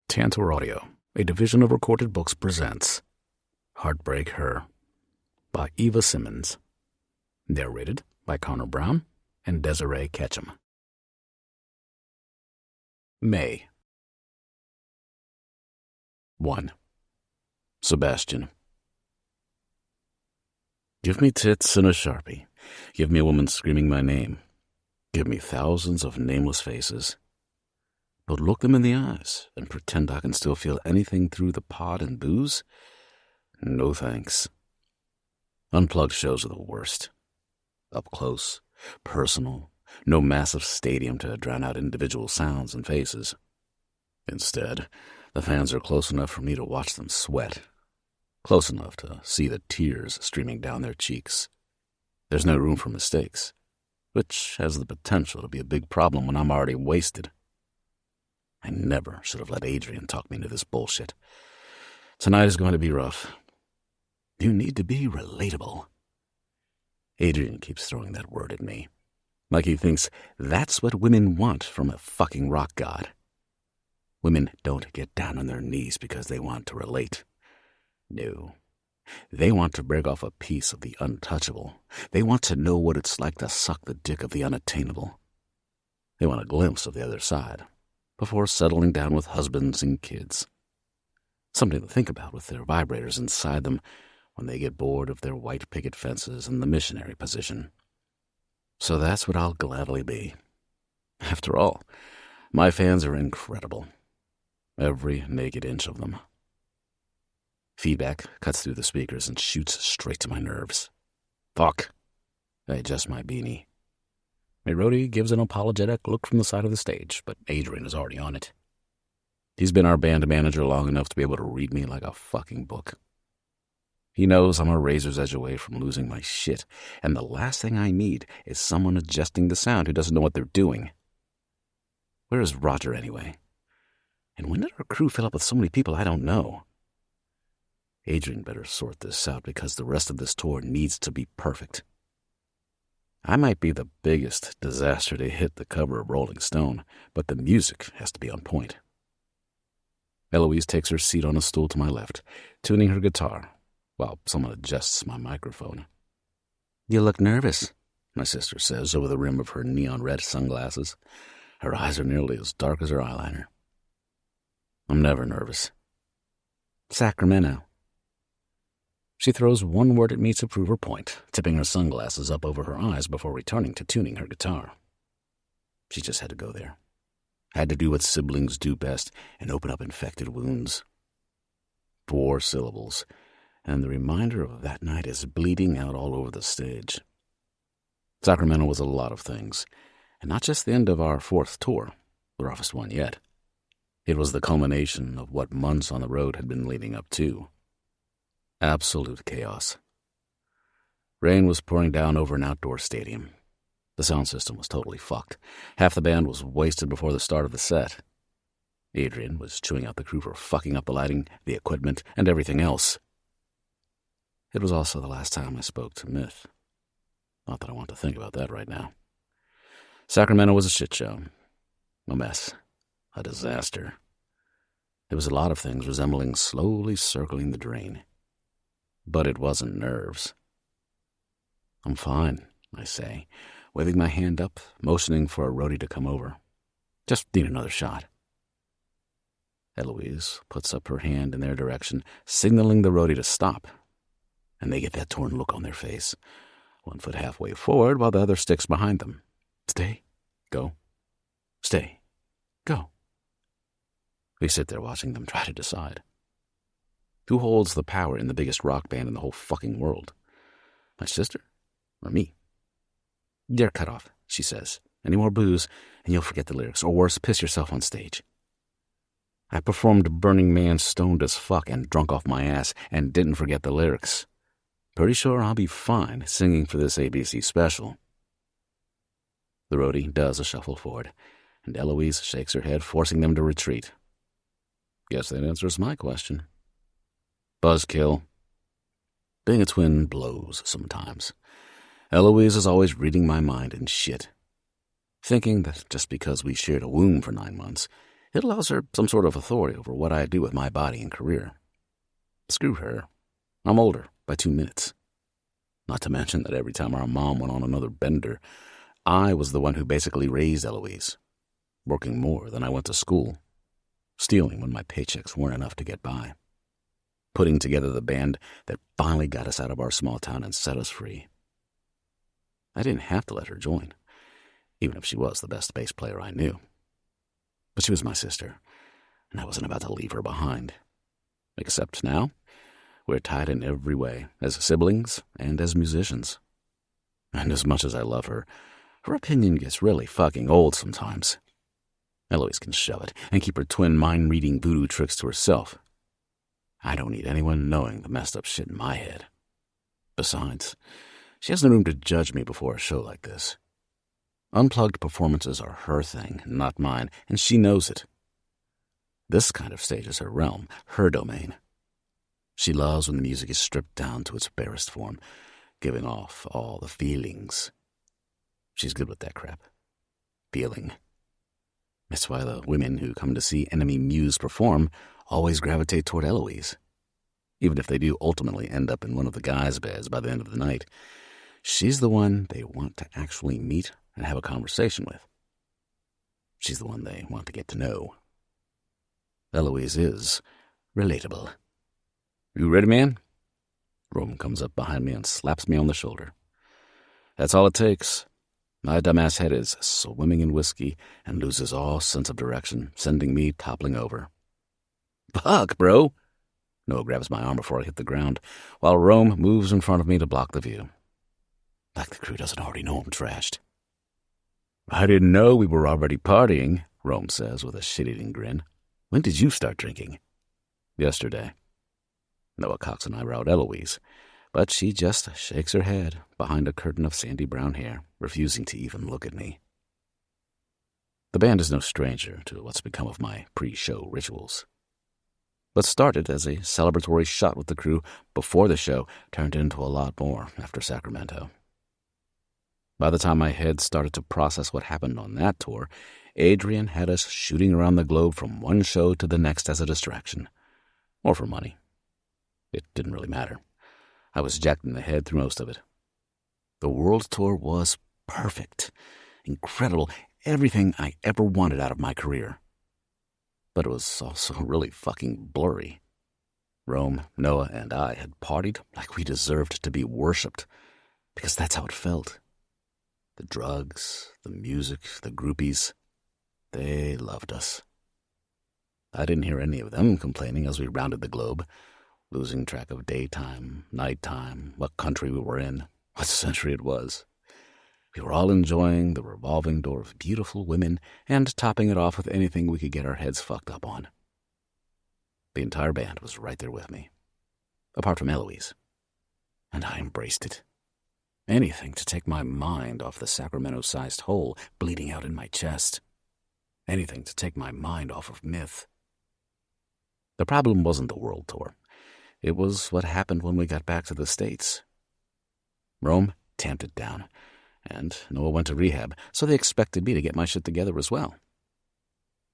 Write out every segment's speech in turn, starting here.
Tantor Audio, a division of Recorded Books, presents Heartbreak Her by Eva Simmons. Narrated by Connor Brown and Desiree Ketchum. May 1. Sebastian. Give me tits and a Sharpie. Give me a woman screaming my name. Give me thousands of nameless faces. But look them in the eyes and pretend I can still feel anything through the pot and booze? No thanks. Unplugged shows are the worst. Up close, personal, no massive stadium to drown out individual sounds and faces. Instead, the fans are close enough for me to watch them sweat, close enough to see the tears streaming down their cheeks. There's no room for mistakes, which has the potential to be a big problem when I'm already wasted. I never should have let Adrian talk me into this bullshit. Tonight is going to be rough. You need to be relatable. Adrian keeps throwing that word at me, like he thinks that's what women want from a fucking rock god. Women don't get down on their knees because they want to relate. No. They want to break off a piece of the untouchable. They want to know what it's like to suck the dick of the unattainable. They want a glimpse of the other side before settling down with husbands and kids. Something to think about with their vibrators inside them when they get bored of their white picket fences and the missionary position. So that's what I'll gladly be. After all, my fans are incredible. Every naked inch of them. Feedback cuts through the speakers and shoots straight to my nerves. Fuck. I adjust my beanie. My roadie gives an apologetic look from the side of the stage, but Adrian is already on it. He's been our band manager long enough to be able to read me like a fucking book. He knows I'm a razor's edge away from losing my shit, and the last thing I need is someone adjusting the sound who doesn't know what they're doing. Where is Roger, anyway? And when did our crew fill up with so many people I don't know? Adrian better sort this out because the rest of this tour needs to be perfect. I might be the biggest disaster to hit the cover of Rolling Stone, but the music has to be on point. Eloise takes her seat on a stool to my left, tuning her guitar, while someone adjusts my microphone. You look nervous, my sister says over the rim of her neon-red sunglasses. Her eyes are nearly as dark as her eyeliner. I'm never nervous. Sacramento. She throws one word at me to prove her point, tipping her sunglasses up over her eyes before returning to tuning her guitar. She just had to go there. Had to do what siblings do best and open up infected wounds. 4 syllables, and the reminder of that night is bleeding out all over the stage. Sacramento was a lot of things, and not just the end of our 4th tour, the roughest one yet. It was the culmination of what months on the road had been leading up to. Absolute chaos. Rain was pouring down over an outdoor stadium. The sound system was totally fucked. Half the band was wasted before the start of the set. Adrian was chewing out the crew for fucking up the lighting, the equipment, and everything else. It was also the last time I spoke to Myth. Not that I want to think about that right now. Sacramento was a shit show. A mess. A disaster. There was a lot of things resembling slowly circling the drain. But it wasn't nerves. I'm fine, I say, waving my hand up, motioning for a roadie to come over. Just need another shot. Eloise puts up her hand in their direction, signaling the roadie to stop. And they get that torn look on their face. One foot halfway forward while the other sticks behind them. Stay. Go. Stay. Go. We sit there watching them try to decide. Who holds the power in the biggest rock band in the whole fucking world? My sister? Or me? You're cut off, she says. Any more booze, and you'll forget the lyrics, or worse, piss yourself on stage. I performed Burning Man stoned as fuck and drunk off my ass, and didn't forget the lyrics. Pretty sure I'll be fine singing for this ABC special. The roadie does a shuffle forward, and Eloise shakes her head, forcing them to retreat. Guess that answers my question. Buzzkill. Being a twin blows sometimes. Eloise is always reading my mind and shit. Thinking that just because we shared a womb for 9 months, It allows her some sort of authority over what I do with my body and career. Screw her. I'm older by 2 minutes. Not to mention that every time our mom went on another bender, I was the one who basically raised Eloise, working more than I went to school, stealing when my paychecks weren't enough to get by, putting together the band that finally got us out of our small town and set us free. I didn't have to let her join, even if she was the best bass player I knew. But she was my sister, and I wasn't about to leave her behind. Except now, we're tied in every way, as siblings and as musicians. And as much as I love her, her opinion gets really fucking old sometimes. Eloise can shove it and keep her twin mind-reading voodoo tricks to herself. I don't need anyone knowing the messed up shit in my head. Besides, she has no room to judge me before a show like this. Unplugged performances are her thing, not mine, and she knows it. This kind of stage is her realm, her domain. She loves when the music is stripped down to its barest form, giving off all the feelings. She's good with that crap. Feeling. That's why the women who come to see enemy muse perform always gravitate toward Eloise. Even if they do ultimately end up in one of the guys' beds by the end of the night, she's the one they want to actually meet and have a conversation with. She's the one they want to get to know. Eloise is relatable. You ready, man? Roman comes up behind me and slaps me on the shoulder. That's all it takes. My dumbass head is swimming in whiskey and loses all sense of direction, sending me toppling over. Fuck, bro! Noah grabs my arm before I hit the ground, while Rome moves in front of me to block the view. Like the crew doesn't already know I'm trashed. I didn't know we were already partying, Rome says with a shit-eating grin. When did you start drinking? Yesterday. Noah cocks an eyebrow at Eloise, but she just shakes her head behind a curtain of sandy brown hair, refusing to even look at me. The band is no stranger to what's become of my pre-show rituals. What started as a celebratory shot with the crew before the show turned into a lot more after Sacramento. By the time my head started to process what happened on that tour, Adrian had us shooting around the globe from one show to the next as a distraction. Or for money. It didn't really matter. I was jacked in the head through most of it. The world tour was perfect, incredible, everything I ever wanted out of my career. But it was also really fucking blurry. Rome, Noah, and I had partied like we deserved to be worshipped, because that's how it felt. The drugs, the music, the groupies, they loved us. I didn't hear any of them complaining as we rounded the globe, losing track of daytime, nighttime, what country we were in, what century it was. We were all enjoying the revolving door of beautiful women and topping it off with anything we could get our heads fucked up on. The entire band was right there with me, apart from Eloise, and I embraced it. Anything to take my mind off the Sacramento-sized hole bleeding out in my chest. Anything to take my mind off of myth. The problem wasn't the world tour. It was what happened when we got back to the States. Rome tamped it down, and Noah went to rehab, so they expected me to get my shit together as well.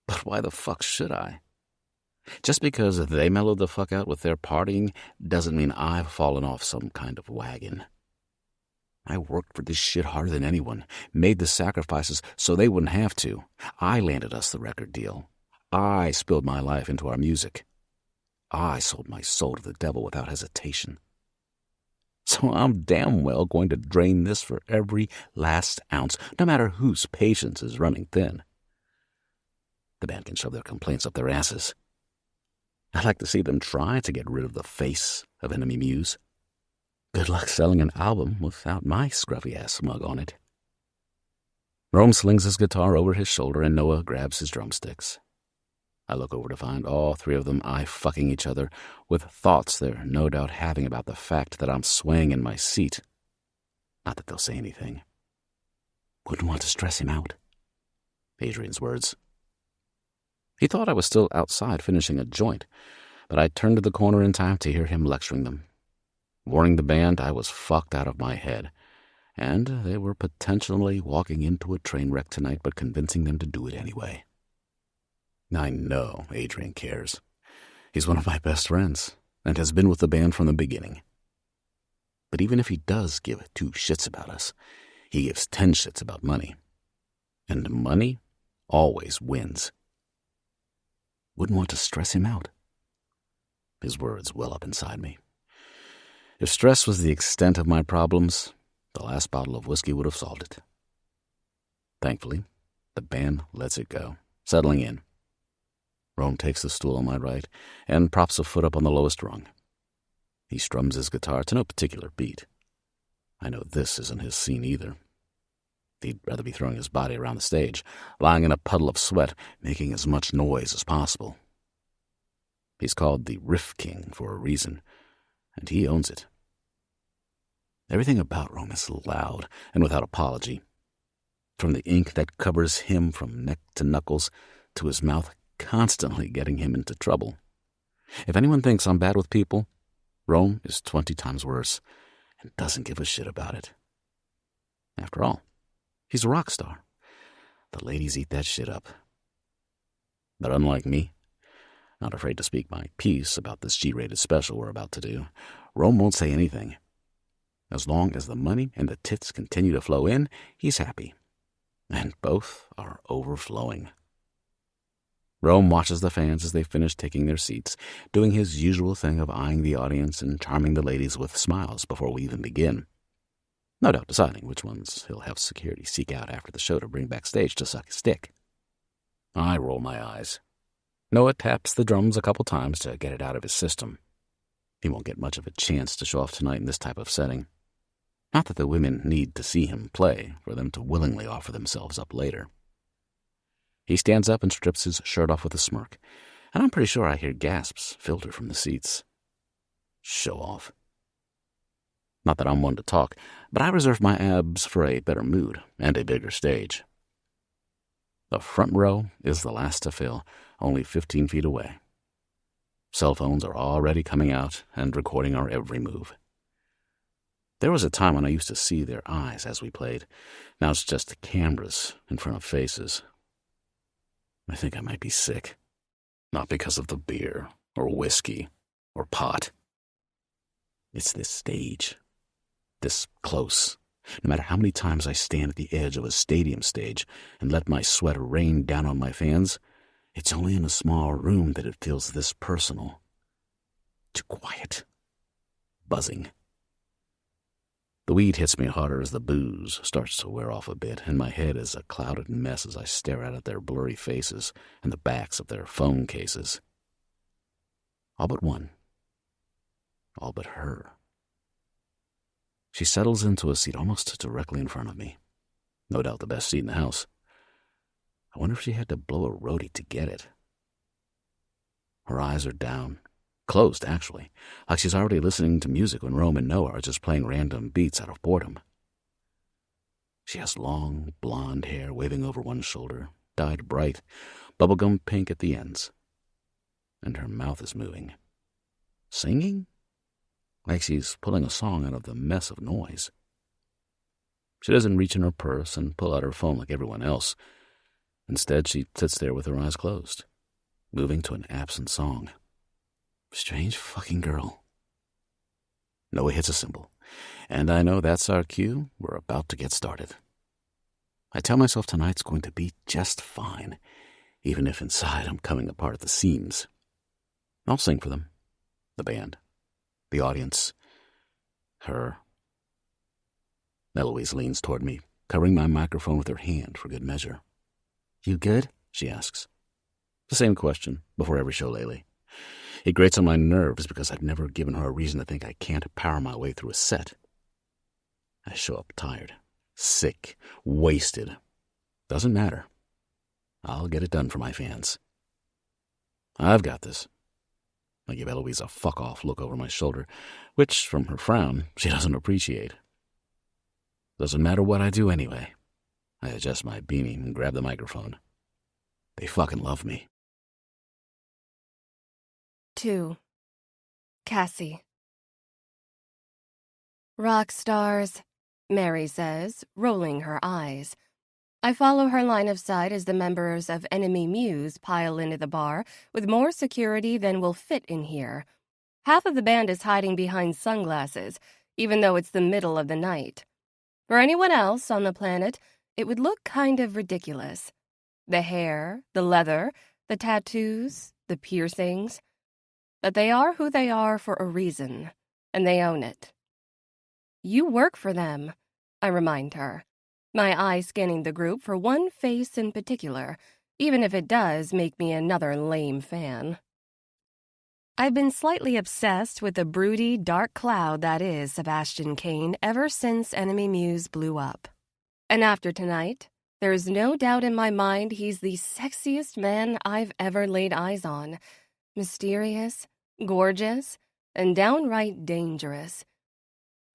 But why the fuck should I? Just because they mellowed the fuck out with their partying doesn't mean I've fallen off some kind of wagon. I worked for this shit harder than anyone, made the sacrifices so they wouldn't have to. I landed us the record deal. I spilled my life into our music. I sold my soul to the devil without hesitation. So I'm damn well going to drain this for every last ounce, no matter whose patience is running thin. The band can shove their complaints up their asses. I'd like to see them try to get rid of the face of Enemy Muse. Good luck selling an album without my scruffy-ass mug on it. Rome slings his guitar over his shoulder and Noah grabs his drumsticks. I look over to find all three of them eye-fucking each other with thoughts they're no doubt having about the fact that I'm swaying in my seat. Not that they'll say anything. Wouldn't want to stress him out. Adrian's words. He thought I was still outside finishing a joint, but I turned to the corner in time to hear him lecturing them. Warning the band I was fucked out of my head, and they were potentially walking into a train wreck tonight but convincing them to do it anyway. I know Adrian cares. He's one of my best friends and has been with the band from the beginning. But even if he does give 2 shits about us, he gives 10 shits about money. And money always wins. Wouldn't want to stress him out. His words well up inside me. If stress was the extent of my problems, the last bottle of whiskey would have solved it. Thankfully, the band lets it go, settling in. Rome takes the stool on my right and props a foot up on the lowest rung. He strums his guitar to no particular beat. I know this isn't his scene either. He'd rather be throwing his body around the stage, lying in a puddle of sweat, making as much noise as possible. He's called the Riff King for a reason, and he owns it. Everything about Rome is loud and without apology. From the ink that covers him from neck to knuckles to his mouth constantly getting him into trouble. If anyone thinks I'm bad with people, Rome is 20 times worse and doesn't give a shit about it. After all, he's a rock star. The ladies eat that shit up. But unlike me, not afraid to speak my piece about this G-rated special we're about to do, Rome won't say anything. As long as the money and the tits continue to flow in, he's happy. And both are overflowing. Rome watches the fans as they finish taking their seats, doing his usual thing of eyeing the audience and charming the ladies with smiles before we even begin. No doubt deciding which ones he'll have security seek out after the show to bring backstage to suck his dick. I roll my eyes. Noah taps the drums a couple times to get it out of his system. He won't get much of a chance to show off tonight in this type of setting. Not that the women need to see him play for them to willingly offer themselves up later. He stands up and strips his shirt off with a smirk, and I'm pretty sure I hear gasps filter from the seats. Show off. Not that I'm one to talk, but I reserve my abs for a better mood and a bigger stage. The front row is the last to fill, only 15 feet away. Cell phones are already coming out and recording our every move. There was a time when I used to see their eyes as we played. Now it's just cameras in front of faces. I think I might be sick. Not because of the beer, or whiskey, or pot. It's this stage. This close. No matter how many times I stand at the edge of a stadium stage and let my sweat rain down on my fans, it's only in a small room that it feels this personal. Too quiet. Buzzing. The weed hits me harder as the booze starts to wear off a bit, and my head is a clouded mess as I stare out at their blurry faces and the backs of their phone cases. All but one. All but her. She settles into a seat almost directly in front of me. No doubt the best seat in the house. I wonder if she had to blow a roadie to get it. Her eyes are down. Closed, actually, like she's already listening to music when Rome and Noah are just playing random beats out of boredom. She has long, blonde hair waving over one shoulder, dyed bright, bubblegum pink at the ends. And her mouth is moving. Singing? Like she's pulling a song out of the mess of noise. She doesn't reach in her purse and pull out her phone like everyone else. Instead, she sits there with her eyes closed, moving to an absent song. Strange fucking girl. Noah hits a cymbal, and I know that's our cue. We're about to get started. I tell myself tonight's going to be just fine, even if inside I'm coming apart at the seams. I'll sing for them. The band. The audience. Her. Eloise leans toward me, covering my microphone with her hand for good measure. You good? She asks. The same question before every show lately. It grates on my nerves because I've never given her a reason to think I can't power my way through a set. I show up tired, sick, wasted. Doesn't matter. I'll get it done for my fans. I've got this. I give Eloise a fuck-off look over my shoulder, which, from her frown, she doesn't appreciate. Doesn't matter what I do anyway. I adjust my beanie and grab the microphone. They fucking love me. 2. Cassie. Rock stars, Mary says, rolling her eyes. I follow her line of sight as the members of Enemy Muse pile into the bar with more security than will fit in here. Half of the band is hiding behind sunglasses, even though it's the middle of the night. For anyone else on the planet, it would look kind of ridiculous. The hair, the leather, the tattoos, the piercings. But they are who they are for a reason, and they own it. You work for them, I remind her, my eye scanning the group for one face in particular, even if it does make me another lame fan. I've been slightly obsessed with the broody, dark cloud that is Sebastian Kane ever since Enemy Muse blew up. And after tonight, there's no doubt in my mind he's the sexiest man I've ever laid eyes on. Mysterious, gorgeous, and downright dangerous.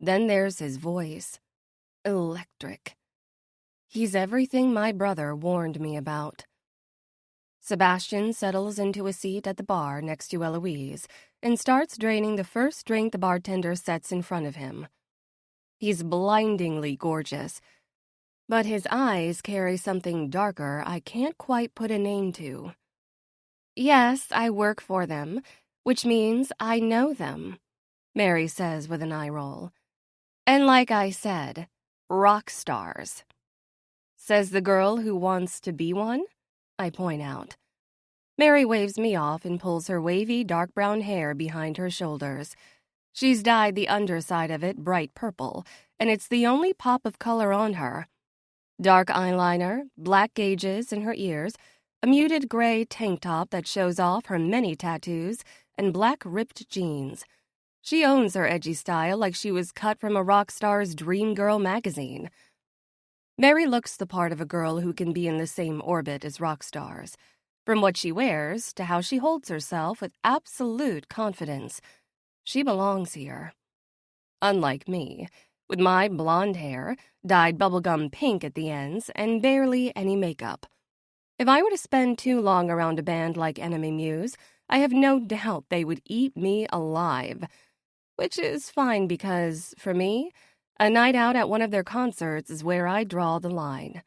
Then there's his voice. Electric. He's everything my brother warned me about. Sebastian settles into a seat at the bar next to Eloise and starts draining the first drink the bartender sets in front of him. He's blindingly gorgeous, but his eyes carry something darker I can't quite put a name to. Yes, I work for them, which means I know them, Mary says with an eye roll. And like I said, rock stars. Says the girl who wants to be one, I point out. Mary waves me off and pulls her wavy dark brown hair behind her shoulders. She's dyed the underside of it bright purple, and it's the only pop of color on her. Dark eyeliner, black gauges in her ears, a muted gray tank top that shows off her many tattoos, and black ripped jeans. She owns her edgy style like she was cut from a rock star's Dream Girl magazine. Mary looks the part of a girl who can be in the same orbit as rock stars, from what she wears to how she holds herself with absolute confidence. She belongs here. Unlike me, with my blonde hair, dyed bubblegum pink at the ends, and barely any makeup. If I were to spend too long around a band like Enemy Muse, I have no doubt they would eat me alive. Which is fine because, for me, a night out at one of their concerts is where I draw the line.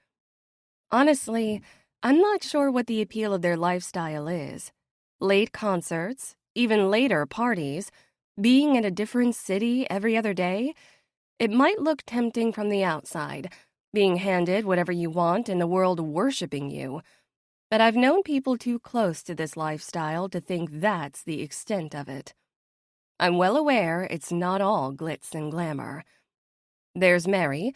Honestly, I'm not sure what the appeal of their lifestyle is. Late concerts, even later parties, being in a different city every other day, it might look tempting from the outside, being handed whatever you want and the world worshiping you. But I've known people too close to this lifestyle to think that's the extent of it. I'm well aware it's not all glitz and glamour. There's Mary,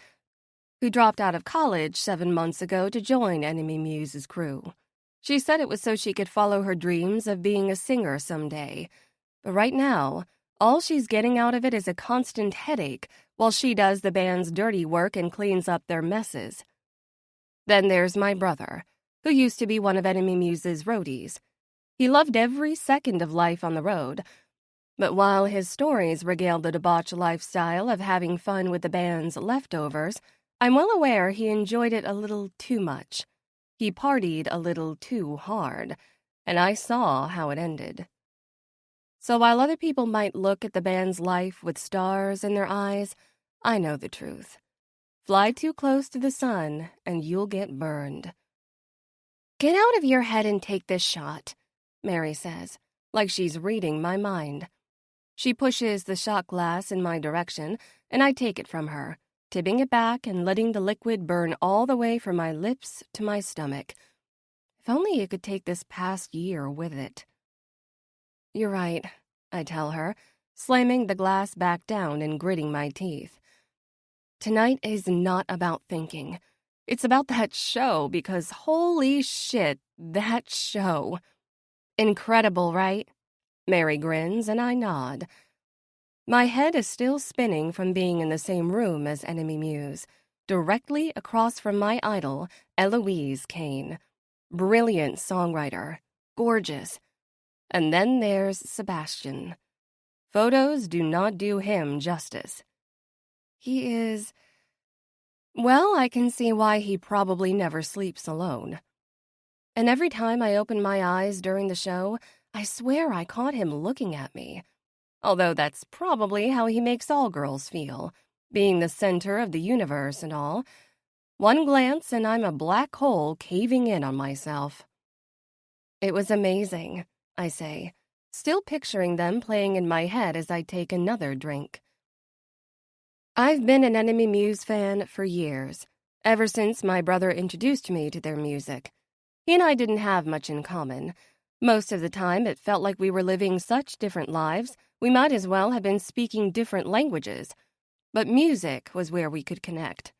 who dropped out of college 7 months ago to join Enemy Muse's crew. She said it was so she could follow her dreams of being a singer someday. But right now, all she's getting out of it is a constant headache while she does the band's dirty work and cleans up their messes. Then there's my brother, who used to be one of Enemy Muse's roadies. He loved every second of life on the road. But while his stories regale the debauched lifestyle of having fun with the band's leftovers, I'm well aware he enjoyed it a little too much. He partied a little too hard, and I saw how it ended. So while other people might look at the band's life with stars in their eyes, I know the truth. Fly too close to the sun, and you'll get burned. Get out of your head and take this shot, Mary says, like she's reading my mind. She pushes the shot glass in my direction, and I take it from her, tipping it back and letting the liquid burn all the way from my lips to my stomach. If only it could take this past year with it. You're right, I tell her, slamming the glass back down and gritting my teeth. Tonight is not about thinking. It's about that show because holy shit, that show. Incredible, right? Mary grins and I nod. My head is still spinning from being in the same room as Enemy Muse, directly across from my idol, Eva Kane. Brilliant songwriter, gorgeous. And then there's Sebastian. Photos do not do him justice. He is... Well, I can see why he probably never sleeps alone. And every time I open my eyes during the show, I swear I caught him looking at me. Although that's probably how he makes all girls feel, being the center of the universe and all. One glance and I'm a black hole caving in on myself. It was amazing, I say, still picturing them playing in my head as I take another drink. I've been an Enemy Muse fan for years, ever since my brother introduced me to their music. He and I didn't have much in common. Most of the time, it felt like we were living such different lives, we might as well have been speaking different languages. But music was where we could connect.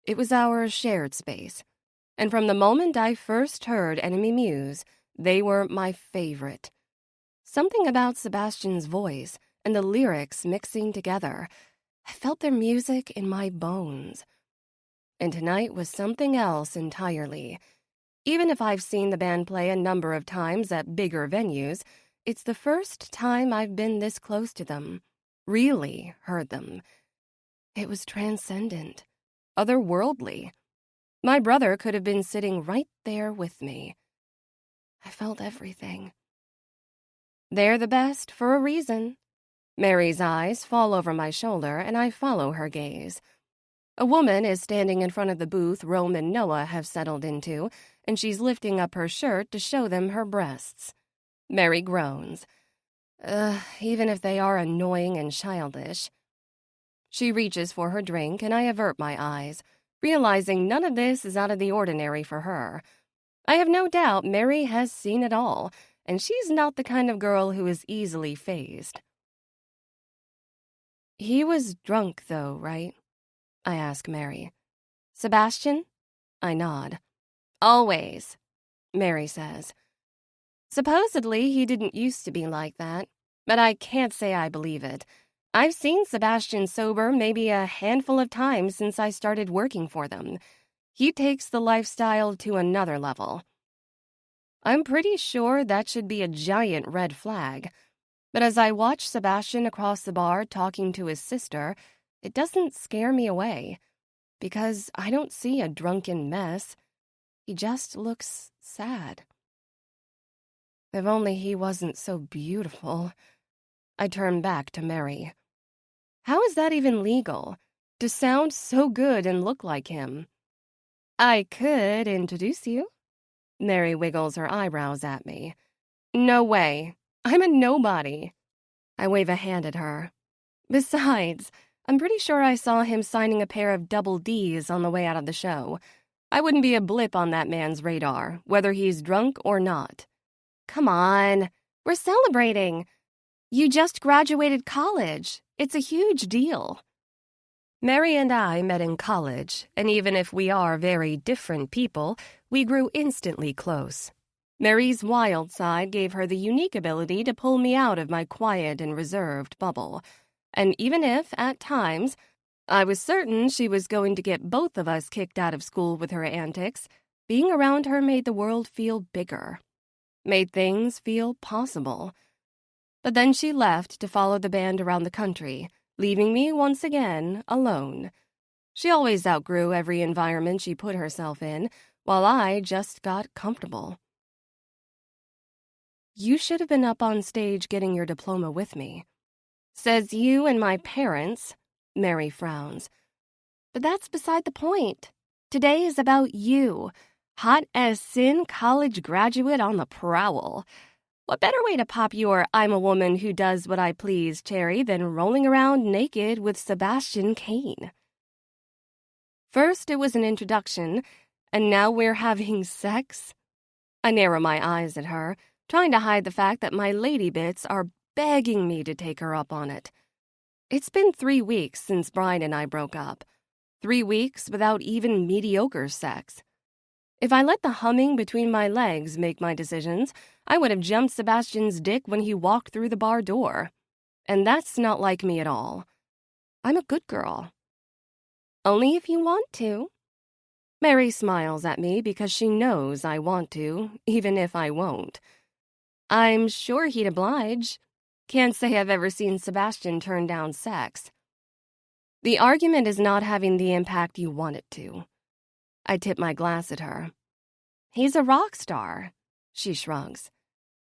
It was our shared space. And from the moment I first heard Enemy Muse, they were my favorite. Something about Sebastian's voice and the lyrics mixing together. I felt their music in my bones. And tonight was something else entirely. Even if I've seen the band play a number of times at bigger venues, it's the first time I've been this close to them, really heard them. It was transcendent, otherworldly. My brother could have been sitting right there with me. I felt everything. They're the best for a reason. Mary's eyes fall over my shoulder, and I follow her gaze. A woman is standing in front of the booth Rome and Noah have settled into, and she's lifting up her shirt to show them her breasts. Mary groans. Even if they are annoying and childish. She reaches for her drink, and I avert my eyes, realizing none of this is out of the ordinary for her. I have no doubt Mary has seen it all, and she's not the kind of girl who is easily fazed. He was drunk, though, right? I ask Mary. Sebastian? I nod. Always, Mary says. Supposedly, he didn't used to be like that, but I can't say I believe it. I've seen Sebastian sober maybe a handful of times since I started working for them. He takes the lifestyle to another level. I'm pretty sure that should be a giant red flag. But as I watch Sebastian across the bar talking to his sister, it doesn't scare me away. Because I don't see a drunken mess. He just looks sad. If only he wasn't so beautiful. I turn back to Mary. How is that even legal? To sound so good and look like him? I could introduce you. Mary wiggles her eyebrows at me. No way. I'm a nobody. I wave a hand at her. Besides, I'm pretty sure I saw him signing a pair of double Ds on the way out of the show. I wouldn't be a blip on that man's radar, whether he's drunk or not. Come on. We're celebrating. You just graduated college. It's a huge deal. Mary and I met in college, and even if we are very different people, we grew instantly close. Mary's wild side gave her the unique ability to pull me out of my quiet and reserved bubble. And even if, at times, I was certain she was going to get both of us kicked out of school with her antics, being around her made the world feel bigger, made things feel possible. But then she left to follow the band around the country, leaving me once again alone. She always outgrew every environment she put herself in, while I just got comfortable. You should have been up on stage getting your diploma with me. Says you and my parents. Mary frowns. But that's beside the point. Today is about you. Hot as sin college graduate on the prowl. What better way to pop your I'm a woman who does what I please cherry than rolling around naked with Sebastian Kane? First it was an introduction, and now we're having sex? I narrow my eyes at her, trying to hide the fact that my lady bits are begging me to take her up on it. It's been 3 weeks since Brian and I broke up. 3 weeks without even mediocre sex. If I let the humming between my legs make my decisions, I would have jumped Sebastian's dick when he walked through the bar door. And that's not like me at all. I'm a good girl. Only if you want to. Mary smiles at me because she knows I want to, even if I won't. I'm sure he'd oblige. Can't say I've ever seen Sebastian turn down sex. The argument is not having the impact you want it to. I tip my glass at her. He's a rock star, she shrugs.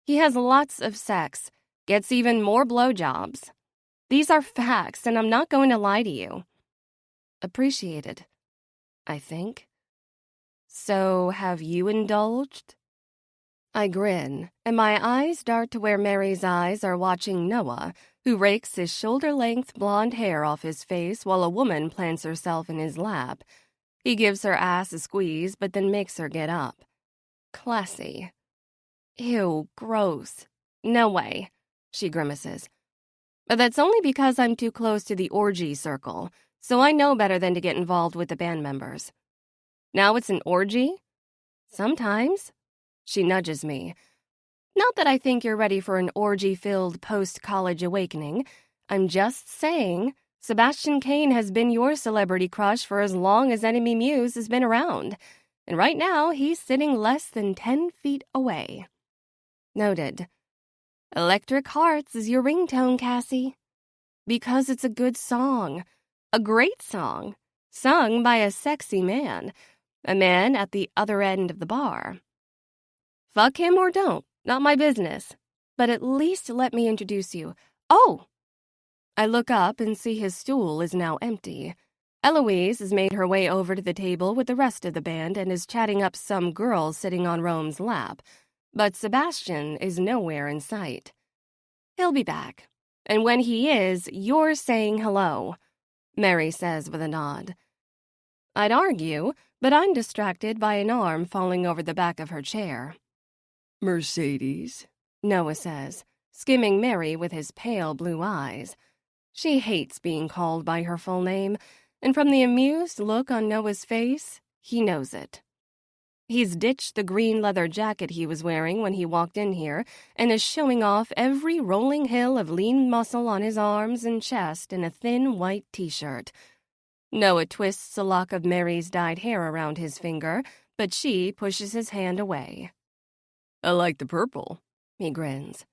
He has lots of sex, gets even more blowjobs. These are facts, and I'm not going to lie to you. Appreciated, I think. So have you indulged? I grin, and my eyes dart to where Mary's eyes are watching Noah, who rakes his shoulder-length blonde hair off his face while a woman plants herself in his lap. He gives her ass a squeeze, but then makes her get up. Classy. Ew, gross. No way, she grimaces. But that's only because I'm too close to the orgy circle, so I know better than to get involved with the band members. Now it's an orgy? Sometimes. She nudges me. Not that I think you're ready for an orgy-filled post-college awakening. I'm just saying Sebastian Kane has been your celebrity crush for as long as Enemy Muse has been around, and right now he's sitting less than 10 feet away. Noted. Electric Hearts is your ringtone, Cassie. Because it's a good song. A great song. Sung by a sexy man. A man at the other end of the bar. Fuck him or don't. Not my business. But at least let me introduce you. Oh! I look up and see his stool is now empty. Eloise has made her way over to the table with the rest of the band and is chatting up some girl sitting on Rome's lap. But Sebastian is nowhere in sight. He'll be back. And when he is, you're saying hello, Mary says with a nod. I'd argue, but I'm distracted by an arm falling over the back of her chair. Mercedes, Noah says, skimming Mary with his pale blue eyes. She hates being called by her full name, and from the amused look on Noah's face, he knows it. He's ditched the green leather jacket he was wearing when he walked in here and is showing off every rolling hill of lean muscle on his arms and chest in a thin white t-shirt. Noah twists a lock of Mary's dyed hair around his finger, but she pushes his hand away. I like the purple, he grins.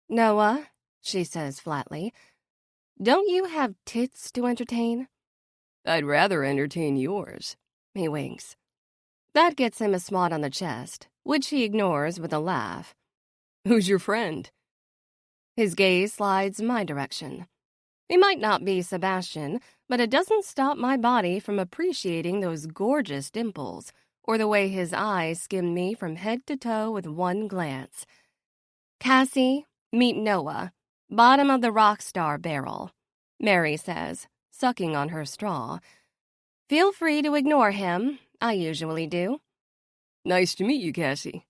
Noah, she says flatly, don't you have tits to entertain? I'd rather entertain yours, he winks. That gets him a smot on the chest, which he ignores with a laugh. Who's your friend? His gaze slides my direction. He might not be Sebastian, but it doesn't stop my body from appreciating those gorgeous dimples, or the way his eyes skim me from head to toe with one glance. Cassie, meet Noah, bottom of the rock star barrel, Mary says, sucking on her straw. Feel free to ignore him. I usually do. Nice to meet you, Cassie.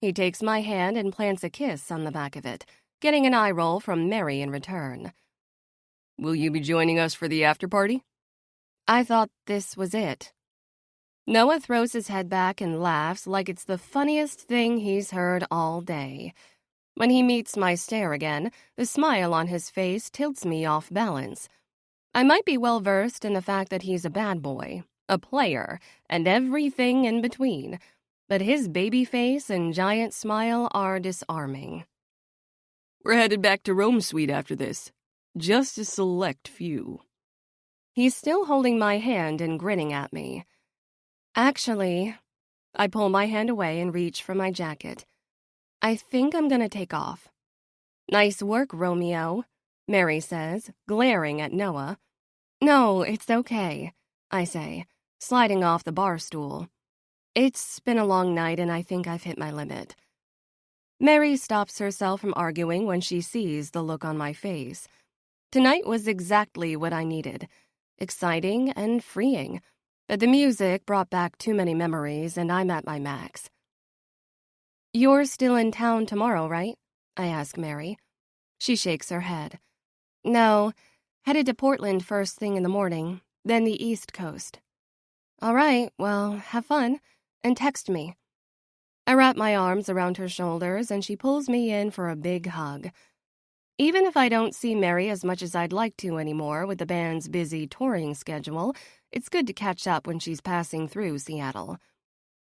He takes my hand and plants a kiss on the back of it, getting an eye roll from Mary in return. Will you be joining us for the after-party? I thought this was it. Noah throws his head back and laughs like it's the funniest thing he's heard all day. When he meets my stare again, the smile on his face tilts me off balance. I might be well-versed in the fact that he's a bad boy, a player, and everything in between, but his baby face and giant smile are disarming. We're headed back to Rome Suite after this. Just a select few. He's still holding my hand and grinning at me. Actually, I pull my hand away and reach for my jacket. I think I'm gonna take off. Nice work, Romeo, Mary says, glaring at Noah. No, it's okay, I say, sliding off the bar stool. It's been a long night and I think I've hit my limit. Mary stops herself from arguing when she sees the look on my face. Tonight was exactly what I needed. Exciting and freeing. But the music brought back too many memories and I'm at my max. You're still in town tomorrow, right? I ask Mary. She shakes her head. No, headed to Portland first thing in the morning, then the East Coast. All right, well, have fun, and text me. I wrap my arms around her shoulders and she pulls me in for a big hug. Even if I don't see Mary as much as I'd like to anymore with the band's busy touring schedule, it's good to catch up when she's passing through Seattle.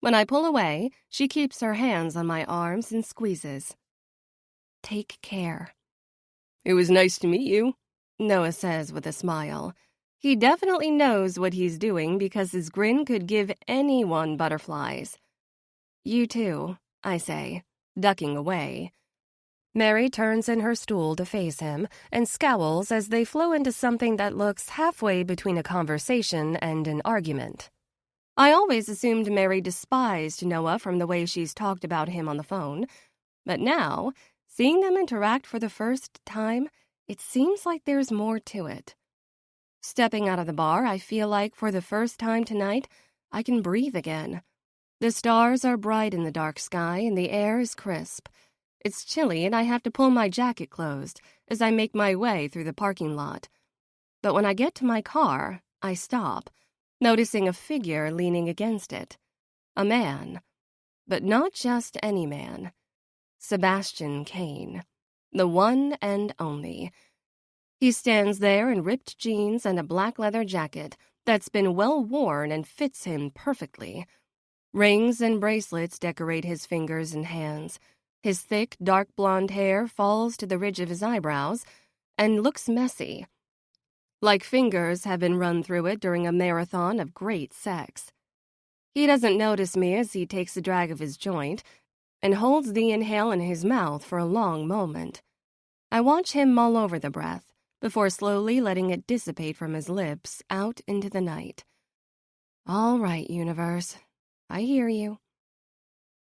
When I pull away, she keeps her hands on my arms and squeezes. Take care. It was nice to meet you, Noah says with a smile. He definitely knows what he's doing because his grin could give anyone butterflies. You too, I say, ducking away. Mary turns in her stool to face him and scowls as they flow into something that looks halfway between a conversation and an argument. I always assumed Mary despised Noah from the way she's talked about him on the phone, but now, seeing them interact for the first time, it seems like there's more to it. Stepping out of the bar, I feel like for the first time tonight, I can breathe again. The stars are bright in the dark sky and the air is crisp. It's chilly and I have to pull my jacket closed as I make my way through the parking lot. But when I get to my car, I stop, noticing a figure leaning against it. A man. But not just any man. Sebastian Kane. The one and only. He stands there in ripped jeans and a black leather jacket that's been well worn and fits him perfectly. Rings and bracelets decorate his fingers and hands. His thick, dark blonde hair falls to the ridge of his eyebrows and looks messy, like fingers have been run through it during a marathon of great sex. He doesn't notice me as he takes a drag of his joint and holds the inhale in his mouth for a long moment. I watch him mull over the breath before slowly letting it dissipate from his lips out into the night. All right, universe. I hear you.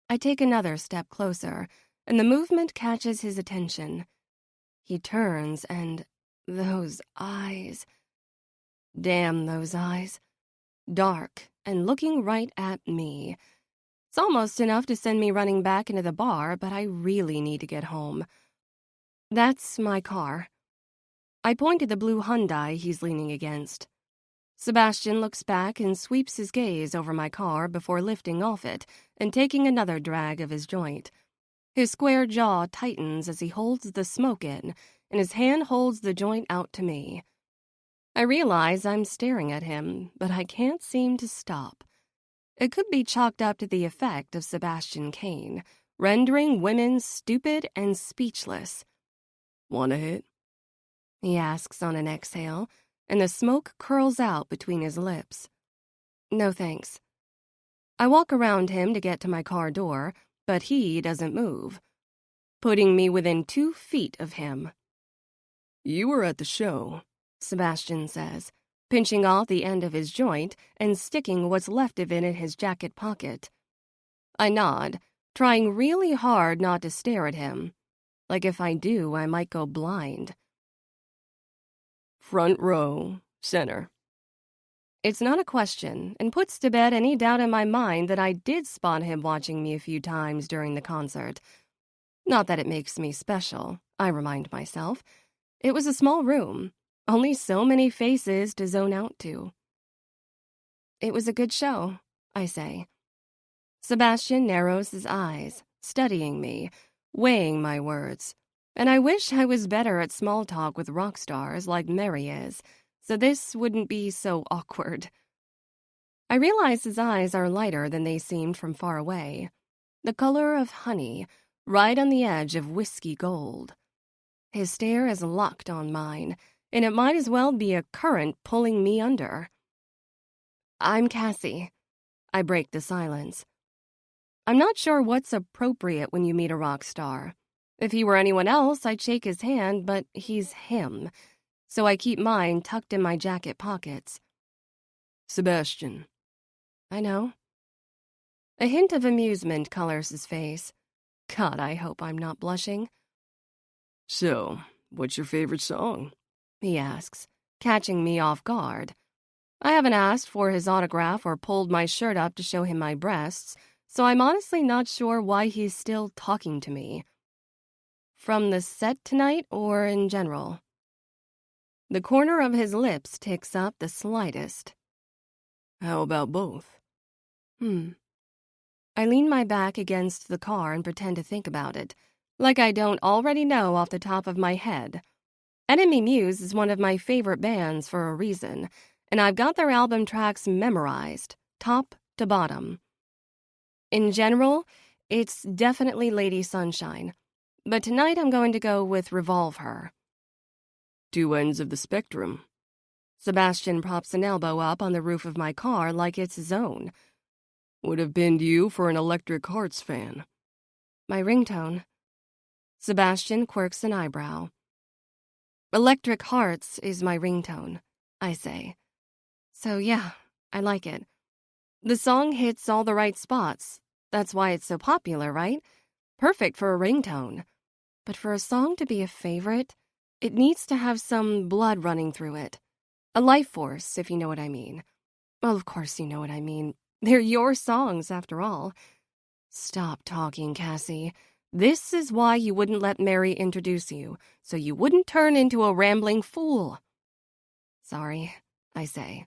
I take another step closer, and the movement catches his attention. He turns, and those eyes. Damn those eyes. Dark, and looking right at me. It's almost enough to send me running back into the bar, but I really need to get home. That's my car. I point to the blue Hyundai he's leaning against. Sebastian looks back and sweeps his gaze over my car before lifting off it and taking another drag of his joint. His square jaw tightens as he holds the smoke in, and his hand holds the joint out to me. I realize I'm staring at him, but I can't seem to stop. It could be chalked up to the effect of Sebastian Kane, rendering women stupid and speechless. "Want a hit?" he asks on an exhale, and the smoke curls out between his lips. No thanks. I walk around him to get to my car door, but he doesn't move, putting me within 2 feet of him. "You were at the show," Sebastian says, pinching off the end of his joint and sticking what's left of it in his jacket pocket. I nod, trying really hard not to stare at him. Like if I do, I might go blind. "Front row, center." It's not a question, and puts to bed any doubt in my mind that I did spot him watching me a few times during the concert. Not that it makes me special, I remind myself. It was a small room, only so many faces to zone out to. "It was a good show," I say. Sebastian narrows his eyes, studying me, weighing my words. And I wish I was better at small talk with rock stars like Mary is, so this wouldn't be so awkward. I realize his eyes are lighter than they seemed from far away. The color of honey, right on the edge of whiskey gold. His stare is locked on mine, and it might as well be a current pulling me under. "I'm Cassie." I break the silence. I'm not sure what's appropriate when you meet a rock star. If he were anyone else, I'd shake his hand, but he's him, so I keep mine tucked in my jacket pockets. "Sebastian." "I know." A hint of amusement colors his face. God, I hope I'm not blushing. "So, what's your favorite song?" he asks, catching me off guard. I haven't asked for his autograph or pulled my shirt up to show him my breasts, so I'm honestly not sure why he's still talking to me. From the set tonight or in general? The corner of his lips ticks up the slightest. "How about both?" I lean my back against the car and pretend to think about it, like I don't already know off the top of my head. Enemy Muse is one of my favorite bands for a reason, and I've got their album tracks memorized, top to bottom. In general, it's definitely Lady Sunshine. But tonight I'm going to go with Revolve Her. "Two ends of the spectrum." Sebastian props an elbow up on the roof of my car like it's his own. "Would have pinned you for an Electric Hearts fan." My ringtone. Sebastian quirks an eyebrow. Electric Hearts is my ringtone, I say. So yeah, I like it. The song hits all the right spots. That's why it's so popular, right? Perfect for a ringtone. But for a song to be a favorite, it needs to have some blood running through it. A life force, if you know what I mean. Well, of course you know what I mean. They're your songs, after all. Stop talking, Cassie. This is why you wouldn't let Mary introduce you, so you wouldn't turn into a rambling fool. Sorry, I say.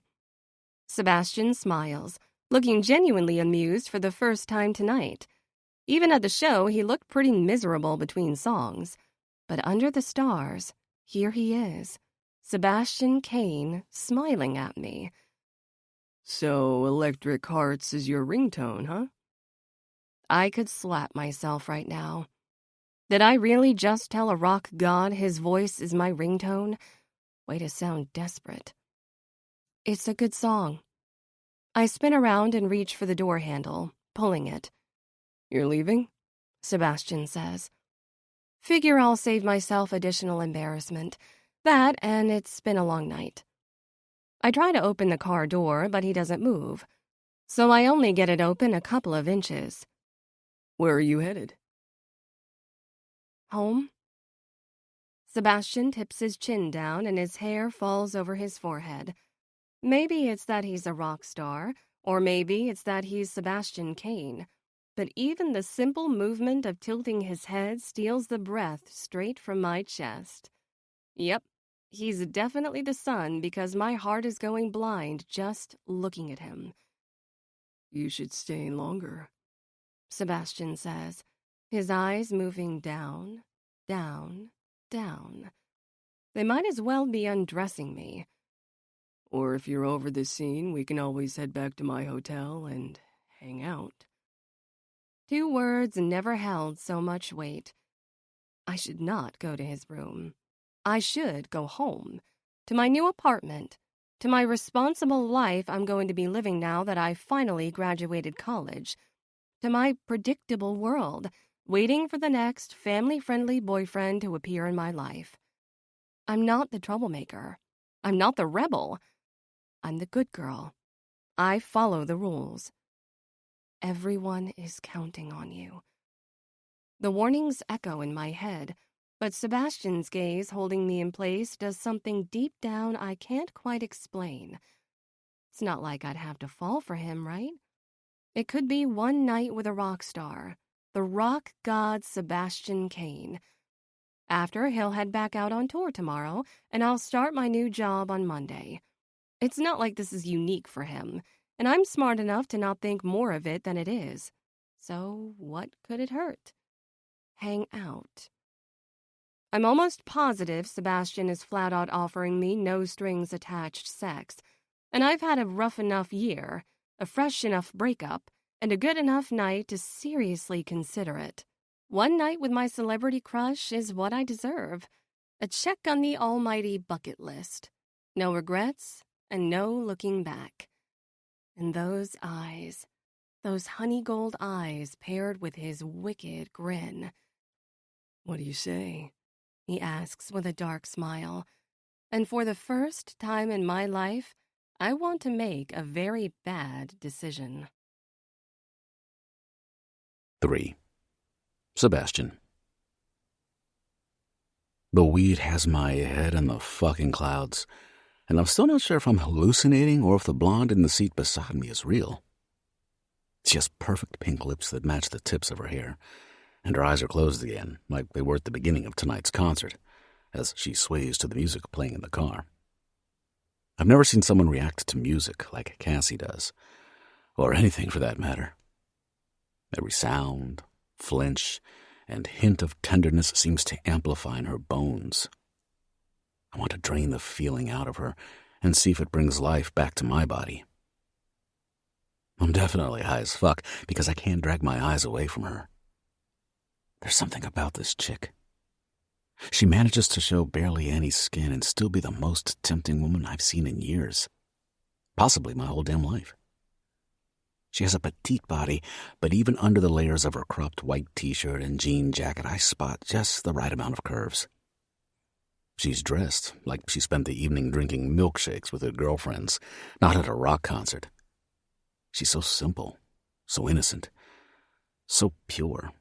Sebastian smiles, looking genuinely amused for the first time tonight. Even at the show, he looked pretty miserable between songs. But under the stars, here he is, Sebastian Kane, smiling at me. So, Electric Hearts is your ringtone, huh? I could slap myself right now. Did I really just tell a rock god his voice is my ringtone? Way to sound desperate. It's a good song. I spin around and reach for the door handle, pulling it. You're leaving? Sebastian says. Figure I'll save myself additional embarrassment. That, and it's been a long night. I try to open the car door, but he doesn't move. So I only get it open a couple of inches. Where are you headed? Home. Sebastian tips his chin down and his hair falls over his forehead. Maybe it's that he's a rock star, or maybe it's that he's Sebastian Kane. But even the simple movement of tilting his head steals the breath straight from my chest. Yep, he's definitely the sun because my heart is going blind just looking at him. You should stay longer, Sebastian says, his eyes moving down, down, down. They might as well be undressing me. Or if you're over this scene, we can always head back to my hotel and hang out. 2 words never held so much weight. I should not go to his room. I should go home, to my new apartment, to my responsible life I'm going to be living now that I finally graduated college, to my predictable world, waiting for the next family-friendly boyfriend to appear in my life. I'm not the troublemaker. I'm not the rebel. I'm the good girl. I follow the rules. Everyone is counting on you. The warnings echo in my head, but Sebastian's gaze holding me in place does something deep down I can't quite explain. It's not like I'd have to fall for him, right? It could be one night with a rock star, the rock god Sebastian Kane. After, he'll head back out on tour tomorrow, and I'll start my new job on Monday. It's not like this is unique for him, and I'm smart enough to not think more of it than it is. So what could it hurt? Hang out. I'm almost positive Sebastian is flat out offering me no-strings-attached sex, and I've had a rough enough year, a fresh enough breakup, and a good enough night to seriously consider it. One night with my celebrity crush is what I deserve. A check on the almighty bucket list. No regrets, and no looking back. And those eyes, those honey gold eyes paired with his wicked grin. What do you say? He asks with a dark smile. And for the first time in my life, I want to make a very bad decision. 3. Sebastian. The weed has my head in the fucking clouds, and I'm still not sure if I'm hallucinating or if the blonde in the seat beside me is real. She has perfect pink lips that match the tips of her hair, and her eyes are closed again, like they were at the beginning of tonight's concert, as she sways to the music playing in the car. I've never seen someone react to music like Cassie does, or anything for that matter. Every sound, flinch, and hint of tenderness seems to amplify in her bones. I want to drain the feeling out of her and see if it brings life back to my body. I'm definitely high as fuck because I can't drag my eyes away from her. There's something about this chick. She manages to show barely any skin and still be the most tempting woman I've seen in years. Possibly my whole damn life. She has a petite body, but even under the layers of her cropped white t-shirt and jean jacket, I spot just the right amount of curves. She's dressed like she spent the evening drinking milkshakes with her girlfriends, not at a rock concert. She's so simple, so innocent, so pure.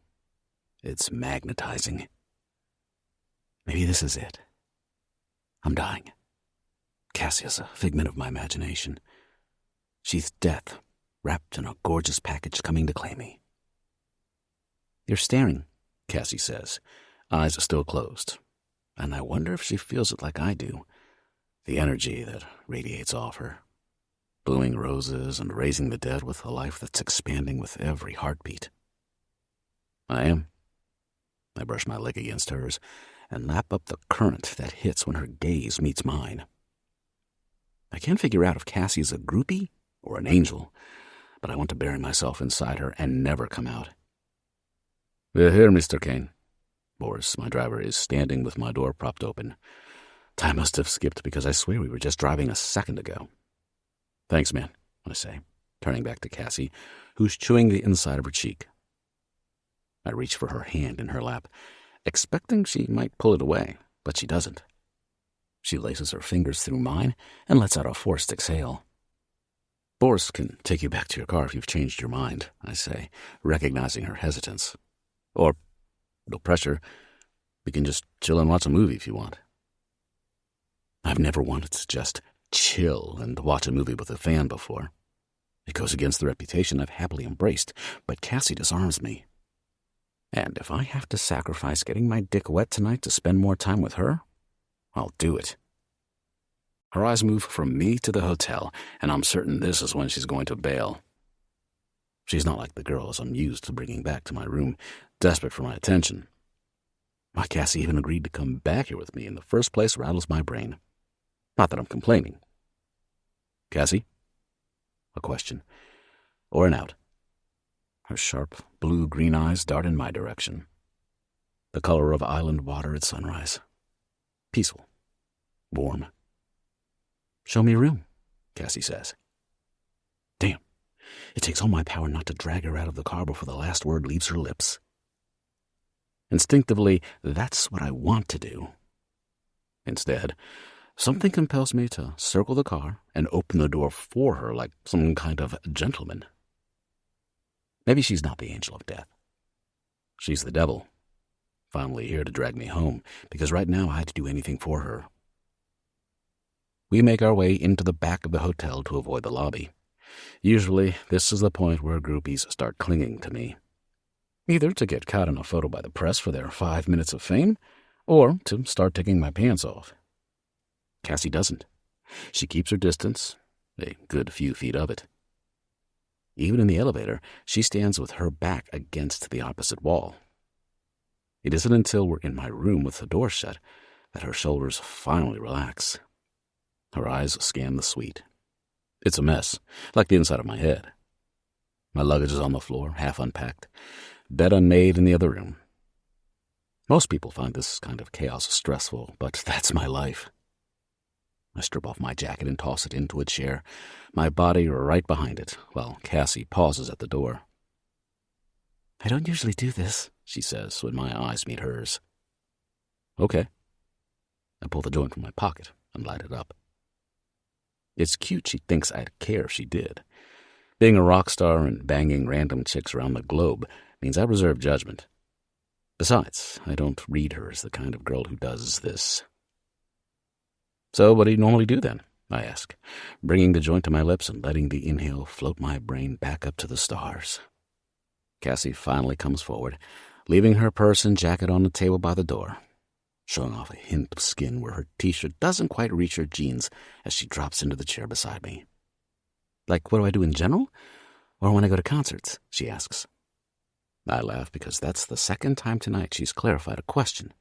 It's magnetizing. Maybe this is it. I'm dying. Cassie's a figment of my imagination. She's death, wrapped in a gorgeous package coming to claim me. You're staring, Cassie says, eyes still closed. And I wonder if she feels it like I do, the energy that radiates off her. Blooming roses and raising the dead with a life that's expanding with every heartbeat. I am. I brush my leg against hers and lap up the current that hits when her gaze meets mine. I can't figure out if Cassie is a groupie or an angel, but I want to bury myself inside her and never come out. We're here, Mr. Kane. Boris, my driver, is standing with my door propped open. Time must have skipped because I swear we were just driving a second ago. Thanks, man, I say, turning back to Cassie, who's chewing the inside of her cheek. I reach for her hand in her lap, expecting she might pull it away, but she doesn't. She laces her fingers through mine and lets out a forced exhale. Boris can take you back to your car if you've changed your mind, I say, recognizing her hesitance. Or, no pressure, we can just chill and watch a movie if you want. I've never wanted to just chill and watch a movie with a fan before. It goes against the reputation I've happily embraced, but Cassie disarms me. And if I have to sacrifice getting my dick wet tonight to spend more time with her, I'll do it. Her eyes move from me to the hotel, and I'm certain this is when she's going to bail. She's not like the girls I'm used to bringing back to my room, desperate for my attention. Why Cassie even agreed to come back here with me in the first place rattles my brain. Not that I'm complaining. Cassie? A question. Or an out. Her sharp, blue-green eyes dart in my direction. The color of island water at sunrise. Peaceful. Warm. Show me a room, Cassie says. Damn. It takes all my power not to drag her out of the car before the last word leaves her lips. Instinctively, that's what I want to do. Instead, something compels me to circle the car and open the door for her like some kind of gentleman. Maybe she's not the angel of death. She's the devil, finally here to drag me home, because right now I'd do anything for her. We make our way into the back of the hotel to avoid the lobby. Usually, this is the point where groupies start clinging to me. Either to get caught in a photo by the press for their 5 minutes of fame, or to start taking my pants off. Cassie doesn't. She keeps her distance, a good few feet of it. Even in the elevator, she stands with her back against the opposite wall. It isn't until we're in my room with the door shut that her shoulders finally relax. Her eyes scan the suite. It's a mess, like the inside of my head. My luggage is on the floor, half unpacked. Bed unmade in the other room. Most people find this kind of chaos stressful, but that's my life. I strip off my jacket and toss it into a chair, my body right behind it, while Cassie pauses at the door. I don't usually do this, she says when my eyes meet hers. Okay. I pull the joint from my pocket and light it up. It's cute she thinks I'd care if she did. Being a rock star and banging random chicks around the globe means I reserve judgment. Besides, I don't read her as the kind of girl who does this. So what do you normally do then? I ask, bringing the joint to my lips and letting the inhale float my brain back up to the stars. Cassie finally comes forward, leaving her purse and jacket on the table by the door, showing off a hint of skin where her t-shirt doesn't quite reach her jeans as she drops into the chair beside me. Like, what do I do in general? Or when I go to concerts? She asks. I laugh because that's the second time tonight she's clarified a question.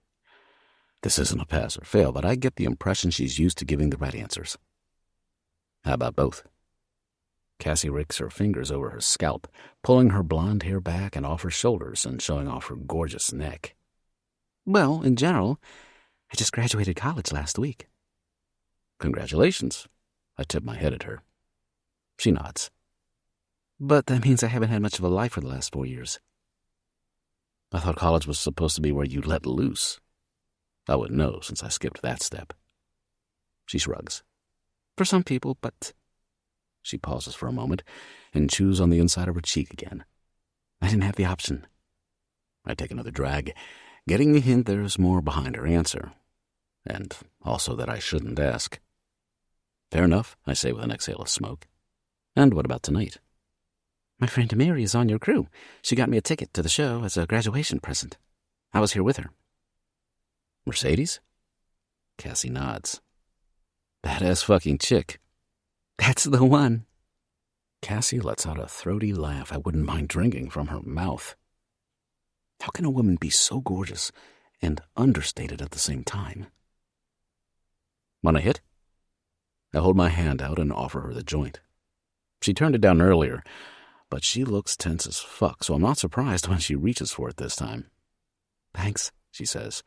This isn't a pass or fail, but I get the impression she's used to giving the right answers. How about both? Cassie rakes her fingers over her scalp, pulling her blonde hair back and off her shoulders and showing off her gorgeous neck. Well, in general, I just graduated college last week. Congratulations. I tip my head at her. She nods. But that means I haven't had much of a life for the last 4 years. I thought college was supposed to be where you let loose. I wouldn't know since I skipped that step. She shrugs. For some people, but... She pauses for a moment and chews on the inside of her cheek again. I didn't have the option. I take another drag, getting the hint there's more behind her answer, and also that I shouldn't ask. Fair enough, I say with an exhale of smoke. And what about tonight? My friend Mary is on your crew. She got me a ticket to the show as a graduation present. I was here with her. Mercedes? Cassie nods. Badass fucking chick. That's the one. Cassie lets out a throaty laugh I wouldn't mind drinking from her mouth. How can a woman be so gorgeous and understated at the same time? Want a hit? I hold my hand out and offer her the joint. She turned it down earlier, but she looks tense as fuck, so I'm not surprised when she reaches for it this time. Thanks, she says,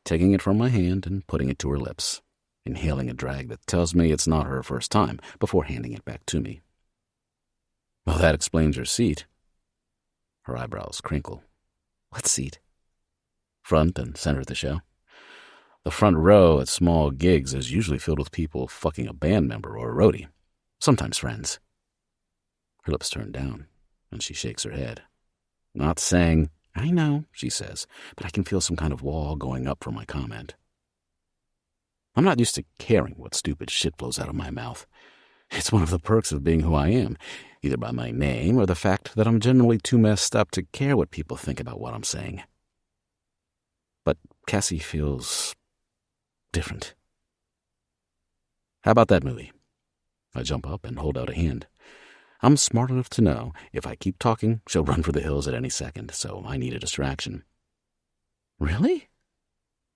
taking it from my hand and putting it to her lips, inhaling a drag that tells me it's not her first time before handing it back to me. Well, that explains your seat. Her eyebrows crinkle. What seat? Front and center of the show. The front row at small gigs is usually filled with people fucking a band member or a roadie, sometimes friends. Her lips turn down, and she shakes her head. Not saying, I know, she says, but I can feel some kind of wall going up from my comment. I'm not used to caring what stupid shit flows out of my mouth. It's one of the perks of being who I am, either by my name or the fact that I'm generally too messed up to care what people think about what I'm saying. But Cassie feels different. How about that movie? I jump up and hold out a hand. I'm smart enough to know if I keep talking, she'll run for the hills at any second, so I need a distraction. Really?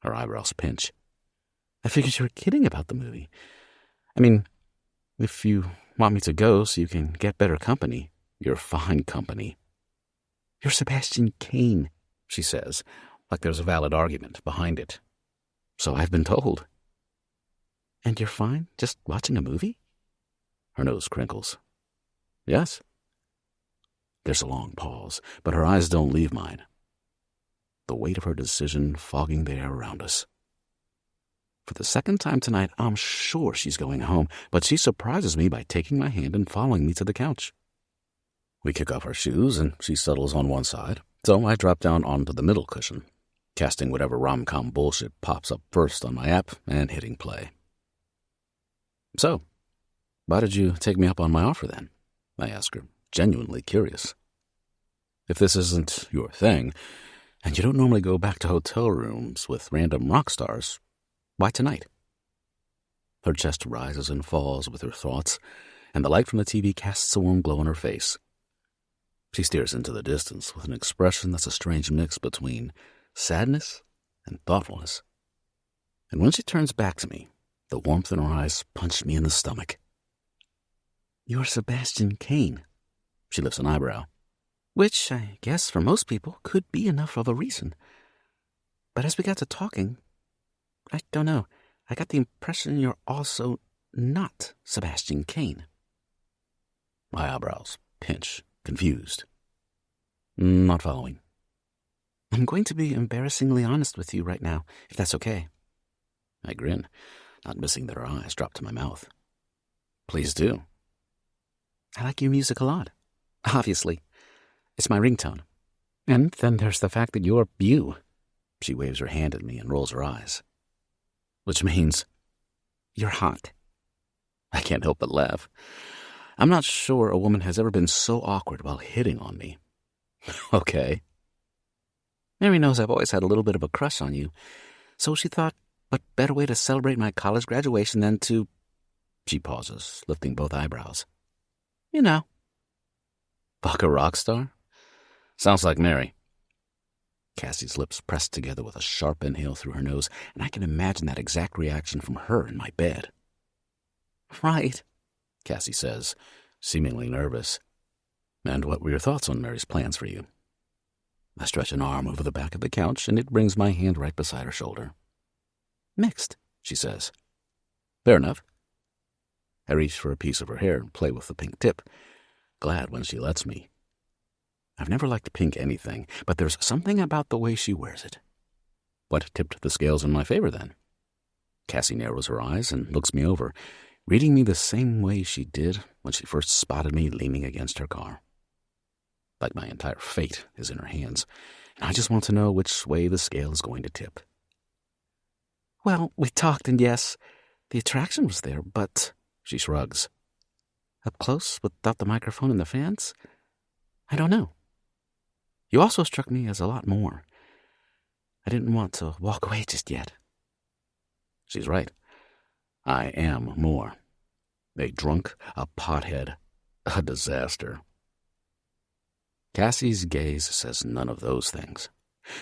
Her eyebrows pinch. I figured you were kidding about the movie. I mean, if you want me to go so you can get better company, you're fine company. You're Sebastian Kane, she says, like there's a valid argument behind it. So I've been told. And you're fine just watching a movie? Her nose crinkles. Yes. There's a long pause, but her eyes don't leave mine. The weight of her decision fogging the air around us. For the second time tonight, I'm sure she's going home, but she surprises me by taking my hand and following me to the couch. We kick off our shoes, and she settles on one side, so I drop down onto the middle cushion, casting whatever rom-com bullshit pops up first on my app and hitting play. So, why did you take me up on my offer then? I ask her, genuinely curious. If this isn't your thing, and you don't normally go back to hotel rooms with random rock stars, why tonight? Her chest rises and falls with her thoughts, and the light from the TV casts a warm glow on her face. She stares into the distance with an expression that's a strange mix between sadness and thoughtfulness. And when she turns back to me, the warmth in her eyes punched me in the stomach. You're Sebastian Kane. She lifts an eyebrow, which I guess for most people could be enough of a reason. But as we got to talking, I don't know, I got the impression you're also not Sebastian Kane. My eyebrows pinch, confused. Not following. I'm going to be embarrassingly honest with you right now, if that's okay. I grin, not missing that her eyes drop to my mouth. Please do. I like your music a lot. Obviously. It's my ringtone. And then there's the fact that you're you. She waves her hand at me and rolls her eyes. Which means you're hot. I can't help but laugh. I'm not sure a woman has ever been so awkward while hitting on me. Okay. Mary knows I've always had a little bit of a crush on you, so she thought, what better way to celebrate my college graduation than to... She pauses, lifting both eyebrows. You know. Fuck a rock star? Sounds like Mary. Cassie's lips pressed together with a sharp inhale through her nose, and I can imagine that exact reaction from her in my bed. Right, Cassie says, seemingly nervous. And what were your thoughts on Mary's plans for you? I stretch an arm over the back of the couch, and it brings my hand right beside her shoulder. Mixed, she says. Fair enough. I reach for a piece of her hair and play with the pink tip, glad when she lets me. I've never liked pink anything, but there's something about the way she wears it. What tipped the scales in my favor, then? Cassie narrows her eyes and looks me over, reading me the same way she did when she first spotted me leaning against her car. Like my entire fate is in her hands, and I just want to know which way the scale is going to tip. Well, we talked, and yes, the attraction was there, but, she shrugs. Up close, without the microphone and the fans? I don't know. You also struck me as a lot more. I didn't want to walk away just yet. She's right. I am more. A drunk, a pothead, a disaster. Cassie's gaze says none of those things.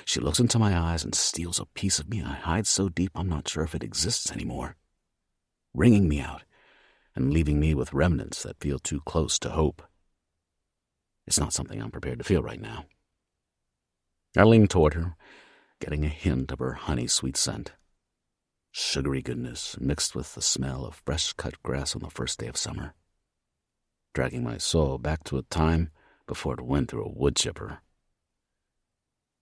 She looks into my eyes and steals a piece of me I hide so deep I'm not sure if it exists anymore, wringing me out and leaving me with remnants that feel too close to hope. It's not something I'm prepared to feel right now. I lean toward her, getting a hint of her honey-sweet scent. Sugary goodness mixed with the smell of fresh-cut grass on the first day of summer, dragging my soul back to a time before it went through a wood chipper.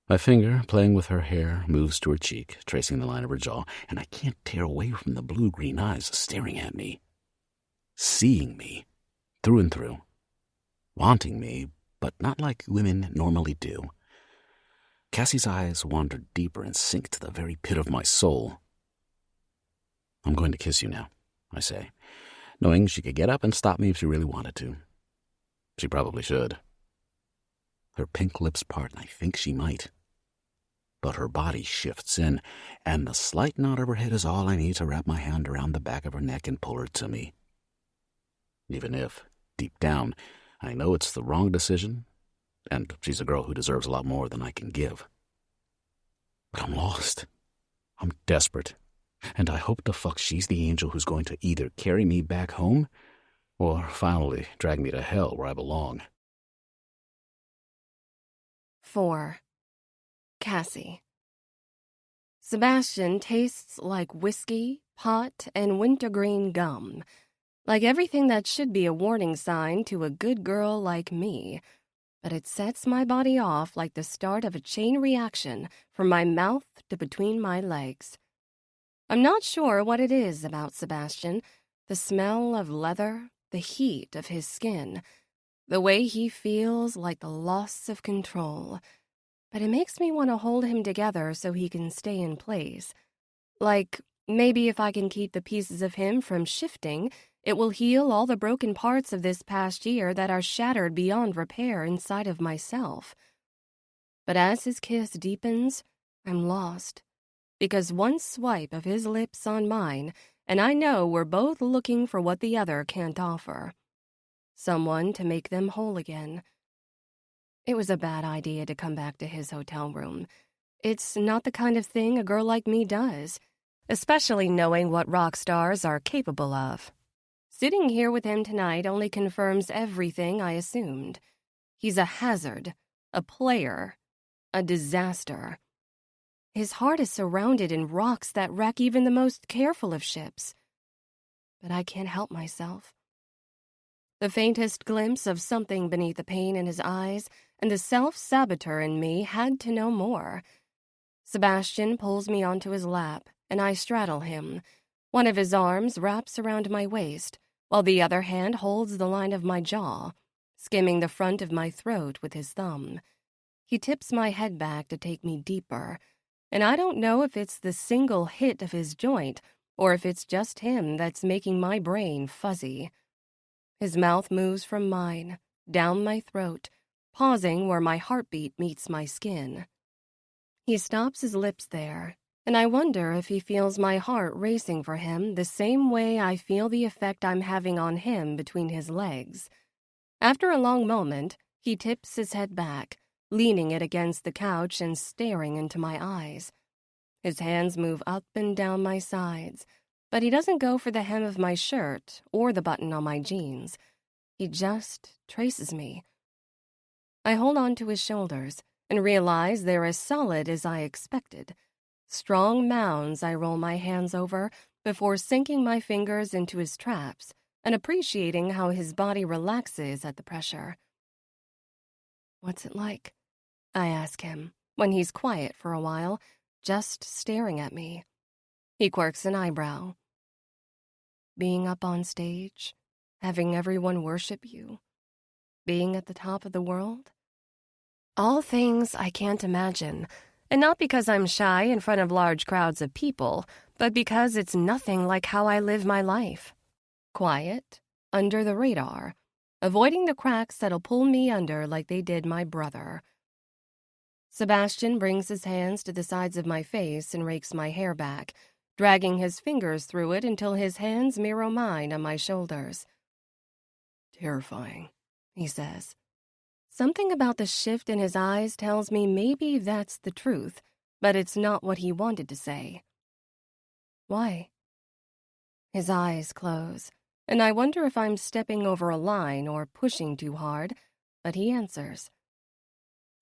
My finger, playing with her hair, moves to her cheek, tracing the line of her jaw, and I can't tear away from the blue-green eyes staring at me, seeing me, through and through, wanting me, but not like women normally do. Cassie's eyes wander deeper and sink to the very pit of my soul. I'm going to kiss you now, I say, knowing she could get up and stop me if she really wanted to. She probably should. Her pink lips part, and I think she might. But her body shifts in, and the slight nod of her head is all I need to wrap my hand around the back of her neck and pull her to me. Even if, deep down, I know it's the wrong decision, and she's a girl who deserves a lot more than I can give. But I'm lost. I'm desperate. And I hope the fuck she's the angel who's going to either carry me back home or finally drag me to hell where I belong. 4. Cassie. Sebastian tastes like whiskey, pot, and wintergreen gum, like everything that should be a warning sign to a good girl like me, but it sets my body off like the start of a chain reaction from my mouth to between my legs. I'm not sure what it is about Sebastian, the smell of leather, the heat of his skin, the way he feels like the loss of control, but it makes me want to hold him together so he can stay in place. Like, maybe if I can keep the pieces of him from shifting, it will heal all the broken parts of this past year that are shattered beyond repair inside of myself. But as his kiss deepens, I'm lost, because one swipe of his lips on mine, and I know we're both looking for what the other can't offer. Someone to make them whole again. It was a bad idea to come back to his hotel room. It's not the kind of thing a girl like me does, especially knowing what rock stars are capable of. Sitting here with him tonight only confirms everything I assumed. He's a hazard, a player, a disaster. His heart is surrounded in rocks that wreck even the most careful of ships. But I can't help myself. The faintest glimpse of something beneath the pain in his eyes, and the self-saboteur in me had to know more. Sebastian pulls me onto his lap, and I straddle him. One of his arms wraps around my waist, while the other hand holds the line of my jaw, skimming the front of my throat with his thumb. He tips my head back to take me deeper, and I don't know if it's the single hit of his joint or if it's just him that's making my brain fuzzy. His mouth moves from mine, down my throat, pausing where my heartbeat meets my skin. He stops his lips there, and I wonder if he feels my heart racing for him the same way I feel the effect I'm having on him between his legs. After a long moment, he tips his head back, leaning it against the couch and staring into my eyes. His hands move up and down my sides, but he doesn't go for the hem of my shirt or the button on my jeans. He just traces me. I hold on to his shoulders and realize they're as solid as I expected. Strong mounds I roll my hands over before sinking my fingers into his traps and appreciating how his body relaxes at the pressure. "What's it like?" I ask him when he's quiet for a while, just staring at me. He quirks an eyebrow. being up on stage, having everyone worship you, being at the top of the world? All things I can't imagine, and not because I'm shy in front of large crowds of people, but because it's nothing like how I live my life. Quiet, under the radar, avoiding the cracks that'll pull me under like they did my brother. Sebastian brings his hands to the sides of my face and rakes my hair back, dragging his fingers through it until his hands mirror mine on my shoulders. "Terrifying," he says. Something about the shift in his eyes tells me maybe that's the truth, but it's not what he wanted to say. Why? His eyes close, and I wonder if I'm stepping over a line or pushing too hard, but he answers.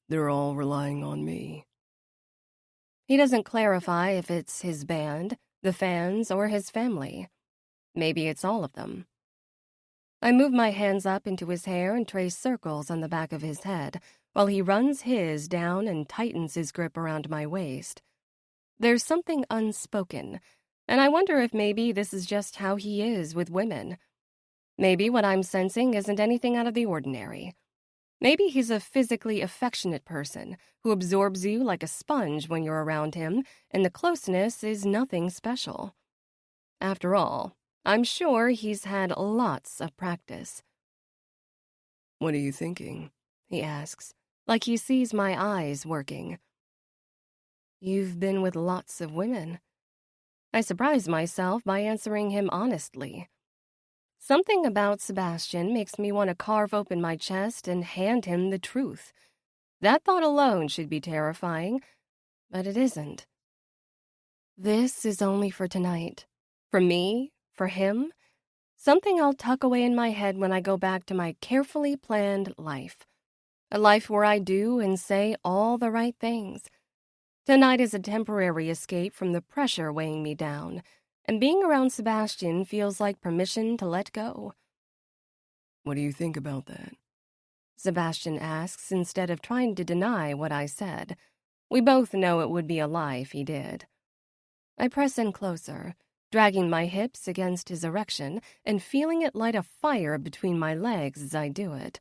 "They're all relying on me." He doesn't clarify if it's his band, the fans, or his family. Maybe it's all of them. I move my hands up into his hair and trace circles on the back of his head, while he runs his down and tightens his grip around my waist. There's something unspoken, and I wonder if maybe this is just how he is with women. Maybe what I'm sensing isn't anything out of the ordinary. Maybe he's a physically affectionate person who absorbs you like a sponge when you're around him, and the closeness is nothing special. After all, I'm sure he's had lots of practice. "What are you thinking?" he asks, like he sees my eyes working. "You've been with lots of women." I surprise myself by answering him honestly. Something about Sebastian makes me want to carve open my chest and hand him the truth. That thought alone should be terrifying, but it isn't. This is only for tonight. For me, for him, something I'll tuck away in my head when I go back to my carefully planned life. A life where I do and say all the right things. Tonight is a temporary escape from the pressure weighing me down, and being around Sebastian feels like permission to let go. "What do you think about that?" Sebastian asks instead of trying to deny what I said. We both know it would be a lie if he did. I press in closer, dragging my hips against his erection and feeling it light a fire between my legs as I do it.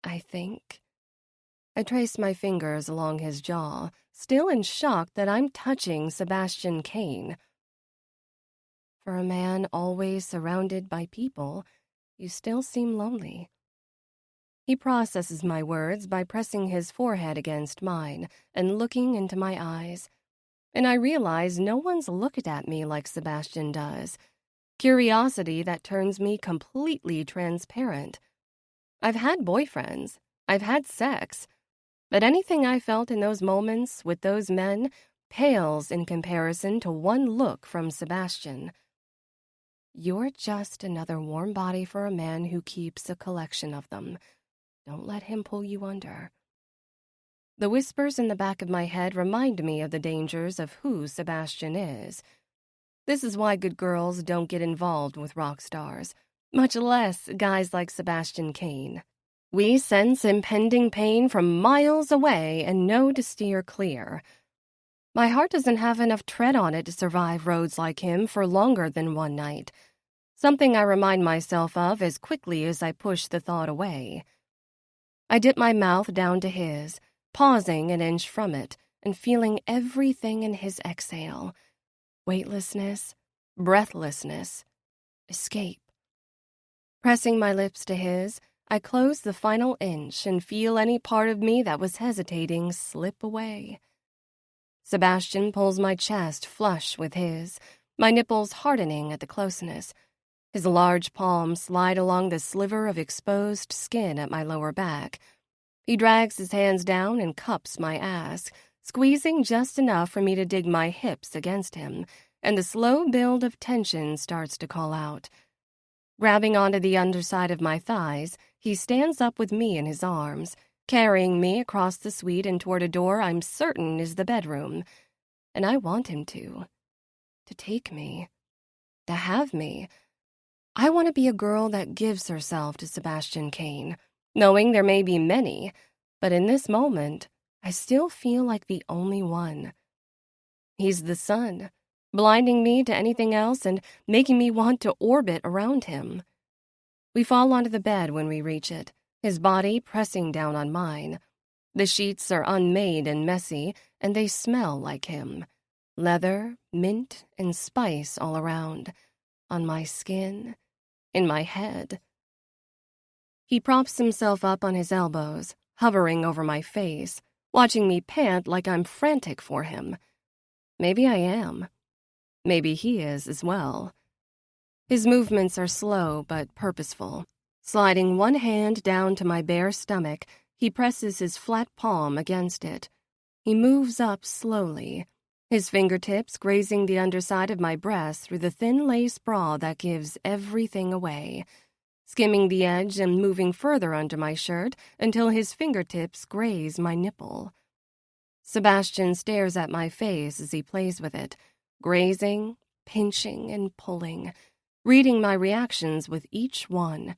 I trace my fingers along his jaw, still in shock that I'm touching Sebastian Kane. For a man always surrounded by people, you still seem lonely. He processes my words by pressing his forehead against mine and looking into my eyes. And I realize no one's looked at me like Sebastian does. Curiosity that turns me completely transparent. I've had boyfriends. I've had sex. But anything I felt in those moments with those men pales in comparison to one look from Sebastian. You're just another warm body for a man who keeps a collection of them. Don't let him pull you under. The whispers in the back of my head remind me of the dangers of who Sebastian is. This is why good girls don't get involved with rock stars, much less guys like Sebastian Kane. We sense impending pain from miles away and know to steer clear. My heart doesn't have enough tread on it to survive roads like him for longer than one night, something I remind myself of as quickly as I push the thought away. I dip my mouth down to his, pausing an inch from it and feeling everything in his exhale. Weightlessness, breathlessness, escape. Pressing my lips to his, I close the final inch and feel any part of me that was hesitating slip away. Sebastian pulls my chest flush with his, my nipples hardening at the closeness. His large palms slide along the sliver of exposed skin at my lower back. He drags his hands down and cups my ass, squeezing just enough for me to dig my hips against him, and the slow build of tension starts to call out. Grabbing onto the underside of my thighs, he stands up with me in his arms, carrying me across the suite and toward a door I'm certain is the bedroom. And I want him to take me, to have me. I want to be a girl that gives herself to Sebastian Kane, knowing there may be many, but in this moment, I still feel like the only one. He's the sun, blinding me to anything else and making me want to orbit around him. We fall onto the bed when we reach it, his body pressing down on mine. The sheets are unmade and messy, and they smell like him. Leather, mint, and spice all around. On my skin, in my head. He props himself up on his elbows, hovering over my face, watching me pant like I'm frantic for him. Maybe I am. Maybe he is as well. His movements are slow but purposeful. Sliding one hand down to my bare stomach, he presses his flat palm against it. He moves up slowly, his fingertips grazing the underside of my breast through the thin lace bra that gives everything away, skimming the edge and moving further under my shirt until his fingertips graze my nipple. Sebastian stares at my face as he plays with it, grazing, pinching, and pulling, reading my reactions with each one.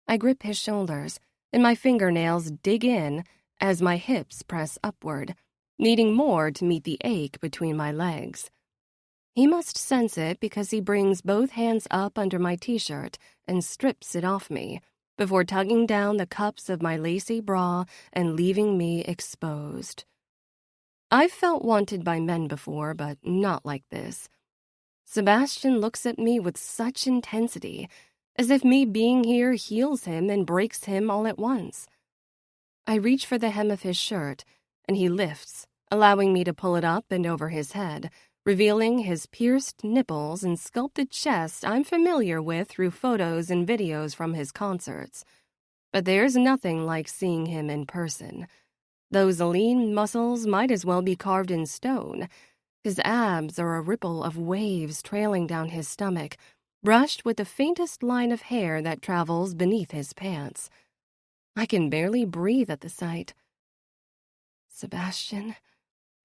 I grip his shoulders, and my fingernails dig in as my hips press upward, needing more to meet the ache between my legs. He must sense it because he brings both hands up under my t-shirt and strips it off me, before tugging down the cups of my lacy bra and leaving me exposed. I've felt wanted by men before, but not like this. Sebastian looks at me with such intensity, as if me being here heals him and breaks him all at once. I reach for the hem of his shirt, and he lifts, allowing me to pull it up and over his head, revealing his pierced nipples and sculpted chest I'm familiar with through photos and videos from his concerts. But there's nothing like seeing him in person. Those lean muscles might as well be carved in stone. His abs are a ripple of waves trailing down his stomach, brushed with the faintest line of hair that travels beneath his pants. I can barely breathe at the sight. "Sebastian,"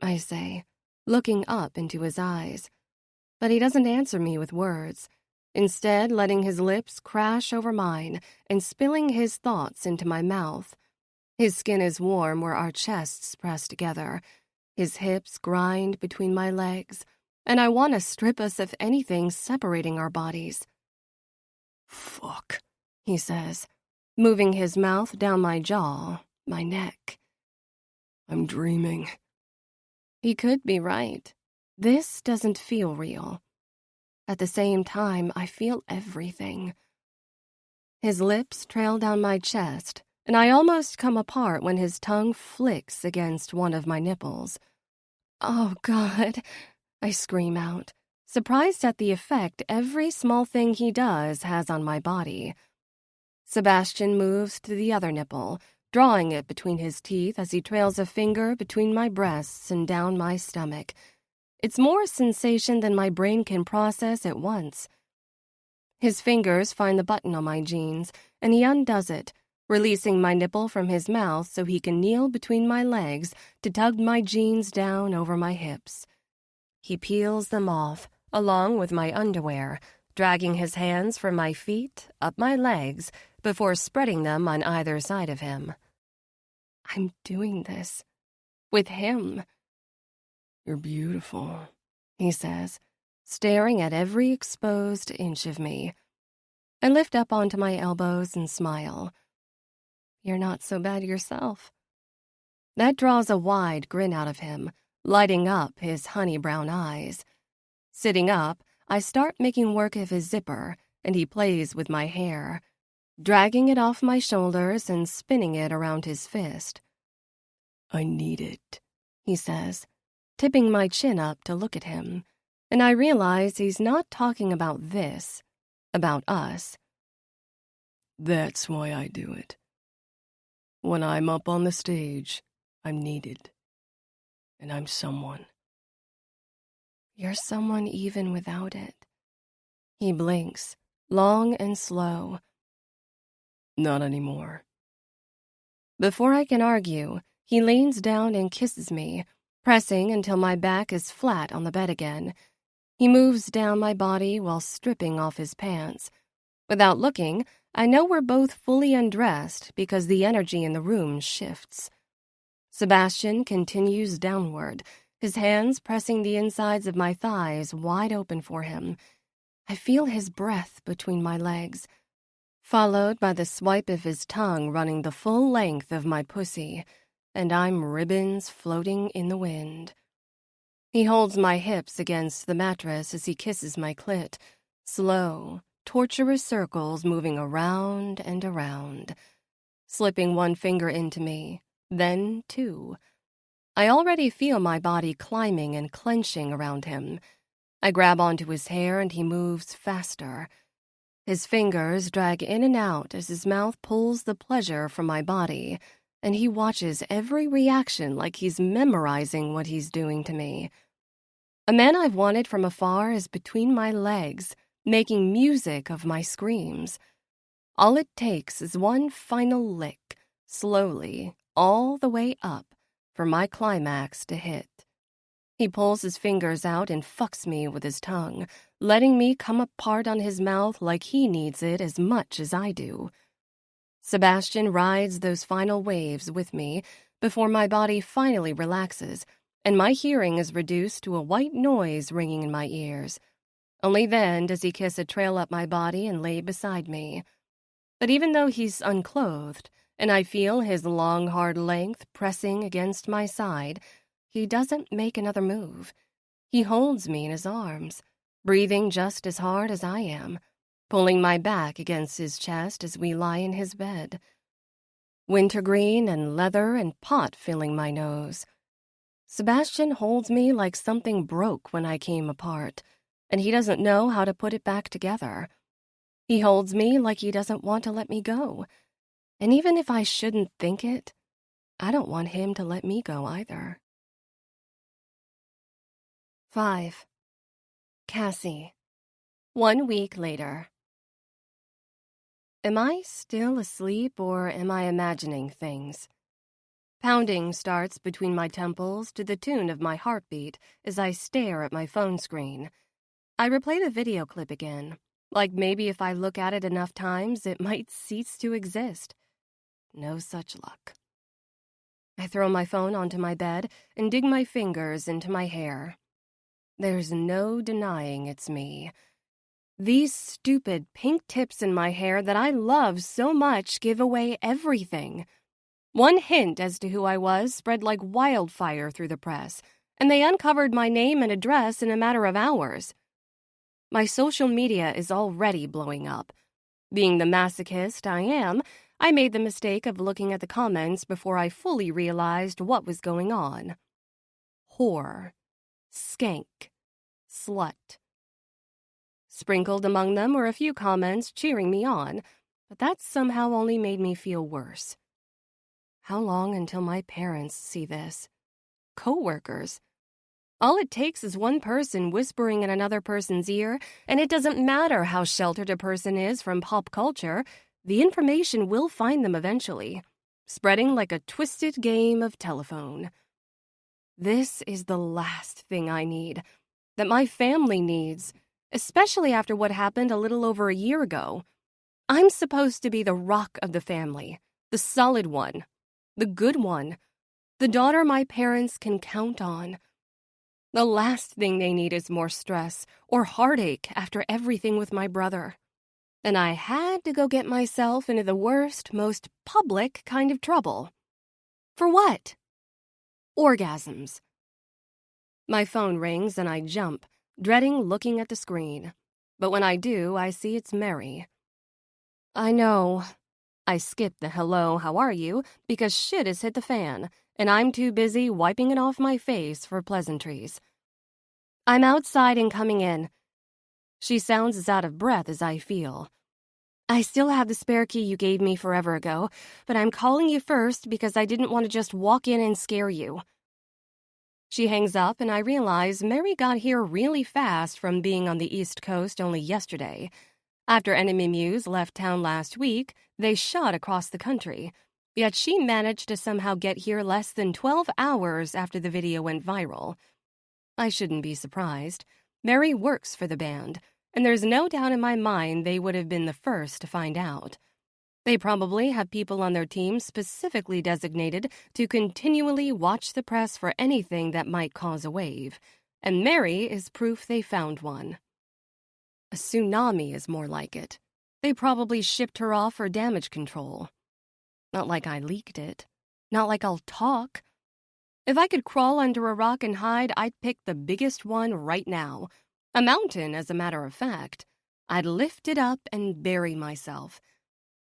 I say, looking up into his eyes. But he doesn't answer me with words, instead letting his lips crash over mine and spilling his thoughts into my mouth. His skin is warm where our chests press together. His hips grind between my legs, and I want to strip us of anything separating our bodies. "Fuck," he says, moving his mouth down my jaw, my neck. "I'm dreaming." He could be right. This doesn't feel real. At the same time, I feel everything. His lips trail down my chest, and I almost come apart when his tongue flicks against one of my nipples. "Oh, God," I scream out, surprised at the effect every small thing he does has on my body. Sebastian moves to the other nipple, drawing it between his teeth as he trails a finger between my breasts and down my stomach. It's more sensation than my brain can process at once. His fingers find the button on my jeans, and he undoes it, releasing my nipple from his mouth so he can kneel between my legs to tug my jeans down over my hips. He peels them off, along with my underwear, dragging his hands from my feet, up my legs, before spreading them on either side of him. I'm doing this with him. "You're beautiful," he says, staring at every exposed inch of me. I lift up onto my elbows and smile. "You're not so bad yourself." That draws a wide grin out of him, lighting up his honey brown eyes. Sitting up, I start making work of his zipper, and he plays with my hair, dragging it off my shoulders and spinning it around his fist. "I need it," he says, tipping my chin up to look at him, and I realize he's not talking about this, about us. "That's why I do it. When I'm up on the stage, I'm needed, and I'm someone." "You're someone even without it." He blinks, long and slow. "Not anymore." Before I can argue, he leans down and kisses me, pressing until my back is flat on the bed again. He moves down my body while stripping off his pants. Without looking, I know we're both fully undressed because the energy in the room shifts. Sebastian continues downward, his hands pressing the insides of my thighs wide open for him. I feel his breath between my legs, followed by the swipe of his tongue running the full length of my pussy, and I'm ribbons floating in the wind. He holds my hips against the mattress as he kisses my clit, slow, torturous circles moving around and around, slipping one finger into me, then two. I already feel my body climbing and clenching around him. I grab onto his hair and he moves faster. His fingers drag in and out as his mouth pulls the pleasure from my body, and he watches every reaction like he's memorizing what he's doing to me. A man I've wanted from afar is between my legs, making music of my screams. All it takes is one final lick, slowly, all the way up, for my climax to hit. He pulls his fingers out and fucks me with his tongue, letting me come apart on his mouth like he needs it as much as I do. Sebastian rides those final waves with me before my body finally relaxes, and my hearing is reduced to a white noise ringing in my ears. Only then does he kiss a trail up my body and lay beside me. But even though he's unclothed, and I feel his long, hard length pressing against my side, he doesn't make another move. He holds me in his arms, breathing just as hard as I am, pulling my back against his chest as we lie in his bed. Wintergreen and leather and pot filling my nose. Sebastian holds me like something broke when I came apart, and he doesn't know how to put it back together. He holds me like he doesn't want to let me go. And even if I shouldn't think it, I don't want him to let me go either. 5. Cassie. 1 week later. Am I still asleep or am I imagining things? Pounding starts between my temples to the tune of my heartbeat as I stare at my phone screen. I replay the video clip again, like maybe if I look at it enough times it might cease to exist. No such luck. I throw my phone onto my bed and dig my fingers into my hair. There's no denying it's me. These stupid pink tips in my hair that I love so much give away everything. One hint as to who I was spread like wildfire through the press, and they uncovered my name and address in a matter of hours. My social media is already blowing up. Being the masochist I am, I made the mistake of looking at the comments before I fully realized what was going on. Whore, skank, slut. Sprinkled among them were a few comments cheering me on, but that somehow only made me feel worse. How long until my parents see this? Co-workers. All it takes is one person whispering in another person's ear, and it doesn't matter how sheltered a person is from pop culture, the information will find them eventually, spreading like a twisted game of telephone. This is the last thing I need, that my family needs, especially after what happened a little over a year ago. I'm supposed to be the rock of the family, the solid one, the good one, the daughter my parents can count on. The last thing they need is more stress or heartache after everything with my brother. And I had to go get myself into the worst, most public kind of trouble. For what? Orgasms. My phone rings and I jump, dreading looking at the screen. But when I do, I see it's Mary. I know. I skip the hello, how are you, because shit has hit the fan, and I'm too busy wiping it off my face for pleasantries. I'm outside and coming in. She sounds as out of breath as I feel. I still have the spare key you gave me forever ago, but I'm calling you first because I didn't want to just walk in and scare you. She hangs up and I realize Mary got here really fast from being on the East Coast only yesterday. After Enemy Muse left town last week, they shot across the country. Yet she managed to somehow get here less than 12 hours after the video went viral. I shouldn't be surprised. Mary works for the band, and there's no doubt in my mind they would have been the first to find out. They probably have people on their team specifically designated to continually watch the press for anything that might cause a wave, and Mary is proof they found one. A tsunami is more like it. They probably shipped her off for damage control. Not like I leaked it. Not like I'll talk. If I could crawl under a rock and hide, I'd pick the biggest one right now. A mountain, as a matter of fact. I'd lift it up and bury myself.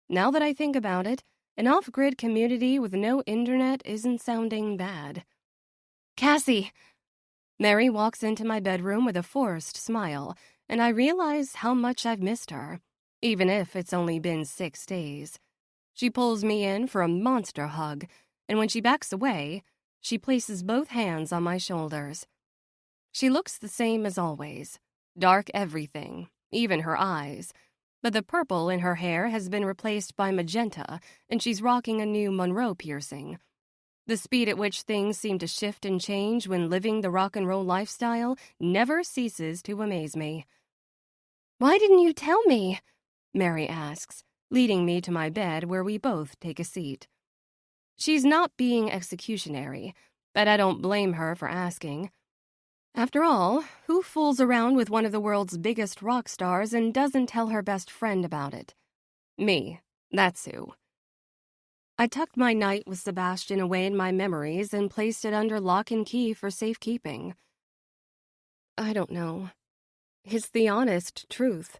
Now that I think about it, an off-grid community with no internet isn't sounding bad. Cassie! Mary walks into my bedroom with a forced smile, and I realize how much I've missed her, even if it's only been 6 days. She pulls me in for a monster hug, and when she backs away, she places both hands on my shoulders. She looks the same as always. Dark everything, even her eyes. But the purple in her hair has been replaced by magenta, and she's rocking a new Monroe piercing. The speed at which things seem to shift and change when living the rock and roll lifestyle never ceases to amaze me. "Why didn't you tell me?" Mary asks, leading me to my bed where we both take a seat. She's not being executionary, but I don't blame her for asking. After all, who fools around with one of the world's biggest rock stars and doesn't tell her best friend about it? Me, that's who. I tucked my night with Sebastian away in my memories and placed it under lock and key for safekeeping. I don't know. It's the honest truth.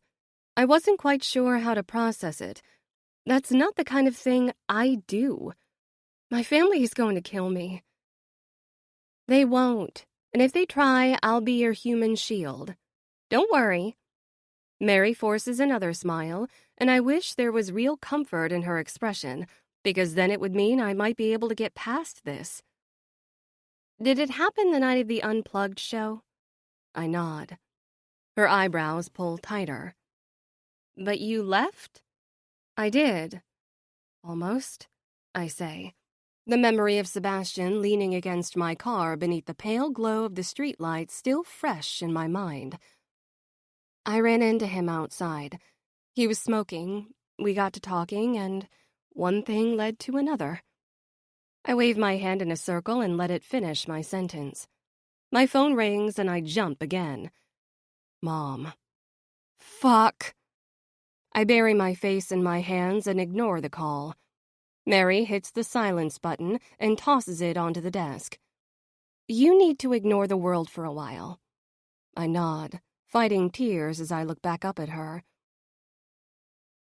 I wasn't quite sure how to process it. That's not the kind of thing I do. My family's going to kill me. They won't. And if they try, I'll be your human shield. Don't worry. Mary forces another smile, and I wish there was real comfort in her expression, because then it would mean I might be able to get past this. Did it happen the night of the Unplugged show? I nod. Her eyebrows pull tighter. But you left? I did. Almost, I say. The memory of Sebastian leaning against my car beneath the pale glow of the streetlight still fresh in my mind. I ran into him outside. He was smoking. We got to talking, and one thing led to another. I wave my hand in a circle and let it finish my sentence. My phone rings, and I jump again. Mom. Fuck. I bury my face in my hands and ignore the call. Mary hits the silence button and tosses it onto the desk. You need to ignore the world for a while. I nod, fighting tears as I look back up at her.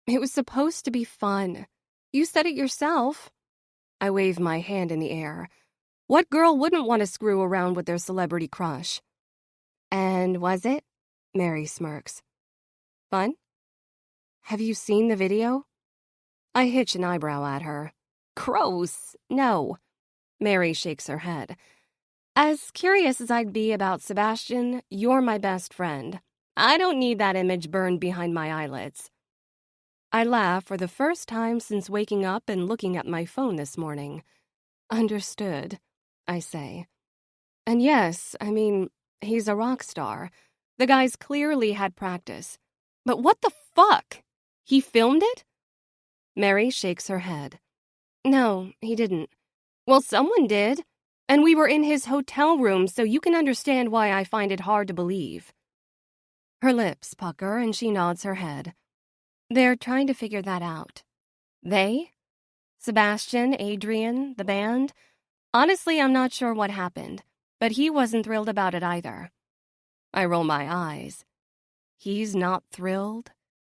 It was supposed to be fun. You said it yourself. I wave my hand in the air. What girl wouldn't want to screw around with their celebrity crush? And was it? Mary smirks. Fun? Have you seen the video? I hitch an eyebrow at her. Gross. No. Mary shakes her head. As curious as I'd be about Sebastian, you're my best friend. I don't need that image burned behind my eyelids. I laugh for the first time since waking up and looking at my phone this morning. Understood, I say. And yes, I mean, he's a rock star. The guy's clearly had practice. But what the fuck? He filmed it? Mary shakes her head. No, he didn't. Well, someone did. And we were in his hotel room, so you can understand why I find it hard to believe. Her lips pucker and she nods her head. They're trying to figure that out. They? Sebastian, Adrian, the band? Honestly, I'm not sure what happened, but he wasn't thrilled about it either. I roll my eyes. He's not thrilled?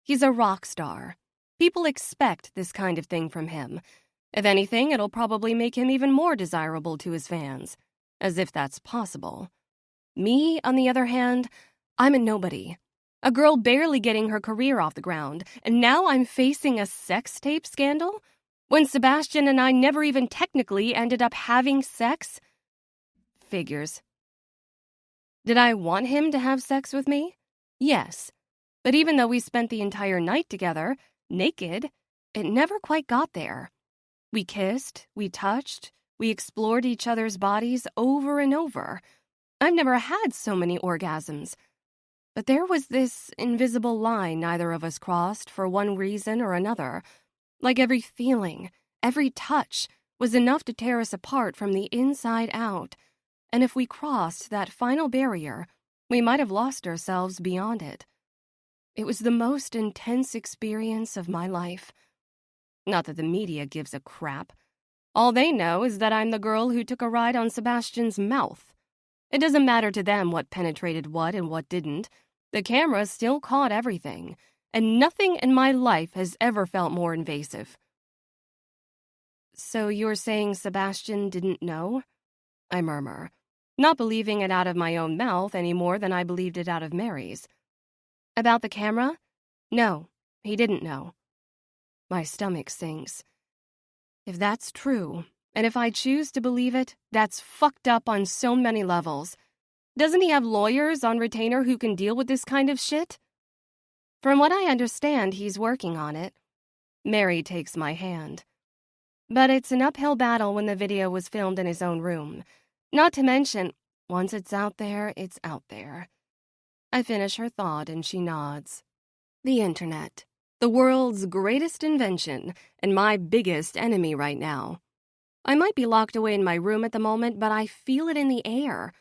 He's a rock star. People expect this kind of thing from him. If anything, it'll probably make him even more desirable to his fans. As if that's possible. Me, on the other hand, I'm a nobody. A girl barely getting her career off the ground, and now I'm facing a sex tape scandal? When Sebastian and I never even technically ended up having sex? Figures. Did I want him to have sex with me? Yes. But even though we spent the entire night together, naked, it never quite got there. We kissed, we touched, we explored each other's bodies over and over. I've never had so many orgasms. But there was this invisible line neither of us crossed for one reason or another. Like every feeling, every touch was enough to tear us apart from the inside out. And if we crossed that final barrier, we might have lost ourselves beyond it. It was the most intense experience of my life. Not that the media gives a crap. All they know is that I'm the girl who took a ride on Sebastian's mouth. It doesn't matter to them what penetrated what and what didn't. The camera still caught everything, and nothing in my life has ever felt more invasive. So you're saying Sebastian didn't know? I murmur, not believing it out of my own mouth any more than I believed it out of Mary's. About the camera? No, he didn't know. My stomach sinks. If that's true, and if I choose to believe it, that's fucked up on so many levels. Doesn't he have lawyers on retainer who can deal with this kind of shit? From what I understand, he's working on it. Mary takes my hand. But it's an uphill battle when the video was filmed in his own room. Not to mention, once it's out there, it's out there. I finish her thought and she nods. The internet. The world's greatest invention and my biggest enemy right now. I might be locked away in my room at the moment, but I feel it in the air.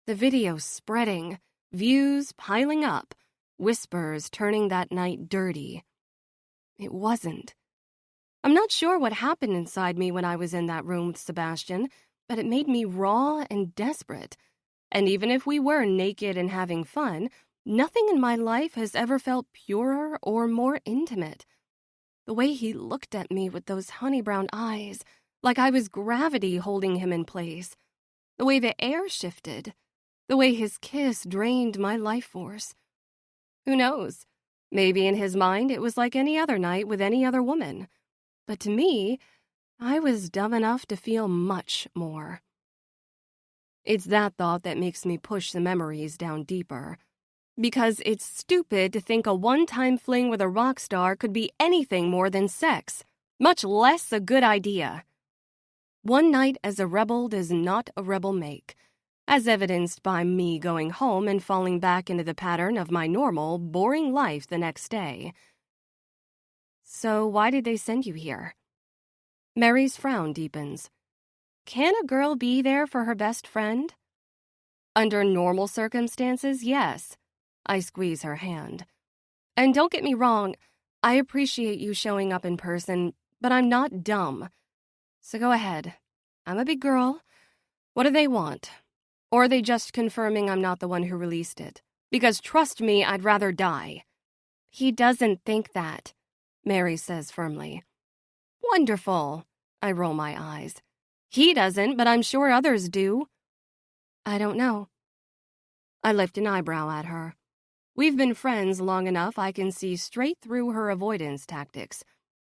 The video spreading, views piling up, whispers turning that night dirty. It wasn't. I'm not sure what happened inside me when I was in that room with Sebastian, but it made me raw and desperate. And even if we were naked and having fun, nothing in my life has ever felt purer or more intimate. The way he looked at me with those honey brown eyes, like I was gravity holding him in place. The way the air shifted. The way his kiss drained my life force. Who knows? Maybe in his mind it was like any other night with any other woman. But to me, I was dumb enough to feel much more. It's that thought that makes me push the memories down deeper. Because it's stupid to think a one-time fling with a rock star could be anything more than sex, much less a good idea. One night as a rebel does not a rebel make, as evidenced by me going home and falling back into the pattern of my normal, boring life the next day. So why did they send you here? Mary's frown deepens. Can a girl be there for her best friend? Under normal circumstances, yes. I squeeze her hand. And don't get me wrong, I appreciate you showing up in person, but I'm not dumb. So go ahead. I'm a big girl. What do they want? Or are they just confirming I'm not the one who released it? Because trust me, I'd rather die. He doesn't think that, Mary says firmly. Wonderful. I roll my eyes. He doesn't, but I'm sure others do. I don't know. I lift an eyebrow at her. We've been friends long enough I can see straight through her avoidance tactics.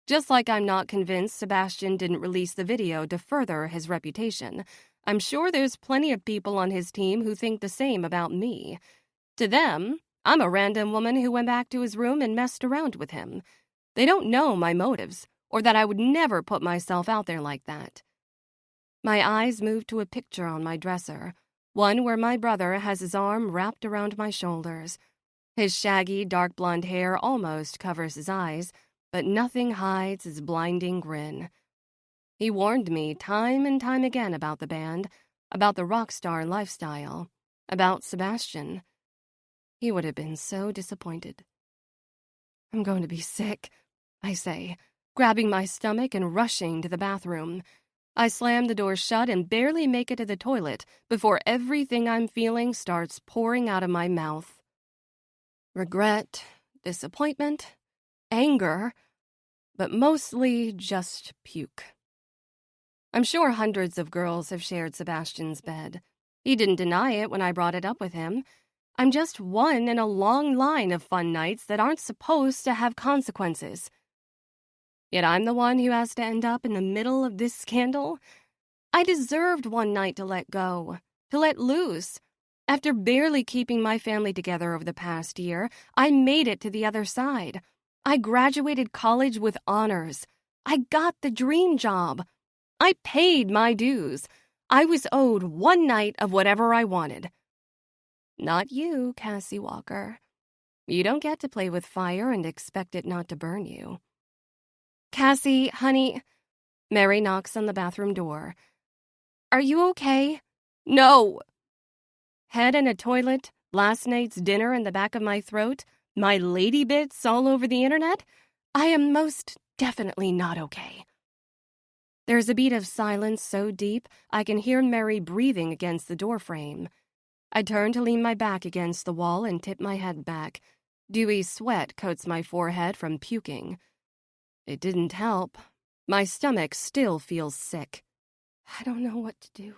Just like I'm not convinced Sebastian didn't release the video to further his reputation. I'm sure there's plenty of people on his team who think the same about me. To them, I'm a random woman who went back to his room and messed around with him. They don't know my motives, or that I would never put myself out there like that. My eyes move to a picture on my dresser, one where my brother has his arm wrapped around my shoulders. His shaggy, dark blonde hair almost covers his eyes, but nothing hides his blinding grin. He warned me time and time again about the band, about the rock star lifestyle, about Sebastian. He would have been so disappointed. I'm going to be sick, I say, grabbing my stomach and rushing to the bathroom. I slam the door shut and barely make it to the toilet before everything I'm feeling starts pouring out of my mouth. Regret, disappointment, anger, but mostly just puke. I'm sure hundreds of girls have shared Sebastian's bed. He didn't deny it when I brought it up with him. I'm just one in a long line of fun nights that aren't supposed to have consequences. Yet I'm the one who has to end up in the middle of this scandal. I deserved one night to let go, to let loose. After barely keeping my family together over the past year, I made it to the other side. I graduated college with honors. I got the dream job. I paid my dues. I was owed one night of whatever I wanted. Not you, Cassie Walker. You don't get to play with fire and expect it not to burn you. Cassie, honey. Mary knocks on the bathroom door. Are you okay? No. Head in a toilet, last night's dinner in the back of my throat, my lady bits all over the internet? I am most definitely not okay. There's a beat of silence so deep I can hear Mary breathing against the doorframe. I turn to lean my back against the wall and tip my head back. Dewy sweat coats my forehead from puking. It didn't help. My stomach still feels sick. I don't know what to do,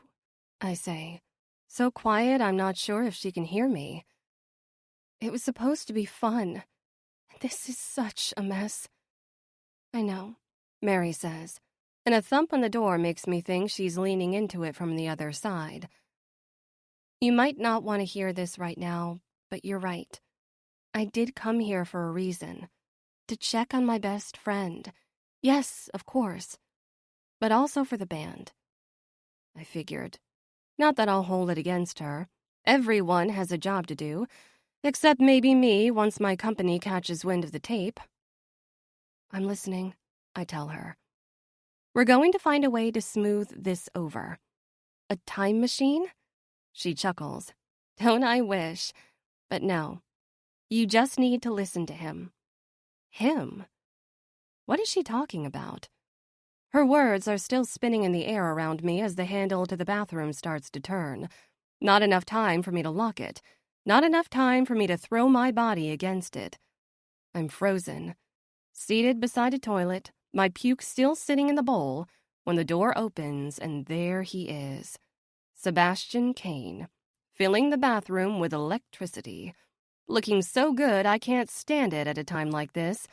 I say. So quiet I'm not sure if she can hear me. It was supposed to be fun. This is such a mess. I know, Mary says, and a thump on the door makes me think she's leaning into it from the other side. You might not want to hear this right now, but you're right. I did come here for a reason. To check on my best friend. Yes, of course. But also for the band. I figured. Not that I'll hold it against her. Everyone has a job to do. Except maybe me once my company catches wind of the tape. I'm listening, I tell her. We're going to find a way to smooth this over. A time machine? She chuckles. Don't I wish? But no. You just need to listen to him. Him? What is she talking about? Her words are still spinning in the air around me as the handle to the bathroom starts to turn. Not enough time for me to lock it. Not enough time for me to throw my body against it. I'm frozen. Seated beside a toilet, my puke still sitting in the bowl, when the door opens and there he is. Sebastian Kane, filling the bathroom with electricity. Looking so good I can't stand it at a time like this.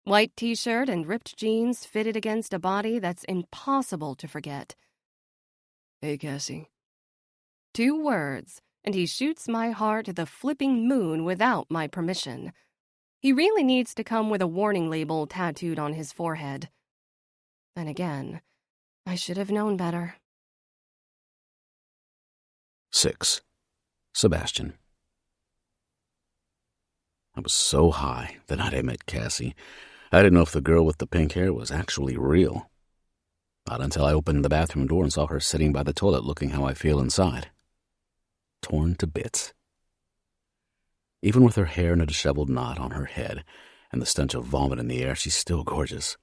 White t-shirt and ripped jeans fitted against a body that's impossible to forget. Hey, Cassie. 2 words, and he shoots my heart to the flipping moon without my permission. He really needs to come with a warning label tattooed on his forehead. Then again, I should have known better. 6. Sebastian. I was so high the night I met Cassie, I didn't know if the girl with the pink hair was actually real. Not until I opened the bathroom door and saw her sitting by the toilet looking how I feel inside. Torn to bits. Even with her hair in a disheveled knot on her head and the stench of vomit in the air, she's still gorgeous.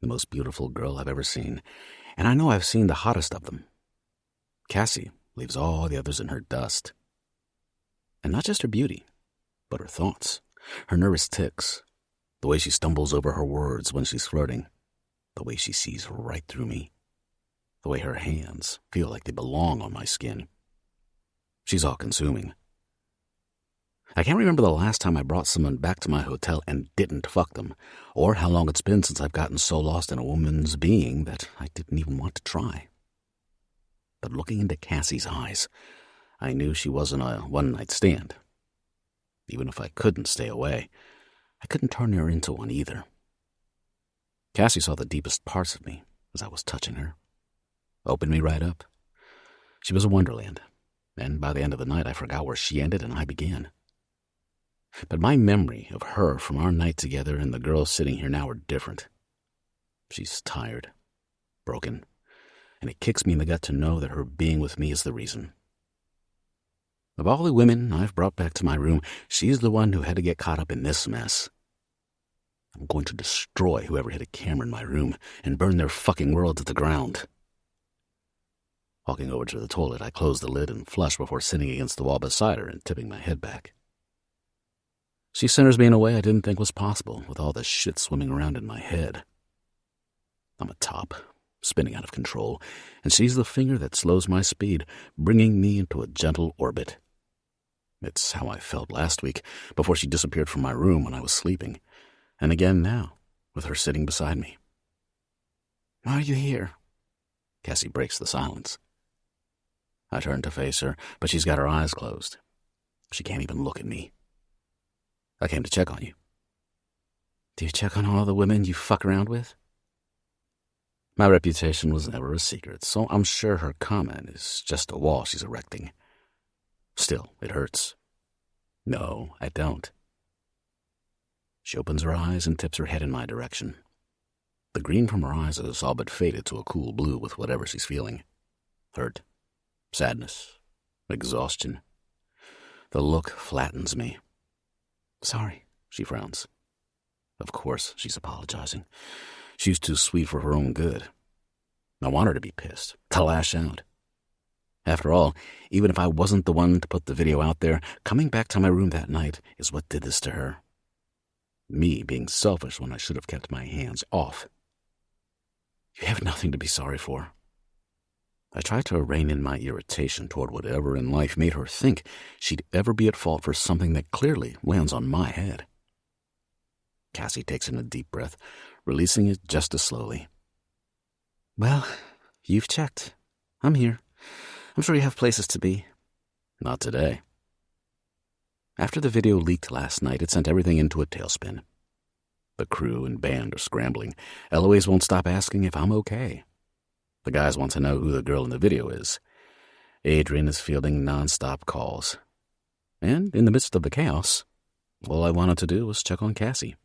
The most beautiful girl I've ever seen, and I know I've seen the hottest of them. Cassie leaves all the others in her dust. And not just her beauty, but her thoughts, her nervous tics, the way she stumbles over her words when she's flirting, the way she sees right through me, the way her hands feel like they belong on my skin. She's all-consuming. I can't remember the last time I brought someone back to my hotel and didn't fuck them, or how long it's been since I've gotten so lost in a woman's being that I didn't even want to try. But looking into Cassie's eyes, I knew she wasn't a one-night stand. Even if I couldn't stay away, I couldn't turn her into one either. Cassie saw the deepest parts of me as I was touching her. Opened me right up. She was a wonderland, and by the end of the night I forgot where she ended and I began. But my memory of her from our night together and the girl sitting here now are different. She's tired, broken, and it kicks me in the gut to know that her being with me is the reason. Of all the women I've brought back to my room, she's the one who had to get caught up in this mess. I'm going to destroy whoever hid a camera in my room and burn their fucking world to the ground. Walking over to the toilet, I closed the lid and flushed before sitting against the wall beside her and tipping my head back. She centers me in a way I didn't think was possible with all this shit swimming around in my head. I'm a top, spinning out of control, and she's the finger that slows my speed, bringing me into a gentle orbit. It's how I felt last week, before she disappeared from my room when I was sleeping, and again now, with her sitting beside me. Why are you here? Cassie breaks the silence. I turn to face her, but she's got her eyes closed. She can't even look at me. I came to check on you. Do you check on all the women you fuck around with? My reputation was never a secret, so I'm sure her comment is just a wall she's erecting. Still, it hurts. No, I don't. She opens her eyes and tips her head in my direction. The green from her eyes is all but faded to a cool blue with whatever she's feeling. Hurt, sadness, exhaustion. The look flattens me. Sorry, she frowns. Of course she's apologizing. She's too sweet for her own good. I want her to be pissed, to lash out. After all, even if I wasn't the one to put the video out there, coming back to my room that night is what did this to her. Me being selfish when I should have kept my hands off. You have nothing to be sorry for. I tried to rein in my irritation toward whatever in life made her think she'd ever be at fault for something that clearly lands on my head. Cassie takes in a deep breath, releasing it just as slowly. Well, you've checked. I'm here. I'm sure you have places to be. Not today. After the video leaked last night, it sent everything into a tailspin. The crew and band are scrambling. Eloise won't stop asking if I'm okay. The guys want to know who the girl in the video is. Adrian is fielding non-stop calls. And in the midst of the chaos, all I wanted to do was check on Cassie.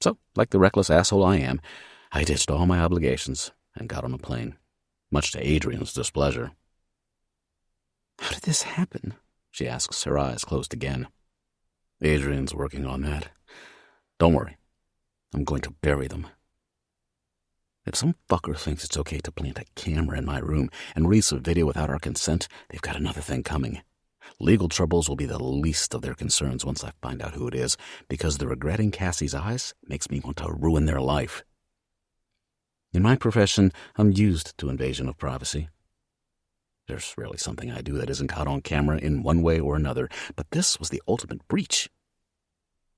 So, like the reckless asshole I am, I ditched all my obligations and got on a plane, much to Adrian's displeasure. How did this happen? She asks, her eyes closed again. Adrian's working on that. Don't worry. I'm going to bury them. If some fucker thinks it's okay to plant a camera in my room and release a video without our consent, they've got another thing coming. Legal troubles will be the least of their concerns once I find out who it is, because the regret in Cassie's eyes makes me want to ruin their life. In my profession, I'm used to invasion of privacy. There's rarely something I do that isn't caught on camera in one way or another, but this was the ultimate breach.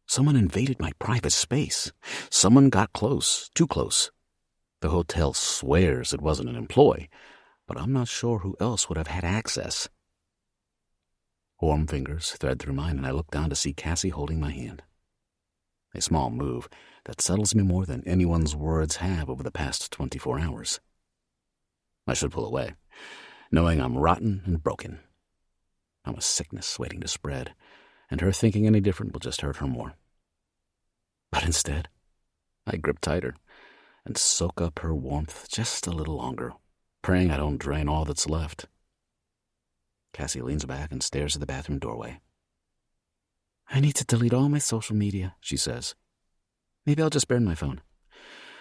Someone invaded my private space. Someone got close, too close. The hotel swears it wasn't an employee, but I'm not sure who else would have had access. Warm fingers thread through mine, and I look down to see Cassie holding my hand. A small move that settles me more than anyone's words have over the past 24 hours. I should pull away, knowing I'm rotten and broken. I'm a sickness waiting to spread, and her thinking any different will just hurt her more. But instead, I grip tighter and soak up her warmth just a little longer, praying I don't drain all that's left. Cassie leans back and stares at the bathroom doorway. I need to delete all my social media, she says. Maybe I'll just burn my phone.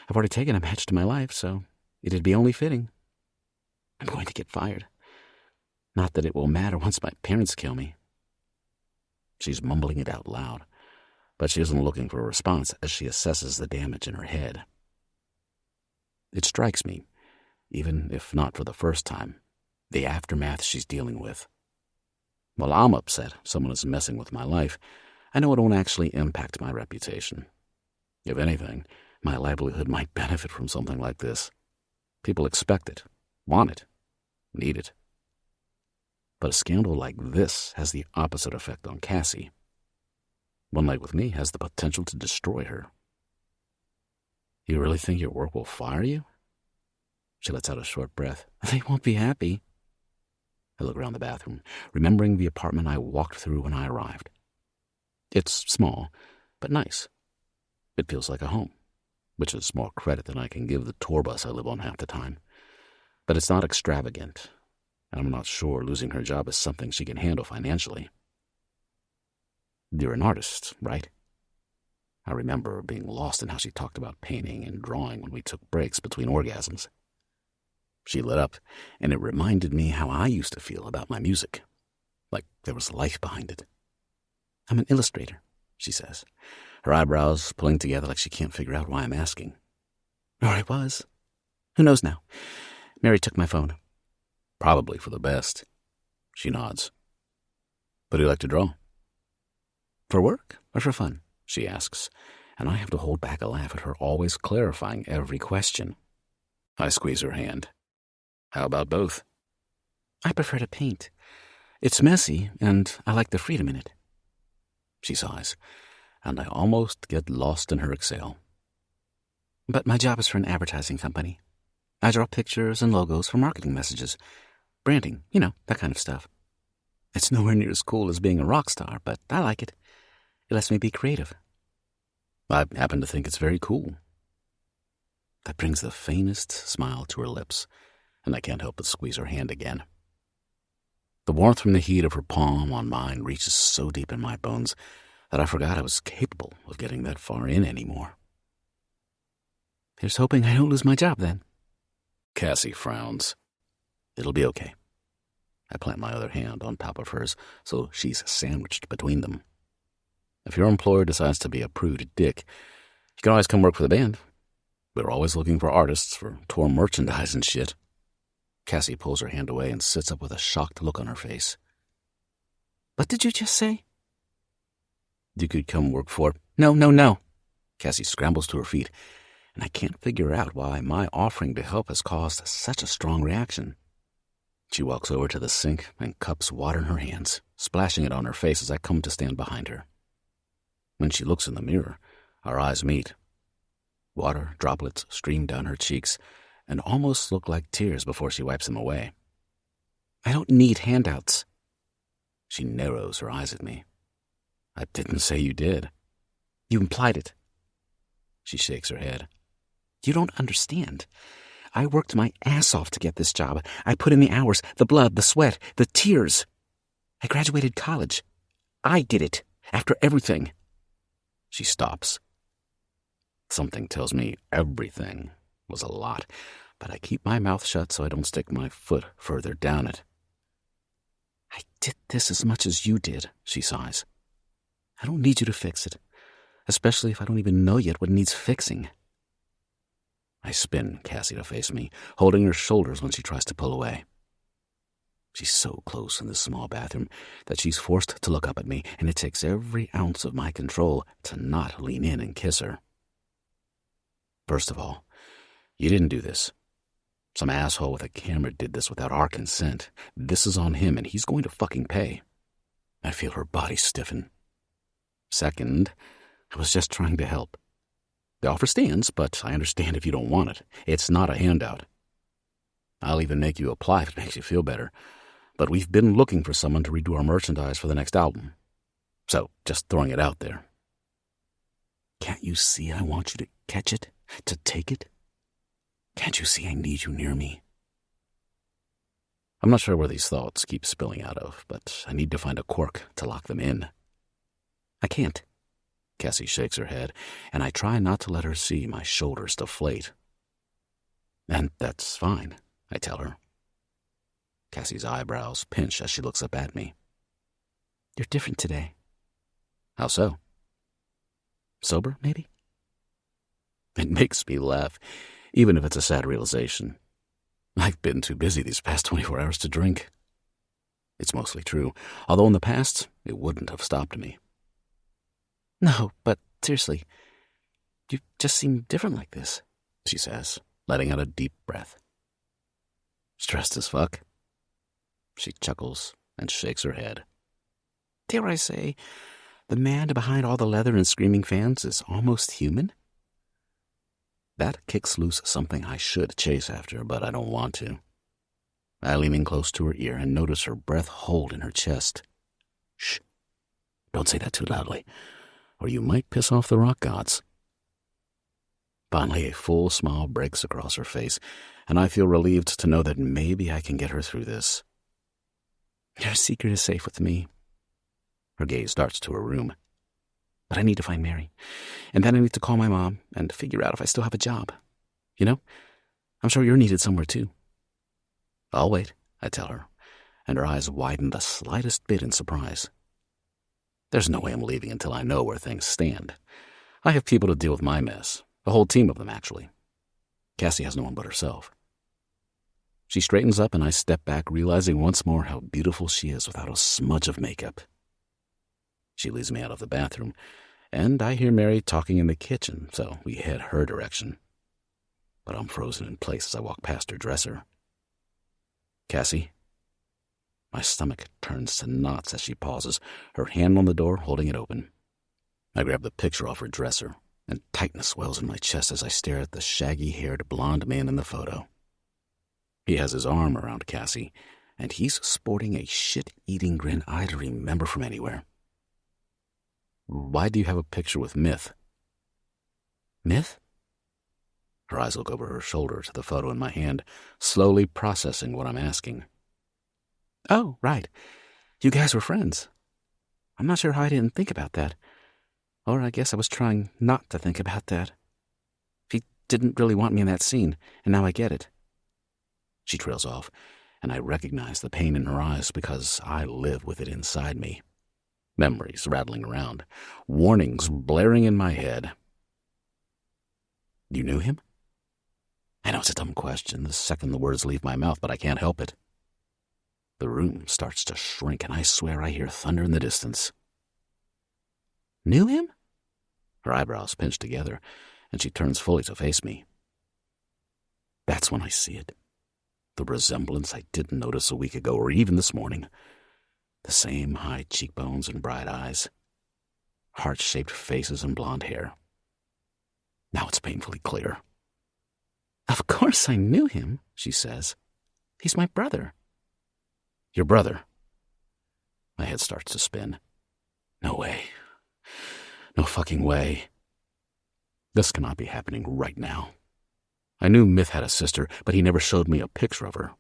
I've already taken a match to my life, so it'd be only fitting. I'm going to get fired. Not that it will matter once my parents kill me. She's mumbling it out loud, but she isn't looking for a response as she assesses the damage in her head. It strikes me, even if not for the first time, the aftermath she's dealing with. While I'm upset someone is messing with my life, I know it won't actually impact my reputation. If anything, my livelihood might benefit from something like this. People expect it, want it, need it. But a scandal like this has the opposite effect on Cassie. One night with me has the potential to destroy her. You really think your work will fire you? She lets out a short breath. They won't be happy. I look around the bathroom, remembering the apartment I walked through when I arrived. It's small, but nice. It feels like a home, which is more credit than I can give the tour bus I live on half the time. But it's not extravagant, and I'm not sure losing her job is something she can handle financially. You're an artist, right? I remember being lost in how she talked about painting and drawing when we took breaks between orgasms. She lit up, and it reminded me how I used to feel about my music, like there was life behind it. I'm an illustrator, she says, her eyebrows pulling together like she can't figure out why I'm asking. Or I was. Who knows now? Mary took my phone. Probably for the best. She nods. What do you like to draw? For work or for fun? She asks, and I have to hold back a laugh at her always clarifying every question. I squeeze her hand. How about both? I prefer to paint. It's messy, and I like the freedom in it. She sighs, and I almost get lost in her exhale. But my job is for an advertising company. I draw pictures and logos for marketing messages. Branding, that kind of stuff. It's nowhere near as cool as being a rock star, but I like it. It lets me be creative. I happen to think it's very cool. That brings the faintest smile to her lips, and I can't help but squeeze her hand again. The warmth from the heat of her palm on mine reaches so deep in my bones that I forgot I was capable of getting that far in anymore. Here's hoping I don't lose my job then. Cassie frowns. It'll be okay. I plant my other hand on top of hers so she's sandwiched between them. If your employer decides to be a prude dick, you can always come work for the band. We're always looking for artists for tour merchandise and shit. Cassie pulls her hand away and sits up with a shocked look on her face. What did you just say? You could come work for... No. Cassie scrambles to her feet, and I can't figure out why my offering to help has caused such a strong reaction. She walks over to the sink and cups water in her hands, splashing it on her face as I come to stand behind her. When she looks in the mirror, our eyes meet. Water droplets stream down her cheeks and almost look like tears before she wipes them away. I don't need handouts. She narrows her eyes at me. I didn't say you did. You implied it. She shakes her head. You don't understand. I worked my ass off to get this job. I put in the hours, the blood, the sweat, the tears. I graduated college. I did it, after everything. She stops. Something tells me everything was a lot, but I keep my mouth shut so I don't stick my foot further down it. I did this as much as you did, she sighs. I don't need you to fix it, especially if I don't even know yet what needs fixing. I spin Cassie to face me, holding her shoulders when she tries to pull away. She's so close in this small bathroom that she's forced to look up at me, and it takes every ounce of my control to not lean in and kiss her. First of all, you didn't do this. Some asshole with a camera did this without our consent. This is on him, and he's going to fucking pay. I feel her body stiffen. Second, I was just trying to help. The offer stands, but I understand if you don't want it. It's not a handout. I'll even make you apply if it makes you feel better. But we've been looking for someone to redo our merchandise for the next album. So, just throwing it out there. Can't you see I want you to catch it? To take it? Can't you see I need you near me? I'm not sure where these thoughts keep spilling out of, but I need to find a quirk to lock them in. I can't. Cassie shakes her head, and I try not to let her see my shoulders deflate. And that's fine, I tell her. Cassie's eyebrows pinch as she looks up at me. You're different today. How so? Sober, maybe? It makes me laugh, even if it's a sad realization. I've been too busy these past 24 hours to drink. It's mostly true, although in the past, it wouldn't have stopped me. No, but seriously, you just seem different like this, she says, letting out a deep breath. Stressed as fuck? She chuckles and shakes her head. Dare I say, the man behind all the leather and screaming fans is almost human? That kicks loose something I should chase after, but I don't want to. I lean in close to her ear and notice her breath hold in her chest. Shh. Don't say that too loudly, or you might piss off the rock gods. Finally, a full smile breaks across her face, and I feel relieved to know that maybe I can get her through this. Your secret is safe with me. Her gaze darts to her room. But I need to find Mary, and then I need to call my mom and figure out if I still have a job. You know, I'm sure you're needed somewhere too. I'll wait, I tell her, and her eyes widen the slightest bit in surprise. There's no way I'm leaving until I know where things stand. I have people to deal with my mess, a whole team of them, actually. Cassie has no one but herself. She straightens up, and I step back, realizing once more how beautiful she is without a smudge of makeup. She leads me out of the bathroom, and I hear Mary talking in the kitchen, so we head her direction. But I'm frozen in place as I walk past her dresser. Cassie? My stomach turns to knots as she pauses, her hand on the door holding it open. I grab the picture off her dresser, and tightness swells in my chest as I stare at the shaggy-haired blonde man in the photo. He has his arm around Cassie, and he's sporting a shit-eating grin I'd remember from anywhere. Why do you have a picture with Myth? Myth? Her eyes look over her shoulder to the photo in my hand, slowly processing what I'm asking. Oh, right. You guys were friends. I'm not sure how I didn't think about that. Or I guess I was trying not to think about that. He didn't really want me in that scene, and now I get it. She trails off, and I recognize the pain in her eyes because I live with it inside me. Memories rattling around, warnings blaring in my head. You knew him? I know it's a dumb question the second the words leave my mouth, but I can't help it. The room starts to shrink, and I swear I hear thunder in the distance. Knew him? Her eyebrows pinch together, and she turns fully to face me. That's when I see it. The resemblance I didn't notice a week ago or even this morning. The same high cheekbones and bright eyes. Heart-shaped faces and blonde hair. Now it's painfully clear. Of course I knew him, she says. He's my brother. Your brother? My head starts to spin. No way. No fucking way. This cannot be happening right now. I knew Myth had a sister, but he never showed me a picture of her.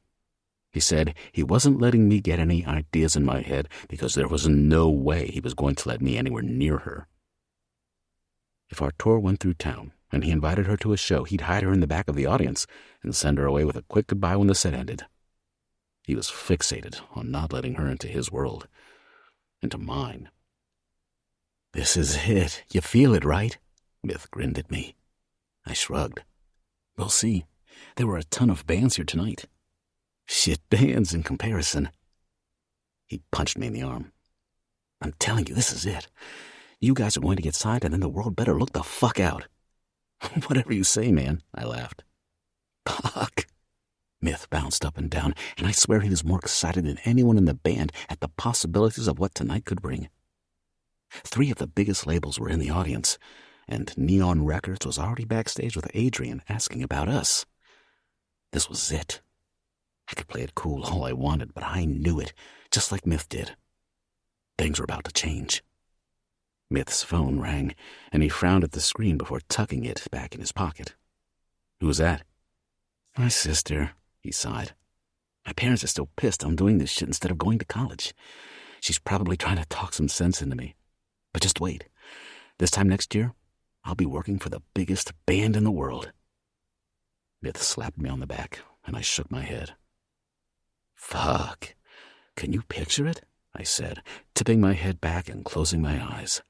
He said he wasn't letting me get any ideas in my head because there was no way he was going to let me anywhere near her. If our tour went through town and he invited her to a show, he'd hide her in the back of the audience and send her away with a quick goodbye when the set ended. He was fixated on not letting her into his world, into mine. This is it. You feel it, right? Myth grinned at me. I shrugged. We'll see. There were a ton of bands here tonight. Shit bands in comparison. He punched me in the arm. I'm telling you, this is it. You guys are going to get signed, and then the world better look the fuck out. Whatever you say, man, I laughed. Fuck. Myth bounced up and down, and I swear he was more excited than anyone in the band at the possibilities of what tonight could bring. 3 of the biggest labels were in the audience, and Neon Records was already backstage with Adrian asking about us. This was it. I could play it cool all I wanted, but I knew it, just like Myth did. Things were about to change. Myth's phone rang, and he frowned at the screen before tucking it back in his pocket. Who was that? My sister, he sighed. My parents are still pissed I'm doing this shit instead of going to college. She's probably trying to talk some sense into me. But just wait. This time next year, I'll be working for the biggest band in the world. Myth slapped me on the back, and I shook my head. Fuck. Can you picture it? I said, tipping my head back and closing my eyes.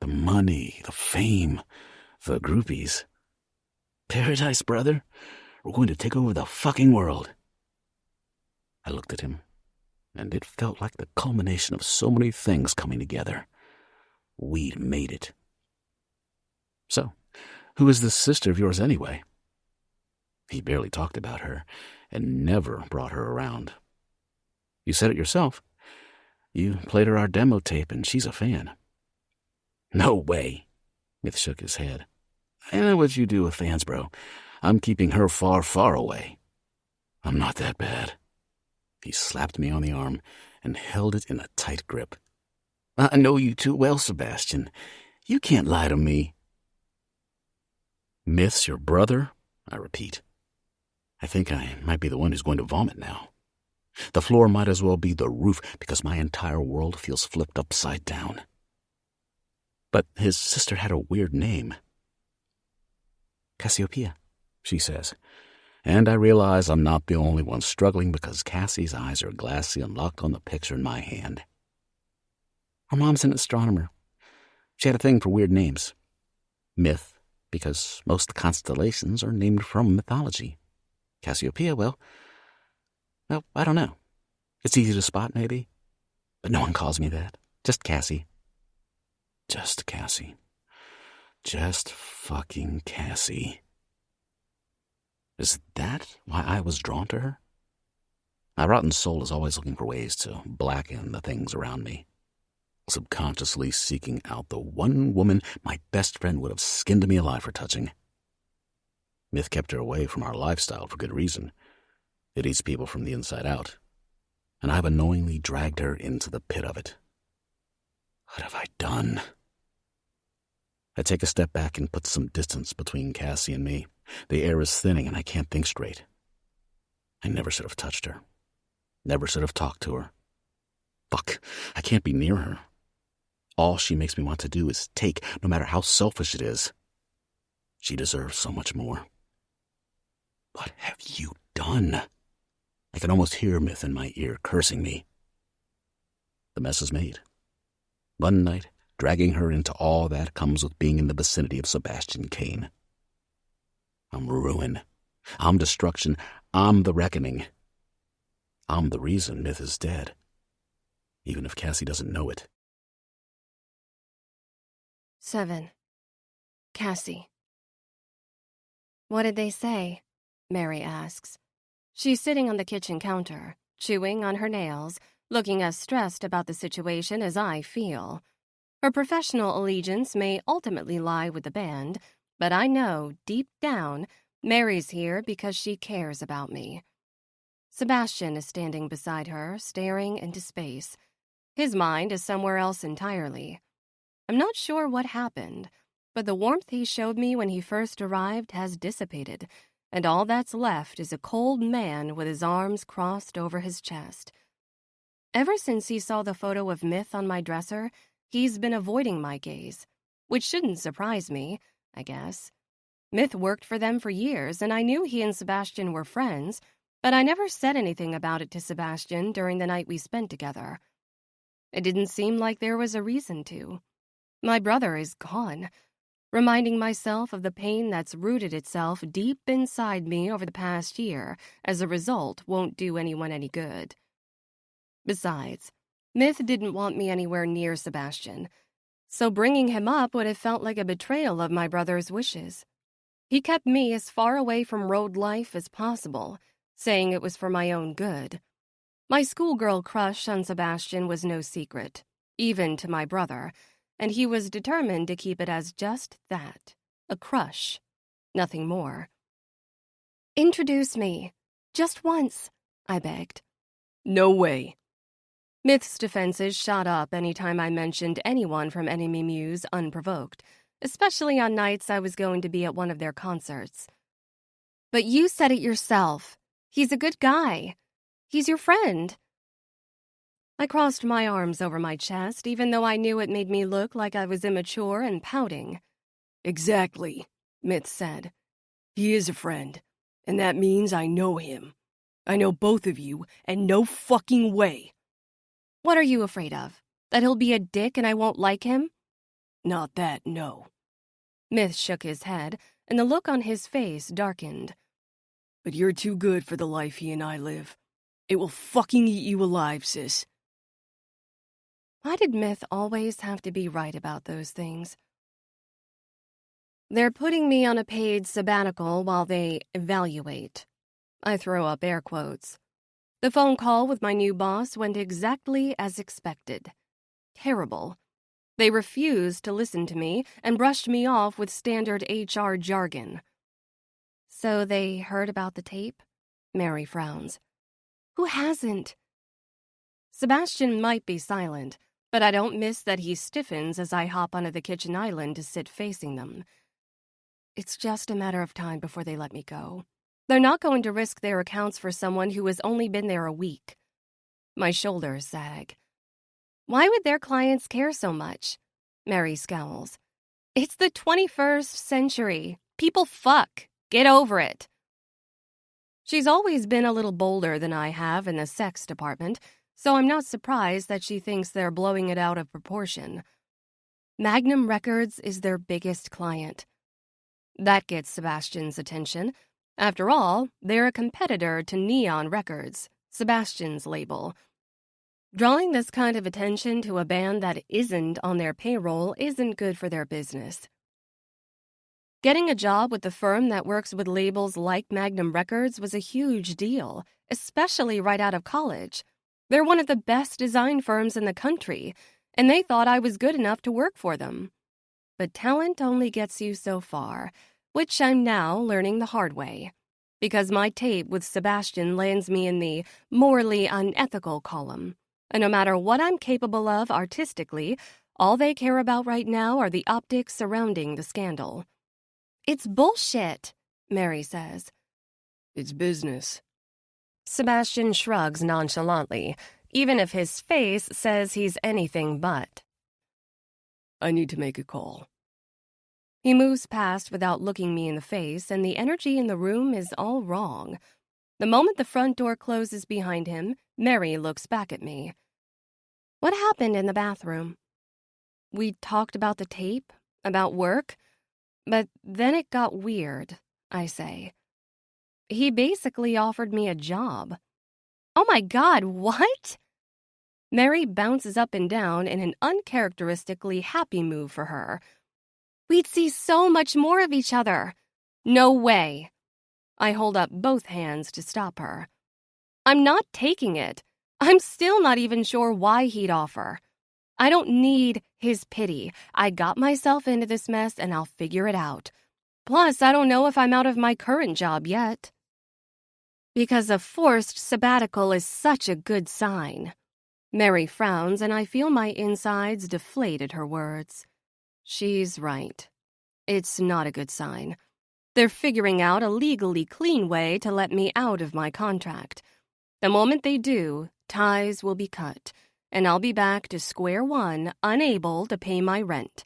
The money, the fame, the groupies. Paradise, brother. We're going to take over the fucking world. I looked at him, and it felt like the culmination of so many things coming together. We'd made it. So, who is this sister of yours anyway? He barely talked about her, and never brought her around. You said it yourself. You played her our demo tape, and she's a fan. No way. Myth shook his head. I know what you do with fans, bro. I'm keeping her far, far away. I'm not that bad. He slapped me on the arm and held it in a tight grip. I know you too well, Sebastian. You can't lie to me. Myth's your brother? I repeat. I think I might be the one who's going to vomit now. The floor might as well be the roof because my entire world feels flipped upside down. But his sister had a weird name. Cassiopeia, she says. And I realize I'm not the only one struggling because Cassie's eyes are glassy and locked on the picture in my hand. Her mom's an astronomer. She had a thing for weird names. Myth, because most constellations are named from mythology. Cassiopeia, well, I don't know. It's easy to spot, maybe. But no one calls me that. Just Cassie. Just Cassie. Just fucking Cassie. Is that why I was drawn to her? My rotten soul is always looking for ways to blacken the things around me, subconsciously seeking out the one woman my best friend would have skinned me alive for touching. Myth kept her away from our lifestyle for good reason. It eats people from the inside out, and I've unknowingly dragged her into the pit of it. What have I done? I take a step back and put some distance between Cassie and me. The air is thinning and I can't think straight. I never should have touched her. Never should have talked to her. Fuck, I can't be near her. All she makes me want to do is take, no matter how selfish it is. She deserves so much more. What have you done? I can almost hear Myth in my ear cursing me. The mess is made. One night, dragging her into all that comes with being in the vicinity of Sebastian Kane. I'm ruin. I'm destruction. I'm the reckoning. I'm the reason Myth is dead, even if Cassie doesn't know it. 7. Cassie. What did they say? Mary asks. She's sitting on the kitchen counter, chewing on her nails, looking as stressed about the situation as I feel. Her professional allegiance may ultimately lie with the band, but I know, deep down, Mary's here because she cares about me. Sebastian is standing beside her, staring into space. His mind is somewhere else entirely. I'm not sure what happened, but the warmth he showed me when he first arrived has dissipated, and all that's left is a cold man with his arms crossed over his chest. Ever since he saw the photo of Myth on my dresser, he's been avoiding my gaze, which shouldn't surprise me, I guess. Myth worked for them for years, and I knew he and Sebastian were friends, but I never said anything about it to Sebastian during the night we spent together. It didn't seem like there was a reason to. My brother is gone, reminding myself of the pain that's rooted itself deep inside me over the past year, as a result, won't do anyone any good. Besides, Myth didn't want me anywhere near Sebastian, so bringing him up would have felt like a betrayal of my brother's wishes. He kept me as far away from road life as possible, saying it was for my own good. My schoolgirl crush on Sebastian was no secret, even to my brother, and he was determined to keep it as just that, a crush, nothing more. "Introduce me, just once," I begged. "No way." Myth's defenses shot up any time I mentioned anyone from Enemy Muse unprovoked, especially on nights I was going to be at one of their concerts. "But you said it yourself. He's a good guy. He's your friend." I crossed my arms over my chest, even though I knew it made me look like I was immature and pouting. "Exactly," Myth said. "He is a friend, and that means I know him. I know both of you, and no fucking way." "What are you afraid of? That he'll be a dick and I won't like him?" "Not that, no." Myth shook his head, and the look on his face darkened. "But you're too good for the life he and I live. It will fucking eat you alive, sis." Why did Myth always have to be right about those things? "They're putting me on a paid sabbatical while they evaluate." I throw up air quotes. The phone call with my new boss went exactly as expected. Terrible. They refused to listen to me and brushed me off with standard HR jargon. "So they heard about the tape?" Mary frowns. "Who hasn't?" Sebastian might be silent, but I don't miss that he stiffens as I hop onto the kitchen island to sit facing them. It's just a matter of time before they let me go. They're not going to risk their accounts for someone who has only been there a week. My shoulders sag. Why would their clients care so much? Mary scowls. It's the 21st century. People fuck. Get over it. She's always been a little bolder than I have in the sex department, so I'm not surprised that she thinks they're blowing it out of proportion. Magnum Records is their biggest client. That gets Sebastian's attention. After all, they're a competitor to Neon Records, Sebastian's label. Drawing this kind of attention to a band that isn't on their payroll isn't good for their business. Getting a job with the firm that works with labels like Magnum Records was a huge deal, especially right out of college. They're one of the best design firms in the country, and they thought I was good enough to work for them. But talent only gets you so far, which I'm now learning the hard way, because my tape with Sebastian lands me in the morally unethical column, and no matter what I'm capable of artistically, All they care about right now are the optics surrounding the scandal. It's bullshit, Mary says. It's business. Sebastian shrugs nonchalantly, even if his face says he's anything but. I need to make a call. He moves past without looking me in the face, and the energy in the room is all wrong. The moment the front door closes behind him, Mary looks back at me. What happened in the bathroom? We talked about the tape, about work, but then it got weird, I say. He basically offered me a job. Oh my God, what? Mary bounces up and down in an uncharacteristically happy move for her. We'd see so much more of each other. No way. I hold up both hands to stop her. I'm not taking it. I'm still not even sure why he'd offer. I don't need his pity. I got myself into this mess and I'll figure it out. Plus, I don't know if I'm out of my current job yet. Because a forced sabbatical is such a good sign. Mary frowns and I feel my insides deflate at her words. She's right. It's not a good sign. They're figuring out a legally clean way to let me out of my contract. The moment they do, ties will be cut, and I'll be back to square one, unable to pay my rent.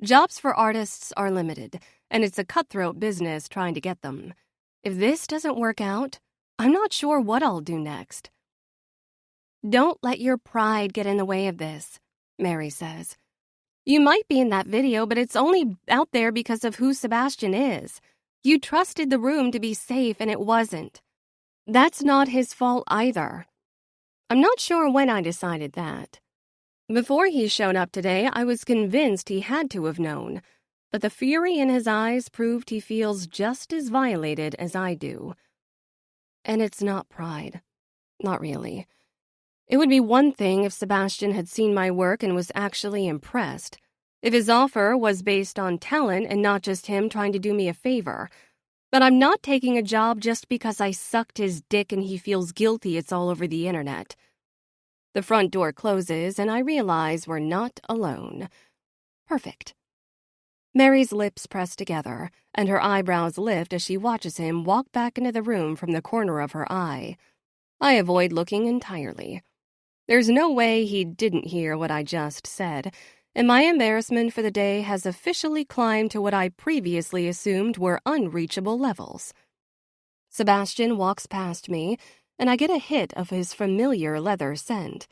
Jobs for artists are limited, and it's a cutthroat business trying to get them. If this doesn't work out, I'm not sure what I'll do next. Don't let your pride get in the way of this, Mary says. You might be in that video, but it's only out there because of who Sebastian is. You trusted the room to be safe, and it wasn't. That's not his fault either. I'm not sure when I decided that. Before he showed up today, I was convinced he had to have known, but the fury in his eyes proved he feels just as violated as I do. And it's not pride. Not really. It would be one thing if Sebastian had seen my work and was actually impressed. If his offer was based on talent and not just him trying to do me a favor. But I'm not taking a job just because I sucked his dick and he feels guilty it's all over the internet. The front door closes and I realize we're not alone. Perfect. Mary's lips press together and her eyebrows lift as she watches him walk back into the room from the corner of her eye. I avoid looking entirely. There's no way he didn't hear what I just said, and my embarrassment for the day has officially climbed to what I previously assumed were unreachable levels. Sebastian walks past me, and I get a hit of his familiar leather scent.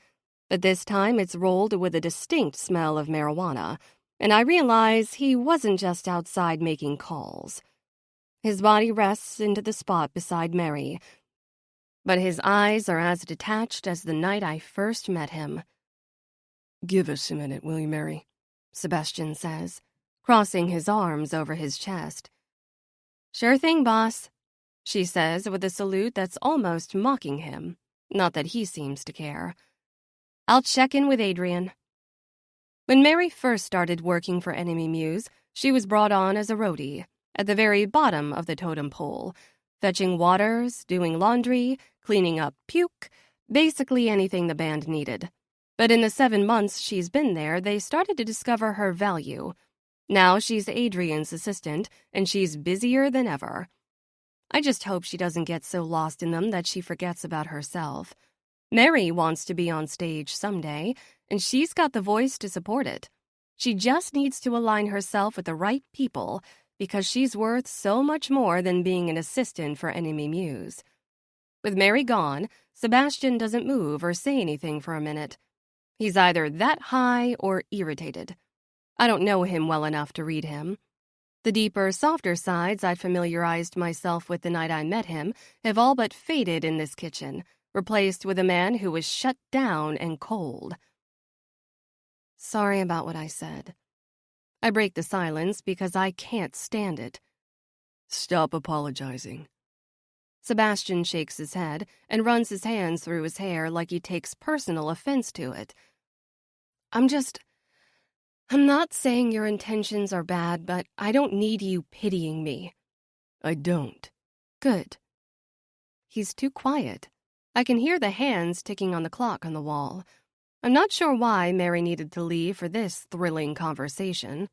But this time it's rolled with a distinct smell of marijuana, and I realize he wasn't just outside making calls. His body rests into the spot beside Mary, but his eyes are as detached as the night I first met him. Give us a minute, will you, Mary? Sebastian says, crossing his arms over his chest. Sure thing, boss, she says with a salute that's almost mocking him, not that he seems to care. I'll check in with Adrian. When Mary first started working for Enemy Muse, she was brought on as a roadie, at the very bottom of the totem pole, fetching waters, doing laundry, cleaning up puke, basically anything the band needed. But in the 7 months she's been there, they started to discover her value. Now she's Adrian's assistant, and she's busier than ever. I just hope she doesn't get so lost in them that she forgets about herself. Mary wants to be on stage someday, and she's got the voice to support it. She just needs to align herself with the right people, because she's worth so much more than being an assistant for Enemy Muse. With Mary gone, Sebastian doesn't move or say anything for a minute. He's either that high or irritated. I don't know him well enough to read him. The deeper, softer sides I familiarized myself with the night I met him have all but faded in this kitchen, replaced with a man who was shut down and cold. Sorry about what I said. I break the silence because I can't stand it. Stop apologizing. Sebastian shakes his head and runs his hands through his hair like he takes personal offense to it. I'm not saying your intentions are bad, but I don't need you pitying me. I don't. Good. He's too quiet. I can hear the hands ticking on the clock on the wall. I'm not sure why Mary needed to leave for this thrilling conversation.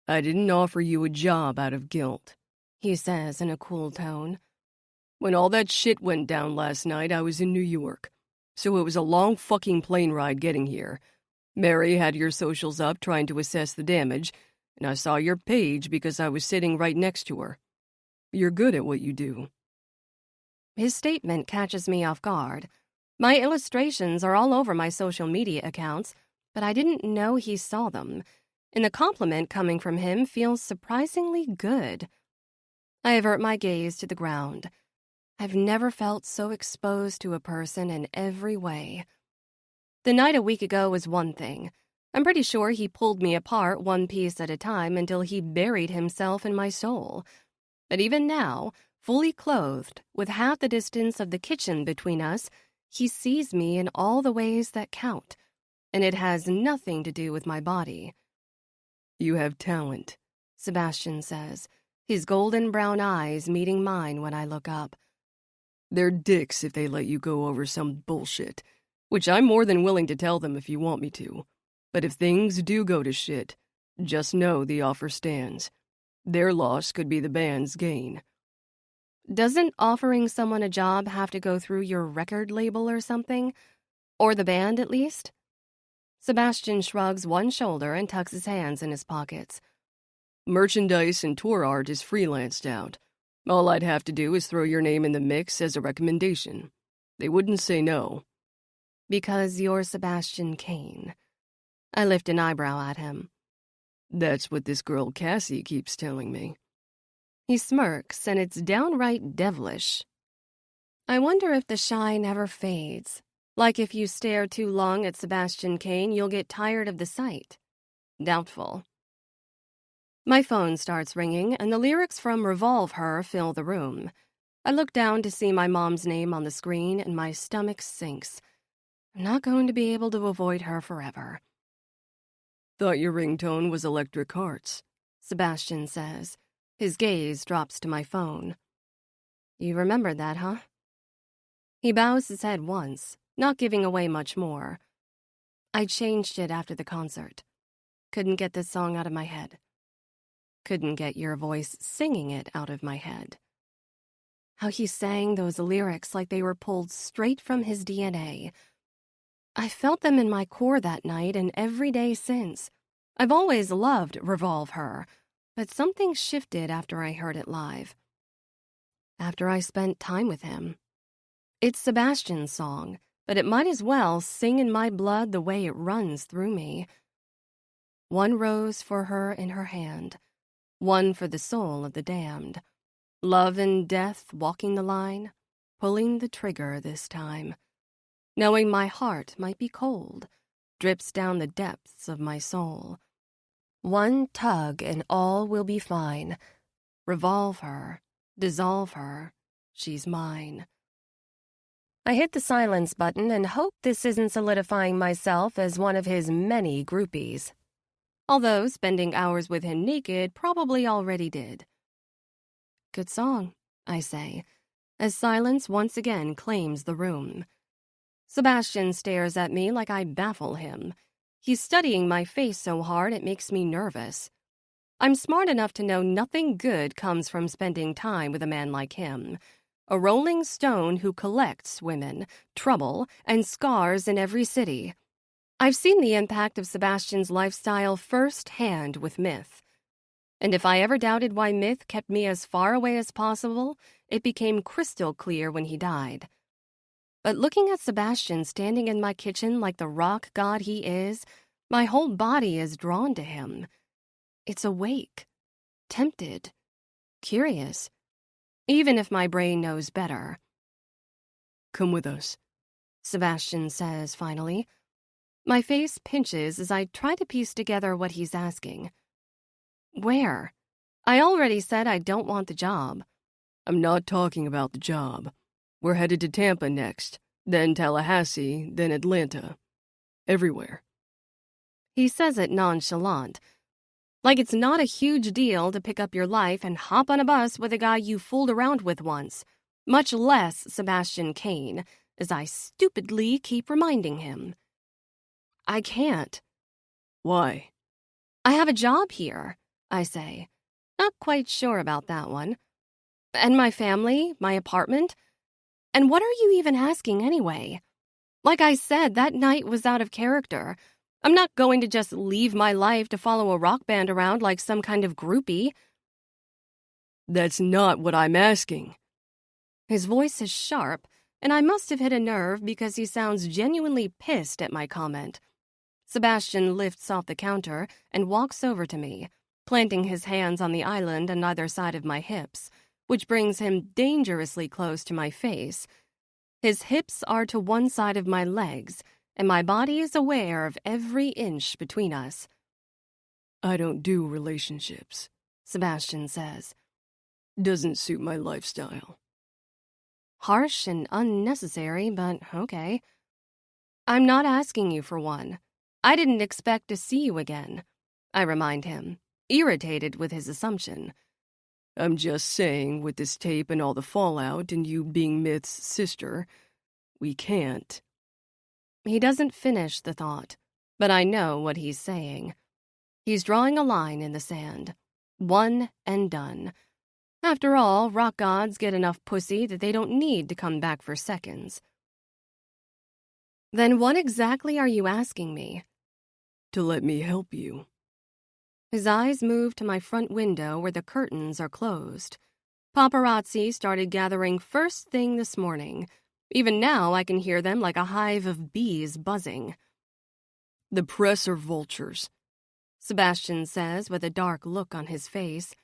I didn't offer you a job out of guilt, He says in a cool tone. When all that shit went down last night, I was in New York. So it was a long fucking plane ride getting here. Mary had your socials up trying to assess the damage, and I saw your page because I was sitting right next to her. You're good at what you do. His statement catches me off guard. My illustrations are all over my social media accounts, but I didn't know he saw them, and the compliment coming from him feels surprisingly good. I avert my gaze to the ground. I've never felt so exposed to a person in every way. The night a week ago was one thing. I'm pretty sure he pulled me apart one piece at a time until he buried himself in my soul. But even now, fully clothed, with half the distance of the kitchen between us, he sees me in all the ways that count, and it has nothing to do with my body. You have talent, Sebastian says, his golden brown eyes meeting mine when I look up. They're dicks if they let you go over some bullshit, which I'm more than willing to tell them if you want me to. But if things do go to shit, just know the offer stands. Their loss could be the band's gain. Doesn't offering someone a job have to go through your record label or something? Or the band, at least? Sebastian shrugs one shoulder and tucks his hands in his pockets. Merchandise and tour art is freelanced out. All I'd have to do is throw your name in the mix as a recommendation. They wouldn't say no. Because you're Sebastian Kane. I lift an eyebrow at him. That's what this girl Cassie keeps telling me. He smirks, and it's downright devilish. I wonder if the shine ever fades. Like if you stare too long at Sebastian Kane, you'll get tired of the sight. Doubtful. My phone starts ringing, and the lyrics from Revolve Her fill the room. I look down to see my mom's name on the screen, and my stomach sinks. I'm not going to be able to avoid her forever. Thought your ringtone was Electric Hearts, Sebastian says. His gaze drops to my phone. You remembered that, huh? He bows his head once, not giving away much more. I changed it after the concert. Couldn't get this song out of my head. Couldn't get your voice singing it out of my head. How he sang those lyrics like they were pulled straight from his DNA. I felt them in my core that night and every day since. I've always loved Revolve Her, but something shifted after I heard it live. After I spent time with him. It's Sebastian's song, but it might as well sing in my blood the way it runs through me. One rose for her in her hand, one for the soul of the damned. Love and death walking the line, pulling the trigger this time. Knowing my heart might be cold, drips down the depths of my soul. One tug and all will be fine. Revolve her, dissolve her, she's mine. I hit the silence button and hope this isn't solidifying myself as one of his many groupies. Although spending hours with him naked probably already did. Good song, I say, as silence once again claims the room. Sebastian stares at me like I baffle him. He's studying my face so hard it makes me nervous. I'm smart enough to know nothing good comes from spending time with a man like him. A rolling stone who collects women, trouble, and scars in every city. I've seen the impact of Sebastian's lifestyle firsthand with Myth. And if I ever doubted why Myth kept me as far away as possible, it became crystal clear when he died. But looking at Sebastian standing in my kitchen like the rock god he is, my whole body is drawn to him. It's awake, tempted, curious, even if my brain knows better. Come with us, Sebastian says finally. My face pinches as I try to piece together what he's asking. Where? I already said I don't want the job. I'm not talking about the job. We're headed to Tampa next, then Tallahassee, then Atlanta. Everywhere. He says it nonchalant. Like it's not a huge deal to pick up your life and hop on a bus with a guy you fooled around with once. Much less Sebastian Kane, as I stupidly keep reminding him. I can't. Why? I have a job here, I say. Not quite sure about that one. And my family, my apartment. And what are you even asking anyway? Like I said, that night was out of character. I'm not going to just leave my life to follow a rock band around like some kind of groupie. That's not what I'm asking. His voice is sharp, and I must have hit a nerve because he sounds genuinely pissed at my comment. Sebastian lifts off the counter and walks over to me, planting his hands on the island on either side of my hips, which brings him dangerously close to my face. His hips are to one side of my legs, and my body is aware of every inch between us. I don't do relationships, Sebastian says. Doesn't suit my lifestyle. Harsh and unnecessary, but okay. I'm not asking you for one. I didn't expect to see you again, I remind him, irritated with his assumption. I'm just saying, with this tape and all the fallout and you being Myth's sister, we can't. He doesn't finish the thought, but I know what he's saying. He's drawing a line in the sand. One and done. After all, rock gods get enough pussy that they don't need to come back for seconds. Then what exactly are you asking me? To let me help you. His eyes move to my front window where the curtains are closed. Paparazzi started gathering first thing this morning. Even now I can hear them like a hive of bees buzzing. The press are vultures, Sebastian says with a dark look on his face.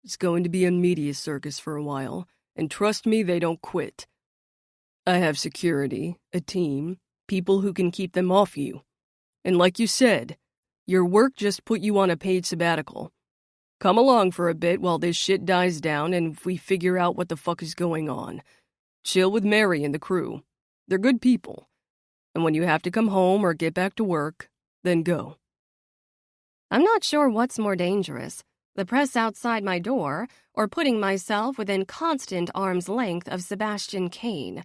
It's going to be a media circus for a while, and trust me, they don't quit. I have security, a team, people who can keep them off you. And like you said, your work just put you on a paid sabbatical. Come along for a bit while this shit dies down and we figure out what the fuck is going on. Chill with Mary and the crew. They're good people. And when you have to come home or get back to work, then go. I'm not sure what's more dangerous, the press outside my door or putting myself within constant arm's length of Sebastian Kane.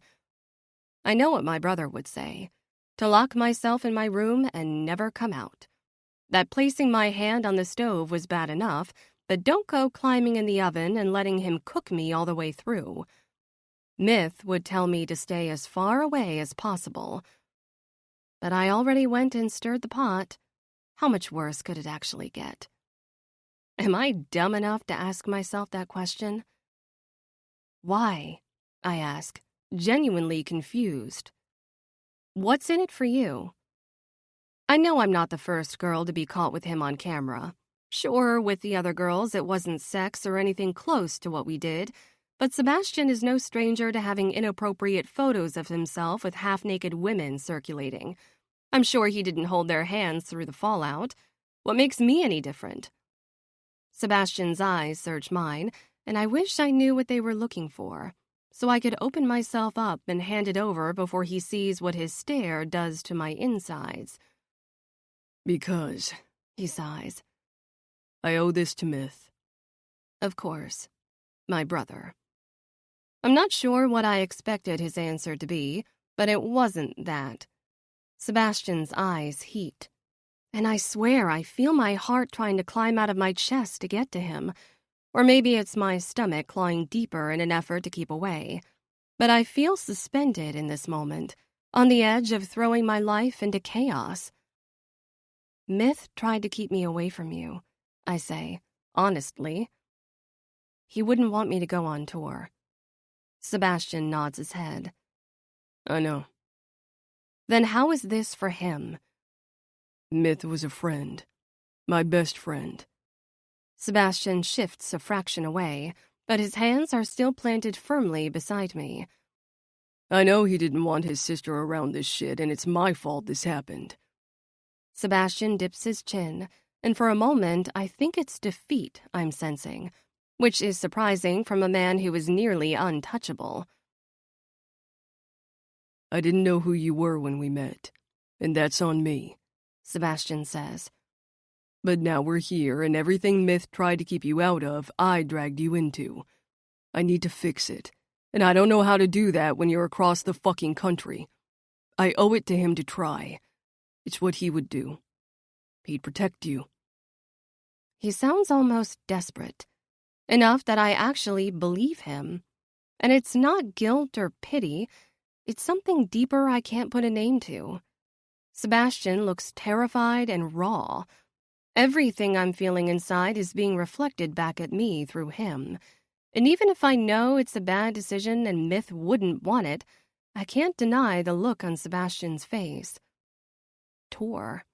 I know what my brother would say. To lock myself in my room and never come out. That placing my hand on the stove was bad enough, but don't go climbing in the oven and letting him cook me all the way through. Myth would tell me to stay as far away as possible. But I already went and stirred the pot. How much worse could it actually get? Am I dumb enough to ask myself that question? Why? I ask, genuinely confused. What's in it for you? I know I'm not the first girl to be caught with him on camera. Sure, with the other girls, it wasn't sex or anything close to what we did, but Sebastian is no stranger to having inappropriate photos of himself with half-naked women circulating. I'm sure he didn't hold their hands through the fallout. What makes me any different? Sebastian's eyes search mine, and I wish I knew what they were looking for, so I could open myself up and hand it over before he sees what his stare does to my insides. Because, he sighs. I owe this to Myth. Of course. My brother. I'm not sure what I expected his answer to be, but it wasn't that. Sebastian's eyes heat. And I swear I feel my heart trying to climb out of my chest to get to him. Or maybe it's my stomach clawing deeper in an effort to keep away. But I feel suspended in this moment, on the edge of throwing my life into chaos. Myth tried to keep me away from you, I say, honestly. He wouldn't want me to go on tour. Sebastian nods his head. I know. Then how is this for him? Myth was a friend. My best friend. Sebastian shifts a fraction away, but his hands are still planted firmly beside me. I know he didn't want his sister around this shit, and it's my fault this happened. Sebastian dips his chin, and for a moment I think it's defeat I'm sensing, which is surprising from a man who is nearly untouchable. I didn't know who you were when we met, and that's on me, Sebastian says. But now we're here, and everything Myth tried to keep you out of, I dragged you into. I need to fix it, and I don't know how to do that when you're across the fucking country. I owe it to him to try. It's what he would do. He'd protect you. He sounds almost desperate, enough that I actually believe him. And it's not guilt or pity, it's something deeper I can't put a name to. Sebastian looks terrified and raw. Everything I'm feeling inside is being reflected back at me through him. And even if I know it's a bad decision and Myth wouldn't want it, I can't deny the look on Sebastian's face. Tor.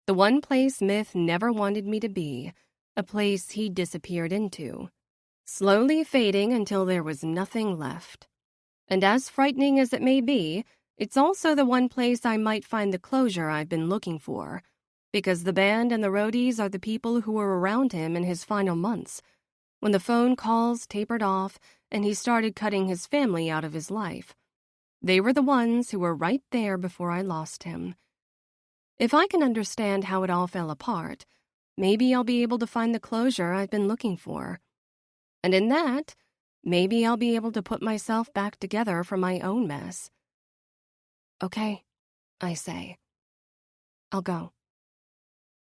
The one place Myth never wanted me to be, a place he disappeared into, slowly fading until there was nothing left. And as frightening as it may be, it's also the one place I might find the closure I've been looking for, because the band and the roadies are the people who were around him in his final months, when the phone calls tapered off and he started cutting his family out of his life. They were the ones who were right there before I lost him. If I can understand how it all fell apart, maybe I'll be able to find the closure I've been looking for. And in that, maybe I'll be able to put myself back together from my own mess. Okay, I say. I'll go.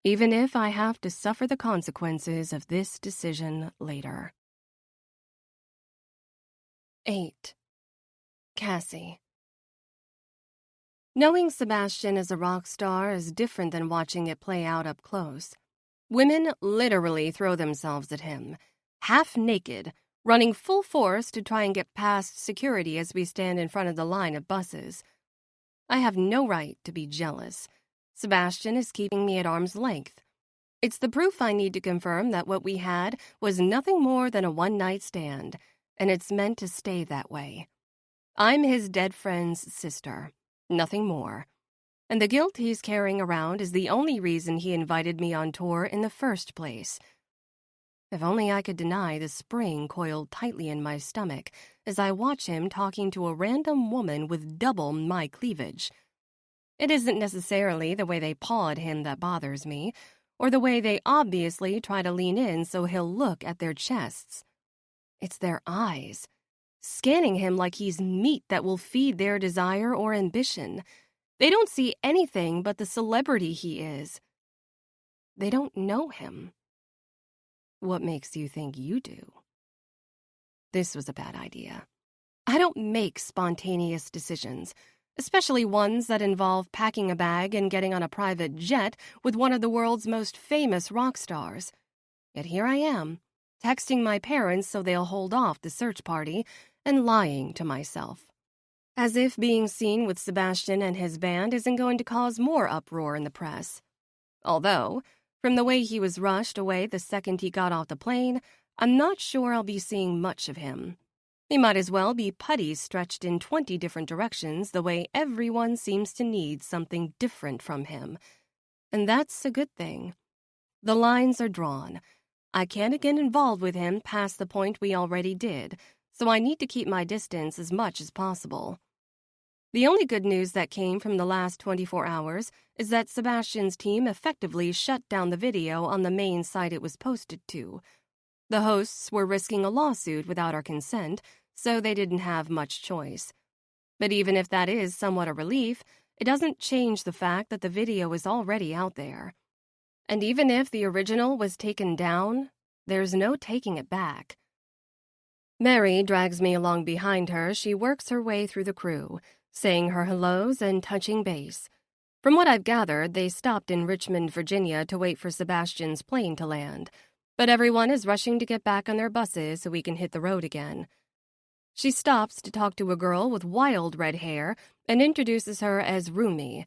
Even if I have to suffer the consequences of this decision later. 8. Cassie. Knowing Sebastian as a rock star is different than watching it play out up close. Women literally throw themselves at him, half naked, running full force to try and get past security as we stand in front of the line of buses. I have no right to be jealous. Sebastian is keeping me at arm's length. It's the proof I need to confirm that what we had was nothing more than a one-night stand, and it's meant to stay that way. I'm his dead friend's sister, nothing more. And the guilt he's carrying around is the only reason he invited me on tour in the first place. If only I could deny the spring coiled tightly in my stomach as I watch him talking to a random woman with double my cleavage. It isn't necessarily the way they paw at him that bothers me, or the way they obviously try to lean in so he'll look at their chests. It's their eyes, scanning him like he's meat that will feed their desire or ambition. They don't see anything but the celebrity he is. They don't know him. What makes you think you do? This was a bad idea. I don't make spontaneous decisions, especially ones that involve packing a bag and getting on a private jet with one of the world's most famous rock stars. Yet here I am, texting my parents so they'll hold off the search party and lying to myself. As if being seen with Sebastian and his band isn't going to cause more uproar in the press. Although, from the way he was rushed away the second he got off the plane, I'm not sure I'll be seeing much of him. He might as well be putties stretched in 20 different directions the way everyone seems to need something different from him. And that's a good thing. The lines are drawn. I can't get involved with him past the point we already did, so I need to keep my distance as much as possible. The only good news that came from the last 24 hours is that Sebastian's team effectively shut down the video on the main site it was posted to. The hosts were risking a lawsuit without our consent, so they didn't have much choice. But even if that is somewhat a relief, it doesn't change the fact that the video is already out there. And even if the original was taken down, there's no taking it back. Mary drags me along behind her. She works her way through the crew, saying her hellos and touching base. From what I've gathered, they stopped in Richmond, Virginia to wait for Sebastian's plane to land, but everyone is rushing to get back on their buses so we can hit the road again. She stops to talk to a girl with wild red hair and introduces her as Rumi.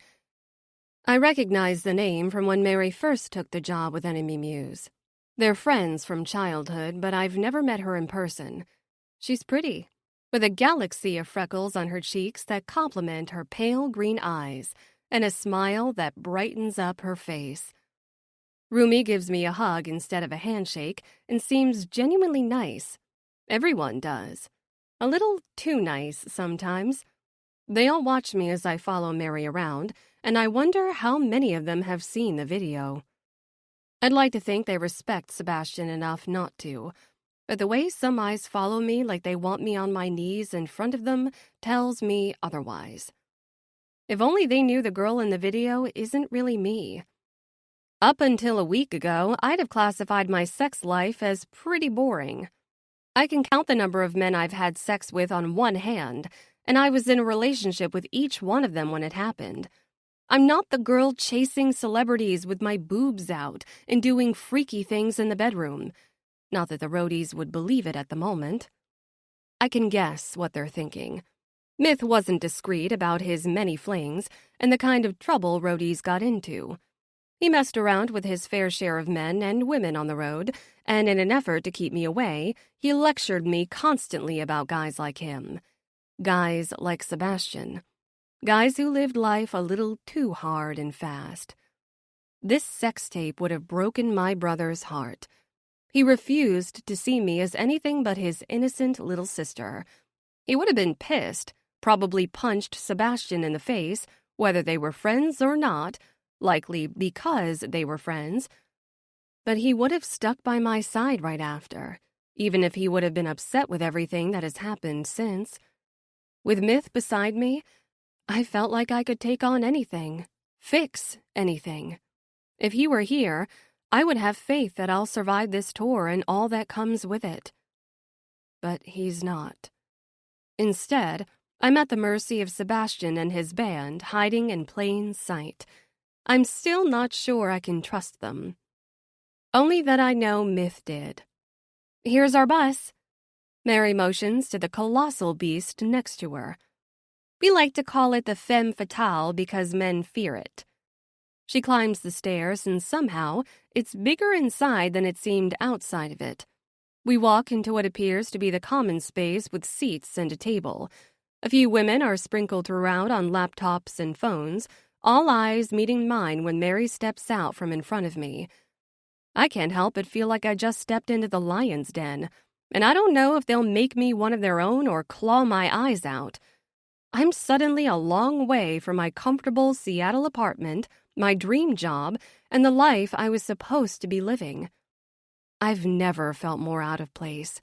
I recognize the name from when Mary first took the job with Enemy Muse. They're friends from childhood, but I've never met her in person. She's pretty, with a galaxy of freckles on her cheeks that complement her pale green eyes and a smile that brightens up her face. Rumi gives me a hug instead of a handshake and seems genuinely nice. Everyone does. A little too nice sometimes. They all watch me as I follow Mary around, and I wonder how many of them have seen the video. I'd like to think they respect Sebastian enough not to, but the way some eyes follow me like they want me on my knees in front of them tells me otherwise. If only they knew the girl in the video isn't really me. Up until a week ago, I'd have classified my sex life as pretty boring. I can count the number of men I've had sex with on one hand, and I was in a relationship with each one of them when it happened. I'm not the girl chasing celebrities with my boobs out and doing freaky things in the bedroom. Not that the roadies would believe it at the moment. I can guess what they're thinking. Myth wasn't discreet about his many flings and the kind of trouble roadies got into. He messed around with his fair share of men and women on the road, and in an effort to keep me away, he lectured me constantly about guys like him. Guys like Sebastian. Guys who lived life a little too hard and fast. This sex tape would have broken my brother's heart. He refused to see me as anything but his innocent little sister. He would have been pissed, probably punched Sebastian in the face, whether they were friends or not, likely because they were friends. But he would have stuck by my side right after, even if he would have been upset with everything that has happened since. With Myth beside me, I felt like I could take on anything, fix anything. If he were here, I would have faith that I'll survive this tour and all that comes with it. But he's not. Instead, I'm at the mercy of Sebastian and his band, hiding in plain sight. I'm still not sure I can trust them. Only that I know Myth did. Here's our bus. Mary motions to the colossal beast next to her. We like to call it the femme fatale because men fear it. She climbs the stairs, and somehow it's bigger inside than it seemed outside of it. We walk into what appears to be the common space with seats and a table. A few women are sprinkled throughout on laptops and phones, all eyes meeting mine when Mary steps out from in front of me. I can't help but feel like I just stepped into the lion's den, and I don't know if they'll make me one of their own or claw my eyes out. I'm suddenly a long way from my comfortable Seattle apartment, my dream job, and the life I was supposed to be living. I've never felt more out of place.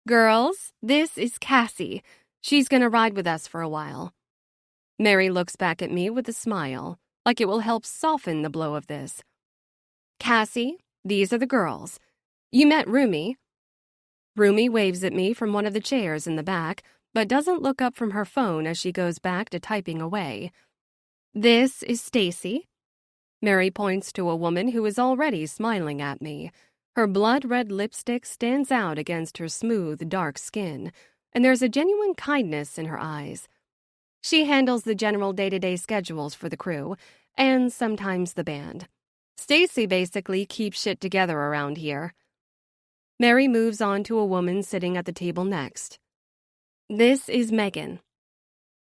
Girls, this is Cassie. She's gonna ride with us for a while. Mary looks back at me with a smile, like it will help soften the blow of this. Cassie, these are the girls. You met Rumi. Rumi waves at me from one of the chairs in the back, but doesn't look up from her phone as she goes back to typing away. This is Stacy. Mary points to a woman who is already smiling at me. Her blood-red lipstick stands out against her smooth, dark skin, and there's a genuine kindness in her eyes. She handles the general day-to-day schedules for the crew, and sometimes the band. Stacy basically keeps shit together around here. Mary moves on to a woman sitting at the table next. This is Megan.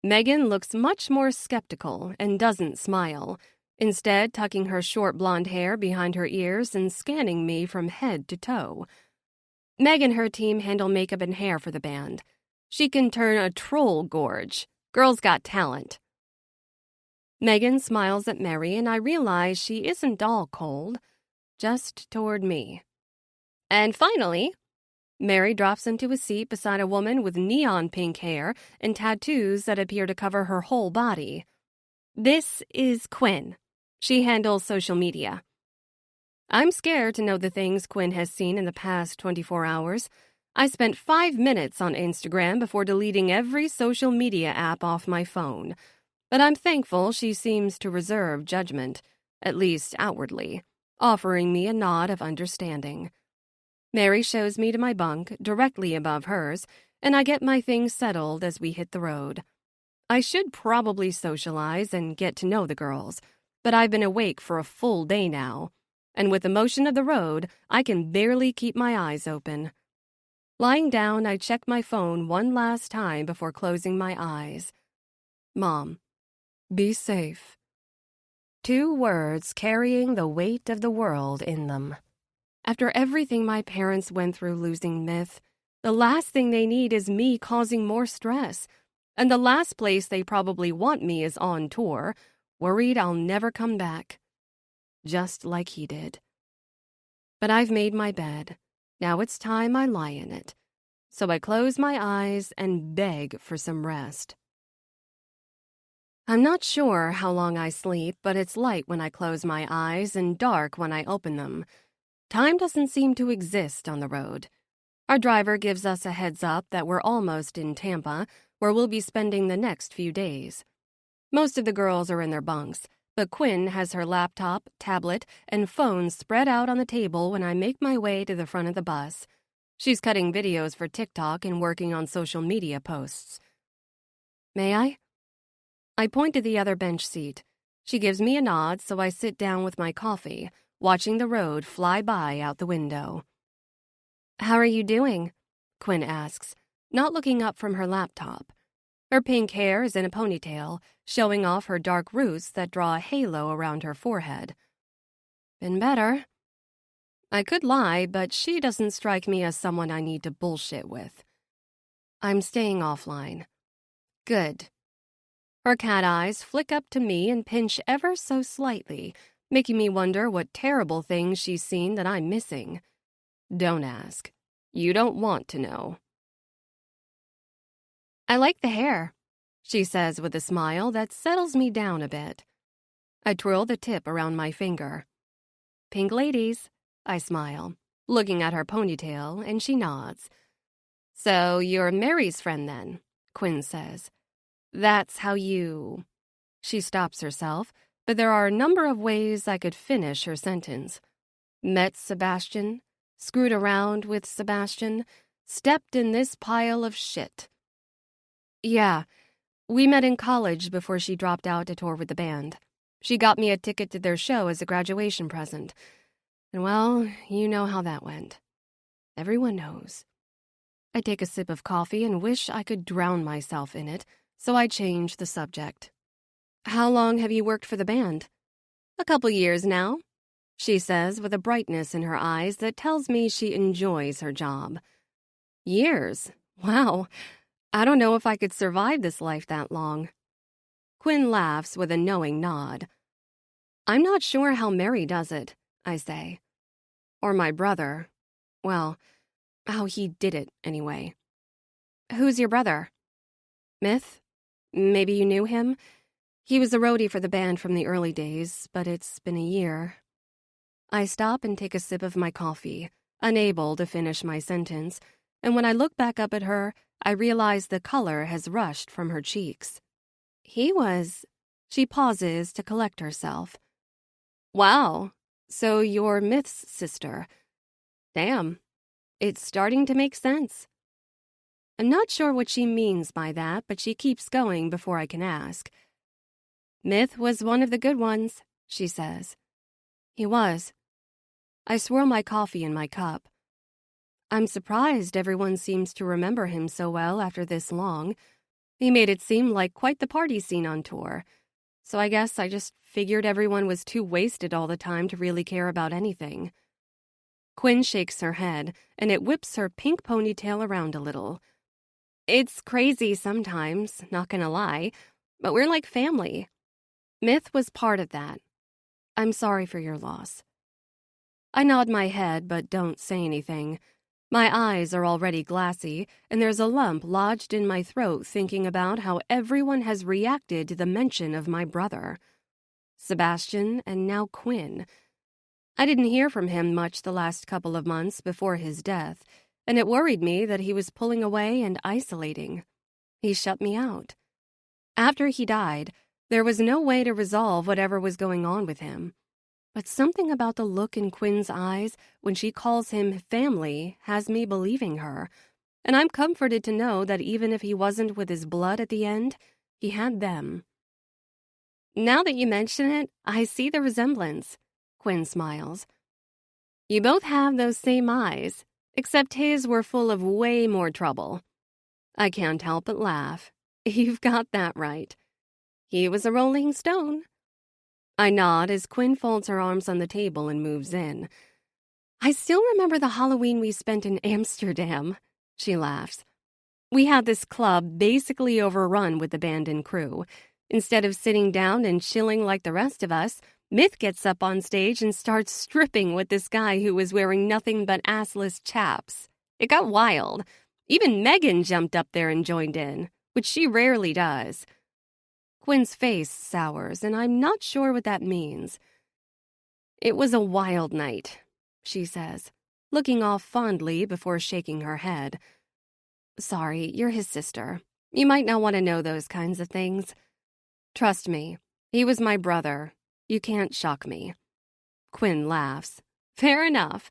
Megan looks much more skeptical and doesn't smile, instead tucking her short blonde hair behind her ears and scanning me from head to toe. Meg and her team handle makeup and hair for the band. She can turn a troll gorge. Girl's got talent. Megan smiles at Mary, and I realize she isn't all cold, just toward me. And finally, Mary drops into a seat beside a woman with neon pink hair and tattoos that appear to cover her whole body. This is Quinn. She handles social media. I'm scared to know the things Quinn has seen in the past 24 hours. I spent 5 minutes on Instagram before deleting every social media app off my phone. But I'm thankful she seems to reserve judgment, at least outwardly, offering me a nod of understanding. Mary shows me to my bunk, directly above hers, and I get my things settled as we hit the road. I should probably socialize and get to know the girls, but I've been awake for a full day now, and with the motion of the road, I can barely keep my eyes open. Lying down, I check my phone one last time before closing my eyes. Mom, be safe. 2 words carrying the weight of the world in them. After everything my parents went through losing Myth, the last thing they need is me causing more stress, and the last place they probably want me is on tour, worried I'll never come back. Just like he did. But I've made my bed. Now it's time I lie in it. So I close my eyes and beg for some rest. I'm not sure how long I sleep, but it's light when I close my eyes and dark when I open them. Time doesn't seem to exist on the road. Our driver gives us a heads up that we're almost in Tampa, where we'll be spending the next few days. Most of the girls are in their bunks, but Quinn has her laptop, tablet, and phone spread out on the table when I make my way to the front of the bus. She's cutting videos for TikTok and working on social media posts. May I? I point to the other bench seat. She gives me a nod, so I sit down with my coffee, watching the road fly by out the window. How are you doing? Quinn asks, not looking up from her laptop. Her pink hair is in a ponytail, showing off her dark roots that draw a halo around her forehead. Been better. I could lie, but she doesn't strike me as someone I need to bullshit with. I'm staying offline. Good. Her cat eyes flick up to me and pinch ever so slightly, making me wonder what terrible things she's seen that I'm missing. Don't ask. You don't want to know. I like the hair, she says with a smile that settles me down a bit. I twirl the tip around my finger. Pink ladies, I smile, looking at her ponytail, and she nods. So you're Mary's friend then, Quinn says. That's how you... She stops herself, but there are a number of ways I could finish her sentence. Met Sebastian, screwed around with Sebastian, stepped in this pile of shit. Yeah, we met in college before she dropped out to tour with the band. She got me a ticket to their show as a graduation present. And well, you know how that went. Everyone knows. I take a sip of coffee and wish I could drown myself in it, so I change the subject. How long have you worked for the band? A couple years now, she says with a brightness in her eyes that tells me she enjoys her job. Years? Wow. I don't know if I could survive this life that long. Quinn laughs with a knowing nod. I'm not sure how Mary does it, I say. Or my brother. Well, how he did it, anyway. Who's your brother? Myth? Maybe you knew him? He was a roadie for the band from the early days, but it's been a year. I stop and take a sip of my coffee, unable to finish my sentence, and when I look back up at her, I realize the color has rushed from her cheeks. He was... She pauses to collect herself. Wow, so you're Myth's sister. Damn, it's starting to make sense. I'm not sure what she means by that, but she keeps going before I can ask. Myth was one of the good ones, she says. He was. I swirl my coffee in my cup. I'm surprised everyone seems to remember him so well after this long. He made it seem like quite the party scene on tour. So I guess I just figured everyone was too wasted all the time to really care about anything. Quinn shakes her head, and it whips her pink ponytail around a little. It's crazy sometimes, not gonna lie, but we're like family. Myth was part of that. I'm sorry for your loss. I nod my head but don't say anything. My eyes are already glassy, and there's a lump lodged in my throat thinking about how everyone has reacted to the mention of my brother. Sebastian and now Quinn. I didn't hear from him much the last couple of months before his death, and it worried me that he was pulling away and isolating. He shut me out. After he died, there was no way to resolve whatever was going on with him. But something about the look in Quinn's eyes when she calls him family has me believing her, and I'm comforted to know that even if he wasn't with his blood at the end, he had them. Now that you mention it, I see the resemblance, Quinn smiles. You both have those same eyes, except his were full of way more trouble. I can't help but laugh. You've got that right. He was a rolling stone. I nod as Quinn folds her arms on the table and moves in. I still remember the Halloween we spent in Amsterdam, she laughs. We had this club basically overrun with the band and crew. Instead of sitting down and chilling like the rest of us, Myth gets up on stage and starts stripping with this guy who was wearing nothing but assless chaps. It got wild. Even Megan jumped up there and joined in, which she rarely does. Quinn's face sours, and I'm not sure what that means. "It was a wild night," she says, looking off fondly before shaking her head. "Sorry, you're his sister. You might not want to know those kinds of things. Trust me, he was my brother. You can't shock me." Quinn laughs. "Fair enough.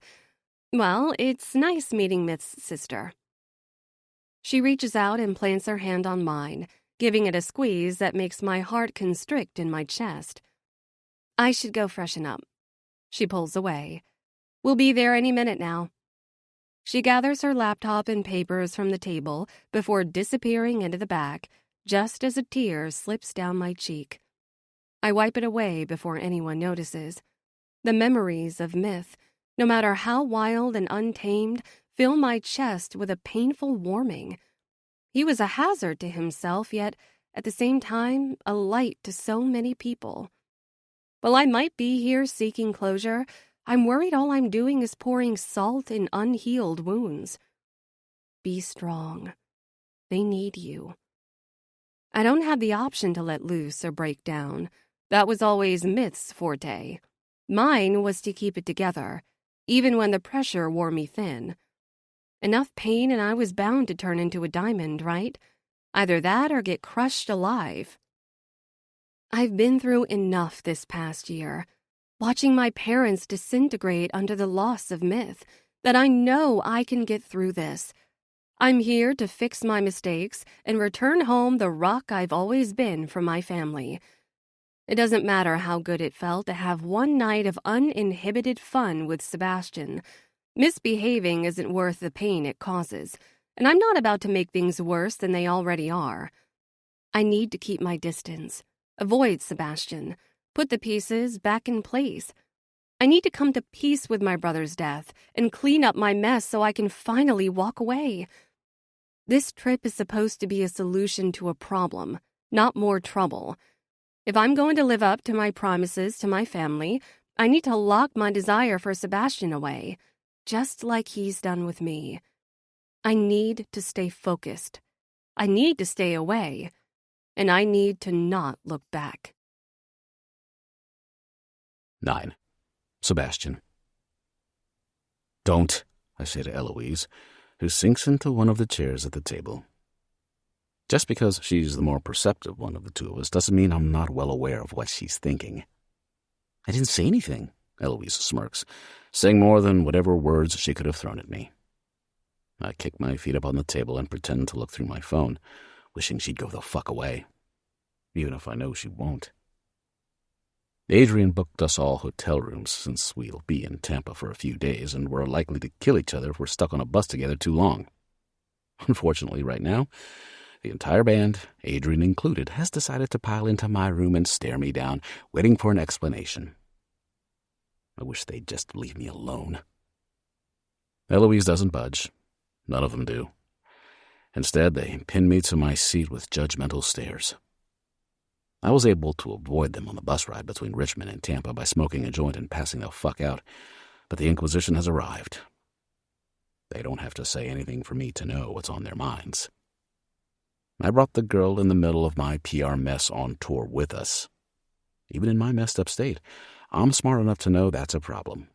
Well, it's nice meeting Myth's sister." She reaches out and plants her hand on mine, giving it a squeeze that makes my heart constrict in my chest. "I should go freshen up." She pulls away. "We'll be there any minute now." She gathers her laptop and papers from the table before disappearing into the back, just as a tear slips down my cheek. I wipe it away before anyone notices. The memories of Myth, no matter how wild and untamed, fill my chest with a painful warming. He was a hazard to himself, yet, at the same time, a light to so many people. While I might be here seeking closure, I'm worried all I'm doing is pouring salt in unhealed wounds. Be strong. They need you. I don't have the option to let loose or break down. That was always Myth's forte. Mine was to keep it together, even when the pressure wore me thin. Enough pain and I was bound to turn into a diamond, right? Either that or get crushed alive. I've been through enough this past year, watching my parents disintegrate under the loss of Myth, that I know I can get through this. I'm here to fix my mistakes and return home the rock I've always been for my family. It doesn't matter how good it felt to have one night of uninhibited fun with Sebastian. Misbehaving isn't worth the pain it causes, and I'm not about to make things worse than they already are. I need to keep my distance, avoid Sebastian, put the pieces back in place. I need to come to peace with my brother's death and clean up my mess so I can finally walk away. This trip is supposed to be a solution to a problem, not more trouble. If I'm going to live up to my promises to my family, I need to lock my desire for Sebastian away, just like he's done with me. I need to stay focused. I need to stay away. And I need to not look back. 9. Sebastian. "Don't," I say to Eloise, who sinks into one of the chairs at the table. Just because she's the more perceptive one of the two of us doesn't mean I'm not well aware of what she's thinking. "I didn't say anything," Eloise smirks, saying more than whatever words she could have thrown at me. I kick my feet up on the table and pretend to look through my phone, wishing she'd go the fuck away, even if I know she won't. Adrian booked us all hotel rooms since we'll be in Tampa for a few days and we're likely to kill each other if we're stuck on a bus together too long. Unfortunately, right now, the entire band, Adrian included, has decided to pile into my room and stare me down, waiting for an explanation. I wish they'd just leave me alone. Eloise doesn't budge. None of them do. Instead, they pin me to my seat with judgmental stares. I was able to avoid them on the bus ride between Richmond and Tampa by smoking a joint and passing the fuck out, but the Inquisition has arrived. They don't have to say anything for me to know what's on their minds. I brought the girl in the middle of my PR mess on tour with us. Even in my messed up state, I'm smart enough to know that's a problem.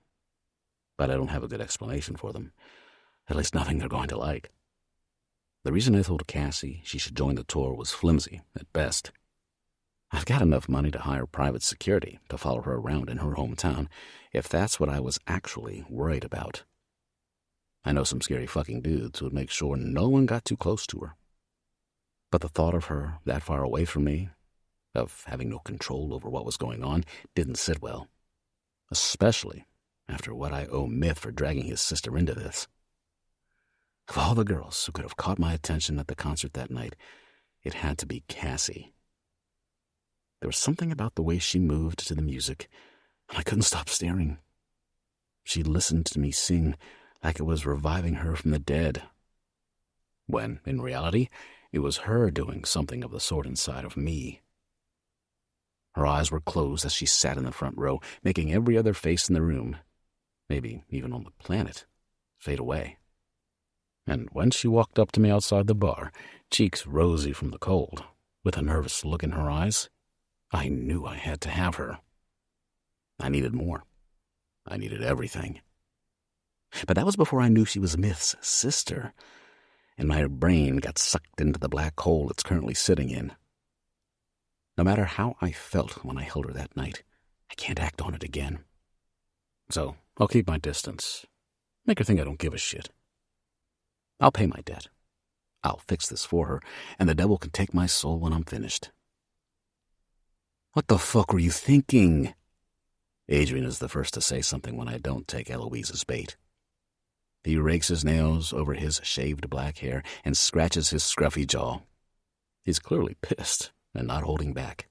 But I don't have a good explanation for them. At least nothing they're going to like. The reason I told Cassie she should join the tour was flimsy, at best. I've got enough money to hire private security to follow her around in her hometown, if that's what I was actually worried about. I know some scary fucking dudes who would make sure no one got too close to her. But the thought of her that far away from me, of having no control over what was going on, didn't sit well. Especially after what I owe Myth for dragging his sister into this. Of all the girls who could have caught my attention at the concert that night, it had to be Cassie. There was something about the way she moved to the music, and I couldn't stop staring. She listened to me sing like it was reviving her from the dead, when, in reality, it was her doing something of the sort inside of me. Her eyes were closed as she sat in the front row, making every other face in the room, maybe even on the planet, fade away. And when she walked up to me outside the bar, cheeks rosy from the cold, with a nervous look in her eyes. I knew I had to have her. I needed more. I needed everything. But that was before I knew she was Myth's sister, and my brain got sucked into the black hole it's currently sitting in. No matter how I felt when I held her that night, I can't act on it again. So I'll keep my distance. Make her think I don't give a shit. I'll pay my debt. I'll fix this for her, and the devil can take my soul when I'm finished. What the fuck were you thinking? Adrian is the first to say something when I don't take Eloise's bait. He rakes his nails over his shaved black hair and scratches his scruffy jaw. He's clearly pissed and not holding back.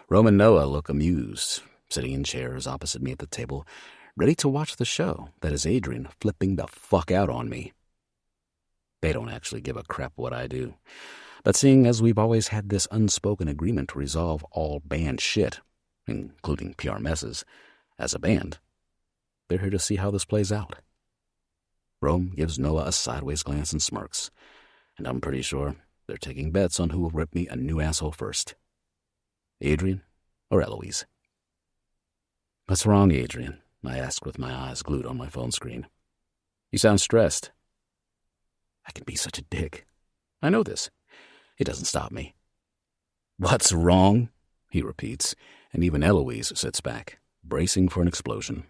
Rome and Noah look amused, sitting in chairs opposite me at the table, ready to watch the show that is Adrian flipping the fuck out on me. They don't actually give a crap what I do. But seeing as we've always had this unspoken agreement to resolve all band shit, including PR messes, as a band, they're here to see how this plays out. Rome gives Noah a sideways glance and smirks, and I'm pretty sure they're taking bets on who will rip me a new asshole first. Adrian or Eloise? What's wrong, Adrian? I asked with my eyes glued on my phone screen. You sound stressed. I can be such a dick. I know this. It doesn't stop me. What's wrong? He repeats, and even Eloise sits back, bracing for an explosion.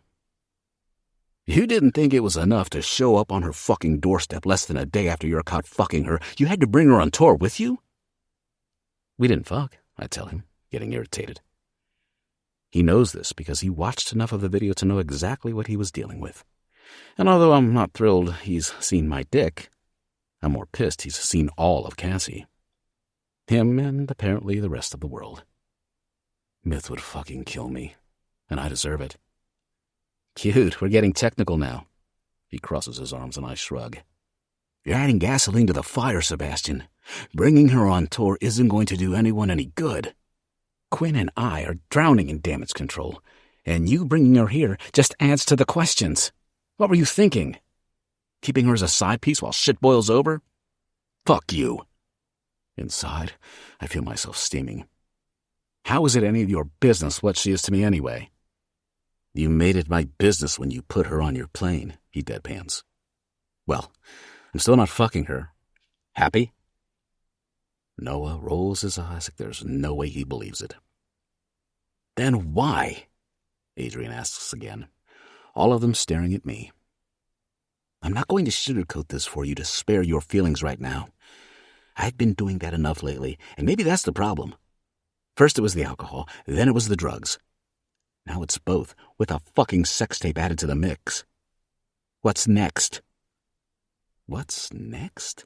You didn't think it was enough to show up on her fucking doorstep less than a day after you're caught fucking her. You had to bring her on tour with you? We didn't fuck, I tell him, getting irritated. He knows this because he watched enough of the video to know exactly what he was dealing with. And although I'm not thrilled he's seen my dick, I'm more pissed he's seen all of Cassie. Him and apparently the rest of the world. Myth would fucking kill me, and I deserve it. Cute, we're getting technical now. He crosses his arms and I shrug. You're adding gasoline to the fire, Sebastian. Bringing her on tour isn't going to do anyone any good. Quinn and I are drowning in damage control, and you bringing her here just adds to the questions. What were you thinking? Keeping her as a side piece while shit boils over? Fuck you. Inside, I feel myself steaming. How is it any of your business what she is to me anyway? You made it my business when you put her on your plane, he deadpans. Well, I'm still not fucking her. Happy? Noah rolls his eyes like there's no way he believes it. Then why? Adrian asks again, all of them staring at me. I'm not going to sugarcoat this for you to spare your feelings right now. I've been doing that enough lately, and maybe that's the problem. First it was the alcohol, then it was the drugs. Now it's both, with a fucking sex tape added to the mix. What's next? What's next?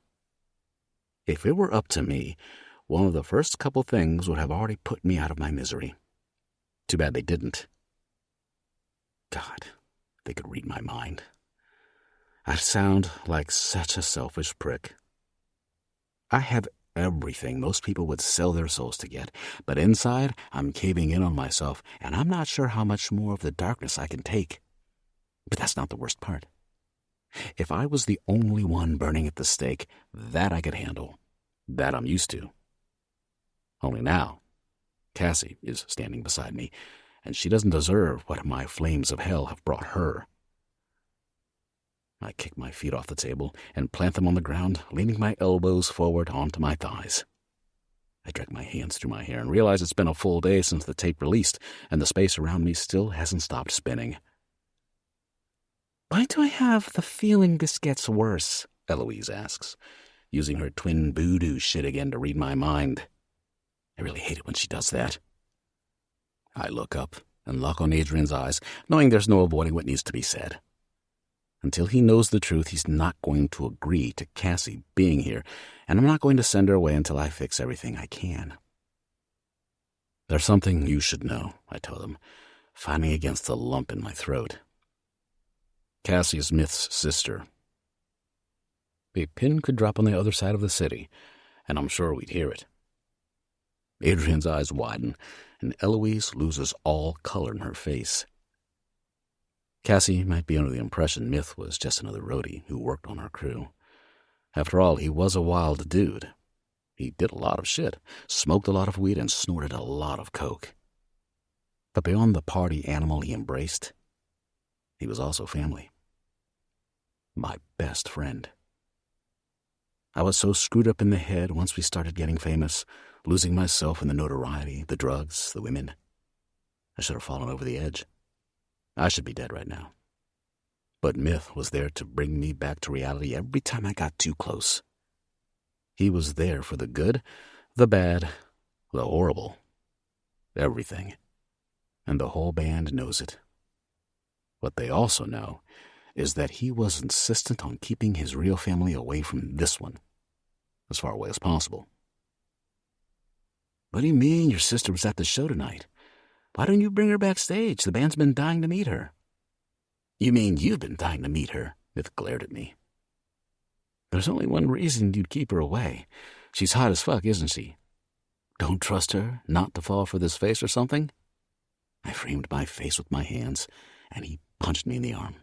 If it were up to me, one of the first couple things would have already put me out of my misery. Too bad they didn't. God, they could read my mind. I sound like such a selfish prick. I have everything most people would sell their souls to get, but inside I'm caving in on myself, and I'm not sure how much more of the darkness I can take. But that's not the worst part. If I was the only one burning at the stake, that I could handle. That I'm used to. Only now, Cassie is standing beside me, and she doesn't deserve what my flames of hell have brought her. I kick my feet off the table and plant them on the ground, leaning my elbows forward onto my thighs. I drag my hands through my hair and realize it's been a full day since the tape released, and the space around me still hasn't stopped spinning. Why do I have the feeling this gets worse? Eloise asks, using her twin voodoo shit again to read my mind. I really hate it when she does that. I look up and lock on Adrian's eyes, knowing there's no avoiding what needs to be said. Until he knows the truth, he's not going to agree to Cassie being here, and I'm not going to send her away until I fix everything I can. There's something you should know, I tell him, fighting against the lump in my throat. Cassie is Myth's sister. A pin could drop on the other side of the city, and I'm sure we'd hear it. Adrian's eyes widen, and Eloise loses all color in her face. Cassie might be under the impression Myth was just another roadie who worked on our crew. After all, he was a wild dude. He did a lot of shit, smoked a lot of weed, and snorted a lot of coke. But beyond the party animal he embraced, he was also family. My best friend. I was so screwed up in the head once we started getting famous, losing myself in the notoriety, the drugs, the women. I should have fallen over the edge. I should be dead right now. But Myth was there to bring me back to reality every time I got too close. He was there for the good, the bad, the horrible, everything. And the whole band knows it. What they also know is that he was insistent on keeping his real family away from this one, as far away as possible. What do you mean your sister was at the show tonight? Why don't you bring her backstage? The band's been dying to meet her. You mean you've been dying to meet her? Myth glared at me. There's only one reason you'd keep her away. She's hot as fuck, isn't she? Don't trust her not to fall for this face or something? I framed my face with my hands, and he punched me in the arm.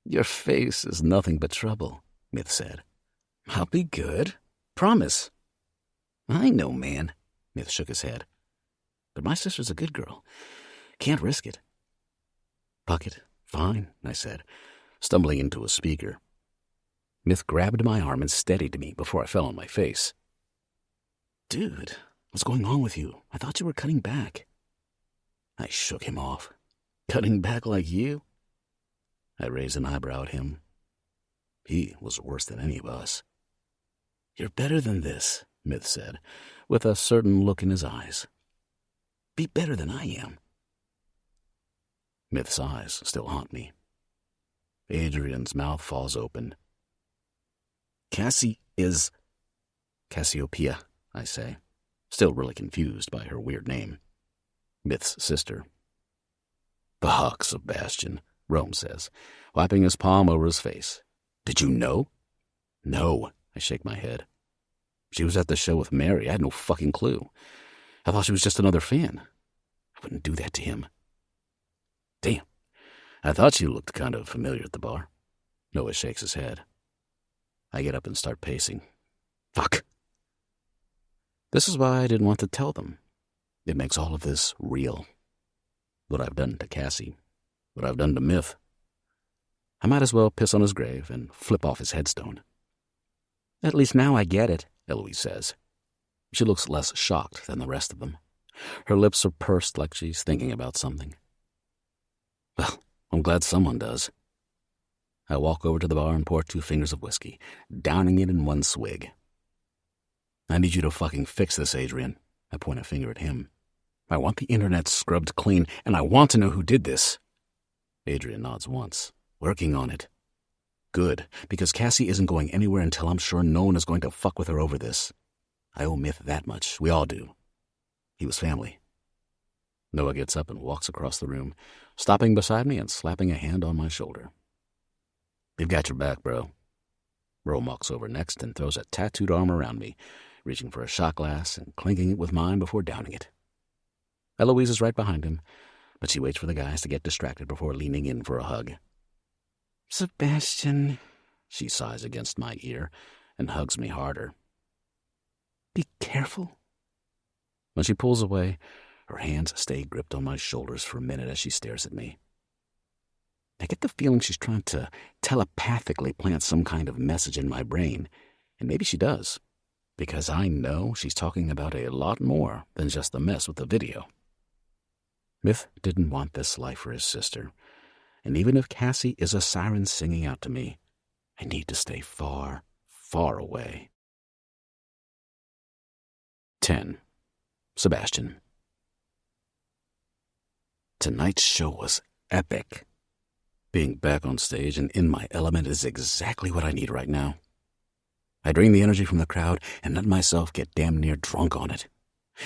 Your face is nothing but trouble, Myth said. I'll be good. Promise. I know, man. Myth shook his head. But my sister's a good girl. Can't risk it. Fuck it. Fine, I said, stumbling into a speaker. Myth grabbed my arm and steadied me before I fell on my face. Dude, what's going on with you? I thought you were cutting back. I shook him off. Cutting back like you? I raised an eyebrow at him. He was worse than any of us. You're better than this, Myth said, with a certain look in his eyes. Be better than I am. Myth's eyes still haunt me. Adrian's mouth falls open. Cassie is Cassiopeia, I say, still really confused by her weird name. Myth's sister. Fuck, Sebastian, Rome says, wiping his palm over his face. Did you know? No, I shake my head. She was at the show with Mary. I had no fucking clue. I thought she was just another fan. I wouldn't do that to him. Damn, I thought you looked kind of familiar at the bar. Noah shakes his head. I get up and start pacing. Fuck. This is why I didn't want to tell them. It makes all of this real. What I've done to Cassie. What I've done to Myth. I might as well piss on his grave and flip off his headstone. At least now I get it, Eloise says. She looks less shocked than the rest of them. Her lips are pursed like she's thinking about something. Well, I'm glad someone does. I walk over to the bar and pour 2 fingers of whiskey, downing it in one swig. I need you to fucking fix this, Adrian. I point a finger at him. I want the internet scrubbed clean, and I want to know who did this. Adrian nods once. Working on it. Good, because Cassie isn't going anywhere until I'm sure no one is going to fuck with her over this. I owe Myth that much. We all do. He was family. Noah gets up and walks across the room, stopping beside me and slapping a hand on my shoulder. We've got your back, bro. Rome walks over next and throws a tattooed arm around me, reaching for a shot glass and clinking it with mine before downing it. Eloise is right behind him, but she waits for the guys to get distracted before leaning in for a hug. Sebastian, she sighs against my ear and hugs me harder. Be careful. When she pulls away, her hands stay gripped on my shoulders for a minute as she stares at me. I get the feeling she's trying to telepathically plant some kind of message in my brain, and maybe she does, because I know she's talking about a lot more than just the mess with the video. Myth didn't want this life for his sister, and even if Cassie is a siren singing out to me, I need to stay far, far away. 10. Sebastian. Tonight's show was epic. Being back on stage and in my element is exactly what I need right now. I drained the energy from the crowd and let myself get damn near drunk on it.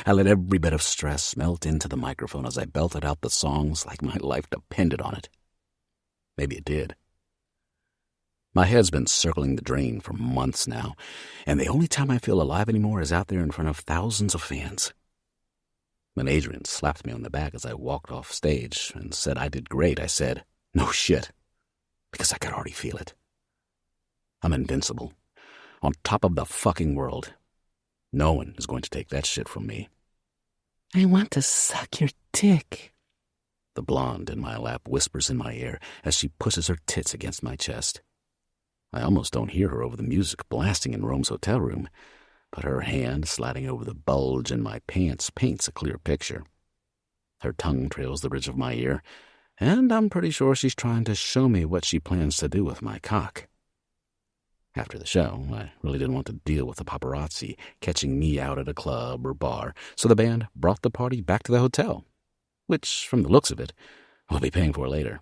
I let every bit of stress melt into the microphone as I belted out the songs like my life depended on it. Maybe it did. My head's been circling the drain for months now, and the only time I feel alive anymore is out there in front of thousands of fans. When Adrian slapped me on the back as I walked off stage and said I did great, I said, no shit, because I could already feel it. I'm invincible, on top of the fucking world. No one is going to take that shit from me. I want to suck your dick, The blonde in my lap whispers in my ear as she pushes her tits against my chest. I almost don't hear her over the music blasting in Rome's hotel room, but her hand sliding over the bulge in my pants paints a clear picture. Her tongue trails the ridge of my ear, and I'm pretty sure she's trying to show me what she plans to do with my cock. After the show, I really didn't want to deal with the paparazzi catching me out at a club or bar, so the band brought the party back to the hotel, which, from the looks of it, we'll be paying for later.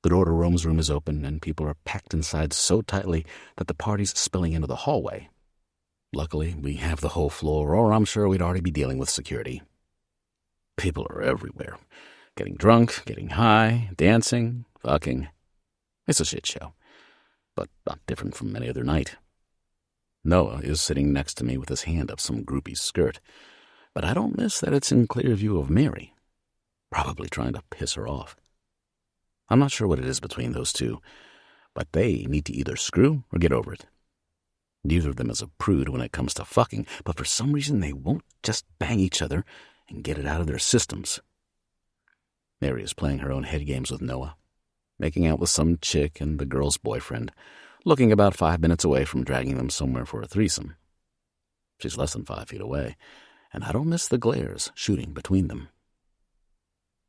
The door to Rome's room is open, and people are packed inside so tightly that the party's spilling into the hallway. Luckily, we have the whole floor, or I'm sure we'd already be dealing with security. People are everywhere, getting drunk, getting high, dancing, fucking. It's a shit show, but not different from any other night. Noah is sitting next to me with his hand up some groupie's skirt, but I don't miss that it's in clear view of Mary, probably trying to piss her off. I'm not sure what it is between those two, but they need to either screw or get over it. Neither of them is a prude when it comes to fucking, but for some reason they won't just bang each other and get it out of their systems. Mary is playing her own head games with Noah, making out with some chick and the girl's boyfriend, looking about 5 minutes away from dragging them somewhere for a threesome. She's less than 5 feet away, and I don't miss the glares shooting between them.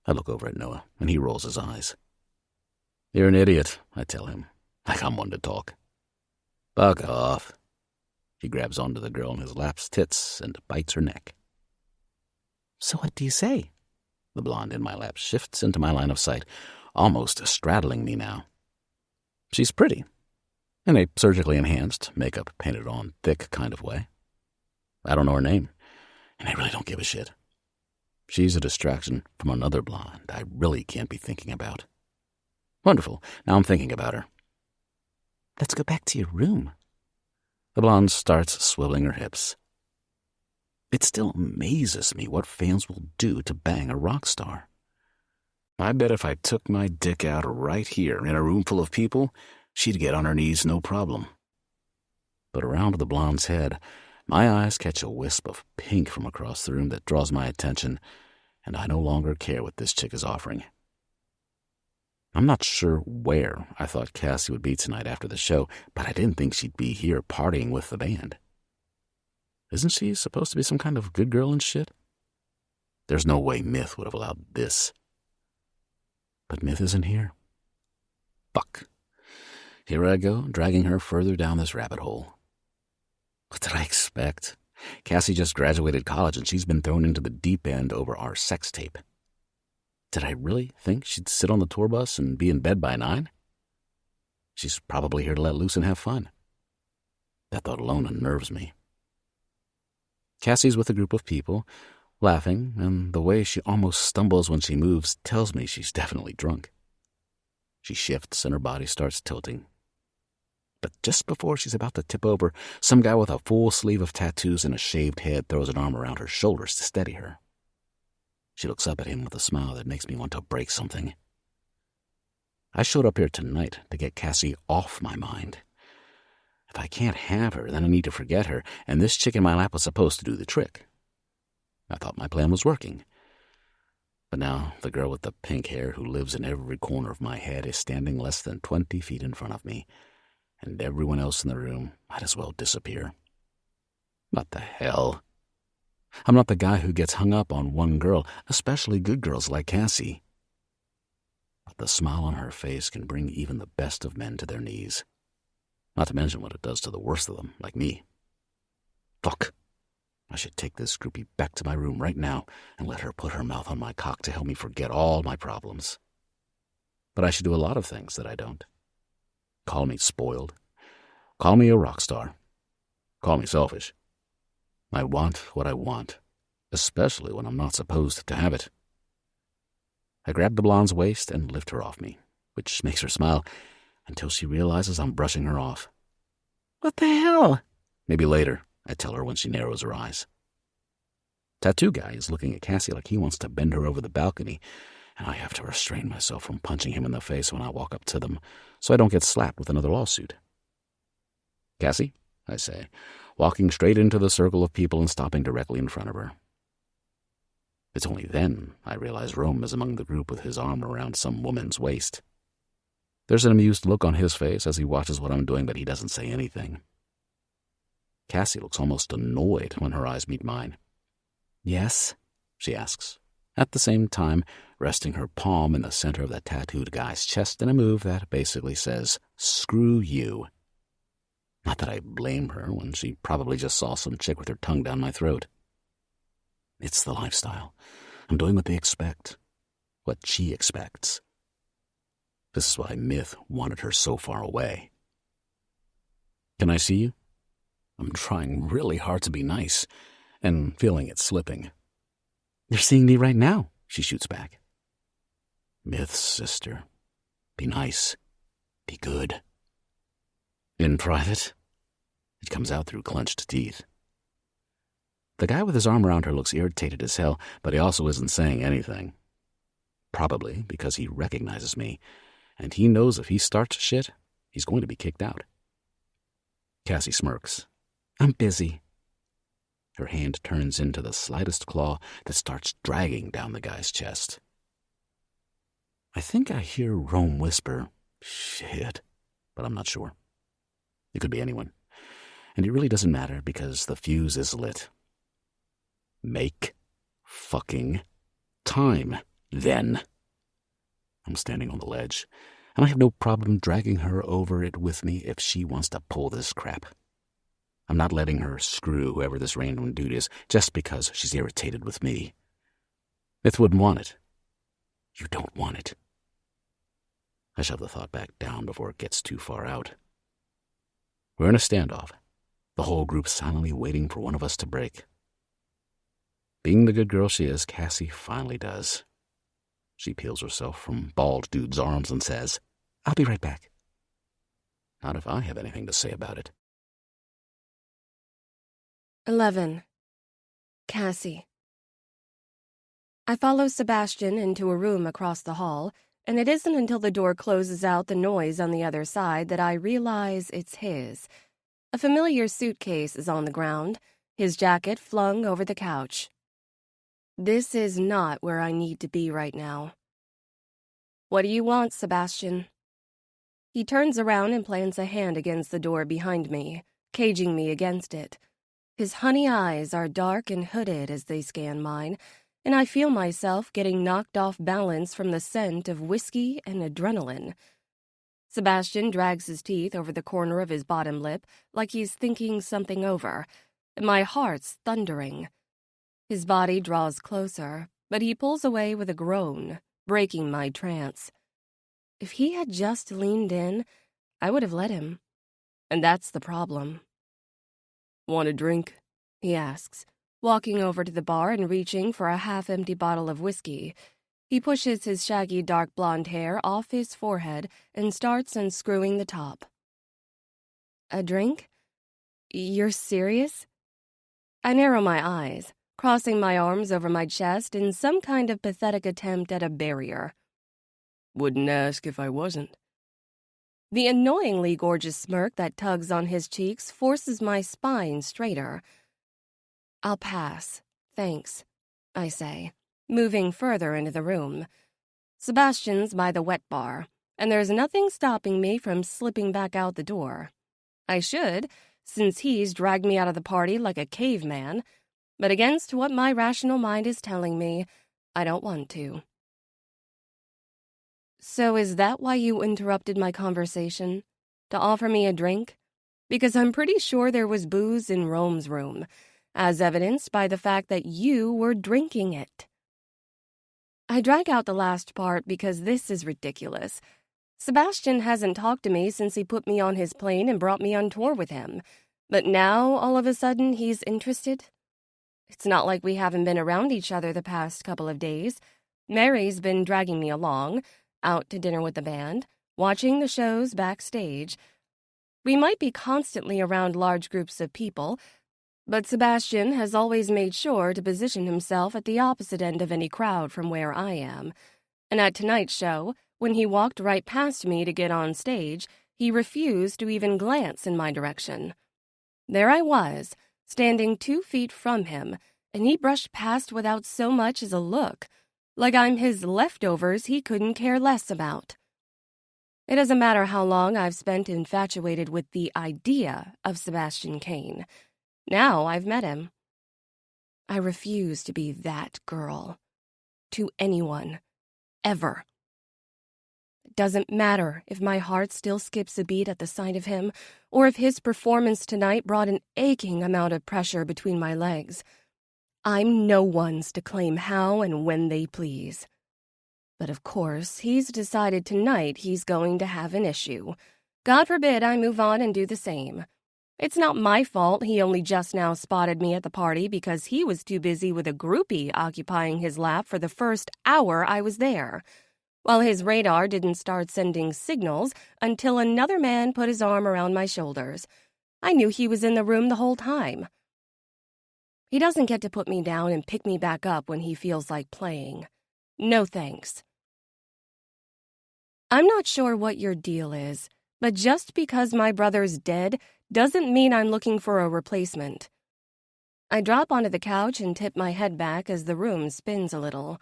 I look over at Noah, and he rolls his eyes. You're an idiot, I tell him, like I'm one to talk. Fuck off. He grabs onto the girl in his lap's tits and bites her neck. So what do you say? The blonde in my lap shifts into my line of sight, almost straddling me now. She's pretty, in a surgically enhanced, makeup painted on thick kind of way. I don't know her name, and I really don't give a shit. She's a distraction from another blonde I really can't be thinking about. Wonderful. Now I'm thinking about her. Let's go back to your room. The blonde starts swiveling her hips. It still amazes me what fans will do to bang a rock star. I bet if I took my dick out right here in a room full of people, she'd get on her knees no problem. But around the blonde's head, my eyes catch a wisp of pink from across the room that draws my attention, and I no longer care what this chick is offering. I'm not sure where I thought Cassie would be tonight after the show, but I didn't think she'd be here partying with the band. Isn't she supposed to be some kind of good girl and shit? There's no way Myth would have allowed this. But Myth isn't here. Fuck. Here I go, dragging her further down this rabbit hole. What did I expect? Cassie just graduated college and she's been thrown into the deep end over our sex tape. Did I really think she'd sit on the tour bus and be in bed by 9? She's probably here to let loose and have fun. That thought alone unnerves me. Cassie's with a group of people, laughing, and the way she almost stumbles when she moves tells me she's definitely drunk. She shifts and her body starts tilting. But just before she's about to tip over, some guy with a full sleeve of tattoos and a shaved head throws an arm around her shoulders to steady her. She looks up at him with a smile that makes me want to break something. I showed up here tonight to get Cassie off my mind. If I can't have her, then I need to forget her, and this chick in my lap was supposed to do the trick. I thought my plan was working. But now the girl with the pink hair who lives in every corner of my head is standing less than 20 feet in front of me, and everyone else in the room might as well disappear. What the hell? I'm not the guy who gets hung up on one girl, especially good girls like Cassie. But the smile on her face can bring even the best of men to their knees. Not to mention what it does to the worst of them, like me. Fuck. I should take this groupie back to my room right now and let her put her mouth on my cock to help me forget all my problems. But I should do a lot of things that I don't. Call me spoiled. Call me a rock star. Call me selfish. I want what I want, especially when I'm not supposed to have it. I grab the blonde's waist and lift her off me, which makes her smile until she realizes I'm brushing her off. What the hell? Maybe later, I tell her when she narrows her eyes. Tattoo guy is looking at Cassie like he wants to bend her over the balcony, and I have to restrain myself from punching him in the face when I walk up to them so I don't get slapped with another lawsuit. Cassie, I say, walking straight into the circle of people and stopping directly in front of her. It's only then I realize Rome is among the group with his arm around some woman's waist. There's an amused look on his face as he watches what I'm doing, but he doesn't say anything. Cassie looks almost annoyed when her eyes meet mine. Yes? She asks, at the same time resting her palm in the center of that tattooed guy's chest in a move that basically says, "Screw you." Not that I blame her when she probably just saw some chick with her tongue down my throat. It's the lifestyle. I'm doing what they expect, what she expects. This is why Myth wanted her so far away. "Can I see you?" I'm trying really hard to be nice, and feeling it slipping. "You're seeing me right now," she shoots back. Myth's sister. Be nice. Be good. In private? It comes out through clenched teeth. The guy with his arm around her looks irritated as hell, but he also isn't saying anything. Probably because he recognizes me, and he knows if he starts shit, he's going to be kicked out. Cassie smirks. "I'm busy." Her hand turns into the slightest claw that starts dragging down the guy's chest. I think I hear Rome whisper, "Shit," but I'm not sure. It could be anyone, and it really doesn't matter because the fuse is lit. Make fucking time, then. I'm standing on the ledge, and I have no problem dragging her over it with me if she wants to pull this crap. I'm not letting her screw whoever this random dude is just because she's irritated with me. Myth wouldn't want it. You don't want it. I shove the thought back down before it gets too far out. We're in a standoff, the whole group silently waiting for one of us to break. Being the good girl she is, Cassie finally does. She peels herself from bald dude's arms and says, "I'll be right back." Not if I have anything to say about it. 11. Cassie. I follow Sebastian into a room across the hall, and it isn't until the door closes out the noise on the other side that I realize it's his. A familiar suitcase is on the ground, his jacket flung over the couch. This is not where I need to be right now. "What do you want, Sebastian?" He turns around and plants a hand against the door behind me, caging me against it. His honey eyes are dark and hooded as they scan mine, and I feel myself getting knocked off balance from the scent of whiskey and adrenaline. Sebastian drags his teeth over the corner of his bottom lip like he's thinking something over, and my heart's thundering. His body draws closer, but he pulls away with a groan, breaking my trance. If he had just leaned in, I would have let him. And that's the problem. "Want a drink?" he asks, walking over to the bar and reaching for a half-empty bottle of whiskey. He pushes his shaggy dark blonde hair off his forehead and starts unscrewing the top. "A drink? You're serious?" I narrow my eyes, crossing my arms over my chest in some kind of pathetic attempt at a barrier. "Wouldn't ask if I wasn't." The annoyingly gorgeous smirk that tugs on his cheeks forces my spine straighter. "I'll pass, thanks," I say, moving further into the room. Sebastian's by the wet bar, and there's nothing stopping me from slipping back out the door. I should, since he's dragged me out of the party like a caveman, but against what my rational mind is telling me, I don't want to. "So is that why you interrupted my conversation? To offer me a drink? Because I'm pretty sure there was booze in Rome's room, as evidenced by the fact that you were drinking it." I drag out the last part because this is ridiculous. Sebastian hasn't talked to me since he put me on his plane and brought me on tour with him. But now, all of a sudden, he's interested? It's not like we haven't been around each other the past couple of days. Mary's been dragging me along, out to dinner with the band, watching the shows backstage. We might be constantly around large groups of people, but Sebastian has always made sure to position himself at the opposite end of any crowd from where I am. And at tonight's show, when he walked right past me to get on stage, he refused to even glance in my direction. There I was, standing 2 feet from him, and he brushed past without so much as a look, like I'm his leftovers he couldn't care less about. It doesn't matter how long I've spent infatuated with the idea of Sebastian Kane. Now I've met him. I refuse to be that girl. To anyone. Ever. It doesn't matter if my heart still skips a beat at the sight of him, or if his performance tonight brought an aching amount of pressure between my legs. I'm no one's to claim how and when they please. But of course, he's decided tonight he's going to have an issue. God forbid I move on and do the same. It's not my fault he only just now spotted me at the party because he was too busy with a groupie occupying his lap for the first hour I was there, while his radar didn't start sending signals until another man put his arm around my shoulders. I knew he was in the room the whole time. He doesn't get to put me down and pick me back up when he feels like playing. No thanks. I'm not sure what your deal is, but just because my brother's dead doesn't mean I'm looking for a replacement. I drop onto the couch and tip my head back as the room spins a little.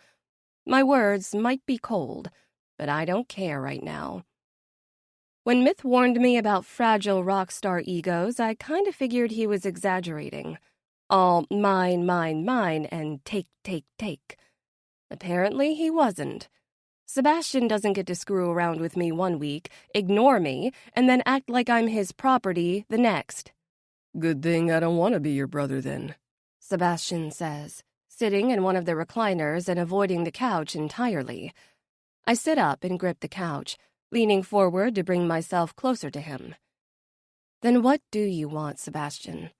My words might be cold, but I don't care right now. When Myth warned me about fragile rock star egos, I kind of figured he was exaggerating. All mine, and take. Apparently he wasn't. Sebastian doesn't get to screw around with me 1 week, ignore me, and then act like I'm his property the next. Good thing I don't want to be your brother then, Sebastian says, sitting in one of the recliners and avoiding the couch entirely. I sit up and grip the couch, leaning forward to bring myself closer to him. Then what do you want, Sebastian?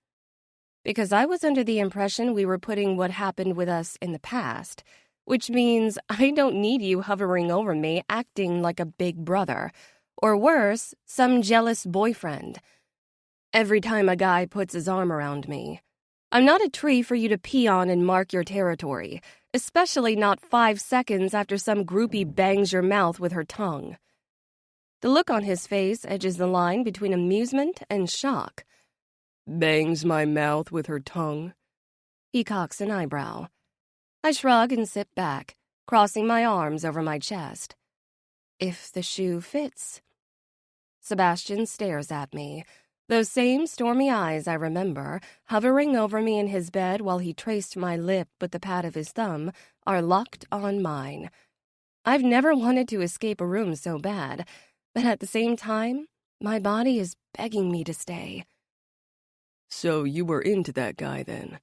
Because I was under the impression we were putting what happened with us in the past, which means I don't need you hovering over me acting like a big brother, or worse, some jealous boyfriend. Every time a guy puts his arm around me, I'm not a tree for you to pee on and mark your territory, especially not 5 seconds after some groupie bangs your mouth with her tongue. The look on his face edges the line between amusement and shock. Bangs my mouth with her tongue. He cocks an eyebrow. I shrug and sit back, crossing my arms over my chest. If the shoe fits. Sebastian stares at me, those same stormy eyes I remember, hovering over me in his bed while he traced my lip with the pad of his thumb, are locked on mine. I've never wanted to escape a room so bad, but at the same time, my body is begging me to stay. So you were into that guy then?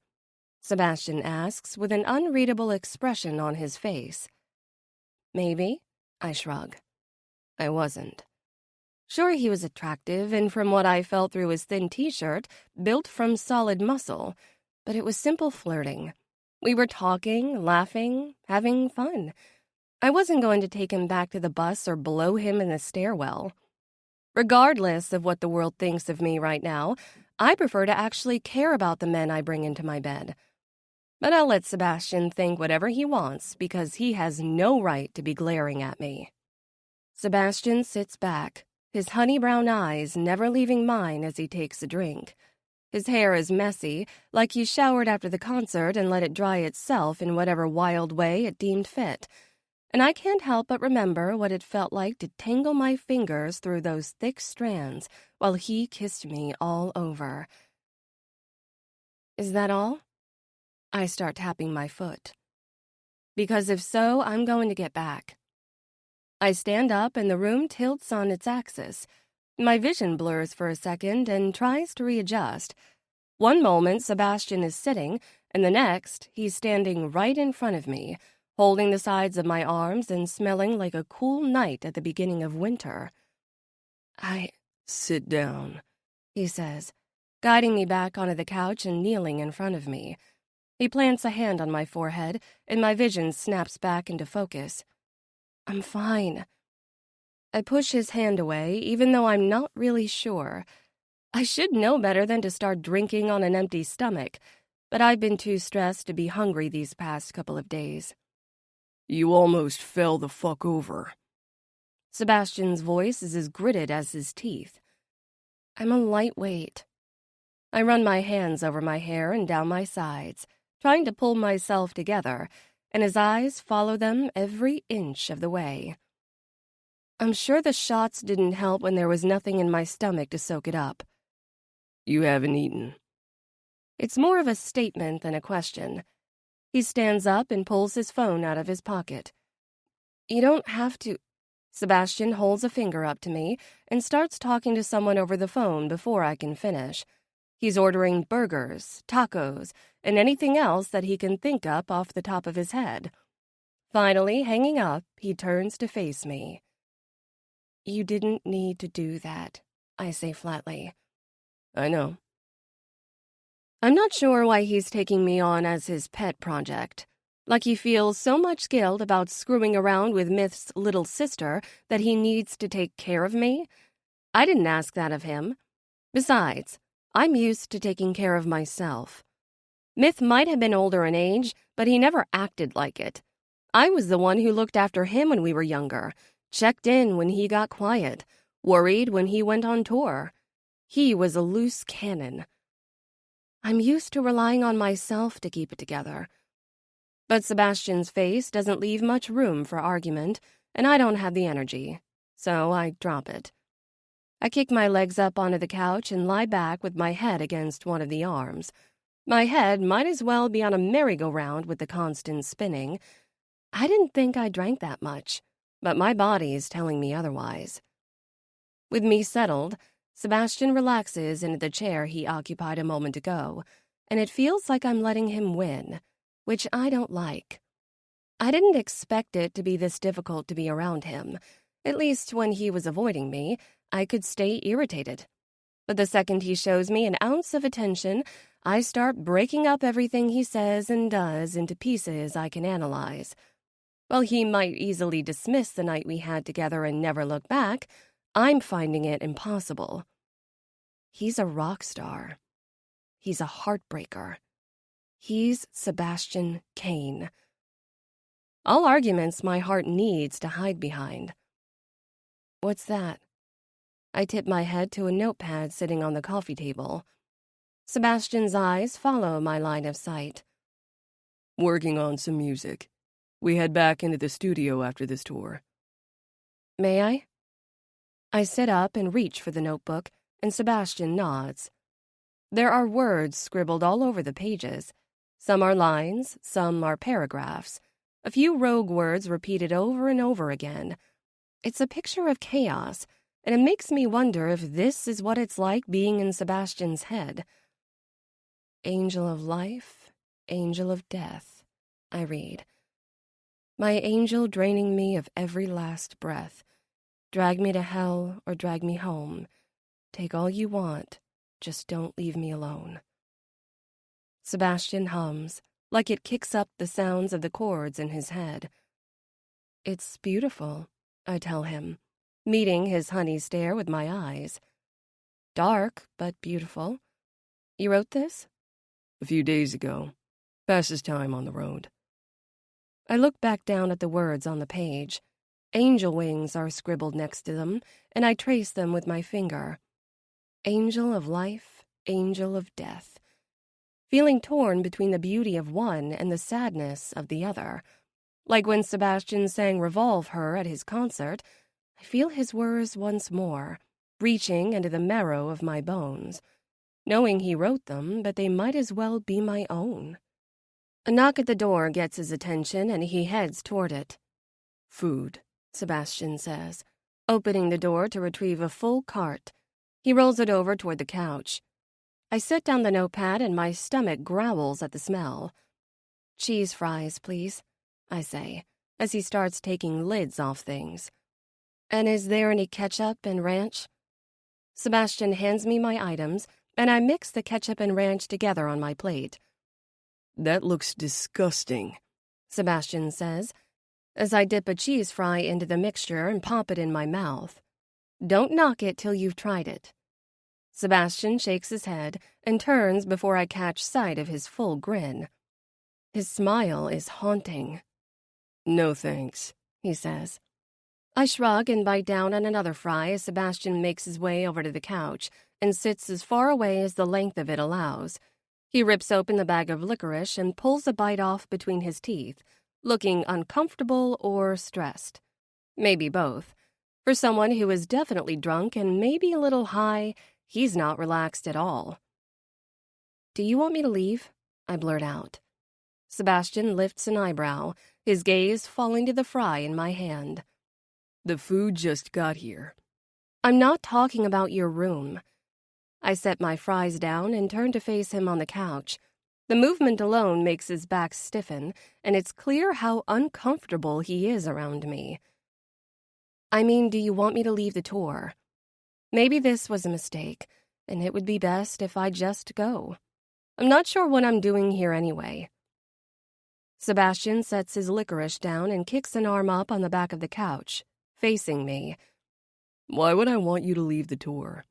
Sebastian asks with an unreadable expression on his face. Maybe, I shrug. I wasn't. Sure, he was attractive, and from what I felt through his thin t-shirt, built from solid muscle, but it was simple flirting. We were talking, laughing, having fun. I wasn't going to take him back to the bus or blow him in the stairwell. Regardless of what the world thinks of me right now, I prefer to actually care about the men I bring into my bed. But I'll let Sebastian think whatever he wants because he has no right to be glaring at me. Sebastian sits back, his honey brown eyes never leaving mine as he takes a drink. His hair is messy, like he showered after the concert and let it dry itself in whatever wild way it deemed fit. And I can't help but remember what it felt like to tangle my fingers through those thick strands while he kissed me all over. Is that all? I start tapping my foot. Because if so, I'm going to get back. I stand up and the room tilts on its axis. My vision blurs for a second and tries to readjust. One moment, Sebastian is sitting, and the next, he's standing right in front of me, holding the sides of my arms and smelling like a cool night at the beginning of winter. Sit down, he says, guiding me back onto the couch and kneeling in front of me. He plants a hand on my forehead, and my vision snaps back into focus. I'm fine. I push his hand away, even though I'm not really sure. I should know better than to start drinking on an empty stomach, but I've been too stressed to be hungry these past couple of days. You almost fell the fuck over. Sebastian's voice is as gritted as his teeth. I'm a lightweight. I run my hands over my hair and down my sides, trying to pull myself together, and his eyes follow them every inch of the way. I'm sure the shots didn't help when there was nothing in my stomach to soak it up. You haven't eaten. It's more of a statement than a question. He stands up and pulls his phone out of his pocket. You don't have to. Sebastian holds a finger up to me and starts talking to someone over the phone before I can finish. He's ordering burgers, tacos, and anything else that he can think up off the top of his head. Finally, hanging up, he turns to face me. You didn't need to do that, I say flatly. I know. I'm not sure why he's taking me on as his pet project. Like he feels so much guilt about screwing around with Myth's little sister that he needs to take care of me. I didn't ask that of him. Besides, I'm used to taking care of myself. Myth might have been older in age, but he never acted like it. I was the one who looked after him when we were younger, checked in when he got quiet, worried when he went on tour. He was a loose cannon. I'm used to relying on myself to keep it together. But Sebastian's face doesn't leave much room for argument, and I don't have the energy, so I drop it. I kick my legs up onto the couch and lie back with my head against one of the arms. My head might as well be on a merry-go-round with the constant spinning. I didn't think I drank that much, but my body is telling me otherwise. With me settled, Sebastian relaxes into the chair he occupied a moment ago, and it feels like I'm letting him win, which I don't like. I didn't expect it to be this difficult to be around him. At least when he was avoiding me, I could stay irritated. But the second he shows me an ounce of attention, I start breaking up everything he says and does into pieces I can analyze. While he might easily dismiss the night we had together and never look back, I'm finding it impossible. He's a rock star. He's a heartbreaker. He's Sebastian Kane. All arguments my heart needs to hide behind. What's that? I tip my head to a notepad sitting on the coffee table. Sebastian's eyes follow my line of sight. Working on some music. We head back into the studio after this tour. May I? I sit up and reach for the notebook, and Sebastian nods. There are words scribbled all over the pages. Some are lines, some are paragraphs. A few rogue words repeated over and over again. It's a picture of chaos, and it makes me wonder if this is what it's like being in Sebastian's head. Angel of life, angel of death, I read. My angel draining me of every last breath. Drag me to hell or drag me home. Take all you want, just don't leave me alone. Sebastian hums, like it kicks up the sounds of the chords in his head. It's beautiful, I tell him, meeting his honey stare with my eyes. Dark, but beautiful. You wrote this? A few days ago. Passes time on the road. I look back down at the words on the page. Angel wings are scribbled next to them, and I trace them with my finger. Angel of life, angel of death. Feeling torn between the beauty of one and the sadness of the other. Like when Sebastian sang Revolve Her at his concert, I feel his words once more, reaching into the marrow of my bones, knowing he wrote them, but they might as well be my own. A knock at the door gets his attention, and he heads toward it. Food, Sebastian says, opening the door to retrieve a full cart. He rolls it over toward the couch. I set down the notepad, and my stomach growls at the smell. Cheese fries, please, I say, as he starts taking lids off things. And is there any ketchup and ranch? Sebastian hands me my items, and I mix the ketchup and ranch together on my plate. That looks disgusting, Sebastian says, as I dip a cheese fry into the mixture and pop it in my mouth. Don't knock it till you've tried it. Sebastian shakes his head and turns before I catch sight of his full grin. His smile is haunting. No thanks, he says. I shrug and bite down on another fry as Sebastian makes his way over to the couch and sits as far away as the length of it allows. He rips open the bag of licorice and pulls a bite off between his teeth, looking uncomfortable or stressed. Maybe both. For someone who is definitely drunk and maybe a little high, he's not relaxed at all. "Do you want me to leave?" I blurt out. Sebastian lifts an eyebrow, his gaze falling to the fry in my hand. The food just got here. "I'm not talking about your room." I set my fries down and turn to face him on the couch. The movement alone makes his back stiffen, and it's clear how uncomfortable he is around me. "I mean, do you want me to leave the tour? Maybe this was a mistake, and it would be best if I just go. I'm not sure what I'm doing here anyway." Sebastian sets his licorice down and kicks an arm up on the back of the couch, facing me. Why would I want you to leave the tour?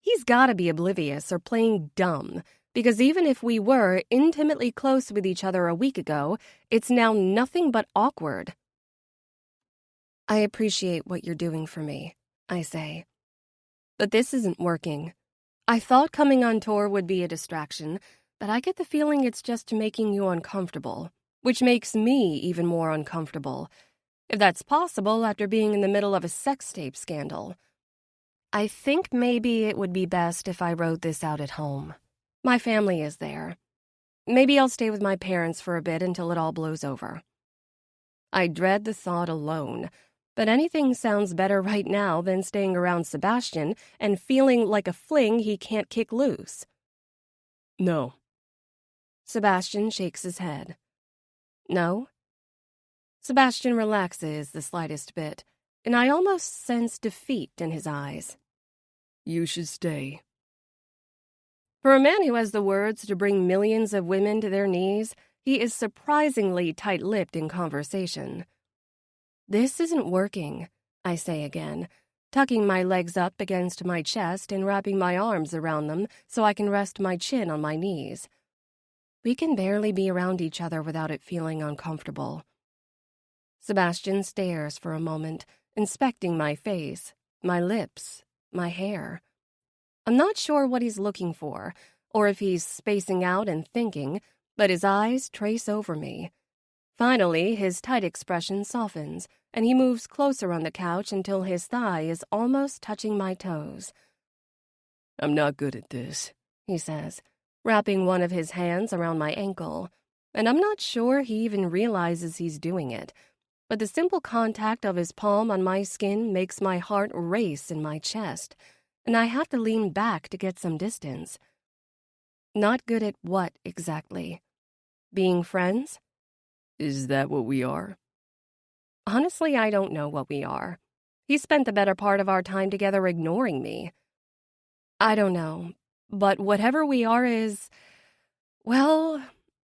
He's gotta be oblivious or playing dumb, because even if we were intimately close with each other a week ago, it's now nothing but awkward. "I appreciate what you're doing for me," I say. "But this isn't working. I thought coming on tour would be a distraction, but I get the feeling it's just making you uncomfortable, which makes me even more uncomfortable, if that's possible after being in the middle of a sex tape scandal. I think maybe it would be best if I wrote this out at home. My family is there. Maybe I'll stay with my parents for a bit until it all blows over." I dread the thought alone, but anything sounds better right now than staying around Sebastian and feeling like a fling he can't kick loose. No. Sebastian shakes his head. No? Sebastian relaxes the slightest bit, and I almost sense defeat in his eyes. You should stay. For a man who has the words to bring millions of women to their knees, he is surprisingly tight-lipped in conversation. "This isn't working," I say again, tucking my legs up against my chest and wrapping my arms around them so I can rest my chin on my knees. We can barely be around each other without it feeling uncomfortable. Sebastian stares for a moment, inspecting my face, my lips, my hair. I'm not sure what he's looking for, or if he's spacing out and thinking, but his eyes trace over me. Finally, his tight expression softens, and he moves closer on the couch until his thigh is almost touching my toes. I'm not good at this, he says, wrapping one of his hands around my ankle, and I'm not sure he even realizes he's doing it, but the simple contact of his palm on my skin makes my heart race in my chest, and I have to lean back to get some distance. Not good at what, exactly? Being friends? Is that what we are? Honestly, I don't know what we are. He spent the better part of our time together ignoring me. I don't know, but whatever we are is, well,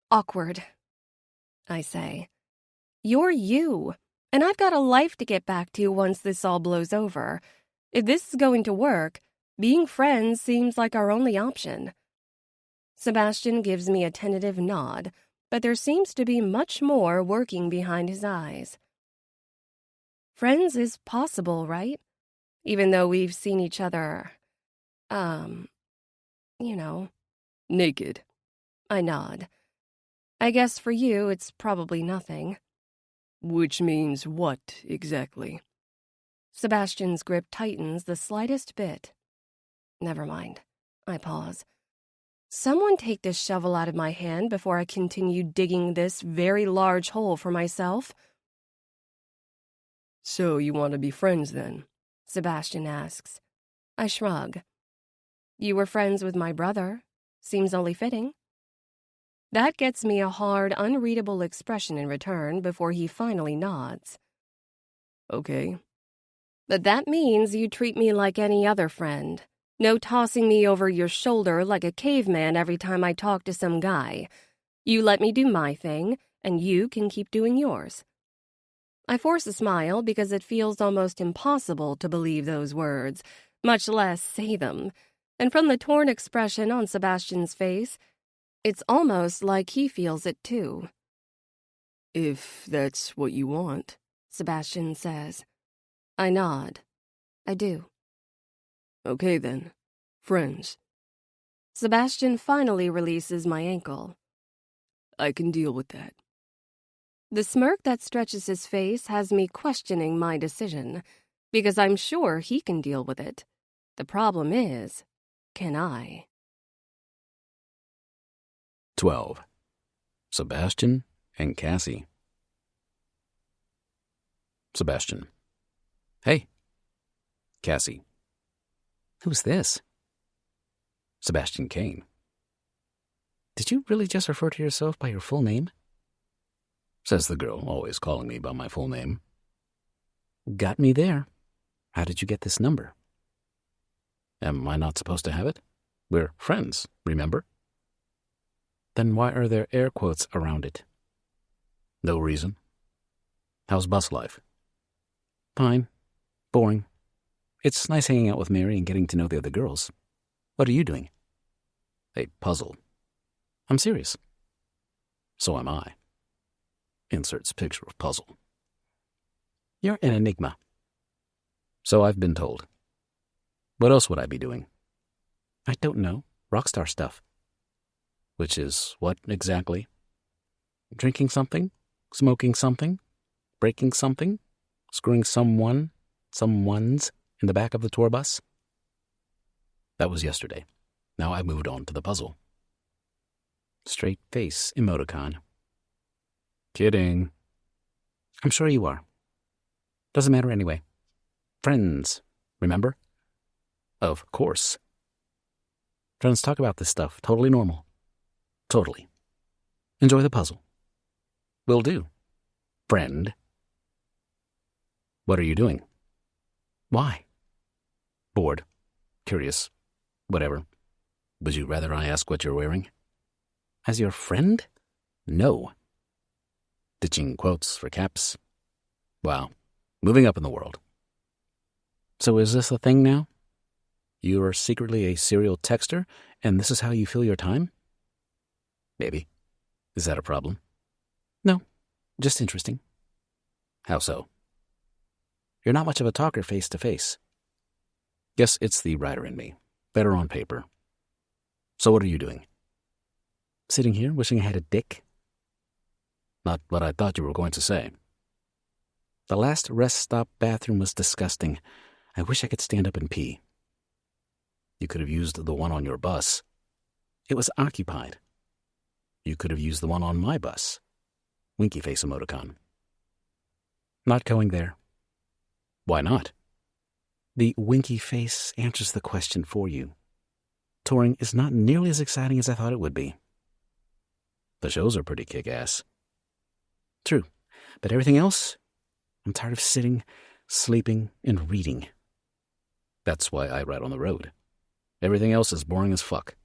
awkward, I say. You're you, and I've got a life to get back to once this all blows over. If this is going to work, being friends seems like our only option. Sebastian gives me a tentative nod, but there seems to be much more working behind his eyes. Friends is possible, right? Even though we've seen each other, Naked. I nod. I guess for you it's probably nothing. Which means what, exactly? Sebastian's grip tightens the slightest bit. Never mind. I pause. Someone take this shovel out of my hand before I continue digging this very large hole for myself. So you want to be friends then? Sebastian asks. I shrug. You were friends with my brother. Seems only fitting. That gets me a hard, unreadable expression in return before he finally nods. Okay. But that means you treat me like any other friend. No tossing me over your shoulder like a caveman every time I talk to some guy. You let me do my thing, and you can keep doing yours. I force a smile because it feels almost impossible to believe those words, much less say them. And from the torn expression on Sebastian's face, it's almost like he feels it too. If that's what you want, Sebastian says. I nod. I do. Okay then. Friends. Sebastian finally releases my ankle. I can deal with that. The smirk that stretches his face has me questioning my decision, because I'm sure he can deal with it. The problem is, can I? 12. Sebastian and Cassie. Sebastian. Hey. Cassie. Who's this? Sebastian Kane. Did you really just refer to yourself by your full name? Says the girl, always calling me by my full name. Got me there. How did you get this number? Am I not supposed to have it? We're friends, remember? Then why are there air quotes around it? No reason. How's bus life? Fine. Boring. It's nice hanging out with Mary and getting to know the other girls. What are you doing? A puzzle. I'm serious. So am I. Inserts picture of puzzle. You're an enigma. So I've been told. What else would I be doing? I don't know. Rockstar stuff. Which is what exactly? Drinking something? Smoking something? Breaking something? Screwing someone's in the back of the tour bus? That was yesterday. Now I moved on to the puzzle. Straight face emoticon. Kidding. I'm sure you are. Doesn't matter anyway. Friends, remember? Of course. Friends talk about this stuff. Totally normal. Totally. Enjoy the puzzle. Will do. Friend. What are you doing? Why? Bored. Curious. Whatever. Would you rather I ask what you're wearing? As your friend? No. Ditching quotes for caps. Wow. Moving up in the world. So is this a thing now? You are secretly a serial texter, and this is how you fill your time? Maybe. Is that a problem? No. Just interesting. How so? You're not much of a talker face to face. Guess it's the writer in me. Better on paper. So what are you doing? Sitting here wishing I had a dick? Not what I thought you were going to say. The last rest stop bathroom was disgusting. I wish I could stand up and pee. You could have used the one on your bus. It was occupied. You could have used the one on my bus. Winky face emoticon. Not going there. Why not? The winky face answers the question for you. Touring is not nearly as exciting as I thought it would be. The shows are pretty kick-ass. True, but everything else? I'm tired of sitting, sleeping, and reading. That's why I ride on the road. Everything else is boring as fuck.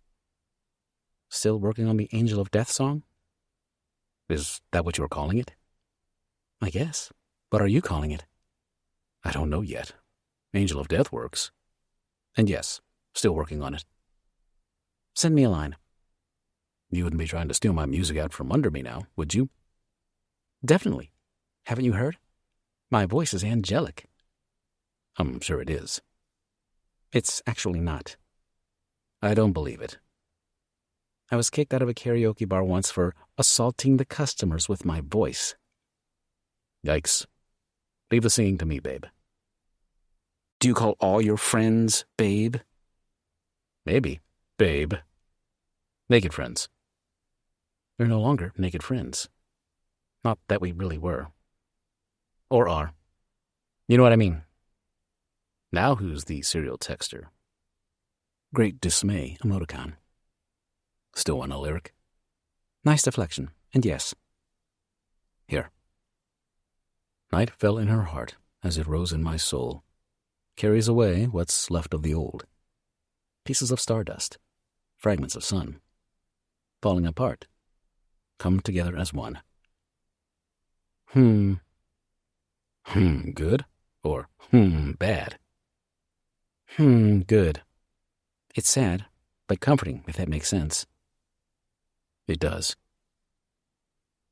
Still working on the Angel of Death song? Is that what you're calling it? I guess. What are you calling it? I don't know yet. Angel of Death works. And yes, still working on it. Send me a line. You wouldn't be trying to steal my music out from under me now, would you? Definitely. Haven't you heard? My voice is angelic. I'm sure it is. It's actually not. I don't believe it. I was kicked out of a karaoke bar once for assaulting the customers with my voice. Yikes. Leave the singing to me, babe. Do you call all your friends babe? Maybe. Babe. Naked friends. We're no longer naked friends. Not that we really were. Or are. You know what I mean. Now who's the serial texter? Great dismay emoticon. Still want a lyric? Nice deflection, and yes. Here. Night fell in her heart as it rose in my soul. Carries away what's left of the old. Pieces of stardust. Fragments of sun. Falling apart. Come together as one. Good? Or bad? Good. It's sad, but comforting, if that makes sense. It does.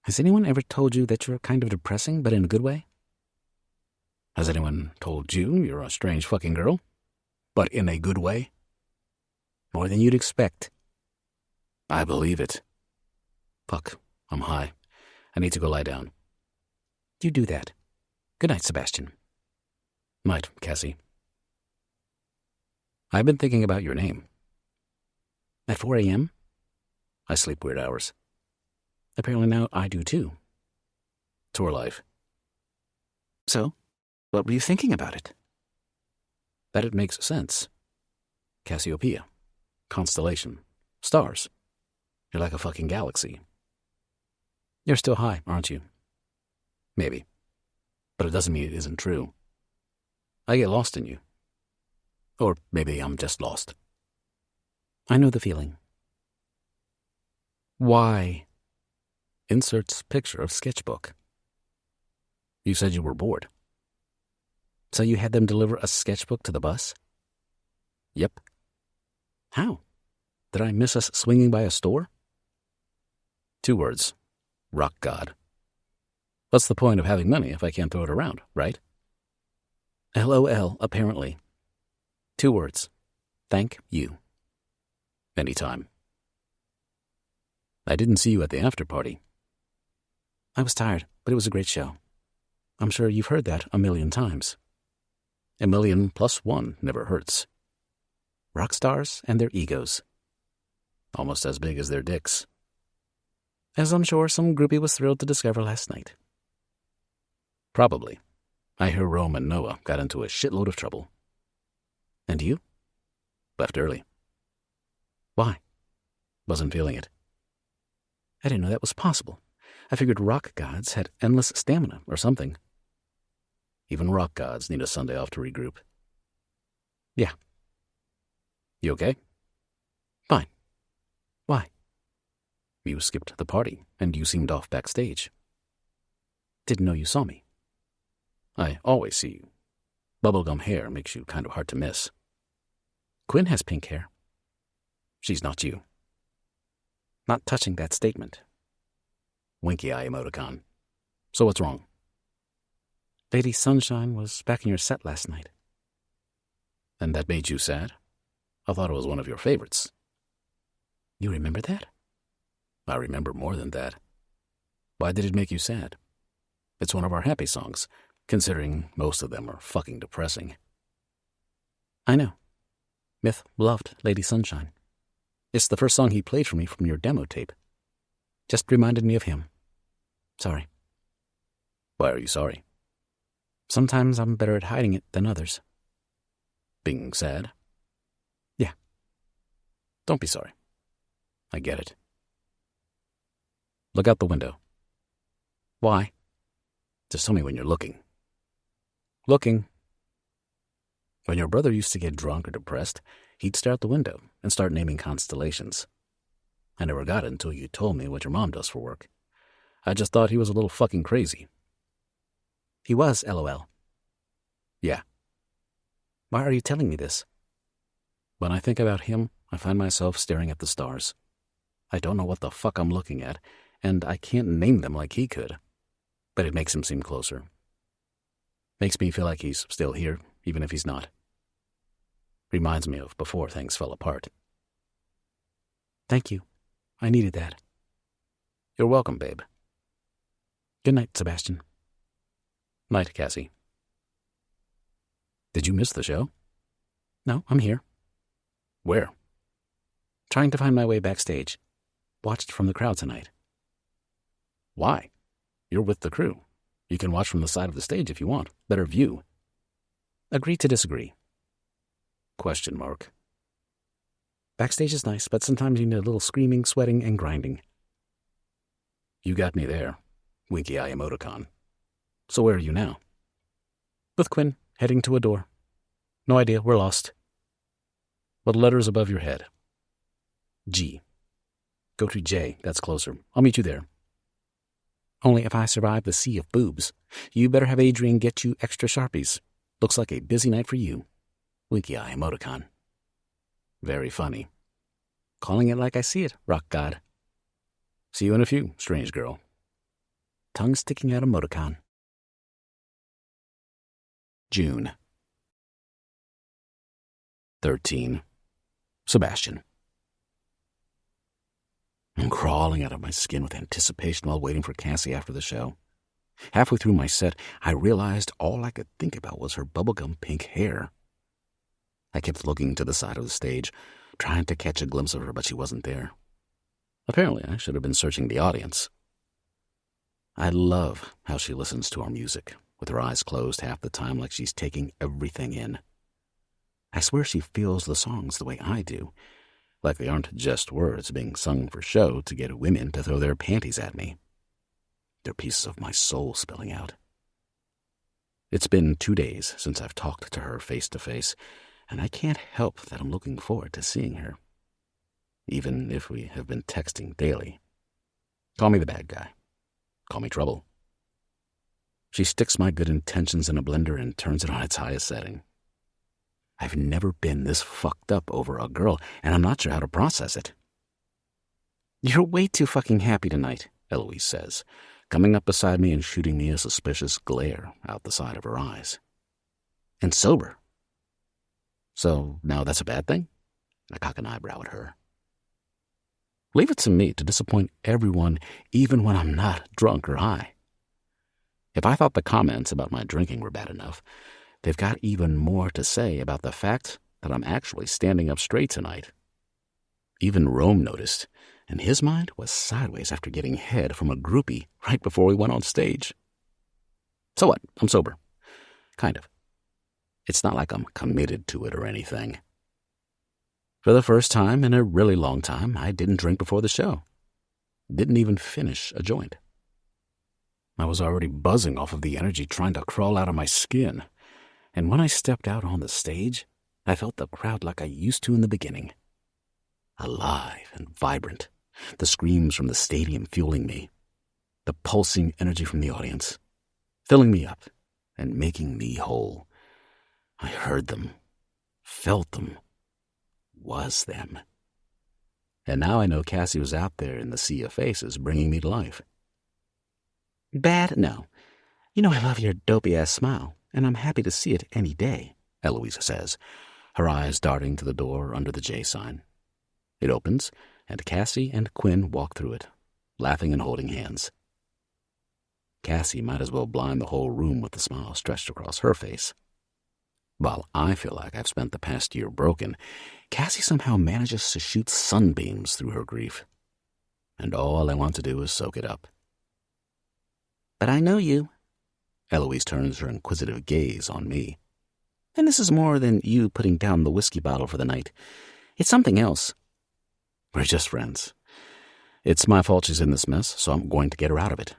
Has anyone ever told you that you're kind of depressing, but in a good way? Has anyone told you you're a strange fucking girl? But in a good way? More than you'd expect. I believe it. Fuck, I'm high. I need to go lie down. You do that. Good night, Sebastian. Night, Cassie. I've been thinking about your name. At 4 a.m.? I sleep weird hours. Apparently now I do too. Tour life. So, what were you thinking about it? That it makes sense. Cassiopeia. Constellation. Stars. You're like a fucking galaxy. You're still high, aren't you? Maybe. But it doesn't mean it isn't true. I get lost in you. Or maybe I'm just lost. I know the feeling. Why? Inserts picture of sketchbook. You said you were bored. So you had them deliver a sketchbook to the bus? Yep. How? Did I miss us swinging by a store? 2 words. Rock God. What's the point of having money if I can't throw it around, right? LOL, apparently. 2 words. Thank you. Anytime. I didn't see you at the after party. I was tired, but it was a great show. I'm sure you've heard that a million times. 1,000,000 + 1 never hurts. Rock stars and their egos. Almost as big as their dicks. As I'm sure some groupie was thrilled to discover last night. Probably. I hear Rome and Noah got into a shitload of trouble. And you? Left early. Why? Wasn't feeling it. I didn't know that was possible. I figured rock gods had endless stamina or something. Even rock gods need a Sunday off to regroup. Yeah. You okay? Fine. Why? You skipped the party, and you seemed off backstage. Didn't know you saw me. I always see you. Bubblegum hair makes you kind of hard to miss. Quinn has pink hair. She's not you. Not touching that statement. Winky eye emoticon. So what's wrong? Lady Sunshine was back in your set last night. And that made you sad? I thought it was one of your favorites. You remember that? I remember more than that. Why did it make you sad? It's one of our happy songs, considering most of them are fucking depressing. I know. Myth loved Lady Sunshine. It's the first song he played for me from your demo tape. Just reminded me of him. Sorry. Why are you sorry? Sometimes I'm better at hiding it than others. Being sad? Yeah. Don't be sorry. I get it. Look out the window. Why? Just tell me when you're looking. Looking. When your brother used to get drunk or depressed, he'd stare out the window and start naming constellations. I never got it until you told me what your mom does for work. I just thought he was a little fucking crazy. He was, LOL. Yeah. Why are you telling me this? When I think about him, I find myself staring at the stars. I don't know what the fuck I'm looking at, and I can't name them like he could. But it makes him seem closer. Makes me feel like he's still here, even if he's not. Reminds me of before things fell apart. Thank you. I needed that. You're welcome, babe. Good night, Sebastian. Night, Cassie. Did you miss the show? No, I'm here. Where? Trying to find my way backstage. Watched from the crowd tonight. Why? You're with the crew. You can watch from the side of the stage if you want. Better view. Agree to disagree. Question mark. Backstage is nice, but sometimes you need a little screaming, sweating, and grinding. You got me there. Winky eye emoticon. So where are you now? With Quinn, heading to a door. No idea, we're lost. What letter is above your head? G. Go to J, that's closer. I'll meet you there. Only if I survive the sea of boobs. You better have Adrian get you extra Sharpies. Looks like a busy night for you. Winky eye emoticon. Very funny. Calling it like I see it, rock god. See you in a few, strange girl. Tongue sticking out emoticon. June. 13. Sebastian. I'm crawling out of my skin with anticipation while waiting for Cassie after the show. Halfway through my set, I realized all I could think about was her bubblegum pink hair. I kept looking to the side of the stage, trying to catch a glimpse of her, but she wasn't there. Apparently, I should have been searching the audience. I love how she listens to our music, with her eyes closed half the time like she's taking everything in. I swear she feels the songs the way I do, like they aren't just words being sung for show to get women to throw their panties at me. They're pieces of my soul spilling out. It's been 2 days since I've talked to her face to face, and I can't help that I'm looking forward to seeing her, even if we have been texting daily. Call me the bad guy. Call me trouble. She sticks my good intentions in a blender and turns it on its highest setting. I've never been this fucked up over a girl, and I'm not sure how to process it. You're way too fucking happy tonight, Eloise says, coming up beside me and shooting me a suspicious glare out the side of her eyes. And sober. So now that's a bad thing? I cock an eyebrow at her. Leave it to me to disappoint everyone, even when I'm not drunk or high. If I thought the comments about my drinking were bad enough, they've got even more to say about the fact that I'm actually standing up straight tonight. Even Rome noticed, and his mind was sideways after getting head from a groupie right before we went on stage. So what? I'm sober. Kind of. It's not like I'm committed to it or anything. For the first time in a really long time, I didn't drink before the show. Didn't even finish a joint. I was already buzzing off of the energy trying to crawl out of my skin. And when I stepped out on the stage, I felt the crowd like I used to in the beginning. Alive and vibrant, the screams from the stadium fueling me, the pulsing energy from the audience, filling me up and making me whole. I heard them, felt them, was them. And now I know Cassie was out there in the sea of faces bringing me to life. Bad? No. You know I love your dopey-ass smile, and I'm happy to see it any day, Eloise says, her eyes darting to the door under the J sign. It opens, and Cassie and Quinn walk through it, laughing and holding hands. Cassie might as well blind the whole room with the smile stretched across her face. While I feel like I've spent the past year broken, Cassie somehow manages to shoot sunbeams through her grief. And all I want to do is soak it up. But I know you. Eloise turns her inquisitive gaze on me. And this is more than you putting down the whiskey bottle for the night. It's something else. We're just friends. It's my fault she's in this mess, so I'm going to get her out of it.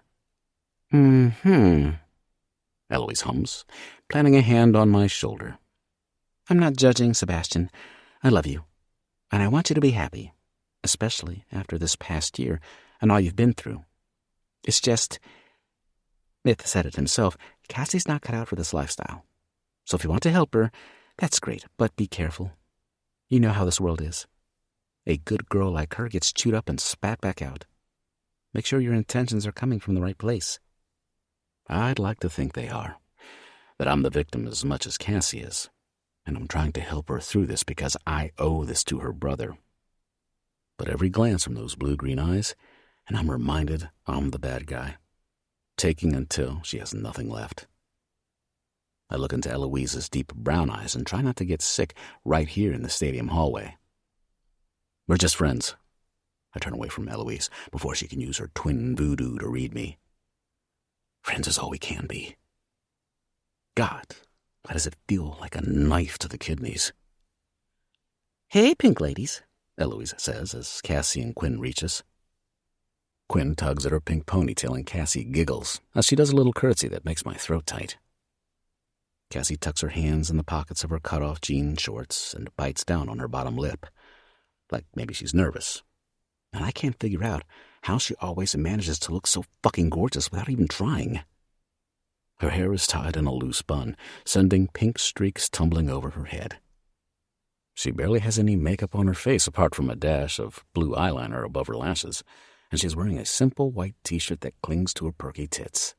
Eloise hums, planting a hand on my shoulder. I'm not judging, Sebastian. I love you, and I want you to be happy, especially after this past year and all you've been through. It's just, Myth said it himself, Cassie's not cut out for this lifestyle. So if you want to help her, that's great, but be careful. You know how this world is. A good girl like her gets chewed up and spat back out. Make sure your intentions are coming from the right place. I'd like to think they are, that I'm the victim as much as Cassie is, and I'm trying to help her through this because I owe this to her brother. But every glance from those blue-green eyes, and I'm reminded I'm the bad guy, taking until she has nothing left. I look into Eloise's deep brown eyes and try not to get sick right here in the stadium hallway. We're just friends. I turn away from Eloise before she can use her twin voodoo to read me. Friends is all we can be. God, why does it feel like a knife to the kidneys? Hey, pink ladies, Eloise says as Cassie and Quinn reach us. Quinn tugs at her pink ponytail and Cassie giggles as she does a little curtsy that makes my throat tight. Cassie tucks her hands in the pockets of her cut-off jean shorts and bites down on her bottom lip, like maybe she's nervous. And I can't figure out how she always manages to look so fucking gorgeous without even trying. Her hair is tied in a loose bun, sending pink streaks tumbling over her head. She barely has any makeup on her face apart from a dash of blue eyeliner above her lashes, and she's wearing a simple white t-shirt that clings to her perky tits.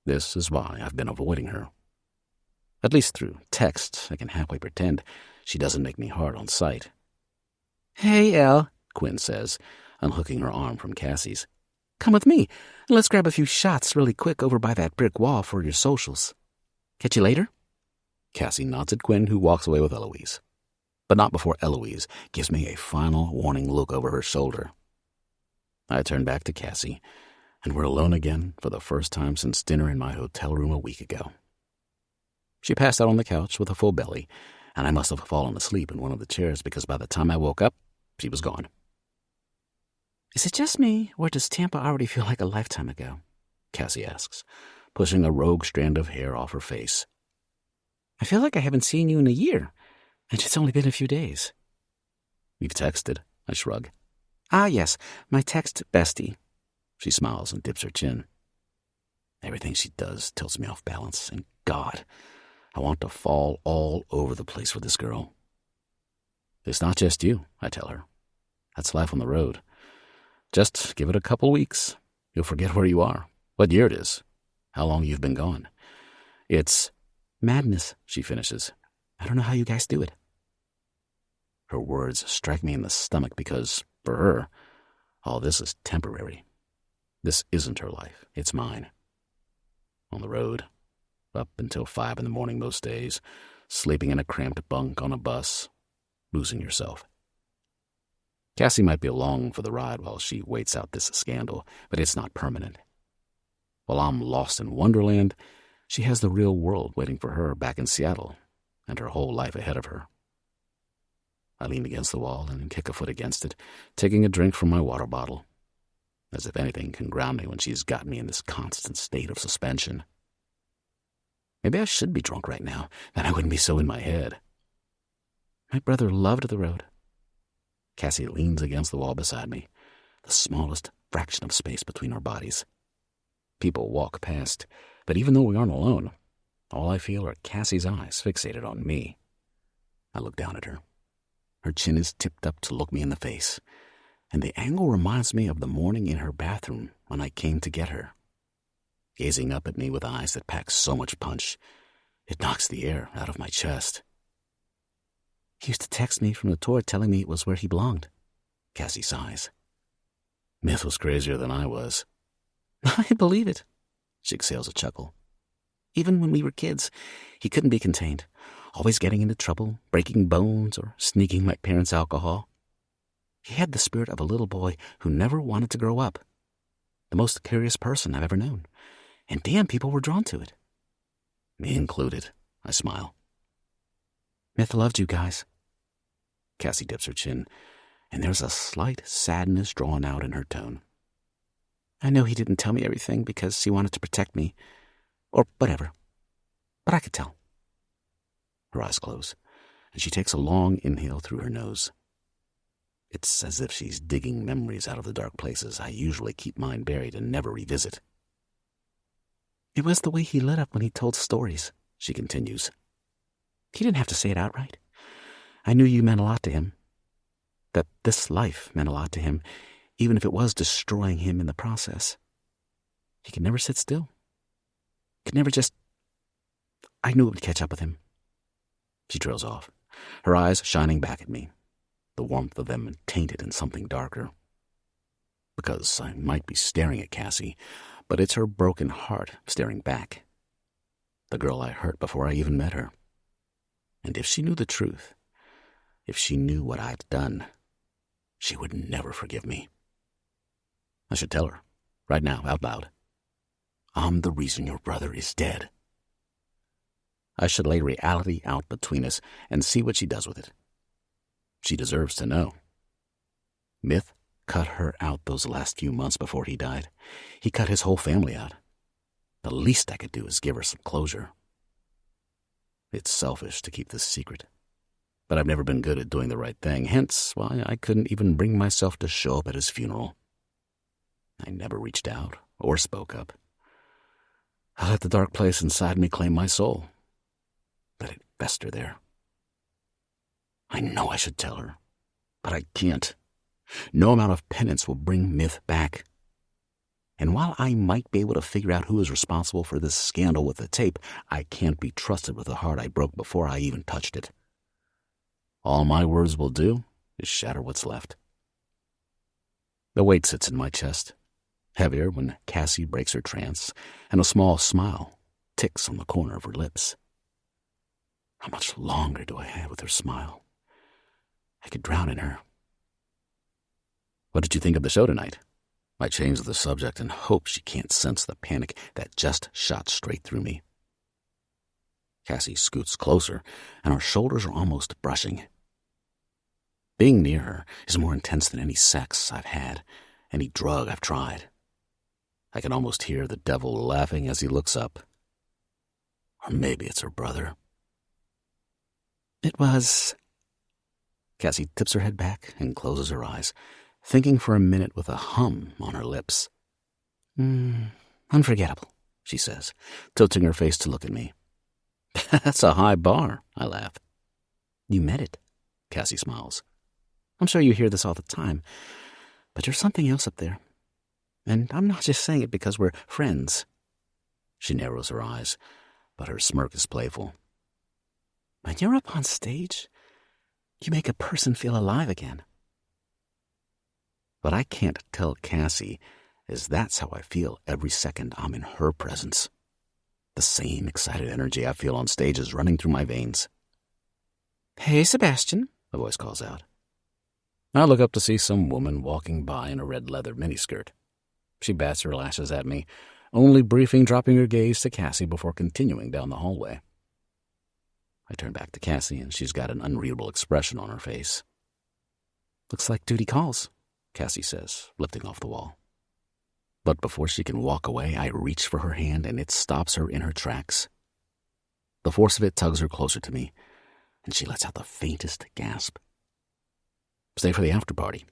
This is why I've been avoiding her. At least through text, I can halfway pretend she doesn't make me hard on sight. Hey, Elle, Quinn says, unhooking her arm from Cassie's. come with me, and let's grab a few shots really quick over by that brick wall for your socials. Catch you later? Cassie nods at Quinn, who walks away with Eloise. But not before Eloise gives me a final warning look over her shoulder. I turn back to Cassie, and we're alone again for the first time since dinner in my hotel room a week ago. She passed out on the couch with a full belly, and I must have fallen asleep in one of the chairs because by the time I woke up, she was gone. Is it just me, or does Tampa already feel like a lifetime ago? Cassie asks, pushing a rogue strand of hair off her face. I feel like I haven't seen you in a year, and it's only been a few days. We've texted, I shrug. Ah, yes, my text bestie. She smiles and dips her chin. Everything she does tilts me off balance, and God, I want to fall all over the place with this girl. It's not just you, I tell her. That's life on the road. Just give it a couple weeks. You'll forget where you are, what year it is, how long you've been gone. It's madness, she finishes. I don't know how you guys do it. Her words strike me in the stomach because, for her, all this is temporary. This isn't her life. It's mine. On the road, up until 5 in the morning most days, sleeping in a cramped bunk on a bus, losing yourself. Cassie might be along for the ride while she waits out this scandal, but it's not permanent. While I'm lost in Wonderland, she has the real world waiting for her back in Seattle, and her whole life ahead of her. I lean against the wall and kick a foot against it, taking a drink from my water bottle, as if anything can ground me when she's got me in this constant state of suspension. Maybe I should be drunk right now, then I wouldn't be so in my head. My brother loved the road. Cassie leans against the wall beside me, the smallest fraction of space between our bodies. People walk past, but even though we aren't alone, all I feel are Cassie's eyes fixated on me. I look down at her. Her chin is tipped up to look me in the face, and the angle reminds me of the morning in her bathroom when I came to get her. Gazing up at me with eyes that pack so much punch, it knocks the air out of my chest. He used to text me from the tour telling me it was where he belonged. Cassie sighs. Myth was crazier than I was. I believe it. She exhales a chuckle. Even when we were kids, he couldn't be contained, always getting into trouble, breaking bones, or sneaking my parents' alcohol. He had the spirit of a little boy who never wanted to grow up. The most curious person I've ever known. And damn, people were drawn to it. Me included, I smile. Myth loved you guys. Cassie dips her chin, and there's a slight sadness drawn out in her tone. I know he didn't tell me everything because he wanted to protect me, or whatever, but I could tell. Her eyes close, and she takes a long inhale through her nose. It's as if she's digging memories out of the dark places I usually keep mine buried and never revisit. It was the way he lit up when he told stories, she continues. He didn't have to say it outright. I knew you meant a lot to him. That this life meant a lot to him, even if it was destroying him in the process. He could never sit still. Could never just... I knew it would catch up with him. She trails off, her eyes shining back at me, the warmth of them tainted in something darker. Because I might be staring at Cassie, but it's her broken heart staring back. The girl I hurt before I even met her. And if she knew the truth, if she knew what I'd done, she would never forgive me. I should tell her, right now, out loud. I'm the reason your brother is dead. I should lay reality out between us and see what she does with it. She deserves to know. Myth cut her out those last few months before he died. He cut his whole family out. The least I could do is give her some closure. It's selfish to keep this secret, but I've never been good at doing the right thing, hence why I couldn't even bring myself to show up at his funeral. I never reached out or spoke up. I let the dark place inside me claim my soul. Let it fester there. I know I should tell her, but I can't. No amount of penance will bring Myth back. And while I might be able to figure out who is responsible for this scandal with the tape, I can't be trusted with the heart I broke before I even touched it. All my words will do is shatter what's left. The weight sits in my chest, heavier when Cassie breaks her trance, and a small smile ticks on the corner of her lips. How much longer do I have with her smile? I could drown in her. What did you think of the show tonight? I changed the subject and hope she can't sense the panic that just shot straight through me. Cassie scoots closer, and our shoulders are almost brushing. Being near her is more intense than any sex I've had, any drug I've tried. I can almost hear the devil laughing as he looks up. Or maybe it's her brother. It was... Cassie tips her head back and closes her eyes, thinking for a minute with a hum on her lips. Unforgettable, she says, tilting her face to look at me. That's a high bar, I laugh. You met it, Cassie smiles. I'm sure you hear this all the time, but there's something else up there. And I'm not just saying it because we're friends. She narrows her eyes, but her smirk is playful. When you're up on stage, you make a person feel alive again. What I can't tell Cassie is that's how I feel every second I'm in her presence. The same excited energy I feel on stage is running through my veins. Hey, Sebastian, a voice calls out. I look up to see some woman walking by in a red leather miniskirt. She bats her lashes at me, only briefly dropping her gaze to Cassie before continuing down the hallway. I turn back to Cassie, and she's got an unreadable expression on her face. Looks like duty calls, Cassie says, lifting off the wall. But before she can walk away, I reach for her hand, and it stops her in her tracks. The force of it tugs her closer to me, and she lets out the faintest gasp. Stay for the after party.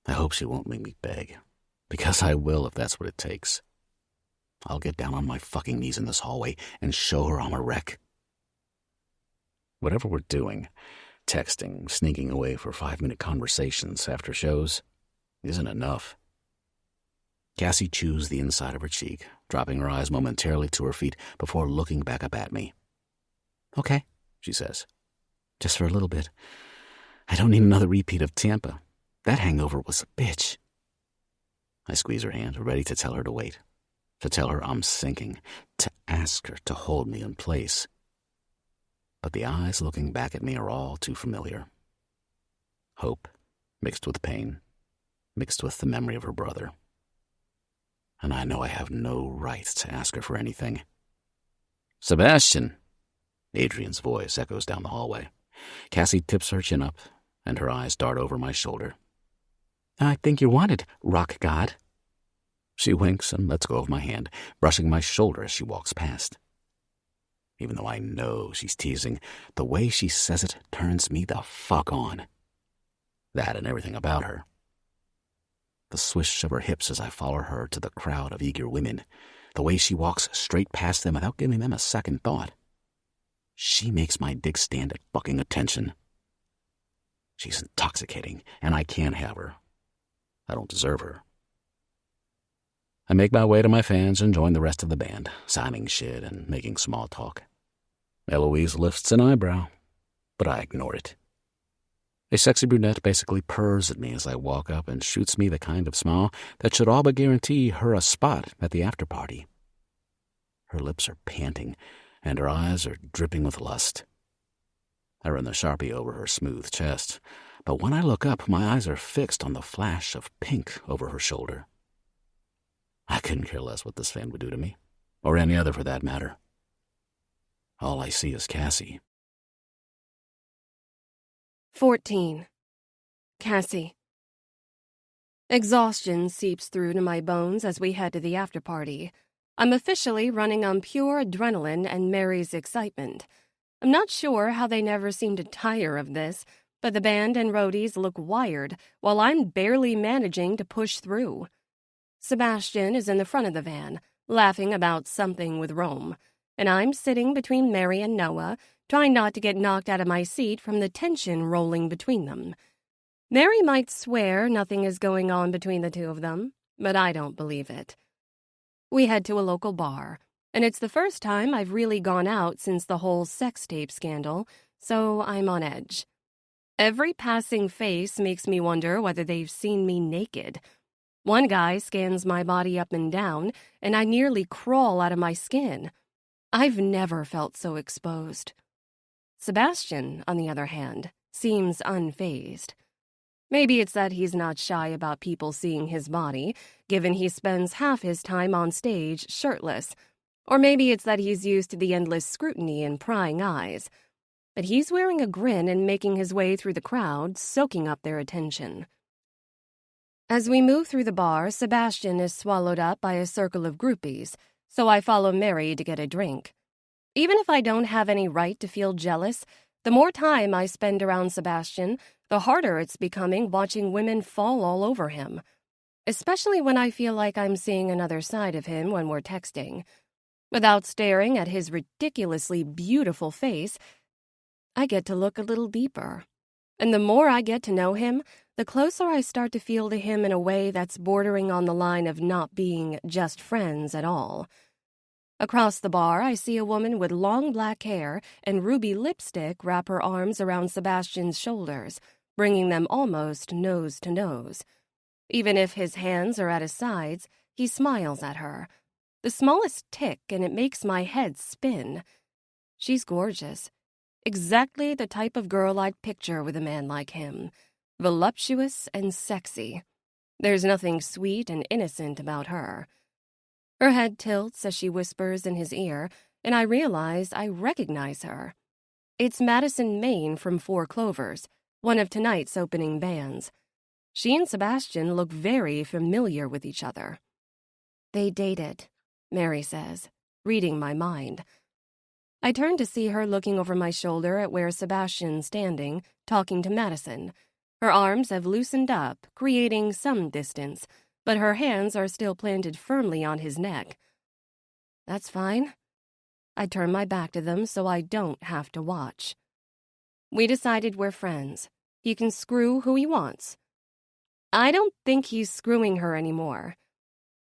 I hope she won't make me beg, because I will if that's what it takes. I'll get down on my fucking knees in this hallway and show her I'm a wreck. Whatever we're doing, texting, sneaking away for 5-minute conversations after shows, isn't enough. Cassie chews the inside of her cheek, dropping her eyes momentarily to her feet before looking back up at me. Okay, she says. Just for a little bit. I don't need another repeat of Tampa. That hangover was a bitch. I squeeze her hand, ready to tell her to wait, to tell her I'm sinking, to ask her to hold me in place. But the eyes looking back at me are all too familiar. Hope, mixed with pain, mixed with the memory of her brother. And I know I have no right to ask her for anything. Sebastian! Adrian's voice echoes down the hallway. Cassie tips her chin up, and her eyes dart over my shoulder. I think you're wanted, rock god. She winks and lets go of my hand, brushing my shoulder as she walks past. Even though I know she's teasing, the way she says it turns me the fuck on. That and everything about her. The swish of her hips as I follow her to the crowd of eager women, the way she walks straight past them without giving them a second thought. She makes my dick stand at fucking attention. She's intoxicating, and I can't have her. I don't deserve her. I make my way to my fans and join the rest of the band, signing shit and making small talk. Eloise lifts an eyebrow, but I ignore it. A sexy brunette basically purrs at me as I walk up and shoots me the kind of smile that should all but guarantee her a spot at the after party. Her lips are panting, and her eyes are dripping with lust. I run the Sharpie over her smooth chest, but when I look up, my eyes are fixed on the flash of pink over her shoulder. I couldn't care less what this fan would do to me, or any other for that matter. All I see is Cassie. 14. Cassie. Exhaustion seeps through to my bones as we head to the after party. I'm officially running on pure adrenaline and Mary's excitement. I'm not sure how they never seem to tire of this, but the band and roadies look wired while I'm barely managing to push through. Sebastian is in the front of the van, laughing about something with Rome, and I'm sitting between Mary and Noah, trying not to get knocked out of my seat from the tension rolling between them. Mary might swear nothing is going on between the two of them, but I don't believe it. We head to a local bar, and it's the first time I've really gone out since the whole sex tape scandal, so I'm on edge. Every passing face makes me wonder whether they've seen me naked. One guy scans my body up and down, and I nearly crawl out of my skin. I've never felt so exposed. Sebastian, on the other hand, seems unfazed. Maybe it's that he's not shy about people seeing his body, given he spends half his time on stage shirtless. Or maybe it's that he's used to the endless scrutiny and prying eyes. But he's wearing a grin and making his way through the crowd, soaking up their attention. As we move through the bar, Sebastian is swallowed up by a circle of groupies, so I follow Mary to get a drink. Even if I don't have any right to feel jealous, the more time I spend around Sebastian, the harder it's becoming watching women fall all over him. Especially when I feel like I'm seeing another side of him when we're texting. Without staring at his ridiculously beautiful face, I get to look a little deeper. And the more I get to know him, the closer I start to feel to him in a way that's bordering on the line of not being just friends at all. Across the bar, I see a woman with long black hair and ruby lipstick wrap her arms around Sebastian's shoulders, bringing them almost nose to nose. Even if his hands are at his sides, he smiles at her. The smallest tick, and it makes my head spin. She's gorgeous. Exactly the type of girl I'd picture with a man like him. Voluptuous and sexy. There's nothing sweet and innocent about her. Her head tilts as she whispers in his ear, and I realize I recognize her. It's Madison Main from Four Clovers, one of tonight's opening bands. She and Sebastian look very familiar with each other. They dated, Mary says, reading my mind. I turn to see her looking over my shoulder at where Sebastian's standing, talking to Madison. Her arms have loosened up, creating some distance, but her hands are still planted firmly on his neck. That's fine. I turn my back to them so I don't have to watch. We decided we're friends. He can screw who he wants. I don't think he's screwing her anymore.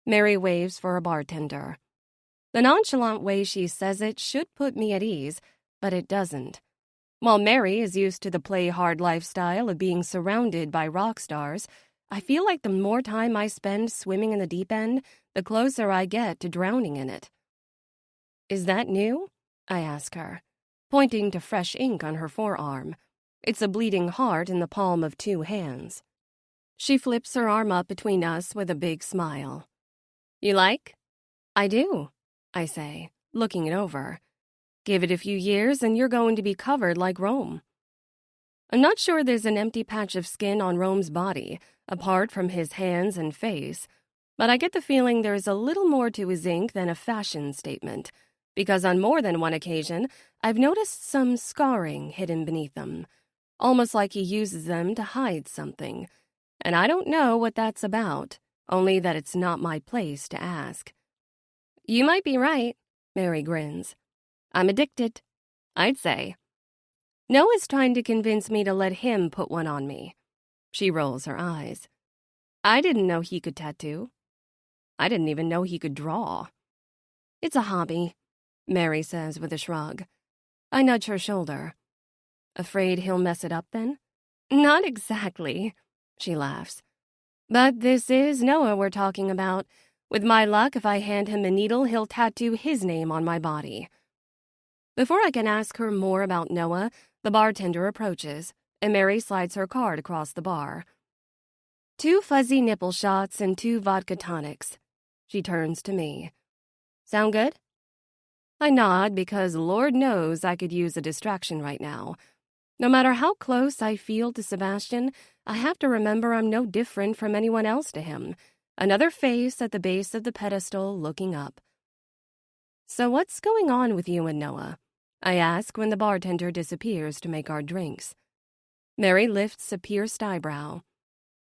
Mary waves for a bartender. The nonchalant way she says it should put me at ease, but it doesn't. While Mary is used to the play-hard lifestyle of being surrounded by rock stars, I feel like the more time I spend swimming in the deep end, the closer I get to drowning in it. Is that new? I ask her, pointing to fresh ink on her forearm. It's a bleeding heart in the palm of 2 hands. She flips her arm up between us with a big smile. You like? I do, I say, looking it over. Give it a few years and you're going to be covered like Rome. I'm not sure there's an empty patch of skin on Rome's body, apart from his hands and face, but I get the feeling there's a little more to his ink than a fashion statement, because on more than one occasion, I've noticed some scarring hidden beneath them, almost like he uses them to hide something. And I don't know what that's about, only that it's not my place to ask. You might be right, Mary grins. I'm addicted, I'd say. Noah's trying to convince me to let him put one on me. She rolls her eyes. I didn't know he could tattoo. I didn't even know he could draw. It's a hobby, Mary says with a shrug. I nudge her shoulder. Afraid he'll mess it up then? Not exactly, she laughs. But this is Noah we're talking about. With my luck, if I hand him a needle, he'll tattoo his name on my body. Before I can ask her more about Noah, the bartender approaches, and Mary slides her card across the bar. 2 fuzzy nipple shots and 2 vodka tonics. She turns to me. Sound good? I nod because Lord knows I could use a distraction right now. No matter how close I feel to Sebastian, I have to remember I'm no different from anyone else to him. Another face at the base of the pedestal looking up. So what's going on with you and Noah? I ask when the bartender disappears to make our drinks. Mary lifts a pierced eyebrow.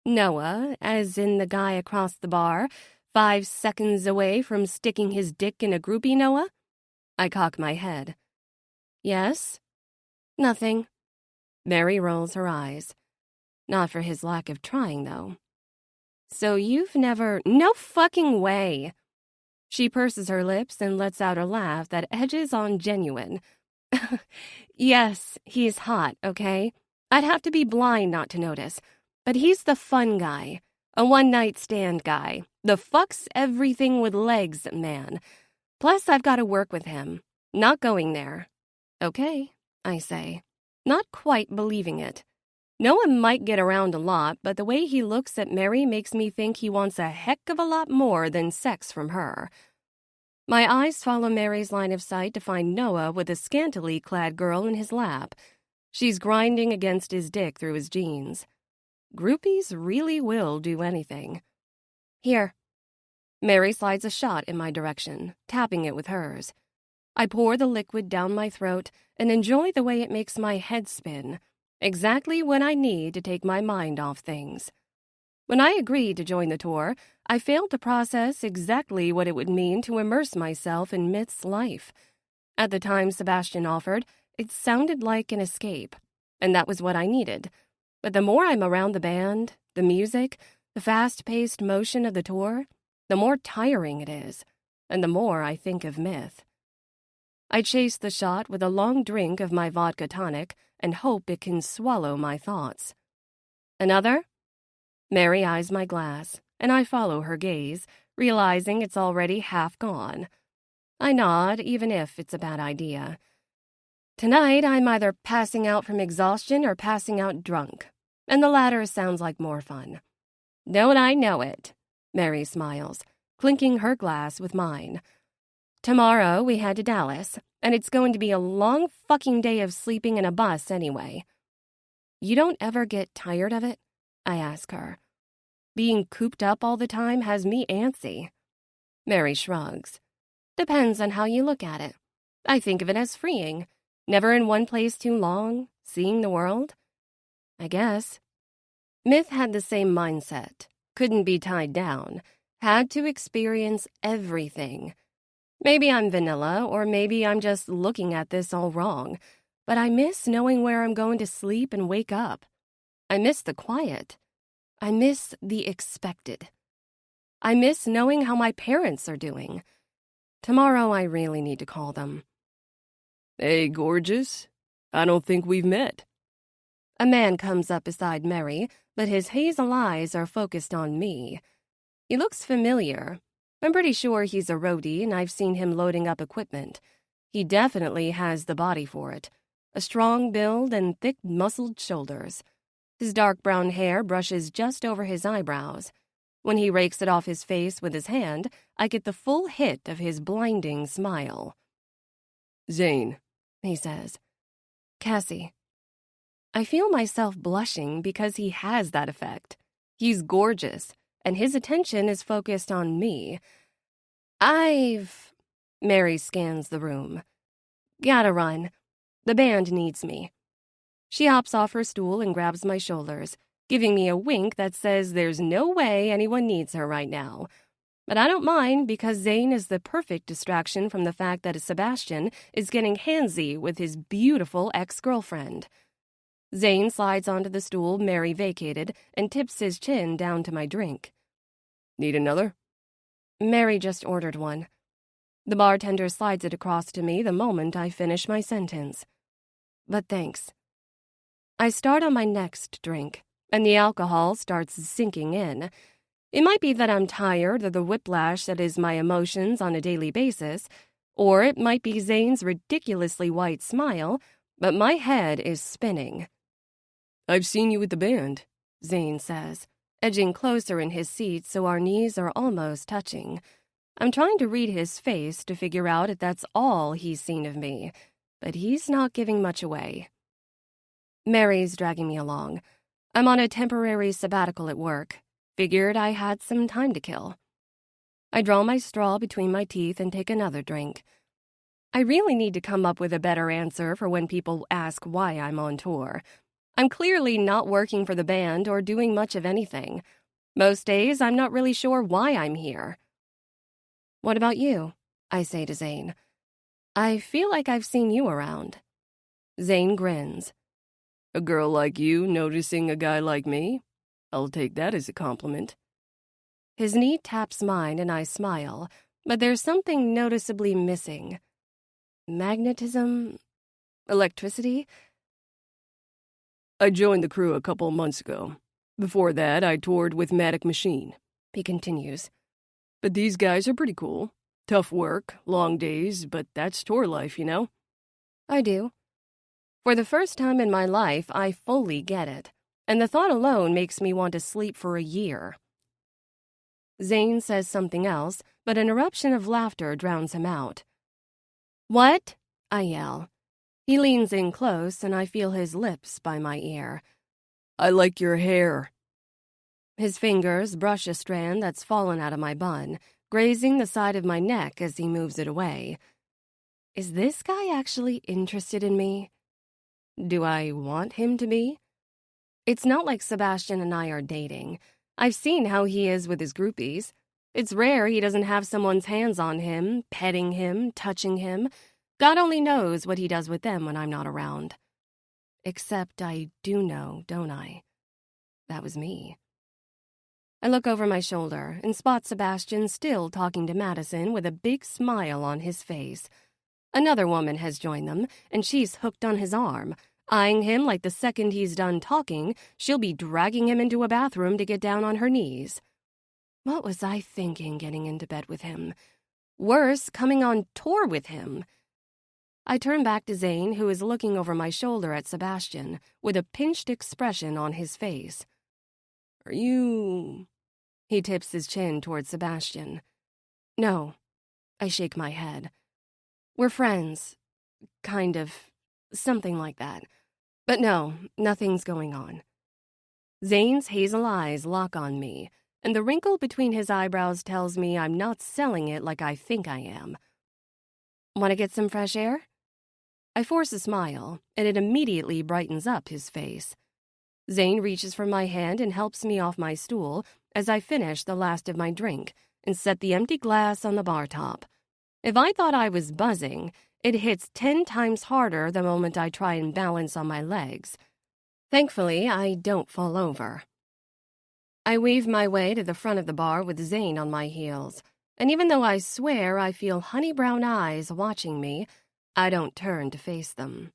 Noah, as in the guy across the bar, 5 seconds away from sticking his dick in a groupie Noah? I cock my head. Yes? Nothing. Mary rolls her eyes. Not for his lack of trying, though. So you've never... No fucking way. She purses her lips and lets out a laugh that edges on genuine. Yes, he's hot, okay? I'd have to be blind not to notice. But he's the fun guy. A one-night stand guy. The fucks everything with legs man. Plus, I've got to work with him. Not going there. Okay, I say. Not quite believing it. Noah might get around a lot, but the way he looks at Mary makes me think he wants a heck of a lot more than sex from her. My eyes follow Mary's line of sight to find Noah with a scantily clad girl in his lap. She's grinding against his dick through his jeans. Groupies really will do anything. Here. Mary slides a shot in my direction, tapping it with hers. I pour the liquid down my throat and enjoy the way it makes my head spin. Exactly when I need to take my mind off things. When I agreed to join the tour, I failed to process exactly what it would mean to immerse myself in Myth's life. At the time Sebastian offered, it sounded like an escape, and that was what I needed. But the more I'm around the band, the music, the fast-paced motion of the tour, the more tiring it is, and the more I think of Myth. I chase the shot with a long drink of my vodka tonic and hope it can swallow my thoughts. Another? Mary eyes my glass, and I follow her gaze, realizing it's already half gone. I nod, even if it's a bad idea. Tonight, I'm either passing out from exhaustion or passing out drunk, and the latter sounds like more fun. Don't I know it? Mary smiles, clinking her glass with mine. Tomorrow, we head to Dallas, and it's going to be a long fucking day of sleeping in a bus anyway. You don't ever get tired of it? I ask her. Being cooped up all the time has me antsy. Mary shrugs. Depends on how you look at it. I think of it as freeing. Never in one place too long, seeing the world. I guess. Myth had the same mindset. Couldn't be tied down. Had to experience everything. Maybe I'm vanilla, or maybe I'm just looking at this all wrong. But I miss knowing where I'm going to sleep and wake up. I miss the quiet. I miss the expected. I miss knowing how my parents are doing. Tomorrow I really need to call them. Hey, gorgeous. I don't think we've met. A man comes up beside Mary, but his hazel eyes are focused on me. He looks familiar. I'm pretty sure he's a roadie, and I've seen him loading up equipment. He definitely has the body for it. A strong build and thick, muscled shoulders. His dark brown hair brushes just over his eyebrows. When he rakes it off his face with his hand, I get the full hit of his blinding smile. Zane, he says. Cassie. I feel myself blushing because he has that effect. He's gorgeous, and his attention is focused on me. Mary scans the room. Gotta run. The band needs me. She hops off her stool and grabs my shoulders, giving me a wink that says there's no way anyone needs her right now. But I don't mind because Zane is the perfect distraction from the fact that Sebastian is getting handsy with his beautiful ex-girlfriend. Zane slides onto the stool Mary vacated and tips his chin down to my drink. Need another? Mary just ordered one. The bartender slides it across to me the moment I finish my sentence. But thanks. I start on my next drink, and the alcohol starts sinking in. It might be that I'm tired of the whiplash that is my emotions on a daily basis, or it might be Zane's ridiculously white smile, but my head is spinning. I've seen you with the band, Zane says, edging closer in his seat so our knees are almost touching. I'm trying to read his face to figure out if that's all he's seen of me, but he's not giving much away. Mary's dragging me along. I'm on a temporary sabbatical at work. Figured I had some time to kill. I draw my straw between my teeth and take another drink. I really need to come up with a better answer for when people ask why I'm on tour. I'm clearly not working for the band or doing much of anything. Most days, I'm not really sure why I'm here. What about you? I say to Zane. I feel like I've seen you around. Zane grins. A girl like you noticing a guy like me? I'll take that as a compliment. His knee taps mine and I smile, but there's something noticeably missing. Magnetism? Electricity? I joined the crew a couple months ago. Before that, I toured with Matic Machine, He continues. But these guys are pretty cool. Tough work, long days, but that's tour life, you know? I do. For the first time in my life, I fully get it, and the thought alone makes me want to sleep for a year. Zane says something else, but an eruption of laughter drowns him out. "What?" I yell. He leans in close, and I feel his lips by my ear. I like your hair. His fingers brush a strand that's fallen out of my bun, grazing the side of my neck as he moves it away. Is this guy actually interested in me? Do I want him to be? It's not like Sebastian and I are dating. I've seen how he is with his groupies. It's rare he doesn't have someone's hands on him, petting him, touching him. God only knows what he does with them when I'm not around. Except I do know, don't I? That was me. I look over my shoulder and spot Sebastian still talking to Madison with a big smile on his face. Another woman has joined them, and she's hooked on his arm, eyeing him like the second he's done talking, she'll be dragging him into a bathroom to get down on her knees. What was I thinking getting into bed with him? Worse, coming on tour with him. I turn back to Zane, who is looking over my shoulder at Sebastian, with a pinched expression on his face. Are you... He tips his chin towards Sebastian. No. I shake my head. We're friends. Kind of. Something like that. But no, nothing's going on. Zane's hazel eyes lock on me, and the wrinkle between his eyebrows tells me I'm not selling it like I think I am. Want to get some fresh air? I force a smile, and it immediately brightens up his face. Zane reaches for my hand and helps me off my stool as I finish the last of my drink and set the empty glass on the bar top. If I thought I was buzzing, it hits 10 times harder the moment I try and balance on my legs. Thankfully, I don't fall over. I weave my way to the front of the bar with Zane on my heels, and even though I swear I feel honey-brown eyes watching me, I don't turn to face them.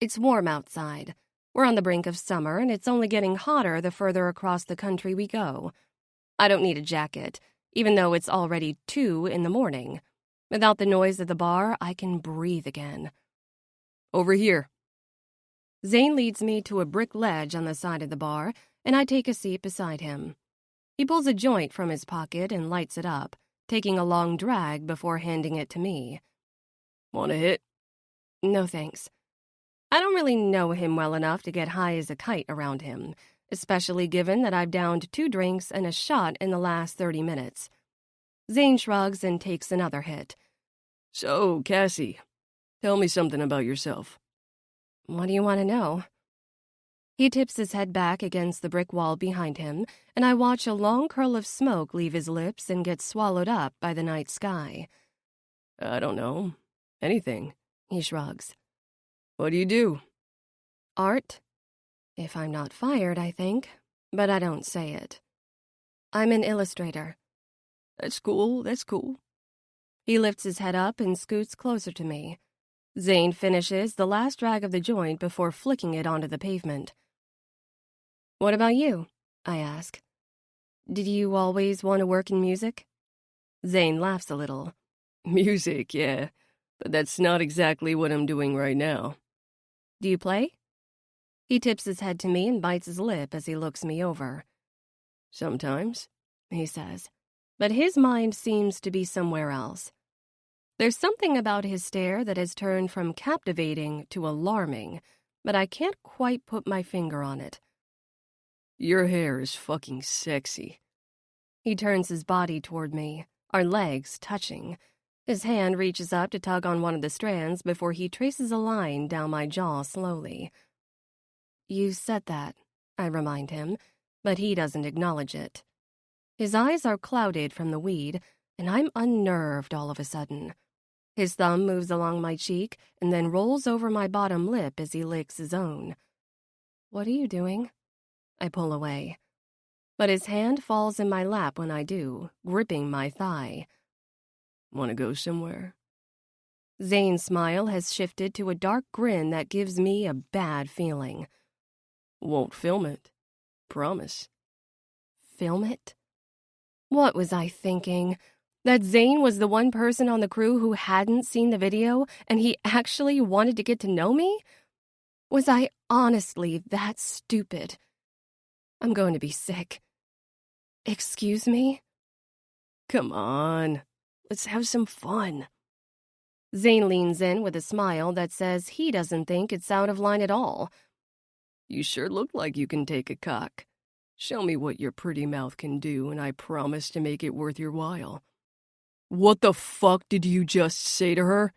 It's warm outside. We're on the brink of summer, and it's only getting hotter the further across the country we go. I don't need a jacket, even though it's already 2 in the morning. Without the noise of the bar, I can breathe again. Over here. Zane leads me to a brick ledge on the side of the bar, and I take a seat beside him. He pulls a joint from his pocket and lights it up, taking a long drag before handing it to me. Want a hit? No thanks. I don't really know him well enough to get high as a kite around him, especially given that I've downed 2 drinks and a shot in the last 30 minutes. Zane shrugs and takes another hit. So, Cassie, tell me something about yourself. What do you want to know? He tips his head back against the brick wall behind him, and I watch a long curl of smoke leave his lips and get swallowed up by the night sky. I don't know. Anything. He shrugs. What do you do? Art? If I'm not fired, I think, but I don't say it. I'm an illustrator. That's cool, that's cool. He lifts his head up and scoots closer to me. Zane finishes the last drag of the joint before flicking it onto the pavement. What about you? I ask. Did you always want to work in music? Zane laughs a little. Music, yeah, but that's not exactly what I'm doing right now. Do you play? He tips his head to me and bites his lip as he looks me over. Sometimes, he says, but his mind seems to be somewhere else. There's something about his stare that has turned from captivating to alarming, but I can't quite put my finger on it. Your hair is fucking sexy. He turns his body toward me, our legs touching. His hand reaches up to tug on one of the strands before he traces a line down my jaw slowly. You said that, I remind him, but he doesn't acknowledge it. His eyes are clouded from the weed, and I'm unnerved all of a sudden. His thumb moves along my cheek and then rolls over my bottom lip as he licks his own. What are you doing? I pull away. but his hand falls in my lap when I do, gripping my thigh. Want to go somewhere? Zane's smile has shifted to a dark grin that gives me a bad feeling. Won't film it. Promise. Film it? What was I thinking? That Zane was the one person on the crew who hadn't seen the video and he actually wanted to get to know me? Was I honestly that stupid? I'm going to be sick. Excuse me? Come on. Let's have some fun. Zane leans in with a smile that says he doesn't think it's out of line at all. You sure look like you can take a cock. Show me what your pretty mouth can do, and I promise to make it worth your while. What the fuck did you just say to her?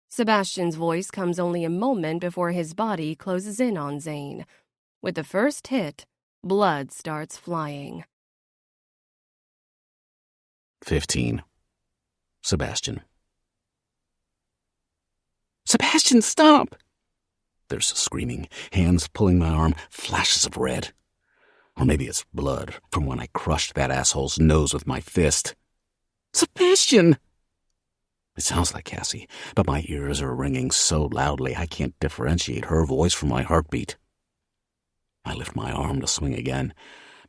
Sebastian's voice comes only a moment before his body closes in on Zane. With the first hit, blood starts flying. 15. Sebastian. Sebastian, stop! There's screaming, hands pulling my arm, flashes of red. Or maybe it's blood from when I crushed that asshole's nose with my fist. Sebastian! It sounds like Cassie, but my ears are ringing so loudly I can't differentiate her voice from my heartbeat. I lift my arm to swing again,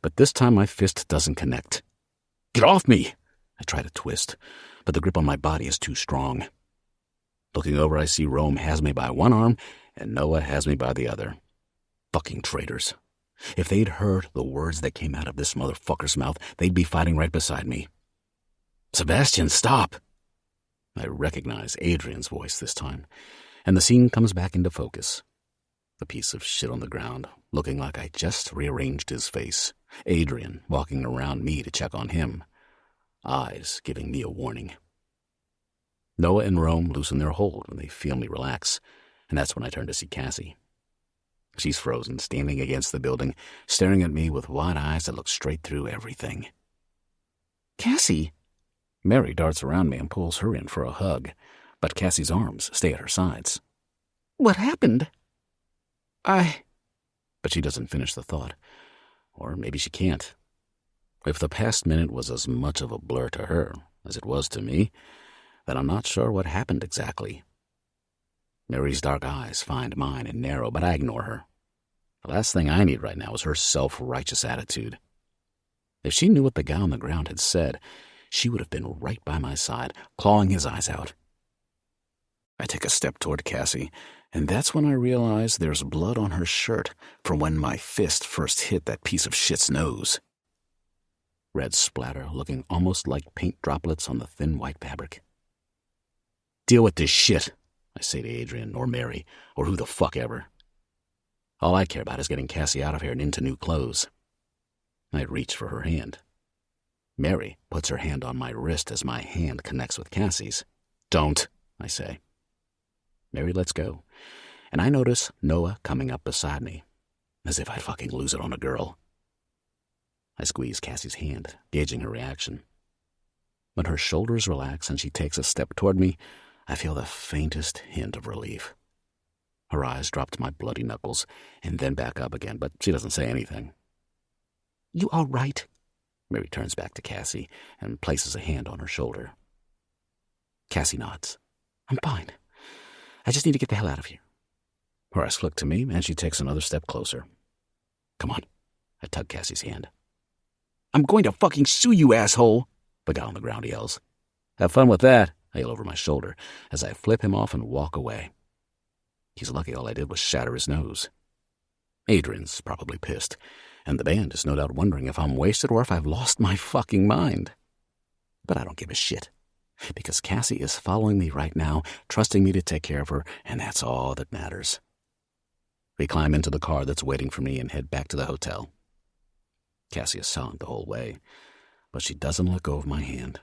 but this time my fist doesn't connect. Get off me! I try to twist, but the grip on my body is too strong. Looking over, I see Rome has me by one arm and Noah has me by the other. Fucking traitors. If they'd heard the words that came out of this motherfucker's mouth, they'd be fighting right beside me. Sebastian, stop! I recognize Adrian's voice this time, and the scene comes back into focus. The piece of shit on the ground, looking like I just rearranged his face. Adrian walking around me to check on him. Eyes giving me a warning. Noah and Rome loosen their hold when they feel me relax, and that's when I turn to see Cassie. She's frozen, standing against the building, staring at me with wide eyes that look straight through everything. Cassie? Mary darts around me and pulls her in for a hug, but Cassie's arms stay at her sides. What happened? But she doesn't finish the thought. Or maybe she can't. If the past minute was as much of a blur to her as it was to me, then I'm not sure what happened exactly. Mary's dark eyes find mine and narrow, but I ignore her. The last thing I need right now is her self-righteous attitude. If she knew what the guy on the ground had said, she would have been right by my side, clawing his eyes out. I take a step toward Cassie, and that's when I realize there's blood on her shirt from when my fist first hit that piece of shit's nose. Red splatter looking almost like paint droplets on the thin white fabric. Deal with this shit, I say to Adrian or Mary or who the fuck ever. All I care about is getting Cassie out of here and into new clothes. I reach for her hand. Mary puts her hand on my wrist as my hand connects with Cassie's. Don't, I say. Mary lets go, and I notice Noah coming up beside me, as if I'd fucking lose it on a girl. I squeeze Cassie's hand, gauging her reaction. When her shoulders relax and she takes a step toward me, I feel the faintest hint of relief. Her eyes drop to my bloody knuckles and then back up again, but she doesn't say anything. You all right? Mary turns back to Cassie and places a hand on her shoulder. Cassie nods. I'm fine. I just need to get the hell out of here. Her eyes flick to me, and she takes another step closer. Come on. I tug Cassie's hand. I'm going to fucking sue you, asshole, the guy on the ground yells. Have fun with that, I yell over my shoulder as I flip him off and walk away. He's lucky all I did was shatter his nose. Adrian's probably pissed, and the band is no doubt wondering if I'm wasted or if I've lost my fucking mind. But I don't give a shit, because Cassie is following me right now, trusting me to take care of her, and that's all that matters. We climb into the car that's waiting for me and head back to the hotel. Cassie is silent the whole way, but she doesn't let go of my hand.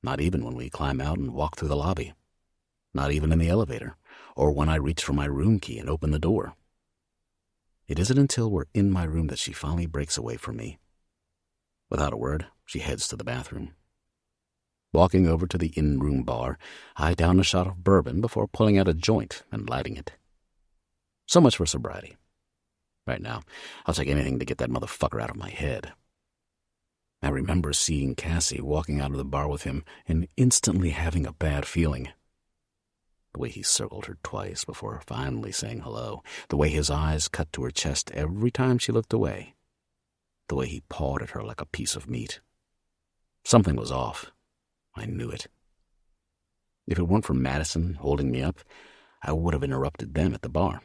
Not even when we climb out and walk through the lobby. Not even in the elevator, or when I reach for my room key and open the door. It isn't until we're in my room that she finally breaks away from me. Without a word, she heads to the bathroom. Walking over to the in-room bar, I down a shot of bourbon before pulling out a joint and lighting it. So much for sobriety. Right now, I'll take anything to get that motherfucker out of my head, I remember seeing Cassie walking out of the bar with him and instantly having a bad feeling. The way he circled her twice before finally saying hello, the way his eyes cut to her chest every time she looked away, the way he pawed at her like a piece of meat. Something was off. I knew it. If it weren't for Madison holding me up, I would have interrupted them at the bar.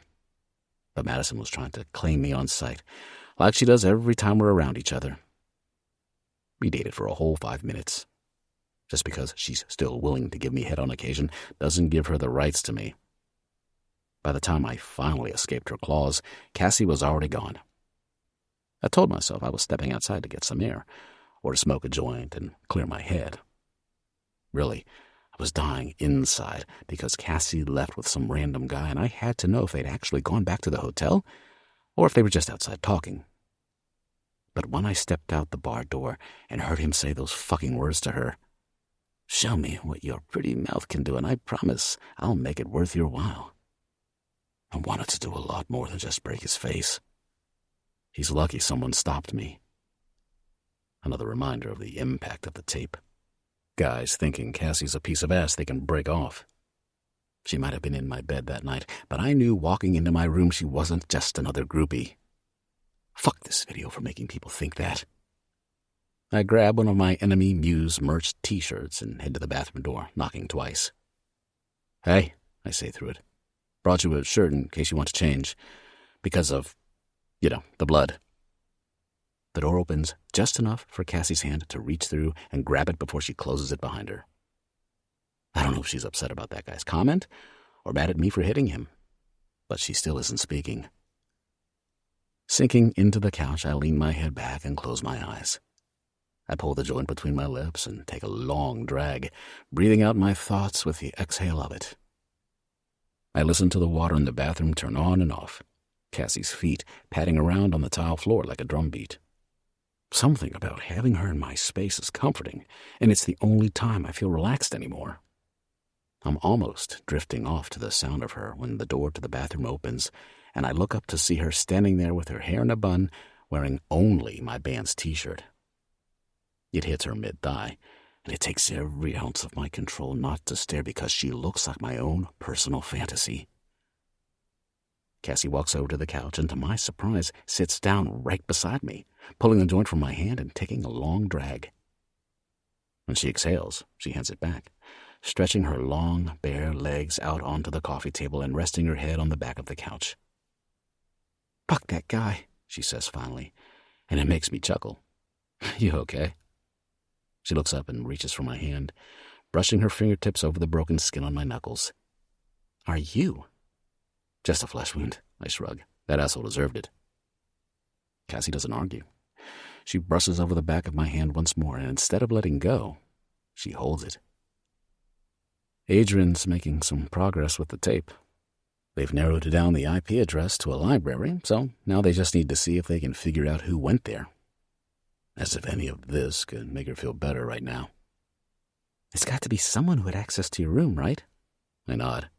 But Madison was trying to claim me on sight, like she does every time we're around each other. We dated for a whole 5 minutes. Just because she's still willing to give me head on occasion doesn't give her the rights to me. By the time I finally escaped her claws, Cassie was already gone. I told myself I was stepping outside to get some air, or to smoke a joint and clear my head. Really, I was dying inside because Cassie left with some random guy, and I had to know if they'd actually gone back to the hotel or if they were just outside talking. But when I stepped out the bar door and heard him say those fucking words to her, "Show me what your pretty mouth can do, and I promise I'll make it worth your while," I wanted to do a lot more than just break his face. He's lucky someone stopped me. Another reminder of the impact of the tape. Guys thinking Cassie's a piece of ass they can break off. She might have been in my bed that night, but I knew walking into my room she wasn't just another groupie. Fuck this video for making people think that. I grab one of my Enemy Muse merch t-shirts and head to the bathroom door, knocking twice. "Hey," I say through it. "Brought you a shirt in case you want to change. Because of, the blood." The door opens just enough for Cassie's hand to reach through and grab it before she closes it behind her. I don't know if she's upset about that guy's comment or mad at me for hitting him, but she still isn't speaking. Sinking into the couch, I lean my head back and close my eyes. I pull the joint between my lips and take a long drag, breathing out my thoughts with the exhale of it. I listen to the water in the bathroom turn on and off, Cassie's feet padding around on the tile floor like a drum beat. Something about having her in my space is comforting, and it's the only time I feel relaxed anymore. I'm almost drifting off to the sound of her when the door to the bathroom opens, and I look up to see her standing there with her hair in a bun, wearing only my band's t-shirt. It hits her mid-thigh, and it takes every ounce of my control not to stare because she looks like my own personal fantasy. Cassie walks over to the couch and, to my surprise, sits down right beside me, pulling the joint from my hand and taking a long drag. When she exhales, she hands it back, stretching her long, bare legs out onto the coffee table and resting her head on the back of the couch. "Fuck that guy," she says finally, and it makes me chuckle. "You okay?" She looks up and reaches for my hand, brushing her fingertips over the broken skin on my knuckles. "Are you?" "Just a flesh wound," I shrug. "That asshole deserved it." Cassie doesn't argue. She brushes over the back of my hand once more, and instead of letting go, she holds it. Adrian's making some progress with the tape. They've narrowed down the IP address to a library, so now they just need to see if they can figure out who went there. As if any of this could make her feel better right now. "It's got to be someone who had access to your room, right?" I nod.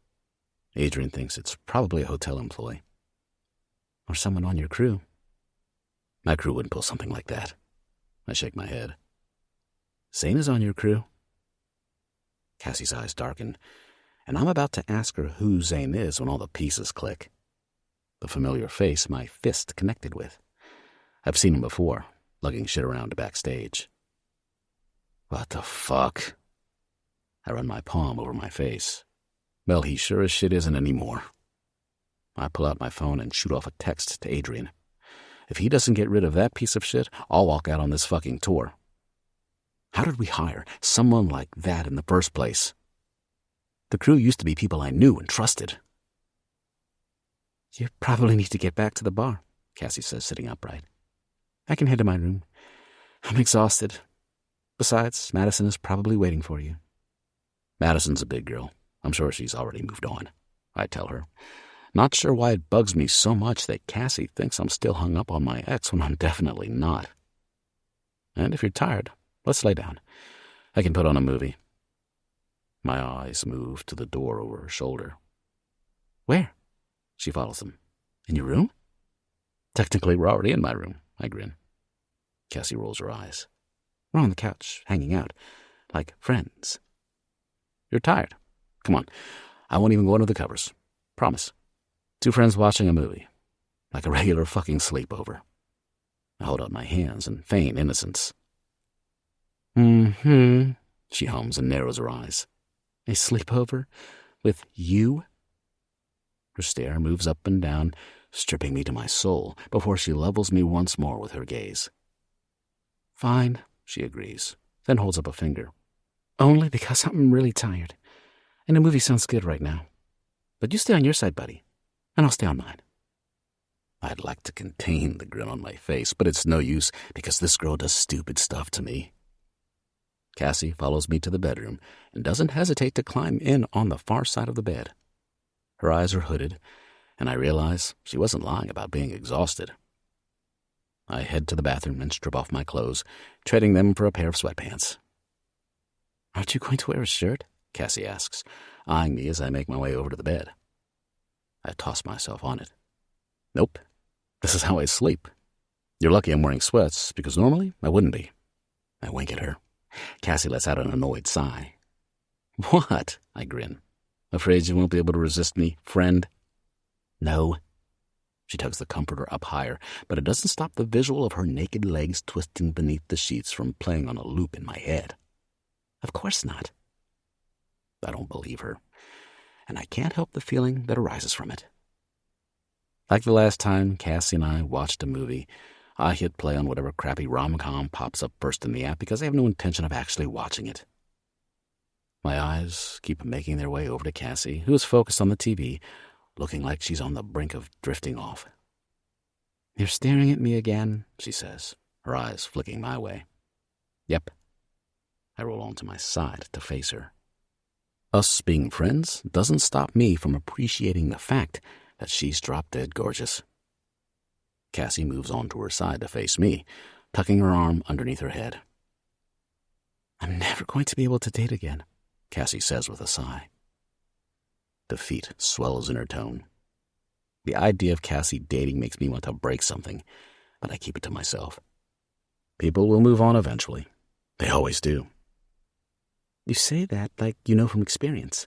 Adrian thinks it's probably a hotel employee. "Or someone on your crew." "My crew wouldn't pull something like that." I shake my head. "Zane is on your crew." Cassie's eyes darken, and I'm about to ask her who Zane is when all the pieces click. The familiar face my fist connected with. I've seen him before, lugging shit around backstage. What the fuck? I run my palm over my face. Well, he sure as shit isn't anymore. I pull out my phone and shoot off a text to Adrian. If he doesn't get rid of that piece of shit, I'll walk out on this fucking tour. How did we hire someone like that in the first place? The crew used to be people I knew and trusted. "You probably need to get back to the bar," Cassie says, sitting upright. "I can head to my room. I'm exhausted. Besides, Madison is probably waiting for you." "Madison's a big girl. I'm sure she's already moved on," I tell her. Not sure why it bugs me so much that Cassie thinks I'm still hung up on my ex when I'm definitely not. "And if you're tired, let's lay down. I can put on a movie." My eyes move to the door over her shoulder. "Where?" She follows them. "In your room?" "Technically, we're already in my room," I grin. Cassie rolls her eyes. We're on the couch, hanging out, like friends. You're tired. Come on. I won't even go under the covers. Promise. Two friends watching a movie. Like a regular fucking sleepover. I hold out my hands and feign innocence. Mm-hmm, she hums and narrows her eyes. A sleepover? With you? Her stare moves up and down, stripping me to my soul, before she levels me once more with her gaze. Fine, she agrees, then holds up a finger. Only because I'm really tired. And the movie sounds good right now. But you stay on your side, buddy, and I'll stay on mine. I'd like to contain the grin on my face, but it's no use because this girl does stupid stuff to me. Cassie follows me to the bedroom and doesn't hesitate to climb in on the far side of the bed. Her eyes are hooded, and I realize she wasn't lying about being exhausted. I head to the bathroom and strip off my clothes, trading them for a pair of sweatpants. Aren't you going to wear a shirt? Cassie asks, eyeing me as I make my way over to the bed. I toss myself on it. Nope. This is how I sleep. You're lucky I'm wearing sweats, because normally I wouldn't be. I wink at her. Cassie lets out an annoyed sigh. What? I grin. Afraid you won't be able to resist me, friend? No. She tugs the comforter up higher, but it doesn't stop the visual of her naked legs twisting beneath the sheets from playing on a loop in my head. Of course not. I don't believe her, and I can't help the feeling that arises from it. Like the last time Cassie and I watched a movie, I hit play on whatever crappy rom-com pops up first in the app because I have no intention of actually watching it. My eyes keep making their way over to Cassie, who is focused on the TV, looking like she's on the brink of drifting off. You're staring at me again, she says, her eyes flicking my way. Yep. I roll onto my side to face her. Us being friends doesn't stop me from appreciating the fact that she's drop-dead gorgeous. Cassie moves on to her side to face me, tucking her arm underneath her head. I'm never going to be able to date again, Cassie says with a sigh. Defeat swells in her tone. The idea of Cassie dating makes me want to break something, but I keep it to myself. People will move on eventually. They always do. You say that like you know from experience.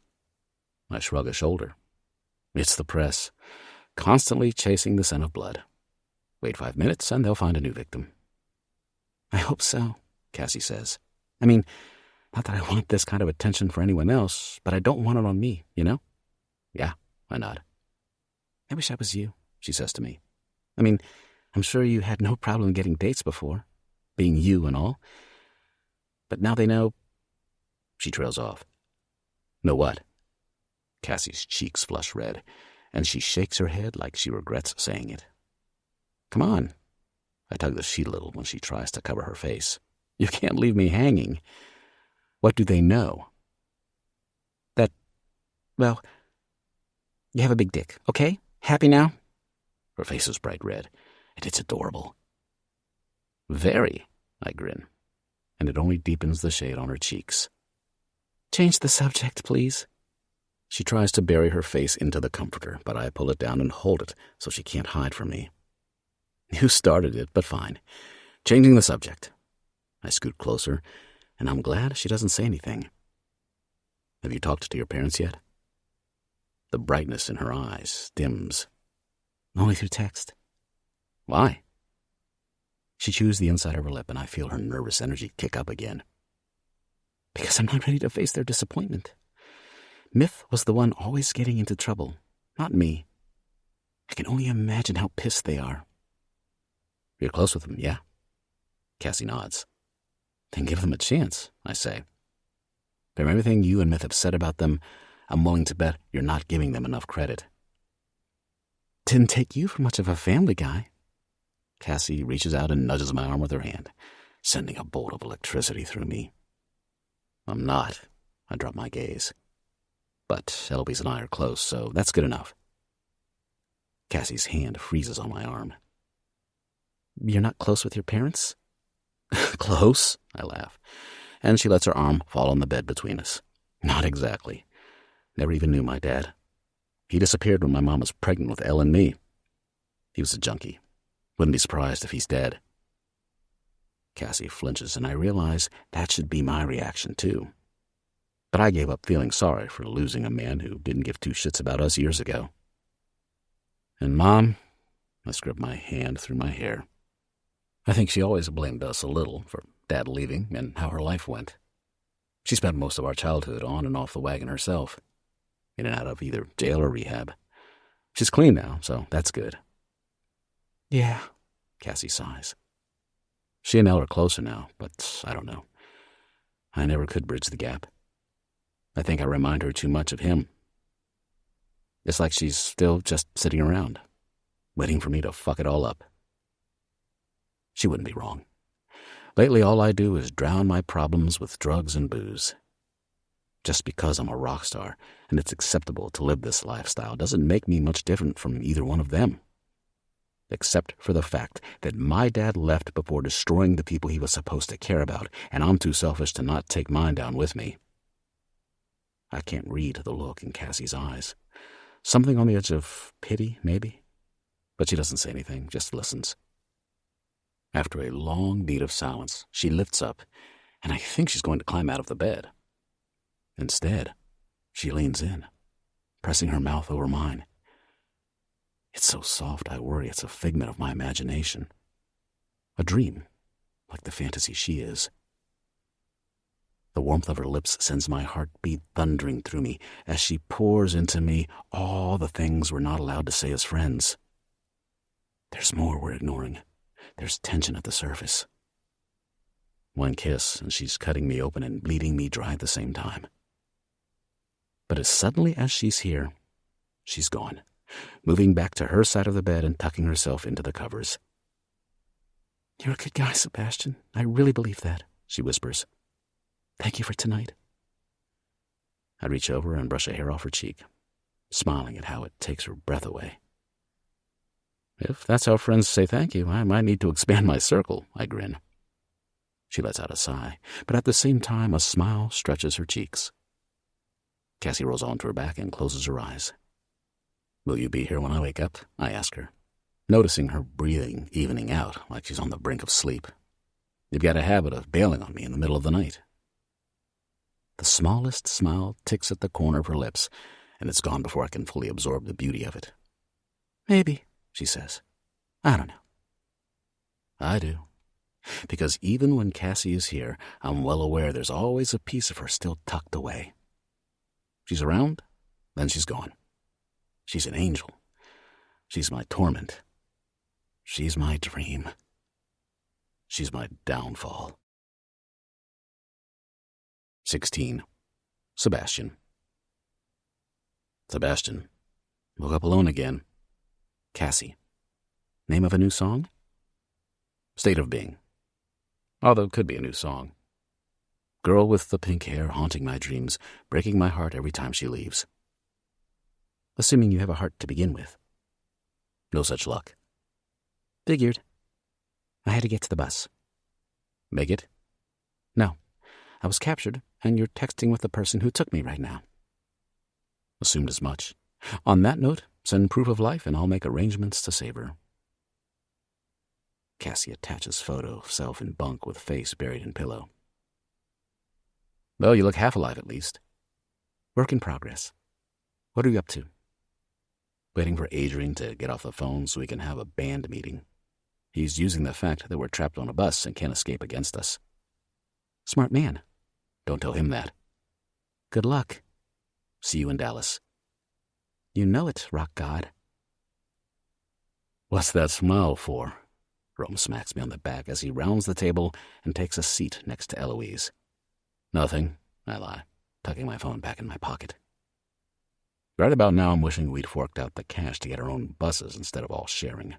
I shrug a shoulder. It's the press, constantly chasing the scent of blood. Wait 5 minutes and they'll find a new victim. I hope so, Cassie says. I mean, not that I want this kind of attention for anyone else, but I don't want it on me, you know? Yeah, I nod. I wish I was you, she says to me. I mean, I'm sure you had no problem getting dates before, being you and all. But now they know. She trails off. Know what? Cassie's cheeks flush red, and she shakes her head like she regrets saying it. Come on. I tug the sheet a little when she tries to cover her face. You can't leave me hanging. What do they know? That, well, you have a big dick, okay? Happy now? Her face is bright red, and it's adorable. Very, I grin, and it only deepens the shade on her cheeks. Change the subject, please. She tries to bury her face into the comforter, but I pull it down and hold it so she can't hide from me. You started it, but fine. Changing the subject. I scoot closer, and I'm glad she doesn't say anything. Have you talked to your parents yet? The brightness in her eyes dims. Only through text. Why? She chews the inside of her lip, and I feel her nervous energy kick up again. Because I'm not ready to face their disappointment. Myth was the one always getting into trouble, not me. I can only imagine how pissed they are. You're close with them, yeah? Cassie nods. Then give them a chance, I say. From everything you and Myth have said about them, I'm willing to bet you're not giving them enough credit. Didn't take you for much of a family guy. Cassie reaches out and nudges my arm with her hand, sending a bolt of electricity through me. I'm not. I drop my gaze. But Eloise and I are close, so that's good enough. Cassie's hand freezes on my arm. You're not close with your parents? Close? I laugh, and she lets her arm fall on the bed between us. Not exactly. Never even knew my dad. He disappeared when my mom was pregnant with Elle and me. He was a junkie. Wouldn't be surprised if he's dead. Cassie flinches, and I realize that should be my reaction, too. But I gave up feeling sorry for losing a man who didn't give two shits about us years ago. And Mom, I scrubbed my hand through my hair. I think she always blamed us a little for Dad leaving and how her life went. She spent most of our childhood on and off the wagon herself, in and out of either jail or rehab. She's clean now, so that's good. Yeah, Cassie sighs. She and Elle are closer now, but I don't know. I never could bridge the gap. I think I remind her too much of him. It's like she's still just sitting around, waiting for me to fuck it all up. She wouldn't be wrong. Lately, all I do is drown my problems with drugs and booze. Just because I'm a rock star and it's acceptable to live this lifestyle doesn't make me much different from either one of them. Except for the fact that my dad left before destroying the people he was supposed to care about, and I'm too selfish to not take mine down with me. I can't read the look in Cassie's eyes. Something on the edge of pity, maybe? But she doesn't say anything, just listens. After a long beat of silence, she lifts up, and I think she's going to climb out of the bed. Instead, she leans in, pressing her mouth over mine. It's so soft, I worry it's a figment of my imagination. A dream, like the fantasy she is. The warmth of her lips sends my heartbeat thundering through me as she pours into me all the things we're not allowed to say as friends. There's more we're ignoring. There's tension at the surface. One kiss, and she's cutting me open and bleeding me dry at the same time. But as suddenly as she's here, she's gone, moving back to her side of the bed and tucking herself into the covers. You're a good guy, Sebastian. I really believe that, she whispers. Thank you for tonight. I reach over and brush a hair off her cheek, smiling at how it takes her breath away. If that's how friends say thank you, I might need to expand my circle, I grin. She lets out a sigh, but at the same time a smile stretches her cheeks. Cassie rolls onto her back and closes her eyes. Will you be here when I wake up? I ask her, noticing her breathing evening out like she's on the brink of sleep. You've got a habit of bailing on me in the middle of the night. The smallest smile ticks at the corner of her lips, and it's gone before I can fully absorb the beauty of it. Maybe, she says. I don't know. I do. Because even when Cassie is here, I'm well aware there's always a piece of her still tucked away. She's around, then she's gone. She's an angel. She's my torment. She's my dream. She's my downfall. 16. Sebastian. Sebastian. Woke up alone again. Cassie. Name of a new song? State of Being. Although it could be a new song. Girl with the pink hair haunting my dreams, breaking my heart every time she leaves. Assuming you have a heart to begin with. No such luck. Figured. I had to get to the bus. Make it? No. I was captured, and you're texting with the person who took me right now. Assumed as much. On that note, send proof of life, and I'll make arrangements to save her. Cassie attaches photo of self in bunk with face buried in pillow. Well, you look half alive at least. Work in progress. What are you up to? Waiting for Adrian to get off the phone so we can have a band meeting. He's using the fact that we're trapped on a bus and can't escape against us. Smart man. Don't tell him that. Good luck. See you in Dallas. You know it, rock god. What's that smile for? Rome smacks me on the back as he rounds the table and takes a seat next to Eloise. Nothing, I lie, tucking my phone back in my pocket. Right about now, I'm wishing we'd forked out the cash to get our own buses instead of all sharing.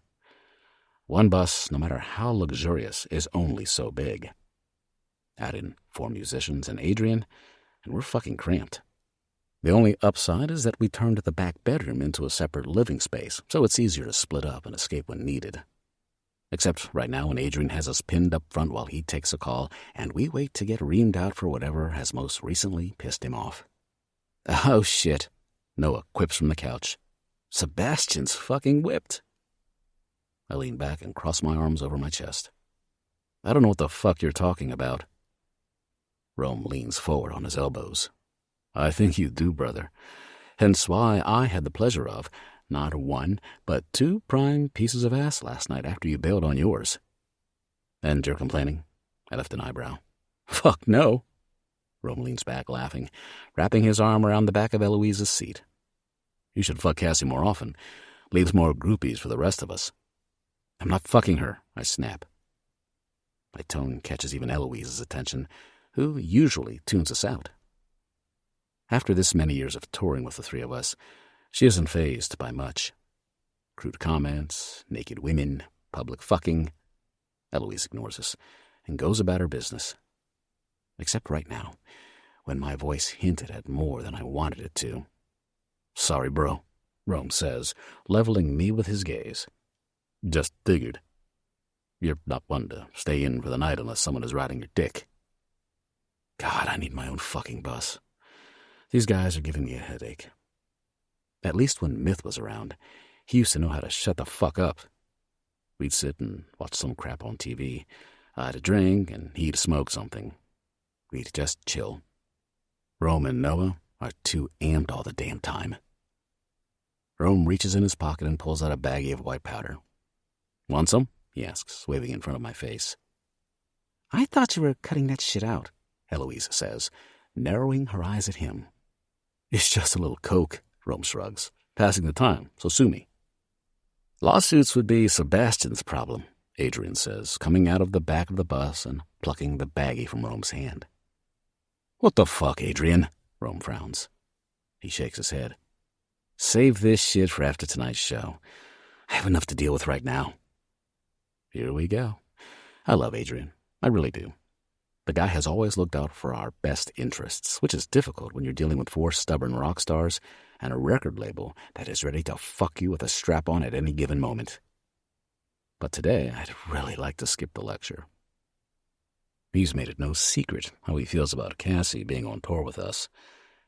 One bus, no matter how luxurious, is only so big. Add in 4 musicians and Adrian, and we're fucking cramped. The only upside is that we turned the back bedroom into a separate living space, so it's easier to split up and escape when needed. Except right now when Adrian has us pinned up front while he takes a call, and we wait to get reamed out for whatever has most recently pissed him off. Oh, shit, Noah quips from the couch. Sebastian's fucking whipped. I lean back and cross my arms over my chest. I don't know what the fuck you're talking about. Rome leans forward on his elbows. I think you do, brother. Hence why I had the pleasure of not one, but 2 prime pieces of ass last night after you bailed on yours. And you're complaining? I left an eyebrow. Fuck no. Rome leans back, laughing, wrapping his arm around the back of Eloise's seat. You should fuck Cassie more often. Leaves more groupies for the rest of us. I'm not fucking her, I snap. My tone catches even Eloise's attention, who usually tunes us out. After this many years of touring with the 3 of us, she isn't fazed by much. Crude comments, naked women, public fucking. Eloise ignores us and goes about her business. Except right now, when my voice hinted at more than I wanted it to. Sorry, bro, Rome says, leveling me with his gaze. Just figured. You're not one to stay in for the night unless someone is riding your dick. God, I need my own fucking bus. These guys are giving me a headache. At least when Myth was around, he used to know how to shut the fuck up. We'd sit and watch some crap on TV. I'd a drink, and he'd smoke something. We'd just chill. Rome and Noah are too amped all the damn time. Rome reaches in his pocket and pulls out a baggie of white powder. Want some? He asks, waving in front of my face. I thought you were cutting that shit out, Eloise says, narrowing her eyes at him. It's just a little coke, Rome shrugs. Passing the time, so sue me. Lawsuits would be Sebastian's problem, Adrian says, coming out of the back of the bus and plucking the baggie from Rome's hand. What the fuck, Adrian? Rome frowns. He shakes his head. Save this shit for after tonight's show. I have enough to deal with right now. Here we go. I love Adrian. I really do. The guy has always looked out for our best interests, which is difficult when you're dealing with 4 stubborn rock stars and a record label that is ready to fuck you with a strap-on at any given moment. But today, I'd really like to skip the lecture. He's made it no secret how he feels about Cassie being on tour with us,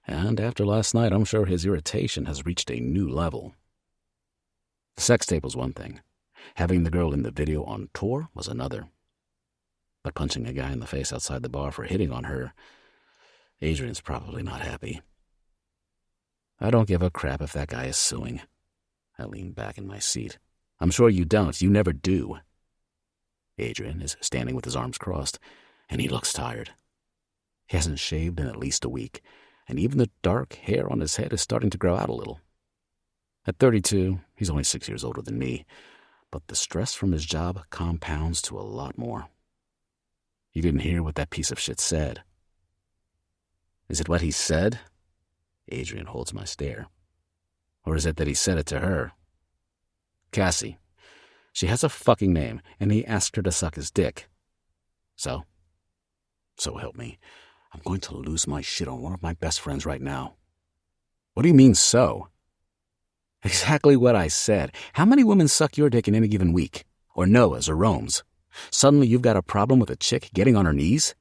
and after last night, I'm sure his irritation has reached a new level. The sex tape was one thing. Having the girl in the video on tour was another. But punching a guy in the face outside the bar for hitting on her, Adrian's probably not happy. I don't give a crap if that guy is suing. I lean back in my seat. I'm sure you don't. You never do. Adrian is standing with his arms crossed, and he looks tired. He hasn't shaved in at least a week, and even the dark hair on his head is starting to grow out a little. At 32, he's only 6 years older than me, but the stress from his job compounds to a lot more. You didn't hear what that piece of shit said. Is it what he said? Adrian holds my stare. Or is it that he said it to her? Cassie. She has a fucking name, and he asked her to suck his dick. So help me. I'm going to lose my shit on one of my best friends right now. What do you mean, so? Exactly what I said. How many women suck your dick in any given week? Or Noah's or Rome's? Suddenly you've got a problem with a chick getting on her knees?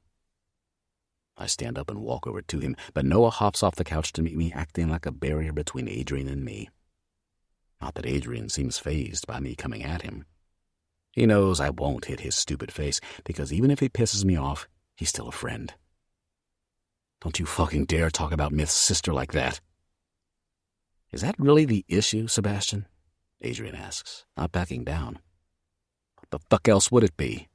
I stand up and walk over to him, but Noah hops off the couch to meet me, acting like a barrier between Adrian and me. Not that Adrian seems fazed by me coming at him. He knows I won't hit his stupid face, because even if he pisses me off, he's still a friend. Don't you fucking dare talk about Myth's sister like that. Is that really the issue, Sebastian? Adrian asks, not backing down. What the fuck else would it be?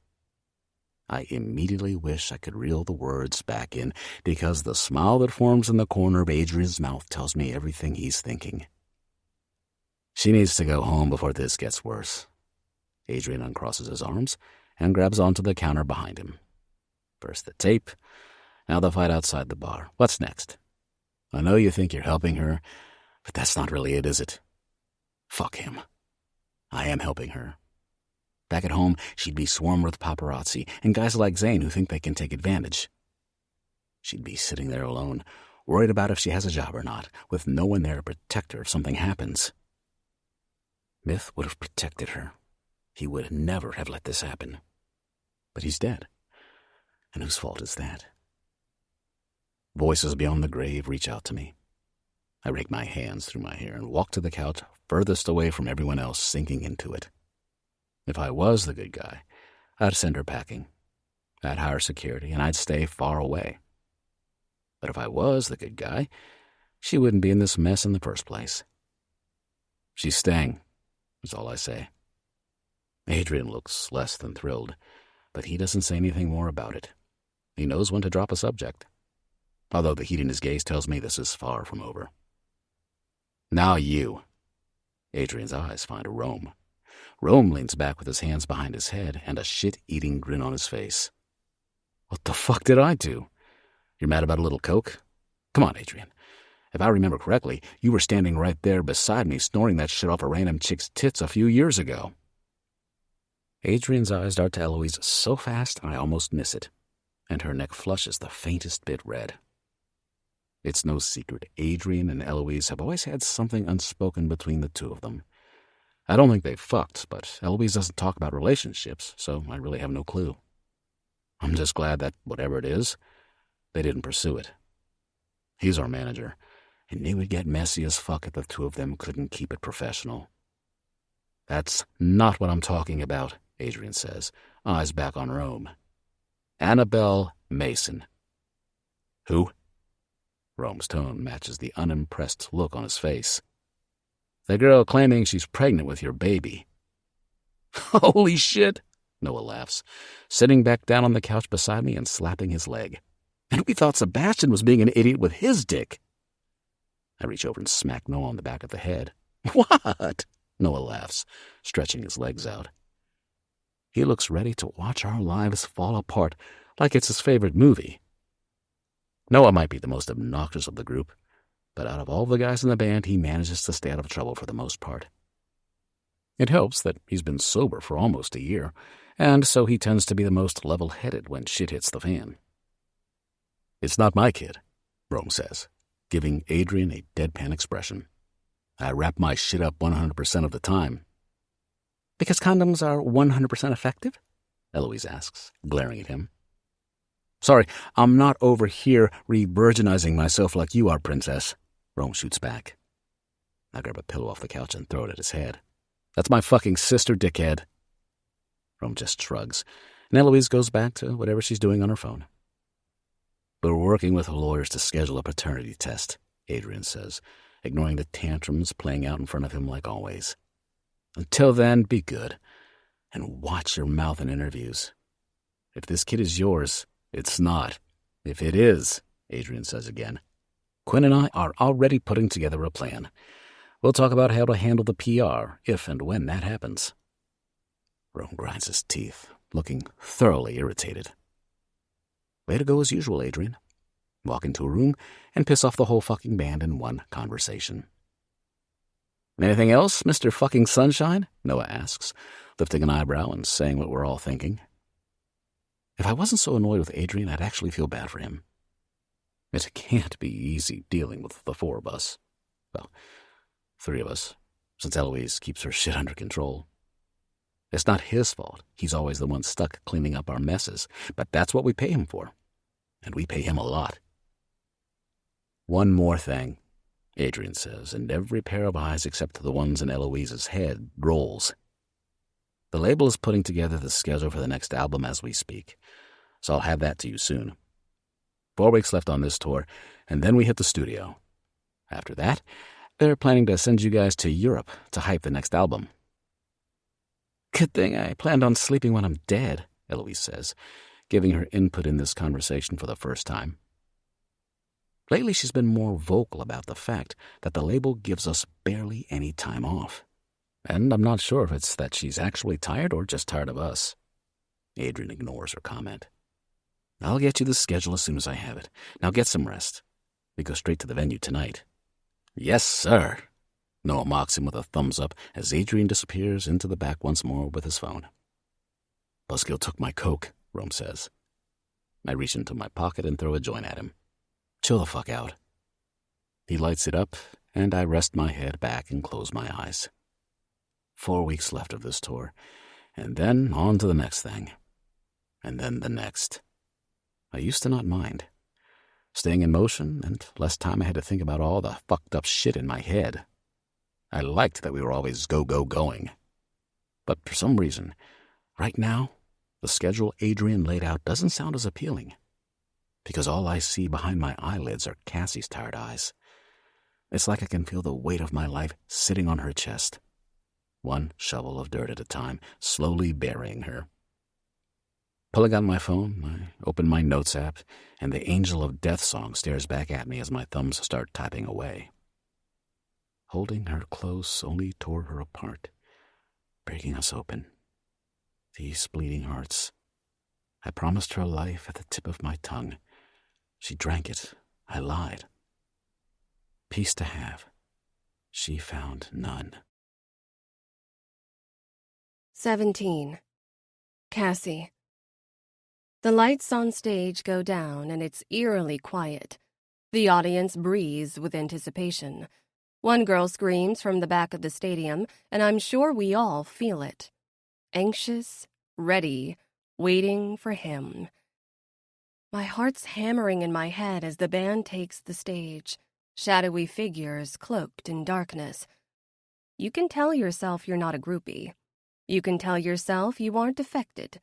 I immediately wish I could reel the words back in, because the smile that forms in the corner of Adrian's mouth tells me everything he's thinking. She needs to go home before this gets worse. Adrian uncrosses his arms and grabs onto the counter behind him. First the tape, now the fight outside the bar. What's next? I know you think you're helping her, but that's not really it, is it? Fuck him. I am helping her. Back at home, she'd be swarmed with paparazzi and guys like Zane who think they can take advantage. She'd be sitting there alone, worried about if she has a job or not, with no one there to protect her if something happens. Myth would have protected her. He would never have let this happen. But he's dead. And whose fault is that? Voices beyond the grave reach out to me. I rake my hands through my hair and walk to the couch furthest away from everyone else, sinking into it. If I was the good guy, I'd send her packing. I'd hire security, and I'd stay far away. But if I was the good guy, she wouldn't be in this mess in the first place. She's staying, is all I say. Adrian looks less than thrilled, but he doesn't say anything more about it. He knows when to drop a subject, although the heat in his gaze tells me this is far from over. Now you. Adrian's eyes find Rome. Rome leans back with his hands behind his head and a shit-eating grin on his face. What the fuck did I do? You're mad about a little coke? Come on, Adrian. If I remember correctly, you were standing right there beside me snoring that shit off a random chick's tits a few years ago. Adrian's eyes dart to Eloise so fast I almost miss it, and her neck flushes the faintest bit red. It's no secret Adrian and Eloise have always had something unspoken between the two of them. I don't think they've fucked, but Eloise doesn't talk about relationships, so I really have no clue. I'm just glad that, whatever it is, they didn't pursue it. He's our manager, and it would get messy as fuck if the two of them couldn't keep it professional. That's not what I'm talking about, Adrian says, eyes back on Rome. Annabelle Mason. Who? Rome's tone matches the unimpressed look on his face. The girl claiming she's pregnant with your baby. Holy shit, Noah laughs, sitting back down on the couch beside me and slapping his leg. And we thought Sebastian was being an idiot with his dick. I reach over and smack Noah on the back of the head. What? Noah laughs, stretching his legs out. He looks ready to watch our lives fall apart like it's his favorite movie. Noah might be the most obnoxious of the group, but out of all the guys in the band, he manages to stay out of trouble for the most part. It helps that he's been sober for almost a year, and so he tends to be the most level-headed when shit hits the fan. It's not my kid, Rome says, giving Adrian a deadpan expression. I wrap my shit up 100% of the time. Because condoms are 100% effective? Eloise asks, glaring at him. Sorry, I'm not over here re-virginizing myself like you are, princess, Rome shoots back. I grab a pillow off the couch and throw it at his head. That's my fucking sister, dickhead. Rome just shrugs, and Eloise goes back to whatever she's doing on her phone. We're working with lawyers to schedule a paternity test, Adrian says, ignoring the tantrums playing out in front of him like always. Until then, be good, and watch your mouth in interviews. If this kid is yours, it's not. If it is, Adrian says again, Quinn and I are already putting together a plan. We'll talk about how to handle the PR, if and when that happens. Rome grinds his teeth, looking thoroughly irritated. Way to go as usual, Adrian. Walk into a room and piss off the whole fucking band in one conversation. Anything else, Mr. fucking Sunshine? Noah asks, lifting an eyebrow and saying what we're all thinking. If I wasn't so annoyed with Adrian, I'd actually feel bad for him. It can't be easy dealing with the four of us. Well, three of us, since Eloise keeps her shit under control. It's not his fault. He's always the one stuck cleaning up our messes, but that's what we pay him for. And we pay him a lot. One more thing, Adrian says, and every pair of eyes except the ones in Eloise's head rolls. The label is putting together the schedule for the next album as we speak, so I'll have that to you soon. 4 weeks left on this tour, and then we hit the studio. After that, they're planning to send you guys to Europe to hype the next album. Good thing I planned on sleeping when I'm dead, Eloise says, giving her input in this conversation for the first time. Lately, she's been more vocal about the fact that the label gives us barely any time off. And I'm not sure if it's that she's actually tired or just tired of us. Adrian ignores her comment. I'll get you the schedule as soon as I have it. Now get some rest. We go straight to the venue tonight. Yes, sir. Noah mocks him with a thumbs up as Adrian disappears into the back once more with his phone. Buskill took my coke, Rome says. I reach into my pocket and throw a joint at him. Chill the fuck out. He lights it up, and I rest my head back and close my eyes. 4 weeks left of this tour, and then on to the next thing. And then the next. I used to not mind. Staying in motion, and less time I had to think about all the fucked up shit in my head. I liked that we were always go, going. But for some reason, right now, The schedule Adrian laid out doesn't sound as appealing, because all I see behind my eyelids are Cassie's tired eyes. It's like I can feel the weight of my life sitting on her chest, one shovel of dirt at a time, slowly burying her. Pulling out my phone, I open my notes app, and the Angel of Death song stares back at me as my thumbs start typing away. Holding her close only tore her apart, breaking us open. These bleeding hearts. I promised her life at the tip of my tongue. She drank it. I lied. Peace to have. She found none. 17. Cassie. The lights on stage go down, and it's eerily quiet. The audience breathes with anticipation. One girl screams from the back of the stadium, and I'm sure we all feel it. Anxious, ready, waiting for him. My heart's hammering in my head as the band takes the stage, shadowy figures cloaked in darkness. You can tell yourself you're not a groupie. You can tell yourself you aren't affected.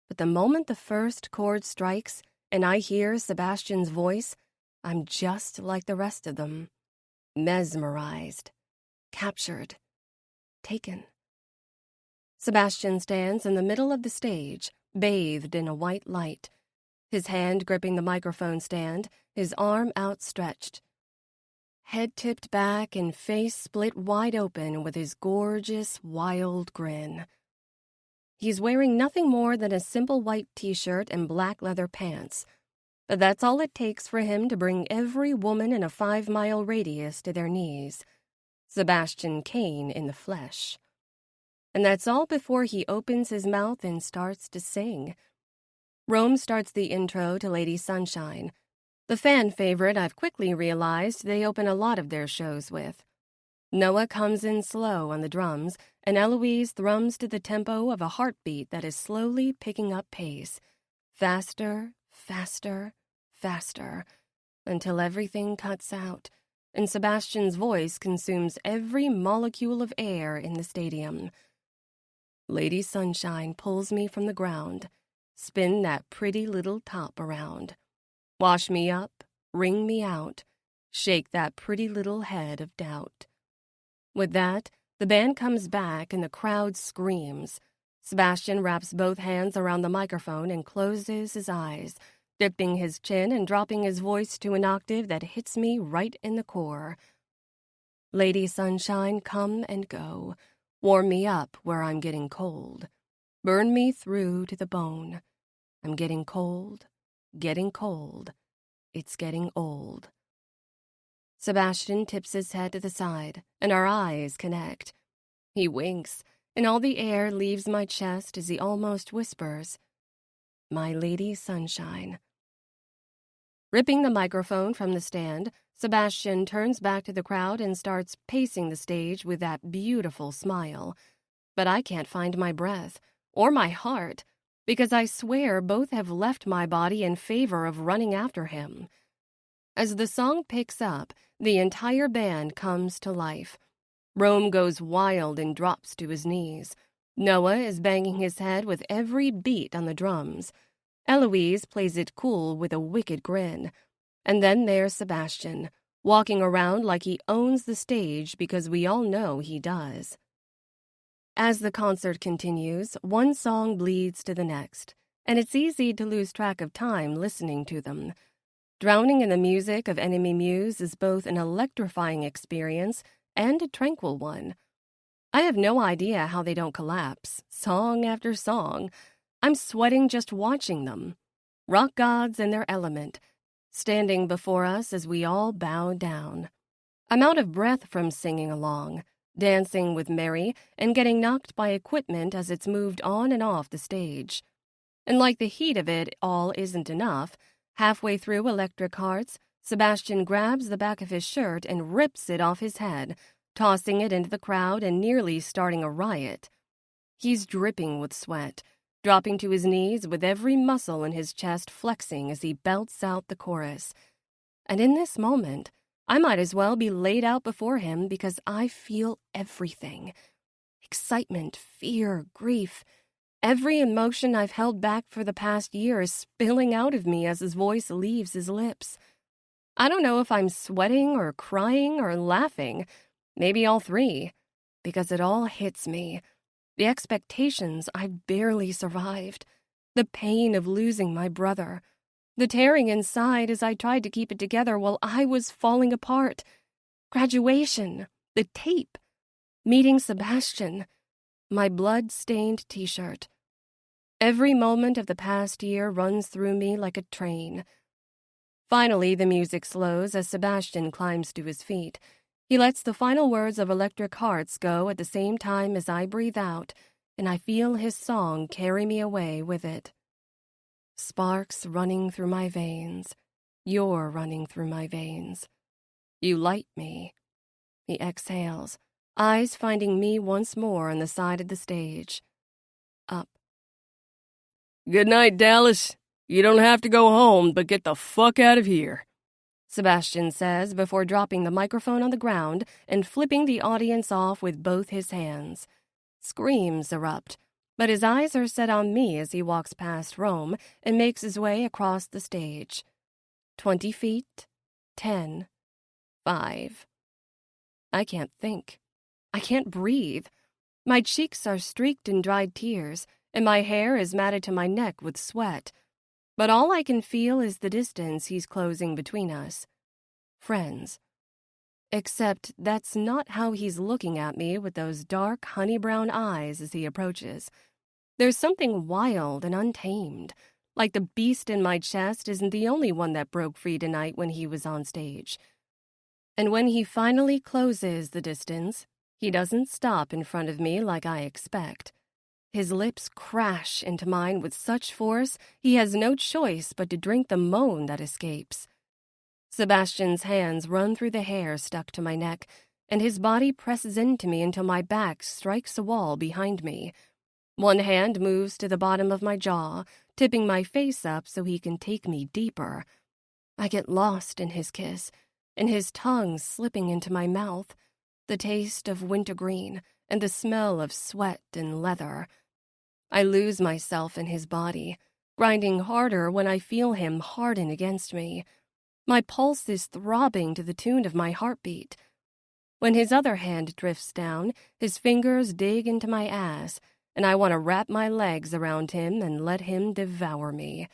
But the moment the first chord strikes and I hear Sebastian's voice, I'm just like the rest of them. Mesmerized, captured, taken. Sebastian stands in the middle of the stage, bathed in a white light, his hand gripping the microphone stand, his arm outstretched. Head tipped back and face split wide open with his gorgeous, wild grin. He's wearing nothing more than a simple white t-shirt and black leather pants. But that's all it takes for him to bring every woman in a 5-mile radius to their knees. Sebastian Kane in the flesh. And that's all before he opens his mouth and starts to sing. Rome starts the intro to Lady Sunshine, the fan favorite I've quickly realized they open a lot of their shows with. Noah comes in slow on the drums, and Eloise thrums to the tempo of a heartbeat that is slowly picking up pace. Faster, faster, faster, until everything cuts out, and Sebastian's voice consumes every molecule of air in the stadium. Lady Sunshine pulls me from the ground. Spin that pretty little top around. Wash me up, wring me out, shake that pretty little head of doubt. With that, the band comes back and the crowd screams. Sebastian wraps both hands around the microphone and closes his eyes, dipping his chin and dropping his voice to an octave that hits me right in the core. Lady Sunshine, come and go. Warm me up where I'm getting cold. Burn me through to the bone. I'm getting cold, getting cold. It's getting old. Sebastian tips his head to the side, and our eyes connect. He winks, and all the air leaves my chest as he almost whispers, "My Lady Sunshine." Ripping the microphone from the stand, Sebastian turns back to the crowd and starts pacing the stage with that beautiful smile. But I can't find my breath, or my heart, because I swear both have left my body in favor of running after him. As the song picks up, the entire band comes to life. Rome goes wild and drops to his knees. Noah is banging his head with every beat on the drums. Eloise plays it cool with a wicked grin. And then there's Sebastian, walking around like he owns the stage because we all know he does. As the concert continues, one song bleeds to the next, and it's easy to lose track of time listening to them. Drowning in the music of Enemy Muse is both an electrifying experience and a tranquil one. I have no idea how they don't collapse, song after song. I'm sweating just watching them. Rock gods in their element, standing before us as we all bow down. I'm out of breath from singing along, dancing with Mary, and getting knocked by equipment as it's moved on and off the stage. And like the heat of it all isn't enough, halfway through Electric Hearts, Sebastian grabs the back of his shirt and rips it off his head, tossing it into the crowd and nearly starting a riot. He's dripping with sweat, dropping to his knees with every muscle in his chest flexing as he belts out the chorus. And in this moment, I might as well be laid out before him because I feel everything. Excitement, fear, grief, Every emotion I've held back for the past year is spilling out of me as his voice leaves his lips. I don't know if I'm sweating or crying or laughing, maybe all three, because it all hits me. The expectations I've barely survived, the pain of losing my brother, the tearing inside as I tried to keep it together while I was falling apart, graduation, the tape, meeting Sebastian, my blood-stained t-shirt. Every moment of the past year runs through me like a train. Finally, the music slows as Sebastian climbs to his feet. He lets the final words of Electric Hearts go at the same time as I breathe out, and I feel his song carry me away with it. Sparks running through my veins. You're running through my veins. You light me. He exhales, eyes finding me once more on the side of the stage. Up. Good night, Dallas. You don't have to go home, but get the fuck out of here, Sebastian says before dropping the microphone on the ground and flipping the audience off with both his hands. Screams erupt, but his eyes are set on me as he walks past Rome and makes his way across the stage. 20 feet, 10, 5. I can't think. I can't breathe. My cheeks are streaked in dried tears, and my hair is matted to my neck with sweat. But all I can feel is the distance he's closing between us. Friends. Except that's not how he's looking at me with those dark, honey-brown eyes as he approaches. There's something wild and untamed, like the beast in my chest isn't the only one that broke free tonight when he was on stage. And when he finally closes the distance, he doesn't stop in front of me like I expect. His lips crash into mine with such force he has no choice but to drink the moan that escapes. Sebastian's hands run through the hair stuck to my neck, and his body presses into me until my back strikes a wall behind me. One hand moves to the bottom of my jaw, tipping my face up so he can take me deeper. I get lost in his kiss, and his tongue slipping into my mouth, the taste of wintergreen and the smell of sweat and leather. I lose myself in his body, grinding harder when I feel him harden against me. My pulse is throbbing to the tune of my heartbeat. When his other hand drifts down, his fingers dig into my ass, and I want to wrap my legs around him and let him devour me.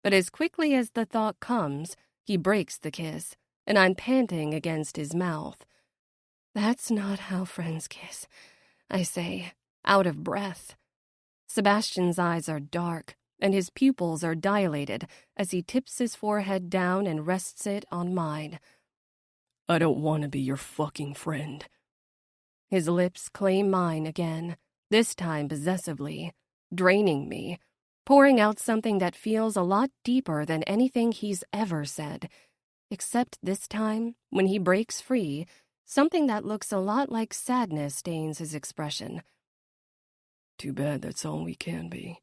But as quickly as the thought comes, he breaks the kiss, and I'm panting against his mouth. That's not how friends kiss, I say, out of breath. Sebastian's eyes are dark, and his pupils are dilated as he tips his forehead down and rests it on mine. I don't want to be your fucking friend. His lips claim mine again, this time possessively, draining me, pouring out something that feels a lot deeper than anything he's ever said. Except this time, when he breaks free, something that looks a lot like sadness stains his expression. Too bad that's all we can be,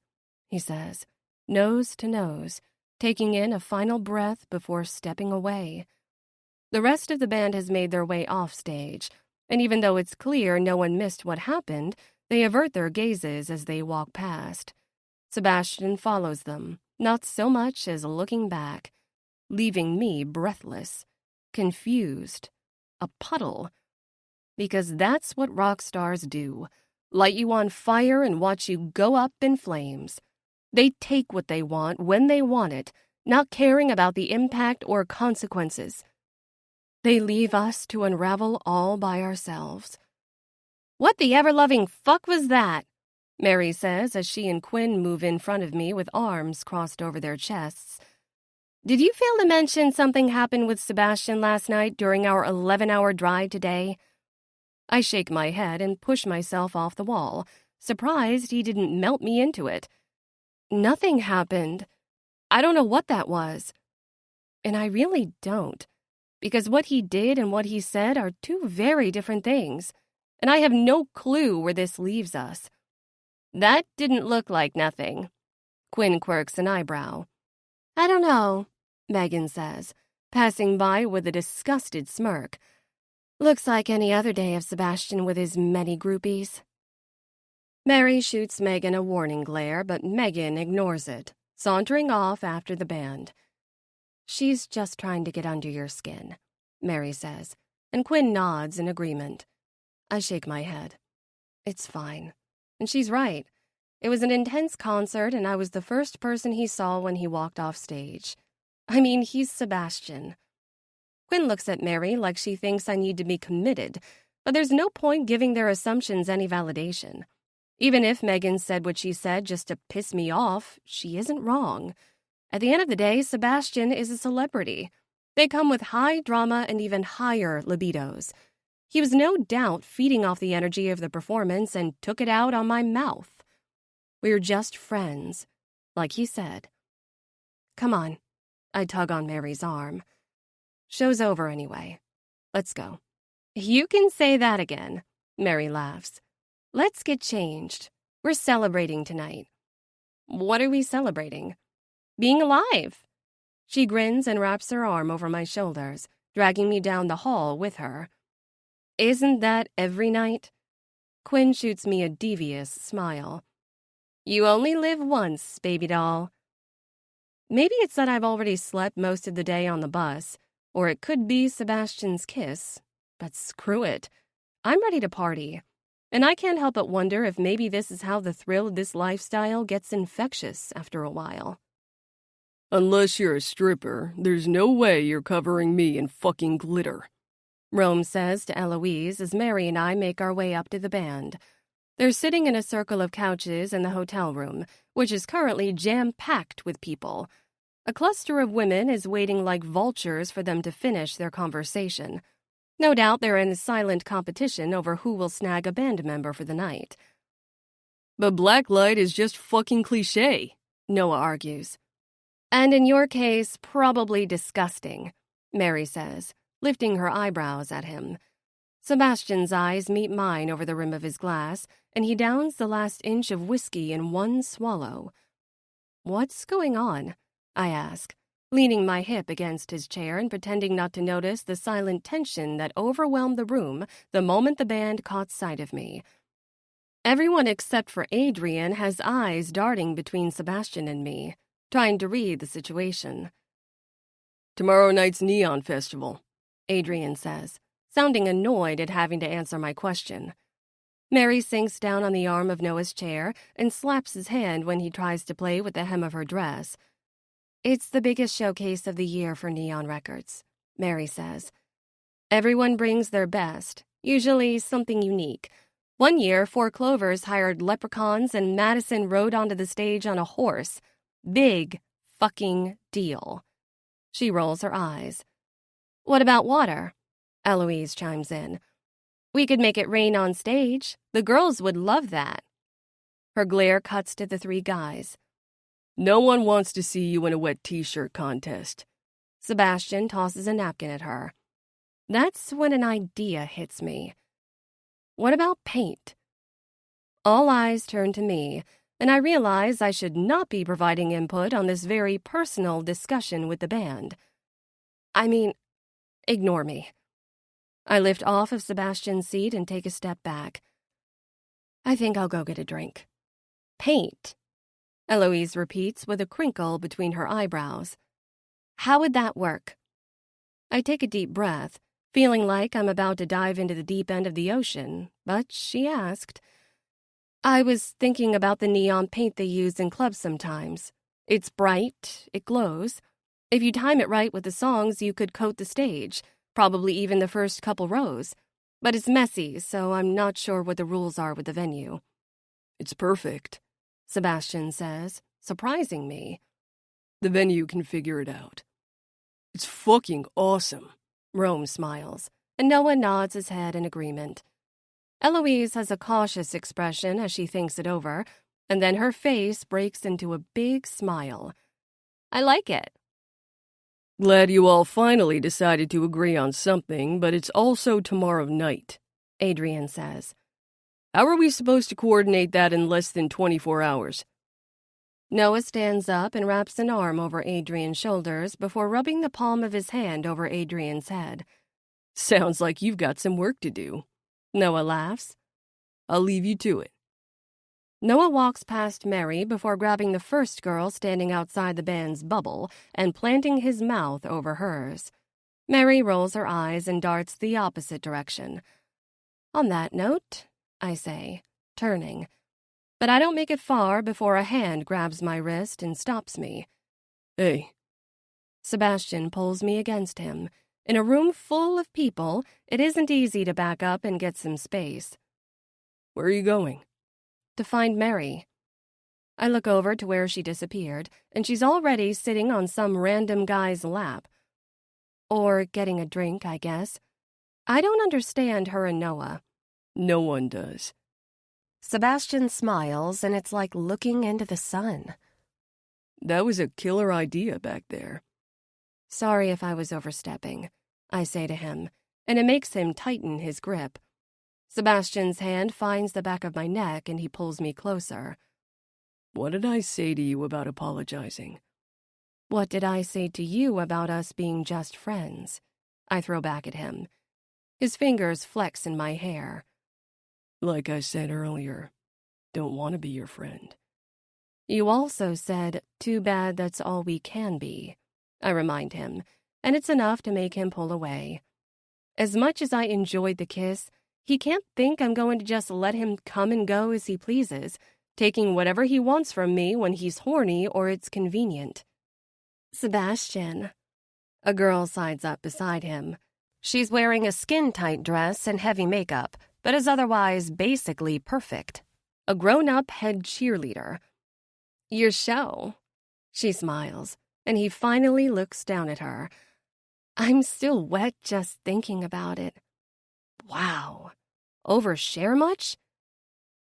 he says, nose to nose, taking in a final breath before stepping away. The rest of the band has made their way off stage, and even though it's clear no one missed what happened, they avert their gazes as they walk past. Sebastian follows them, not so much as looking back, leaving me breathless, confused, a puddle. Because that's what rock stars do. Light you on fire and watch you go up in flames. They take what they want when they want it, not caring about the impact or consequences. They leave us to unravel all by ourselves. What the ever-loving fuck was that? Mary says as she and Quinn move in front of me with arms crossed over their chests. Did you fail to mention something happened with Sebastian last night during our 11-hour drive today? I shake my head and push myself off the wall, surprised he didn't melt me into it. Nothing happened. I don't know what that was. And I really don't, because what he did and what he said are two very different things, and I have no clue where this leaves us. That didn't look like nothing. Quinn quirks an eyebrow. I don't know, Megan says, passing by with a disgusted smirk. Looks like any other day of Sebastian with his many groupies. Mary shoots Megan a warning glare, but Megan ignores it, sauntering off after the band. "She's just trying to get under your skin," Mary says, and Quinn nods in agreement. I shake my head. It's fine. And she's right. It was an intense concert, and I was the first person he saw when he walked off stage. I mean, he's Sebastian. Quinn looks at Mary like she thinks I need to be committed, but there's no point giving their assumptions any validation. Even if Megan said what she said just to piss me off, she isn't wrong. At the end of the day, Sebastian is a celebrity. They come with high drama and even higher libidos. He was no doubt feeding off the energy of the performance and took it out on my mouth. We're just friends, like he said. Come on. I tug on Mary's arm. Show's over anyway. Let's go. You can say that again, Mary laughs. Let's get changed. We're celebrating tonight. What are we celebrating? Being alive. She grins and wraps her arm over my shoulders, dragging me down the hall with her. Isn't that every night? Quinn shoots me a devious smile. You only live once, baby doll. Maybe it's that I've already slept most of the day on the bus, or it could be Sebastian's kiss. But screw it. I'm ready to party. And I can't help but wonder if maybe this is how the thrill of this lifestyle gets infectious after a while. Unless you're a stripper, there's no way you're covering me in fucking glitter, Rome says to Eloise as Mary and I make our way up to the band. They're sitting in a circle of couches in the hotel room, which is currently jam-packed with people. A cluster of women is waiting like vultures for them to finish their conversation. No doubt they're in a silent competition over who will snag a band member for the night. But blacklight is just fucking cliché, Noah argues. And in your case, probably disgusting, Mary says, lifting her eyebrows at him. Sebastian's eyes meet mine over the rim of his glass, and he downs the last inch of whiskey in one swallow. What's going on? I ask, leaning my hip against his chair and pretending not to notice the silent tension that overwhelmed the room the moment the band caught sight of me. Everyone except for Adrian has eyes darting between Sebastian and me, trying to read the situation. Tomorrow night's Neon Festival, Adrian says, sounding annoyed at having to answer my question. Mary sinks down on the arm of Noah's chair and slaps his hand when he tries to play with the hem of her dress. It's the biggest showcase of the year for Neon Records, Mary says. Everyone brings their best, usually something unique. One year, 4 Clovers hired leprechauns and Madison rode onto the stage on a horse. Big fucking deal. She rolls her eyes. What about water? Eloise chimes in. We could make it rain on stage. The girls would love that. Her glare cuts to the 3 guys. No one wants to see you in a wet t-shirt contest. Sebastian tosses a napkin at her. That's when an idea hits me. What about paint? All eyes turn to me, and I realize I should not be providing input on this very personal discussion with the band. I mean, ignore me. I lift off of Sebastian's seat and take a step back. I think I'll go get a drink. Paint, Eloise repeats with a crinkle between her eyebrows. How would that work? I take a deep breath, feeling like I'm about to dive into the deep end of the ocean, but she asked. I was thinking about the neon paint they use in clubs sometimes. It's bright, it glows. If you time it right with the songs, you could coat the stage, probably even the first couple rows. But it's messy, so I'm not sure what the rules are with the venue. It's perfect, Sebastian says, surprising me. The venue can figure it out. It's fucking awesome. Rome smiles, and Noah nods his head in agreement. Eloise has a cautious expression as she thinks it over, and then her face breaks into a big smile. I like it. Glad you all finally decided to agree on something, but it's also tomorrow night, Adrian says. How are we supposed to coordinate that in less than 24 hours? Noah stands up and wraps an arm over Adrian's shoulders before rubbing the palm of his hand over Adrian's head. Sounds like you've got some work to do. Noah laughs. I'll leave you to it. Noah walks past Mary before grabbing the first girl standing outside the band's bubble and planting his mouth over hers. Mary rolls her eyes and darts the opposite direction. On that note, I say, turning. But I don't make it far before a hand grabs my wrist and stops me. Hey. Sebastian pulls me against him. In a room full of people, it isn't easy to back up and get some space. Where are you going? To find Mary. I look over to where she disappeared, and she's already sitting on some random guy's lap. Or getting a drink, I guess. I don't understand her and Noah. No one does. Sebastian smiles, and it's like looking into the sun. That was a killer idea back there. Sorry if I was overstepping, I say to him, and it makes him tighten his grip. Sebastian's hand finds the back of my neck, and he pulls me closer. What did I say to you about apologizing? What did I say to you about us being just friends? I throw back at him. His fingers flex in my hair. Like I said earlier, don't want to be your friend. You also said, too bad that's all we can be. I remind him, and it's enough to make him pull away. As much as I enjoyed the kiss, he can't think I'm going to just let him come and go as he pleases, taking whatever he wants from me when he's horny or it's convenient. Sebastian. A girl sides up beside him. She's wearing a skin-tight dress and heavy makeup, but is otherwise basically perfect. A grown-up head cheerleader. Your show. She smiles, and he finally looks down at her. I'm still wet just thinking about it. Wow. Overshare much?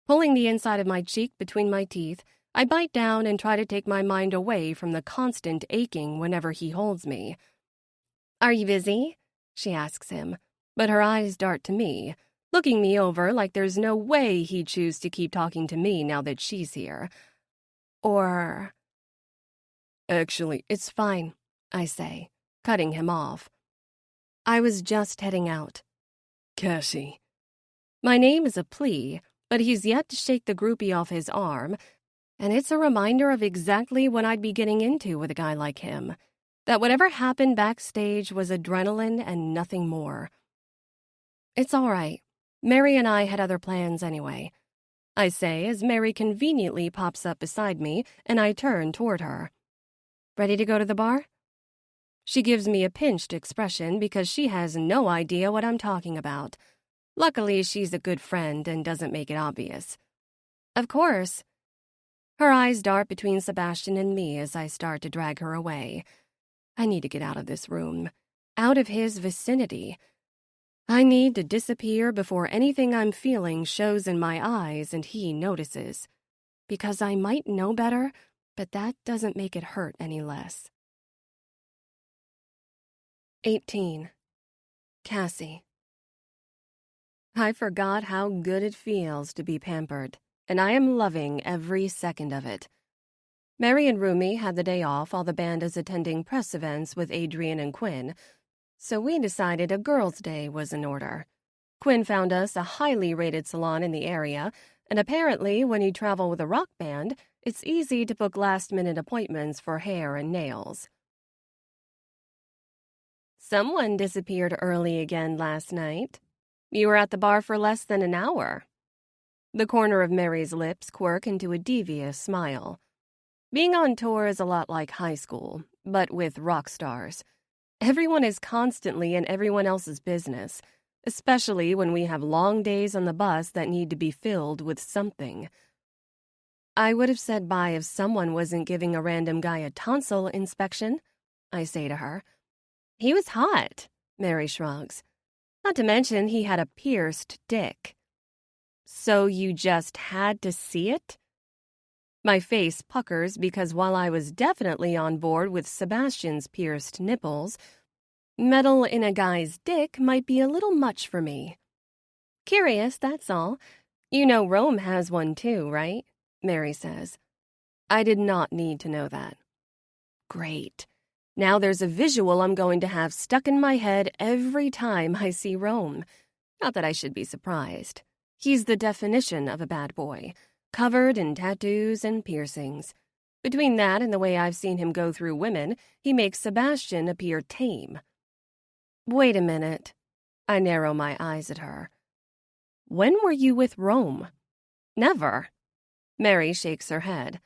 Pulling the inside of my cheek between my teeth, I bite down and try to take my mind away from the constant aching whenever he holds me. Are you busy? She asks him, but her eyes dart to me, looking me over like there's no way he'd choose to keep talking to me now that she's here. Or... Actually, It's fine, I say, cutting him off. I was just heading out. Cassie. My name is a plea, but he's yet to shake the groupie off his arm, and it's a reminder of exactly what I'd be getting into with a guy like him. That whatever happened backstage was adrenaline and nothing more. It's all right. Mary and I had other plans anyway. I say as Mary conveniently pops up beside me, and I turn toward her. Ready to go to the bar? She gives me a pinched expression because she has no idea what I'm talking about. Luckily, she's a good friend and doesn't make it obvious. Of course. Her eyes dart between Sebastian and me as I start to drag her away. I need to get out of this room, out of his vicinity. I need to disappear before anything I'm feeling shows in my eyes and he notices. Because I might know better, but that doesn't make it hurt any less. 18. Cassie. I forgot how good it feels to be pampered, and I am loving every second of it. Mary and Rumi had the day off while the band is attending press events with Adrian and Quinn, so we decided a girls' day was in order. Quinn found us a highly rated salon in the area, and apparently when you travel with a rock band, it's easy to book last-minute appointments for hair and nails. Someone disappeared early again last night. You were at the bar for less than an hour. The corner of Mary's lips quirk into a devious smile. Being on tour is a lot like high school, but with rock stars. Everyone is constantly in everyone else's business, especially when we have long days on the bus that need to be filled with something. I would have said bye if someone wasn't giving a random guy a tonsil inspection, I say to her. He was hot, Mary shrugs. Not to mention he had a pierced dick. So you just had to see it? My face puckers because while I was definitely on board with Sebastian's pierced nipples, metal in a guy's dick might be a little much for me. Curious, that's all. You know Rome has one too, right? Mary says. I did not need to know that. Great. Now there's a visual I'm going to have stuck in my head every time I see Rome. Not that I should be surprised. He's the definition of a bad boy. covered in tattoos and piercings. Between that and the way I've seen him go through women, he makes Sebastian appear tame. Wait a minute. I narrow my eyes at her. When were you with Rome? Never. Mary shakes her head.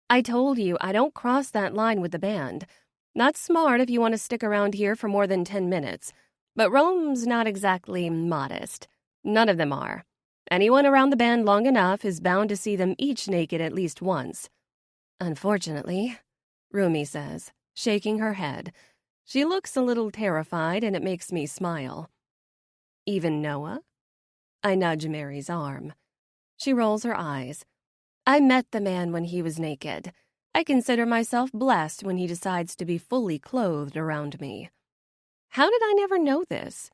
I told you I don't cross that line with the band. Not smart if you want to stick around here for more than 10 minutes. But Rome's not exactly modest. None of them are. Anyone around the band long enough is bound to see them each naked at least once. Unfortunately, Rumi says, shaking her head. She looks a little terrified, and it makes me smile. Even Noah? I nudge Mary's arm. She rolls her eyes. I met the man when he was naked. I consider myself blessed when he decides to be fully clothed around me. How did I never know this?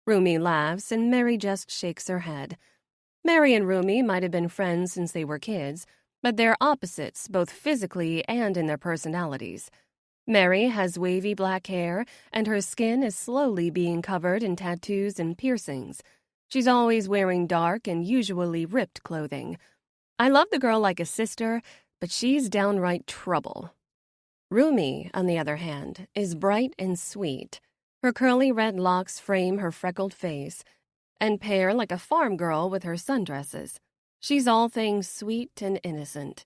Rumi laughs, and Mary just shakes her head. Mary and Rumi might have been friends since they were kids, but they're opposites, both physically and in their personalities. Mary has wavy black hair, and her skin is slowly being covered in tattoos and piercings. She's always wearing dark and usually ripped clothing. I love the girl like a sister, but she's downright trouble. Rumi, on the other hand, is bright and sweet. Her curly red locks frame her freckled face and pair like a farm girl with her sundresses. She's all things sweet and innocent.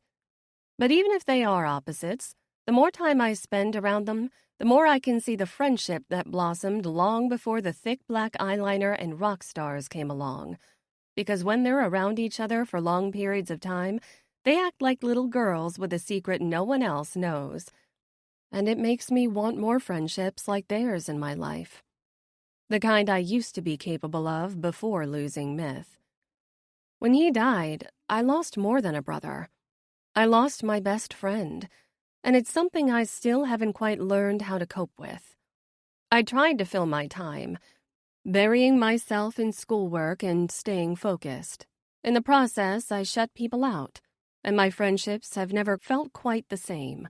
But even if they are opposites, the more time I spend around them, the more I can see the friendship that blossomed long before the thick black eyeliner and rock stars came along. Because when they're around each other for long periods of time, they act like little girls with a secret no one else knows. And it makes me want more friendships like theirs in my life. The kind I used to be capable of before losing Myth. When he died, I lost more than a brother. I lost my best friend, and it's something I still haven't quite learned how to cope with. I tried to fill my time, burying myself in schoolwork and staying focused. In the process, I shut people out, and my friendships have never felt quite the same.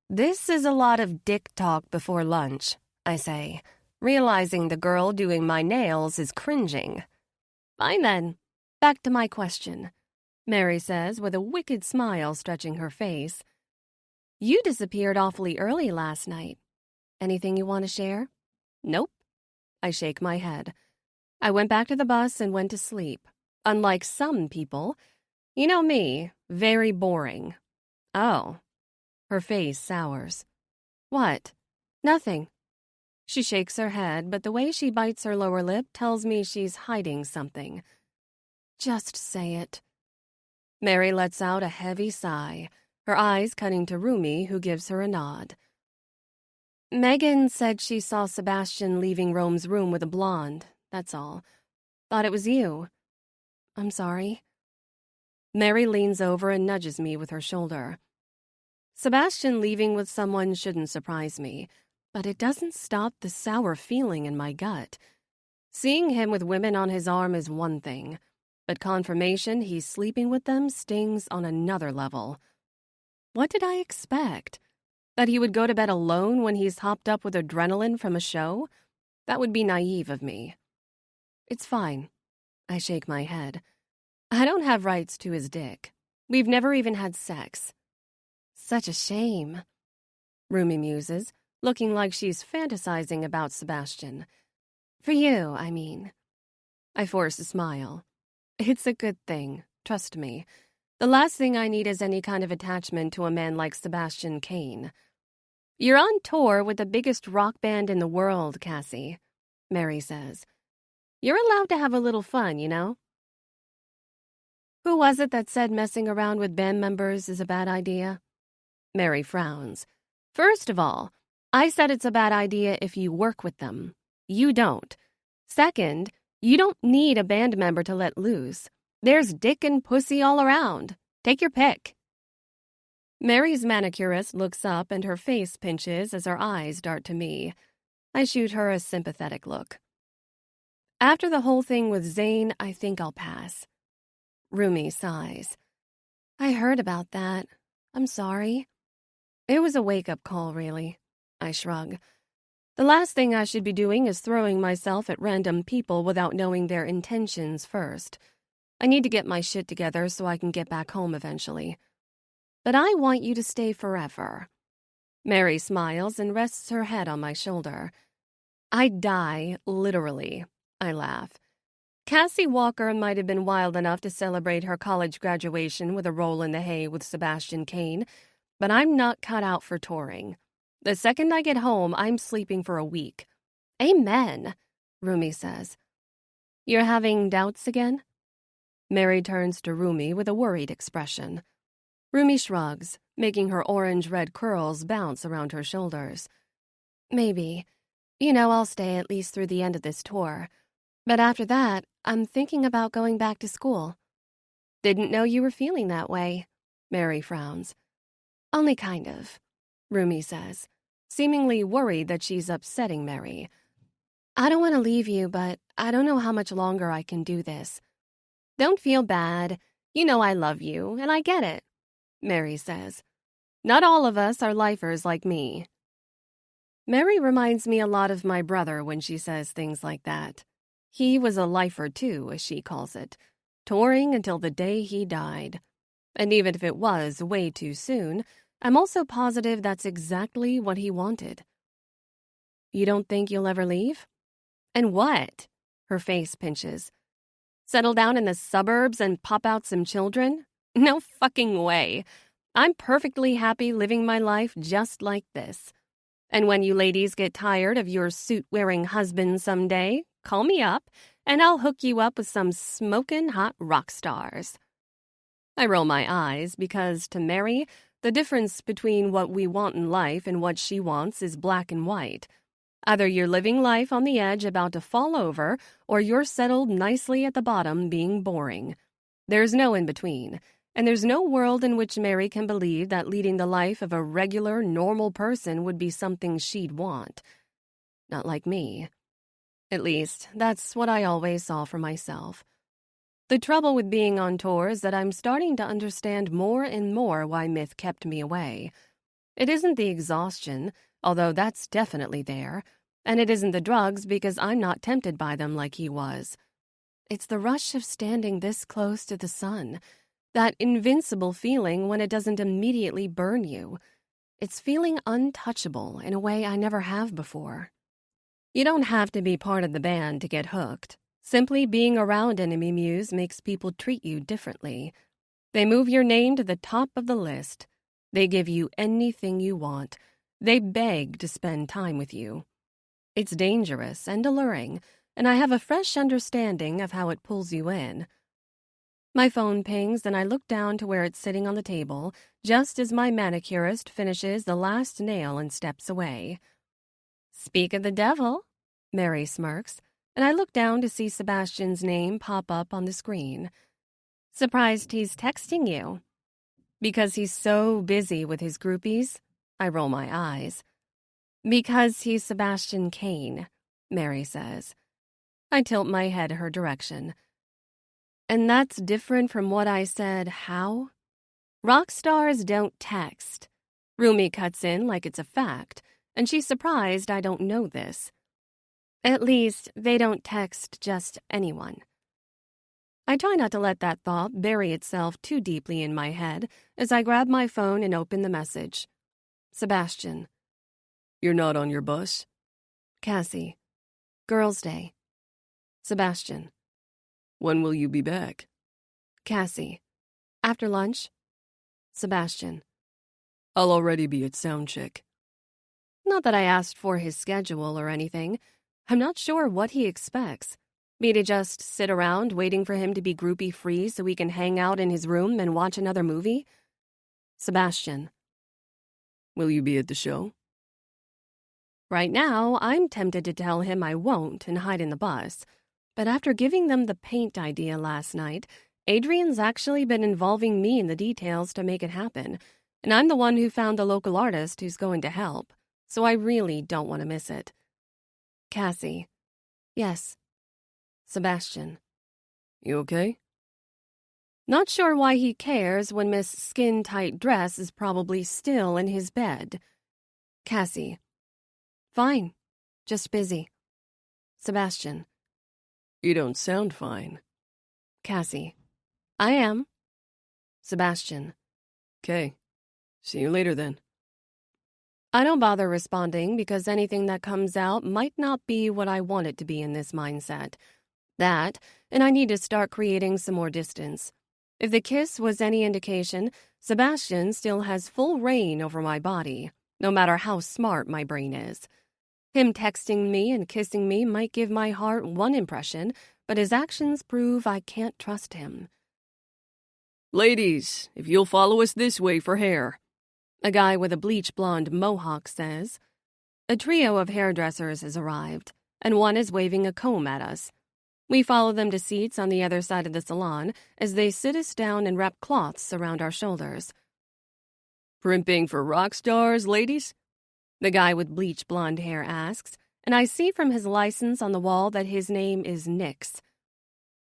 This is a lot of dick talk before lunch, I say, realizing the girl doing my nails is cringing. Fine then, back to my question, Mary says with a wicked smile stretching her face. You disappeared awfully early last night. Anything you want to share? Nope. I shake my head. I went back to the bus and went to sleep. Unlike some people, you know me, very boring. Oh. Her face sours. What? Nothing. She shakes her head, but the way she bites her lower lip tells me she's hiding something. Just say it. Mary lets out a heavy sigh, her eyes cutting to Rumi, who gives her a nod. Megan said she saw Sebastian leaving Rome's room with a blonde, that's all. Thought it was you. I'm sorry. Mary leans over and nudges me with her shoulder. Sebastian leaving with someone shouldn't surprise me, but it doesn't stop the sour feeling in my gut. Seeing him with women on his arm is one thing, but confirmation he's sleeping with them stings on another level. What did I expect? That he would go to bed alone when he's hopped up with adrenaline from a show? That would be naive of me. It's fine. I shake my head. I don't have rights to his dick. We've never even had sex. Such a shame. Rumi muses, looking like she's fantasizing about Sebastian. For you, I mean. I force a smile. It's a good thing, trust me. The last thing I need is any kind of attachment to a man like Sebastian Kane. You're on tour with the biggest rock band in the world, Cassie, Mary says. You're allowed to have a little fun, you know? Who was it that said messing around with band members is a bad idea? Mary frowns. First of all, I said it's a bad idea if you work with them. You don't. Second, you don't need a band member to let loose. There's dick and pussy all around. Take your pick. Mary's manicurist looks up and her face pinches as her eyes dart to me. I shoot her a sympathetic look. After the whole thing with Zane, I think I'll pass. Rumi sighs. I heard about that. I'm sorry. It was a wake-up call, really. I shrug. The last thing I should be doing is throwing myself at random people without knowing their intentions first. I need to get my shit together so I can get back home eventually. But I want you to stay forever. Mary smiles and rests her head on my shoulder. I'd die, literally. I laugh. Cassie Walker might have been wild enough to celebrate her college graduation with a roll in the hay with Sebastian Kane, but I'm not cut out for touring. The second I get home, I'm sleeping for a week. Amen, Rumi says. You're having doubts again? Mary turns to Rumi with a worried expression. Rumi shrugs, making her orange-red curls bounce around her shoulders. Maybe. I'll stay at least through the end of this tour. But after that, I'm thinking about going back to school. Didn't know you were feeling that way, Mary frowns. Only kind of, Rumi says, seemingly worried that she's upsetting Mary. I don't want to leave you, but I don't know how much longer I can do this. Don't feel bad. I love you, and I get it, Mary says. Not all of us are lifers like me. Mary reminds me a lot of my brother when she says things like that. He was a lifer too, as she calls it, touring until the day he died. And even if it was way too soon, I'm also positive that's exactly what he wanted. You don't think you'll ever leave? And what? Her face pinches. Settle down in the suburbs and pop out some children? No fucking way. I'm perfectly happy living my life just like this. And when you ladies get tired of your suit-wearing husband someday, call me up, and I'll hook you up with some smokin' hot rock stars. I roll my eyes because, to Mary, the difference between what we want in life and what she wants is black and white. Either you're living life on the edge about to fall over, or you're settled nicely at the bottom being boring. There's no in-between. And there's no world in which Mary can believe that leading the life of a regular, normal person would be something she'd want. Not like me. At least, that's what I always saw for myself. The trouble with being on tour is that I'm starting to understand more and more why Myth kept me away. It isn't the exhaustion, although that's definitely there, and it isn't the drugs because I'm not tempted by them like he was. It's the rush of standing this close to the sun, that invincible feeling when it doesn't immediately burn you. It's feeling untouchable in a way I never have before. You don't have to be part of the band to get hooked. Simply being around Enemy Muse makes people treat you differently. They move your name to the top of the list. They give you anything you want. They beg to spend time with you. It's dangerous and alluring, and I have a fresh understanding of how it pulls you in. My phone pings and I look down to where it's sitting on the table, just as my manicurist finishes the last nail and steps away. Speak of the devil, Mary smirks, and I look down to see Sebastian's name pop up on the screen. Surprised he's texting you. Because he's so busy with his groupies? I roll my eyes. Because he's Sebastian Kane, Mary says. I tilt my head her direction. And that's different from what I said, how? Rock stars don't text. Rumi cuts in like it's a fact, and she's surprised I don't know this. At least, they don't text just anyone. I try not to let that thought bury itself too deeply in my head as I grab my phone and open the message. Sebastian. You're not on your bus? Cassie. Girls' Day. Sebastian. When will you be back? Cassie. After lunch. Sebastian. I'll already be at soundcheck. Not that I asked for his schedule or anything. I'm not sure what he expects. Me to just sit around waiting for him to be groupie-free so we can hang out in his room and watch another movie? Sebastian. Will you be at the show? Right now, I'm tempted to tell him I won't and hide in the bus. But after giving them the paint idea last night, Adrian's actually been involving me in the details to make it happen, and I'm the one who found the local artist who's going to help, so I really don't want to miss it. Cassie. Yes. Sebastian. You okay? Not sure why he cares when Miss Skin-Tight Dress is probably still in his bed. Cassie. Fine. Just busy. Sebastian. You don't sound fine. Cassie. I am. Sebastian. Okay. See you later then. I don't bother responding because anything that comes out might not be what I want it to be in this mindset. That, and I need to start creating some more distance. If the kiss was any indication, Sebastian still has full reign over my body, no matter how smart my brain is. Him texting me and kissing me might give my heart one impression, but his actions prove I can't trust him. Ladies, if you'll follow us this way for hair. A guy with a bleach blonde mohawk says. A trio of hairdressers has arrived, and one is waving a comb at us. We follow them to seats on the other side of the salon as they sit us down and wrap cloths around our shoulders. Primping for rock stars, ladies? The guy with bleach blonde hair asks, and I see from his license on the wall that his name is Nix.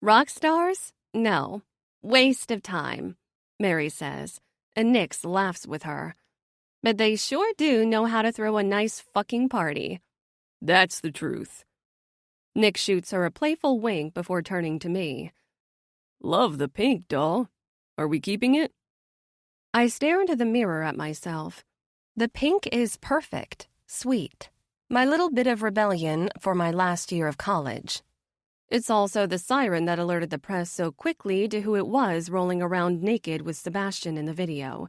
Rock stars? No. Waste of time, Mary says, and Nix laughs with her. But they sure do know how to throw a nice fucking party. That's the truth. Nick shoots her a playful wink before turning to me. Love the pink, doll. Are we keeping it? I stare into the mirror at myself. The pink is perfect, sweet. My little bit of rebellion for my last year of college. It's also the siren that alerted the press so quickly to who it was rolling around naked with Sebastian in the video.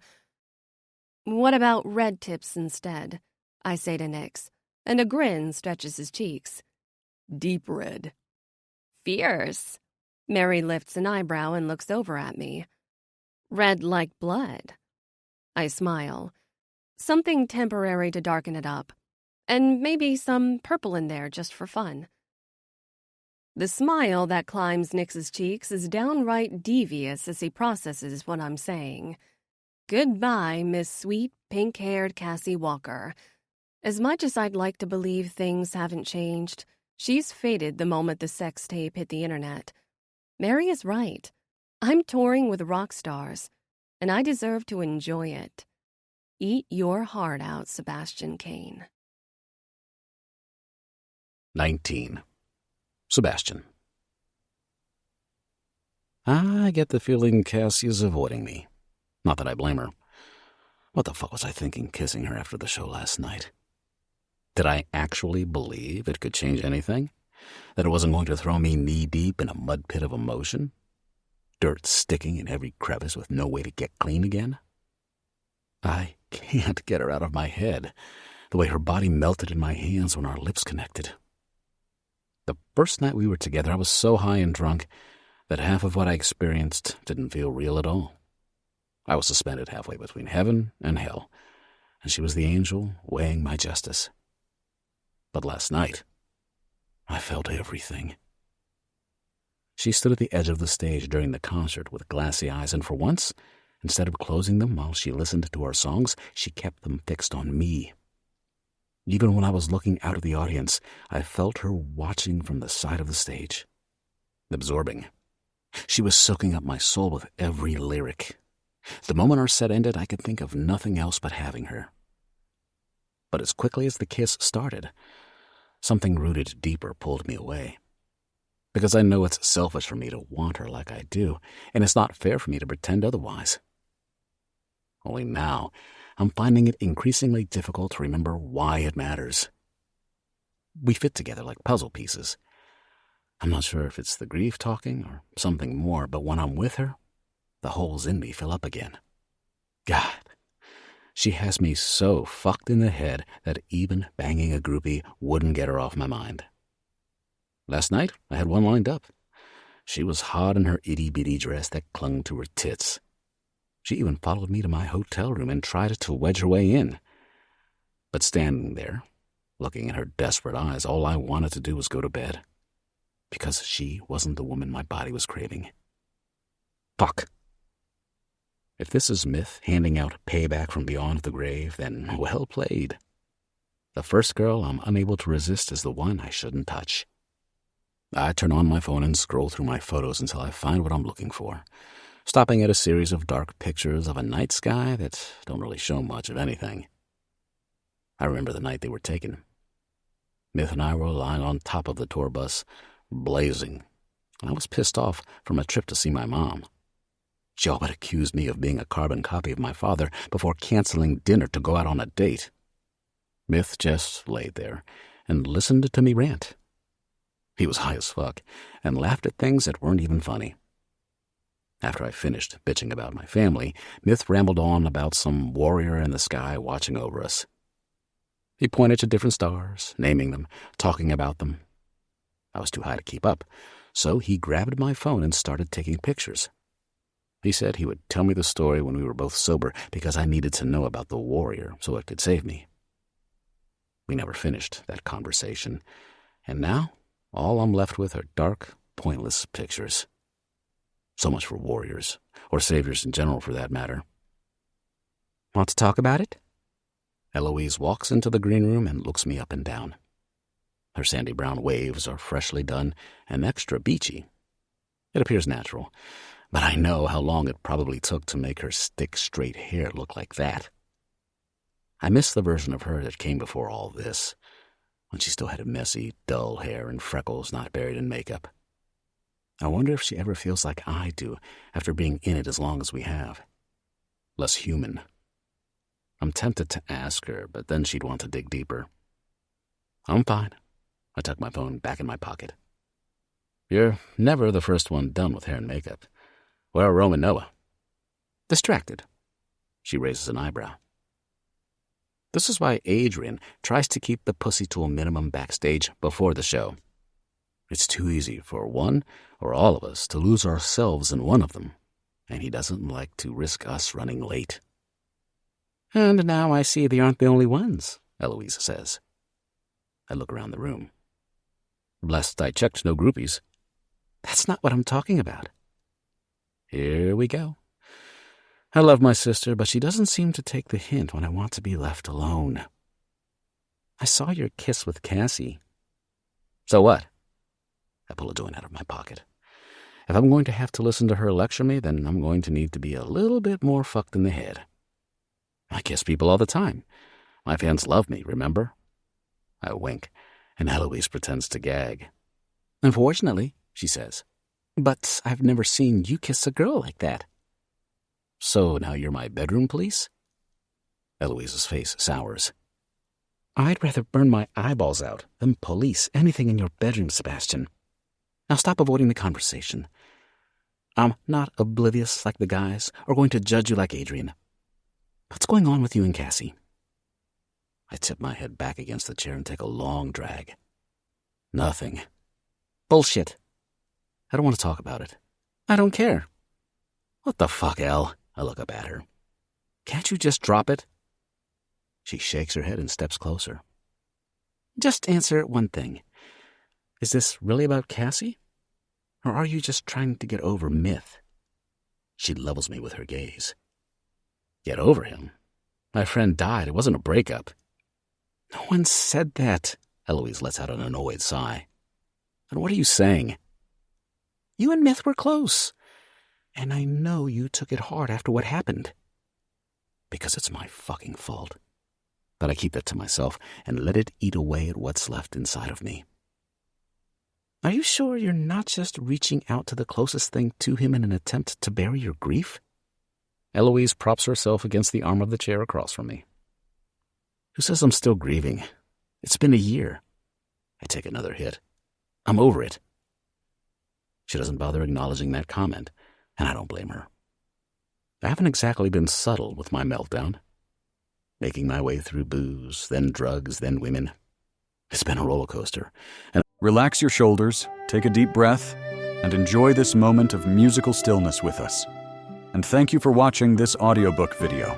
What about red tips instead? I say to Nix, and a grin stretches his cheeks. Deep red. Fierce. Mary lifts an eyebrow and looks over at me. Red like blood. I smile. Something temporary to darken it up. And maybe some purple in there just for fun. The smile that climbs Nix's cheeks is downright devious as he processes what I'm saying. Goodbye, Miss Sweet, pink-haired Cassie Walker. As much as I'd like to believe things haven't changed, she's faded the moment the sex tape hit the internet. Mary is right. I'm touring with rock stars, and I deserve to enjoy it. Eat your heart out, Sebastian Kane. 19. Sebastian. I get the feeling Cassie is avoiding me. Not that I blame her. What the fuck was I thinking kissing her after the show last night? Did I actually believe it could change anything? That it wasn't going to throw me knee-deep in a mud pit of emotion? Dirt sticking in every crevice with no way to get clean again? I can't get her out of my head, the way her body melted in my hands when our lips connected. The first night we were together, I was so high and drunk that half of what I experienced didn't feel real at all. I was suspended halfway between heaven and hell, and she was the angel weighing my justice. But last night, I felt everything. She stood at the edge of the stage during the concert with glassy eyes, and for once, instead of closing them while she listened to our songs, she kept them fixed on me. Even when I was looking out at the audience, I felt her watching from the side of the stage. Absorbing. She was soaking up my soul with every lyric. The moment our set ended, I could think of nothing else but having her. But as quickly as the kiss started, something rooted deeper pulled me away. Because I know it's selfish for me to want her like I do, and it's not fair for me to pretend otherwise. Only now, I'm finding it increasingly difficult to remember why it matters. We fit together like puzzle pieces. I'm not sure if it's the grief talking or something more, but when I'm with her, the holes in me fill up again. God, she has me so fucked in the head that even banging a groupie wouldn't get her off my mind. Last night, I had one lined up. She was hot in her itty-bitty dress that clung to her tits. She even followed me to my hotel room and tried to wedge her way in. But standing there, looking at her desperate eyes, all I wanted to do was go to bed. Because she wasn't the woman my body was craving. Fuck. If this is myth handing out payback from beyond the grave, then well played. The first girl I'm unable to resist is the one I shouldn't touch. I turn on my phone and scroll through my photos until I find what I'm looking for, stopping at a series of dark pictures of a night sky that don't really show much of anything. I remember the night they were taken. Myth and I were lying on top of the tour bus, blazing, and I was pissed off from a trip to see my mom. She all but accused me of being a carbon copy of my father before canceling dinner to go out on a date. Myth just laid there and listened to me rant. He was high as fuck and laughed at things that weren't even funny. After I finished bitching about my family, Myth rambled on about some warrior in the sky watching over us. He pointed to different stars, naming them, talking about them. I was too high to keep up, so he grabbed my phone and started taking pictures. He said he would tell me the story when we were both sober because I needed to know about the warrior so it could save me. We never finished that conversation, and now all I'm left with are dark, pointless pictures. So much for warriors, or saviors in general for that matter. Want to talk about it? Eloise walks into the green room and looks me up and down. Her sandy brown waves are freshly done and extra beachy. It appears natural, but I know how long it probably took to make her stick straight hair look like that. I miss the version of her that came before all this, when she still had messy, dull hair and freckles not buried in makeup. I wonder if she ever feels like I do after being in it as long as we have. Less human. I'm tempted to ask her, but then she'd want to dig deeper. I'm fine. I tuck my phone back in my pocket. You're never the first one done with hair and makeup. Where are Rome and Noah? Distracted. She raises an eyebrow. This is why Adrian tries to keep the pussy to a minimum backstage before the show. It's too easy for one or all of us to lose ourselves in one of them, and he doesn't like to risk us running late. And now I see they aren't the only ones, Eloise says. I look around the room. Last I checked, no groupies. That's not what I'm talking about. Here we go. I love my sister, but she doesn't seem to take the hint when I want to be left alone. I saw your kiss with Cassie. So what? I pull a joint out of my pocket. If I'm going to have to listen to her lecture me, then I'm going to need to be a little bit more fucked in the head. I kiss people all the time. My fans love me, remember? I wink, and Eloise pretends to gag. Unfortunately, she says. But I've never seen you kiss a girl like that. So now you're my bedroom police? Eloise's face sours. I'd rather burn my eyeballs out than police anything in your bedroom, Sebastian. Now stop avoiding the conversation. I'm not oblivious like the guys or going to judge you like Adrian. What's going on with you and Cassie? I tip my head back against the chair and take a long drag. Nothing. Bullshit. I don't want to talk about it. I don't care. What the fuck, Elle? I look up at her. Can't you just drop it? She shakes her head and steps closer. Just answer one thing. Is this really about Cassie? Or are you just trying to get over Myth? She levels me with her gaze. Get over him? My friend died. It wasn't a breakup. No one said that. Eloise lets out an annoyed sigh. And what are you saying? You and Myth were close. And I know you took it hard after what happened. Because it's my fucking fault. But I keep that to myself and let it eat away at what's left inside of me. Are you sure you're not just reaching out to the closest thing to him in an attempt to bury your grief? Eloise props herself against the arm of the chair across from me. Who says I'm still grieving? It's been a year. I take another hit. I'm over it. She doesn't bother acknowledging that comment, and I don't blame her. I haven't exactly been subtle with my meltdown. Making my way through booze, then drugs, then women. It's been a roller coaster. And relax your shoulders, take a deep breath, and enjoy this moment of musical stillness with us. And thank you for watching this audiobook video.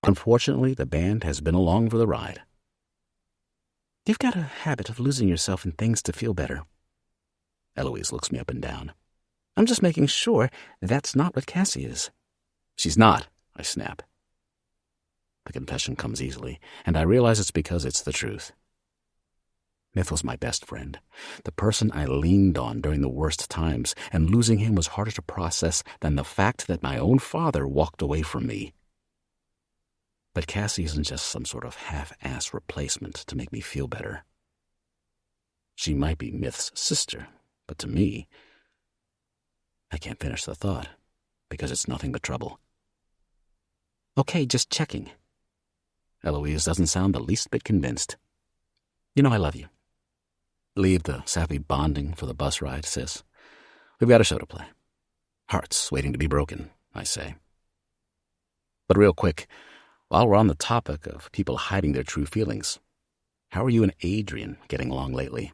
Unfortunately, the band has been along for the ride. You've got a habit of losing yourself in things to feel better. Eloise looks me up and down. I'm just making sure that's not what Cassie is. She's not, I snap. The confession comes easily, and I realize it's because it's the truth. Myth was my best friend, the person I leaned on during the worst times, and losing him was harder to process than the fact that my own father walked away from me. But Cassie isn't just some sort of half-ass replacement to make me feel better. She might be Myth's sister, but to me, I can't finish the thought, because it's nothing but trouble. Okay, just checking. Eloise doesn't sound the least bit convinced. You know I love you. Leave the sappy bonding for the bus ride, sis. We've got a show to play. Hearts waiting to be broken, I say. But real quick, while we're on the topic of people hiding their true feelings, how are you and Adrian getting along lately?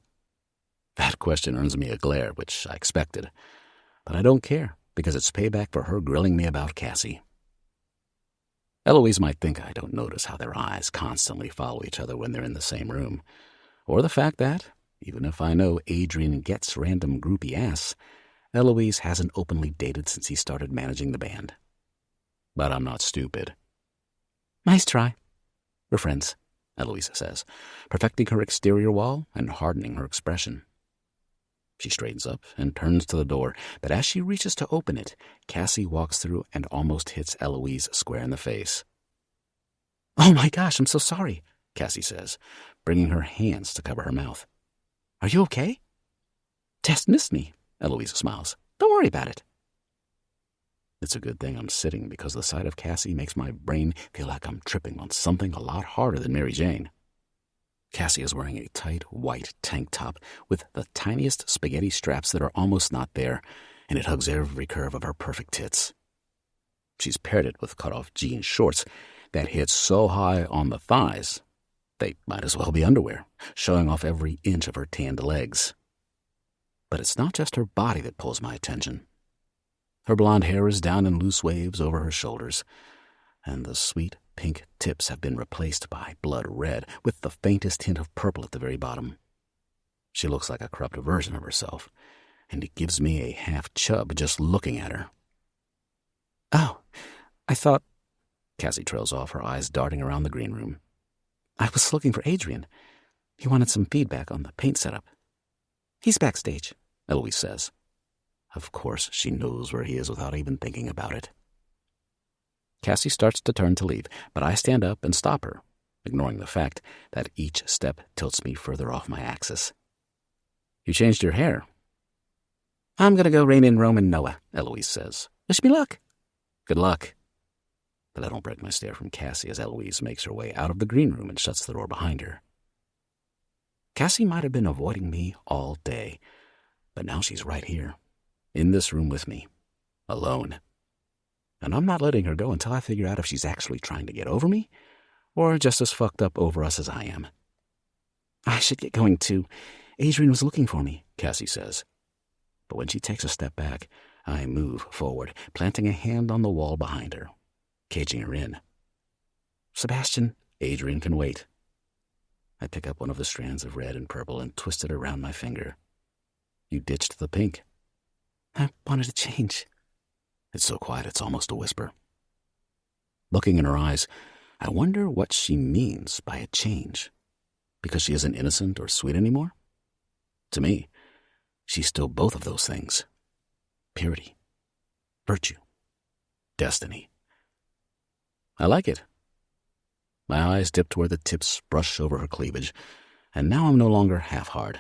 That question earns me a glare, which I expected. But I don't care, because it's payback for her grilling me about Cassie. Eloise might think I don't notice how their eyes constantly follow each other when they're in the same room, or the fact that, even if I know Adrian gets random groupie ass, Eloise hasn't openly dated since he started managing the band. But I'm not stupid. Nice try. We're friends, Eloise says, perfecting her exterior wall and hardening her expression. She straightens up and turns to the door, but as she reaches to open it, Cassie walks through and almost hits Eloise square in the face. Oh my gosh, I'm so sorry, Cassie says, bringing her hands to cover her mouth. Are you okay? Tess missed me, Eloise smiles. Don't worry about it. It's a good thing I'm sitting, because the sight of Cassie makes my brain feel like I'm tripping on something a lot harder than Mary Jane. Cassie is wearing a tight white tank top with the tiniest spaghetti straps that are almost not there, and it hugs every curve of her perfect tits. She's paired it with cut-off jean shorts that hit so high on the thighs, they might as well be underwear, showing off every inch of her tanned legs. But it's not just her body that pulls my attention. Her blonde hair is down in loose waves over her shoulders, and the sweet pink tips have been replaced by blood red with the faintest hint of purple at the very bottom. She looks like a corrupt version of herself, and it gives me a half chub just looking at her. Oh, I thought... Cassie trails off, her eyes darting around the green room. I was looking for Adrian. He wanted some feedback on the paint setup. He's backstage, Eloise says. Of course she knows where he is without even thinking about it. Cassie starts to turn to leave, but I stand up and stop her, ignoring the fact that each step tilts me further off my axis. You changed your hair. I'm going to go rein in Rome and Noah, Eloise says. Wish me luck. Good luck. But I don't break my stare from Cassie as Eloise makes her way out of the green room and shuts the door behind her. Cassie might have been avoiding me all day, but now she's right here, in this room with me, alone. And I'm not letting her go until I figure out if she's actually trying to get over me, or just as fucked up over us as I am. I should get going too. Adrian was looking for me, Cassie says. But when she takes a step back, I move forward, planting a hand on the wall behind her, caging her in. Sebastian. Adrian can wait. I pick up one of the strands of red and purple and twist it around my finger. You ditched the pink. I wanted to change. It's so quiet it's almost a whisper. Looking in her eyes, I wonder what she means by a change. Because she isn't innocent or sweet anymore? To me, she's still both of those things. Purity. Virtue. Destiny. I like it. My eyes dip to where the tips brush over her cleavage, and now I'm no longer half-hard.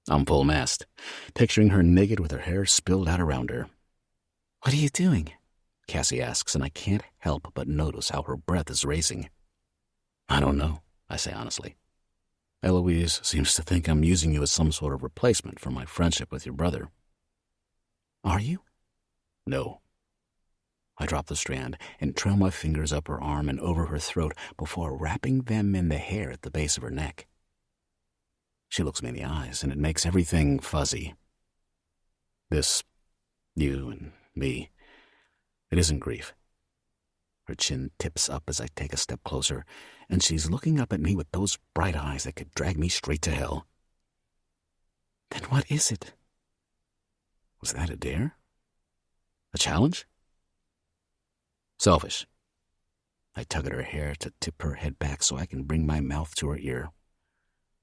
I'm full-mast, picturing her naked with her hair spilled out around her. What are you doing? Cassie asks, and I can't help but notice how her breath is racing. I don't know, I say honestly. Eloise seems to think I'm using you as some sort of replacement for my friendship with your brother. Are you? No. I drop the strand and trail my fingers up her arm and over her throat before wrapping them in the hair at the base of her neck. She looks me in the eyes, and it makes everything fuzzy. This, you and me, it isn't grief. Her chin tips up as I take a step closer, and she's looking up at me with those bright eyes that could drag me straight to hell. Then what is it? Was that a dare? A challenge? Selfish. I tug at her hair to tip her head back so I can bring my mouth to her ear.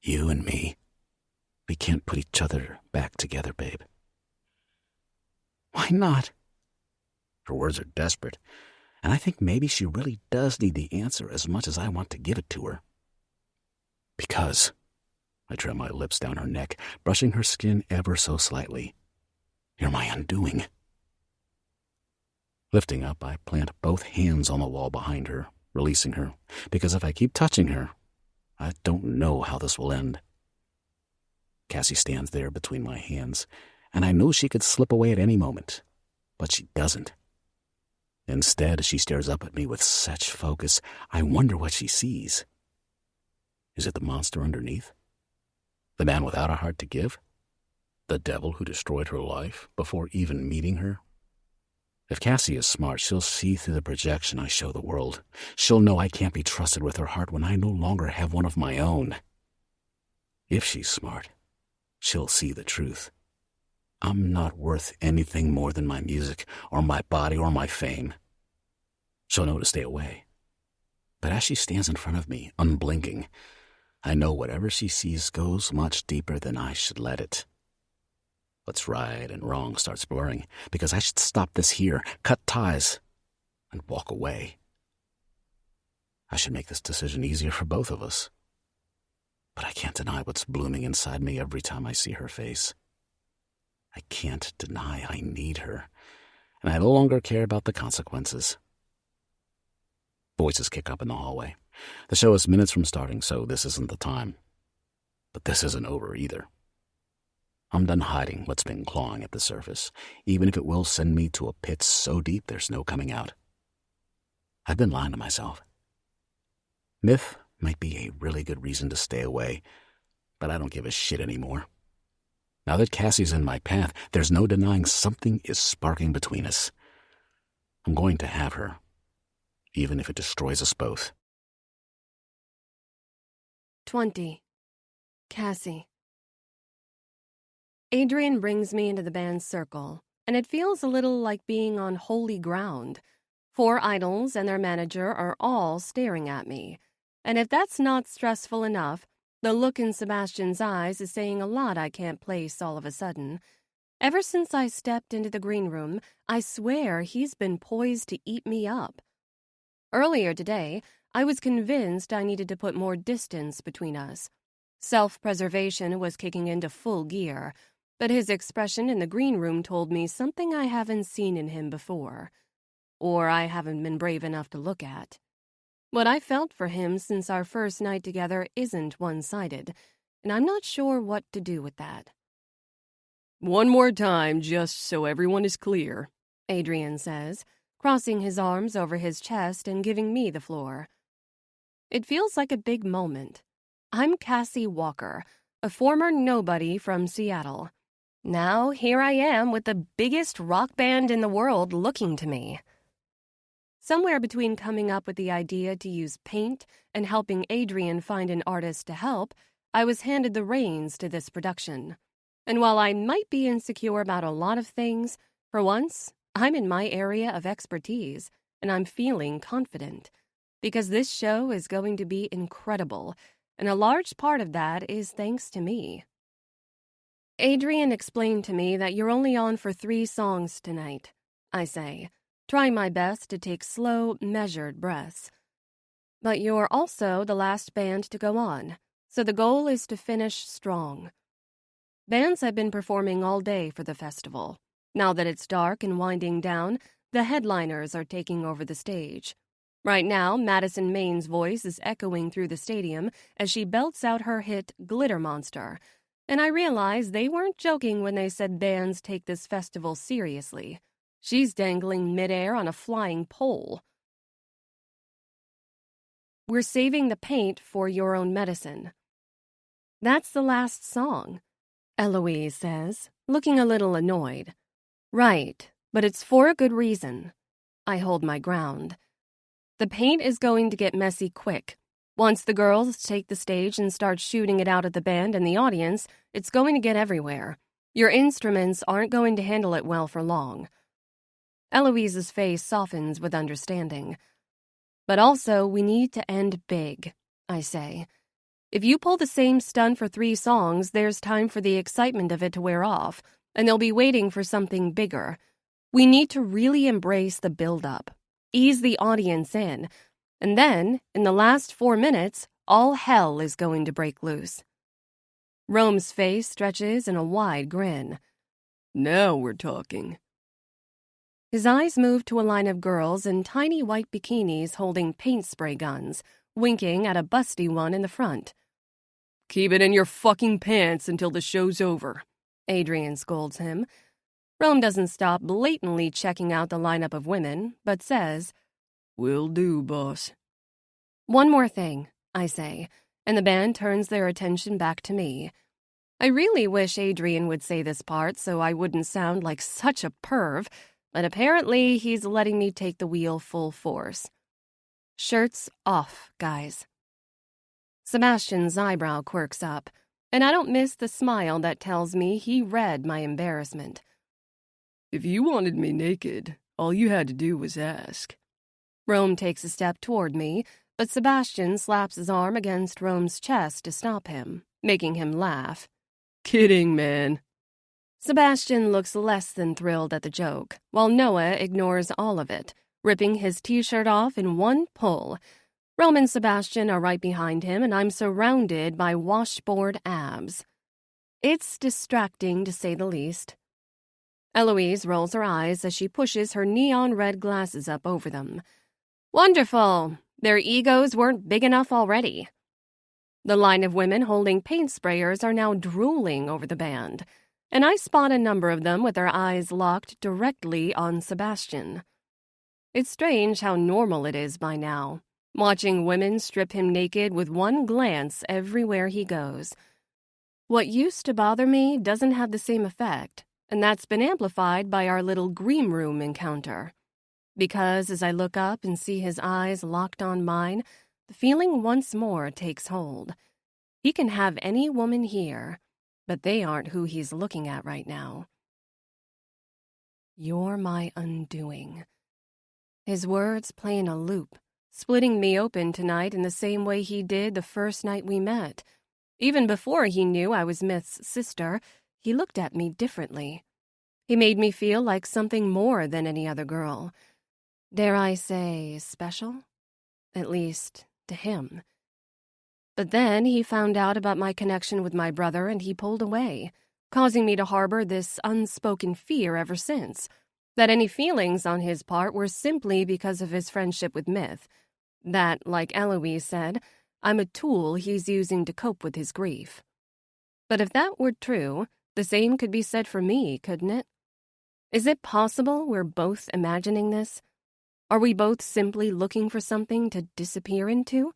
You and me. We can't put each other back together, babe. Why not? Her words are desperate, and I think maybe she really does need the answer as much as I want to give it to her. Because I trim my lips down her neck, brushing her skin ever so slightly. You're my undoing. Lifting up, I plant both hands on the wall behind her, releasing her, because if I keep touching her, I don't know how this will end. Cassie stands there between my hands, and I know she could slip away at any moment, but she doesn't. Instead, she stares up at me with such focus, I wonder what she sees. Is it the monster underneath? The man without a heart to give? The devil who destroyed her life before even meeting her? If Cassie is smart, she'll see through the projection I show the world. She'll know I can't be trusted with her heart when I no longer have one of my own. If she's smart, she'll see the truth. I'm not worth anything more than my music, or my body, or my fame. She'll know to stay away. But as she stands in front of me, unblinking, I know whatever she sees goes much deeper than I should let it. What's right and wrong starts blurring, because I should stop this here, cut ties, and walk away. I should make this decision easier for both of us. But I can't deny what's blooming inside me every time I see her face. I can't deny I need her, and I no longer care about the consequences. Voices kick up in the hallway. The show is minutes from starting, so this isn't the time. But this isn't over either. I'm done hiding what's been clawing at the surface, even if it will send me to a pit so deep there's no coming out. I've been lying to myself. Myth might be a really good reason to stay away, but I don't give a shit anymore. Now that Cassie's in my path, there's no denying something is sparking between us. I'm going to have her, even if it destroys us both. 20. Cassie. Adrian brings me into the band's circle, and it feels a little like being on holy ground. 4 idols and their manager are all staring at me. And if that's not stressful enough, the look in Sebastian's eyes is saying a lot I can't place all of a sudden. Ever since I stepped into the green room, I swear he's been poised to eat me up. Earlier today, I was convinced I needed to put more distance between us. Self-preservation was kicking into full gear, but his expression in the green room told me something I haven't seen in him before, or I haven't been brave enough to look at. What I felt for him since our first night together isn't one-sided, and I'm not sure what to do with that. One more time, just so everyone is clear, Adrian says, crossing his arms over his chest and giving me the floor. It feels like a big moment. I'm Cassie Walker, a former nobody from Seattle. Now here I am with the biggest rock band in the world looking to me. Somewhere between coming up with the idea to use paint and helping Adrian find an artist to help, I was handed the reins to this production. And while I might be insecure about a lot of things, for once, I'm in my area of expertise, and I'm feeling confident. Because this show is going to be incredible, and a large part of that is thanks to me. Adrian explained to me that you're only on for 3 songs tonight, I say, trying my best to take slow, measured breaths. But you're also the last band to go on, so the goal is to finish strong. Bands have been performing all day for the festival. Now that it's dark and winding down, the headliners are taking over the stage. Right now, Madison Maine's voice is echoing through the stadium as she belts out her hit Glitter Monster, and I realize they weren't joking when they said bands take this festival seriously. She's dangling midair on a flying pole. We're saving the paint for your own medicine. That's the last song, Eloise says, looking a little annoyed. Right, but it's for a good reason. I hold my ground. The paint is going to get messy quick. Once the girls take the stage and start shooting it out at the band and the audience, it's going to get everywhere. Your instruments aren't going to handle it well for long. Eloise's face softens with understanding. But also, we need to end big, I say. If you pull the same stunt for 3 songs, there's time for the excitement of it to wear off, and they'll be waiting for something bigger. We need to really embrace the build-up, ease the audience in, and then, in the last 4 minutes, all hell is going to break loose. Rome's face stretches in a wide grin. Now we're talking. His eyes move to a line of girls in tiny white bikinis holding paint spray guns, winking at a busty one in the front. Keep it in your fucking pants until the show's over, Adrian scolds him. Rome doesn't stop blatantly checking out the lineup of women, but says, Will do, boss. One more thing, I say, and the band turns their attention back to me. I really wish Adrian would say this part so I wouldn't sound like such a perv, but apparently he's letting me take the wheel full force. Shirts off, guys. Sebastian's eyebrow quirks up, and I don't miss the smile that tells me he read my embarrassment. If you wanted me naked, all you had to do was ask. Rome takes a step toward me, but Sebastian slaps his arm against Rome's chest to stop him, making him laugh. Kidding, man. Sebastian looks less than thrilled at the joke, while Noah ignores all of it, ripping his t-shirt off in one pull. Rome and Sebastian are right behind him, and I'm surrounded by washboard abs. It's distracting, to say the least. Eloise rolls her eyes as she pushes her neon red glasses up over them. Wonderful! Their egos weren't big enough already. The line of women holding paint sprayers are now drooling over the band, and I spot a number of them with their eyes locked directly on Sebastian. It's strange how normal it is by now, watching women strip him naked with one glance everywhere he goes. What used to bother me doesn't have the same effect, and that's been amplified by our little green room encounter. Because as I look up and see his eyes locked on mine, the feeling once more takes hold. He can have any woman here, but they aren't who he's looking at right now. You're my undoing. His words play in a loop, splitting me open tonight in the same way he did the first night we met. Even before he knew I was Myth's sister, he looked at me differently. He made me feel like something more than any other girl. Dare I say, special? At least, to him. But then he found out about my connection with my brother and he pulled away, causing me to harbor this unspoken fear ever since, that any feelings on his part were simply because of his friendship with Myth. That, like Eloise said, I'm a tool he's using to cope with his grief. But if that were true, the same could be said for me, couldn't it? Is it possible we're both imagining this? Are we both simply looking for something to disappear into?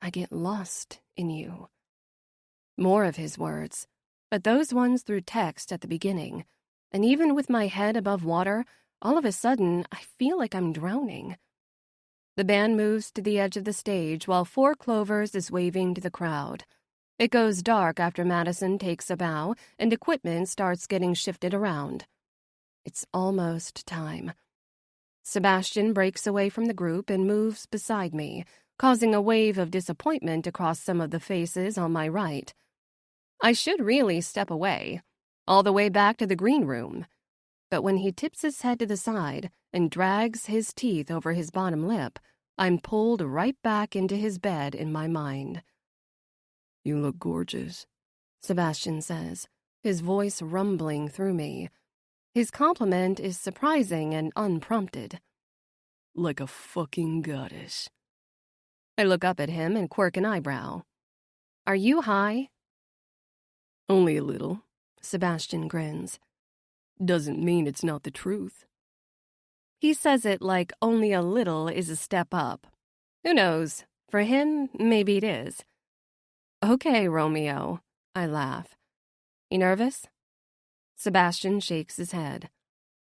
I get lost in you. More of his words, but those ones through text at the beginning. And even with my head above water, all of a sudden, I feel like I'm drowning. The band moves to the edge of the stage while Four Clovers is waving to the crowd. It goes dark after Madison takes a bow and equipment starts getting shifted around. It's almost time. Sebastian breaks away from the group and moves beside me, causing a wave of disappointment across some of the faces on my right. I should really step away, all the way back to the green room. But when he tips his head to the side and drags his teeth over his bottom lip, I'm pulled right back into his bed in my mind. You look gorgeous, Sebastian says, his voice rumbling through me. His compliment is surprising and unprompted. Like a fucking goddess. I look up at him and quirk an eyebrow. Are you high? Only a little, Sebastian grins. Doesn't mean it's not the truth. He says it like only a little is a step up. Who knows? For him, maybe it is. Okay, Romeo, I laugh. You nervous? Sebastian shakes his head.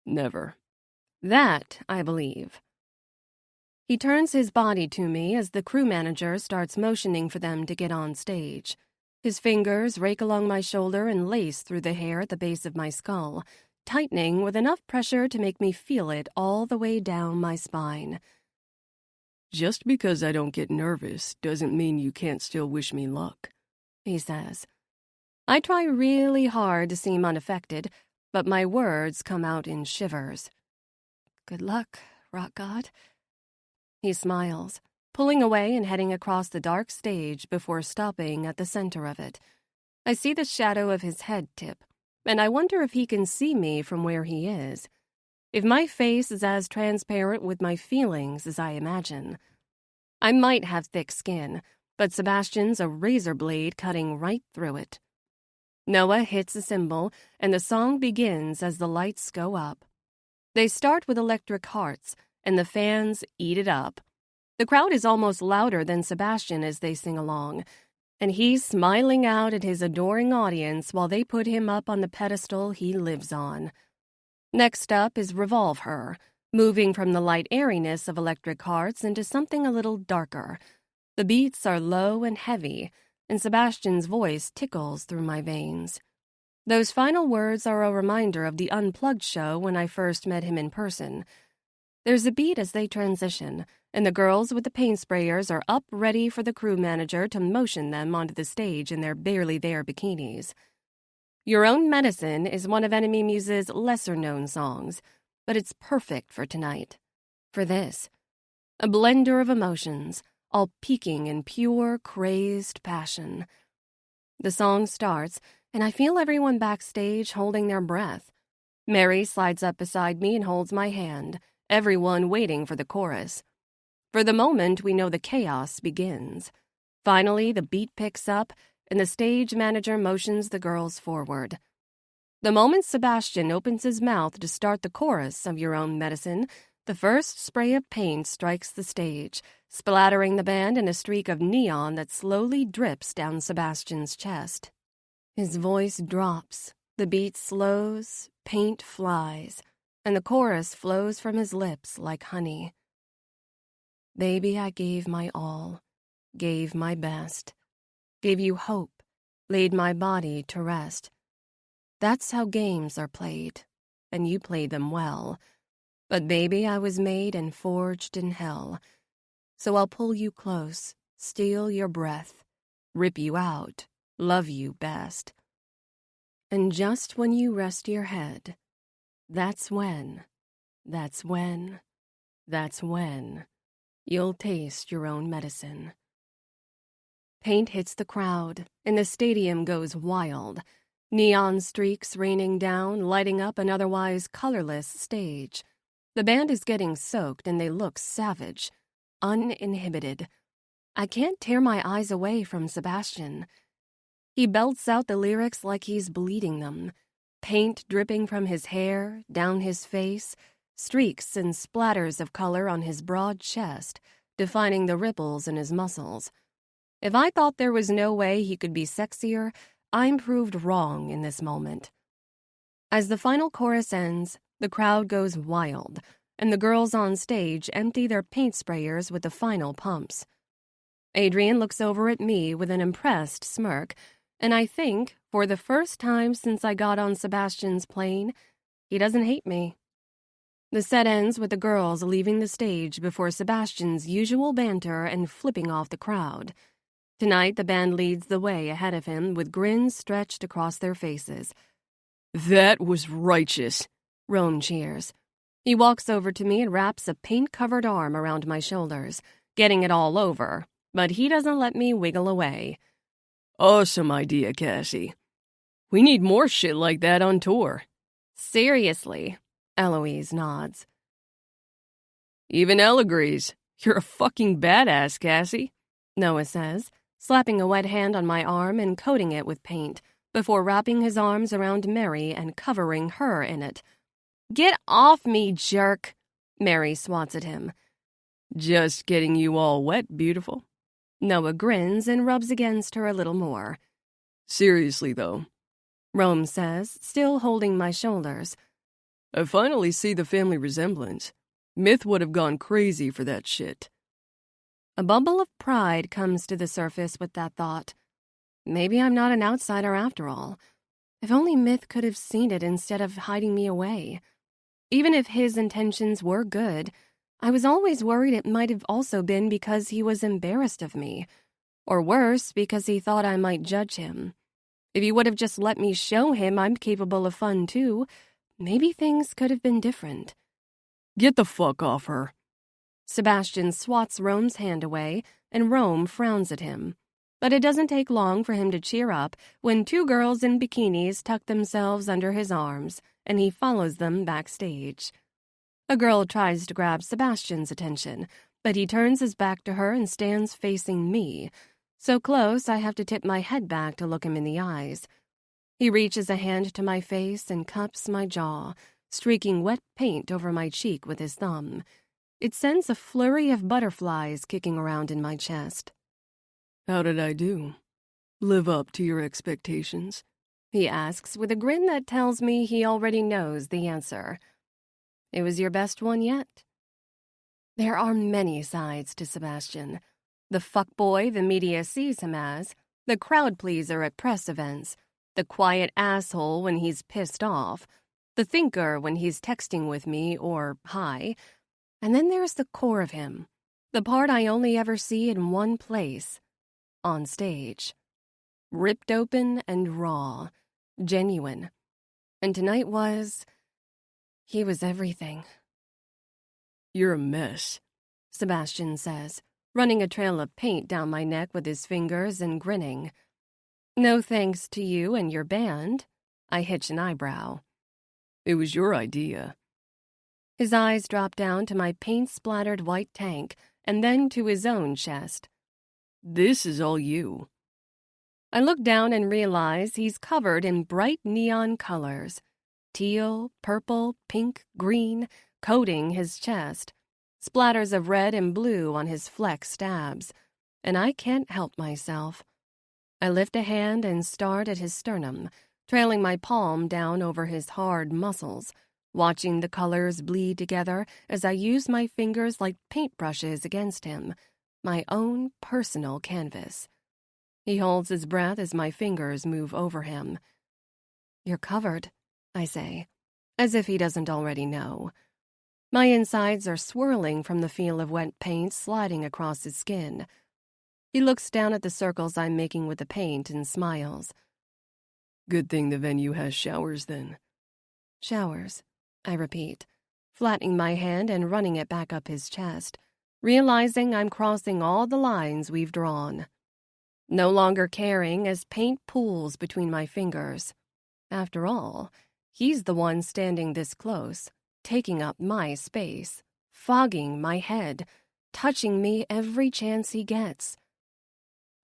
Never. That, I believe. He turns his body to me as the crew manager starts motioning for them to get on stage. His fingers rake along my shoulder and lace through the hair at the base of my skull, tightening with enough pressure to make me feel it all the way down my spine. "Just because I don't get nervous doesn't mean you can't still wish me luck," he says. I try really hard to seem unaffected, but my words come out in shivers. "Good luck, rock god." He smiles, pulling away and heading across the dark stage before stopping at the center of it. I see the shadow of his head tip, and I wonder if he can see me from where he is. If my face is as transparent with my feelings as I imagine. I might have thick skin, but Sebastian's a razor blade cutting right through it. Noah hits a cymbal, and the song begins as the lights go up. They start with electric hearts, and the fans eat it up. The crowd is almost louder than Sebastian as they sing along, and he's smiling out at his adoring audience while they put him up on the pedestal he lives on. Next up is Revolve Her, moving from the light airiness of electric hearts into something a little darker. The beats are low and heavy, and Sebastian's voice tickles through my veins. Those final words are a reminder of the Unplugged show when I first met him in person. There's a beat as they transition, and the girls with the paint sprayers are up ready for the crew manager to motion them onto the stage in their barely there bikinis. Your Own Medicine is one of Enemy Muse's lesser-known songs, but it's perfect for tonight. For this. A blender of emotions, all peaking in pure, crazed passion. The song starts, and I feel everyone backstage holding their breath. Mary slides up beside me and holds my hand, everyone waiting for the chorus. For the moment, we know the chaos begins. Finally, the beat picks up, and the stage manager motions the girls forward. The moment Sebastian opens his mouth to start the chorus of Your Own Medicine, the first spray of paint strikes the stage, splattering the band in a streak of neon that slowly drips down Sebastian's chest. His voice drops, the beat slows, paint flies, and the chorus flows from his lips like honey. Baby, I gave my all, gave my best, gave you hope, laid my body to rest. That's how games are played, and you played them well. But baby, I was made and forged in hell. So I'll pull you close, steal your breath, rip you out, love you best. And just when you rest your head, that's when you'll taste your own medicine. Paint hits the crowd, and the stadium goes wild. Neon streaks raining down, lighting up an otherwise colorless stage. The band is getting soaked, and they look savage, uninhibited. I can't tear my eyes away from Sebastian. He belts out the lyrics like he's bleeding them. Paint dripping from his hair, down his face, streaks and splatters of color on his broad chest, defining the ripples in his muscles. If I thought there was no way he could be sexier, I'm proved wrong in this moment. As the final chorus ends, the crowd goes wild, and the girls on stage empty their paint sprayers with the final pumps. Adrian looks over at me with an impressed smirk, and I think, for the first time since I got on Sebastian's plane, he doesn't hate me. The set ends with the girls leaving the stage before Sebastian's usual banter and flipping off the crowd. Tonight, the band leads the way ahead of him with grins stretched across their faces. "That was righteous," Rome cheers. He walks over to me and wraps a paint-covered arm around my shoulders, getting it all over, but he doesn't let me wiggle away. "Awesome idea, Cassie. We need more shit like that on tour." "Seriously," Eloise nods. "Even Elle agrees. You're a fucking badass, Cassie," Noah says, slapping a wet hand on my arm and coating it with paint, before wrapping his arms around Mary and covering her in it. "Get off me, jerk!" Mary swats at him. "Just getting you all wet, beautiful." Noah grins and rubs against her a little more. "Seriously, though," Rome says, still holding my shoulders. "I finally see the family resemblance. Myth would have gone crazy for that shit. A bubble of pride comes to the surface with that thought. Maybe I'm not an outsider after all. If only Myth could have seen it instead of hiding me away. Even if his intentions were good, I was always worried it might have also been because he was embarrassed of me. Or worse, because he thought I might judge him. If he would have just let me show him I'm capable of fun too, maybe things could have been different. Get the fuck off her. Sebastian swats Rome's hand away, and Rome frowns at him. But it doesn't take long for him to cheer up when two girls in bikinis tuck themselves under his arms, and he follows them backstage. A girl tries to grab Sebastian's attention, but he turns his back to her and stands facing me, so close I have to tip my head back to look him in the eyes. He reaches a hand to my face and cups my jaw, streaking wet paint over my cheek with his thumb. It sends a flurry of butterflies kicking around in my chest. How did I do? Live up to your expectations? He asks with a grin that tells me he already knows the answer. It was your best one yet. There are many sides to Sebastian. The fuckboy the media sees him as, the crowd pleaser at press events, the quiet asshole when he's pissed off, the thinker when he's texting with me or hi, and then there's the core of him, the part I only ever see in one place, on stage. Ripped open and raw, genuine. And tonight he was everything. You're a mess, Sebastian says, running a trail of paint down my neck with his fingers and grinning. No thanks to you and your band. I hitch an eyebrow. It was your idea. His eyes drop down to my paint-splattered white tank and then to his own chest. This is all you. I look down and realize he's covered in bright neon colors. Teal, purple, pink, green, coating his chest. Splatters of red and blue on his flexed abs. And I can't help myself. I lift a hand and start at his sternum, trailing my palm down over his hard muscles, watching the colors bleed together as I use my fingers like paintbrushes against him, my own personal canvas. He holds his breath as my fingers move over him. You're covered, I say, as if he doesn't already know. My insides are swirling from the feel of wet paint sliding across his skin. He looks down at the circles I'm making with the paint and smiles. Good thing the venue has showers then. Showers, I repeat, flattening my hand and running it back up his chest, realizing I'm crossing all the lines we've drawn. No longer caring as paint pools between my fingers. After all, he's the one standing this close, taking up my space, fogging my head, touching me every chance he gets.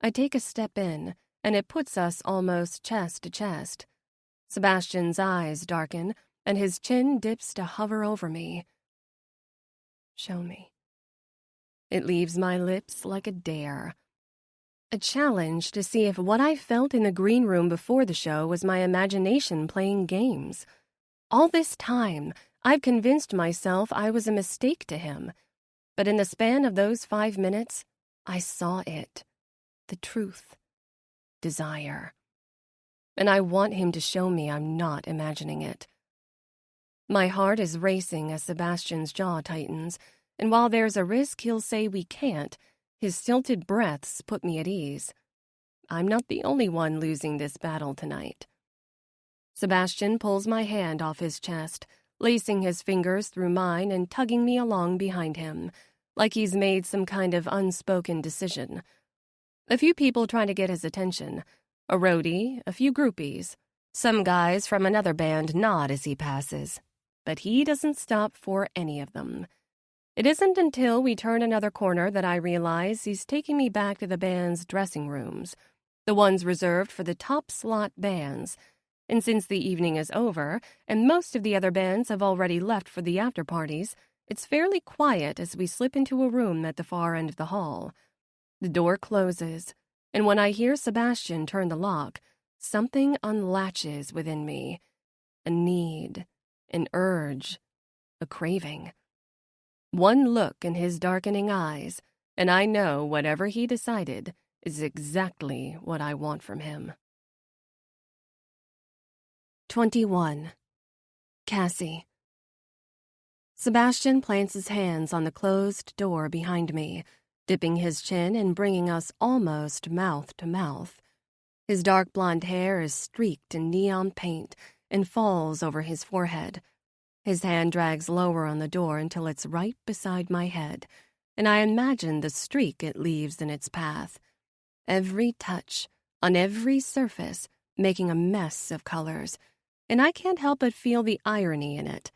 I take a step in, and it puts us almost chest to chest. Sebastian's eyes darken, and his chin dips to hover over me. Show me. It leaves my lips like a dare. A challenge to see if what I felt in the green room before the show was my imagination playing games. All this time, I've convinced myself I was a mistake to him. But in the span of those 5 minutes, I saw it. The truth. Desire. And I want him to show me I'm not imagining it. My heart is racing as Sebastian's jaw tightens, and while there's a risk he'll say we can't, his stilted breaths put me at ease. I'm not the only one losing this battle tonight. Sebastian pulls my hand off his chest, lacing his fingers through mine and tugging me along behind him, like he's made some kind of unspoken decision. A few people try to get his attention. A roadie, a few groupies. Some guys from another band nod as he passes. But he doesn't stop for any of them. It isn't until we turn another corner that I realize he's taking me back to the band's dressing rooms, the ones reserved for the top slot bands. And since the evening is over, and most of the other bands have already left for the after-parties, it's fairly quiet as we slip into a room at the far end of the hall. The door closes, and when I hear Sebastian turn the lock, something unlatches within me. A need, an urge, a craving. One look in his darkening eyes, and I know whatever he decided is exactly what I want from him. 21. Cassie. Sebastian plants his hands on the closed door behind me, dipping his chin and bringing us almost mouth to mouth. His dark blonde hair is streaked in neon paint and falls over his forehead. His hand drags lower on the door until it's right beside my head, and I imagine the streak it leaves in its path. Every touch, on every surface, making a mess of colors, and I can't help but feel the irony in it.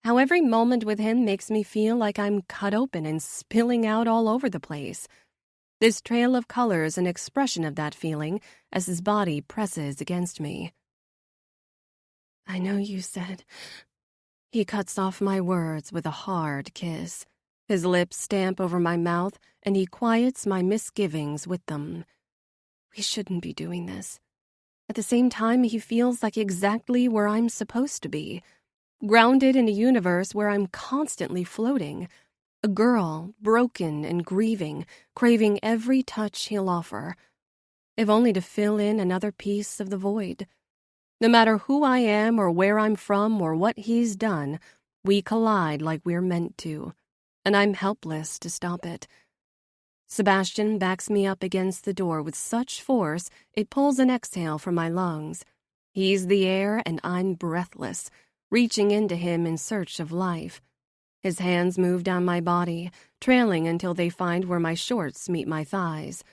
How every moment with him makes me feel like I'm cut open and spilling out all over the place. This trail of color is an expression of that feeling as his body presses against me. I know you said... He cuts off my words with a hard kiss. His lips stamp over my mouth, and he quiets my misgivings with them. We shouldn't be doing this. At the same time, he feels like exactly where I'm supposed to be. Grounded in a universe where I'm constantly floating. A girl, broken and grieving, craving every touch he'll offer. If only to fill in another piece of the void. No matter who I am or where I'm from or what he's done, we collide like we're meant to, and I'm helpless to stop it. Sebastian backs me up against the door with such force it pulls an exhale from my lungs. He's the air and I'm breathless, reaching into him in search of life. His hands move down my body, trailing until they find where my shorts meet my thighs,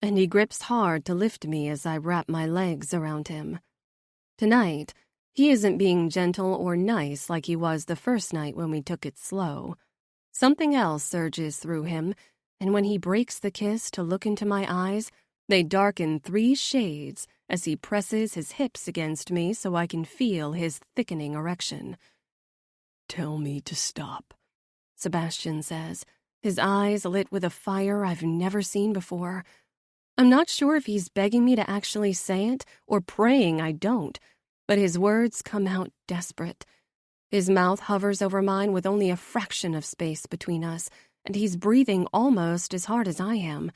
and he grips hard to lift me as I wrap my legs around him. Tonight, he isn't being gentle or nice like he was the first night when we took it slow. Something else surges through him, and when he breaks the kiss to look into my eyes, they darken 3 shades as he presses his hips against me so I can feel his thickening erection. Tell me to stop, Sebastian says, his eyes lit with a fire I've never seen before. I'm not sure if he's begging me to actually say it or praying I don't, but his words come out desperate. His mouth hovers over mine with only a fraction of space between us, and he's breathing almost as hard as I am.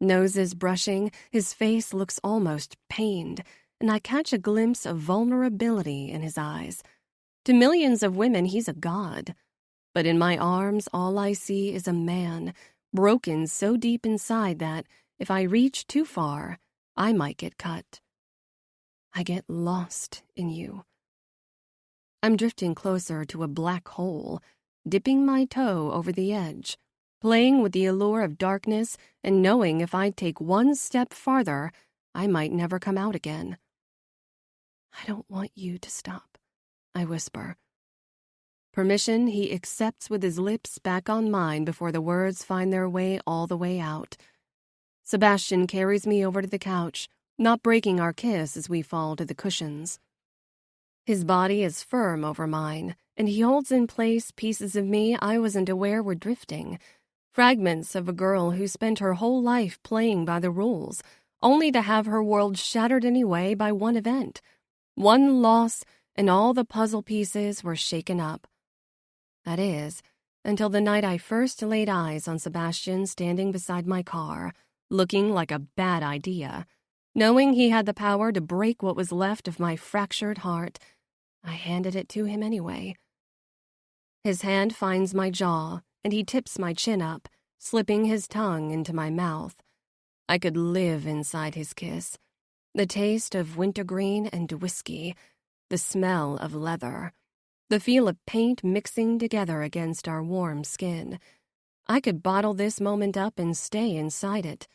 Noses brushing, his face looks almost pained, and I catch a glimpse of vulnerability in his eyes. To millions of women, he's a god. But in my arms, all I see is a man, broken so deep inside that, if I reach too far, I might get cut. I get lost in you. I'm drifting closer to a black hole, dipping my toe over the edge, playing with the allure of darkness and knowing if I take one step farther, I might never come out again. I don't want you to stop, I whisper. Permission he accepts with his lips back on mine before the words find their way all the way out. Sebastian carries me over to the couch, not breaking our kiss as we fall to the cushions. His body is firm over mine, and he holds in place pieces of me I wasn't aware were drifting. Fragments of a girl who spent her whole life playing by the rules, only to have her world shattered anyway by one event. One loss, and all the puzzle pieces were shaken up. That is, until the night I first laid eyes on Sebastian standing beside my car, looking like a bad idea. Knowing he had the power to break what was left of my fractured heart, I handed it to him anyway. His hand finds my jaw, and he tips my chin up, slipping his tongue into my mouth. I could live inside his kiss. The taste of wintergreen and whiskey, the smell of leather, the feel of paint mixing together against our warm skin. I could bottle this moment up and stay inside it.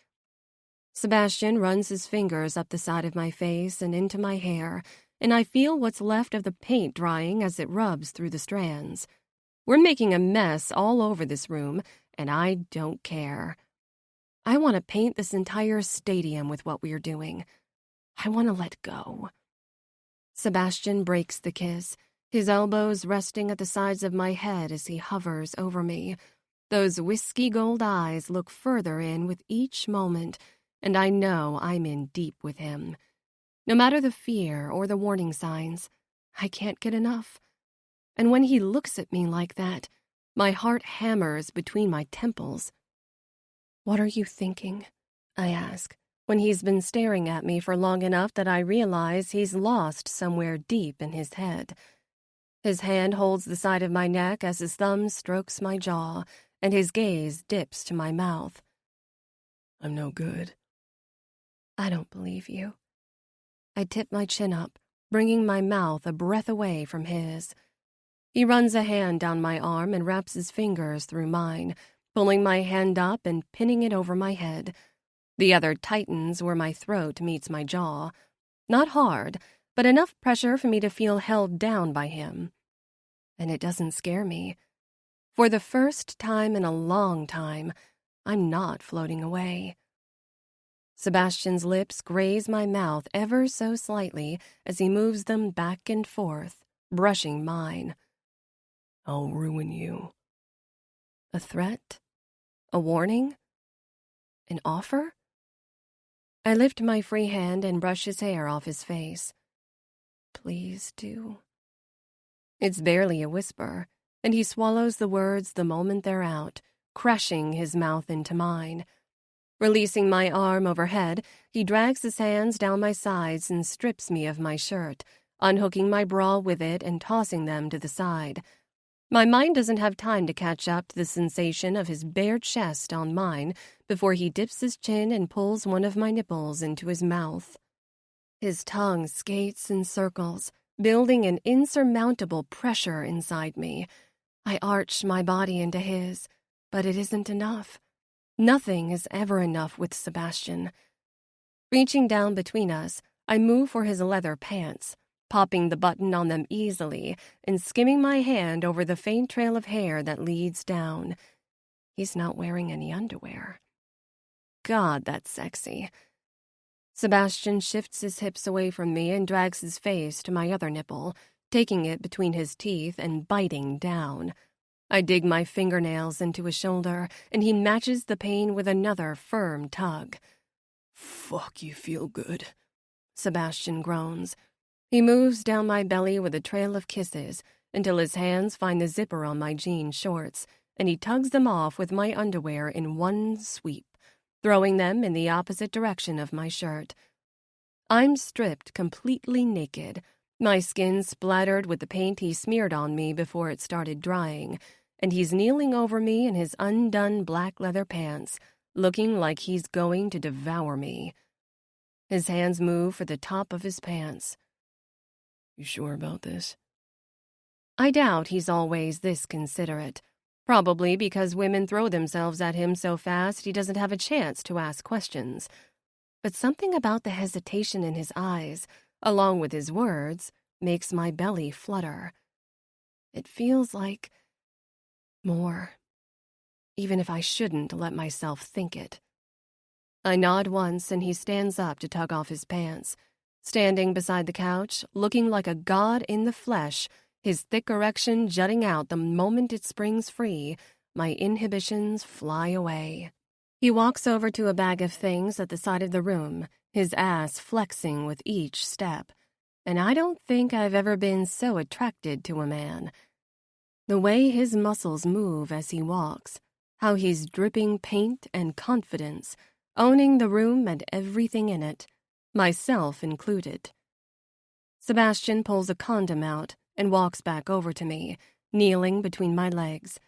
Sebastian runs his fingers up the side of my face and into my hair, and I feel what's left of the paint drying as it rubs through the strands. We're making a mess all over this room, and I don't care. I want to paint this entire stadium with what we're doing. I want to let go. Sebastian breaks the kiss, his elbows resting at the sides of my head as he hovers over me. Those whiskey gold eyes look further in with each moment, and I know I'm in deep with him. No matter the fear or the warning signs, I can't get enough. And when he looks at me like that, My heart hammers between my temples. "What are you thinking?" I ask, when he's been staring at me for long enough that I realize he's lost somewhere deep in his head. His hand holds the side of my neck as his thumb strokes my jaw, and his gaze dips to my mouth. "I'm no good." "I don't believe you." I tip my chin up, bringing my mouth a breath away from his. He runs a hand down my arm and wraps his fingers through mine, pulling my hand up and pinning it over my head. The other tightens where my throat meets my jaw. Not hard, but enough pressure for me to feel held down by him. And it doesn't scare me. For the first time in a long time, I'm not floating away. Sebastian's lips graze my mouth ever so slightly as he moves them back and forth, brushing mine. "I'll ruin you." A threat? A warning? An offer? I lift my free hand and brush his hair off his face. "Please do." It's barely a whisper, and he swallows the words the moment they're out, crushing his mouth into mine. Releasing my arm overhead, he drags his hands down my sides and strips me of my shirt, unhooking my bra with it and tossing them to the side. My mind doesn't have time to catch up to the sensation of his bare chest on mine before he dips his chin and pulls one of my nipples into his mouth. His tongue skates in circles, building an insurmountable pressure inside me. I arch my body into his, but it isn't enough. Nothing is ever enough with Sebastian. Reaching down between us, I move for his leather pants, popping the button on them easily and skimming my hand over the faint trail of hair that leads down. He's not wearing any underwear. God, that's sexy. Sebastian shifts his hips away from me and drags his face to my other nipple, taking it between his teeth and biting down. I dig my fingernails into his shoulder, and he matches the pain with another firm tug. "Fuck, you feel good." Sebastian groans. He moves down my belly with a trail of kisses until his hands find the zipper on my jean shorts, and he tugs them off with my underwear in one sweep, throwing them in the opposite direction of my shirt. I'm stripped completely naked, my skin splattered with the paint he smeared on me before it started drying, and he's kneeling over me in his undone black leather pants, looking like he's going to devour me. His hands move for the top of his pants. "You sure about this?" I doubt he's always this considerate, probably because women throw themselves at him so fast he doesn't have a chance to ask questions. But something about the hesitation in his eyes, along with his words, makes my belly flutter. It feels like more, even if I shouldn't let myself think it. I nod once and he stands up to tug off his pants. Standing beside the couch, looking like a god in the flesh, his thick erection jutting out the moment it springs free, my inhibitions fly away. He walks over to a bag of things at the side of the room, his ass flexing with each step. And I don't think I've ever been so attracted to a man. The way his muscles move as he walks, how he's dripping paint and confidence, owning the room and everything in it, myself included. Sebastian pulls a condom out and walks back over to me, kneeling between my legs.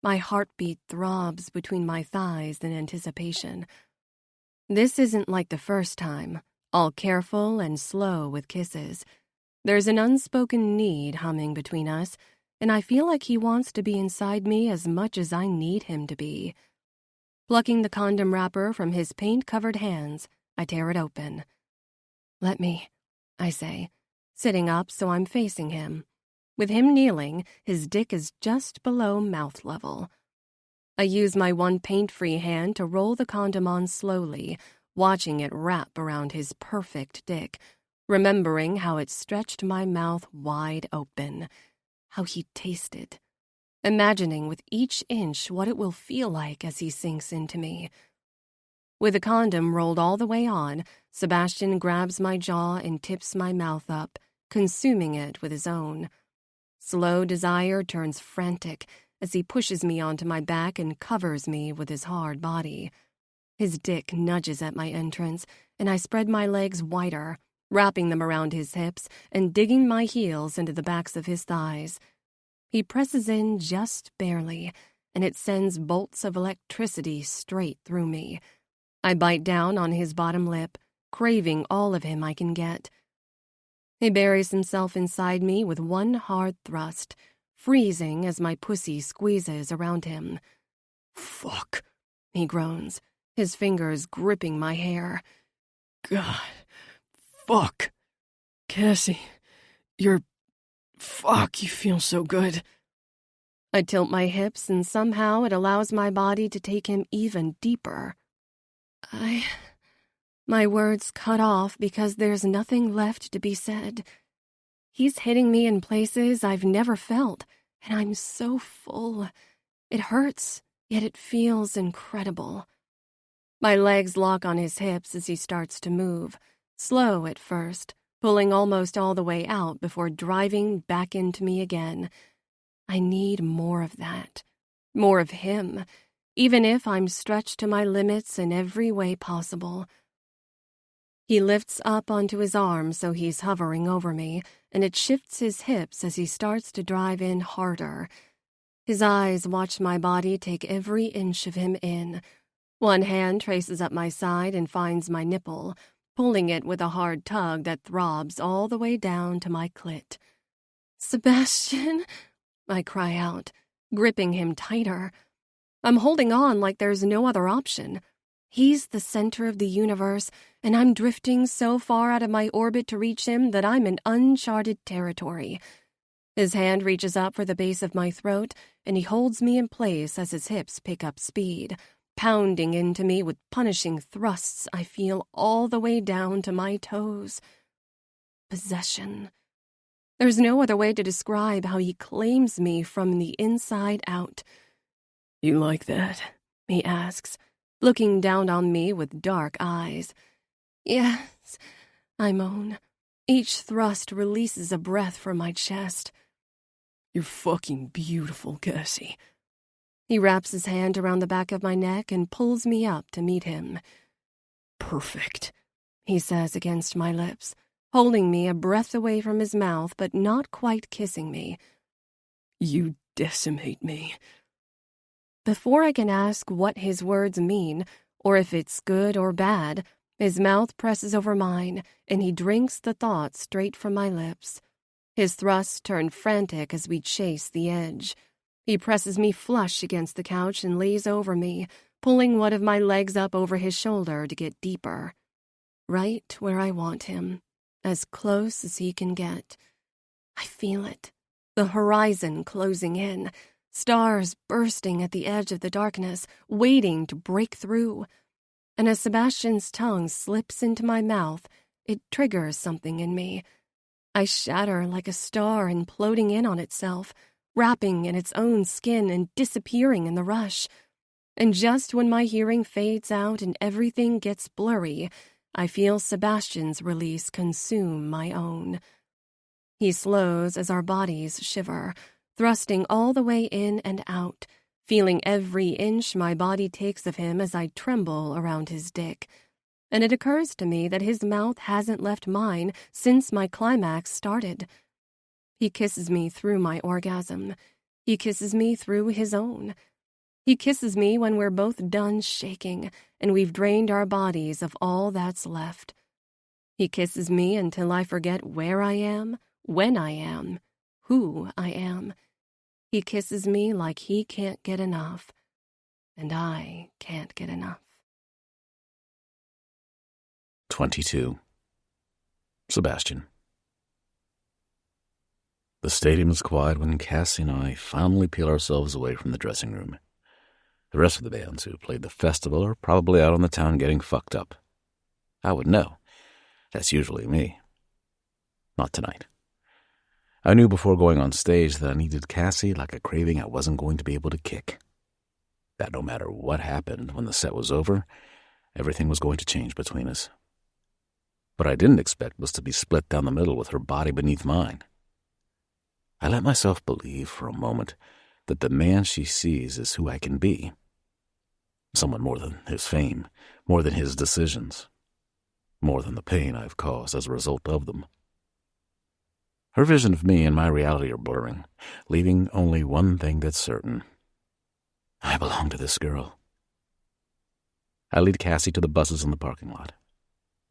My heartbeat throbs between my thighs in anticipation. This isn't like the first time, all careful and slow with kisses. There's an unspoken need humming between us, and I feel like he wants to be inside me as much as I need him to be. Plucking the condom wrapper from his paint-covered hands, I tear it open. "Let me," I say, sitting up so I'm facing him. With him kneeling, his dick is just below mouth level. I use my one paint-free hand to roll the condom on slowly, watching it wrap around his perfect dick, remembering how it stretched my mouth wide open, how he tasted, imagining with each inch what it will feel like as he sinks into me. With the condom rolled all the way on, Sebastian grabs my jaw and tips my mouth up, consuming it with his own. Slow desire turns frantic as he pushes me onto my back and covers me with his hard body. His dick nudges at my entrance, and I spread my legs wider, wrapping them around his hips and digging my heels into the backs of his thighs. He presses in just barely, and it sends bolts of electricity straight through me. I bite down on his bottom lip, craving all of him I can get. He buries himself inside me with one hard thrust, freezing as my pussy squeezes around him. Fuck, he groans, his fingers gripping my hair. God, fuck. Cassie, fuck, you feel so good. I tilt my hips and somehow it allows my body to take him even deeper. My words cut off because there's nothing left to be said. He's hitting me in places I've never felt, and I'm so full. It hurts, yet it feels incredible. My legs lock on his hips as he starts to move, slow at first, pulling almost all the way out before driving back into me again. I need more of that, more of him, even if I'm stretched to my limits in every way possible. He lifts up onto his arm so he's hovering over me, and it shifts his hips as he starts to drive in harder. His eyes watch my body take every inch of him in. One hand traces up my side and finds my nipple, pulling it with a hard tug that throbs all the way down to my clit. "Sebastian," I cry out, gripping him tighter. I'm holding on like there's no other option. He's the center of the universe, and I'm drifting so far out of my orbit to reach him that I'm in uncharted territory. His hand reaches up for the base of my throat, and he holds me in place as his hips pick up speed, pounding into me with punishing thrusts I feel all the way down to my toes. Possession. There's no other way to describe how he claims me from the inside out. You like that? He asks, looking down on me with dark eyes. Yes, I moan. Each thrust releases a breath from my chest. You're fucking beautiful, Cassie. He wraps his hand around the back of my neck and pulls me up to meet him. Perfect, he says against my lips, holding me a breath away from his mouth but not quite kissing me. You decimate me. Before I can ask what his words mean, or if it's good or bad, his mouth presses over mine, and he drinks the thought straight from my lips. His thrusts turn frantic as we chase the edge. He presses me flush against the couch and lays over me, pulling one of my legs up over his shoulder to get deeper. Right where I want him, as close as he can get. I feel it, the horizon closing in, stars bursting at the edge of the darkness, waiting to break through. And as Sebastian's tongue slips into my mouth, it triggers something in me. I shatter like a star imploding in on itself, wrapping in its own skin and disappearing in the rush. And just when my hearing fades out and everything gets blurry, I feel Sebastian's release consume my own. He slows as our bodies shiver, thrusting all the way in and out, feeling every inch my body takes of him as I tremble around his dick. And it occurs to me that his mouth hasn't left mine since my climax started. He kisses me through my orgasm. He kisses me through his own. He kisses me when we're both done shaking and we've drained our bodies of all that's left. He kisses me until I forget where I am, when I am, who I am. He kisses me like he can't get enough, and I can't get enough. 22. Sebastian. The stadium is quiet when Cassie and I finally peel ourselves away from the dressing room. The rest of the bands who played the festival are probably out on the town getting fucked up. I would know. That's usually me. Not tonight. I knew before going on stage that I needed Cassie like a craving I wasn't going to be able to kick. That no matter what happened when the set was over, everything was going to change between us. What I didn't expect was to be split down the middle with her body beneath mine. I let myself believe for a moment that the man she sees is who I can be. Someone more than his fame, more than his decisions, more than the pain I've caused as a result of them. Her vision of me and my reality are blurring, leaving only one thing that's certain. I belong to this girl. I lead Cassie to the buses in the parking lot.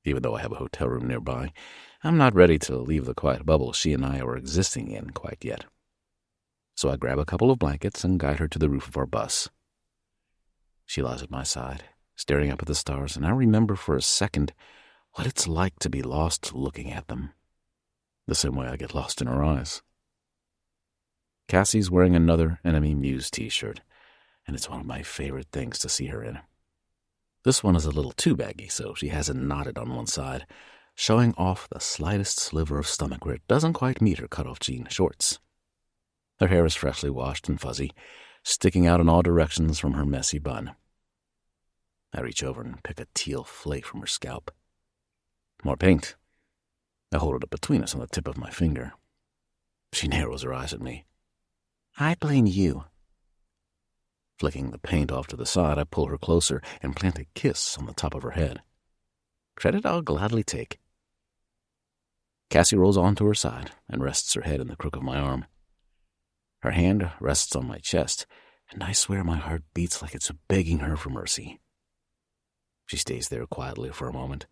Even though I have a hotel room nearby, I'm not ready to leave the quiet bubble she and I are existing in quite yet. So I grab a couple of blankets and guide her to the roof of our bus. She lies at my side, staring up at the stars, and I remember for a second what it's like to be lost looking at them, the same way I get lost in her eyes. Cassie's wearing another Enemy Muse t-shirt, and it's one of my favorite things to see her in. This one is a little too baggy, so she has it knotted on one side, showing off the slightest sliver of stomach where it doesn't quite meet her cut-off jean shorts. Her hair is freshly washed and fuzzy, sticking out in all directions from her messy bun. I reach over and pick a teal flake from her scalp. More paint. I hold it up between us on the tip of my finger. She narrows her eyes at me. I blame you. Flicking the paint off to the side, I pull her closer and plant a kiss on the top of her head. Credit I'll gladly take. Cassie rolls onto her side and rests her head in the crook of my arm. Her hand rests on my chest, and I swear my heart beats like it's begging her for mercy. She stays there quietly for a moment,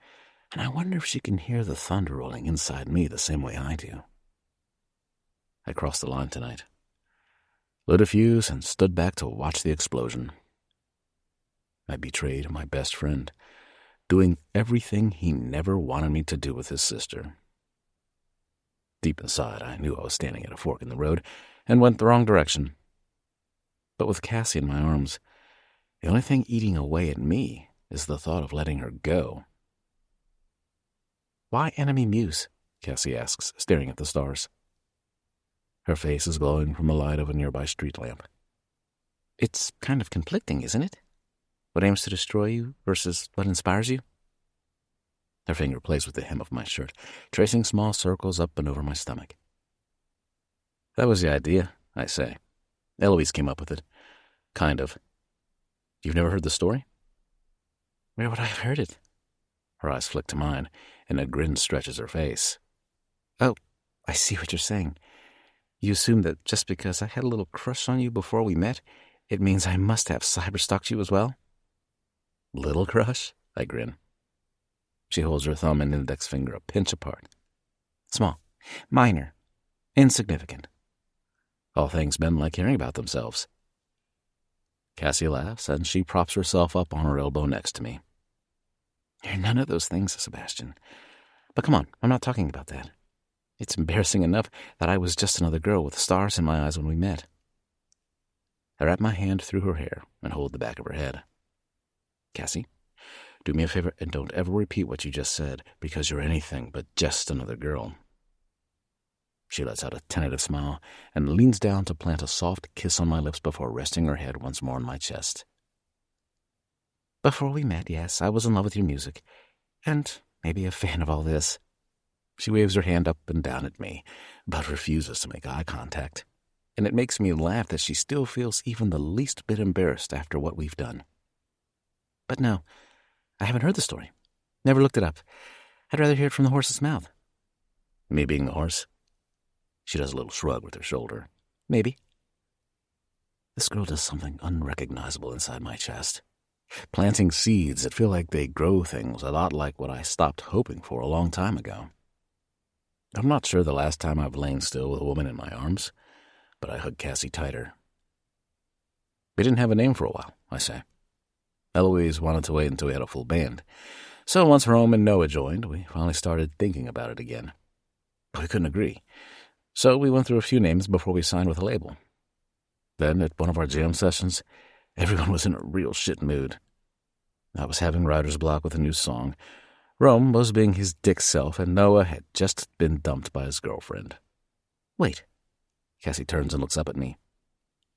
and I wonder if she can hear the thunder rolling inside me the same way I do. I crossed the line tonight, lit a fuse, and stood back to watch the explosion. I betrayed my best friend, doing everything he never wanted me to do with his sister. Deep inside, I knew I was standing at a fork in the road and went the wrong direction. But with Cassie in my arms, the only thing eating away at me is the thought of letting her go. Why Enemy Muse? Cassie asks, staring at the stars. Her face is glowing from the light of a nearby street lamp. It's kind of conflicting, isn't it? What aims to destroy you versus what inspires you? Her finger plays with the hem of my shirt, tracing small circles up and over my stomach. That was the idea, I say. Eloise came up with it. Kind of. You've never heard the story? Where would I have heard it? Her eyes flick to mine, and a grin stretches her face. Oh, I see what you're saying. You assume that just because I had a little crush on you before we met, it means I must have cyberstalked you as well? Little crush? I grin. She holds her thumb and index finger a pinch apart. Small. Minor. Insignificant. All things men like hearing about themselves. Cassie laughs, and she props herself up on her elbow next to me. You're none of those things, Sebastian. But come on, I'm not talking about that. It's embarrassing enough that I was just another girl with stars in my eyes when we met. I wrap my hand through her hair and hold the back of her head. Cassie, do me a favor and don't ever repeat what you just said, because you're anything but just another girl. She lets out a tentative smile and leans down to plant a soft kiss on my lips before resting her head once more on my chest. Before we met, yes, I was in love with your music, and maybe a fan of all this. She waves her hand up and down at me, but refuses to make eye contact, and it makes me laugh that she still feels even the least bit embarrassed after what we've done. But no, I haven't heard the story. Never looked it up. I'd rather hear it from the horse's mouth. Me being the horse? She does a little shrug with her shoulder. Maybe. This girl does something unrecognizable inside my chest, planting seeds that feel like they grow things a lot like what I stopped hoping for a long time ago. I'm not sure the last time I've lain still with a woman in my arms, but I hug Cassie tighter. We didn't have a name for a while, I say. Eloise wanted to wait until we had a full band, so once Rome and Noah joined, we finally started thinking about it again. But we couldn't agree, so we went through a few names before we signed with a label. Then, at one of our jam sessions, everyone was in a real shit mood. I was having writer's block with a new song. Rome was being his dick self, and Noah had just been dumped by his girlfriend. Wait. Cassie turns and looks up at me.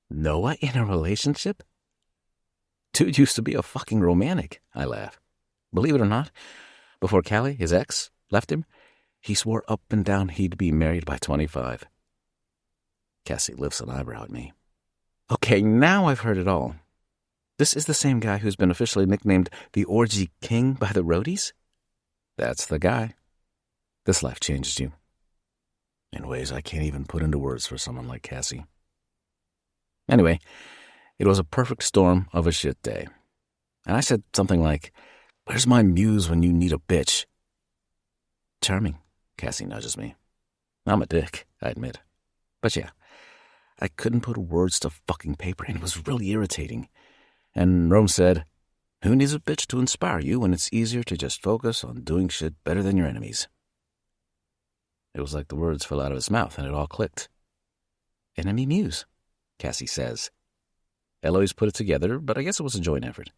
Noah in a relationship? Dude used to be a fucking romantic, I laugh. Believe it or not, before Callie, his ex, left him, he swore up and down he'd be married by 25. Cassie lifts an eyebrow at me. Okay, now I've heard it all. This is the same guy who's been officially nicknamed the Orgy King by the roadies? That's the guy. This life changes you. In ways I can't even put into words for someone like Cassie. Anyway, it was a perfect storm of a shit day. And I said something like, "Where's my muse when you need a bitch?" "Charming," Cassie nudges me. I'm a dick, I admit. But yeah, I couldn't put words to fucking paper, and it was really irritating. And Rome said, "Who needs a bitch to inspire you when it's easier to just focus on doing shit better than your enemies?" It was like the words fell out of his mouth, and it all clicked. "Enemy muse," Cassie says. Eloise put it together, but I guess it was a joint effort.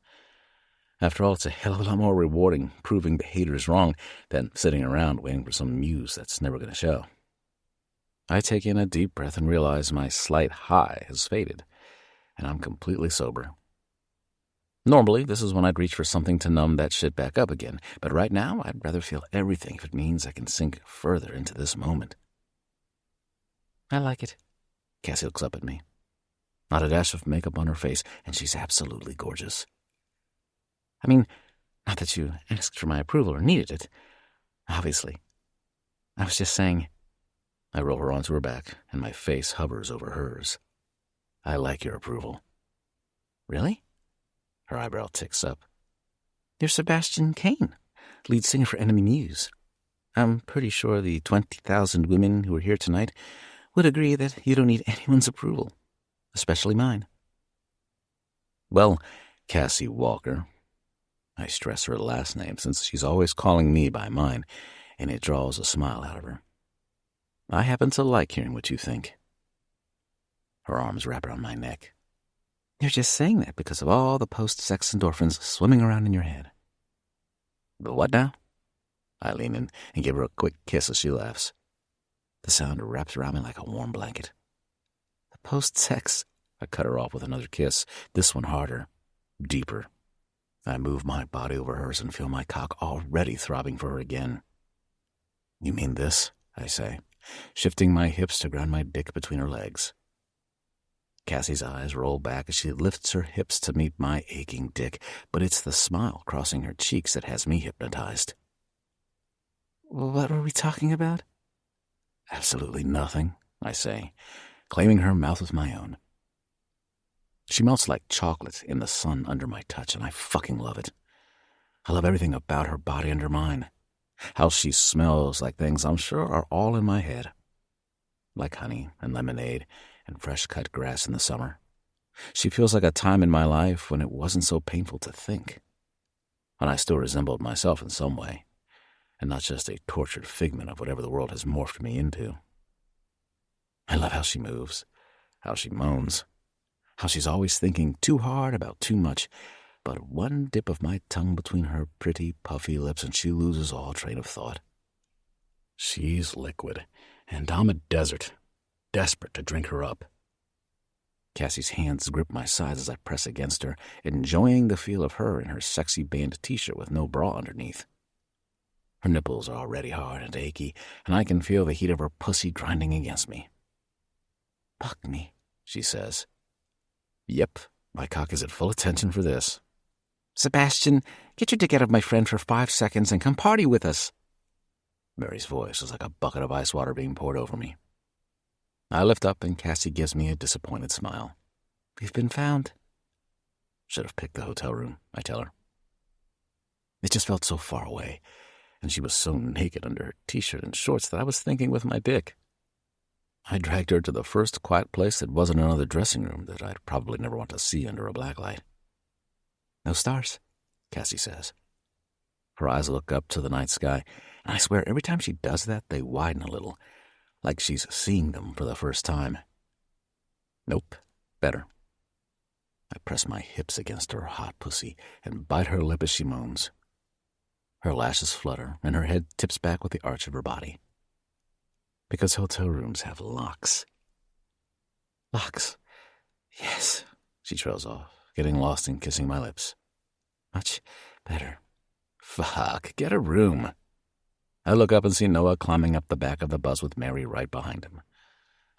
After all, it's a hell of a lot more rewarding proving the haters wrong than sitting around waiting for some muse that's never going to show. I take in a deep breath and realize my slight high has faded, and I'm completely sober. Normally, this is when I'd reach for something to numb that shit back up again, but right now, I'd rather feel everything if it means I can sink further into this moment. "I like it." Cassie looks up at me. Not a dash of makeup on her face, and she's absolutely gorgeous. I mean, not that you asked for my approval or needed it. Obviously. I was just saying. I roll her onto her back, and my face hovers over hers. "I like your approval." "Really?" Her eyebrow ticks up. "You're Sebastian Kane, lead singer for Enemy Muse. I'm pretty sure the 20,000 women who are here tonight would agree that you don't need anyone's approval, especially mine." "Well, Cassie Walker," I stress her last name since she's always calling me by mine, and it draws a smile out of her. "I happen to like hearing what you think." Her arms wrap around my neck. "You're just saying that because of all the post-sex endorphins swimming around in your head." "The what now?" I lean in and give her a quick kiss as she laughs. The sound wraps around me like a warm blanket. "The post-sex," I cut her off with another kiss, this one harder, deeper. I move my body over hers and feel my cock already throbbing for her again. "You mean this?" I say, shifting my hips to ground my dick between her legs. Cassie's eyes roll back as she lifts her hips to meet my aching dick, but it's the smile crossing her cheeks that has me hypnotized. "What were we talking about?" "Absolutely nothing," I say, claiming her mouth with my own. She melts like chocolate in the sun under my touch, and I fucking love it. I love everything about her body under mine. How she smells like things I'm sure are all in my head. Like honey and lemonade and fresh-cut grass in the summer. She feels like a time in my life when it wasn't so painful to think. When I still resembled myself in some way, and not just a tortured figment of whatever the world has morphed me into. I love how she moves, how she moans, how she's always thinking too hard about too much, but one dip of my tongue between her pretty, puffy lips and she loses all train of thought. She's liquid, and I'm a desert, desperate to drink her up. Cassie's hands grip my sides as I press against her, enjoying the feel of her in her sexy band t-shirt with no bra underneath. Her nipples are already hard and achy, and I can feel the heat of her pussy grinding against me. "Fuck me," she says. Yep, my cock is at full attention for this. "Sebastian, get your dick out of my friend for 5 seconds and come party with us." Mary's voice is like a bucket of ice water being poured over me. I lift up and Cassie gives me a disappointed smile. "We've been found." Should have picked the hotel room, I tell her. It just felt so far away, and she was so naked under her t-shirt and shorts that I was thinking with my dick. I dragged her to the first quiet place that wasn't another dressing room that I'd probably never want to see under a blacklight. "No stars," Cassie says. Her eyes look up to the night sky, and I swear every time she does that, they widen a little, like she's seeing them for the first time. Nope, better. I press my hips against her hot pussy and bite her lip as she moans. Her lashes flutter, and her head tips back with the arch of her body. Because hotel rooms have locks. "Locks. Yes," she trails off, getting lost in kissing my lips. "Much better." Fuck, get a room. I look up and see Noah climbing up the back of the bus with Mary right behind him.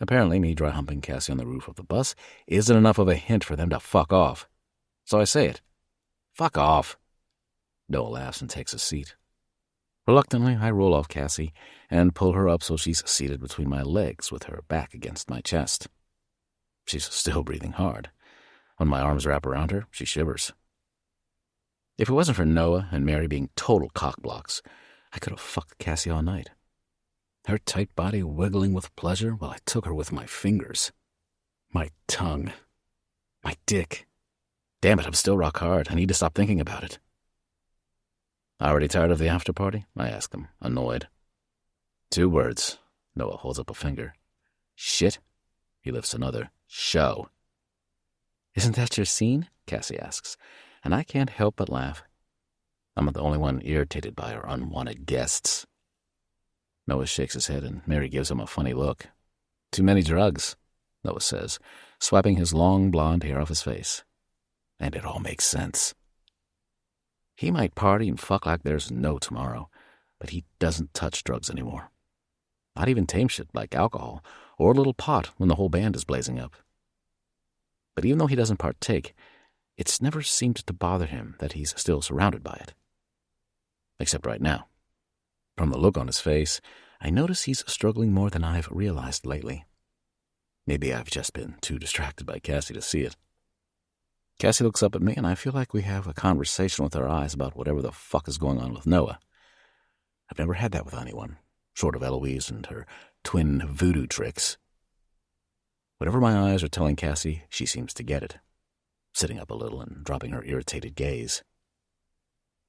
Apparently, me dry-humping Cassie on the roof of the bus isn't enough of a hint for them to fuck off. So I say it. Fuck off. Noah laughs and takes a seat. Reluctantly, I roll off Cassie and pull her up so she's seated between my legs with her back against my chest. She's still breathing hard. When my arms wrap around her, she shivers. If it wasn't for Noah and Mary being total cockblocks, I could have fucked Cassie all night. Her tight body wiggling with pleasure while I took her with my fingers. My tongue. My dick. Damn it, I'm still rock hard. I need to stop thinking about it. Already tired of the after party? I ask him, annoyed. 2 words. Noah holds up a finger. Shit. He lifts another. Show. Isn't that your scene? Cassie asks, and I can't help but laugh. I'm not the only one irritated by our unwanted guests. Noah shakes his head and Mary gives him a funny look. Too many drugs, Noah says, swiping his long blonde hair off his face. And it all makes sense. He might party and fuck like there's no tomorrow, but he doesn't touch drugs anymore. Not even tame shit like alcohol or a little pot when the whole band is blazing up. But even though he doesn't partake, it's never seemed to bother him that he's still surrounded by it. Except right now. From the look on his face, I notice he's struggling more than I've realized lately. Maybe I've just been too distracted by Cassie to see it. Cassie looks up at me, and I feel like we have a conversation with our eyes about whatever the fuck is going on with Noah. I've never had that with anyone, short of Eloise and her twin voodoo tricks. Whatever my eyes are telling Cassie, she seems to get it, sitting up a little and dropping her irritated gaze.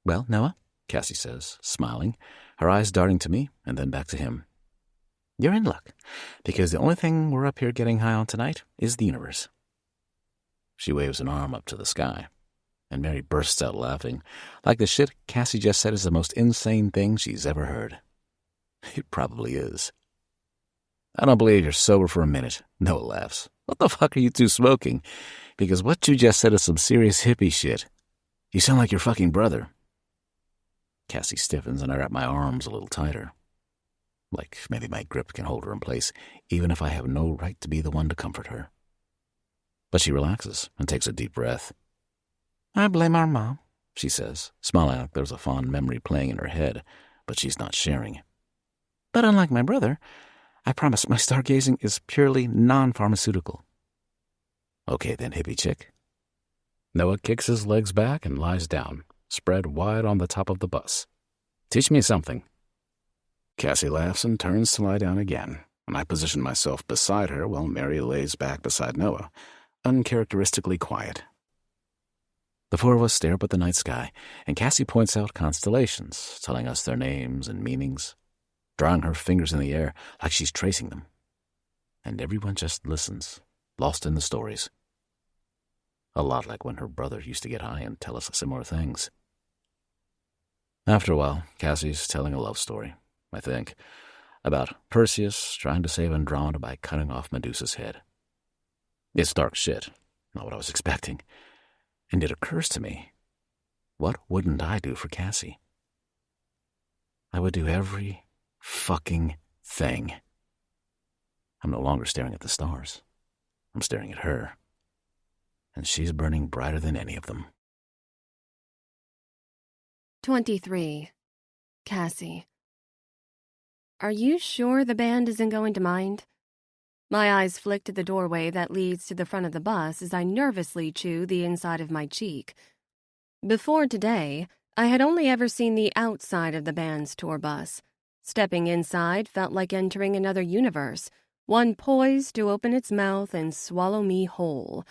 Well, Noah, Cassie says, smiling, her eyes darting to me and then back to him. You're in luck, because the only thing we're up here getting high on tonight is the universe. She waves an arm up to the sky, and Mary bursts out laughing, like the shit Cassie just said is the most insane thing she's ever heard. It probably is. I don't believe you're sober for a minute, Noah laughs. What the fuck are you two smoking? Because what you just said is some serious hippie shit. You sound like your fucking brother. Cassie stiffens and I wrap my arms a little tighter. Like maybe my grip can hold her in place, even if I have no right to be the one to comfort her. But she relaxes and takes a deep breath. I blame our mom, she says, smiling like there's a fond memory playing in her head, but she's not sharing. But unlike my brother, I promise my stargazing is purely non-pharmaceutical. Okay then, hippie chick. Noah kicks his legs back and lies down, spread wide on the top of the bus. Teach me something. Cassie laughs and turns to lie down again, and I position myself beside her while Mary lays back beside Noah, uncharacteristically quiet. The 4 of us stare up at the night sky, and Cassie points out constellations, telling us their names and meanings, drawing her fingers in the air like she's tracing them. And everyone just listens, lost in the stories. A lot like when her brother used to get high and tell us similar things. After a while, Cassie's telling a love story, I think, about Perseus trying to save Andromeda by cutting off Medusa's head. It's dark shit, not what I was expecting. And it occurs to me, what wouldn't I do for Cassie? I would do every fucking thing. I'm no longer staring at the stars. I'm staring at her. And she's burning brighter than any of them. 23. Cassie. Are you sure the band isn't going to mind? My eyes flick to the doorway that leads to the front of the bus as I nervously chew the inside of my cheek. Before today, I had only ever seen the outside of the band's tour bus. Stepping inside felt like entering another universe, one poised to open its mouth and swallow me whole.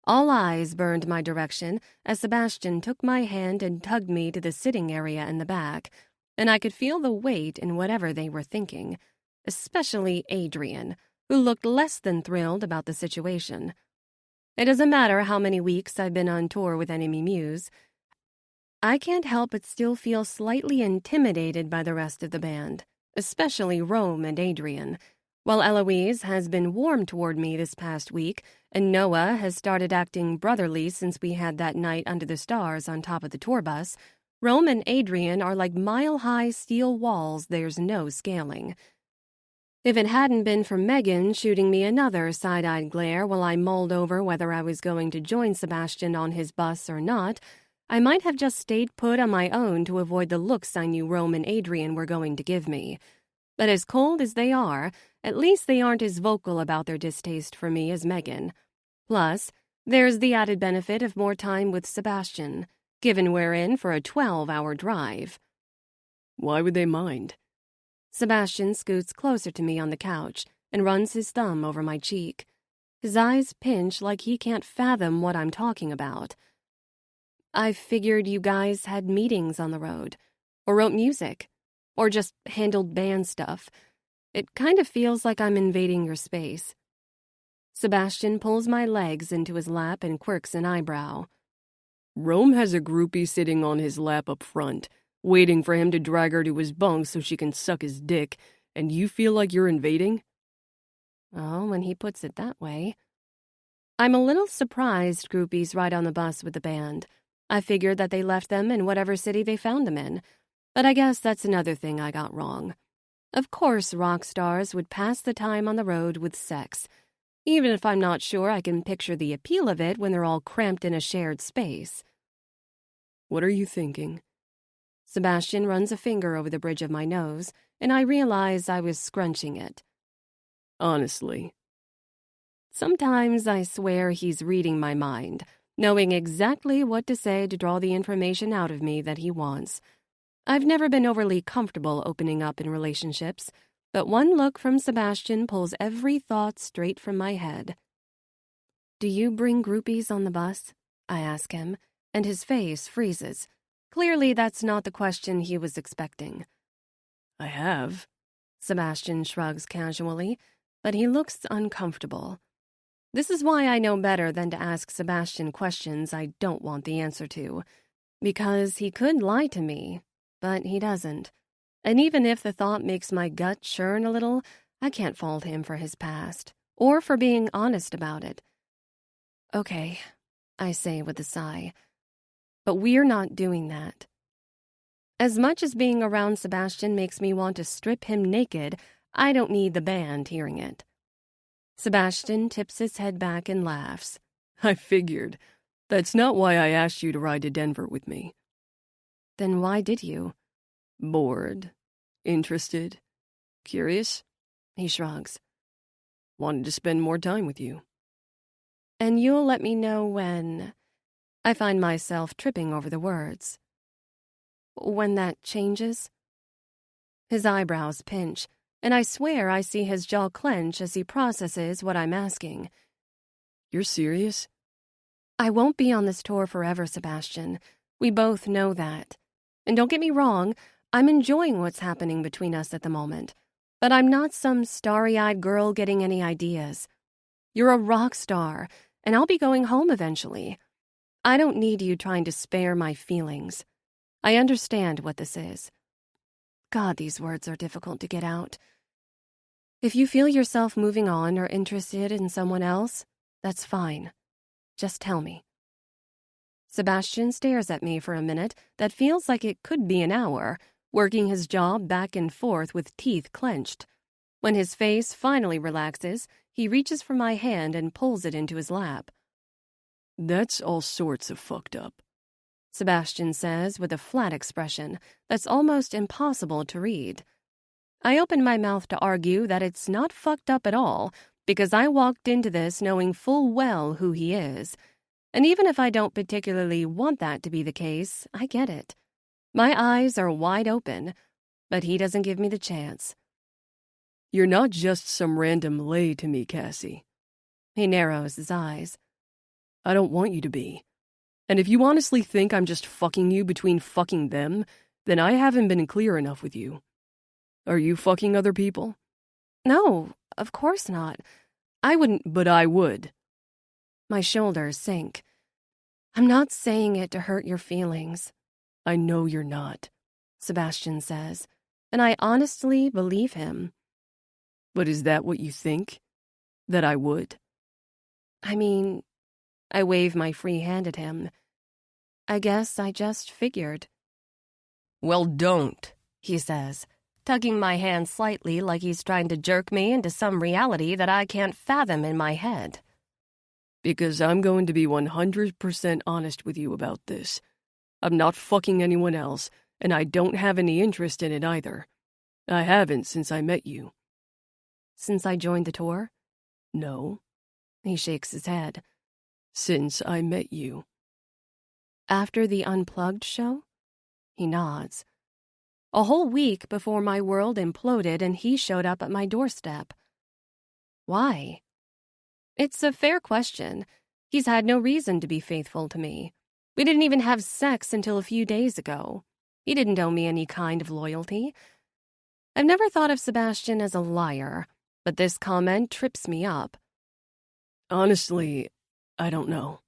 All eyes burned my direction as Sebastian took my hand and tugged me to the sitting area in the back, and I could feel the weight in whatever they were thinking, especially Adrian, who looked less than thrilled about the situation. It doesn't matter how many weeks I've been on tour with Enemy Muse. I can't help but still feel slightly intimidated by the rest of the band, especially Rome and Adrian. While Eloise has been warm toward me this past week, and Noah has started acting brotherly since we had that night under the stars on top of the tour bus, Rome and Adrian are like mile-high steel walls there's no scaling. If it hadn't been for Megan shooting me another side-eyed glare while I mulled over whether I was going to join Sebastian on his bus or not, I might have just stayed put on my own to avoid the looks I knew Rome and Adrian were going to give me. But as cold as they are, at least they aren't as vocal about their distaste for me as Megan. Plus, there's the added benefit of more time with Sebastian, given we're in for a 12-hour drive. Why would they mind? Sebastian scoots closer to me on the couch and runs his thumb over my cheek. His eyes pinch like he can't fathom what I'm talking about. I figured you guys had meetings on the road, or wrote music, or just handled band stuff. It kind of feels like I'm invading your space. Sebastian pulls my legs into his lap and quirks an eyebrow. Rome has a groupie sitting on his lap up front, waiting for him to drag her to his bunk so she can suck his dick, and you feel like you're invading? Oh, when he puts it that way. I'm a little surprised groupies ride on the bus with the band. I figured that they left them in whatever city they found them in. But I guess that's another thing I got wrong. Of course rock stars would pass the time on the road with sex, even if I'm not sure I can picture the appeal of it when they're all cramped in a shared space. What are you thinking? Sebastian runs a finger over the bridge of my nose, and I realize I was scrunching it. Honestly. Sometimes I swear he's reading my mind, knowing exactly what to say to draw the information out of me that he wants. I've never been overly comfortable opening up in relationships, but one look from Sebastian pulls every thought straight from my head. Do you bring groupies on the bus? I ask him, and his face freezes. Clearly, that's not the question he was expecting. I have. Sebastian shrugs casually, but he looks uncomfortable. This is why I know better than to ask Sebastian questions I don't want the answer to, because he could lie to me, but he doesn't. And even if the thought makes my gut churn a little, I can't fault him for his past, or for being honest about it. Okay, I say with a sigh. But we're not doing that. As much as being around Sebastian makes me want to strip him naked, I don't need the band hearing it. Sebastian tips his head back and laughs. I figured. That's not why I asked you to ride to Denver with me. Then why did you? Bored. Interested. Curious? He shrugs. Wanted to spend more time with you. And you'll let me know when... I find myself tripping over the words. When that changes? His eyebrows pinch, and I swear I see his jaw clench as he processes what I'm asking. You're serious? I won't be on this tour forever, Sebastian. We both know that. And don't get me wrong, I'm enjoying what's happening between us at the moment. But I'm not some starry-eyed girl getting any ideas. You're a rock star, and I'll be going home eventually. I don't need you trying to spare my feelings. I understand what this is. God, these words are difficult to get out. If you feel yourself moving on or interested in someone else, that's fine. Just tell me. Sebastian stares at me for a minute that feels like it could be an hour, working his jaw back and forth with teeth clenched. When his face finally relaxes, he reaches for my hand and pulls it into his lap. That's all sorts of fucked up, Sebastian says with a flat expression that's almost impossible to read. I open my mouth to argue that it's not fucked up at all, because I walked into this knowing full well who he is. And even if I don't particularly want that to be the case, I get it. My eyes are wide open, but he doesn't give me the chance. You're not just some random lay to me, Cassie. He narrows his eyes. I don't want you to be. And if you honestly think I'm just fucking you between fucking them, then I haven't been clear enough with you. Are you fucking other people? No, of course not. I wouldn't. But I would. My shoulders sink. I'm not saying it to hurt your feelings. I know you're not, Sebastian says, and I honestly believe him. But is that what you think? That I would? I mean, I wave my free hand at him. I guess I just figured. Well, don't, he says, tugging my hand slightly like he's trying to jerk me into some reality that I can't fathom in my head. Because I'm going to be 100% honest with you about this. I'm not fucking anyone else, and I don't have any interest in it either. I haven't since I met you. Since I joined the tour? No. He shakes his head. Since I met you. After the Unplugged show? He nods. A whole week before my world imploded and he showed up at my doorstep. Why? It's a fair question. He's had no reason to be faithful to me. We didn't even have sex until a few days ago. He didn't owe me any kind of loyalty. I've never thought of Sebastian as a liar, but this comment trips me up. Honestly, I don't know.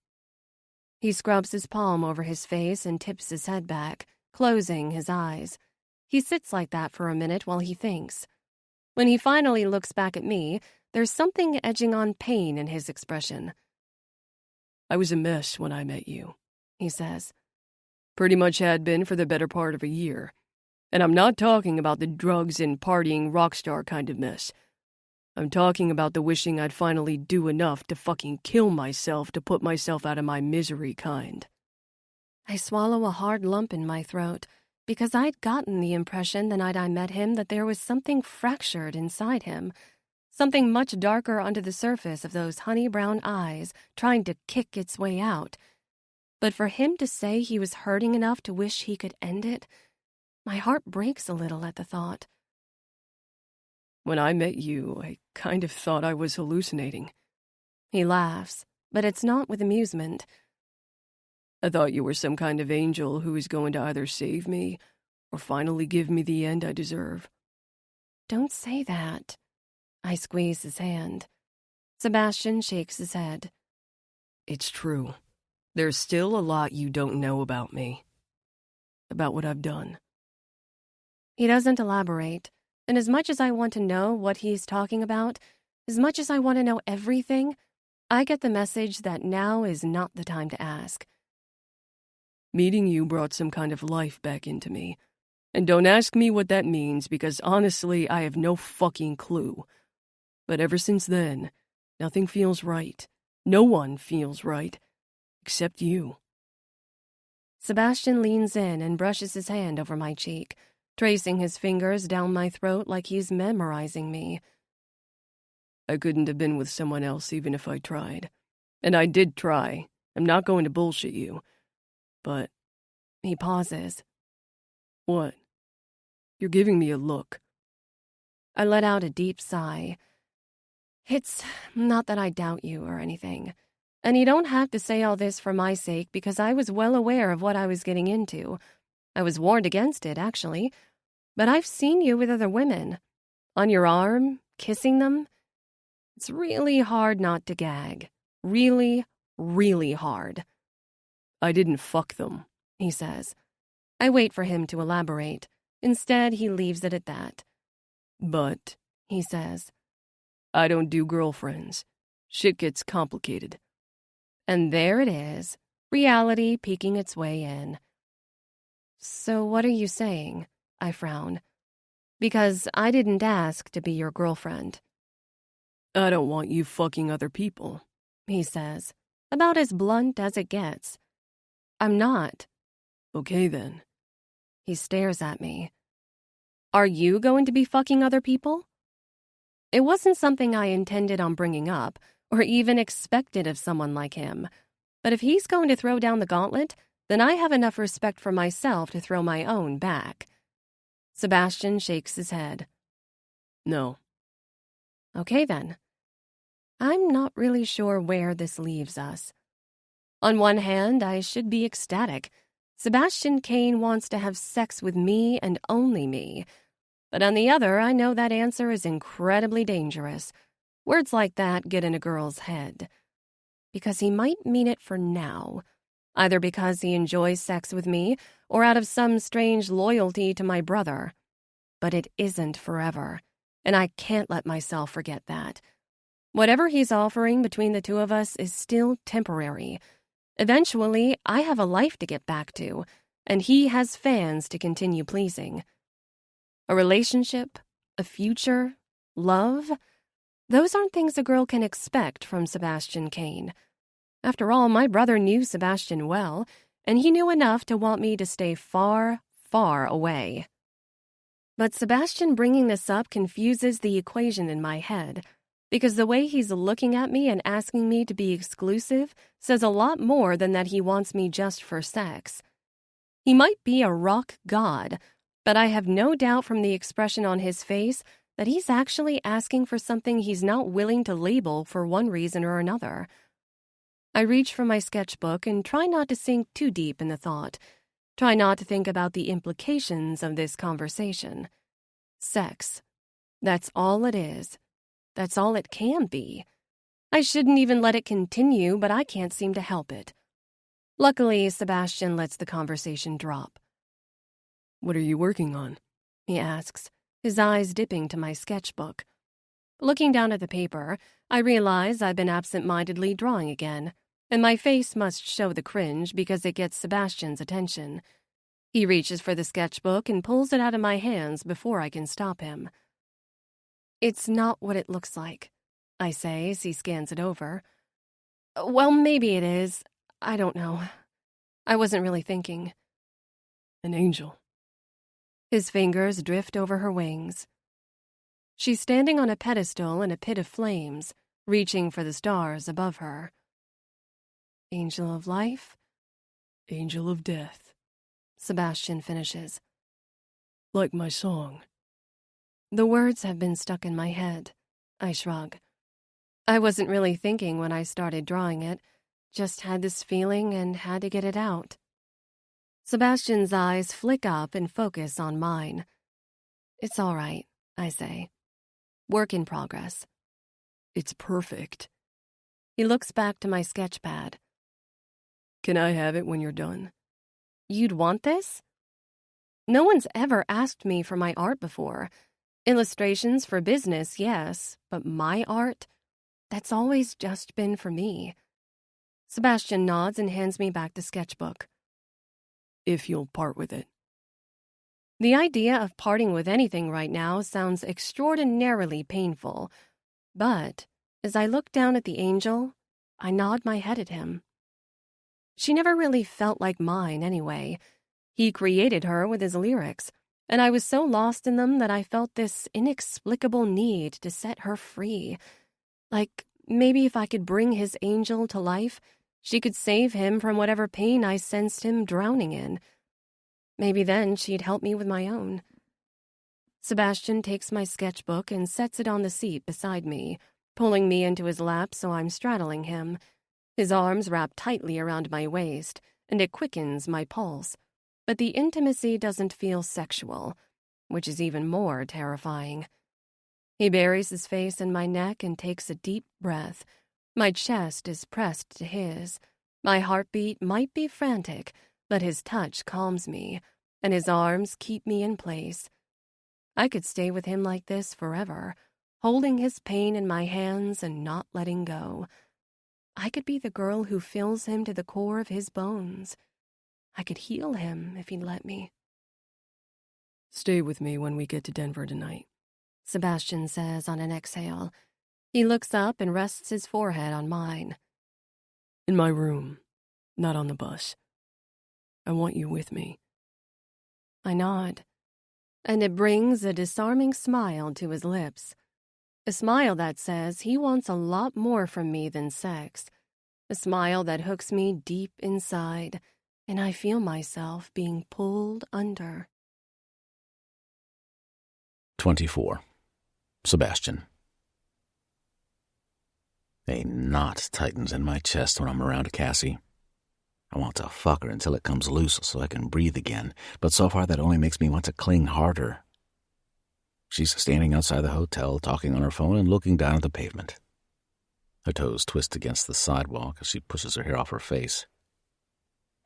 He scrubs his palm over his face and tips his head back, closing his eyes. He sits like that for a minute while he thinks. When he finally looks back at me, there's something edging on pain in his expression. I was a mess when I met you, he says. Pretty much had been for the better part of a year. And I'm not talking about the drugs and partying rock star kind of mess. I'm talking about the wishing I'd finally do enough to fucking kill myself to put myself out of my misery kind. I swallow a hard lump in my throat because I'd gotten the impression the night I met him that there was something fractured inside him, something much darker under the surface of those honey-brown eyes trying to kick its way out. But for him to say he was hurting enough to wish he could end it, my heart breaks a little at the thought. When I met you, I kind of thought I was hallucinating. He laughs, but it's not with amusement. I thought you were some kind of angel who was going to either save me or finally give me the end I deserve. Don't say that. I squeeze his hand. Sebastian shakes his head. It's true. There's still a lot you don't know about me. About what I've done. He doesn't elaborate, and as much as I want to know what he's talking about, as much as I want to know everything, I get the message that now is not the time to ask. Meeting you brought some kind of life back into me. And don't ask me what that means, because honestly, I have no fucking clue. But ever since then, nothing feels right. No one feels right. Except you. Sebastian leans in and brushes his hand over my cheek, tracing his fingers down my throat like he's memorizing me. I couldn't have been with someone else even if I tried. And I did try. I'm not going to bullshit you. But... He pauses. What? You're giving me a look. I let out a deep sigh. It's not that I doubt you or anything. And you don't have to say all this for my sake because I was well aware of what I was getting into. I was warned against it, actually. But I've seen you with other women. On your arm, kissing them. It's really hard not to gag. Really, really hard. I didn't fuck them, he says. I wait for him to elaborate. Instead, he leaves it at that. But, he says, I don't do girlfriends. Shit gets complicated. And there it is, reality peeking its way in. So what are you saying? I frown. Because I didn't ask to be your girlfriend. I don't want you fucking other people, he says, about as blunt as it gets. I'm not. Okay, then. He stares at me. Are you going to be fucking other people? It wasn't something I intended on bringing up, or even expected of someone like him. But if he's going to throw down the gauntlet, then I have enough respect for myself to throw my own back. Sebastian shakes his head. No. Okay, then. I'm not really sure where this leaves us. On one hand, I should be ecstatic. Sebastian Kane wants to have sex with me and only me. But on the other, I know that answer is incredibly dangerous. Words like that get in a girl's head. Because he might mean it for now. Either because he enjoys sex with me, or out of some strange loyalty to my brother. But it isn't forever, and I can't let myself forget that. Whatever he's offering between the two of us is still temporary. Eventually, I have a life to get back to, and he has fans to continue pleasing. A relationship? A future? Love? Those aren't things a girl can expect from Sebastian Kane. After all, my brother knew Sebastian well, and he knew enough to want me to stay far, far away. But Sebastian bringing this up confuses the equation in my head, because the way he's looking at me and asking me to be exclusive says a lot more than that he wants me just for sex. He might be a rock god, but I have no doubt from the expression on his face that he's actually asking for something he's not willing to label for one reason or another. I reach for my sketchbook and try not to sink too deep in the thought. Try not to think about the implications of this conversation. Sex. That's all it is. That's all it can be. I shouldn't even let it continue, but I can't seem to help it. Luckily, Sebastian lets the conversation drop. What are you working on? He asks, his eyes dipping to my sketchbook. Looking down at the paper, I realize I've been absent-mindedly drawing again, and my face must show the cringe because it gets Sebastian's attention. He reaches for the sketchbook and pulls it out of my hands before I can stop him. It's not what it looks like, I say as he scans it over. Well, maybe it is. I don't know. I wasn't really thinking. An angel. His fingers drift over her wings. She's standing on a pedestal in a pit of flames, reaching for the stars above her. Angel of life? Angel of death. Sebastian finishes. Like my song. The words have been stuck in my head. I shrug. I wasn't really thinking when I started drawing it, just had this feeling and had to get it out. Sebastian's eyes flick up and focus on mine. It's all right, I say. Work in progress. It's perfect. He looks back to my sketch pad. Can I have it when you're done? You'd want this? No one's ever asked me for my art before. Illustrations for business, yes, but my art? That's always just been for me. Sebastian nods and hands me back the sketchbook. If you'll part with it. The idea of parting with anything right now sounds extraordinarily painful, but as I look down at the angel, I nod my head at him. She never really felt like mine anyway. He created her with his lyrics, and I was so lost in them that I felt this inexplicable need to set her free. Like maybe if I could bring his angel to life, she could save him from whatever pain I sensed him drowning in. Maybe then she'd help me with my own. Sebastian takes my sketchbook and sets it on the seat beside me, pulling me into his lap so I'm straddling him. His arms wrap tightly around my waist, and it quickens my pulse. But the intimacy doesn't feel sexual, which is even more terrifying. He buries his face in my neck and takes a deep breath. My chest is pressed to his. My heartbeat might be frantic, but his touch calms me, and his arms keep me in place. I could stay with him like this forever, holding his pain in my hands and not letting go. I could be the girl who fills him to the core of his bones. I could heal him if he'd let me. Stay with me when we get to Denver tonight, Sebastian says on an exhale. He looks up and rests his forehead on mine. In my room, not on the bus. I want you with me. I nod, and it brings a disarming smile to his lips. A smile that says he wants a lot more from me than sex. A smile that hooks me deep inside, and I feel myself being pulled under. 24. Sebastian. A knot tightens in my chest when I'm around Cassie. I want to fuck her until it comes loose so I can breathe again, but so far that only makes me want to cling harder. She's standing outside the hotel, talking on her phone and looking down at the pavement. Her toes twist against the sidewalk as she pushes her hair off her face.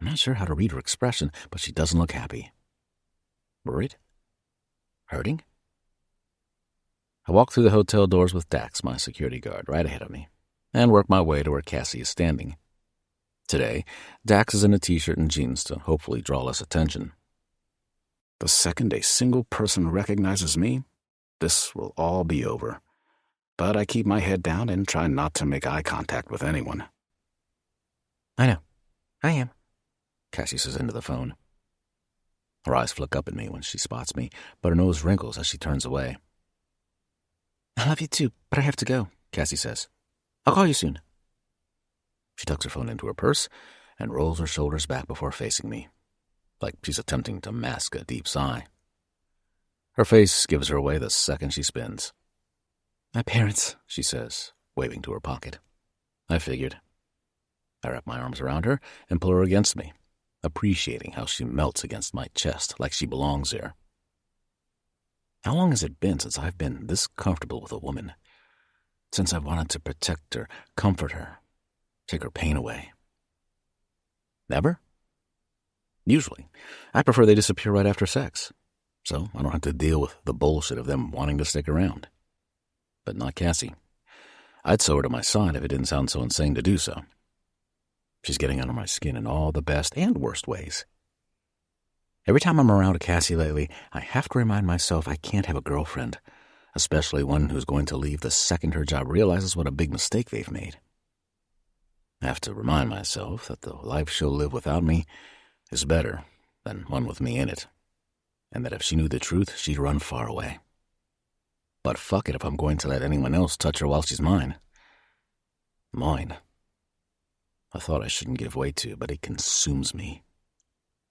I'm not sure how to read her expression, but she doesn't look happy. Worried? Hurting? I walk through the hotel doors with Dax, my security guard, right ahead of me, and work my way to where Cassie is standing. Today, Dax is in a t-shirt and jeans to hopefully draw less attention. The second a single person recognizes me, this will all be over. But I keep my head down and try not to make eye contact with anyone. I know. I am. Cassie says into the phone. Her eyes flick up at me when she spots me, but her nose wrinkles as she turns away. I love you too, but I have to go, Cassie says. I'll call you soon. She tucks her phone into her purse and rolls her shoulders back before facing me, like she's attempting to mask a deep sigh. Her face gives her away the second she spins. My parents, she says, waving to her pocket. I figured. I wrap my arms around her and pull her against me, appreciating how she melts against my chest like she belongs there. How long has it been since I've been this comfortable with a woman? Since I wanted to protect her, comfort her, take her pain away? Never? Usually, I prefer they disappear right after sex, so I don't have to deal with the bullshit of them wanting to stick around. But not Cassie. I'd sew her to my side if it didn't sound so insane to do so. She's getting under my skin in all the best and worst ways. Every time I'm around Cassie lately, I have to remind myself I can't have a girlfriend, especially one who's going to leave the second her job realizes what a big mistake they've made. I have to remind myself that the life she'll live without me is better than one with me in it, and that if she knew the truth, she'd run far away. But fuck it if I'm going to let anyone else touch her while she's mine. Mine. A thought I shouldn't give way to, but it consumes me.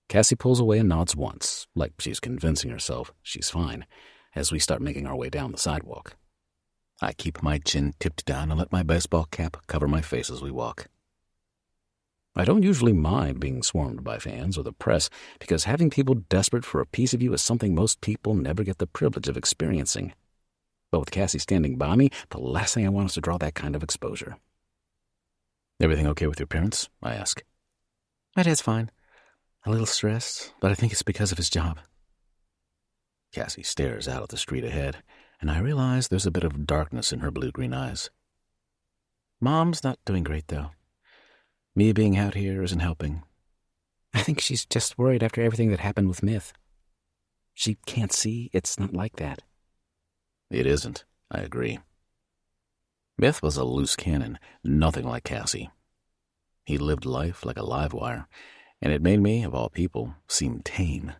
Cassie pulls away and nods once, like she's convincing herself she's fine, as we start making our way down the sidewalk. I keep my chin tipped down and let my baseball cap cover my face as we walk. I don't usually mind being swarmed by fans or the press, because having people desperate for a piece of you is something most people never get the privilege of experiencing. But with Cassie standing by me, the last thing I want is to draw that kind of exposure. Everything okay with your parents? I ask. My dad's fine. A little stressed, but I think it's because of his job. Cassie stares out at the street ahead, and I realize there's a bit of darkness in her blue-green eyes. Mom's not doing great, though. Me being out here isn't helping. I think she's just worried after everything that happened with Myth. She can't see it's not like that. It isn't, I agree. Myth was a loose cannon, nothing like Cassie. He lived life like a live wire, and it made me, of all people, seem tame.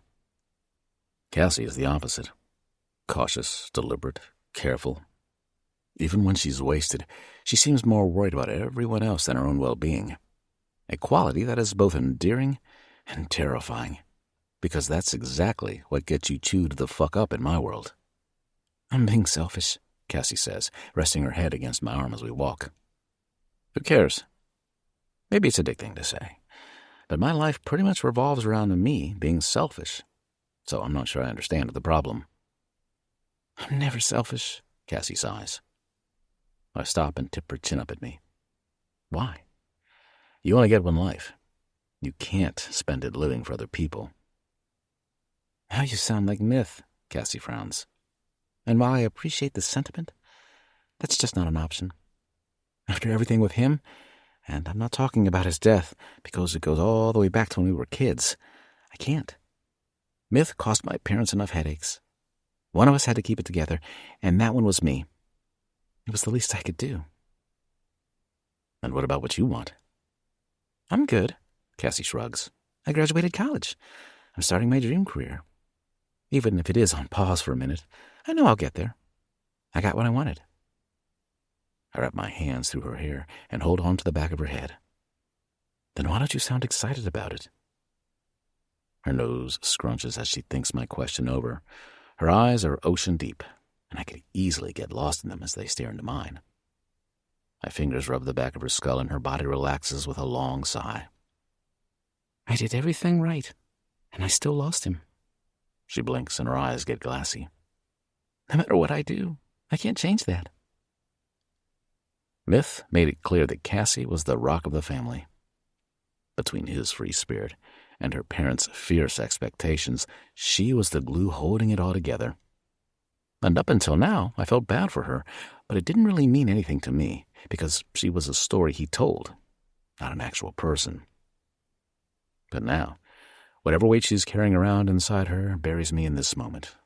Cassie is the opposite. Cautious, deliberate, careful. Even when she's wasted, she seems more worried about everyone else than her own well-being. A quality that is both endearing and terrifying, because that's exactly what gets you chewed the fuck up in my world. I'm being selfish, Cassie says, resting her head against my arm as we walk. Who cares? Maybe it's a dick thing to say, but my life pretty much revolves around me being selfish, so I'm not sure I understand the problem. I'm never selfish, Cassie sighs. I stop and tip her chin up at me. Why? You only get one life. You can't spend it living for other people. Now you sound like Myth, Cassie frowns. And while I appreciate the sentiment, that's just not an option. After everything with him, and I'm not talking about his death, because it goes all the way back to when we were kids, I can't. Myth cost my parents enough headaches. One of us had to keep it together, and that one was me. It was the least I could do. And what about what you want? I'm good, Cassie shrugs. I graduated college. I'm starting my dream career. Even if it is on pause for a minute, I know I'll get there. I got what I wanted. I wrap my hands through her hair and hold on to the back of her head. Then why don't you sound excited about it? Her nose scrunches as she thinks my question over. Her eyes are ocean deep, and I could easily get lost in them as they stare into mine. My fingers rub the back of her skull and her body relaxes with a long sigh. I did everything right, and I still lost him. She blinks and her eyes get glassy. No matter what I do, I can't change that. Myth made it clear that Cassie was the rock of the family. Between his free spirit and her parents' fierce expectations, she was the glue holding it all together. And up until now, I felt bad for her, but it didn't really mean anything to me, because she was a story he told, not an actual person. But now, Whatever weight she's carrying around inside her buries me in this moment,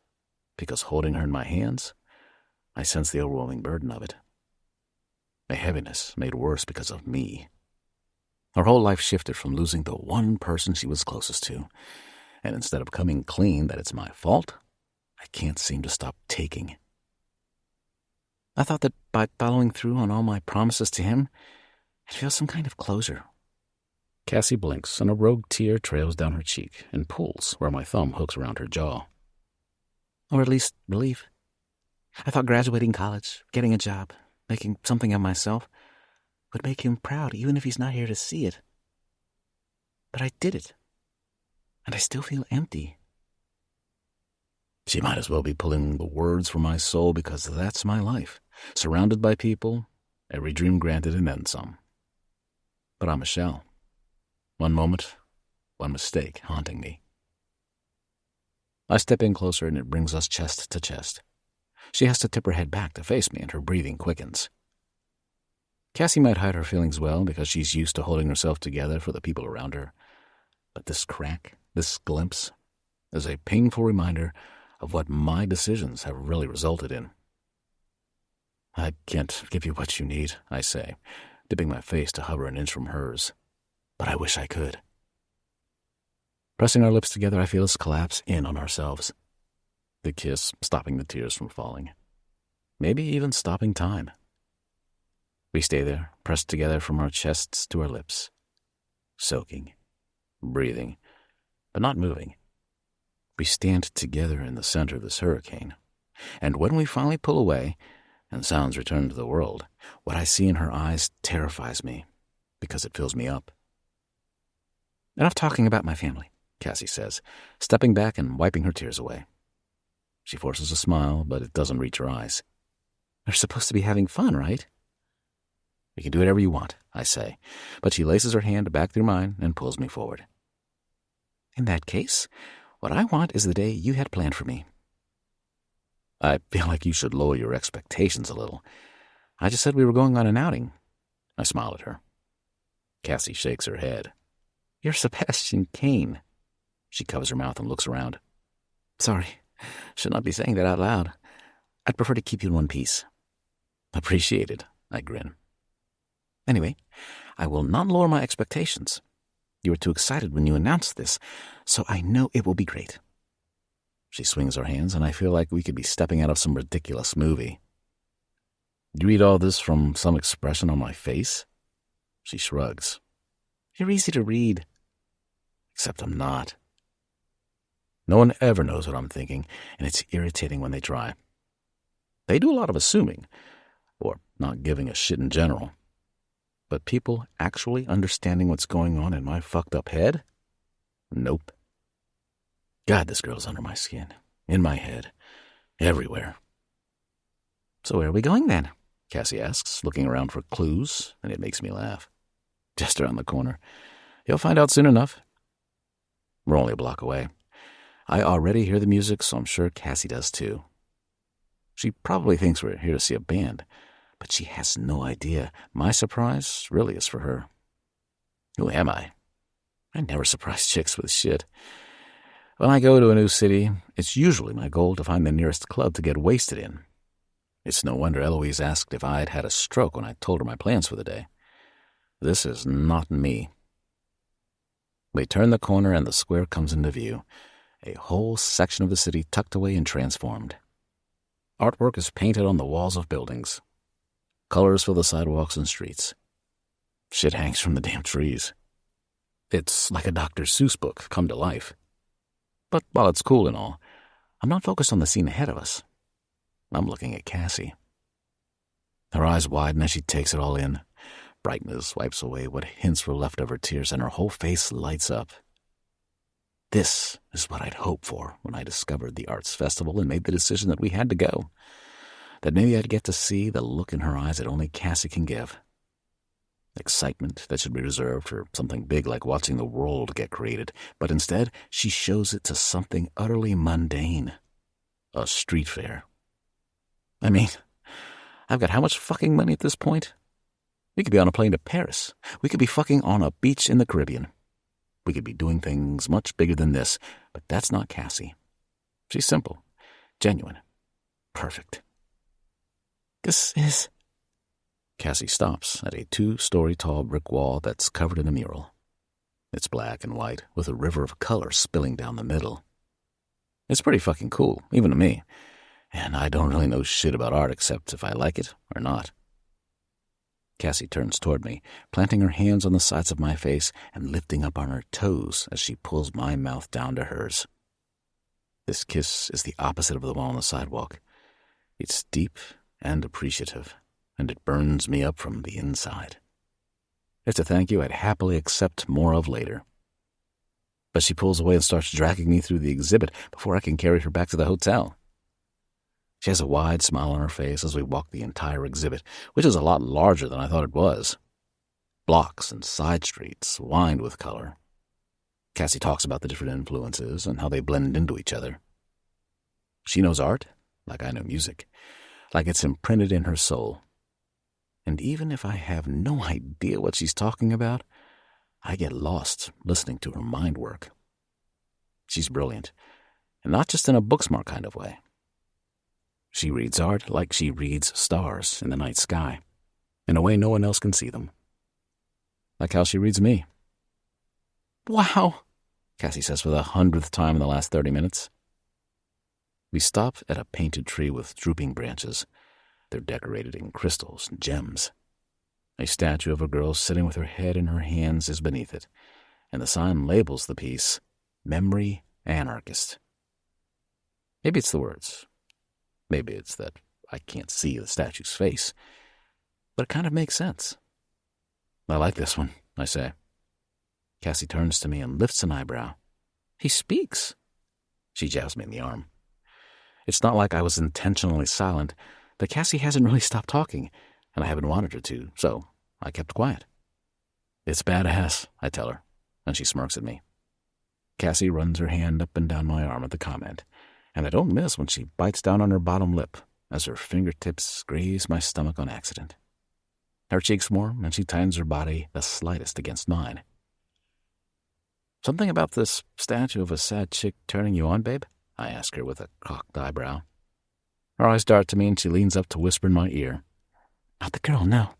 because holding her in my hands, I sense the overwhelming burden of it. A heaviness made worse because of me. Her whole life shifted from losing the one person she was closest to, and instead of coming clean that it's my fault, I can't seem to stop taking. I thought that by following through on all my promises to him, I'd feel some kind of closure. Cassie blinks, and a rogue tear trails down her cheek and pulls where my thumb hooks around her jaw. Or at least relief. I thought graduating college, getting a job, making something of myself would make him proud even if he's not here to see it. But I did it, and I still feel empty. She might as well be pulling the words from my soul, because that's my life, surrounded by people, every dream granted and then some. But I'm a shell. One moment, one mistake haunting me. I step in closer, and it brings us chest to chest. She has to tip her head back to face me, and her breathing quickens. Cassie might hide her feelings well because she's used to holding herself together for the people around her. But this crack, this glimpse, is a painful reminder of what my decisions have really resulted in. I can't give you what you need, I say, dipping my face to hover an inch from hers. But I wish I could. Pressing our lips together, I feel us collapse in on ourselves. The kiss stopping the tears from falling. Maybe even stopping time. We stay there, pressed together from our chests to our lips. Soaking, breathing, but not moving. We stand together in the center of this hurricane. And when we finally pull away, and sounds return to the world, what I see in her eyes terrifies me, because it fills me up. Enough talking about my family, Cassie says, stepping back and wiping her tears away. She forces a smile, but it doesn't reach her eyes. We're supposed to be having fun, right? You can do whatever you want, I say, but she laces her hand back through mine and pulls me forward. In that case, what I want is the day you had planned for me. I feel like you should lower your expectations a little. I just said we were going on an outing. I smile at her. Cassie shakes her head. You're Sebastian Kane. She covers her mouth and looks around. Sorry, should not be saying that out loud. I'd prefer to keep you in one piece. Appreciated, I grin. Anyway, I will not lower my expectations. You were too excited when you announced this, so I know it will be great. She swings her hands, and I feel like we could be stepping out of some ridiculous movie. You read all this from some expression on my face? She shrugs. You're easy to read. Except I'm not. No one ever knows what I'm thinking, and it's irritating when they try. They do a lot of assuming, or not giving a shit in general. But people actually understanding what's going on in my fucked up head? Nope. God, this girl's under my skin, in my head, everywhere. So where are we going then? Cassie asks, looking around for clues, and it makes me laugh. Just around the corner. You'll find out soon enough. We're only a block away. I already hear the music, so I'm sure Cassie does too. She probably thinks we're here to see a band, but she has no idea. My surprise really is for her. Who am I? I never surprise chicks with shit. When I go to a new city, it's usually my goal to find the nearest club to get wasted in. It's no wonder Eloise asked if I'd had a stroke when I told her my plans for the day. This is not me. We turn the corner and the square comes into view, a whole section of the city tucked away and transformed. Artwork is painted on the walls of buildings. Colors fill the sidewalks and streets. Shit hangs from the damn trees. It's like a Dr. Seuss book come to life. But while it's cool and all, I'm not focused on the scene ahead of us. I'm looking at Cassie. Her eyes widen as she takes it all in. Brightness wipes away what hints were left of her tears, and her whole face lights up. This is what I'd hoped for when I discovered the arts festival and made the decision that we had to go. That maybe I'd get to see the look in her eyes that only Cassie can give. Excitement that should be reserved for something big like watching the world get created, but instead she shows it to something utterly mundane. A street fair. I mean, I've got how much fucking money at this point? We could be on a plane to Paris. We could be fucking on a beach in the Caribbean. We could be doing things much bigger than this, but that's not Cassie. She's simple, genuine, perfect. This is... Cassie stops at a 2-story tall brick wall that's covered in a mural. It's black and white, with a river of color spilling down the middle. It's pretty fucking cool, even to me, and I don't really know shit about art except if I like it or not. Cassie turns toward me, planting her hands on the sides of my face and lifting up on her toes as she pulls my mouth down to hers. This kiss is the opposite of the one on the sidewalk. It's deep and appreciative, and it burns me up from the inside. It's a thank you I'd happily accept more of later. But she pulls away and starts dragging me through the exhibit before I can carry her back to the hotel. She has a wide smile on her face as we walk the entire exhibit, which is a lot larger than I thought it was. Blocks and side streets lined with color. Cassie talks about the different influences and how they blend into each other. She knows art, like I know music, like it's imprinted in her soul. And even if I have no idea what she's talking about, I get lost listening to her mind work. She's brilliant, and not just in a book-smart kind of way. She reads art like she reads stars in the night sky, in a way no one else can see them. Like how she reads me. Wow, Cassie says for the 100th time in the last 30 minutes. We stop at a painted tree with drooping branches. They're decorated in crystals and gems. A statue of a girl sitting with her head in her hands is beneath it, and the sign labels the piece, Memory Anarchist. Maybe it's the words. Maybe it's that I can't see the statue's face. But it kind of makes sense. I like this one, I say. Cassie turns to me and lifts an eyebrow. He speaks. She jabs me in the arm. It's not like I was intentionally silent, but Cassie hasn't really stopped talking, and I haven't wanted her to, so I kept quiet. It's badass, I tell her, and she smirks at me. Cassie runs her hand up and down my arm at the comment, and I don't miss when she bites down on her bottom lip as her fingertips graze my stomach on accident. Her cheeks warm, and she tightens her body the slightest against mine. Something about this statue of a sad chick turning you on, babe? I ask her with a cocked eyebrow. Her eyes dart to me, and she leans up to whisper in my ear. Not the girl, no,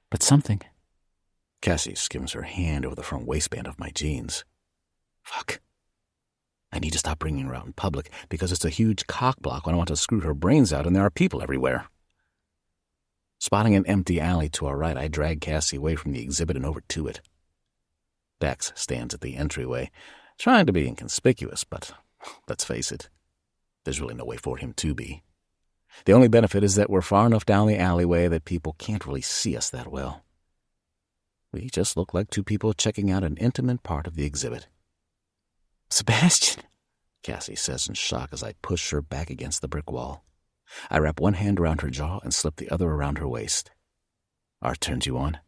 but something. Cassie skims her hand over the front waistband of my jeans. Fuck. I need to stop bringing her out in public because it's a huge cock block when I want to screw her brains out and there are people everywhere. Spotting an empty alley to our right, I drag Cassie away from the exhibit and over to it. Dax stands at the entryway, trying to be inconspicuous, but let's face it, there's really no way for him to be. The only benefit is that we're far enough down the alleyway that people can't really see us that well. We just look like two people checking out an intimate part of the exhibit. Sebastian, Cassie says in shock as I push her back against the brick wall. I wrap one hand around her jaw and slip the other around her waist. Art turns you on?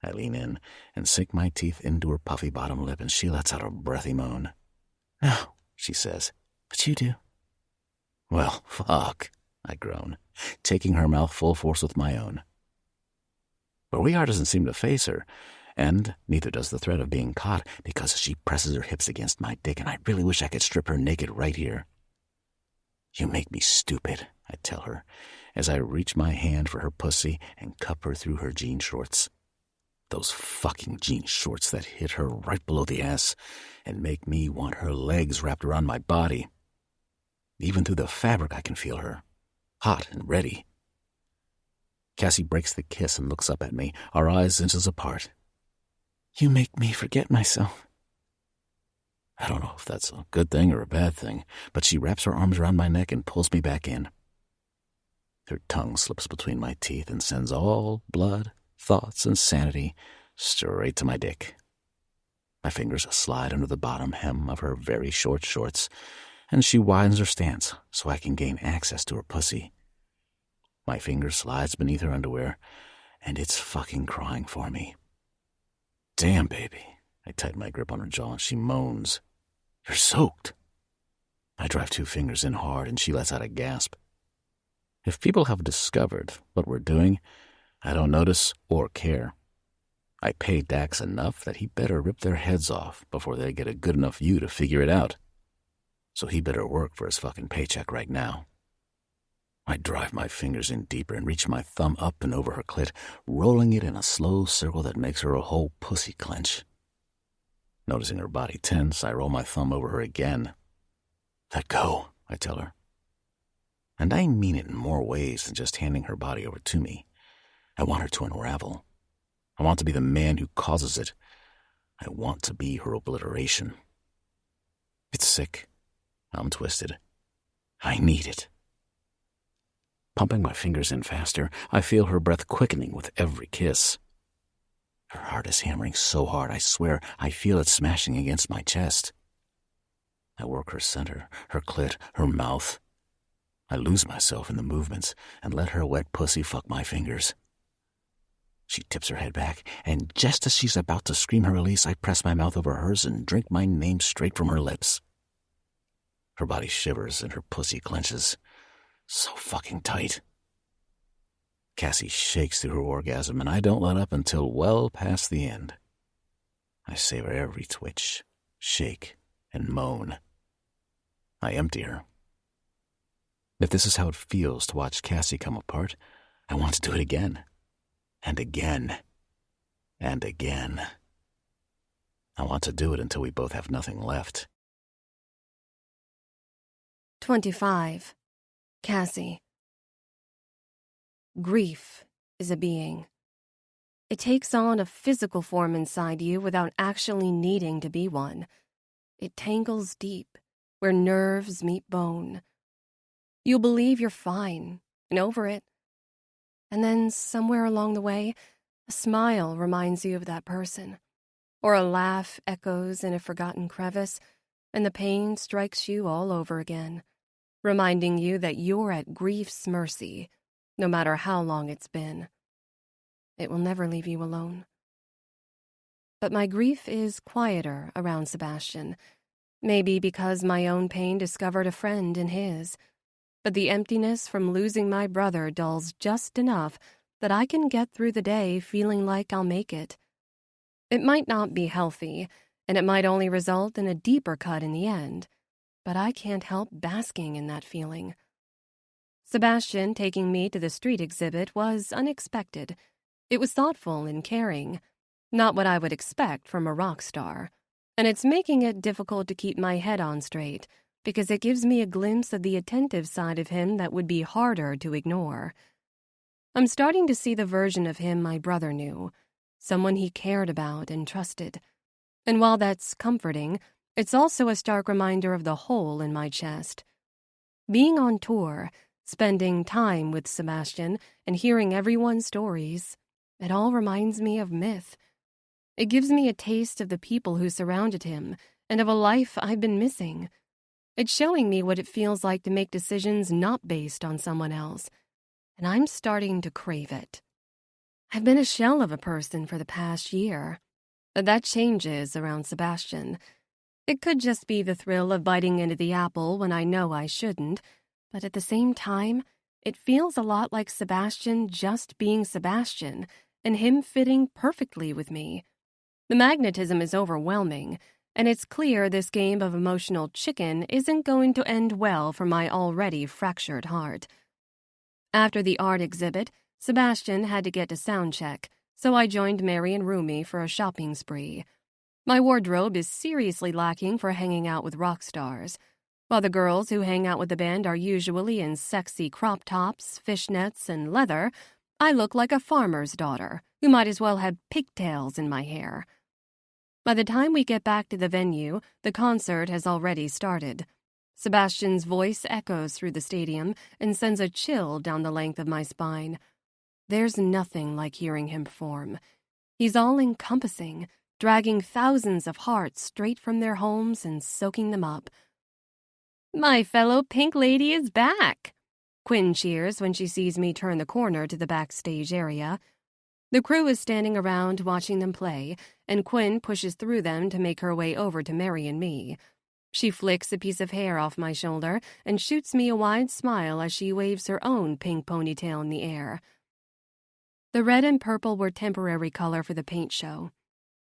I lean in and sink my teeth into her puffy bottom lip, and she lets out a breathy moan. No, she says. But you do. Well, fuck, I groan, taking her mouth full force with my own. Where we are doesn't seem to faze her, and neither does the threat of being caught because she presses her hips against my dick, and I really wish I could strip her naked right here. You make me stupid, I tell her, as I reach my hand for her pussy and cup her through her jean shorts. Those fucking jean shorts that hit her right below the ass and make me want her legs wrapped around my body. Even through the fabric I can feel her, hot and ready. Cassie breaks the kiss and looks up at me, our eyes inches apart. You make me forget myself. I don't know if that's a good thing or a bad thing, but she wraps her arms around my neck and pulls me back in. Her tongue slips between my teeth and sends all blood, thoughts, and sanity straight to my dick. My fingers slide under the bottom hem of her very short shorts, and she widens her stance so I can gain access to her pussy. My finger slides beneath her underwear, and it's fucking crying for me. Damn, baby. I tighten my grip on her jaw, and she moans. You're soaked. I drive 2 fingers in hard, and she lets out a gasp. If people have discovered what we're doing, I don't notice or care. I pay Dax enough that he better rip their heads off before they get a good enough view to figure it out. So he better work for his fucking paycheck right now. I drive my fingers in deeper and reach my thumb up and over her clit, rolling it in a slow circle that makes her whole pussy clench. Noticing her body tense, I roll my thumb over her again. Let go, I tell her. And I mean it in more ways than just handing her body over to me. I want her to unravel. I want to be the man who causes it. I want to be her obliteration. It's sick. I'm twisted. I need it. Pumping my fingers in faster, I feel her breath quickening with every kiss. Her heart is hammering so hard, I swear I feel it smashing against my chest. I work her center, her clit, her mouth. I lose myself in the movements and let her wet pussy fuck my fingers. She tips her head back, and just as she's about to scream her release, I press my mouth over hers and drink my name straight from her lips. Her body shivers and her pussy clenches. So fucking tight. Cassie shakes through her orgasm, and I don't let up until well past the end. I savor every twitch, shake, and moan. I empty her. If this is how it feels to watch Cassie come apart, I want to do it again. And again. And again. I want to do it until we both have nothing left. 25. Cassie. Grief is a being. It takes on a physical form inside you without actually needing to be one. It tangles deep, where nerves meet bone. You'll believe you're fine and over it. And then somewhere along the way, a smile reminds you of that person, or a laugh echoes in a forgotten crevice, and the pain strikes you all over again, reminding you that you're at grief's mercy, no matter how long it's been. It will never leave you alone. But my grief is quieter around Sebastian, maybe because my own pain discovered a friend in his. But the emptiness from losing my brother dulls just enough that I can get through the day feeling like I'll make it. It might not be healthy, and it might only result in a deeper cut in the end, but I can't help basking in that feeling. Sebastian taking me to the street exhibit was unexpected. It was thoughtful and caring, not what I would expect from a rock star, and it's making it difficult to keep my head on straight, because it gives me a glimpse of the attentive side of him that would be harder to ignore. I'm starting to see the version of him my brother knew, someone he cared about and trusted. And while that's comforting, it's also a stark reminder of the hole in my chest. Being on tour, spending time with Sebastian, and hearing everyone's stories, it all reminds me of myth. It gives me a taste of the people who surrounded him and of a life I've been missing. It's showing me what it feels like to make decisions not based on someone else, and I'm starting to crave it. I've been a shell of a person for the past year, but that changes around Sebastian. It could just be the thrill of biting into the apple when I know I shouldn't, but at the same time, it feels a lot like Sebastian just being Sebastian and him fitting perfectly with me. The magnetism is overwhelming, and it's clear this game of emotional chicken isn't going to end well for my already fractured heart. After the art exhibit, Sebastian had to get to sound check, so I joined Mary and Rumi for a shopping spree. My wardrobe is seriously lacking for hanging out with rock stars. While the girls who hang out with the band are usually in sexy crop tops, fishnets, and leather, I look like a farmer's daughter who might as well have pigtails in my hair. By the time we get back to the venue, the concert has already started. Sebastian's voice echoes through the stadium and sends a chill down the length of my spine. There's nothing like hearing him perform. He's all-encompassing, dragging thousands of hearts straight from their homes and soaking them up. "My fellow Pink Lady is back!" Quinn cheers when she sees me turn the corner to the backstage area. The crew is standing around watching them play, and Quinn pushes through them to make her way over to Mary and me. She flicks a piece of hair off my shoulder and shoots me a wide smile as she waves her own pink ponytail in the air. The red and purple were temporary color for the paint show.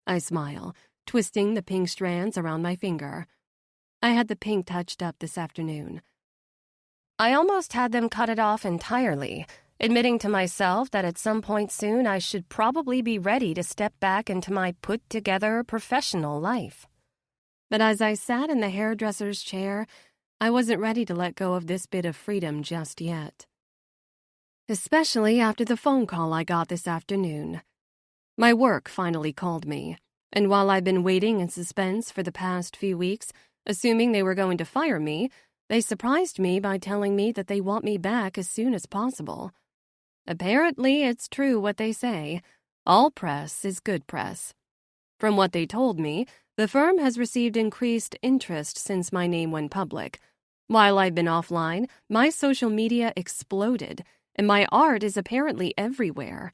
I smile, twisting the pink strands around my finger. I had the pink touched up this afternoon. I almost had them cut it off entirely, admitting to myself that at some point soon I should probably be ready to step back into my put-together professional life. But as I sat in the hairdresser's chair, I wasn't ready to let go of this bit of freedom just yet. Especially after the phone call I got this afternoon. My work finally called me, and while I've been waiting in suspense for the past few weeks, assuming they were going to fire me, they surprised me by telling me that they want me back as soon as possible. Apparently, it's true what they say. All press is good press. From what they told me, the firm has received increased interest since my name went public. While I've been offline, my social media exploded, and my art is apparently everywhere.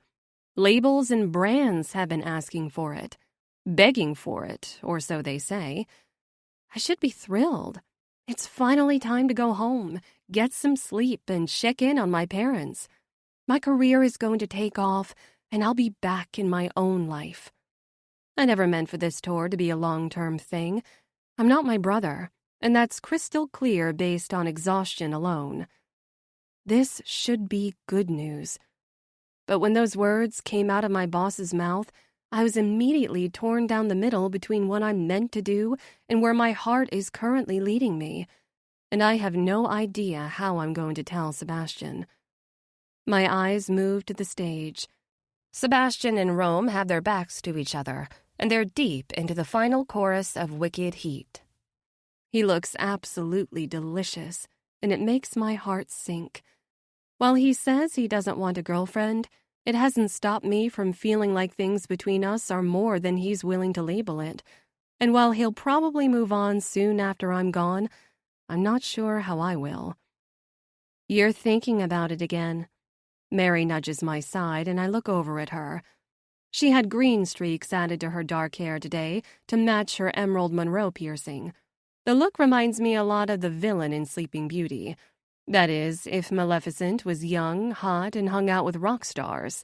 Labels and brands have been asking for it, begging for it, or so they say. I should be thrilled. It's finally time to go home, get some sleep, and check in on my parents. My career is going to take off, and I'll be back in my own life. I never meant for this tour to be a long-term thing. I'm not my brother, and that's crystal clear based on exhaustion alone. This should be good news. But when those words came out of my boss's mouth, I was immediately torn down the middle between what I'm meant to do and where my heart is currently leading me, and I have no idea how I'm going to tell Sebastian. My eyes moved to the stage. Sebastian and Rome have their backs to each other, and they're deep into the final chorus of Wicked Heat. He looks absolutely delicious, and it makes my heart sink. While he says he doesn't want a girlfriend, it hasn't stopped me from feeling like things between us are more than he's willing to label it. And while he'll probably move on soon after I'm gone, I'm not sure how I will. You're thinking about it again. Mary nudges my side, and I look over at her. She had green streaks added to her dark hair today to match her Emerald Monroe piercing. The look reminds me a lot of the villain in Sleeping Beauty. That is, if Maleficent was young, hot, and hung out with rock stars.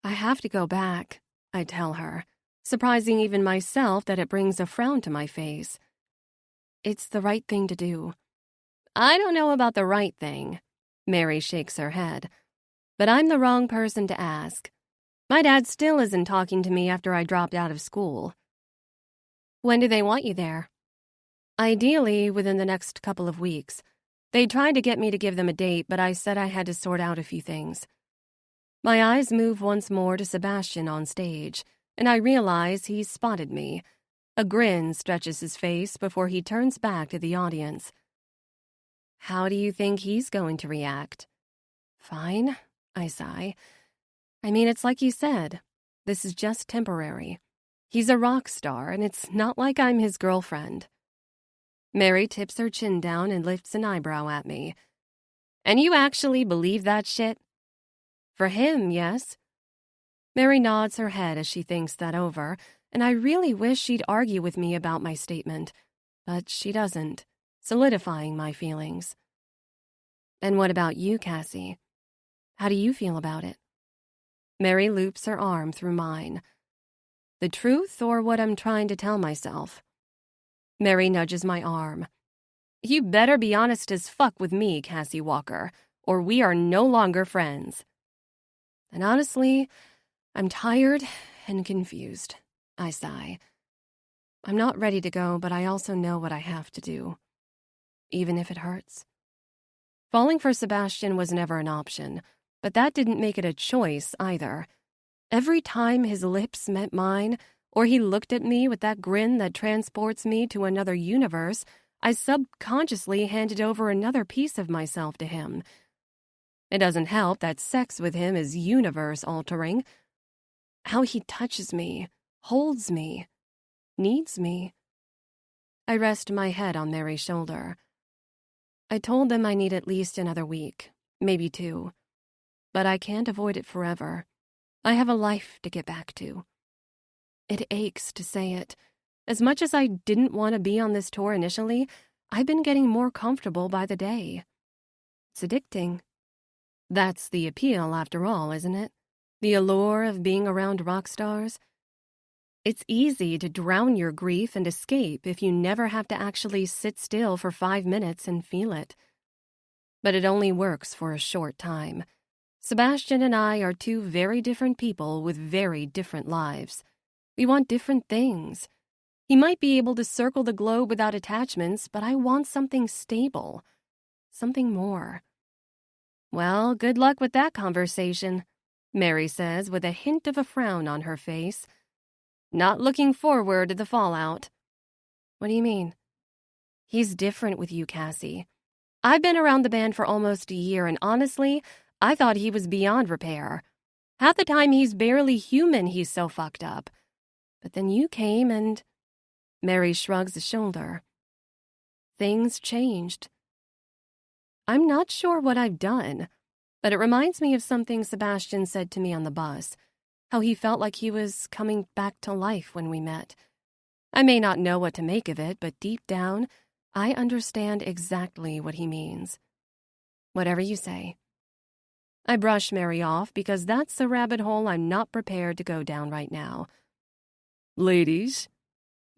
I have to go back, I tell her, surprising even myself that it brings a frown to my face. It's the right thing to do. I don't know about the right thing. Mary shakes her head. But I'm the wrong person to ask. My dad still isn't talking to me after I dropped out of school. When do they want you there? Ideally, within the next couple of weeks. They tried to get me to give them a date, but I said I had to sort out a few things. My eyes move once more to Sebastian on stage, and I realize he's spotted me. A grin stretches his face before he turns back to the audience. How do you think he's going to react? Fine, I sigh. I mean, it's like you said. This is just temporary. He's a rock star, and it's not like I'm his girlfriend. Mary tips her chin down and lifts an eyebrow at me. And you actually believe that shit? For him, yes. Mary nods her head as she thinks that over, and I really wish she'd argue with me about my statement. But she doesn't, solidifying my feelings. And what about you, Cassie? How do you feel about it? Mary loops her arm through mine. The truth or what I'm trying to tell myself? Mary nudges my arm. You better be honest as fuck with me, Cassie Walker, or we are no longer friends. And honestly, I'm tired and confused. I sigh. I'm not ready to go, but I also know what I have to do, even if it hurts. Falling for Sebastian was never an option, but that didn't make it a choice either. Every time his lips met mine, or he looked at me with that grin that transports me to another universe, I subconsciously handed over another piece of myself to him. It doesn't help that sex with him is universe-altering. How he touches me, holds me, needs me. I rest my head on Mary's shoulder. I told them I need at least another week, maybe 2. But I can't avoid it forever. I have a life to get back to. It aches to say it. As much as I didn't want to be on this tour initially, I've been getting more comfortable by the day. It's addicting. That's the appeal, after all, isn't it? The allure of being around rock stars? It's easy to drown your grief and escape if you never have to actually sit still for 5 minutes and feel it. But it only works for a short time. Sebastian and I are two very different people with very different lives. We want different things. He might be able to circle the globe without attachments, but I want something stable. Something more. Well, good luck with that conversation, Mary says with a hint of a frown on her face. Not looking forward to the fallout. What do you mean? He's different with you, Cassie. I've been around the band for almost a year, and honestly, I thought he was beyond repair. Half the time he's barely human, he's so fucked up. But then you came and... Mary shrugs a shoulder. Things changed. I'm not sure what I've done, but it reminds me of something Sebastian said to me on the bus, how he felt like he was coming back to life when we met. I may not know what to make of it, but deep down, I understand exactly what he means. Whatever you say. I brush Mary off because that's a rabbit hole I'm not prepared to go down right now. Ladies?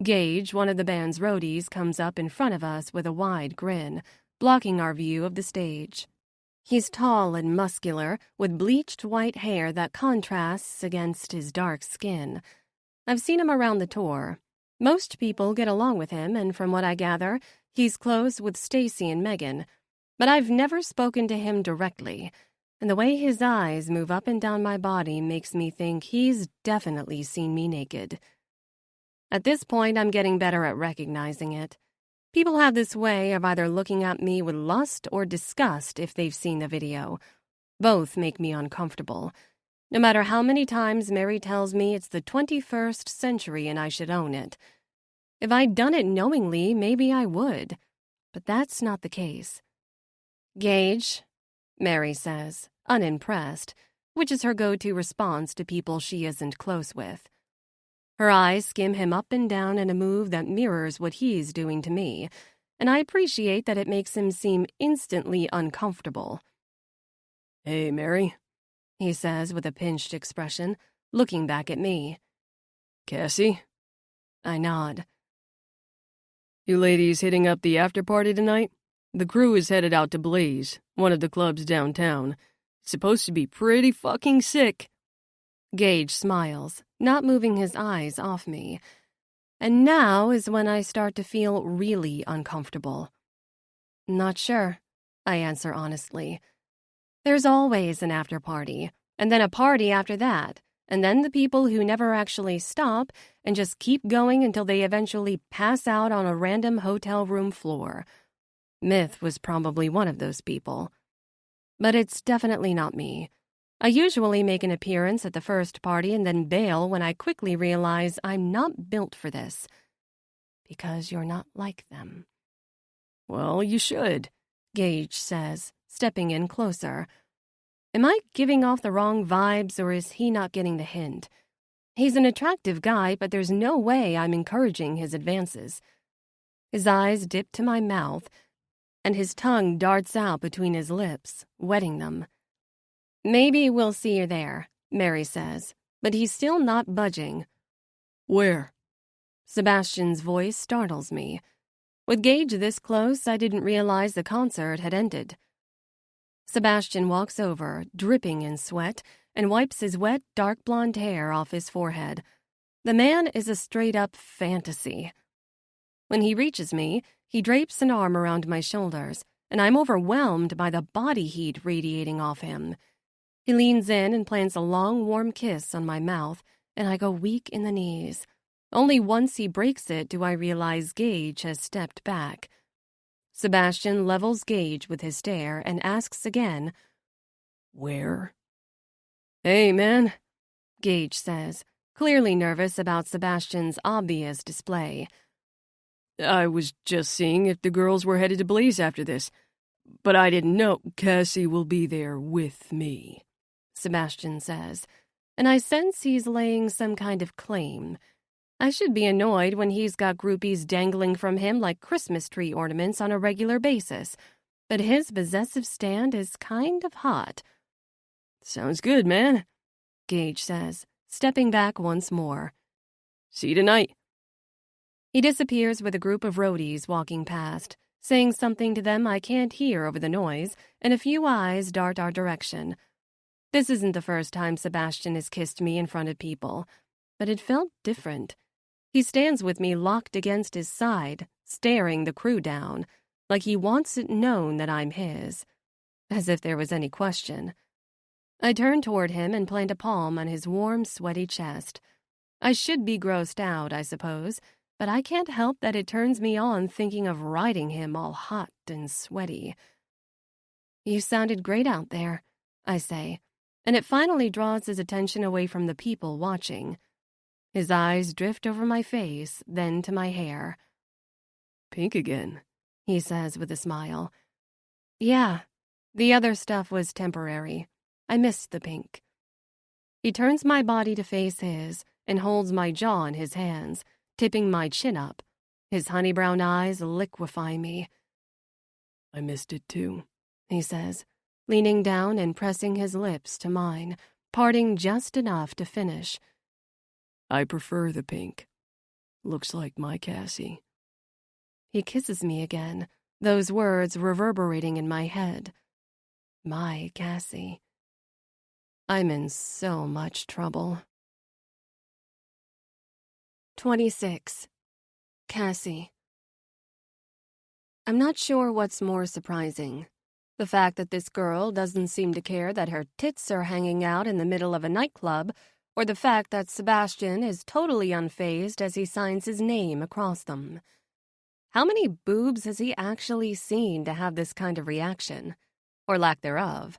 Gage, one of the band's roadies, comes up in front of us with a wide grin, blocking our view of the stage. He's tall and muscular, with bleached white hair that contrasts against his dark skin. I've seen him around the tour. Most people get along with him, and from what I gather, he's close with Stacy and Megan. But I've never spoken to him directly, and the way his eyes move up and down my body makes me think he's definitely seen me naked. At this point, I'm getting better at recognizing it. People have this way of either looking at me with lust or disgust if they've seen the video. Both make me uncomfortable. No matter how many times Mary tells me it's the 21st century and I should own it. If I'd done it knowingly, maybe I would. But that's not the case. Gage, Mary says, unimpressed, which is her go-to response to people she isn't close with. Her eyes skim him up and down in a move that mirrors what he's doing to me, and I appreciate that it makes him seem instantly uncomfortable. Hey, Mary, he says with a pinched expression, looking back at me. Cassie? I nod. You ladies hitting up the after-party tonight? The crew is headed out to Blaze, one of the clubs downtown. It's supposed to be pretty fucking sick. Gage smiles, not moving his eyes off me. And now is when I start to feel really uncomfortable. Not sure, I answer honestly. There's always an after-party, and then a party after that, and then the people who never actually stop and just keep going until they eventually pass out on a random hotel room floor. Myth was probably one of those people. But it's definitely not me. I usually make an appearance at the first party and then bail when I quickly realize I'm not built for this. Because you're not like them. Well, you should, Gage says, stepping in closer. Am I giving off the wrong vibes, or is he not getting the hint? He's an attractive guy, but there's no way I'm encouraging his advances. His eyes dip to my mouth, and his tongue darts out between his lips, wetting them. Maybe we'll see you there, Mary says, but he's still not budging. Where? Sebastian's voice startles me. With Gage this close, I didn't realize the concert had ended. Sebastian walks over, dripping in sweat, and wipes his wet, dark blonde hair off his forehead. The man is a straight-up fantasy. When he reaches me, he drapes an arm around my shoulders, and I'm overwhelmed by the body heat radiating off him. He leans in and plants a long, warm kiss on my mouth, and I go weak in the knees. Only once he breaks it do I realize Gage has stepped back. Sebastian levels Gage with his stare and asks again, Where? Hey, man, Gage says, clearly nervous about Sebastian's obvious display. I was just seeing if the girls were headed to Blaze after this, but I didn't know Cassie will be there with me, Sebastian says, and I sense he's laying some kind of claim. I should be annoyed when he's got groupies dangling from him like Christmas tree ornaments on a regular basis, but his possessive stand is kind of hot. Sounds good, man, Gage says, stepping back once more. See you tonight. He disappears with a group of roadies walking past, saying something to them I can't hear over the noise, and a few eyes dart our direction. This isn't the first time Sebastian has kissed me in front of people, but it felt different. He stands with me locked against his side, staring the crew down, like he wants it known that I'm his. As if there was any question. I turn toward him and plant a palm on his warm, sweaty chest. I should be grossed out, I suppose, but I can't help that it turns me on thinking of riding him all hot and sweaty. You sounded great out there, I say, and it finally draws his attention away from the people watching. His eyes drift over my face, then to my hair. Pink again, he says with a smile. Yeah, the other stuff was temporary. I missed the pink. He turns my body to face his and holds my jaw in his hands, tipping my chin up. His honey brown eyes liquefy me. I missed it too, he says, leaning down and pressing his lips to mine, parting just enough to finish. I prefer the pink. Looks like my Cassie. He kisses me again, those words reverberating in my head. My Cassie. I'm in so much trouble. 26. Cassie. I'm not sure what's more surprising. The fact that this girl doesn't seem to care that her tits are hanging out in the middle of a nightclub, or the fact that Sebastian is totally unfazed as he signs his name across them. How many boobs has he actually seen to have this kind of reaction? Or lack thereof.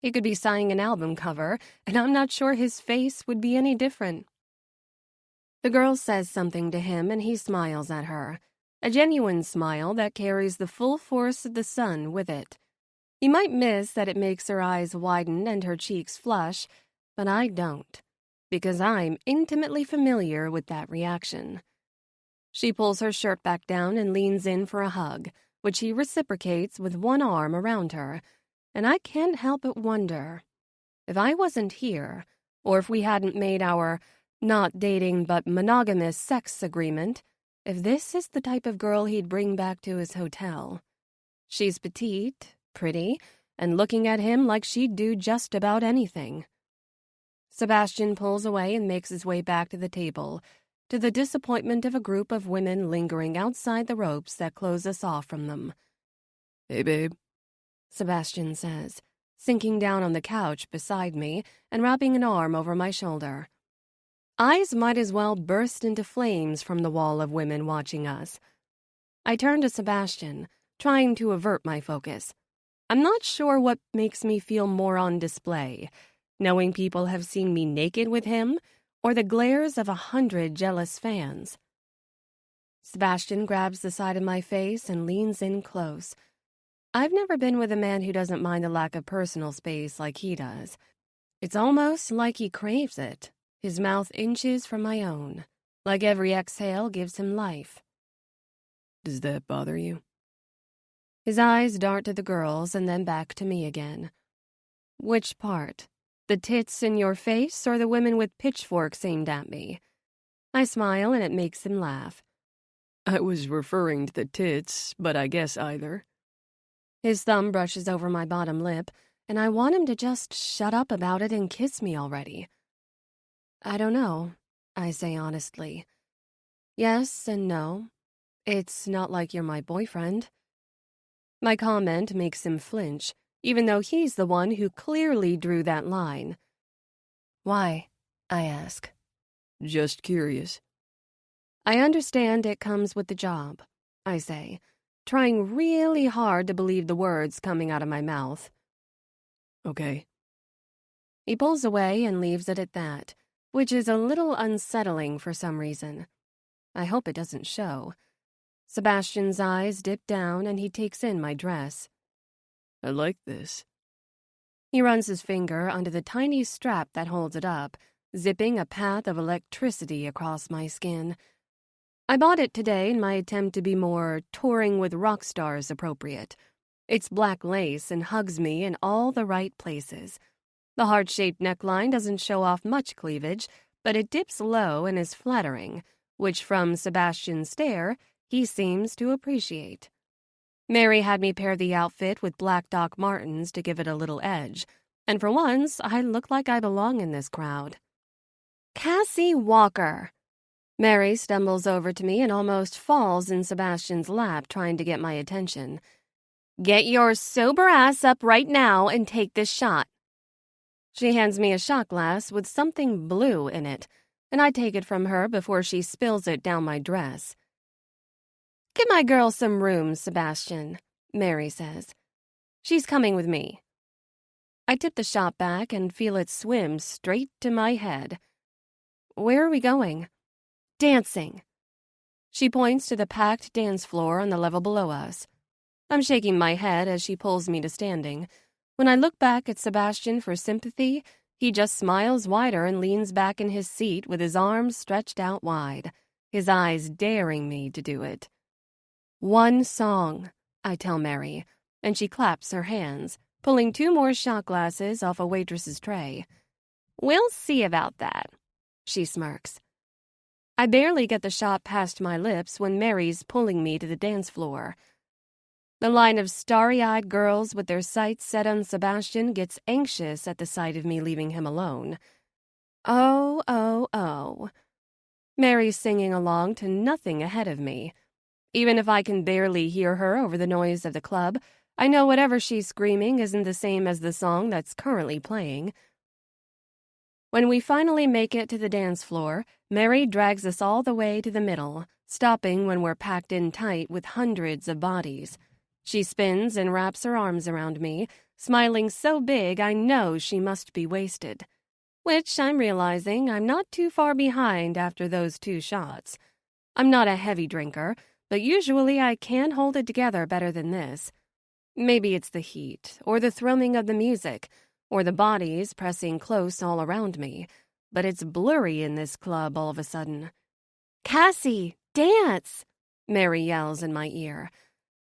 He could be signing an album cover, and I'm not sure his face would be any different. The girl says something to him, and he smiles at her. A genuine smile that carries the full force of the sun with it. He might miss that it makes her eyes widen and her cheeks flush, but I don't, because I'm intimately familiar with that reaction. She pulls her shirt back down and leans in for a hug, which he reciprocates with one arm around her, and I can't help but wonder, if I wasn't here, or if we hadn't made our not dating but monogamous sex agreement, if this is the type of girl he'd bring back to his hotel. She's petite, pretty, and looking at him like she'd do just about anything. Sebastian pulls away and makes his way back to the table, to the disappointment of a group of women lingering outside the ropes that close us off from them. Hey, babe, Sebastian says, sinking down on the couch beside me and wrapping an arm over my shoulder. Eyes might as well burst into flames from the wall of women watching us. I turn to Sebastian, trying to avert my focus. I'm not sure what makes me feel more on display, knowing people have seen me naked with him, or the glares of 100 jealous fans. Sebastian grabs the side of my face and leans in close. I've never been with a man who doesn't mind the lack of personal space like he does. It's almost like he craves it. His mouth inches from my own, like every exhale gives him life. Does that bother you? His eyes dart to the girls and then back to me again. Which part? The tits in your face or the women with pitchforks aimed at me? I smile and it makes him laugh. I was referring to the tits, but I guess either. His thumb brushes over my bottom lip, and I want him to just shut up about it and kiss me already. I don't know, I say honestly. Yes and no. It's not like you're my boyfriend. My comment makes him flinch, even though he's the one who clearly drew that line. Why? I ask. Just curious. I understand it comes with the job, I say, trying really hard to believe the words coming out of my mouth. Okay. He pulls away and leaves it at that, which is a little unsettling for some reason. I hope it doesn't show. Sebastian's eyes dip down and he takes in my dress. I like this. He runs his finger under the tiny strap that holds it up, zipping a path of electricity across my skin. I bought it today in my attempt to be more touring with rock stars appropriate. It's black lace and hugs me in all the right places. The heart-shaped neckline doesn't show off much cleavage, but it dips low and is flattering, which from Sebastian's stare, he seems to appreciate. Mary had me pair the outfit with black Doc Martens to give it a little edge, and for once, I look like I belong in this crowd. Cassie Walker! Mary stumbles over to me and almost falls in Sebastian's lap trying to get my attention. Get your sober ass up right now and take this shot. She hands me a shot glass with something blue in it, and I take it from her before she spills it down my dress. Give my girl some room, Sebastian, Mary says. She's coming with me. I tip the shot back and feel it swim straight to my head. Where are we going? Dancing. She points to the packed dance floor on the level below us. I'm shaking my head as she pulls me to standing. When I look back at Sebastian for sympathy, he just smiles wider and leans back in his seat with his arms stretched out wide, his eyes daring me to do it. One song, I tell Mary, and she claps her hands, pulling 2 more shot glasses off a waitress's tray. We'll see about that, she smirks. I barely get the shot past my lips when Mary's pulling me to the dance floor. The line of starry-eyed girls with their sights set on Sebastian gets anxious at the sight of me leaving him alone. Oh, oh, oh. Mary's singing along to nothing ahead of me. Even if I can barely hear her over the noise of the club, I know whatever she's screaming isn't the same as the song that's currently playing. When we finally make it to the dance floor, Mary drags us all the way to the middle, stopping when we're packed in tight with hundreds of bodies. She spins and wraps her arms around me, smiling so big I know she must be wasted. Which I'm realizing I'm not too far behind after those 2 shots. I'm not a heavy drinker, but usually I can hold it together better than this. Maybe it's the heat, or the thrumming of the music, or the bodies pressing close all around me, but it's blurry in this club all of a sudden. Cassie, dance! Mary yells in my ear.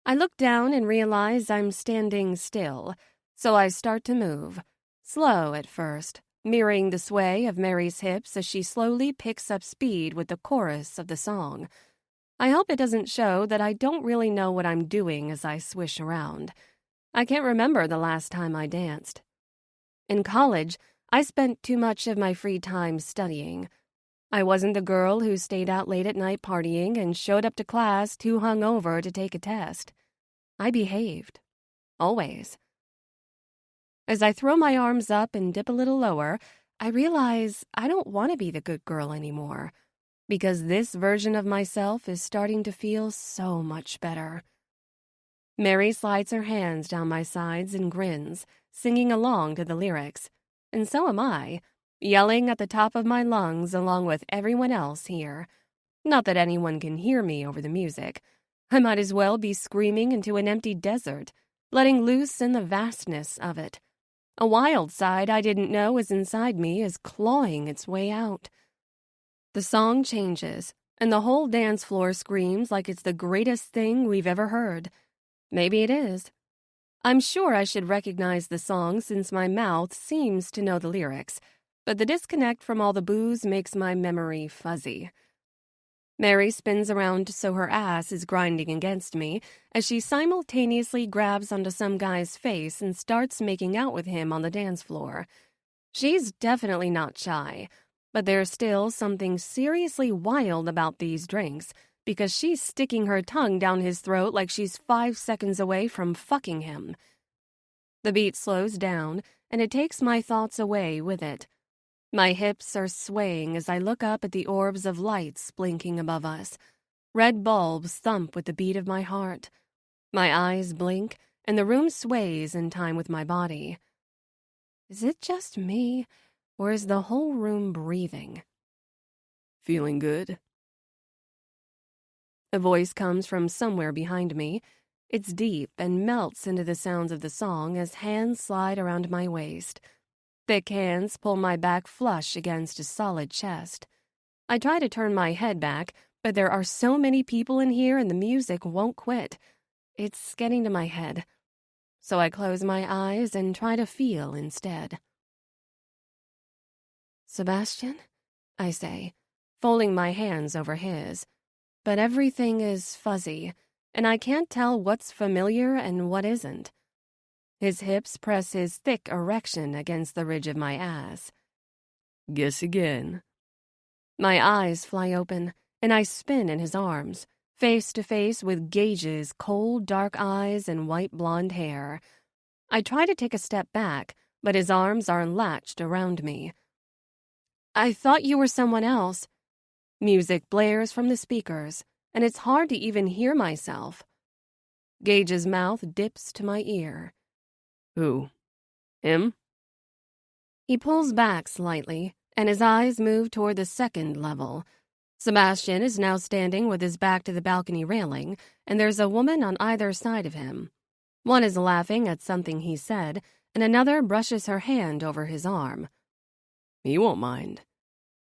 I look down and realize I'm standing still, so I start to move, slow at first, mirroring the sway of Mary's hips as she slowly picks up speed with the chorus of the song. I hope it doesn't show that I don't really know what I'm doing as I swish around. I can't remember the last time I danced. In college, I spent too much of my free time studying. I wasn't the girl who stayed out late at night partying and showed up to class too hungover to take a test. I behaved. Always. As I throw my arms up and dip a little lower, I realize I don't want to be the good girl anymore, because this version of myself is starting to feel so much better. Mary slides her hands down my sides and grins, singing along to the lyrics, and so am I, yelling at the top of my lungs along with everyone else here. Not that anyone can hear me over the music. I might as well be screaming into an empty desert, letting loose in the vastness of it. A wild side I didn't know was inside me is clawing its way out. The song changes, and the whole dance floor screams like it's the greatest thing we've ever heard. Maybe it is. I'm sure I should recognize the song since my mouth seems to know the lyrics, but the disconnect from all the booze makes my memory fuzzy. Mary spins around so her ass is grinding against me as she simultaneously grabs onto some guy's face and starts making out with him on the dance floor. She's definitely not shy, but there's still something seriously wild about these drinks because she's sticking her tongue down his throat like she's 5 seconds away from fucking him. The beat slows down, and it takes my thoughts away with it. My hips are swaying as I look up at the orbs of lights blinking above us. Red bulbs thump with the beat of my heart. My eyes blink, and the room sways in time with my body. Is it just me, or is the whole room breathing? Feeling good? A voice comes from somewhere behind me. It's deep and melts into the sounds of the song as hands slide around my waist. Thick hands pull my back flush against a solid chest. I try to turn my head back, but there are so many people in here and the music won't quit. It's getting to my head. So I close my eyes and try to feel instead. "Sebastian?" I say, folding my hands over his. But everything is fuzzy, and I can't tell what's familiar and what isn't. His hips press his thick erection against the ridge of my ass. Guess again. My eyes fly open, and I spin in his arms, face to face with Gage's cold, dark eyes and white blonde hair. I try to take a step back, but his arms are latched around me. "I thought you were someone else." Music blares from the speakers, and it's hard to even hear myself. Gage's mouth dips to my ear. Who? Him? He pulls back slightly, and his eyes move toward the second level. Sebastian is now standing with his back to the balcony railing, and there's a woman on either side of him. One is laughing at something he said, and another brushes her hand over his arm. He won't mind,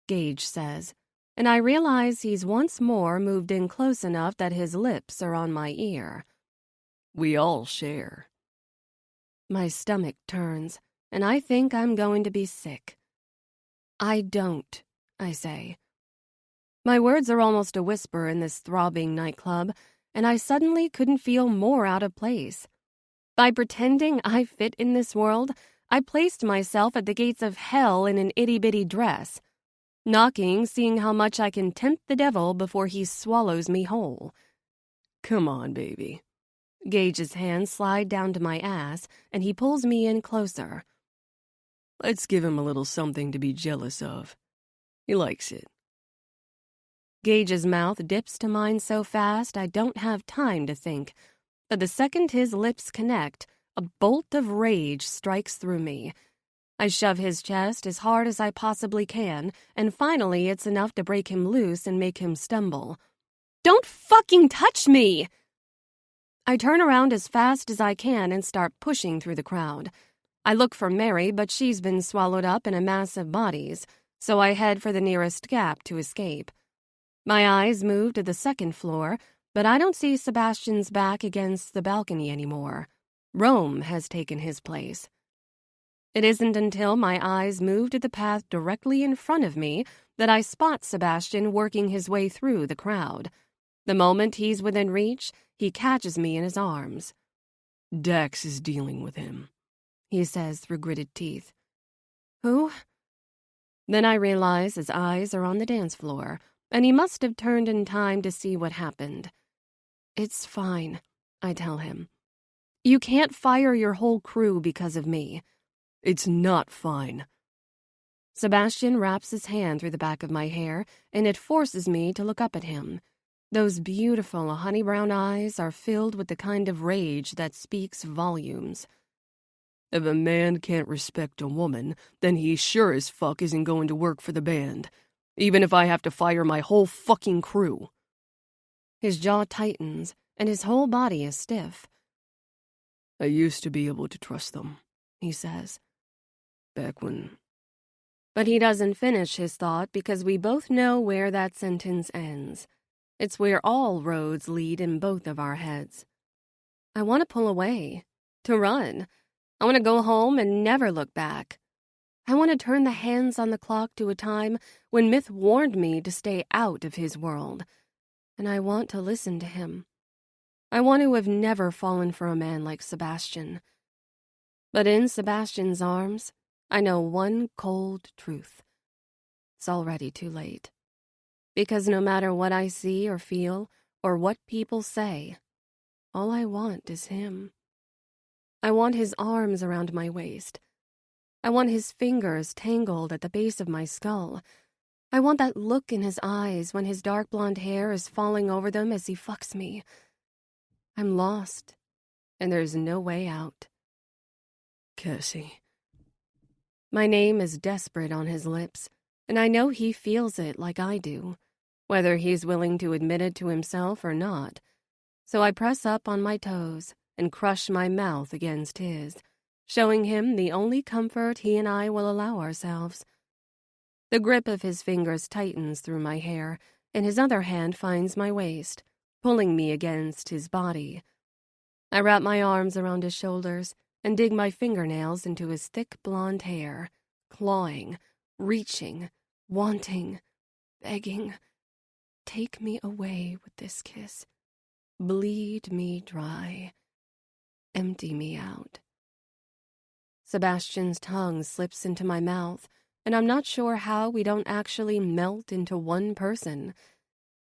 Gage says, and I realize he's once more moved in close enough that his lips are on my ear. We all share. My stomach turns, and I think I'm going to be sick. "I don't," I say. My words are almost a whisper in this throbbing nightclub, and I suddenly couldn't feel more out of place. By pretending I fit in this world, I placed myself at the gates of hell in an itty-bitty dress, knocking, seeing how much I can tempt the devil before he swallows me whole. Come on, baby. Gage's hands slide down to my ass, and he pulls me in closer. Let's give him a little something to be jealous of. He likes it. Gage's mouth dips to mine so fast I don't have time to think, but the second his lips connect, a bolt of rage strikes through me. I shove his chest as hard as I possibly can, and finally it's enough to break him loose and make him stumble. "Don't fucking touch me!" I turn around as fast as I can and start pushing through the crowd. I look for Mary, but she's been swallowed up in a mass of bodies, so I head for the nearest gap to escape. My eyes move to the second floor, but I don't see Sebastian's back against the balcony anymore. Rome has taken his place. It isn't until my eyes move to the path directly in front of me that I spot Sebastian working his way through the crowd. The moment he's within reach, he catches me in his arms. Dax is dealing with him, he says through gritted teeth. Who? Then I realize his eyes are on the dance floor, and he must have turned in time to see what happened. It's fine, I tell him. You can't fire your whole crew because of me. It's not fine. Sebastian wraps his hand through the back of my hair, and it forces me to look up at him. Those beautiful honey brown eyes are filled with the kind of rage that speaks volumes. If a man can't respect a woman, then he sure as fuck isn't going to work for the band, even if I have to fire my whole fucking crew. His jaw tightens, and his whole body is stiff. I used to be able to trust them, he says. Back when... But he doesn't finish his thought because we both know where that sentence ends. It's where all roads lead in both of our heads. I want to pull away, to run. I want to go home and never look back. I want to turn the hands on the clock to a time when myth warned me to stay out of his world. And I want to listen to him. I want to have never fallen for a man like Sebastian. But in Sebastian's arms, I know one cold truth. It's already too late. Because no matter what I see or feel, or what people say, all I want is him. I want his arms around my waist. I want his fingers tangled at the base of my skull. I want that look in his eyes when his dark blonde hair is falling over them as he fucks me. I'm lost, and there's no way out. Cassie. My name is desperate on his lips, and I know he feels it like I do, whether he's willing to admit it to himself or not. So I press up on my toes and crush my mouth against his, showing him the only comfort he and I will allow ourselves. The grip of his fingers tightens through my hair, and his other hand finds my waist, pulling me against his body. I wrap my arms around his shoulders and dig my fingernails into his thick blonde hair, clawing, reaching, wanting, begging. Take me away with this kiss. Bleed me dry. Empty me out. Sebastian's tongue slips into my mouth, and I'm not sure how we don't actually melt into one person.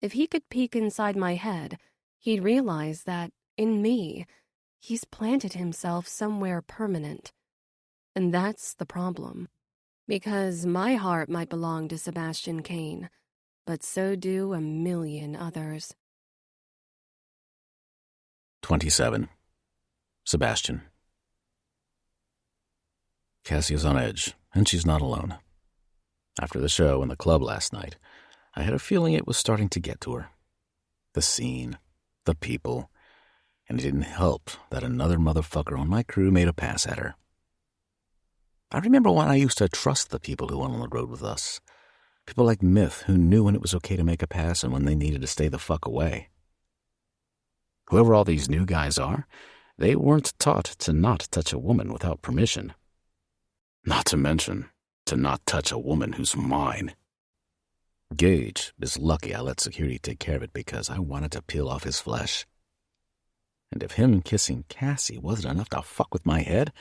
If he could peek inside my head, he'd realize that, in me, he's planted himself somewhere permanent. And that's the problem. Because my heart might belong to Sebastian Kane, but so do a million others. 27. Sebastian. Cassie is on edge, and she's not alone. After the show in the club last night, I had a feeling it was starting to get to her. The scene, the people, and it didn't help that another motherfucker on my crew made a pass at her. I remember when I used to trust the people who went on the road with us. People like Myth who knew when it was okay to make a pass and when they needed to stay the fuck away. Whoever all these new guys are, they weren't taught to not touch a woman without permission. Not to mention, to not touch a woman who's mine. Gage is lucky I let security take care of it because I wanted to peel off his flesh. And if him kissing Cassie wasn't enough to fuck with my head,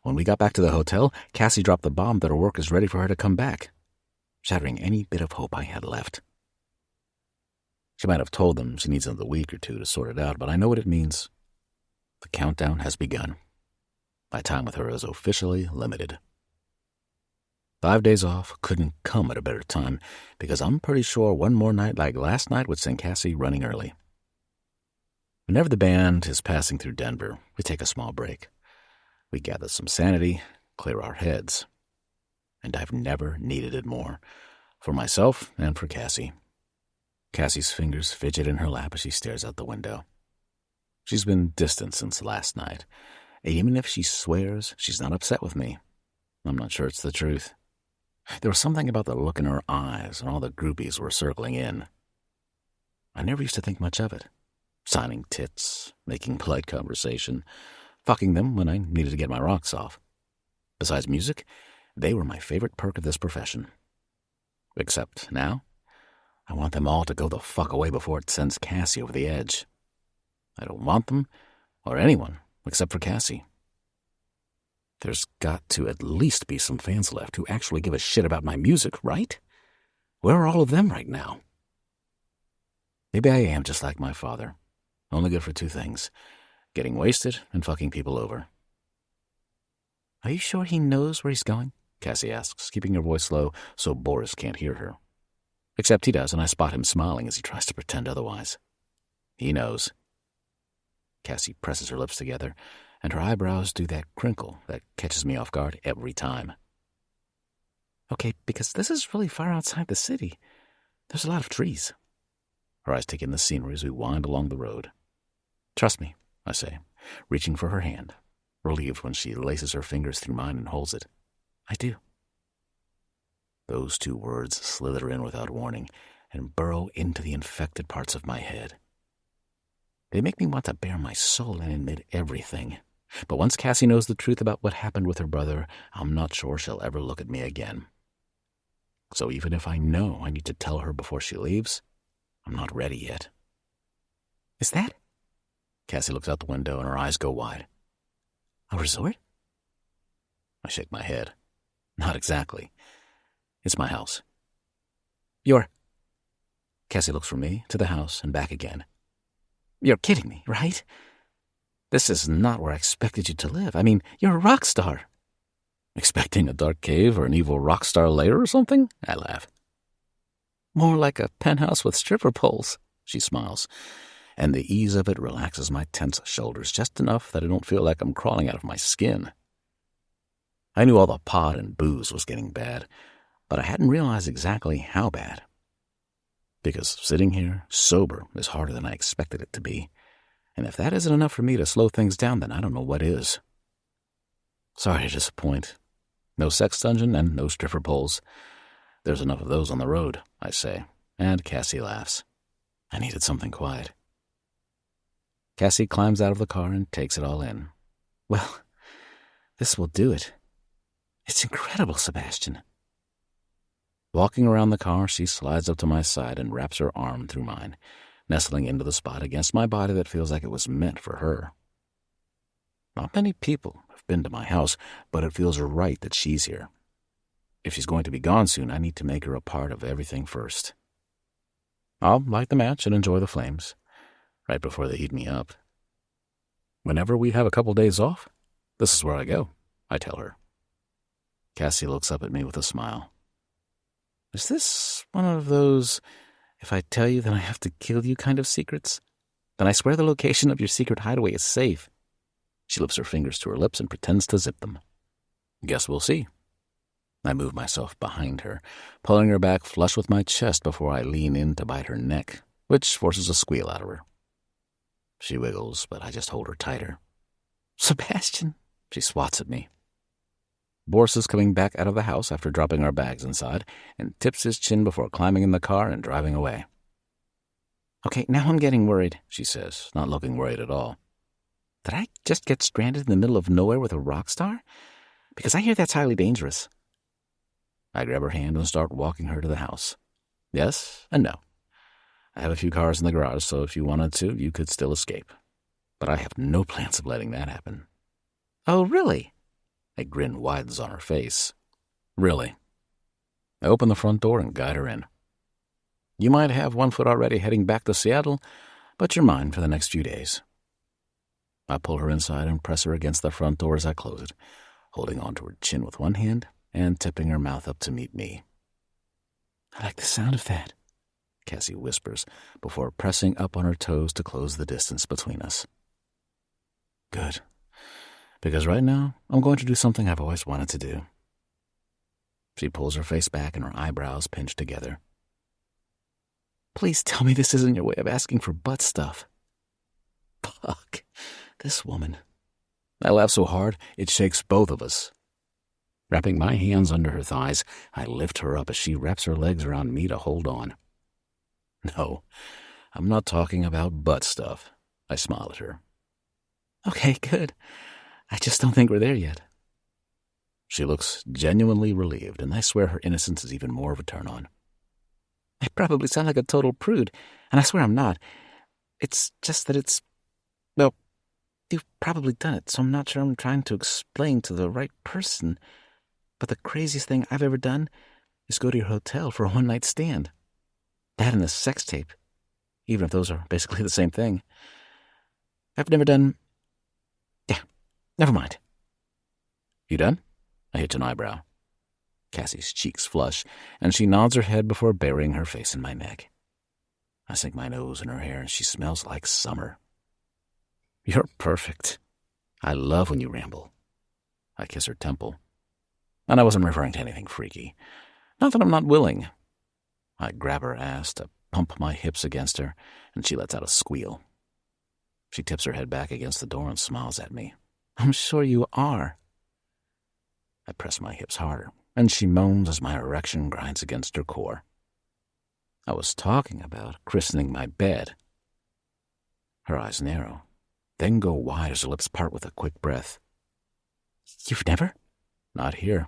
when we got back to the hotel, Cassie dropped the bomb that her work is ready for her to come back, shattering any bit of hope I had left. She might have told them she needs another week or two to sort it out, but I know what it means. The countdown has begun. My time with her is officially limited. 5 days off couldn't come at a better time, because I'm pretty sure one more night like last night would send Cassie running early. Whenever the band is passing through Denver, we take a small break. We gather some sanity, clear our heads. And I've never needed it more, for myself and for Cassie. Cassie's fingers fidget in her lap as she stares out the window. She's been distant since last night. Even if she swears she's not upset with me, I'm not sure it's the truth. There was something about the look in her eyes when all the groupies were circling in. I never used to think much of it. Signing tits, making polite conversation, fucking them when I needed to get my rocks off. Besides music, they were my favorite perk of this profession. Except now, I want them all to go the fuck away before it sends Cassie over the edge. I don't want them, or anyone, except for Cassie. There's got to at least be some fans left who actually give a shit about my music, right? Where are all of them right now? Maybe I am just like my father, only good for two things: getting wasted and fucking people over. Are you sure he knows where he's going? Cassie asks, keeping her voice low so Boris can't hear her. Except he does, and I spot him smiling as he tries to pretend otherwise. He knows. Cassie presses her lips together, and her eyebrows do that crinkle that catches me off guard every time. Okay, because this is really far outside the city. There's a lot of trees. Her eyes take in the scenery as we wind along the road. Trust me, I say, reaching for her hand, relieved when she laces her fingers through mine and holds it. I do. Those two words slither in without warning and burrow into the infected parts of my head. They make me want to bare my soul and admit everything. But once Cassie knows the truth about what happened with her brother, I'm not sure she'll ever look at me again. So even if I know I need to tell her before she leaves, I'm not ready yet. Is that? Cassie looks out the window and her eyes go wide. A resort? I shake my head. Not exactly. It's my house. Cassie looks from me to the house and back again. You're kidding me, right? This is not where I expected you to live. I mean, you're a rock star. Expecting a dark cave or an evil rock star lair or something? I laugh. More like a penthouse with stripper poles, she smiles, and the ease of it relaxes my tense shoulders just enough that I don't feel like I'm crawling out of my skin. I knew all the pot and booze was getting bad, but I hadn't realized exactly how bad. Because sitting here, sober, is harder than I expected it to be. And if that isn't enough for me to slow things down, then I don't know what is. Sorry to disappoint. No sex dungeon and no stripper poles. There's enough of those on the road, I say, and Cassie laughs. I needed something quiet. Cassie climbs out of the car and takes it all in. Well, this will do it. It's incredible, Sebastian. Walking around the car, she slides up to my side and wraps her arm through mine, nestling into the spot against my body that feels like it was meant for her. Not many people have been to my house, but it feels right that she's here. If she's going to be gone soon, I need to make her a part of everything first. I'll light the match and enjoy the flames, right before they heat me up. Whenever we have a couple days off, this is where I go, I tell her. Cassie looks up at me with a smile. Is this one of those, if I tell you then I have to kill you kind of secrets? Then I swear the location of your secret hideaway is safe. She lifts her fingers to her lips and pretends to zip them. Guess we'll see. I move myself behind her, pulling her back flush with my chest before I lean in to bite her neck, which forces a squeal out of her. She wiggles, but I just hold her tighter. Sebastian, she swats at me. Boris is coming back out of the house after dropping our bags inside and tips his chin before climbing in the car and driving away. Okay, now I'm getting worried, she says, not looking worried at all. Did I just get stranded in the middle of nowhere with a rock star? Because I hear that's highly dangerous. I grab her hand and start walking her to the house. Yes and no. I have a few cars in the garage, so if you wanted to, you could still escape. But I have no plans of letting that happen. Oh, really? A grin widens on her face. Really. I open the front door and guide her in. You might have one foot already heading back to Seattle, but you're mine for the next few days. I pull her inside and press her against the front door as I close it, holding onto her chin with one hand and tipping her mouth up to meet me. I like the sound of that, Cassie whispers before pressing up on her toes to close the distance between us. Good. Because right now, I'm going to do something I've always wanted to do. She pulls her face back and her eyebrows pinch together. Please tell me this isn't your way of asking for butt stuff. Fuck, this woman. I laugh so hard, it shakes both of us. Wrapping my hands under her thighs, I lift her up as she wraps her legs around me to hold on. No, I'm not talking about butt stuff. I smile at her. Okay, good. I just don't think we're there yet. She looks genuinely relieved, and I swear her innocence is even more of a turn-on. I probably sound like a total prude, and I swear I'm not. It's just that well, you've probably done it, so I'm not sure I'm trying to explain to the right person. But the craziest thing I've ever done is go to your hotel for a one-night stand. That and a sex tape, even if those are basically the same thing. I've never done... Yeah, never mind. You done? I hitch an eyebrow. Cassie's cheeks flush, and she nods her head before burying her face in my neck. I sink my nose in her hair, and she smells like summer. You're perfect. I love when you ramble. I kiss her temple. And I wasn't referring to anything freaky. Not that I'm not willing. I grab her ass to pump my hips against her, and she lets out a squeal. She tips her head back against the door and smiles at me. I'm sure you are. I press my hips harder, and she moans as my erection grinds against her core. I was talking about christening my bed. Her eyes narrow, then go wide as her lips part with a quick breath. You've never? Not here.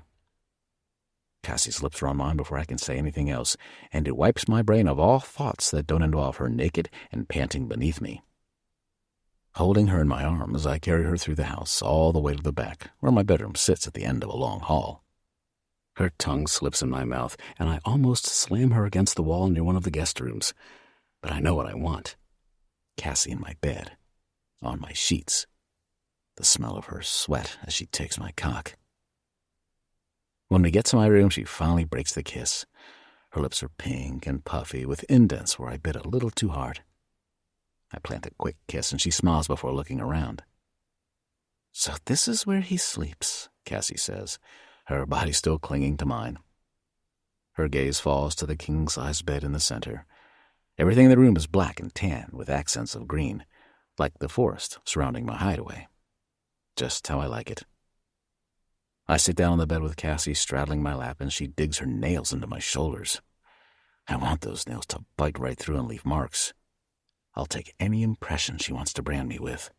Cassie's lips are on mine before I can say anything else, and it wipes my brain of all thoughts that don't involve her naked and panting beneath me. Holding her in my arms, I carry her through the house, all the way to the back, where my bedroom sits at the end of a long hall. Her tongue slips in my mouth, and I almost slam her against the wall near one of the guest rooms. But I know what I want. Cassie in my bed, on my sheets, the smell of her sweat as she takes my cock. When we get to my room, she finally breaks the kiss. Her lips are pink and puffy, with indents where I bit a little too hard. I plant a quick kiss, and she smiles before looking around. So this is where he sleeps, Cassie says, her body still clinging to mine. Her gaze falls to the king-size bed in the center. Everything in the room is black and tan, with accents of green, like the forest surrounding my hideaway. Just how I like it. I sit down on the bed with Cassie straddling my lap, and she digs her nails into my shoulders. I want those nails to bite right through and leave marks. I'll take any impression she wants to brand me with.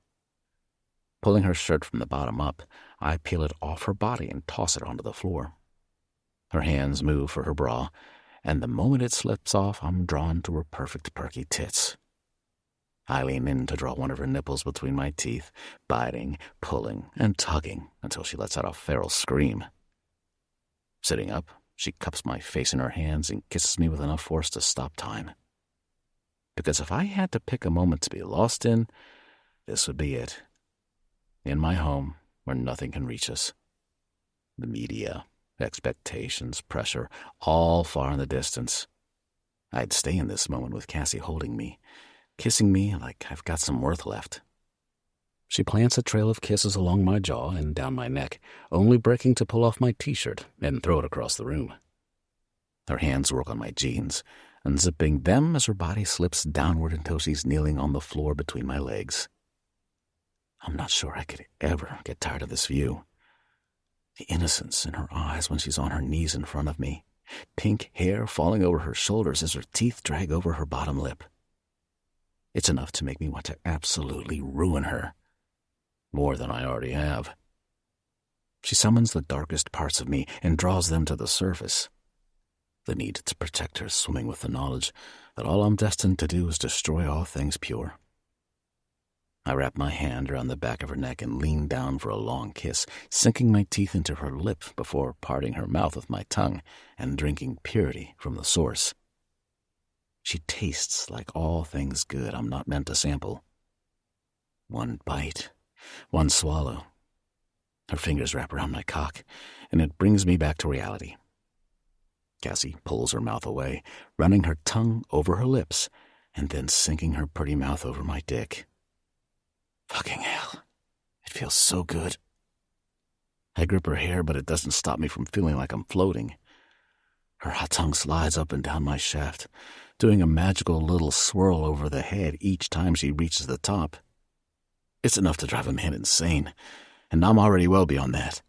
Pulling her shirt from the bottom up, I peel it off her body and toss it onto the floor. Her hands move for her bra, and the moment it slips off, I'm drawn to her perfect perky tits. I lean in to draw one of her nipples between my teeth, biting, pulling, and tugging until she lets out a feral scream. Sitting up, she cups my face in her hands and kisses me with enough force to stop time. Because if I had to pick a moment to be lost in, this would be it. In my home, where nothing can reach us. The media, expectations, pressure, all far in the distance. I'd stay in this moment with Cassie holding me, kissing me like I've got some worth left. She plants a trail of kisses along my jaw and down my neck, only breaking to pull off my t-shirt and throw it across the room. Her hands work on my jeans, unzipping them as her body slips downward until she's kneeling on the floor between my legs. I'm not sure I could ever get tired of this view. The innocence in her eyes when she's on her knees in front of me, pink hair falling over her shoulders as her teeth drag over her bottom lip. It's enough to make me want to absolutely ruin her. More than I already have. She summons the darkest parts of me and draws them to the surface. The need to protect her swimming with the knowledge that all I'm destined to do is destroy all things pure. I wrap my hand around the back of her neck and lean down for a long kiss, sinking my teeth into her lip before parting her mouth with my tongue and drinking purity from the source. She tastes like all things good I'm not meant to sample. One bite, one swallow. Her fingers wrap around my cock, and it brings me back to reality. Cassie pulls her mouth away, running her tongue over her lips, and then sinking her pretty mouth over my dick. Fucking hell. It feels so good. I grip her hair, but it doesn't stop me from feeling like I'm floating. Her hot tongue slides up and down my shaft, doing a magical little swirl over the head each time she reaches the top. It's enough to drive a man insane, and I'm already well beyond that.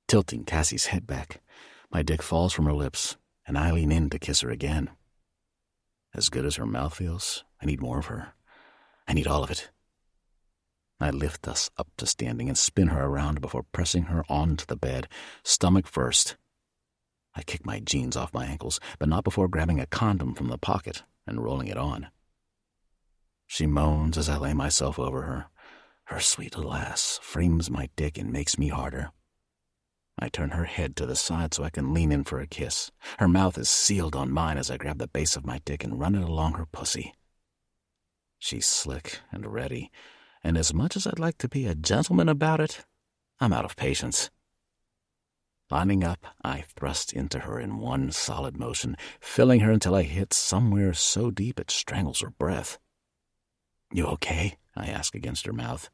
Tilting Cassie's head back, my dick falls from her lips, and I lean in to kiss her again. As good as her mouth feels, I need more of her. I need all of it. I lift us up to standing and spin her around before pressing her onto the bed, stomach first. I kick my jeans off my ankles, but not before grabbing a condom from the pocket and rolling it on. She moans as I lay myself over her. Her sweet little ass frames my dick and makes me harder. I turn her head to the side so I can lean in for a kiss. Her mouth is sealed on mine as I grab the base of my dick and run it along her pussy. She's slick and ready, and as much as I'd like to be a gentleman about it, I'm out of patience. Lining up, I thrust into her in one solid motion, filling her until I hit somewhere so deep it strangles her breath. "You okay?" I ask against her mouth.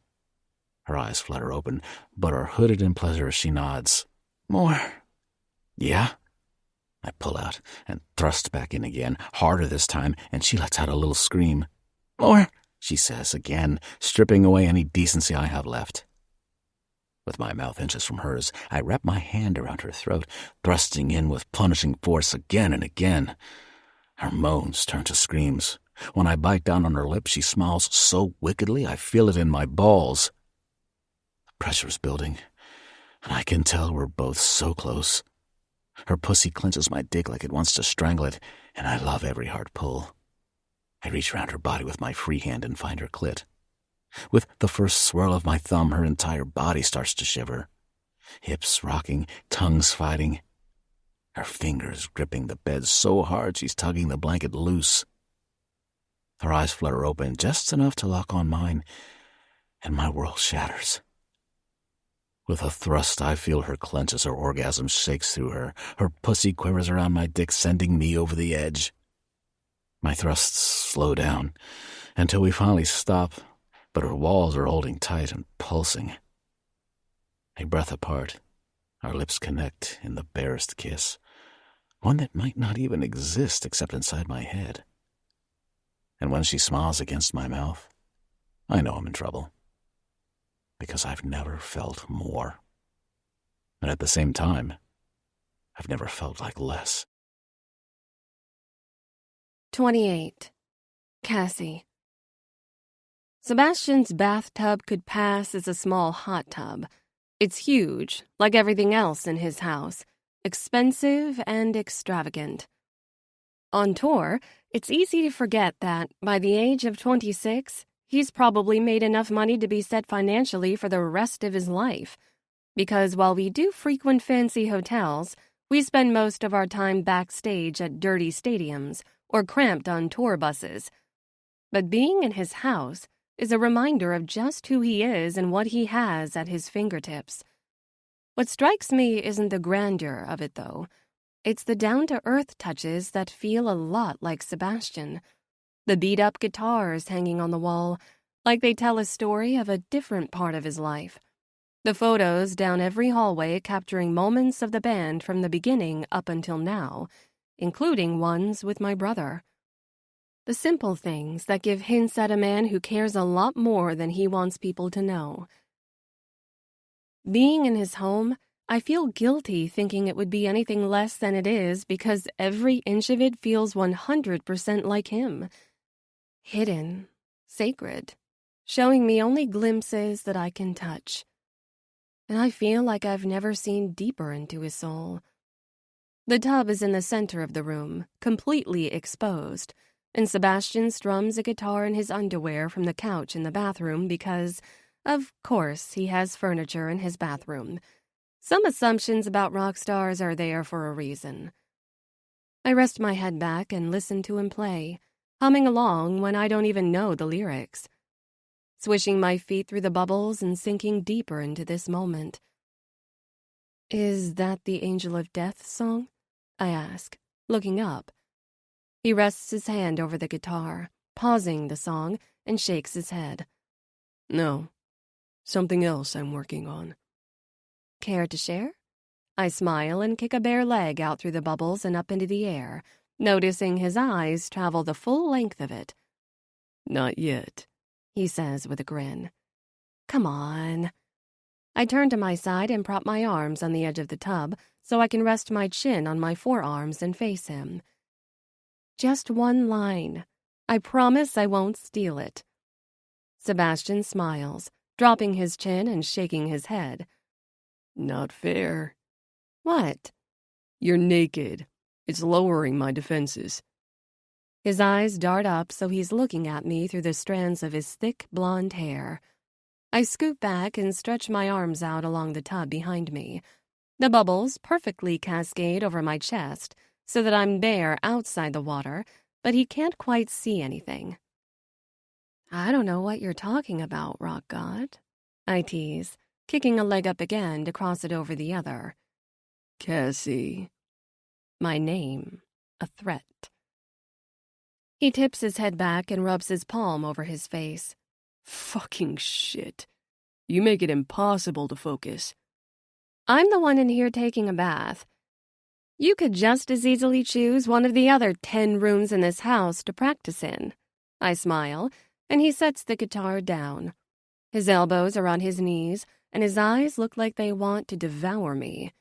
Her eyes flutter open, but are hooded in pleasure as she nods. "More." "Yeah?" I pull out and thrust back in again, harder this time, and she lets out a little scream. "More," she says again, stripping away any decency I have left. With my mouth inches from hers, I wrap my hand around her throat, thrusting in with punishing force again and again. Her moans turn to screams. When I bite down on her lips, she smiles so wickedly I feel it in my balls. The pressure's building, and I can tell we're both so close. Her pussy clenches my dick like it wants to strangle it, and I love every hard pull. I reach around her body with my free hand and find her clit. With the first swirl of my thumb, her entire body starts to shiver. Hips rocking, tongues fighting. Her fingers gripping the bed so hard she's tugging the blanket loose. Her eyes flutter open just enough to lock on mine, and my world shatters. With a thrust, I feel her clench as her orgasm shakes through her. Her pussy quivers around my dick, sending me over the edge. My thrusts slow down until we finally stop, but her walls are holding tight and pulsing. A breath apart, our lips connect in the barest kiss, one that might not even exist except inside my head. And when she smiles against my mouth, I know I'm in trouble, because I've never felt more. And at the same time, I've never felt like less. 28. Cassie. Sebastian's bathtub could pass as a small hot tub. It's huge, like everything else in his house. expensive and extravagant. On tour, it's easy to forget that, by the age of 26, he's probably made enough money to be set financially for the rest of his life. Because while we do frequent fancy hotels, we spend most of our time backstage at dirty stadiums or cramped on tour buses. But being in his house is a reminder of just who he is and what he has at his fingertips. What strikes me isn't the grandeur of it, though. It's the down-to-earth touches that feel a lot like Sebastian. The beat-up guitars hanging on the wall, like they tell a story of a different part of his life. The photos down every hallway capturing moments of the band from the beginning up until now, including ones with my brother. The simple things that give hints at a man who cares a lot more than he wants people to know. Being in his home, I feel guilty thinking it would be anything less than it is because every inch of it feels 100% like him. Hidden, sacred, showing me only glimpses that I can touch. And I feel like I've never seen deeper into his soul. The tub is in the center of the room, completely exposed, and Sebastian strums a guitar in his underwear from the couch in the bathroom because, of course, he has furniture in his bathroom. Some assumptions about rock stars are there for a reason. I rest my head back and listen to him play, humming along when I don't even know the lyrics. Swishing my feet through the bubbles and sinking deeper into this moment. Is that the Angel of Death song? I ask, looking up. He rests his hand over the guitar, pausing the song, and shakes his head. No, something else I'm working on. Care to share? I smile and kick a bare leg out through the bubbles and up into the air, noticing his eyes travel the full length of it. Not yet, he says with a grin. Come on. I turn to my side and prop my arms on the edge of the tub so I can rest my chin on my forearms and face him. Just one line. I promise I won't steal it. Sebastian smiles, dropping his chin and shaking his head. Not fair. What? You're naked. It's lowering my defenses. His eyes dart up so he's looking at me through the strands of his thick blonde hair. I scoot back and stretch my arms out along the tub behind me. The bubbles perfectly cascade over my chest so that I'm bare outside the water, but he can't quite see anything. I don't know what you're talking about, rock god, I tease, kicking a leg up again to cross it over the other. Cassie. My name, a threat. He tips his head back and rubs his palm over his face. Fucking shit. You make it impossible to focus. I'm the one in here taking a bath. You could just as easily choose one of the other 10 rooms in this house to practice in. I smile, and he sets the guitar down. His elbows are on his knees, and his eyes look like they want to devour me.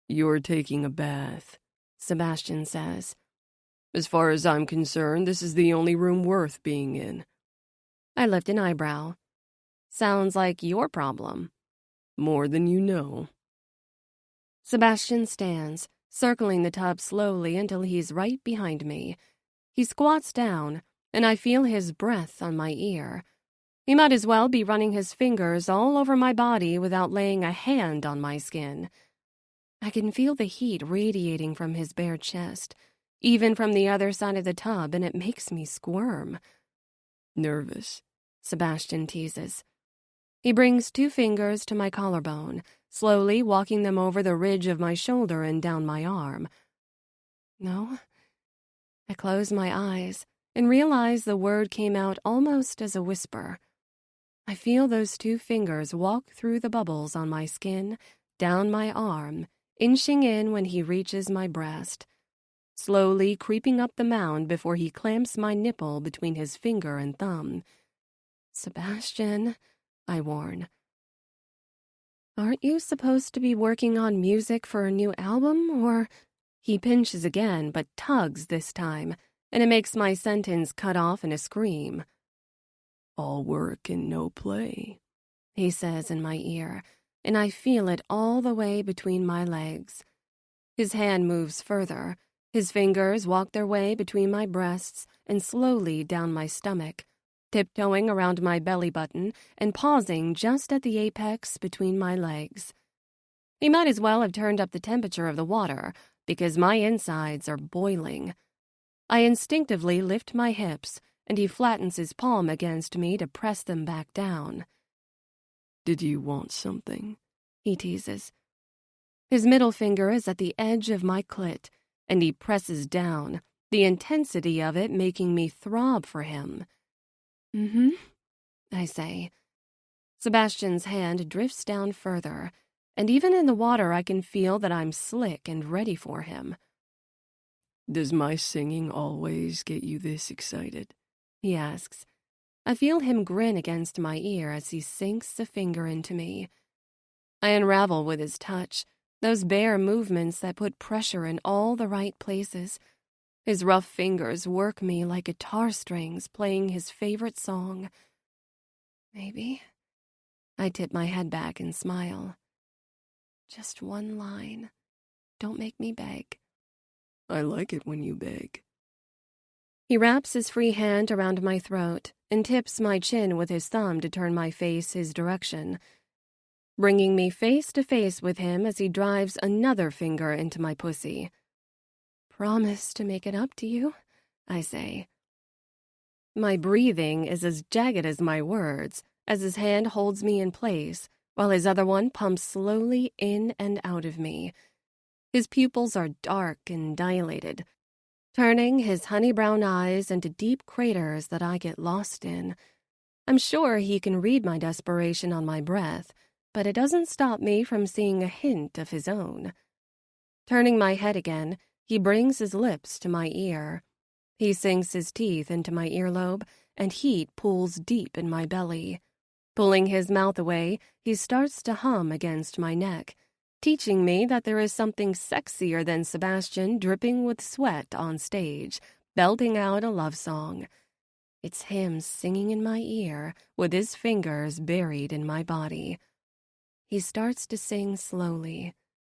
You're taking a bath, Sebastian says. As far as I'm concerned, this is the only room worth being in. I lift an eyebrow. Sounds like your problem. More than you know. Sebastian stands, circling the tub slowly until he's right behind me. He squats down, and I feel his breath on my ear. He might as well be running his fingers all over my body without laying a hand on my skin. I can feel the heat radiating from his bare chest, even from the other side of the tub, and it makes me squirm. Nervous, Sebastian teases. He brings 2 fingers to my collarbone, slowly walking them over the ridge of my shoulder and down my arm. No. I close my eyes and realize the word came out almost as a whisper. I feel those 2 fingers walk through the bubbles on my skin, down my arm, inching in when he reaches my breast, slowly creeping up the mound before he clamps my nipple between his finger and thumb. Sebastian, I warn. Aren't you supposed to be working on music for a new album, or... He pinches again, but tugs this time, and it makes my sentence cut off in a scream. All work and no play, he says in my ear, and I feel it all the way between my legs. His hand moves further. His fingers walk their way between my breasts and slowly down my stomach, tiptoeing around my belly button and pausing just at the apex between my legs. He might as well have turned up the temperature of the water, because my insides are boiling. I instinctively lift my hips, and he flattens his palm against me to press them back down. "Did you want something?" he teases. His middle finger is at the edge of my clit, and he presses down, the intensity of it making me throb for him. "Mm-hmm," I say. Sebastian's hand drifts down further, and even in the water I can feel that I'm slick and ready for him. "Does my singing always get you this excited?" he asks. I feel him grin against my ear as he sinks a finger into me. I unravel with his touch, those bare movements that put pressure in all the right places. His rough fingers work me like guitar strings playing his favorite song. Maybe. I tip my head back and smile. Just one line. Don't make me beg. "I like it when you beg." He wraps his free hand around my throat and tips my chin with his thumb to turn my face his direction, bringing me face to face with him as he drives another finger into my pussy. "Promise to make it up to you," I say. My breathing is as jagged as my words as his hand holds me in place while his other one pumps slowly in and out of me. His pupils are dark and dilated, turning his honey-brown eyes into deep craters that I get lost in. I'm sure he can read my desperation on my breath, but it doesn't stop me from seeing a hint of his own. Turning my head again, he brings his lips to my ear. He sinks his teeth into my earlobe, and heat pools deep in my belly. Pulling his mouth away, he starts to hum against my neck, teaching me that there is something sexier than Sebastian dripping with sweat on stage, belting out a love song. It's him singing in my ear with his fingers buried in my body. He starts to sing slowly,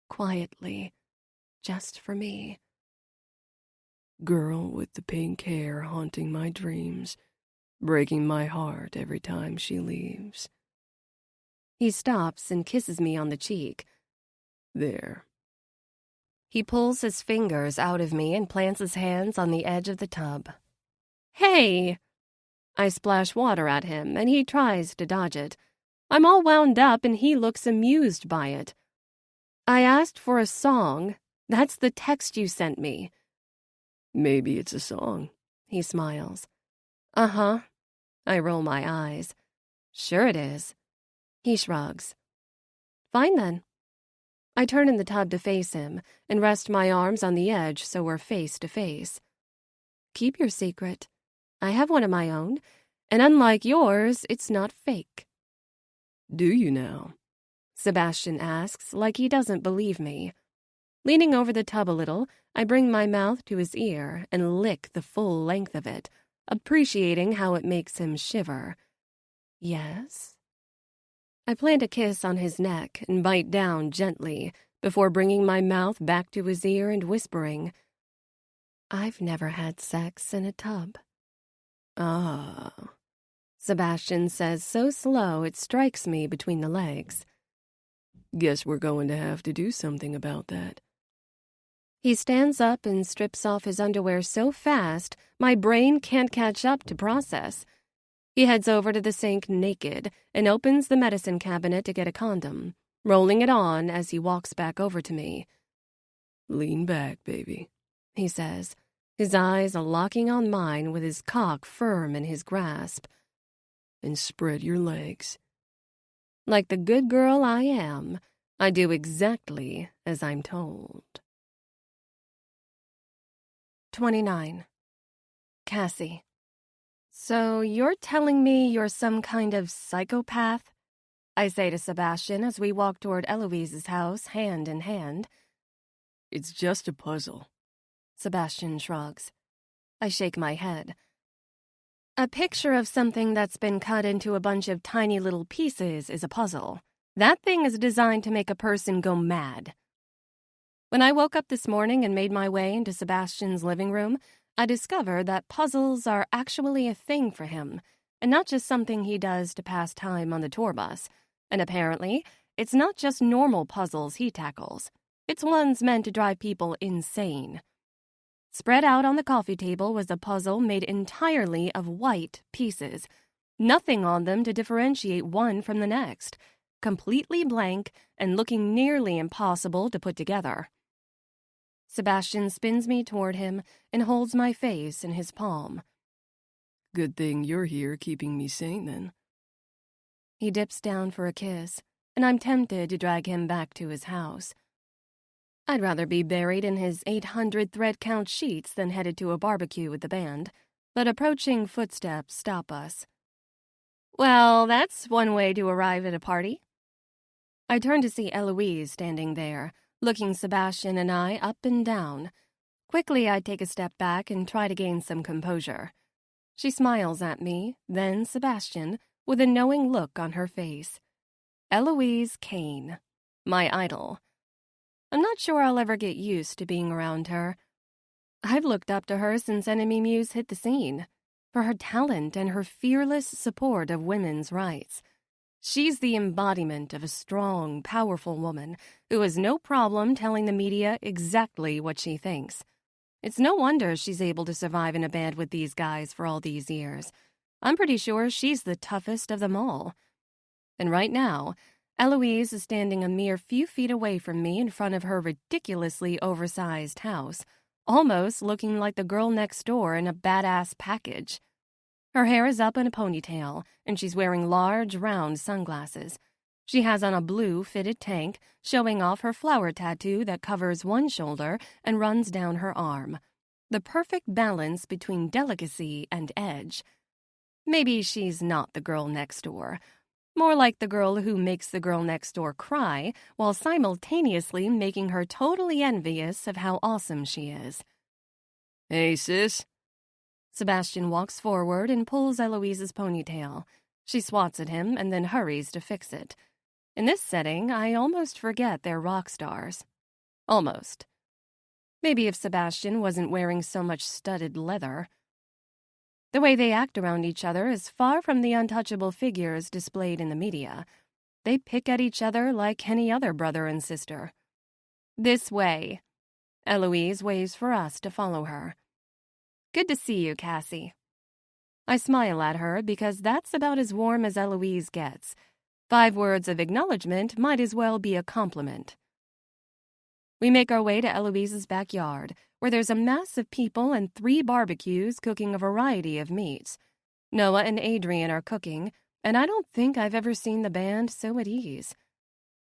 quietly, just for me. "Girl with the pink hair haunting my dreams, breaking my heart every time she leaves." He stops and kisses me on the cheek. "There." He pulls his fingers out of me and plants his hands on the edge of the tub. "Hey!" I splash water at him, and he tries to dodge it. I'm all wound up, and he looks amused by it. "I asked for a song. That's the text you sent me." "Maybe it's a song." He smiles. "Uh-huh." I roll my eyes. "Sure it is." He shrugs. "Fine then." I turn in the tub to face him and rest my arms on the edge so we're face to face. "Keep your secret. I have one of my own, and unlike yours, it's not fake." "Do you now?" Sebastian asks, like he doesn't believe me. Leaning over the tub a little, I bring my mouth to his ear and lick the full length of it, appreciating how it makes him shiver. "Yes?" I plant a kiss on his neck and bite down gently before bringing my mouth back to his ear and whispering, "I've never had sex in a tub." "Ah," Sebastian says so slow it strikes me between the legs. "Guess we're going to have to do something about that." He stands up and strips off his underwear so fast my brain can't catch up to process. He heads over to the sink naked and opens the medicine cabinet to get a condom, rolling it on as he walks back over to me. "Lean back, baby," he says, his eyes locking on mine with his cock firm in his grasp. "And spread your legs." Like the good girl I am, I do exactly as I'm told. 29. Cassie. "So you're telling me you're some kind of psychopath?" I say to Sebastian as we walk toward Eloise's house, hand in hand. "It's just a puzzle." Sebastian shrugs. I shake my head. "A picture of something that's been cut into a bunch of tiny little pieces is a puzzle. That thing is designed to make a person go mad." When I woke up this morning and made my way into Sebastian's living room, I discovered that puzzles are actually a thing for him, and not just something he does to pass time on the tour bus. And apparently, it's not just normal puzzles he tackles. It's ones meant to drive people insane. Spread out on the coffee table was a puzzle made entirely of white pieces. Nothing on them to differentiate one from the next. Completely blank and looking nearly impossible to put together. Sebastian spins me toward him and holds my face in his palm. Good thing you're here keeping me sane, then. He dips down for a kiss, and I'm tempted to drag him back to his house. I'd rather be buried in his 800 thread count sheets than headed to a barbecue with the band, but approaching footsteps stop us. Well, that's one way to arrive at a party. I turn to see Eloise standing there, looking Sebastian and I up and down. Quickly, I take a step back and try to gain some composure. She smiles at me, then Sebastian, with a knowing look on her face. Eloise Kane, my idol. I'm not sure I'll ever get used to being around her. I've looked up to her since Enemy Muse hit the scene, for her talent and her fearless support of women's rights. She's the embodiment of a strong, powerful woman who has no problem telling the media exactly what she thinks. It's no wonder she's able to survive in a band with these guys for all these years. I'm pretty sure she's the toughest of them all. And right now, Eloise is standing a mere few feet away from me in front of her ridiculously oversized house, almost looking like the girl next door in a badass package. Her hair is up in a ponytail, and she's wearing large, round sunglasses. She has on a blue fitted tank, showing off her flower tattoo that covers one shoulder and runs down her arm. The perfect balance between delicacy and edge. Maybe she's not the girl next door. More like the girl who makes the girl next door cry while simultaneously making her totally envious of how awesome she is. Hey, sis. Sebastian walks forward and pulls Eloise's ponytail. She swats at him and then hurries to fix it. In this setting, I almost forget they're rock stars. Almost. Maybe if Sebastian wasn't wearing so much studded leather. The way they act around each other is far from the untouchable figures displayed in the media. They pick at each other like any other brother and sister. This way. Eloise waves for us to follow her. Good to see you, Cassie. I smile at her because that's about as warm as Eloise gets. 5 words of acknowledgement might as well be a compliment. We make our way to Eloise's backyard, where there's a mass of people and 3 barbecues cooking a variety of meats. Noah and Adrian are cooking, and I don't think I've ever seen the band so at ease.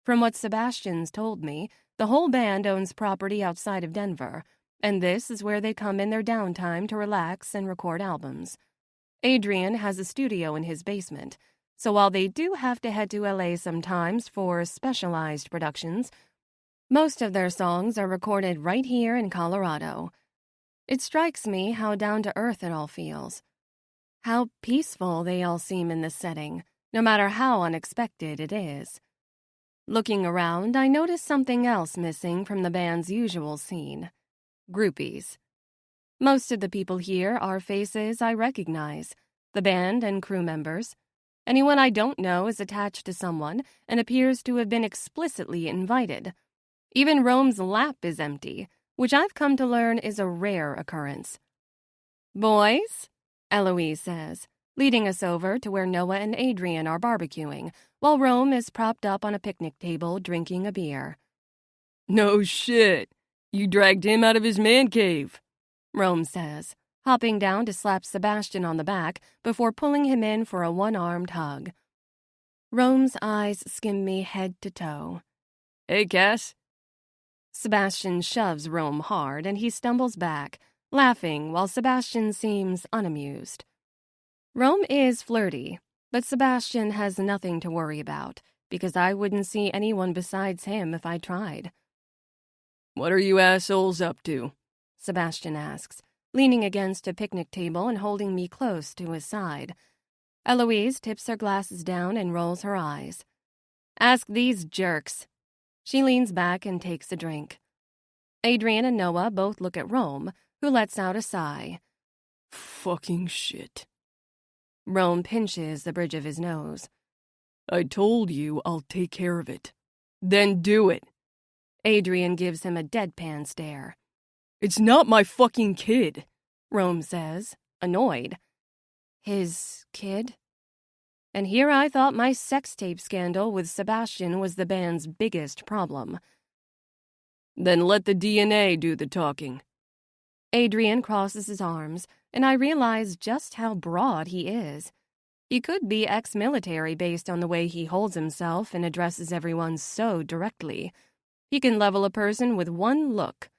From what Sebastian's told me, the whole band owns property outside of Denver, and this is where they come in their downtime to relax and record albums. Adrian has a studio in his basement, so while they do have to head to LA sometimes for specialized productions, most of their songs are recorded right here in Colorado. It strikes me how down-to-earth it all feels. How peaceful they all seem in this setting, no matter how unexpected it is. Looking around, I notice something else missing from the band's usual scene. Groupies. Most of the people here are faces I recognize, the band and crew members. Anyone I don't know is attached to someone and appears to have been explicitly invited. Even Rome's lap is empty, which I've come to learn is a rare occurrence. Boys, Eloise says, leading us over to where Noah and Adrian are barbecuing, while Rome is propped up on a picnic table drinking a beer. No shit. You dragged him out of his man cave, Rome says, hopping down to slap Sebastian on the back before pulling him in for a one-armed hug. Rome's eyes skim me head to toe. Hey, Cass. Sebastian shoves Rome hard, and he stumbles back, laughing while Sebastian seems unamused. Rome is flirty, but Sebastian has nothing to worry about, because I wouldn't see anyone besides him if I tried. What are you assholes up to? Sebastian asks, leaning against a picnic table and holding me close to his side. Eloise tips her glasses down and rolls her eyes. Ask these jerks. She leans back and takes a drink. Adrian and Noah both look at Rome, who lets out a sigh. Fucking shit. Rome pinches the bridge of his nose. I told you I'll take care of it. Then do it. Adrian gives him a deadpan stare. It's not my fucking kid, Rome says, annoyed. His kid? And here I thought my sex tape scandal with Sebastian was the band's biggest problem. Then let the DNA do the talking. Adrian crosses his arms, and I realize just how broad he is. He could be ex-military based on the way he holds himself and addresses everyone so directly. He can level a person with one look.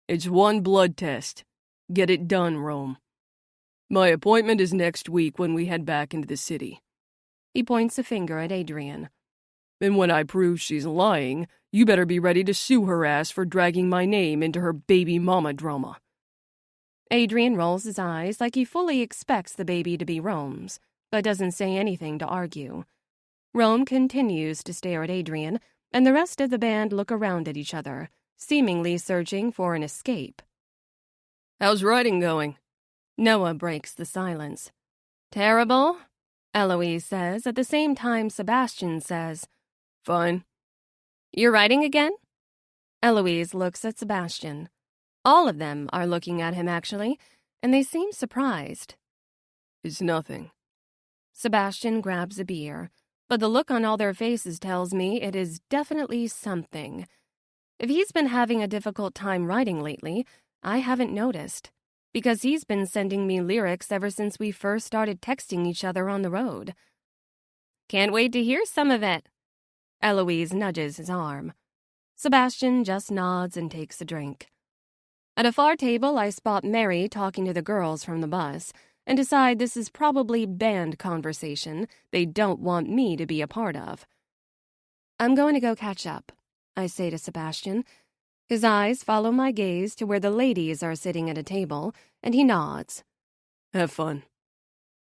It's one blood test. Get it done, Rome. My appointment is next week when we head back into the city. He points a finger at Adrian. And when I prove she's lying, you better be ready to sue her ass for dragging my name into her baby mama drama. Adrian rolls his eyes like he fully expects the baby to be Rome's, but doesn't say anything to argue. Rome continues to stare at Adrian, and the rest of the band look around at each other, seemingly searching for an escape. How's writing going? Noah breaks the silence. Terrible, Eloise says, at the same time Sebastian says, Fine. You're writing again? Eloise looks at Sebastian. All of them are looking at him, actually, and they seem surprised. It's nothing. Sebastian grabs a beer, but the look on all their faces tells me it is definitely something. If he's been having a difficult time writing lately, I haven't noticed, because he's been sending me lyrics ever since we first started texting each other on the road. Can't wait to hear some of it. Eloise nudges his arm. Sebastian just nods and takes a drink. At a far table, I spot Mary talking to the girls from the bus and decide this is probably band conversation they don't want me to be a part of. I'm going to go catch up, I say to Sebastian. His eyes follow my gaze to where the ladies are sitting at a table, and he nods. Have fun.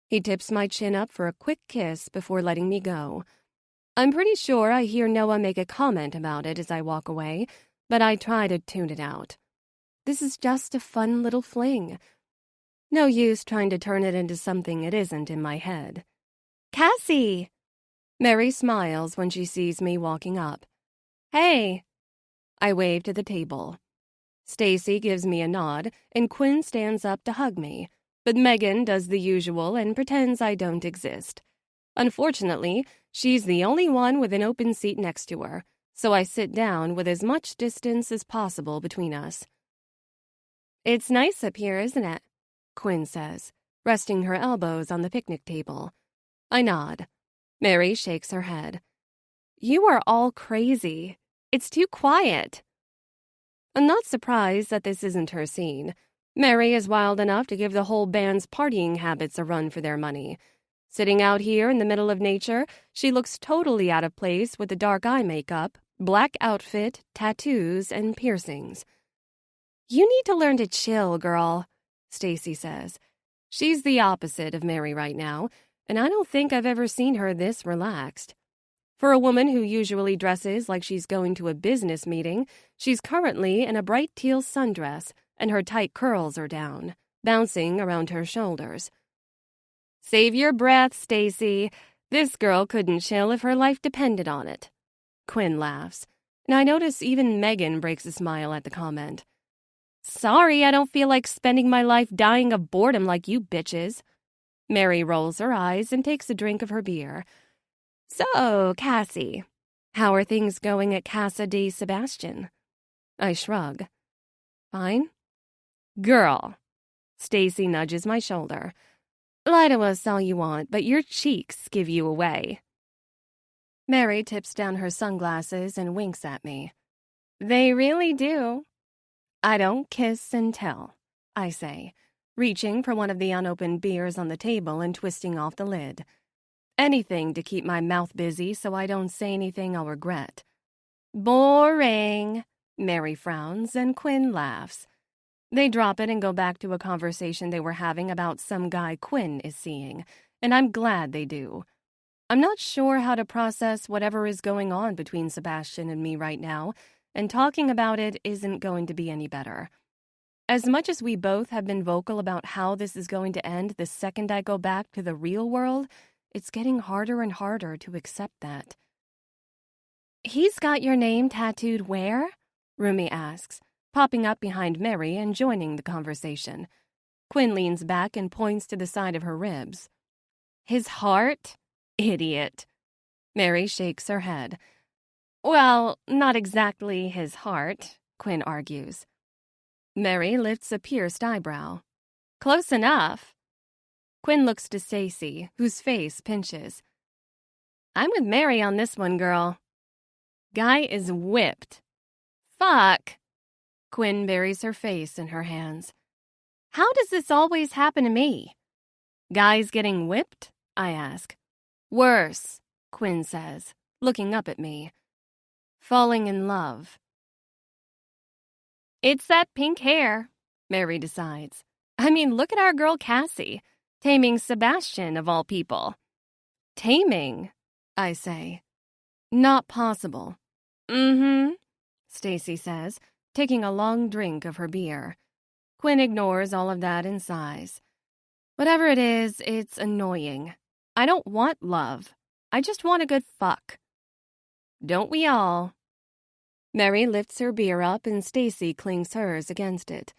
He tips my chin up for a quick kiss before letting me go. I'm pretty sure I hear Noah make a comment about it as I walk away, but I try to tune it out. This is just a fun little fling. No use trying to turn it into something it isn't in my head. Cassie! Mary smiles when she sees me walking up. Hey! I wave to the table. Stacy gives me a nod, and Quinn stands up to hug me, but Megan does the usual and pretends I don't exist. Unfortunately, she's the only one with an open seat next to her, so I sit down with as much distance as possible between us. It's nice up here, isn't it? Quinn says, resting her elbows on the picnic table. I nod. Mary shakes her head. You are all crazy. It's too quiet. I'm not surprised that this isn't her scene. Mary is wild enough to give the whole band's partying habits a run for their money. Sitting out here in the middle of nature, she looks totally out of place with the dark eye makeup, black outfit, tattoos, and piercings. You need to learn to chill, girl, Stacy says. She's the opposite of Mary right now, and I don't think I've ever seen her this relaxed. For a woman who usually dresses like she's going to a business meeting, she's currently in a bright teal sundress, and her tight curls are down, bouncing around her shoulders. Save your breath, Stacy. This girl couldn't chill if her life depended on it. Quinn laughs, and I notice even Megan breaks a smile at the comment. Sorry, I don't feel like spending my life dying of boredom like you bitches. Mary rolls her eyes and takes a drink of her beer. So, Cassie, how are things going at Casa de Sebastian? I shrug. Fine. Girl. Stacy nudges my shoulder. Lie to us all you want, but your cheeks give you away. Mary tips down her sunglasses and winks at me. They really do. I don't kiss and tell, I say, reaching for one of the unopened beers on the table and twisting off the lid. Anything to keep my mouth busy so I don't say anything I'll regret. Boring, Mary frowns and Quinn laughs. They drop it and go back to a conversation they were having about some guy Quinn is seeing, and I'm glad they do. I'm not sure how to process whatever is going on between Sebastian and me right now, and talking about it isn't going to be any better. As much as we both have been vocal about how this is going to end the second I go back to the real world, it's getting harder and harder to accept that. "He's got your name tattooed where?" Rumi asks, popping up behind Mary and joining the conversation. Quinn leans back and points to the side of her ribs. "His heart? Idiot." Mary shakes her head. "Well, not exactly his heart," Quinn argues. Mary lifts a pierced eyebrow. "Close enough." Quinn looks to Stacy, whose face pinches. "I'm with Mary on this one, girl." Guy is whipped. "Fuck." Quinn buries her face in her hands. "How does this always happen to me?" "Guy's getting whipped?" I ask. "Worse," Quinn says, looking up at me. "Falling in love." "It's that pink hair," Mary decides. "I mean, look at our girl Cassie, taming Sebastian of all people." "Taming?" I say. "Not possible." Stacy says, taking a long drink of her beer. Quinn ignores all of that and sighs. "Whatever it is, it's annoying. I don't want love. I just want a good fuck." "Don't we all?" Mary lifts her beer up and Stacy clings hers against it.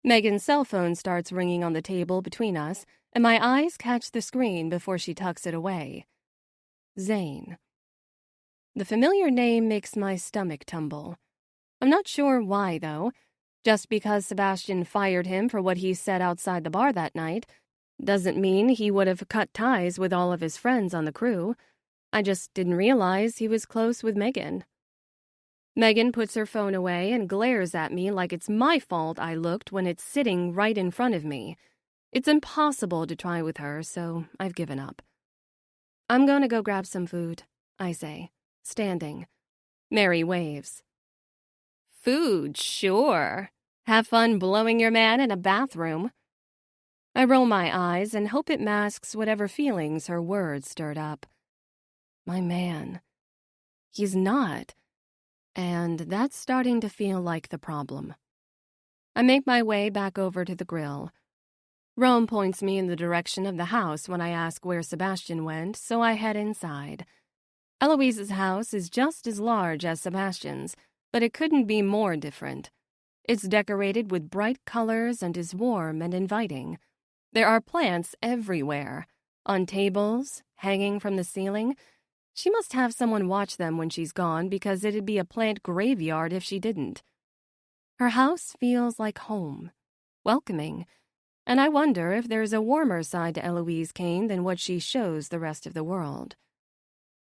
Megan's cell phone starts ringing on the table between us, and my eyes catch the screen before she tucks it away. Zane. The familiar name makes my stomach tumble. I'm not sure why, though. Just because Sebastian fired him for what he said outside the bar that night doesn't mean he would have cut ties with all of his friends on the crew. I just didn't realize he was close with Megan. Megan puts her phone away and glares at me like it's my fault I looked when it's sitting right in front of me. It's impossible to try with her, so I've given up. "I'm going to go grab some food," I say, standing. Mary waves. "Food, sure. Have fun blowing your man in a bathroom." I roll my eyes and hope it masks whatever feelings her words stirred up. My man. He's not. And that's starting to feel like the problem. I make my way back over to the grill. Rome points me in the direction of the house when I ask where Sebastian went, so I head inside. Eloise's house is just as large as Sebastian's, but it couldn't be more different. It's decorated with bright colors and is warm and inviting. There are plants everywhere, on tables, hanging from the ceiling. She must have someone watch them when she's gone because it'd be a plant graveyard if she didn't. Her house feels like home, welcoming, and I wonder if there's a warmer side to Eloise Kane than what she shows the rest of the world.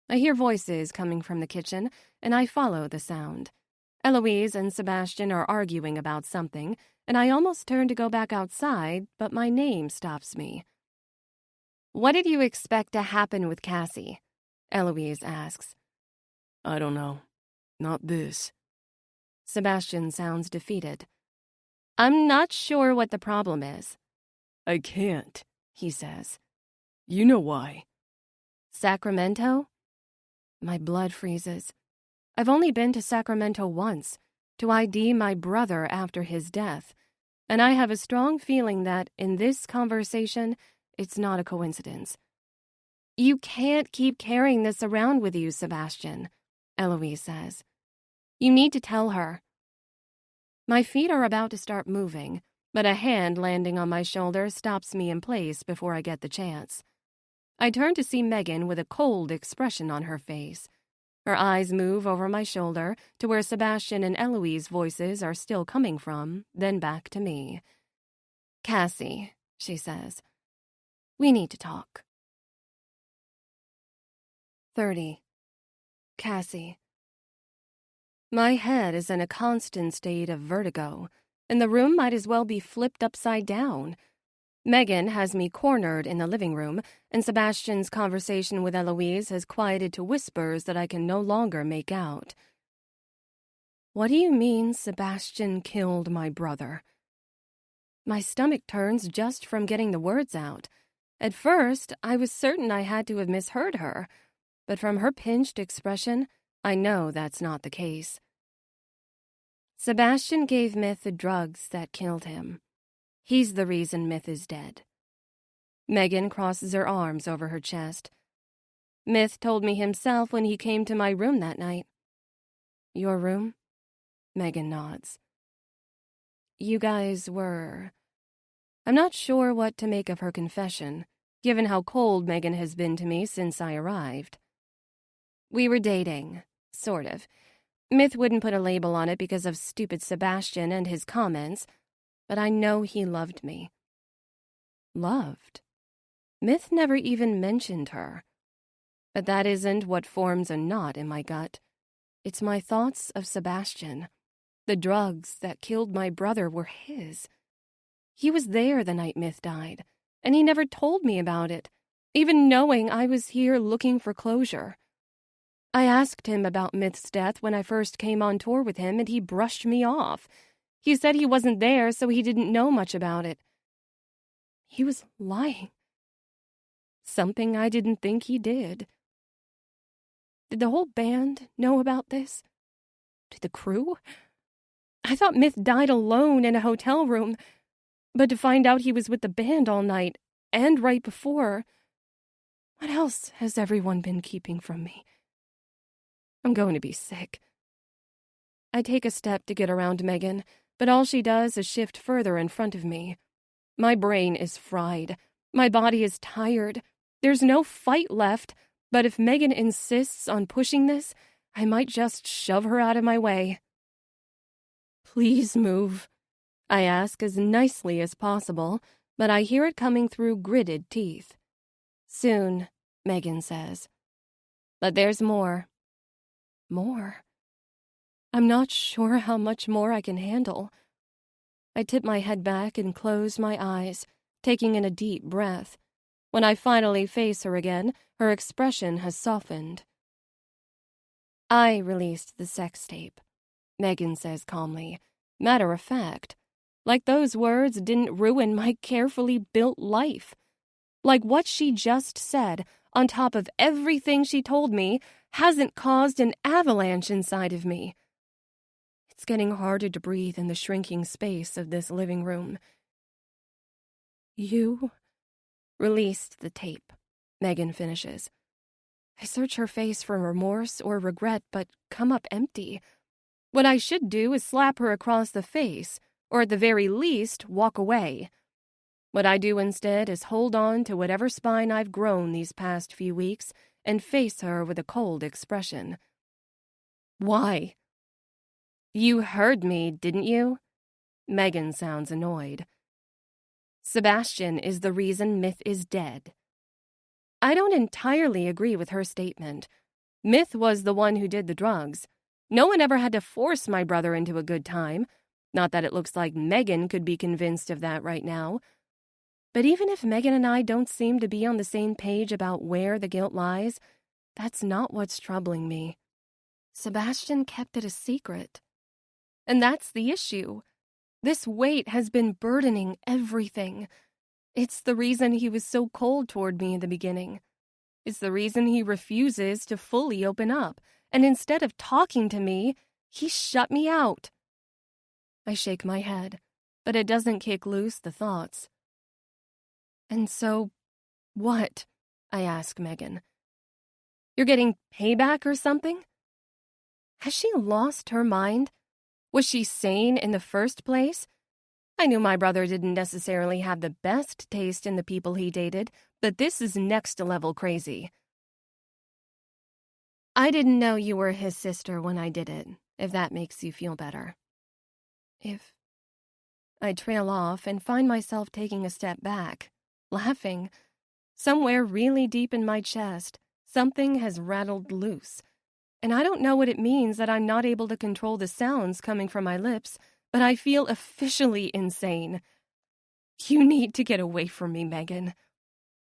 I hear voices coming from the kitchen, and I follow the sound. Eloise and Sebastian are arguing about something, and I almost turn to go back outside, but my name stops me. "What did you expect to happen with Cassie?" Eloise asks. "I don't know. Not this." Sebastian sounds defeated. "I'm not sure what the problem is." "I can't," he says. "You know why." "Sacramento?" My blood freezes. I've only been to Sacramento once, to ID my brother after his death, and I have a strong feeling that, in this conversation, it's not a coincidence. "You can't keep carrying this around with you, Sebastian," Eloise says. "You need to tell her." My feet are about to start moving, but a hand landing on my shoulder stops me in place before I get the chance. I turn to see Megan with a cold expression on her face. Her eyes move over my shoulder to where Sebastian and Eloise's voices are still coming from, then back to me. "Cassie," she says. "We need to talk." 30. Cassie. My head is in a constant state of vertigo, and the room might as well be flipped upside down. Megan has me cornered in the living room, and Sebastian's conversation with Eloise has quieted to whispers that I can no longer make out. "What do you mean Sebastian killed my brother?" My stomach turns just from getting the words out. At first, I was certain I had to have misheard her, but from her pinched expression, I know that's not the case. Sebastian gave Myth the drugs that killed him. He's the reason Myth is dead. Megan crosses her arms over her chest. Myth told me himself when he came to my room that night. Your room? Megan nods. You guys were... I'm not sure what to make of her confession, given how cold Megan has been to me since I arrived. We were dating, sort of. Myth wouldn't put a label on it because of stupid Sebastian and his comments, but I know he loved me. Loved? Myth never even mentioned her. But that isn't what forms a knot in my gut. It's my thoughts of Sebastian. The drugs that killed my brother were his. He was there the night Myth died, and he never told me about it, even knowing I was here looking for closure. I asked him about Myth's death when I first came on tour with him, and he brushed me off. He said he wasn't there, so he didn't know much about it. He was lying. Something I didn't think he did. Did the whole band know about this? Did the crew? I thought Myth died alone in a hotel room, but to find out he was with the band all night, and right before... What else has everyone been keeping from me? I'm going to be sick. I take a step to get around Megan, but all she does is shift further in front of me. My brain is fried. My body is tired. There's no fight left, but if Megan insists on pushing this, I might just shove her out of my way. Please move, I ask as nicely as possible, but I hear it coming through gritted teeth. Soon, Megan says. But there's more. More? I'm not sure how much more I can handle. I tip my head back and close my eyes, taking in a deep breath. When I finally face her again, her expression has softened. I released the sex tape, Megan says calmly. Matter of fact, like those words didn't ruin my carefully built life. Like what she just said, on top of everything she told me, hasn't caused an avalanche inside of me. It's getting harder to breathe in the shrinking space of this living room. You released the tape, Megan finishes. I search her face for remorse or regret, but come up empty. What I should do is slap her across the face, or at the very least, walk away. What I do instead is hold on to whatever spine I've grown these past few weeks and face her with a cold expression. Why? You heard me, didn't you? Megan sounds annoyed. Sebastian is the reason Myth is dead. I don't entirely agree with her statement. Myth was the one who did the drugs. No one ever had to force my brother into a good time. Not that it looks like Megan could be convinced of that right now. But even if Megan and I don't seem to be on the same page about where the guilt lies, that's not what's troubling me. Sebastian kept it a secret. And that's the issue. This weight has been burdening everything. It's the reason he was so cold toward me in the beginning. It's the reason he refuses to fully open up, and instead of talking to me, he shut me out. I shake my head, but it doesn't kick loose the thoughts. And so, what? I ask Megan. You're getting payback or something? Has she lost her mind? Was she sane in the first place? I knew my brother didn't necessarily have the best taste in the people he dated, but this is next-level crazy. I didn't know you were his sister when I did it, if that makes you feel better. I trail off and find myself taking a step back, laughing. Somewhere really deep in my chest, something has rattled loose. And I don't know what it means that I'm not able to control the sounds coming from my lips, but I feel officially insane. You need to get away from me, Megan.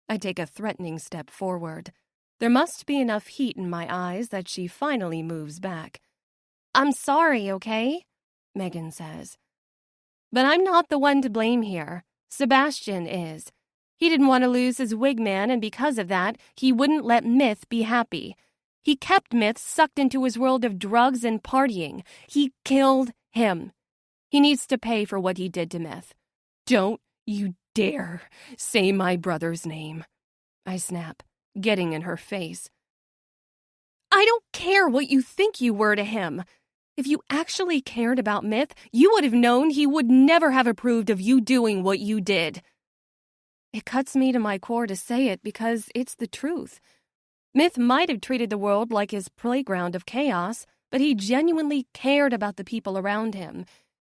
I take a threatening step forward. There must be enough heat in my eyes that she finally moves back. I'm sorry, okay? Megan says. But I'm not the one to blame here. Sebastian is. He didn't want to lose his wig man, and because of that, he wouldn't let Myth be happy. He kept Myth sucked into his world of drugs and partying. He killed him. He needs to pay for what he did to Myth. Don't you dare say my brother's name, I snap, getting in her face. I don't care what you think you were to him. If you actually cared about Myth, you would have known he would never have approved of you doing what you did. It cuts me to my core to say it because it's the truth. Myth might have treated the world like his playground of chaos, but he genuinely cared about the people around him.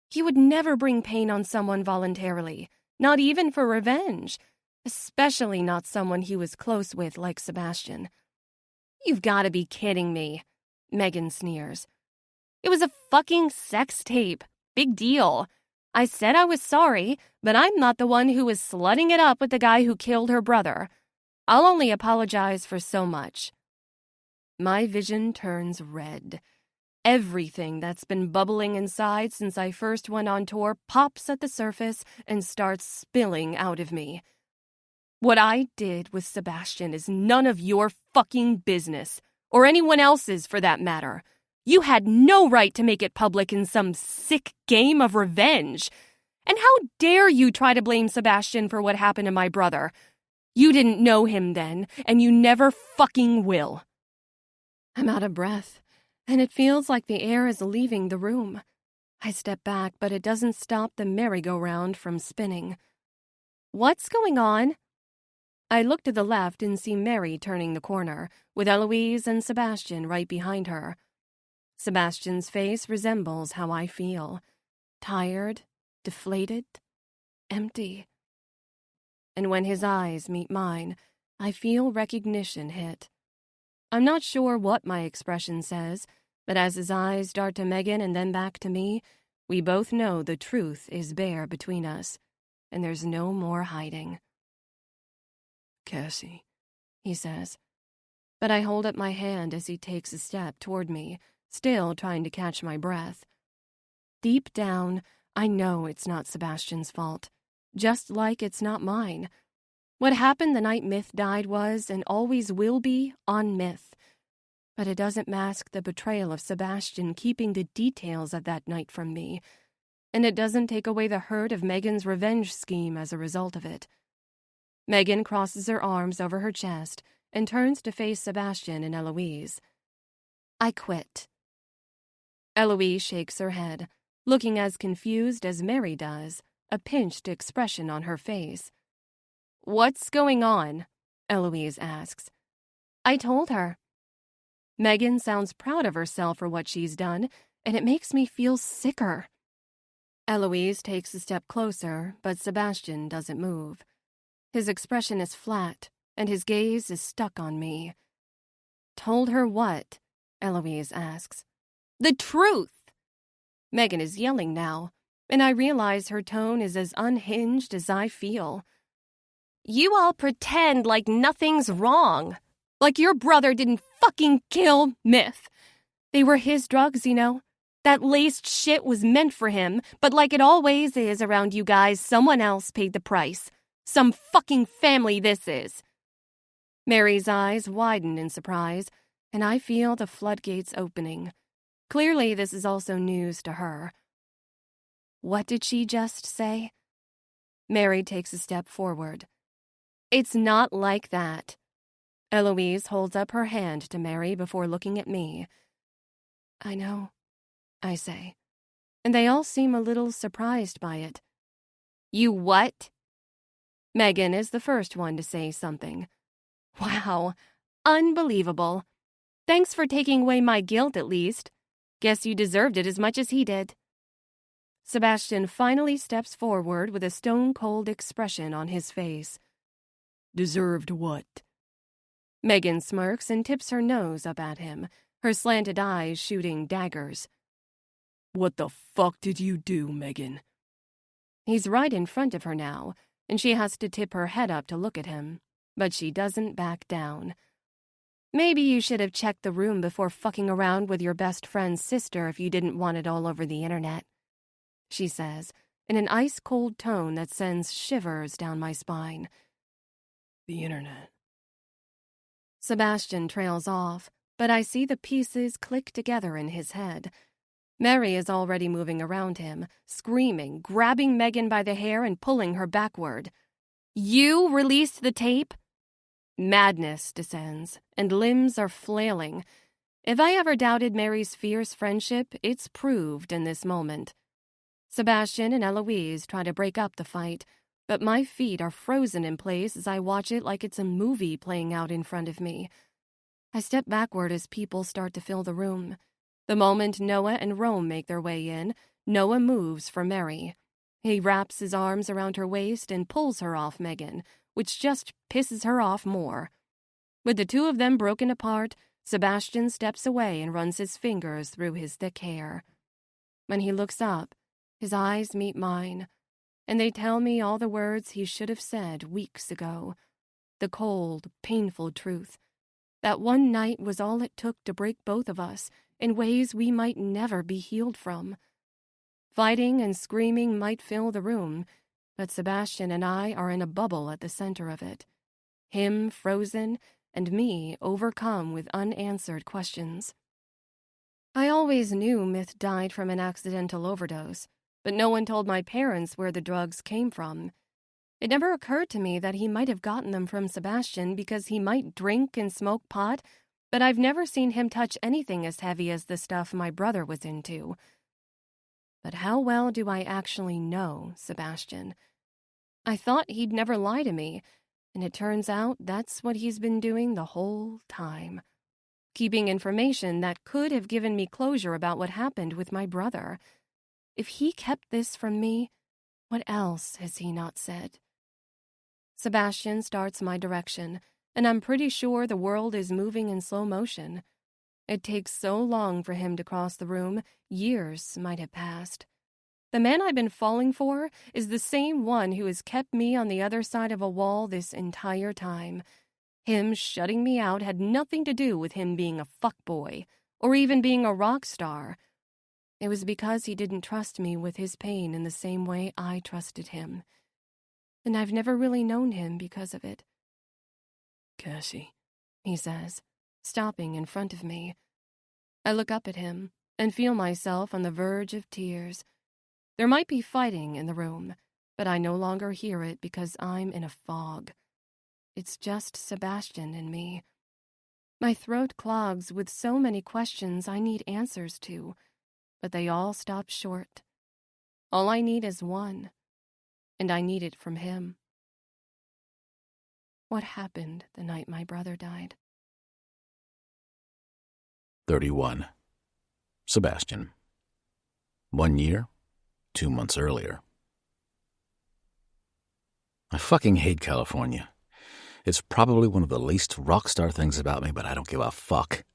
He would never bring pain on someone voluntarily, not even for revenge, especially not someone he was close with like Sebastian. You've got to be kidding me, Megan sneers. It was a fucking sex tape. Big deal. I said I was sorry, but I'm not the one who was slutting it up with the guy who killed her brother. I'll only apologize for so much. My vision turns red. Everything that's been bubbling inside since I first went on tour pops at the surface and starts spilling out of me. What I did with Sebastian is none of your fucking business, or anyone else's for that matter. You had no right to make it public in some sick game of revenge. And how dare you try to blame Sebastian for what happened to my brother? You didn't know him then, and you never fucking will. I'm out of breath, and it feels like the air is leaving the room. I step back, but it doesn't stop the merry-go-round from spinning. What's going on? I look to the left and see Mary turning the corner, with Eloise and Sebastian right behind her. Sebastian's face resembles how I feel. Tired, deflated, empty. And when his eyes meet mine, I feel recognition hit. I'm not sure what my expression says, but as his eyes dart to Megan and then back to me, we both know the truth is bare between us, and there's no more hiding. Cassie, he says, but I hold up my hand as he takes a step toward me, still trying to catch my breath. Deep down, I know it's not Sebastian's fault, just like it's not mine. What happened the night Myth died was, and always will be, on Myth. But it doesn't mask the betrayal of Sebastian keeping the details of that night from me, and it doesn't take away the hurt of Megan's revenge scheme as a result of it. Megan crosses her arms over her chest and turns to face Sebastian and Eloise. I quit. Eloise shakes her head, looking as confused as Mary does, a pinched expression on her face. What's going on? Eloise asks. I told her. Megan sounds proud of herself for what she's done, and it makes me feel sicker. Eloise takes a step closer, but Sebastian doesn't move. His expression is flat, and his gaze is stuck on me. Told her what? Eloise asks. The truth! Megan is yelling now, and I realize her tone is as unhinged as I feel. You all pretend like nothing's wrong. Like your brother didn't fucking kill Myth. They were his drugs, you know. That laced shit was meant for him, but like it always is around you guys, someone else paid the price. Some fucking family this is. Mary's eyes widen in surprise, and I feel the floodgates opening. Clearly, this is also news to her. What did she just say? Mary takes a step forward. It's not like that. Eloise holds up her hand to Mary before looking at me. I know, I say, and they all seem a little surprised by it. You what? Megan is the first one to say something. Wow, unbelievable. Thanks for taking away my guilt, at least. Guess you deserved it as much as he did. Sebastian finally steps forward with a stone-cold expression on his face. Deserved what? Megan smirks and tips her nose up at him, her slanted eyes shooting daggers. What the fuck did you do, Megan? He's right in front of her now, and she has to tip her head up to look at him, but she doesn't back down. Maybe you should have checked the room before fucking around with your best friend's sister if you didn't want it all over the internet, she says, in an ice-cold tone that sends shivers down my spine. The internet. Sebastian trails off, but I see the pieces click together in his head. Mary is already moving around him, screaming, grabbing Megan by the hair and pulling her backward. You released the tape? Madness descends, and limbs are flailing. If I ever doubted Mary's fierce friendship, it's proved in this moment. Sebastian and Eloise try to break up the fight, but my feet are frozen in place as I watch it like it's a movie playing out in front of me. I step backward as people start to fill the room. The moment Noah and Rome make their way in, Noah moves for Mary. He wraps his arms around her waist and pulls her off Megan, which just pisses her off more. With the two of them broken apart, Sebastian steps away and runs his fingers through his thick hair. When he looks up, his eyes meet mine, and they tell me all the words he should have said weeks ago. The cold, painful truth. That one night was all it took to break both of us in ways we might never be healed from. Fighting and screaming might fill the room, but Sebastian and I are in a bubble at the center of it. Him frozen, and me overcome with unanswered questions. I always knew Myth died from an accidental overdose, but no one told my parents where the drugs came from. It never occurred to me that he might have gotten them from Sebastian because he might drink and smoke pot, but I've never seen him touch anything as heavy as the stuff my brother was into. But how well do I actually know Sebastian? I thought he'd never lie to me, and it turns out that's what he's been doing the whole time. Keeping information that could have given me closure about what happened with my brother. If he kept this from me, what else has he not said? Sebastian starts my direction, and I'm pretty sure the world is moving in slow motion. It takes so long for him to cross the room, years might have passed. The man I've been falling for is the same one who has kept me on the other side of a wall this entire time. Him shutting me out had nothing to do with him being a fuckboy, or even being a rock star. It was because he didn't trust me with his pain in the same way I trusted him. And I've never really known him because of it. Cassie, he says, stopping in front of me. I look up at him and feel myself on the verge of tears. There might be fighting in the room, but I no longer hear it because I'm in a fog. It's just Sebastian and me. My throat clogs with so many questions I need answers to, but they all stop short. All I need is one, and I need it from him. What happened the night my brother died? 31. Sebastian. 1 year, 2 months earlier. I fucking hate California. It's probably one of the least rock star things about me, but I don't give a fuck.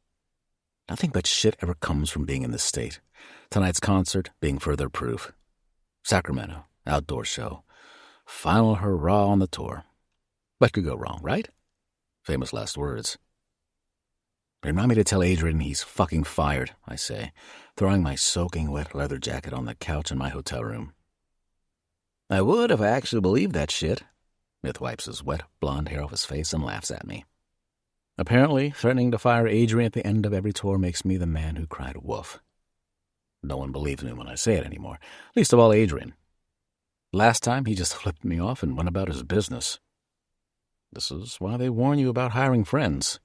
Nothing but shit ever comes from being in this state. Tonight's concert being further proof. Sacramento, outdoor show. Final hurrah on the tour. What could go wrong, right? Famous last words. Remind me to tell Adrian he's fucking fired, I say, throwing my soaking wet leather jacket on the couch in my hotel room. I would if I actually believed that shit. Myth wipes his wet, blonde hair off his face and laughs at me. Apparently, threatening to fire Adrian at the end of every tour makes me the man who cried wolf. No one believes me when I say it anymore, least of all Adrian. Last time, he just flipped me off and went about his business. This is why they warn you about hiring friends.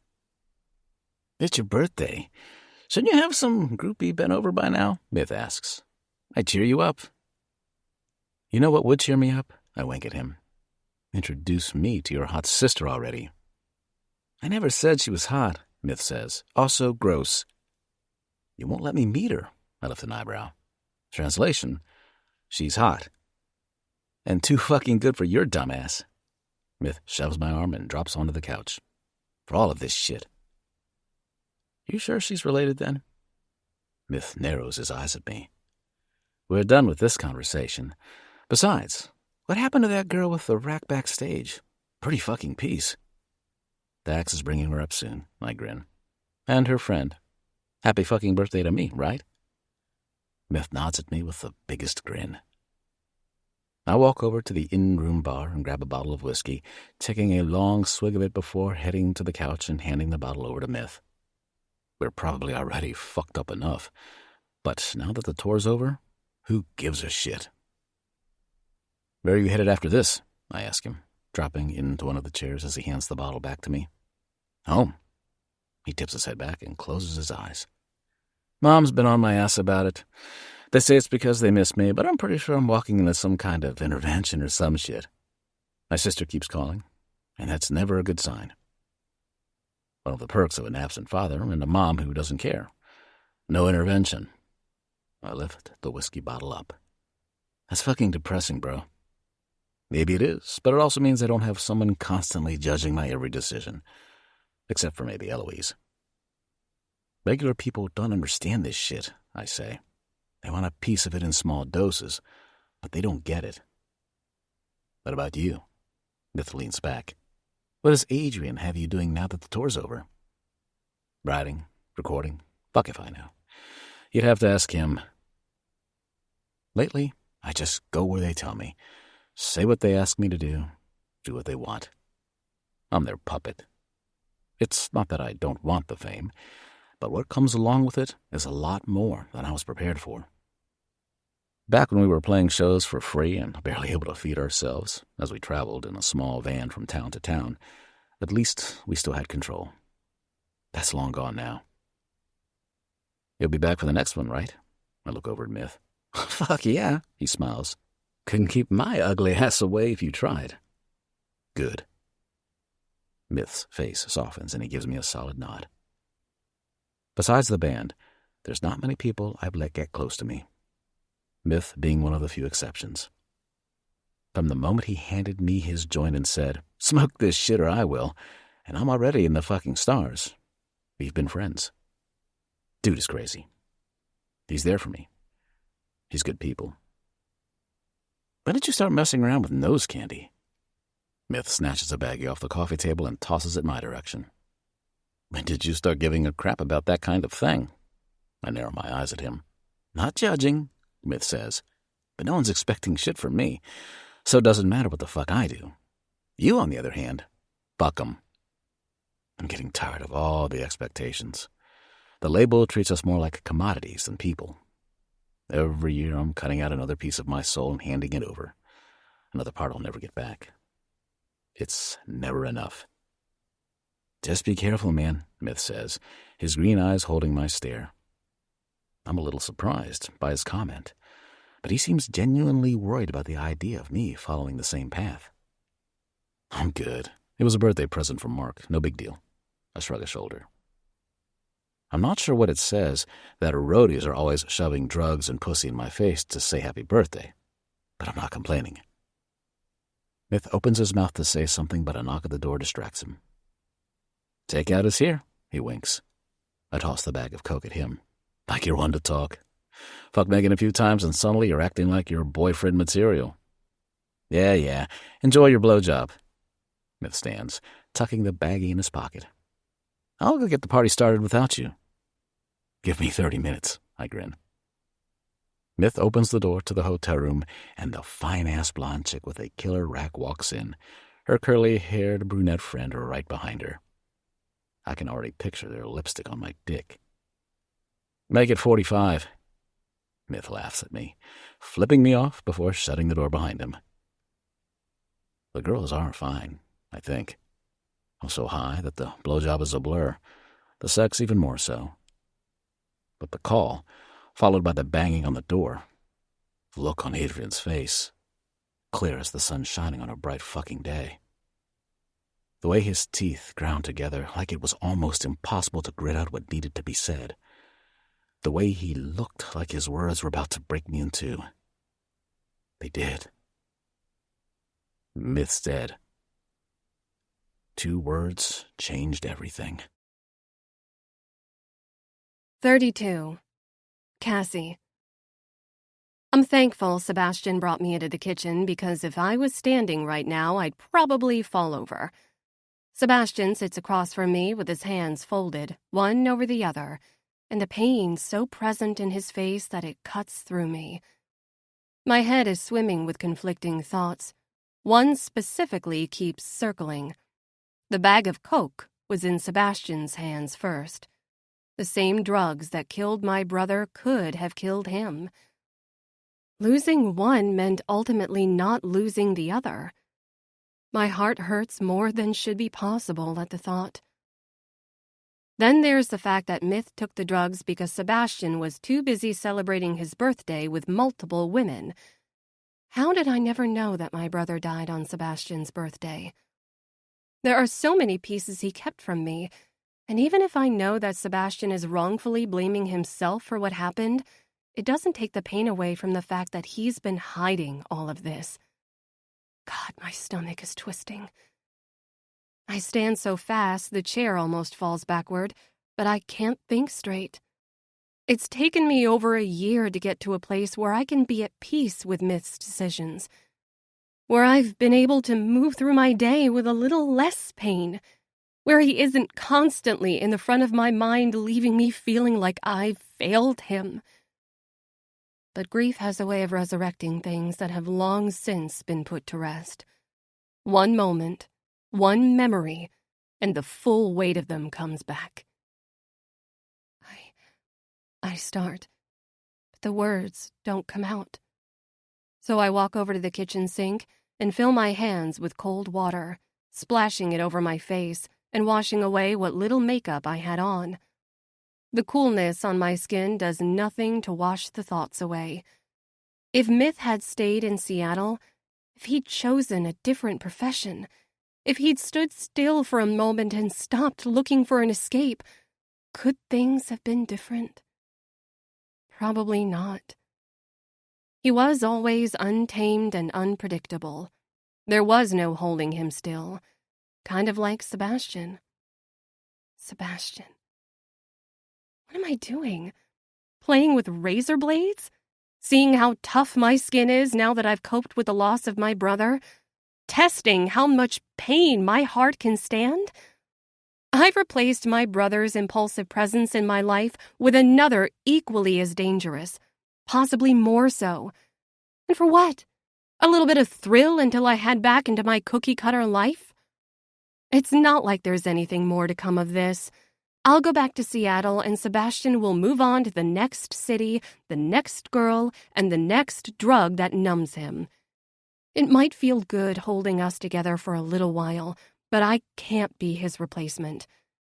It's your birthday. Shouldn't you have some groupie been over by now? Myth asks. I cheer you up. You know what would cheer me up? I wink at him. Introduce me to your hot sister already. I never said she was hot, Myth says. Also gross. You won't let me meet her, I lift an eyebrow. Translation, she's hot. And too fucking good for your dumbass. Myth shoves my arm and drops onto the couch. For all of this shit. You sure she's related then? Myth narrows his eyes at me. We're done with this conversation. Besides, what happened to that girl with the rack backstage? Pretty fucking piece. Dax is bringing her up soon, I grin. And her friend. Happy fucking birthday to me, right? Myth nods at me with the biggest grin. I walk over to the in-room bar and grab a bottle of whiskey, taking a long swig of it before heading to the couch and handing the bottle over to Myth. We're probably already fucked up enough, But now that the tour's over, who gives a shit? Where are you headed after this? I ask him, dropping into one of the chairs as he hands the bottle back to me. Home. He tips his head back and closes his eyes. Mom's been on my ass about it. They say it's because they miss me, but I'm pretty sure I'm walking into some kind of intervention or some shit. My sister keeps calling, and that's never a good sign. One of the perks of an absent father and a mom who doesn't care. No intervention. I lift the whiskey bottle up. That's fucking depressing, bro. Maybe it is, but it also means I don't have someone constantly judging my every decision. Except for maybe Eloise. Regular people don't understand this shit, I say. They want a piece of it in small doses, but they don't get it. What about you? Myth leans back. What does Adrian have you doing now that the tour's over? Writing, recording, fuck if I know. You'd have to ask him. Lately, I just go where they tell me. Say what they ask me to do what they want. I'm their puppet. It's not that I don't want the fame, but what comes along with it is a lot more than I was prepared for. Back when we were playing shows for free and barely able to feed ourselves as we traveled in a small van from town to town, at least we still had control. That's long gone now. You'll be back for the next one, right? I look over at Myth. Fuck yeah, he smiles. Couldn't keep my ugly ass away if you tried. Good. Myth's face softens and he gives me a solid nod. Besides the band, there's not many people I've let get close to me. Myth being one of the few exceptions. From the moment he handed me his joint and said, "Smoke this shit or I will," and I'm already in the fucking stars, we've been friends. Dude is crazy. He's there for me. He's good people. When did you start messing around with nose candy? Myth snatches a baggie off the coffee table and tosses it my direction. When did you start giving a crap about that kind of thing? I narrow my eyes at him. Not judging, Myth says, but no one's expecting shit from me, so it doesn't matter what the fuck I do. You, on the other hand, fuck 'em. I'm getting tired of all the expectations. The label treats us more like commodities than people. Every year I'm cutting out another piece of my soul and handing it over. Another part I'll never get back. It's never enough. Just be careful, man, Myth says, his green eyes holding my stare. I'm a little surprised by his comment, but he seems genuinely worried about the idea of me following the same path. I'm good. It was a birthday present from Mark. No big deal. I shrug a shoulder. I'm not sure what it says that roadies are always shoving drugs and pussy in my face to say happy birthday, but I'm not complaining. Myth opens his mouth to say something, but a knock at the door distracts him. Takeout is here, he winks. I toss the bag of Coke at him. Like you're one to talk. Fuck Megan a few times and suddenly you're acting like your boyfriend material. Yeah. Enjoy your blowjob. Myth stands, tucking the baggie in his pocket. I'll go get the party started without you. Give me 30 minutes, I grin. Myth opens the door to the hotel room, and the fine-ass blonde chick with a killer rack walks in, her curly-haired brunette friend right behind her. I can already picture their lipstick on my dick. Make it 45. Myth laughs at me, flipping me off before shutting the door behind him. The girls are fine, I think. I'm so high that the blowjob is a blur, the sex even more so. But the call, followed by the banging on the door, the look on Adrian's face, clear as the sun shining on a bright fucking day. The way his teeth ground together like it was almost impossible to grit out what needed to be said. The way he looked like his words were about to break me in two. They did. Myth's dead. 2 words changed everything. 32. Cassie. I'm thankful Sebastian brought me into the kitchen because if I was standing right now, I'd probably fall over. Sebastian sits across from me with his hands folded, one over the other, and the pain so present in his face that it cuts through me. My head is swimming with conflicting thoughts. One specifically keeps circling. The bag of Coke was in Sebastian's hands first. The same drugs that killed my brother could have killed him. Losing one meant ultimately not losing the other. My heart hurts more than should be possible at the thought. Then there's the fact that Myth took the drugs because Sebastian was too busy celebrating his birthday with multiple women. How did I never know that my brother died on Sebastian's birthday? There are so many pieces he kept from me, and even if I know that Sebastian is wrongfully blaming himself for what happened, it doesn't take the pain away from the fact that he's been hiding all of this. God, my stomach is twisting. I stand so fast the chair almost falls backward, but I can't think straight. It's taken me over a year to get to a place where I can be at peace with Myth's decisions, where I've been able to move through my day with a little less pain, where he isn't constantly in the front of my mind leaving me feeling like I've failed him. But grief has a way of resurrecting things that have long since been put to rest. One moment, one memory, and the full weight of them comes back. I start, but the words don't come out. So I walk over to the kitchen sink and fill my hands with cold water, splashing it over my face and washing away what little makeup I had on. The coolness on my skin does nothing to wash the thoughts away. If Myth had stayed in Seattle, if he'd chosen a different profession, if he'd stood still for a moment and stopped looking for an escape, could things have been different? Probably not. He was always untamed and unpredictable. There was no holding him still, kind of like Sebastian. Sebastian. What am I doing? Playing with razor blades? Seeing how tough my skin is now that I've coped with the loss of my brother? Testing how much pain my heart can stand? I've replaced my brother's impulsive presence in my life with another equally as dangerous, possibly more so. And for what? A little bit of thrill until I head back into my cookie-cutter life? It's not like there's anything more to come of this. I'll go back to Seattle and Sebastian will move on to the next city, the next girl, and the next drug that numbs him. It might feel good holding us together for a little while, but I can't be his replacement.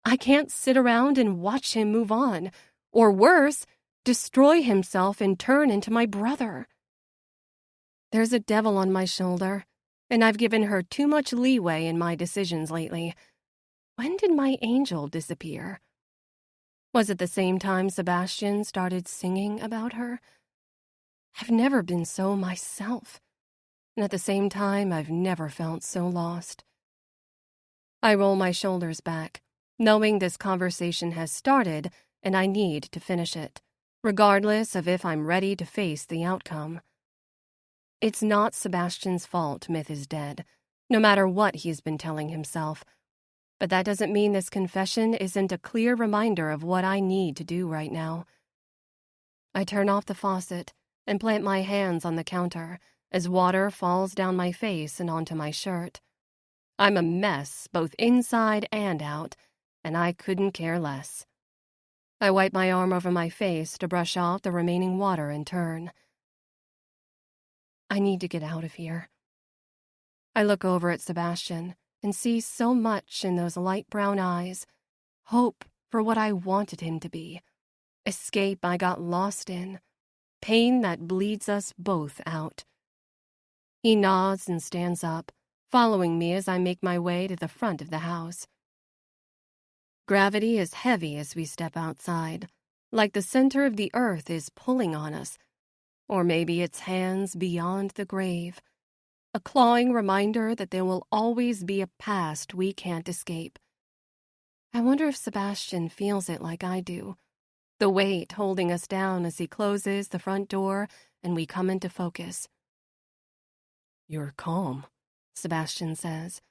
I can't sit around and watch him move on, or worse, destroy himself and turn into my brother. There's a devil on my shoulder, and I've given her too much leeway in my decisions lately. When did my angel disappear? Was it the same time Sebastian started singing about her? I've never been so myself, and at the same time, I've never felt so lost. I roll my shoulders back, knowing this conversation has started and I need to finish it, regardless of if I'm ready to face the outcome. It's not Sebastian's fault Myth is dead, no matter what he's been telling himself. But that doesn't mean this confession isn't a clear reminder of what I need to do right now. I turn off the faucet and plant my hands on the counter as water falls down my face and onto my shirt. I'm a mess, both inside and out, and I couldn't care less. I wipe my arm over my face to brush off the remaining water and turn. I need to get out of here. I look over at Sebastian and see so much in those light brown eyes. Hope for what I wanted him to be. Escape I got lost in. Pain that bleeds us both out. He nods and stands up, following me as I make my way to the front of the house. Gravity is heavy as we step outside, like the center of the earth is pulling on us, or maybe it's hands beyond the grave, a clawing reminder that there will always be a past we can't escape. I wonder if Sebastian feels it like I do, the weight holding us down as he closes the front door and we come into focus. "You're calm," Sebastian says.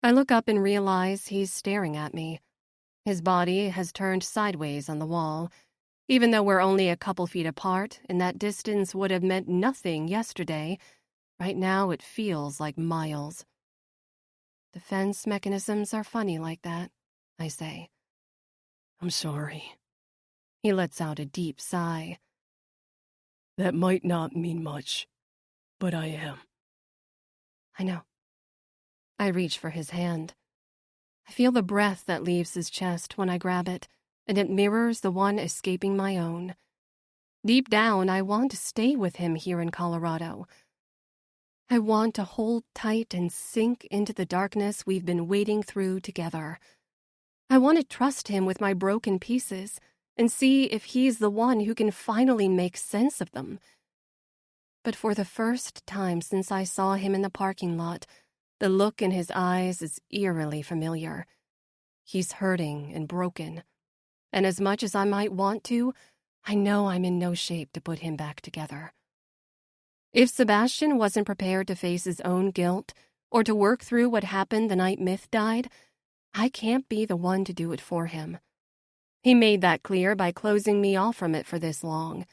I look up and realize he's staring at me. His body has turned sideways on the wall, even though we're only a couple feet apart and that distance would have meant nothing yesterday. Right now it feels like miles. Defense mechanisms are funny like that, I say. "I'm sorry," He lets out a deep sigh. That might not mean much, but I am. I know. I reach for his hand. I feel the breath that leaves his chest when I grab it, and it mirrors the one escaping my own. Deep down, I want to stay with him here in Colorado. I want to hold tight and sink into the darkness we've been wading through together. I want to trust him with my broken pieces and see if he's the one who can finally make sense of them. But for the first time since I saw him in the parking lot, the look in his eyes is eerily familiar. He's hurting and broken, and as much as I might want to, I know I'm in no shape to put him back together. If Sebastian wasn't prepared to face his own guilt or to work through what happened the night Myth died, I can't be the one to do it for him. He made that clear by closing me off from it for this long.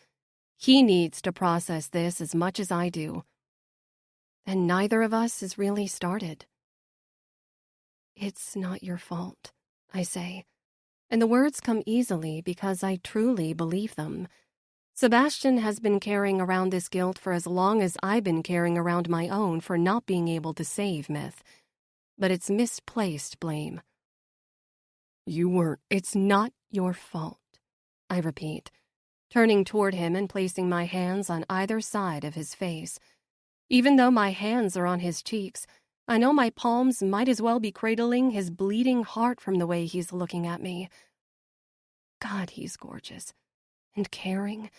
He needs to process this as much as I do. And neither of us has really started. It's not your fault, I say, and the words come easily because I truly believe them. Sebastian has been carrying around this guilt for as long as I've been carrying around my own for not being able to save Myth. But it's misplaced blame. You weren't. It's not your fault, I repeat, turning toward him and placing my hands on either side of his face. Even though my hands are on his cheeks, I know my palms might as well be cradling his bleeding heart from the way he's looking at me. God, he's gorgeous, and caring,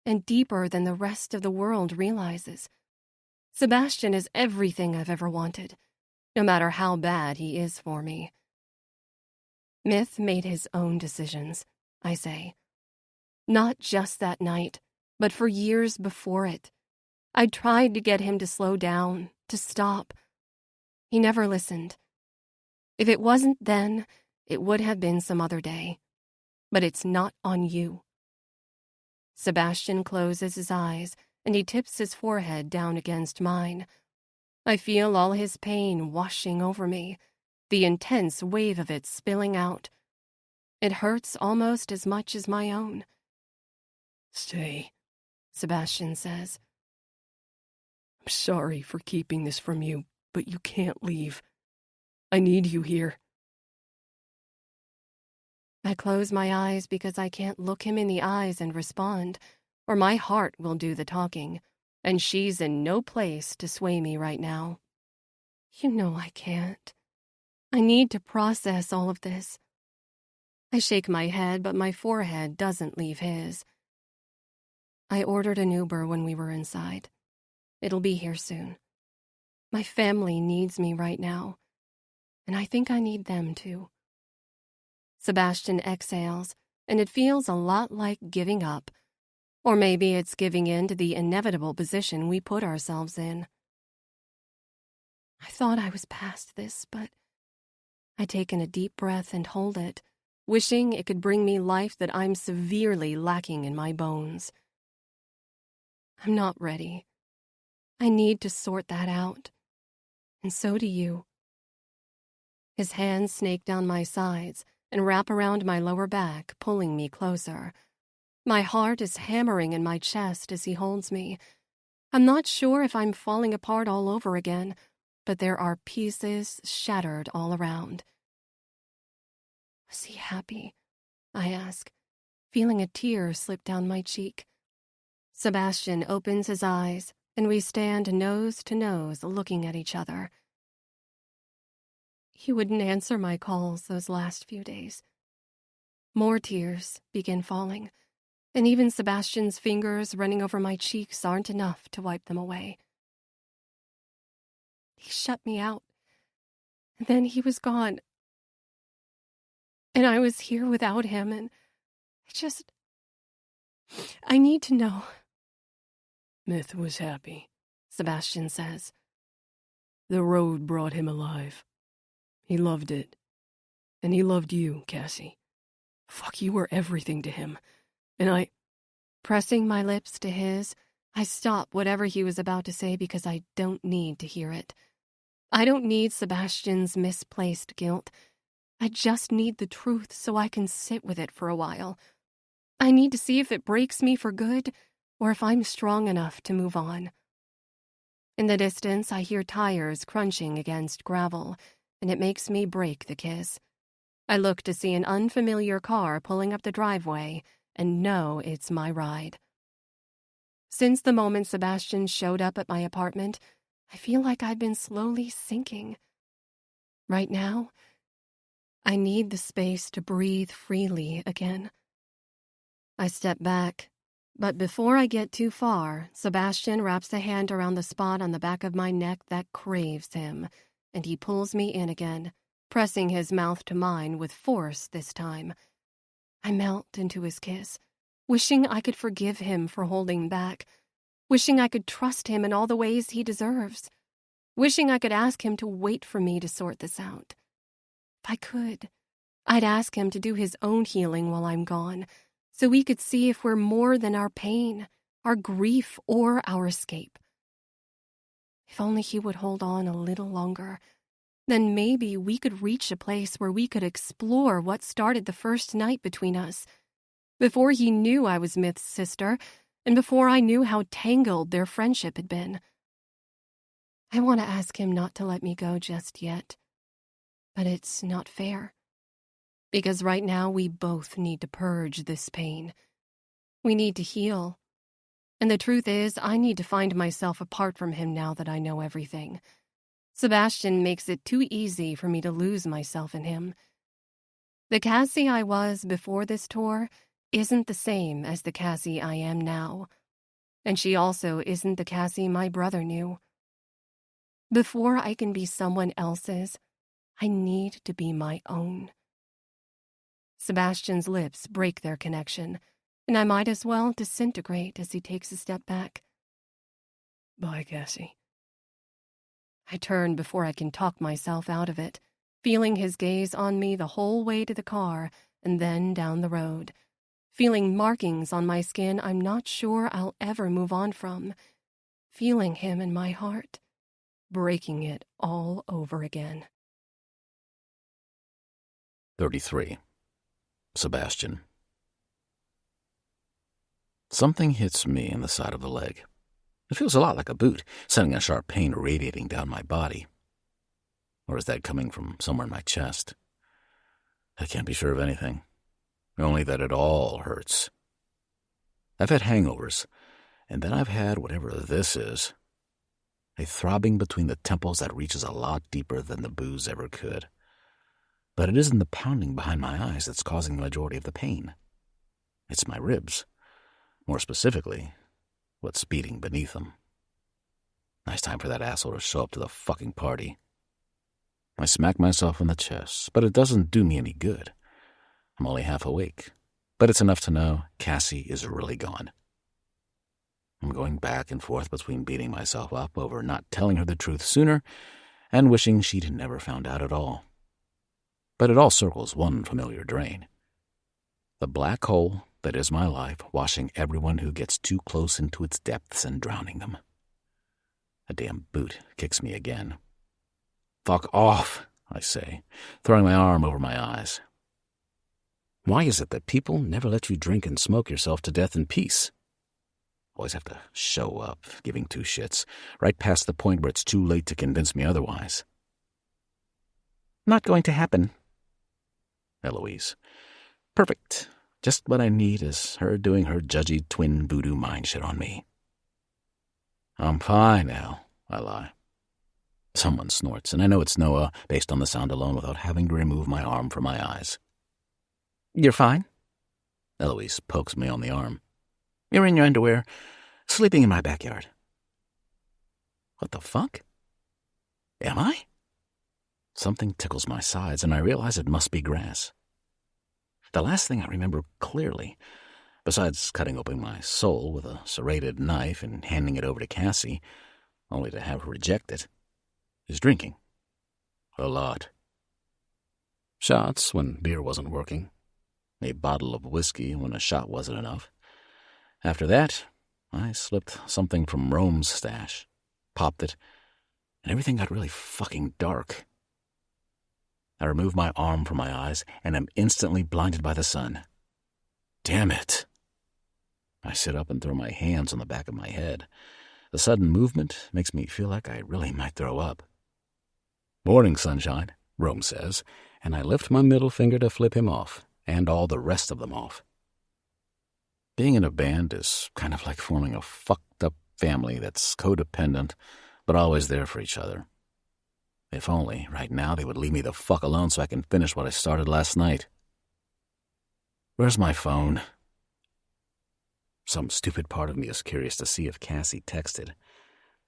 and deeper than the rest of the world realizes. Sebastian is everything I've ever wanted, no matter how bad he is for me. Myth made his own decisions, I say. Not just that night, but for years before it. I tried to get him to slow down, to stop. He never listened. If it wasn't then, it would have been some other day. But it's not on you. Sebastian closes his eyes, and he tips his forehead down against mine. I feel all his pain washing over me, the intense wave of it spilling out. It hurts almost as much as my own. Stay, Sebastian says. I'm sorry for keeping this from you, but you can't leave. I need you here. I close my eyes because I can't look him in the eyes and respond, or my heart will do the talking, and she's in no place to sway me right now. You know I can't. I need to process all of this. I shake my head, but my forehead doesn't leave his. I ordered an Uber when we were inside. It'll be here soon. My family needs me right now, and I think I need them too. Sebastian exhales, and it feels a lot like giving up. Or maybe it's giving in to the inevitable position we put ourselves in. I thought I was past this, but I take in a deep breath and hold it, wishing it could bring me life that I'm severely lacking in my bones. I'm not ready. I need to sort that out. And so do you. His hands snake down my sides and wrap around my lower back, pulling me closer. My heart is hammering in my chest as he holds me. I'm not sure if I'm falling apart all over again, but there are pieces shattered all around. Was he happy? I ask, feeling a tear slip down my cheek. Sebastian opens his eyes, and we stand nose to nose looking at each other. He wouldn't answer my calls those last few days. More tears begin falling, and even Sebastian's fingers running over my cheeks aren't enough to wipe them away. He shut me out, and then he was gone. And I was here without him, and I need to know. Myth was happy, Sebastian says. The road brought him alive. He loved it. And he loved you, Cassie. Fuck, you were everything to him. And Pressing my lips to his, I stop whatever he was about to say because I don't need to hear it. I don't need Sebastian's misplaced guilt. I just need the truth so I can sit with it for a while. I need to see if it breaks me for good or if I'm strong enough to move on. In the distance, I hear tires crunching against gravel, and it makes me break the kiss. I look to see an unfamiliar car pulling up the driveway and know it's my ride. Since the moment Sebastian showed up at my apartment, I feel like I've been slowly sinking. Right now, I need the space to breathe freely again. I step back, but before I get too far, Sebastian wraps a hand around the spot on the back of my neck that craves him, and he pulls me in again, pressing his mouth to mine with force this time. I melt into his kiss, wishing I could forgive him for holding back, wishing I could trust him in all the ways he deserves, wishing I could ask him to wait for me to sort this out. If I could, I'd ask him to do his own healing while I'm gone, so we could see if we're more than our pain, our grief, or our escape. If only he would hold on a little longer, then maybe we could reach a place where we could explore what started the first night between us, before he knew I was Myth's sister, and before I knew how tangled their friendship had been. I want to ask him not to let me go just yet, but it's not fair. Because right now we both need to purge this pain. We need to heal. And the truth is, I need to find myself apart from him now that I know everything. Sebastian makes it too easy for me to lose myself in him. The Cassie I was before this tour isn't the same as the Cassie I am now. And she also isn't the Cassie my brother knew. Before I can be someone else's, I need to be my own. Sebastian's lips break their connection, and I might as well disintegrate as he takes a step back. Bye, Cassie. I turn before I can talk myself out of it, feeling his gaze on me the whole way to the car and then down the road, feeling markings on my skin I'm not sure I'll ever move on from, feeling him in my heart, breaking it all over again. 33. Sebastian. Something hits me in the side of the leg. It feels a lot like a boot, sending a sharp pain radiating down my body. Or is that coming from somewhere in my chest? I can't be sure of anything, only that it all hurts. I've had hangovers, and then I've had whatever this is. A throbbing between the temples that reaches a lot deeper than the booze ever could. But it isn't the pounding behind my eyes that's causing the majority of the pain. It's my ribs. More specifically, what's beating beneath them. Nice time for that asshole to show up to the fucking party. I smack myself in the chest, but it doesn't do me any good. I'm only half awake, but it's enough to know Cassie is really gone. I'm going back and forth between beating myself up over not telling her the truth sooner and wishing she'd never found out at all. But it all circles one familiar drain. The black hole that is my life, washing everyone who gets too close into its depths and drowning them. A damn boot kicks me again. Fuck off, I say, throwing my arm over my eyes. Why is it that people never let you drink and smoke yourself to death in peace? Always have to show up, giving two shits, right past the point where it's too late to convince me otherwise. Not going to happen. Eloise. Perfect. Just what I need is her doing her judgy twin voodoo mind shit on me. I'm fine now, I lie. Someone snorts, and I know it's Noah based on the sound alone without having to remove my arm from my eyes. You're fine? Eloise pokes me on the arm. You're in your underwear, sleeping in my backyard. What the fuck? Am I? Something tickles my sides, and I realize it must be grass. The last thing I remember clearly, besides cutting open my soul with a serrated knife and handing it over to Cassie, only to have her reject it, is drinking. A lot. Shots when beer wasn't working. A bottle of whiskey when a shot wasn't enough. After that, I slipped something from Rome's stash, popped it, and everything got really fucking dark. I remove my arm from my eyes and am instantly blinded by the sun. Damn it. I sit up and throw my hands on the back of my head. The sudden movement makes me feel like I really might throw up. "Morning, sunshine," Rome says, and I lift my middle finger to flip him off, and all the rest of them off. Being in a band is kind of like forming a fucked-up family that's codependent, but always there for each other. If only, right now, they would leave me the fuck alone so I can finish what I started last night. Where's my phone? Some stupid part of me is curious to see if Cassie texted.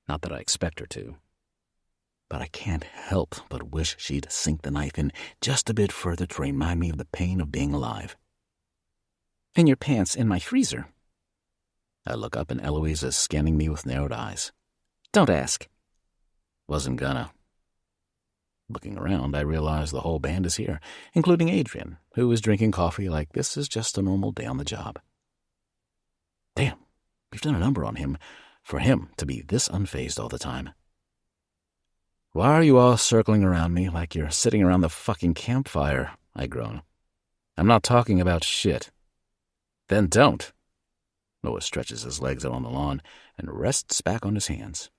Not that I expect her to. But I can't help but wish she'd sink the knife in just a bit further to remind me of the pain of being alive. "In your pants in my freezer." I look up and Eloise is scanning me with narrowed eyes. "Don't ask." Wasn't gonna. Looking around, I realize the whole band is here, including Adrian, who is drinking coffee like this is just a normal day on the job. Damn, we've done a number on him, for him to be this unfazed all the time. "Why are you all circling around me like you're sitting around the fucking campfire?" I groan. "I'm not talking about shit." "Then don't." Noah stretches his legs out on the lawn and rests back on his hands.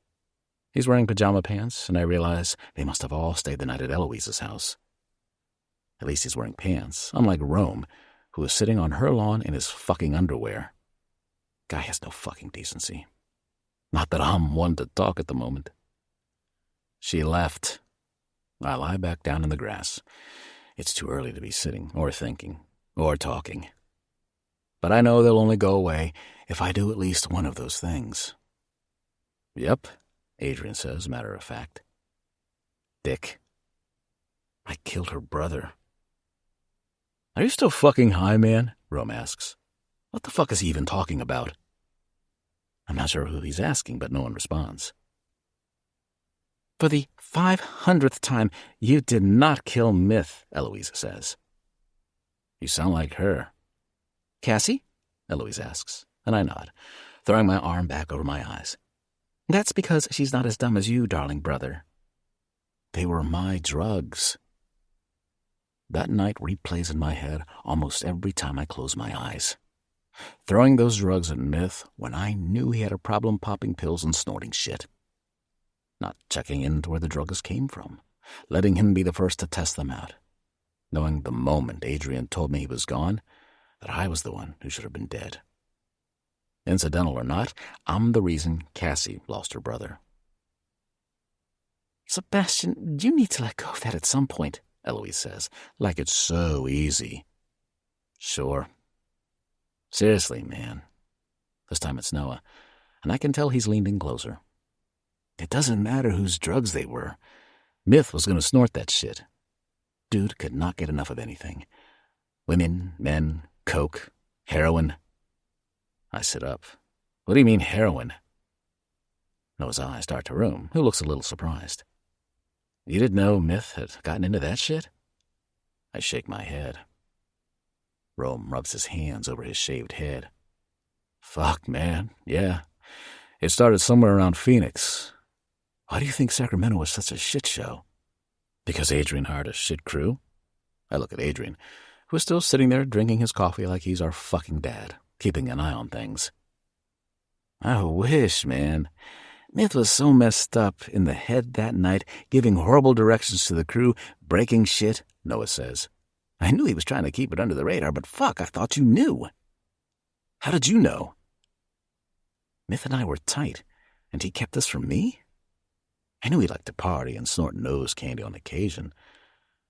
He's wearing pajama pants, and I realize they must have all stayed the night at Eloise's house. At least he's wearing pants, unlike Rome, who is sitting on her lawn in his fucking underwear. Guy has no fucking decency. Not that I'm one to talk at the moment. She left. I lie back down in the grass. It's too early to be sitting, or thinking, or talking. But I know they'll only go away if I do at least one of those things. "Yep," Adrian says, matter of fact. "Dick. I killed her brother." "Are you still fucking high, man?" Rome asks. What the fuck is he even talking about? I'm not sure who he's asking, but no one responds. "For the 500th time, you did not kill Myth," Eloise says. "You sound like her." "Cassie?" Eloise asks, and I nod, throwing my arm back over my eyes. "That's because she's not as dumb as you, darling brother." They were my drugs. That night replays in my head almost every time I close my eyes. Throwing those drugs at Myth when I knew he had a problem popping pills and snorting shit. Not checking into where the drugs came from, letting him be the first to test them out. Knowing the moment Adrian told me he was gone, that I was the one who should have been dead. Incidental or not, I'm the reason Cassie lost her brother. "Sebastian, you need to let go of that at some point," Eloise says, like it's so easy. Sure. Seriously, man. This time it's Noah, and I can tell he's leaned in closer. It doesn't matter whose drugs they were. Myth was going to snort that shit. Dude could not get enough of anything. Women, men, coke, heroin. I sit up. "What do you mean, heroin?" Noah's eyes start to Rome, who looks a little surprised. "You didn't know Myth had gotten into that shit?" I shake my head. Rome rubs his hands over his shaved head. "Fuck, man, yeah. It started somewhere around Phoenix. Why do you think Sacramento was such a shit show? Because Adrian hired a shit crew?" I look at Adrian, who is still sitting there drinking his coffee like he's our fucking dad, keeping an eye on things. "I wish, man. Myth was so messed up in the head that night, giving horrible directions to the crew, breaking shit," Noah says. "I knew he was trying to keep it under the radar, but fuck, I thought you knew." "How did you know?" "Myth and I were tight, and he kept this from me? I knew he liked to party and snort nose candy on occasion,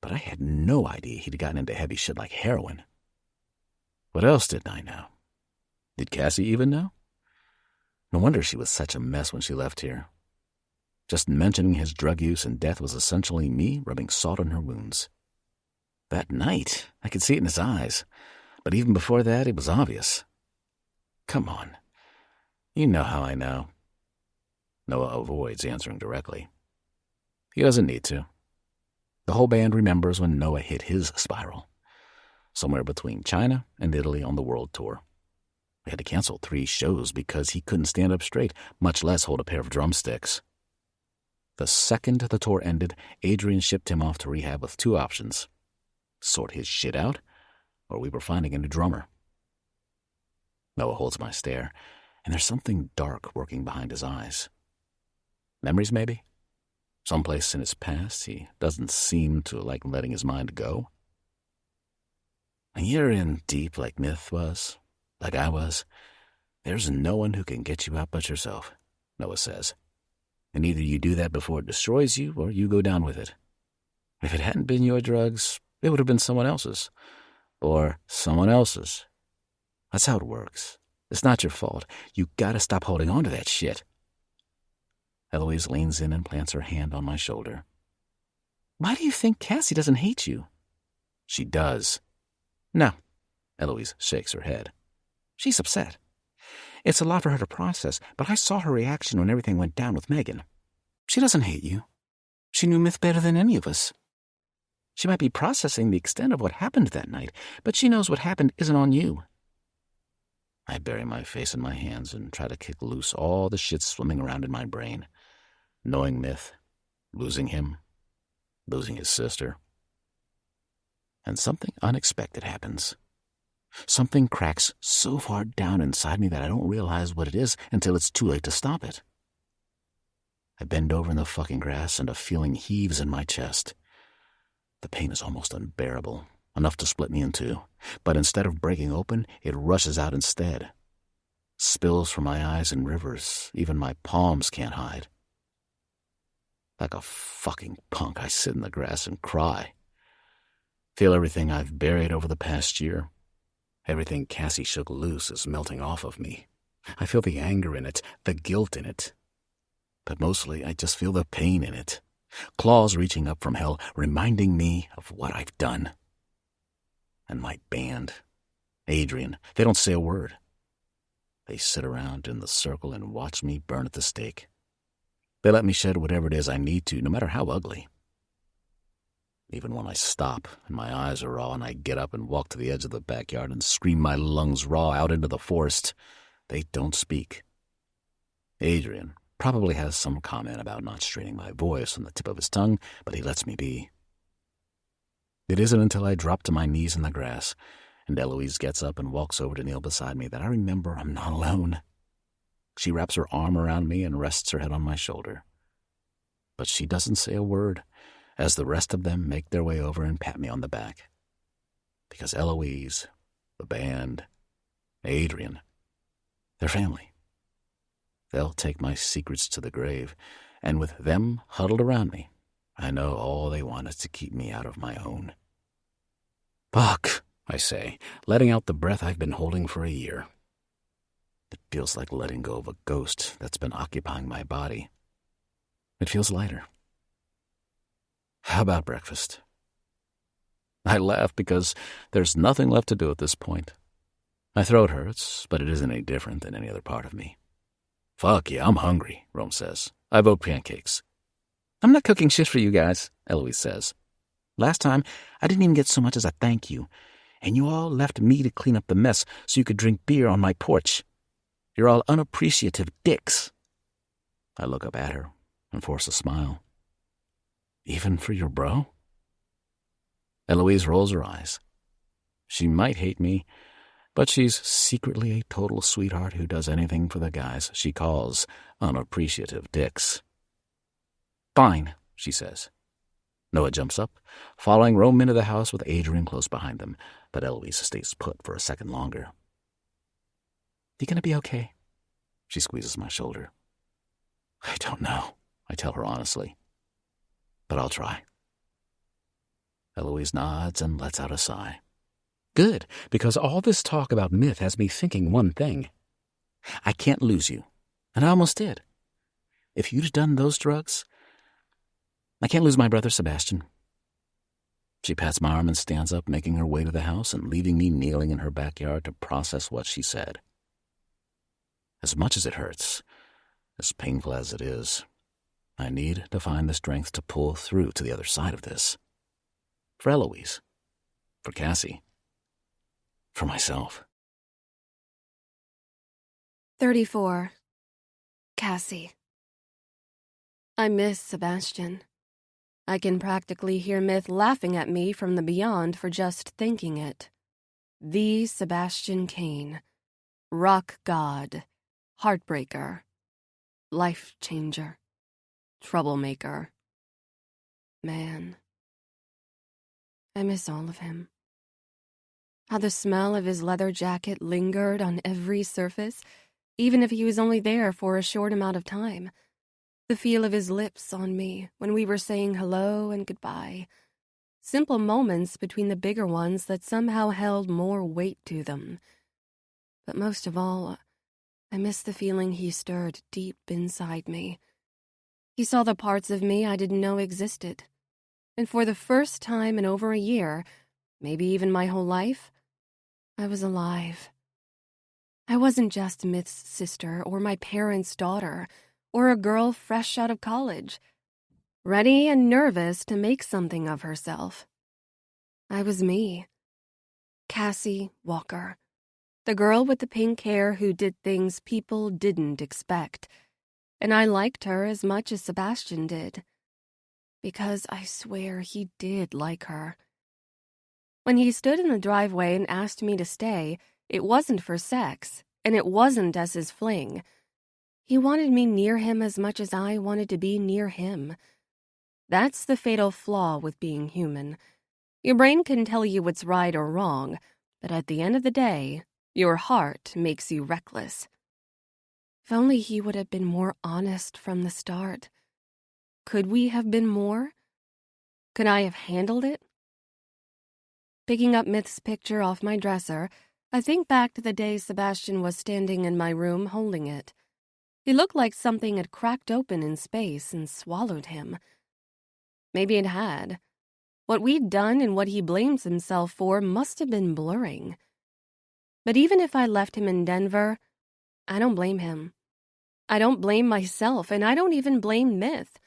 but I had no idea he'd gotten into heavy shit like heroin. What else didn't I know? Did Cassie even know? No wonder she was such a mess when she left here. Just mentioning his drug use and death was essentially me rubbing salt on her wounds. That night, I could see it in his eyes, but even before that, it was obvious. Come on. You know how I know." Noah avoids answering directly. He doesn't need to. The whole band remembers when Noah hit his spiral, somewhere between China and Italy on the world tour. We had to cancel 3 shows because he couldn't stand up straight, much less hold a pair of drumsticks. The second the tour ended, Adrian shipped him off to rehab with 2 options: sort his shit out, or we were finding a new drummer. Noah holds my stare, and there's something dark working behind his eyes. Memories, maybe? Someplace in his past he doesn't seem to like letting his mind go. When you're in deep like Myth was, like I was, there's no one who can get you out but yourself, Noah says. And either you do that before it destroys you, or you go down with it. If it hadn't been your drugs, it would have been someone else's. Or someone else's. That's how it works. It's not your fault. You gotta stop holding on to that shit. Eloise leans in and plants her hand on my shoulder. Why do you think Cassie doesn't hate you? She does. No. Eloise shakes her head. She's upset. It's a lot for her to process, but I saw her reaction when everything went down with Megan. She doesn't hate you. She knew Myth better than any of us. She might be processing the extent of what happened that night, but she knows what happened isn't on you. I bury my face in my hands and try to kick loose all the shit swimming around in my brain. Knowing Myth, losing him, losing his sister. And something unexpected happens. Something cracks so far down inside me that I don't realize what it is until it's too late to stop it. I bend over in the fucking grass and a feeling heaves in my chest. The pain is almost unbearable, enough to split me in two. But instead of breaking open, it rushes out instead. Spills from my eyes in rivers even my palms can't hide. Like a fucking punk, I sit in the grass and cry. Feel everything I've buried over the past year. Everything Cassie shook loose is melting off of me. I feel the anger in it, the guilt in it. But mostly, I just feel the pain in it. Claws reaching up from hell, reminding me of what I've done. And my band, Adrian, they don't say a word. They sit around in the circle and watch me burn at the stake. They let me shed whatever it is I need to, no matter how ugly. Even when I stop and my eyes are raw and I get up and walk to the edge of the backyard and scream my lungs raw out into the forest, they don't speak. Adrian probably has some comment about not straining my voice on the tip of his tongue, but he lets me be. It isn't until I drop to my knees in the grass and Eloise gets up and walks over to kneel beside me that I remember I'm not alone. She wraps her arm around me and rests her head on my shoulder. But she doesn't say a word as the rest of them make their way over and pat me on the back. Because Eloise, the band, Adrian, they're family. They'll take my secrets to the grave, and with them huddled around me, I know all they want is to keep me out of my own. Fuck, I say, letting out the breath I've been holding for a year. It feels like letting go of a ghost that's been occupying my body. It feels lighter. How about breakfast? I laugh because there's nothing left to do at this point. My throat hurts, but it isn't any different than any other part of me. Fuck yeah, I'm hungry, Rome says. I vote pancakes. I'm not cooking shit for you guys, Eloise says. Last time, I didn't even get so much as a thank you, and you all left me to clean up the mess so you could drink beer on my porch. You're all unappreciative dicks. I look up at her and force a smile. Even for your bro? Eloise rolls her eyes. She might hate me, but she's secretly a total sweetheart who does anything for the guys she calls unappreciative dicks. Fine, she says. Noah jumps up, following Rome into the house with Adrian close behind them, but Eloise stays put for a second longer. You gonna be okay? She squeezes my shoulder. I don't know, I tell her honestly. But I'll try. Eloise nods and lets out a sigh. Good, because all this talk about Myth has me thinking one thing. I can't lose you, and I almost did. If you'd done those drugs, I can't lose my brother Sebastian. She pats my arm and stands up, making her way to the house and leaving me kneeling in her backyard to process what she said. As much as it hurts, as painful as it is, I need to find the strength to pull through to the other side of this. For Eloise. For Cassie. For myself. 34. Cassie. I miss Sebastian. I can practically hear Myth laughing at me from the beyond for just thinking it. The Sebastian Kane. Rock god, heartbreaker, life changer, troublemaker. Man, I miss all of him. How the smell of his leather jacket lingered on every surface, even if he was only there for a short amount of time. The feel of his lips on me when we were saying hello and goodbye. Simple moments between the bigger ones that somehow held more weight to them. But most of all, I miss the feeling he stirred deep inside me. He saw the parts of me I didn't know existed. And for the first time in over a year, maybe even my whole life, I was alive. I wasn't just Myth's sister or my parents' daughter or a girl fresh out of college, ready and nervous to make something of herself. I was me, Cassie Walker, the girl with the pink hair who did things people didn't expect, and I liked her as much as Sebastian did, because I swear he did like her. When he stood in the driveway and asked me to stay, it wasn't for sex, and it wasn't as his fling. He wanted me near him as much as I wanted to be near him. That's the fatal flaw with being human. Your brain can tell you what's right or wrong, but at the end of the day, your heart makes you reckless. If only he would have been more honest from the start. Could we have been more? Could I have handled it? Picking up Myth's picture off my dresser, I think back to the day Sebastian was standing in my room holding it. He looked like something had cracked open in space and swallowed him. Maybe it had. What we'd done and what he blames himself for must have been blurring. But even if I left him in Denver, I don't blame him. I don't blame myself, and I don't even blame Myth.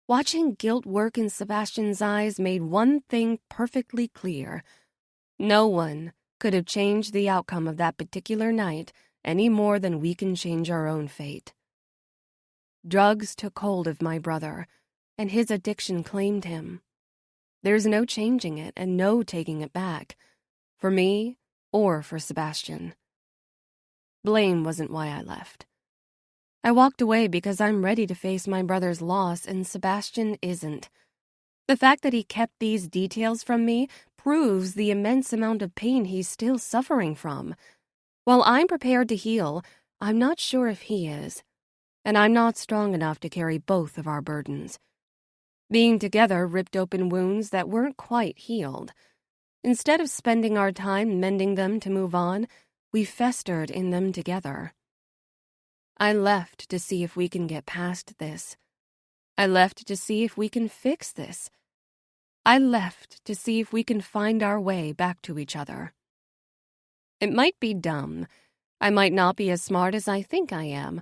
Watching guilt work in Sebastian's eyes made one thing perfectly clear. No one could have changed the outcome of that particular night any more than we can change our own fate. Drugs took hold of my brother, and his addiction claimed him. There's no changing it and no taking it back, for me or for Sebastian. Blame wasn't why I left. I walked away because I'm ready to face my brother's loss, and Sebastian isn't. The fact that he kept these details from me proves the immense amount of pain he's still suffering from. While I'm prepared to heal, I'm not sure if he is, and I'm not strong enough to carry both of our burdens. Being together ripped open wounds that weren't quite healed. Instead of spending our time mending them to move on, we festered in them together. I left to see if we can get past this. I left to see if we can fix this. I left to see if we can find our way back to each other. It might be dumb. I might not be as smart as I think I am,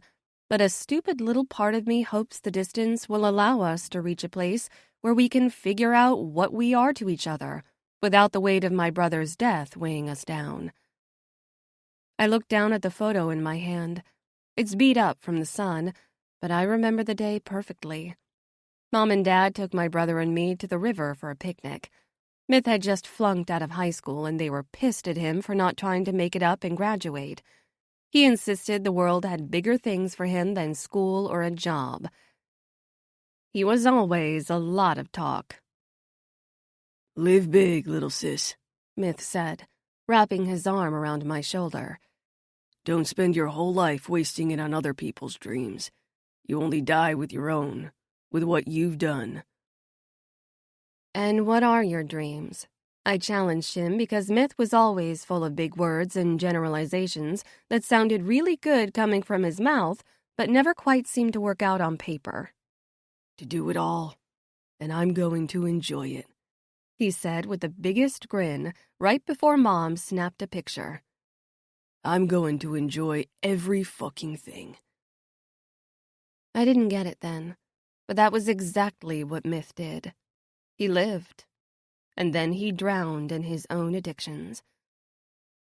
but a stupid little part of me hopes the distance will allow us to reach a place where we can figure out what we are to each other without the weight of my brother's death weighing us down. I looked down at the photo in my hand. It's beat up from the sun, but I remember the day perfectly. Mom and Dad took my brother and me to the river for a picnic. Myth had just flunked out of high school, and they were pissed at him for not trying to make it up and graduate. He insisted the world had bigger things for him than school or a job. He was always a lot of talk. "Live big, little sis," Myth said, wrapping his arm around my shoulder. "Don't spend your whole life wasting it on other people's dreams. You only die with your own, with what you've done." "And what are your dreams?" I challenged him because Myth was always full of big words and generalizations that sounded really good coming from his mouth, but never quite seemed to work out on paper. "To do it all, and I'm going to enjoy it," he said with the biggest grin right before Mom snapped a picture. "I'm going to enjoy every fucking thing." I didn't get it then, but that was exactly what Myth did. He lived, and then he drowned in his own addictions.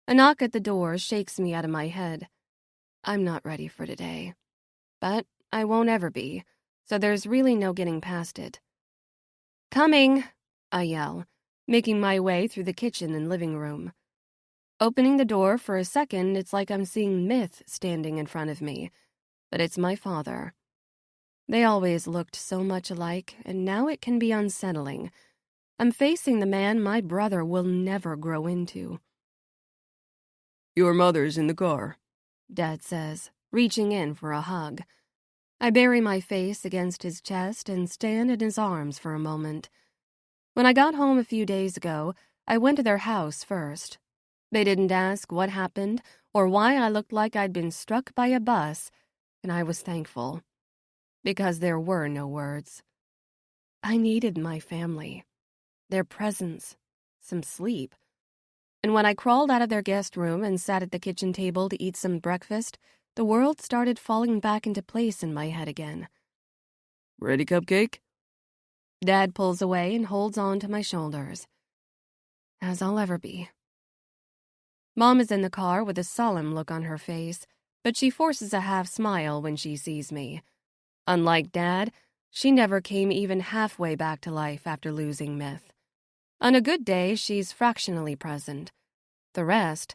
A knock at the door shakes me out of my head. I'm not ready for today, but I won't ever be, so there's really no getting past it. "Coming!" I yell, making my way through the kitchen and living room. Opening the door for a second, it's like I'm seeing Myth standing in front of me. But it's my father. They always looked so much alike, and now it can be unsettling. I'm facing the man my brother will never grow into. Your mother's in the car, Dad says, reaching in for a hug. I bury my face against his chest and stand in his arms for a moment. When I got home a few days ago, I went to their house first. They didn't ask what happened or why I looked like I'd been struck by a bus, and I was thankful. Because there were no words. I needed my family, their presence, some sleep. And when I crawled out of their guest room and sat at the kitchen table to eat some breakfast, the world started falling back into place in my head again. Ready, cupcake? Dad pulls away and holds on to my shoulders. As I'll ever be. Mom is in the car with a solemn look on her face, but she forces a half smile when she sees me. Unlike Dad, she never came even halfway back to life after losing Myth. On a good day, she's fractionally present. The rest,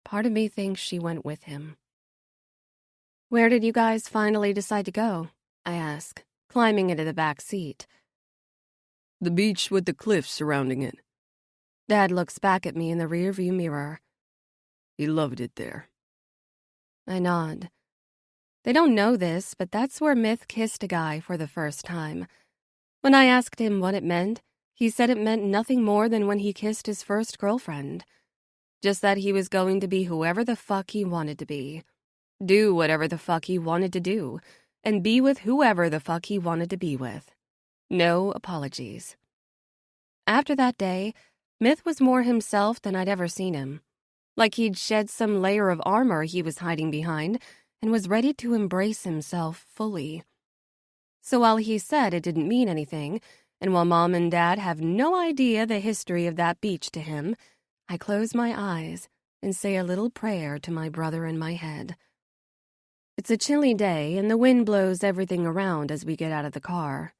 part of me thinks she went with him. Where did you guys finally decide to go? I ask, climbing into the back seat. The beach with the cliffs surrounding it. Dad looks back at me in the rearview mirror. He loved it there. I nod. They don't know this, but that's where Myth kissed a guy for the first time. When I asked him what it meant, he said it meant nothing more than when he kissed his first girlfriend. Just that he was going to be whoever the fuck he wanted to be. Do whatever the fuck he wanted to do. And be with whoever the fuck he wanted to be with. No apologies. After that day, Myth was more himself than I'd ever seen him. Like he'd shed some layer of armor he was hiding behind and was ready to embrace himself fully. So while he said it didn't mean anything, and while Mom and Dad have no idea the history of that beach to him, I close my eyes and say a little prayer to my brother in my head. It's a chilly day, and the wind blows everything around as we get out of the car.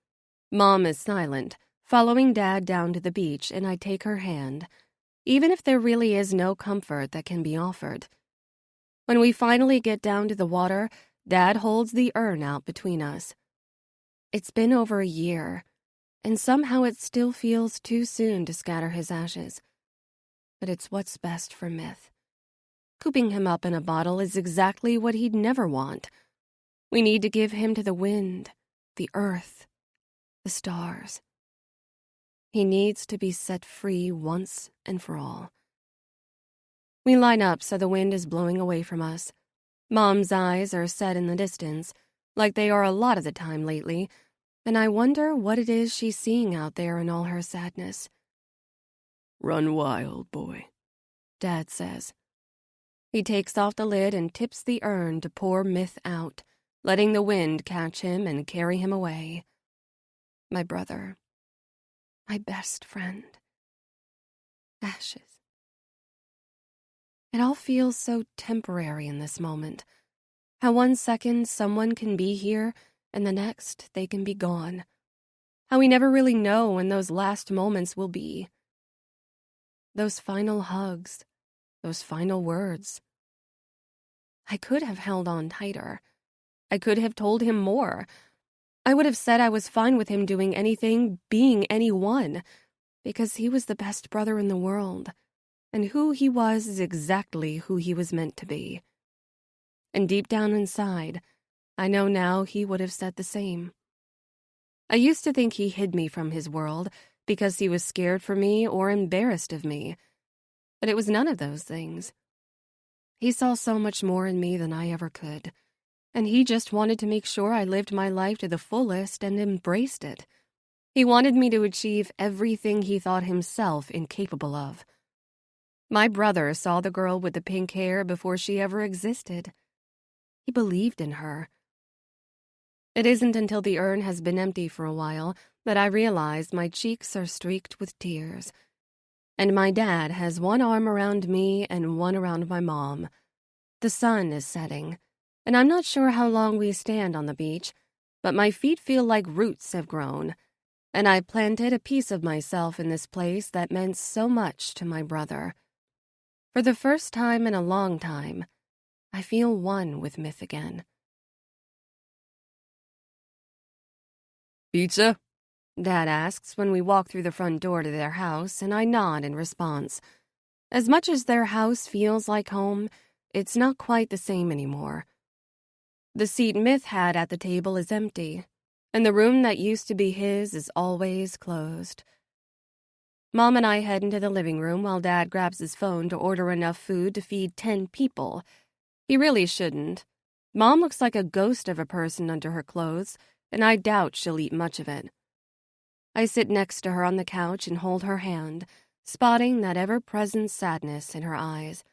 Mom is silent, following Dad down to the beach, and I take her hand, even if there really is no comfort that can be offered. When we finally get down to the water, Dad holds the urn out between us. It's been over a year, and somehow it still feels too soon to scatter his ashes. But it's what's best for Myth. Cooping him up in a bottle is exactly what he'd never want. We need to give him to the wind, the earth, the stars. He needs to be set free once and for all. We line up so the wind is blowing away from us. Mom's eyes are set in the distance, like they are a lot of the time lately, and I wonder what it is she's seeing out there in all her sadness. Run wild, boy, Dad says. He takes off the lid and tips the urn to pour Myth out, letting the wind catch him and carry him away. My brother. My best friend. Ashes. It all feels so temporary in this moment. How 1 second someone can be here, and the next they can be gone. How we never really know when those last moments will be. Those final hugs. Those final words. I could have held on tighter. I could have told him more. I would have said I was fine with him doing anything, being anyone, because he was the best brother in the world, and who he was is exactly who he was meant to be. And deep down inside, I know now he would have said the same. I used to think he hid me from his world because he was scared for me or embarrassed of me, but it was none of those things. He saw so much more in me than I ever could, and he just wanted to make sure I lived my life to the fullest and embraced it. He wanted me to achieve everything he thought himself incapable of. My brother saw the girl with the pink hair before she ever existed. He believed in her. It isn't until the urn has been empty for a while that I realize my cheeks are streaked with tears. And my dad has one arm around me and one around my mom. The sun is setting, and I'm not sure how long we stand on the beach, but my feet feel like roots have grown, and I planted a piece of myself in this place that meant so much to my brother. For the first time in a long time, I feel one with myth again. Pizza? Dad asks when we walk through the front door to their house, and I nod in response. As much as their house feels like home, it's not quite the same anymore. The seat Myth had at the table is empty, and the room that used to be his is always closed. Mom and I head into the living room while Dad grabs his phone to order enough food to feed 10 people. He really shouldn't. Mom looks like a ghost of a person under her clothes, and I doubt she'll eat much of it. I sit next to her on the couch and hold her hand, spotting that ever-present sadness in her eyes.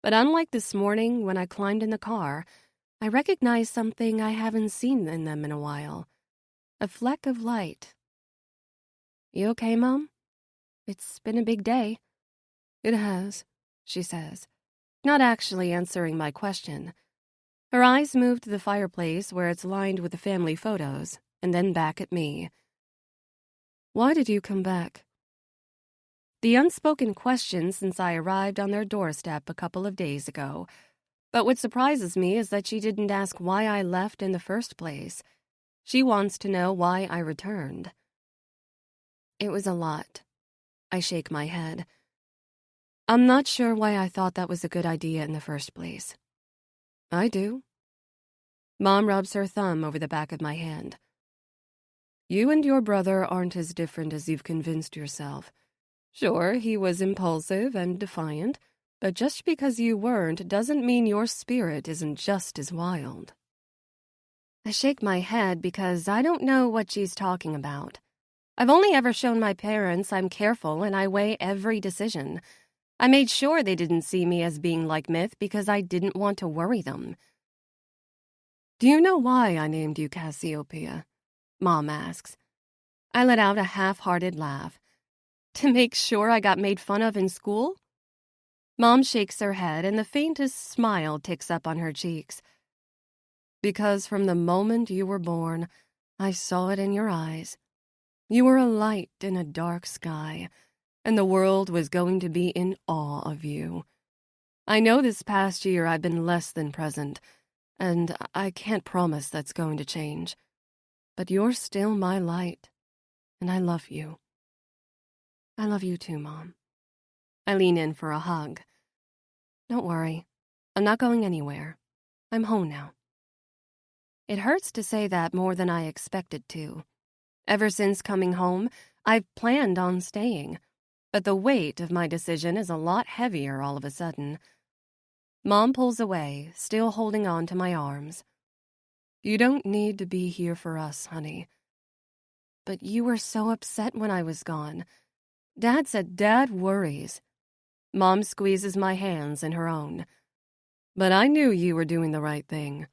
But unlike this morning when I climbed in the car, I recognize something I haven't seen in them in a while. A fleck of light. "You okay, Mom? It's been a big day." It has, she says, not actually answering my question. Her eyes move to the fireplace where it's lined with the family photos, and then back at me. Why did you come back? The unspoken question since I arrived on their doorstep a couple of days ago. But what surprises me is that she didn't ask why I left in the first place. She wants to know why I returned. It was a lot. I shake my head. I'm not sure why I thought that was a good idea in the first place. I do. Mom rubs her thumb over the back of my hand. You and your brother aren't as different as you've convinced yourself. Sure, he was impulsive and defiant, but just because you weren't doesn't mean your spirit isn't just as wild. I shake my head because I don't know what she's talking about. I've only ever shown my parents I'm careful and I weigh every decision. I made sure they didn't see me as being like Myth because I didn't want to worry them. Do you know why I named you Cassiopeia? Mom asks. I let out a half-hearted laugh. To make sure I got made fun of in school? Mom shakes her head and the faintest smile ticks up on her cheeks. Because from the moment you were born, I saw it in your eyes. You were a light in a dark sky, and the world was going to be in awe of you. I know this past year I've been less than present, and I can't promise that's going to change. But you're still my light, and I love you. I love you too, Mom. I lean in for a hug. Don't worry. I'm not going anywhere. I'm home now. It hurts to say that more than I expected to. Ever since coming home, I've planned on staying, but the weight of my decision is a lot heavier all of a sudden. Mom pulls away, still holding on to my arms. You don't need to be here for us, honey. But you were so upset when I was gone. Dad said Dad worries. Mom squeezes my hands in her own. But I knew you were doing the right thing.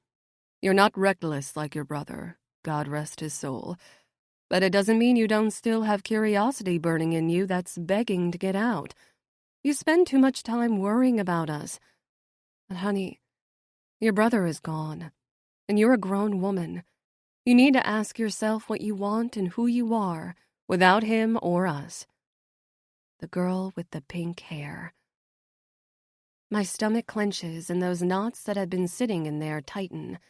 You're not reckless like your brother, God rest his soul. But it doesn't mean you don't still have curiosity burning in you that's begging to get out. You spend too much time worrying about us. But honey, your brother is gone, and you're a grown woman. You need to ask yourself what you want and who you are, without him or us. The girl with the pink hair. My stomach clenches and those knots that had been sitting in there tighten.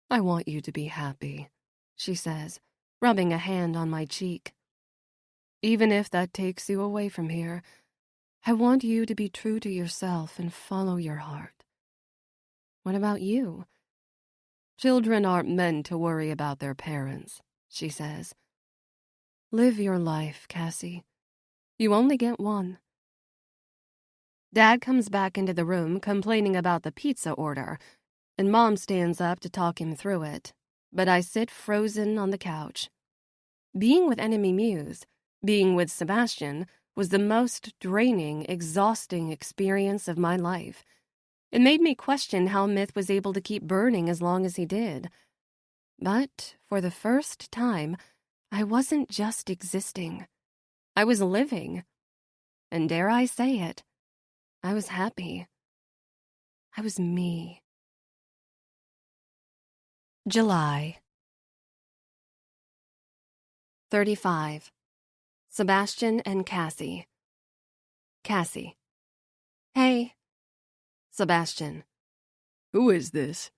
I want you to be happy, she says, rubbing a hand on my cheek. Even if that takes you away from here, I want you to be true to yourself and follow your heart. What about you? Children aren't meant to worry about their parents, she says. Live your life, Cassie. You only get one. Dad comes back into the room complaining about the pizza order, and Mom stands up to talk him through it, but I sit frozen on the couch. Being with Enemy Muse, being with Sebastian, was the most draining, exhausting experience of my life. It made me question how Myth was able to keep burning as long as he did. But for the first time, I wasn't just existing. I was living. And dare I say it, I was happy. I was me. July 35. Sebastian and Cassie. Cassie. Hey. Sebastian. Who is this?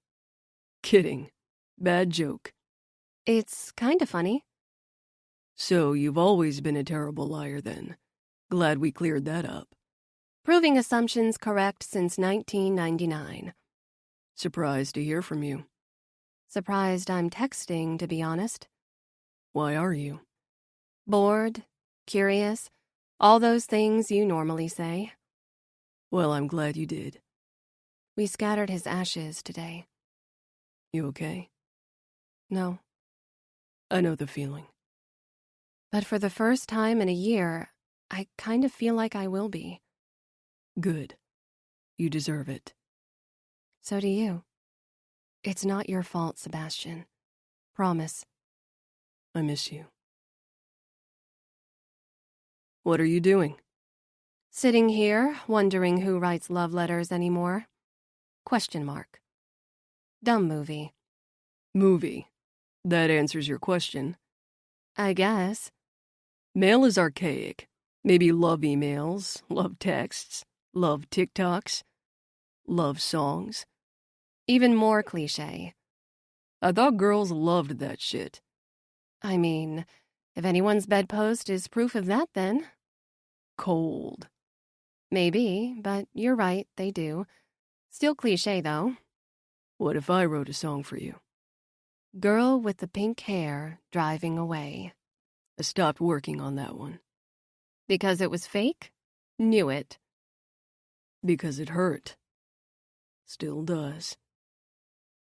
Kidding. Bad joke. It's kinda funny. So you've always been a terrible liar then. Glad we cleared that up. Proving assumptions correct since 1999. Surprised to hear from you. Surprised I'm texting, to be honest. Why are you? Bored, curious, all those things you normally say. Well, I'm glad you did. We scattered his ashes today. You okay? No. I know the feeling. But for the first time in a year, I kind of feel like I will be. Good. You deserve it. So do you. It's not your fault, Sebastian. Promise. I miss you. What are you doing? Sitting here, wondering who writes love letters anymore. Question mark. Dumb movie. Movie. That answers your question. I guess. Mail is archaic. Maybe love emails, love texts, love TikToks, love songs. Even more cliche. I thought girls loved that shit. I mean, if anyone's bedpost is proof of that, then. Cold. Maybe, but you're right, they do. Still cliche, though. What if I wrote a song for you? Girl with the pink hair driving away. I stopped working on that one. Because it was fake? Knew it. Because it hurt. Still does.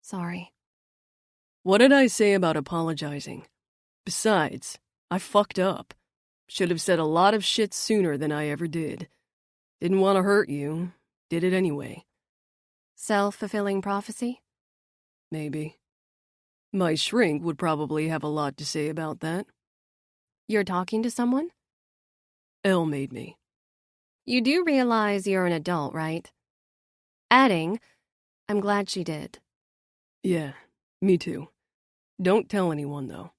Sorry. What did I say about apologizing? Besides, I fucked up. Should have said a lot of shit sooner than I ever did. Didn't want to hurt you. Did it anyway. Self-fulfilling prophecy? Maybe. My shrink would probably have a lot to say about that. You're talking to someone? Elle made me. You do realize you're an adult, right? Adding, I'm glad she did. Yeah, me too. Don't tell anyone, though.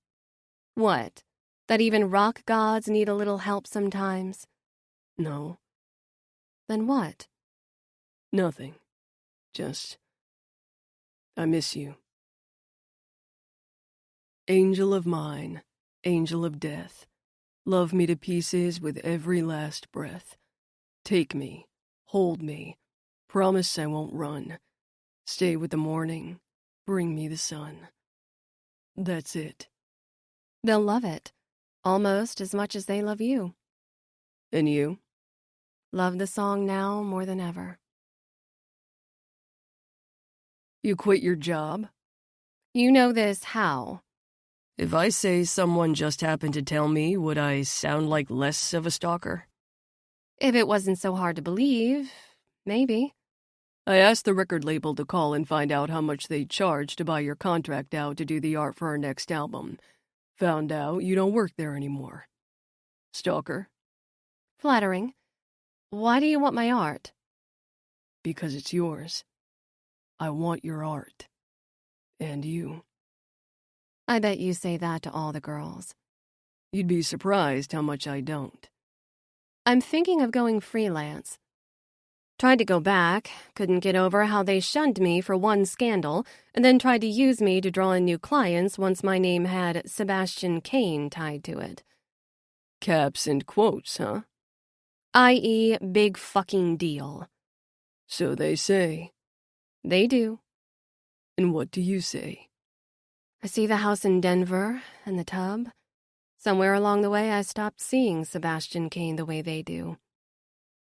What? That even rock gods need a little help sometimes? No. Then what? Nothing. Just, I miss you. Angel of mine, angel of death, love me to pieces with every last breath. Take me, hold me, promise I won't run. Stay with the morning, bring me the sun. That's it. They'll love it, almost as much as they love you. And you? Love the song now more than ever. You quit your job? You know this how? If I say someone just happened to tell me, would I sound like less of a stalker? If it wasn't so hard to believe, maybe. I asked the record label to call and find out how much they'd charge to buy your contract out to do the art for our next album. Found out you don't work there anymore. Stalker? Flattering. Why do you want my art? Because it's yours. I want your art. And you. I bet you say that to all the girls. You'd be surprised how much I don't. I'm thinking of going freelance. Tried to go back, couldn't get over how they shunned me for one scandal, and then tried to use me to draw in new clients once my name had Sebastian Kane tied to it. Caps and quotes, huh? I.e., big fucking deal. So they say. They do. And what do you say? I see the house in Denver and the tub. Somewhere along the way, I stopped seeing Sebastian Kane the way they do.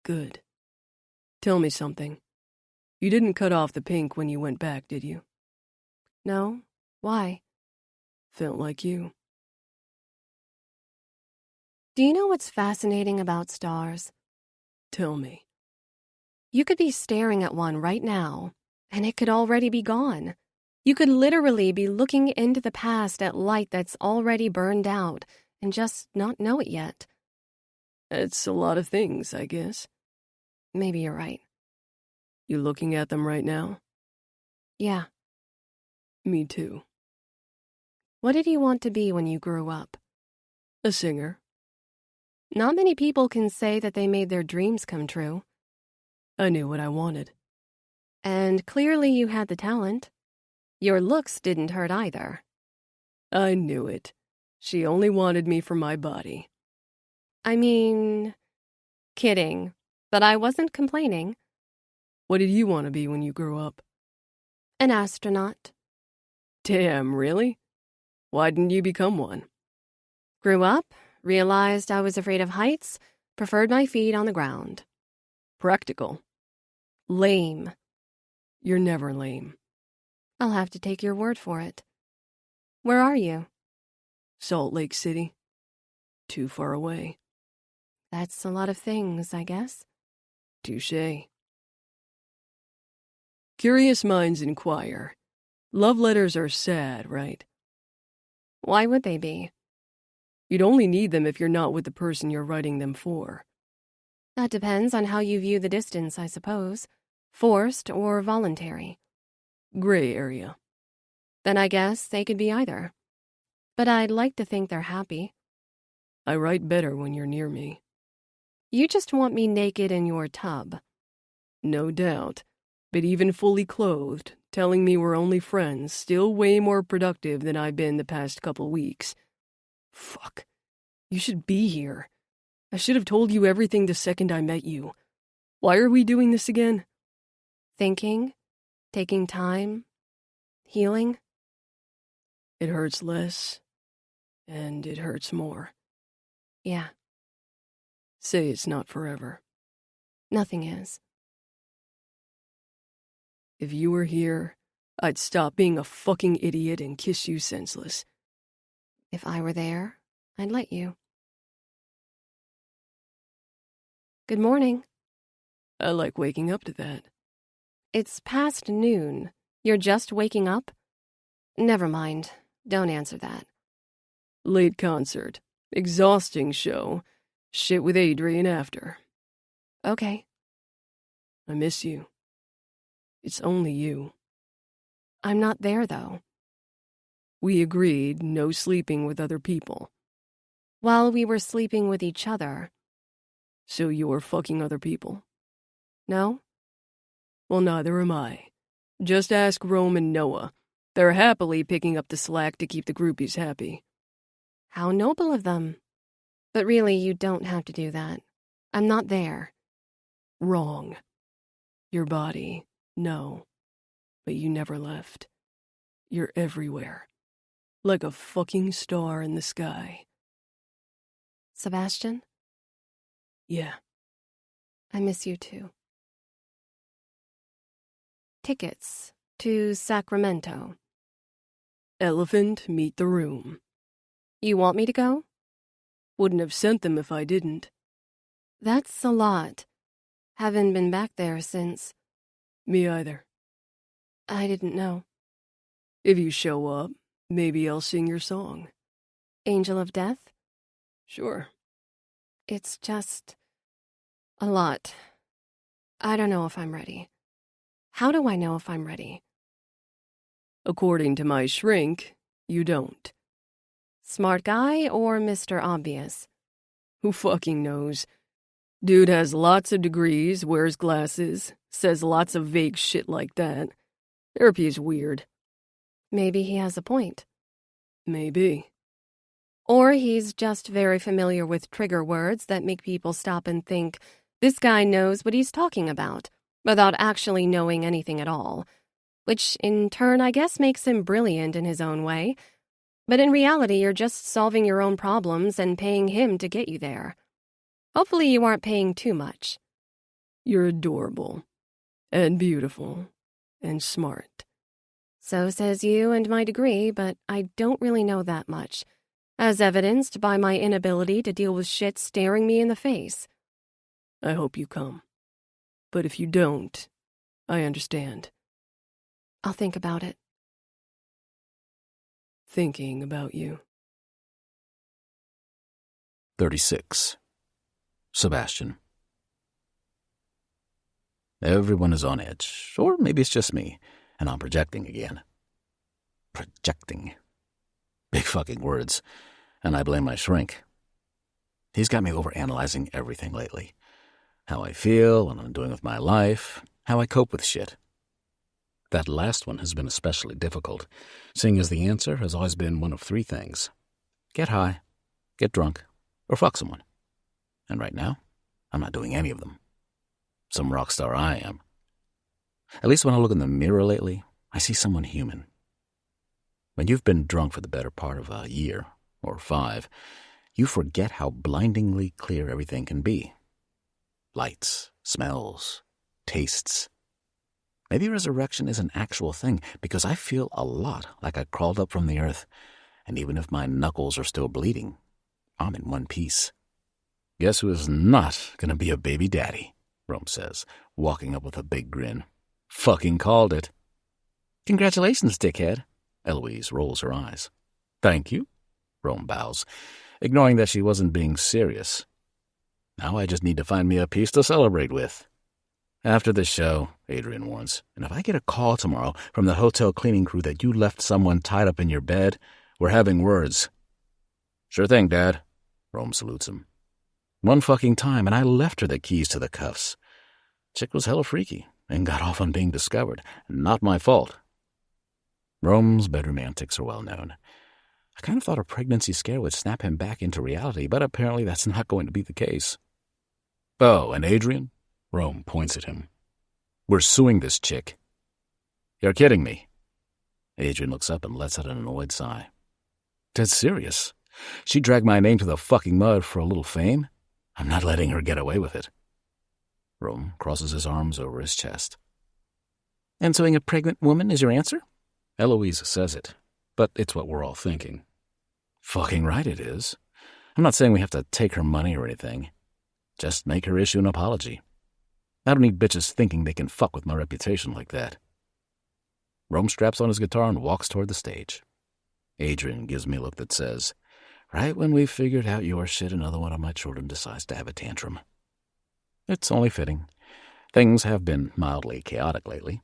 Good. Tell me something. You didn't cut off the pink when you went back, did you? No? Why? Felt like you. Do you know what's fascinating about stars? Tell me. You could be staring at one right now, and it could already be gone. You could literally be looking into the past at light that's already burned out and just not know it yet. It's a lot of things, I guess. Maybe you're right. You looking at them right now? Yeah. Me too. What did you want to be when you grew up? A singer. Not many people can say that they made their dreams come true. I knew what I wanted. And clearly you had the talent. Your looks didn't hurt either. I knew it. She only wanted me for my body. I mean, kidding. But I wasn't complaining. What did you want to be when you grew up? An astronaut. Damn, really? Why didn't you become one? Grew up, realized I was afraid of heights, preferred my feet on the ground. Practical. Lame. You're never lame. I'll have to take your word for it. Where are you? Salt Lake City. Too far away. That's a lot of things, I guess. Touché. Curious minds inquire. Love letters are sad, right? Why would they be? You'd only need them if you're not with the person you're writing them for. That depends on how you view the distance, I suppose. Forced or voluntary. Gray area. Then I guess they could be either. But I'd like to think they're happy. I write better when you're near me. You just want me naked in your tub. No doubt. But even fully clothed, telling me we're only friends, still way more productive than I've been the past couple weeks. Fuck. You should be here. I should have told you everything the second I met you. Why are we doing this again? Thinking, taking time, healing. It hurts less, and it hurts more. Yeah, Say it's not forever. nothing is. If you were here, I'd stop being a fucking idiot and kiss you senseless. If I were there, I'd let you. Good morning. I like waking up to that. It's past noon. You're just waking up? Never mind. Don't answer that. Late concert. Exhausting show. Shit with Adrian after. Okay. I miss you. It's only you. I'm not there, though. We agreed no sleeping with other people. While we were sleeping with each other. So you're fucking other people? No? Well, neither am I. Just ask Rome and Noah. They're happily picking up the slack to keep the groupies happy. How noble of them. But really, you don't have to do that. I'm not there. Wrong. Your body, no. But you never left. You're everywhere. Like a fucking star in the sky. Sebastian, Yeah. I miss you too. Tickets to Sacramento. Elephant, meet the room. You want me to go? Wouldn't have sent them if I didn't. That's a lot. Haven't been back there since. Me either. I didn't know. If you show up, maybe I'll sing your song. Angel of Death? Sure. It's just a lot. I don't know if I'm ready. How do I know if I'm ready? According to my shrink, you don't. Smart guy or Mr. Obvious? Who fucking knows? Dude has lots of degrees, wears glasses, says lots of vague shit like that. Therapy is weird. Maybe he has a point. Maybe. Or he's just very familiar with trigger words that make people stop and think, this guy knows what he's talking about, without actually knowing anything at all. Which, in turn, I guess makes him brilliant in his own way. But in reality, you're just solving your own problems and paying him to get you there. Hopefully you aren't paying too much. You're adorable. And beautiful. And smart. So says you and my degree, but I don't really know that much, as evidenced by my inability to deal with shit staring me in the face. I hope you come. But if you don't, I understand. I'll think about it. Thinking about you. 36. Sebastian. Everyone is on edge, or maybe it's just me, and I'm projecting again. Projecting. Big fucking words, and I blame my shrink. He's got me overanalyzing everything lately. how I feel, what I'm doing with my life, how I cope with shit. That last one has been especially difficult, seeing as the answer has always been one of three things: get high, get drunk, or fuck someone. And right now, I'm not doing any of them. Some rock star I am. At least when I look in the mirror lately, I see someone human. When you've been drunk for the better part of a year, or 5, you forget how blindingly clear everything can be. Lights, smells, tastes. Maybe resurrection is an actual thing, because I feel a lot like I crawled up from the earth, and even if my knuckles are still bleeding, I'm in one piece. Guess who is not gonna be a baby daddy, Rome says, walking up with a big grin. Fucking called it. Congratulations, dickhead. Eloise rolls her eyes. Thank you, Rome bows, ignoring that she wasn't being serious. Now I just need to find me a piece to celebrate with. After the show, Adrian warns, and if I get a call tomorrow from the hotel cleaning crew that you left someone tied up in your bed, we're having words. Sure thing, Dad, Rome salutes him. One fucking time, and I left her the keys to the cuffs. Chick was hella freaky and got off on being discovered. Not my fault. Rome's bedroom antics are well known. I kind of thought a pregnancy scare would snap him back into reality, but apparently that's not going to be the case. Oh, and Adrian? Rome points at him. We're suing this chick. You're kidding me. Adrian looks up and lets out an annoyed sigh. Dead serious. She dragged my name to the fucking mud for a little fame. I'm not letting her get away with it. Rome crosses his arms over his chest. And suing a pregnant woman is your answer? Eloise says it, but it's what we're all thinking. Fucking right it is. I'm not saying we have to take her money or anything. Just make her issue an apology. I don't need bitches thinking they can fuck with my reputation like that. Rome straps on his guitar and walks toward the stage. Adrian gives me a look that says, right when we've figured out your shit, another one of my children decides to have a tantrum. It's only fitting. Things have been mildly chaotic lately.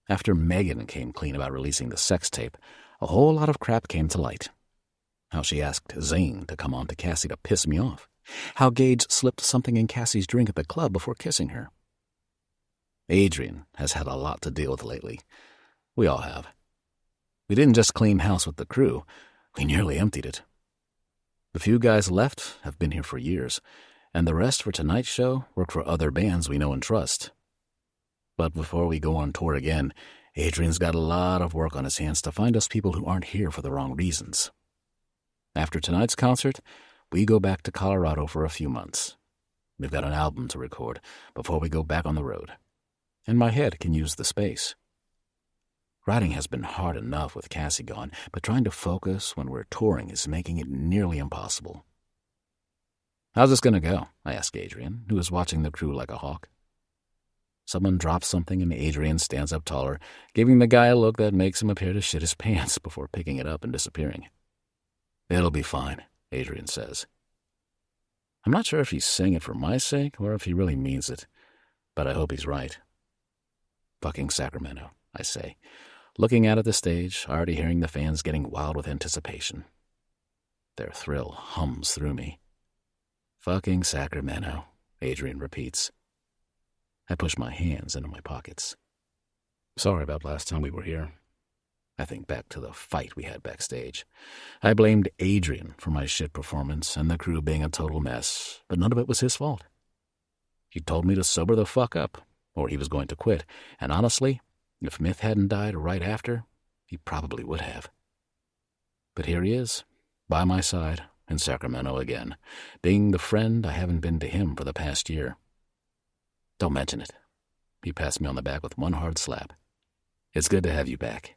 After Megan came clean about releasing the sex tape, a whole lot of crap came to light. How she asked Zane to come on to Cassie to piss me off. How Gage slipped something in Cassie's drink at the club before kissing her. Adrian has had a lot to deal with lately. We all have. We didn't just clean house with the crew. We nearly emptied it. The few guys left have been here for years, and the rest for tonight's show work for other bands we know and trust. But before we go on tour again, Adrian's got a lot of work on his hands to find us people who aren't here for the wrong reasons. After tonight's concert, we go back to Colorado for a few months. We've got an album to record before we go back on the road, and my head can use the space. Writing has been hard enough with Cassie gone, but trying to focus when we're touring is making it nearly impossible. How's this going to go? I ask Adrian, who is watching the crew like a hawk. Someone drops something and Adrian stands up taller, giving the guy a look that makes him appear to shit his pants before picking it up and disappearing. It'll be fine, Adrian says. I'm not sure if he's saying it for my sake or if he really means it, but I hope he's right. Fucking Sacramento, I say, looking out at the stage, already hearing the fans getting wild with anticipation. Their thrill hums through me. Fucking Sacramento, Adrian repeats. I push my hands into my pockets. Sorry about last time we were here. I think back to the fight we had backstage. I blamed Adrian for my shit performance and the crew being a total mess, but none of it was his fault. He told me to sober the fuck up, or he was going to quit, and honestly, if Myth hadn't died right after, he probably would have. But here he is, by my side, in Sacramento again, being the friend I haven't been to him for the past year. Don't mention it. He passed me on the back with one hard slap. It's good to have you back.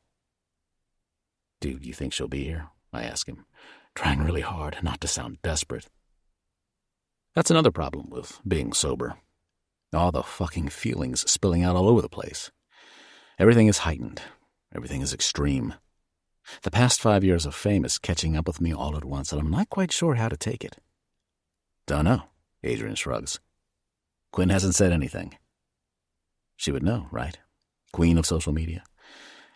Do you think she'll be here? I ask him, trying really hard not to sound desperate. That's another problem with being sober. All the fucking feelings spilling out all over the place. Everything is heightened. Everything is extreme. The past 5 years of fame is catching up with me all at once, and I'm not quite sure how to take it. Dunno, Adrian shrugs. Quinn hasn't said anything. She would know, right? Queen of social media.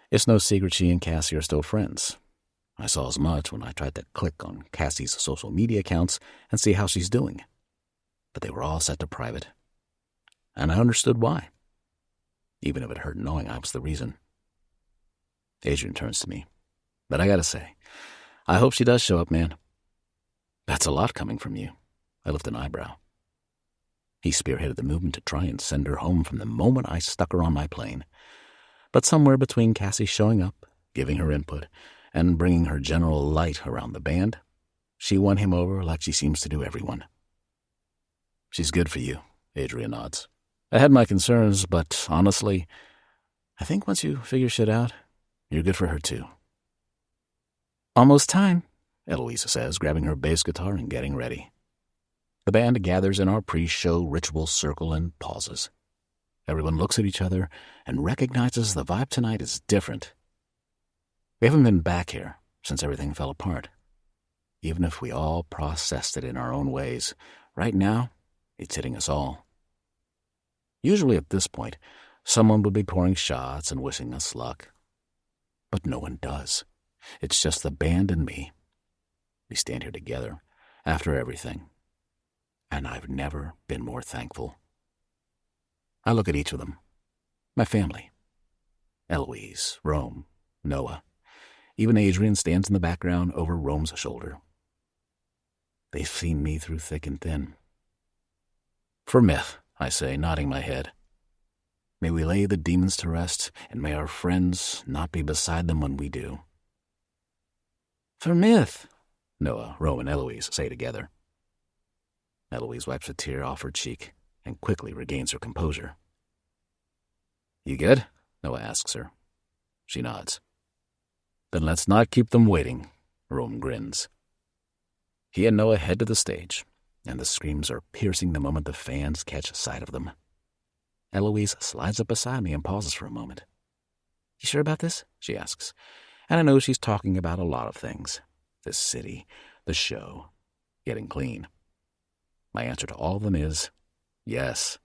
It's no secret she and Cassie are still friends. I saw as much when I tried to click on Cassie's social media accounts and see how she's doing. but they were all set to private. And I understood why, even if it hurt knowing I was the reason. Adrian turns to me. But I gotta say, I hope she does show up, man. That's a lot coming from you. I lift an eyebrow. He spearheaded the movement to try and send her home from the moment I stuck her on my plane. But somewhere between Cassie showing up, giving her input, and bringing her general light around the band, she won him over like she seems to do everyone. She's good for you, Adrian nods. I had my concerns, but honestly, I think once you figure shit out, you're good for her too. Almost time, Eloise says, grabbing her bass guitar and getting ready. The band gathers in our pre-show ritual circle and pauses. Everyone looks at each other and recognizes the vibe tonight is different. We haven't been back here since everything fell apart. Even if we all processed it in our own ways, right now, it's hitting us all. Usually at this point, someone would be pouring shots and wishing us luck. But no one does. It's just the band and me. We stand here together, after everything. And I've never been more thankful. I look at each of them. My family. Eloise, Rome, Noah. Even Adrian stands in the background over Rome's shoulder. They've seen me through thick and thin. For myth, I say, nodding my head. May we lay the demons to rest, and may our friends not be beside them when we do. For myth, Noah, Rome, and Eloise say together. Eloise wipes a tear off her cheek and quickly regains her composure. You good? Noah asks her. She nods. Then let's not keep them waiting, Rome grins. He and Noah head to the stage, and the screams are piercing the moment the fans catch sight of them. Eloise slides up beside me and pauses for a moment. You sure about this? She asks. And I know she's talking about a lot of things. This city, the show, getting clean. My answer to all of them is, yes.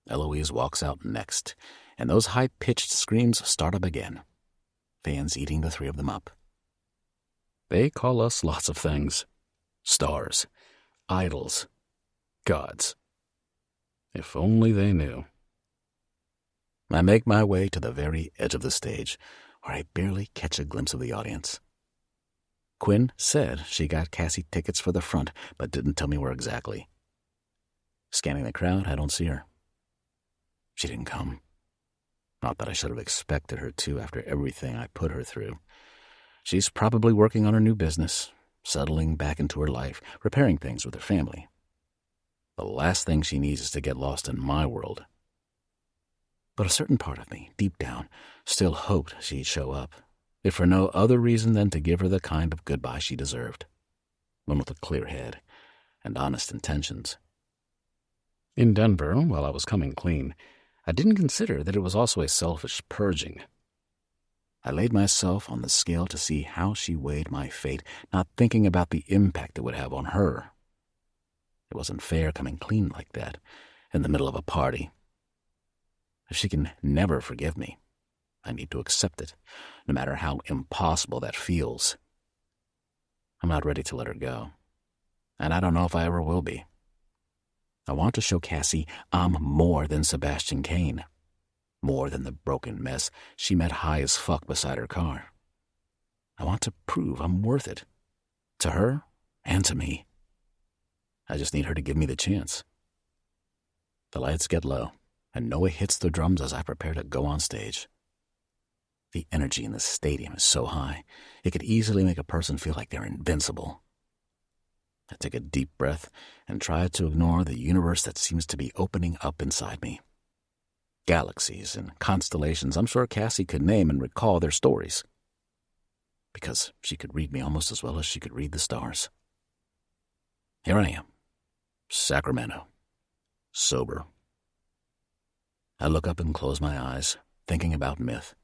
Eloise walks out next, and those high-pitched screams start up again. Fans eating the three of them up. They call us lots of things. Stars, idols, gods. If only they knew. I make my way to the very edge of the stage, where I barely catch a glimpse of the audience. Quinn said she got Cassie tickets for the front, but didn't tell me where exactly. Scanning the crowd, I don't see her. She didn't come. Not that I should have expected her to after everything I put her through. She's probably working on her new business, settling back into her life, repairing things with her family. The last thing she needs is to get lost in my world. But a certain part of me, deep down, still hoped she'd show up, if for no other reason than to give her the kind of goodbye she deserved. One with a clear head and honest intentions. In Denver, while I was coming clean, I didn't consider that it was also a selfish purging. I laid myself on the scale to see how she weighed my fate, not thinking about the impact it would have on her. It wasn't fair coming clean like that, in the middle of a party. If she can never forgive me, I need to accept it, no matter how impossible that feels. I'm not ready to let her go, and I don't know if I ever will be. I want to show Cassie I'm more than Sebastian Kane, more than the broken mess she met high as fuck beside her car. I want to prove I'm worth it, to her and to me. I just need her to give me the chance. The lights get low, and Noah hits the drums as I prepare to go on stage. The energy in the stadium is so high, it could easily make a person feel like they're invincible. I take a deep breath and try to ignore the universe that seems to be opening up inside me. Galaxies and constellations I'm sure Cassie could name and recall their stories. Because she could read me almost as well as she could read the stars. Here I am, Sacramento, sober. I look up and close my eyes, thinking about Myth,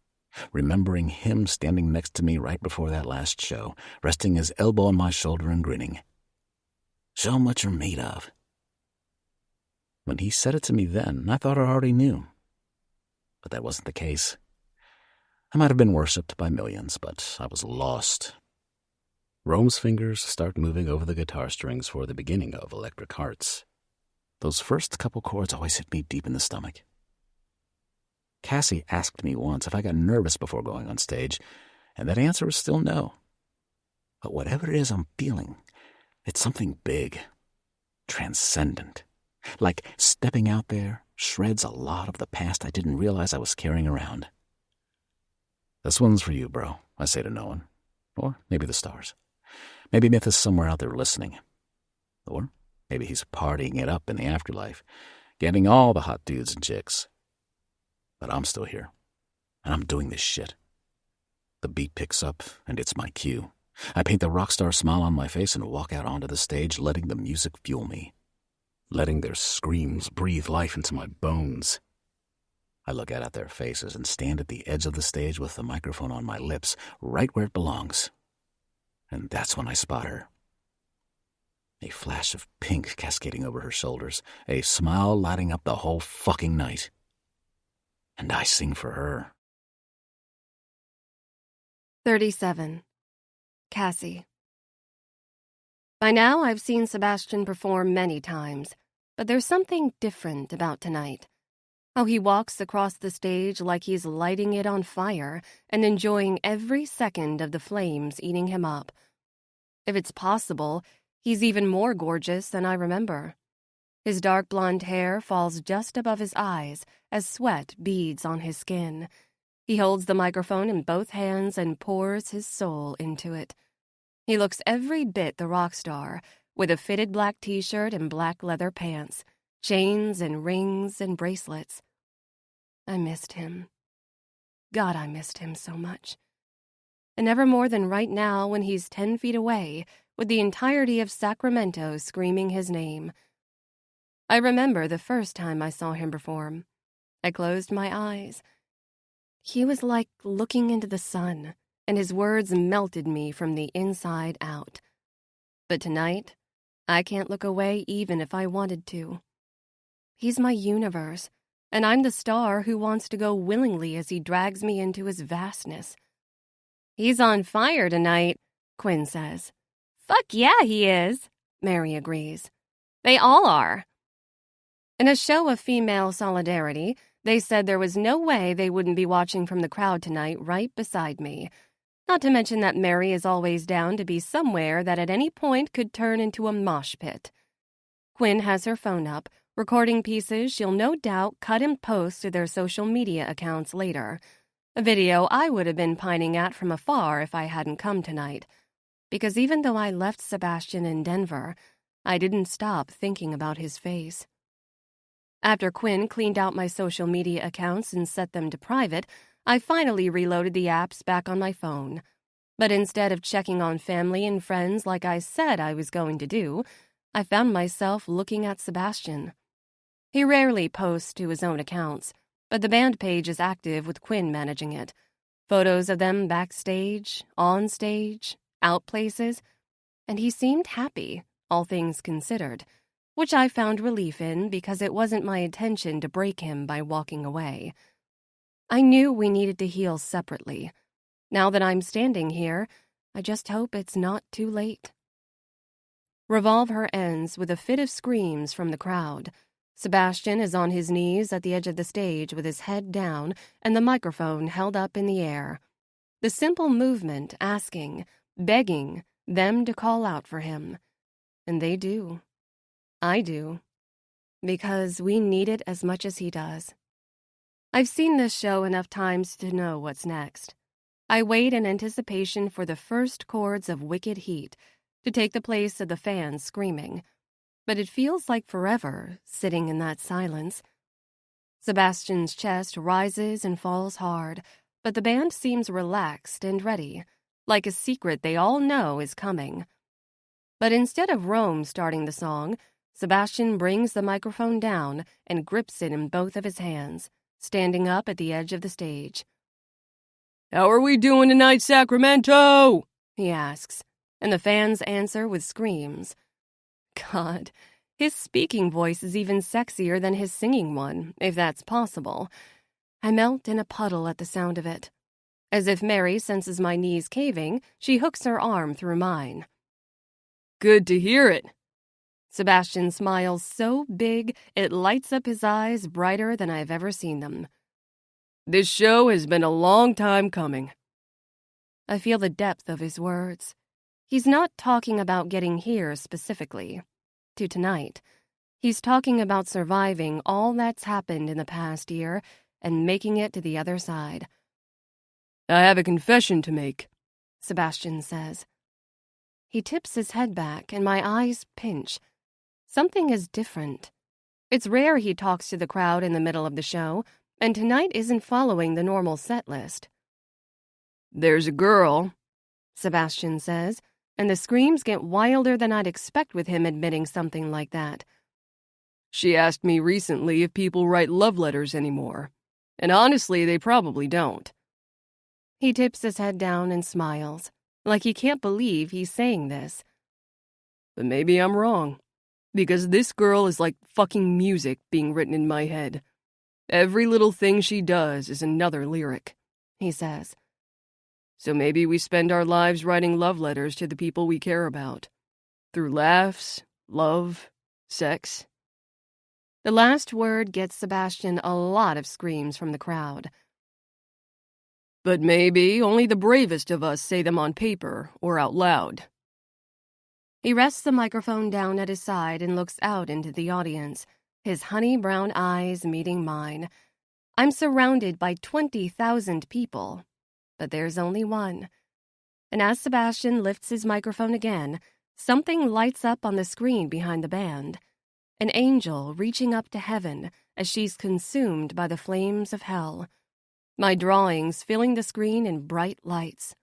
remembering him standing next to me right before that last show, resting his elbow on my shoulder and grinning. Show 'em what you're made of. When he said it to me then, I thought I already knew. But that wasn't the case. I might have been worshipped by millions, but I was lost. Rome's fingers start moving over the guitar strings for the beginning of Electric Hearts, Those first couple chords always hit me deep in the stomach. Cassie asked me once if I got nervous before going on stage, and that answer was still no. But whatever it is I'm feeling, it's something big, transcendent. Like stepping out there shreds a lot of the past I didn't realize I was carrying around. This one's for you, bro, I say to no one. Or maybe the stars. Maybe Myth is somewhere out there listening. Or maybe he's partying it up in the afterlife, getting all the hot dudes and chicks. But I'm still here, and I'm doing this shit. The beat picks up, and it's my cue. I paint the rock star smile on my face and walk out onto the stage, letting the music fuel me. Letting their screams breathe life into my bones. I look out at their faces and stand at the edge of the stage with the microphone on my lips, right where it belongs. And that's when I spot her. A flash of pink cascading over her shoulders, a smile lighting up the whole fucking night. And I sing for her. 37. Cassie. By now, I've seen Sebastian perform many times, but there's something different about tonight. How he walks across the stage like he's lighting it on fire and enjoying every second of the flames eating him up. If it's possible, he's even more gorgeous than I remember. His dark blonde hair falls just above his eyes as sweat beads on his skin. He holds the microphone in both hands and pours his soul into it. He looks every bit the rock star, with a fitted black t-shirt and black leather pants, chains and rings and bracelets. I missed him. God, I missed him so much. And never more than right now when he's 10 feet away, with the entirety of Sacramento screaming his name. I remember the first time I saw him perform. I closed my eyes. He was like looking into the sun, and his words melted me from the inside out. But tonight, I can't look away even if I wanted to. He's my universe, and I'm the star who wants to go willingly as he drags me into his vastness. He's on fire tonight, Quinn says. Fuck yeah, he is, Mary agrees. They all are. In a show of female solidarity, they said there was no way they wouldn't be watching from the crowd tonight right beside me. Not to mention that Mary is always down to be somewhere that at any point could turn into a mosh pit. Quinn has her phone up, recording pieces she'll no doubt cut and post to their social media accounts later. A video I would have been pining at from afar if I hadn't come tonight. Because even though I left Sebastian in Denver, I didn't stop thinking about his face. After Quinn cleaned out my social media accounts and set them to private, I finally reloaded the apps back on my phone. But instead of checking on family and friends like I said I was going to do, I found myself looking at Sebastian. He rarely posts to his own accounts, but the band page is active with Quinn managing it. Photos of them backstage, on stage, out places, and he seemed happy, all things considered, which I found relief in because it wasn't my intention to break him by walking away. I knew we needed to heal separately. Now that I'm standing here, I just hope it's not too late. Revolver ends with a fit of screams from the crowd. Sebastian is on his knees at the edge of the stage with his head down and the microphone held up in the air. The simple movement asking, begging them to call out for him. And they do. I do. Because we need it as much as he does. I've seen this show enough times to know what's next. I wait in anticipation for the first chords of Wicked Heat to take the place of the fans screaming. But it feels like forever, sitting in that silence. Sebastian's chest rises and falls hard, but the band seems relaxed and ready, like a secret they all know is coming. But instead of Rome starting the song, Sebastian brings the microphone down and grips it in both of his hands, standing up at the edge of the stage. "How are we doing tonight, Sacramento?" he asks, and the fans answer with screams. God, his speaking voice is even sexier than his singing one, if that's possible. I melt in a puddle at the sound of it. As if Mary senses my knees caving, she hooks her arm through mine. "Good to hear it." Sebastian smiles so big it lights up his eyes brighter than I've ever seen them. This show has been a long time coming. I feel the depth of his words. He's not talking about getting here specifically, to tonight. He's talking about surviving all that's happened in the past year and making it to the other side. I have a confession to make, Sebastian says. He tips his head back and my eyes pinch. Something is different. It's rare he talks to the crowd in the middle of the show, and tonight isn't following the normal set list. There's a girl, Sebastian says, and the screams get wilder than I'd expect with him admitting something like that. She asked me recently if people write love letters anymore, and honestly, they probably don't. He tips his head down and smiles, like he can't believe he's saying this. But maybe I'm wrong, because this girl is like fucking music being written in my head. Every little thing she does is another lyric, he says. So maybe we spend our lives writing love letters to the people we care about. Through laughs, love, sex. The last word gets Sebastian a lot of screams from the crowd. But maybe only the bravest of us say them on paper or out loud. He rests the microphone down at his side and looks out into the audience, his honey brown eyes meeting mine. I'm surrounded by 20,000 people, but there's only one. And as Sebastian lifts his microphone again, something lights up on the screen behind the band. An angel reaching up to heaven as she's consumed by the flames of hell. My drawings filling the screen in bright lights.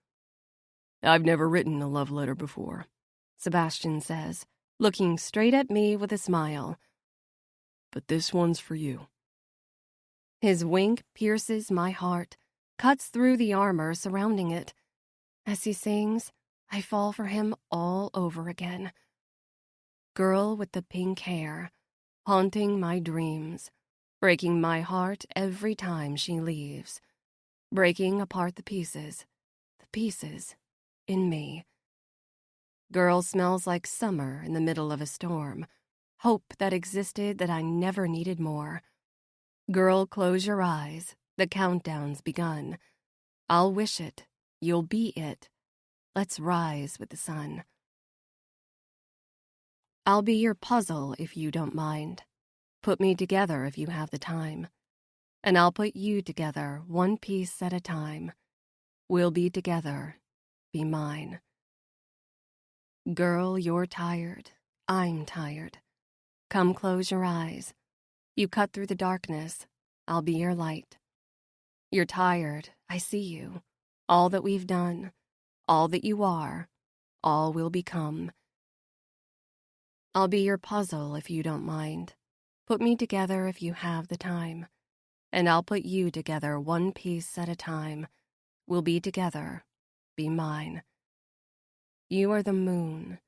I've never written a love letter before, Sebastian says, looking straight at me with a smile. But this one's for you. His wink pierces my heart, cuts through the armor surrounding it. As he sings, I fall for him all over again. Girl with the pink hair, haunting my dreams, breaking my heart every time she leaves, breaking apart the pieces in me. Girl smells like summer in the middle of a storm, hope that existed that I never needed more. Girl, close your eyes, the countdown's begun. I'll wish it, you'll be it. Let's rise with the sun. I'll be your puzzle if you don't mind. Put me together if you have the time. And I'll put you together one piece at a time. We'll be together. Be mine. Girl, you're tired. I'm tired. Come close your eyes. You cut through the darkness. I'll be your light. You're tired. I see you. All that we've done. All that you are. All will become. I'll be your puzzle if you don't mind. Put me together if you have the time. And I'll put you together one piece at a time. We'll be together. Be mine. You are the moon.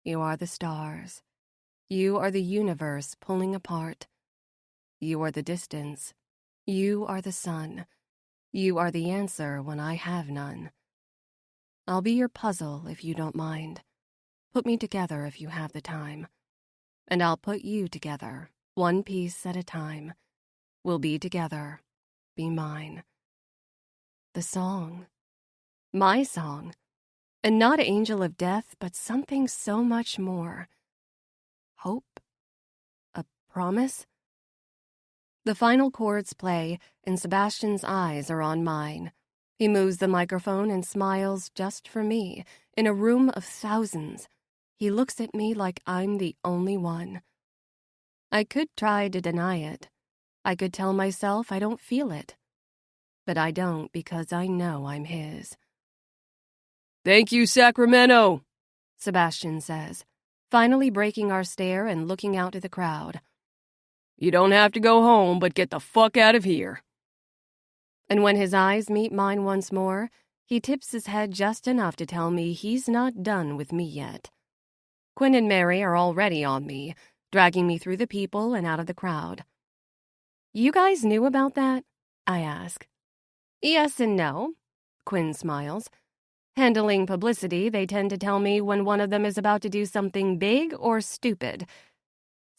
You are the stars. You are the universe pulling apart. You are the distance. You are the sun. You are the answer when I have none. I'll be your puzzle if you don't mind. Put me together if you have the time. And I'll put you together, one piece at a time. We'll be together. Be mine. The song. My song. And not angel of death, but something so much more. Hope? A promise? The final chords play, and Sebastian's eyes are on mine. He moves the microphone and smiles just for me, in a room of thousands. He looks at me like I'm the only one. I could try to deny it. I could tell myself I don't feel it. But I don't because I know I'm his. Thank you, Sacramento, Sebastian says, finally breaking our stare and looking out to the crowd. You don't have to go home, but get the fuck out of here. And when his eyes meet mine once more, he tips his head just enough to tell me he's not done with me yet. Quinn and Mary are already on me, dragging me through the people and out of the crowd. You guys knew about that? I ask. Yes and no, Quinn smiles. Handling publicity, they tend to tell me when one of them is about to do something big or stupid,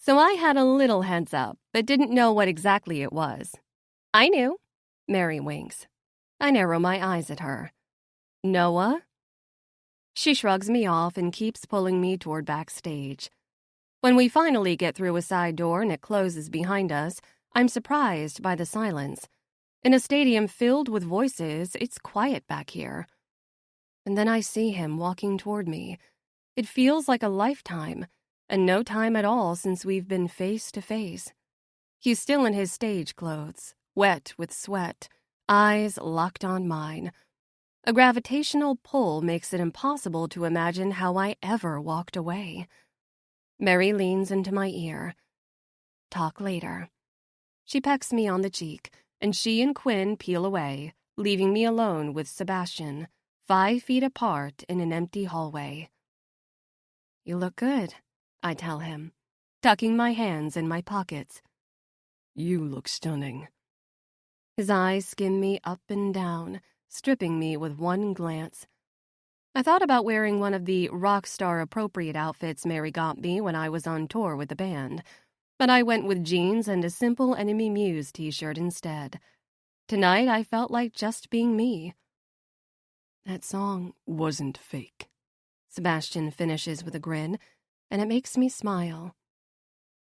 So I had a little heads up, but didn't know what exactly it was. I knew. Mary winks. I narrow my eyes at her. Noah? She shrugs me off and keeps pulling me toward backstage. When we finally get through a side door and it closes behind us, I'm surprised by the silence. In a stadium filled with voices, it's quiet back here. And then I see him walking toward me. It feels like a lifetime, and no time at all since we've been face to face. He's still in his stage clothes, wet with sweat, eyes locked on mine. A gravitational pull makes it impossible to imagine how I ever walked away. Mary leans into my ear. Talk later. She pecks me on the cheek, and she and Quinn peel away, leaving me alone with Sebastian, 5 feet apart in an empty hallway. You look good, I tell him, tucking my hands in my pockets. You look stunning. His eyes skim me up and down, stripping me with one glance. I thought about wearing one of the rock star appropriate outfits Mary got me when I was on tour with the band, but I went with jeans and a simple Enemy Muse t-shirt instead. Tonight I felt like just being me. That song wasn't fake. Sebastian finishes with a grin, and it makes me smile.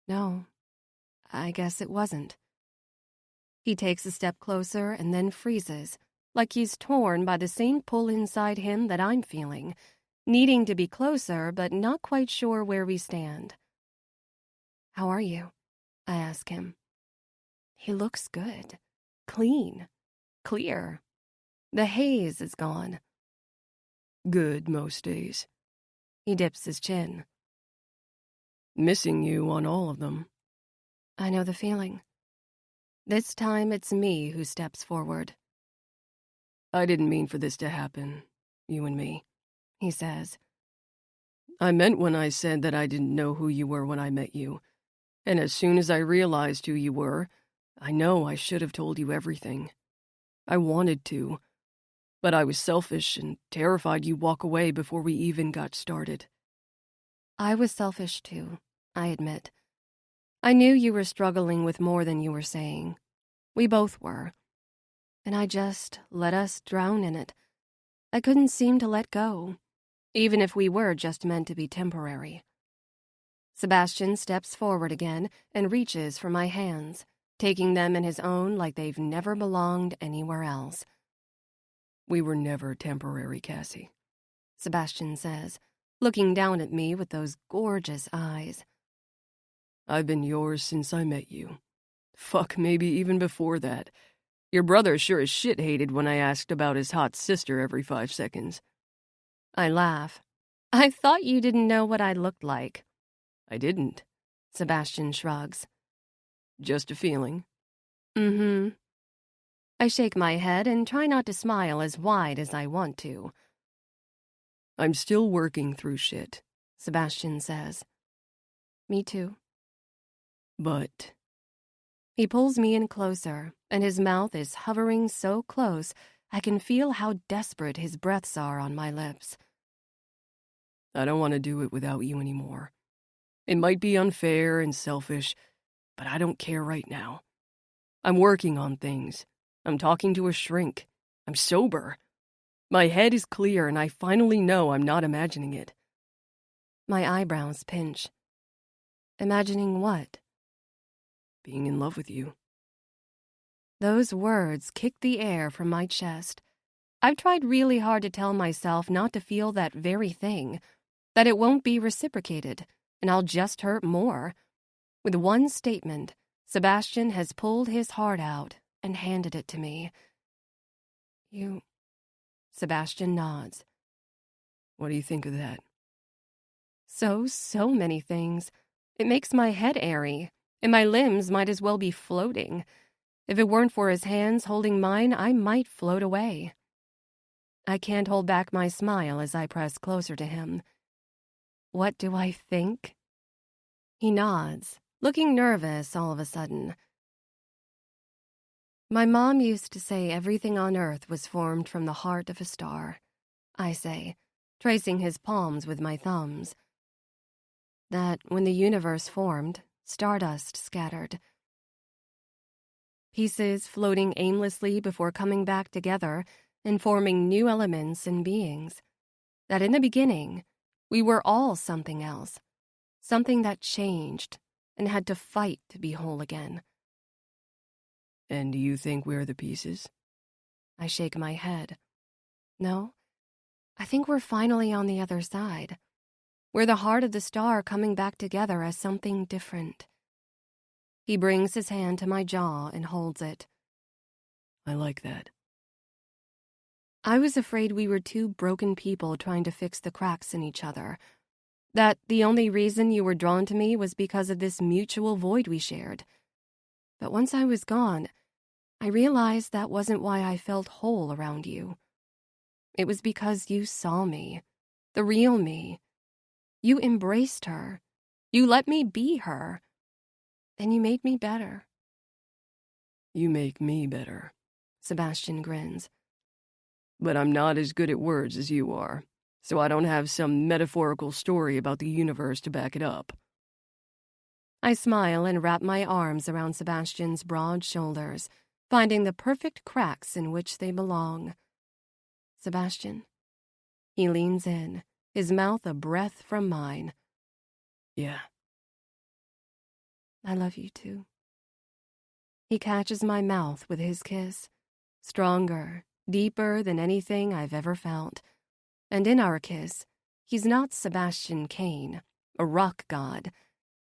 No, I guess it wasn't. He takes a step closer and then freezes, like he's torn by the same pull inside him that I'm feeling, needing to be closer but not quite sure where we stand. How are you? I ask him. He looks good, clean, clear. The haze is gone. Good most days. He dips his chin. Missing you on all of them. I know the feeling. This time it's me who steps forward. I didn't mean for this to happen, you and me, he says. I meant when I said that I didn't know who you were when I met you. And as soon as I realized who you were, I know I should have told you everything. I wanted to, but I was selfish and terrified you'd walk away before we even got started. I was selfish too, I admit. I knew you were struggling with more than you were saying. We both were. And I just let us drown in it. I couldn't seem to let go, even if we were just meant to be temporary. Sebastian steps forward again and reaches for my hands, taking them in his own like they've never belonged anywhere else. We were never temporary, Cassie, Sebastian says, looking down at me with those gorgeous eyes. I've been yours since I met you. Fuck, maybe even before that. Your brother sure as shit hated when I asked about his hot sister every 5 seconds. I laugh. I thought you didn't know what I looked like. I didn't. Sebastian shrugs. Just a feeling. Mm-hmm. I shake my head and try not to smile as wide as I want to. I'm still working through shit, Sebastian says. Me too. But... He pulls me in closer, and his mouth is hovering so close I can feel how desperate his breaths are on my lips. I don't want to do it without you anymore. It might be unfair and selfish, but I don't care right now. I'm working on things. I'm talking to a shrink. I'm sober. My head is clear, and I finally know I'm not imagining it. My eyebrows pinch. Imagining what? Being in love with you. Those words kick the air from my chest. I've tried really hard to tell myself not to feel that very thing, that it won't be reciprocated, and I'll just hurt more. With one statement, Sebastian has pulled his heart out and handed it to me. You... Sebastian nods. What do you think of that? So many things. It makes my head airy, and my limbs might as well be floating. If it weren't for his hands holding mine, I might float away. I can't hold back my smile as I press closer to him. What do I think? He nods, looking nervous all of a sudden. My mom used to say everything on earth was formed from the heart of a star, I say, tracing his palms with my thumbs. That when the universe formed, stardust scattered. Pieces floating aimlessly before coming back together and forming new elements and beings. That in the beginning, we were all something else, something that changed and had to fight to be whole again. And do you think we're the pieces? I shake my head. No, I think we're finally on the other side. We're the heart of the star coming back together as something different. He brings his hand to my jaw and holds it. I like that. I was afraid we were two broken people trying to fix the cracks in each other. That the only reason you were drawn to me was because of this mutual void we shared. But once I was gone, I realized that wasn't why I felt whole around you. It was because you saw me, the real me. You embraced her. You let me be her. And you made me better. You make me better. Sebastian grins. But I'm not as good at words as you are, so I don't have some metaphorical story about the universe to back it up. I smile and wrap my arms around Sebastian's broad shoulders, finding the perfect cracks in which they belong. Sebastian. He leans in, his mouth a breath from mine. Yeah. I love you too. He catches my mouth with his kiss, stronger, deeper than anything I've ever felt. And in our kiss, he's not Sebastian Kane, a rock god,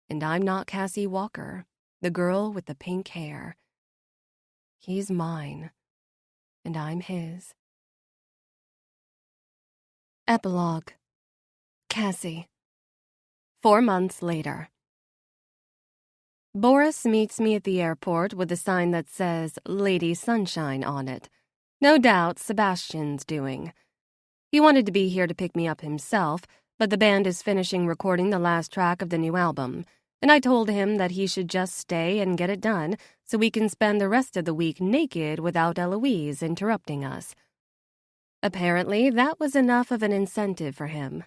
and I'm not Cassie Walker, the girl with the pink hair. He's mine, and I'm his. Epilogue. Cassie. 4 months later. Boris meets me at the airport with a sign that says Lady Sunshine on it. No doubt Sebastian's doing. He wanted to be here to pick me up himself, but the band is finishing recording the last track of the new album, and I told him that he should just stay and get it done so we can spend the rest of the week naked without Eloise interrupting us. Apparently, that was enough of an incentive for him.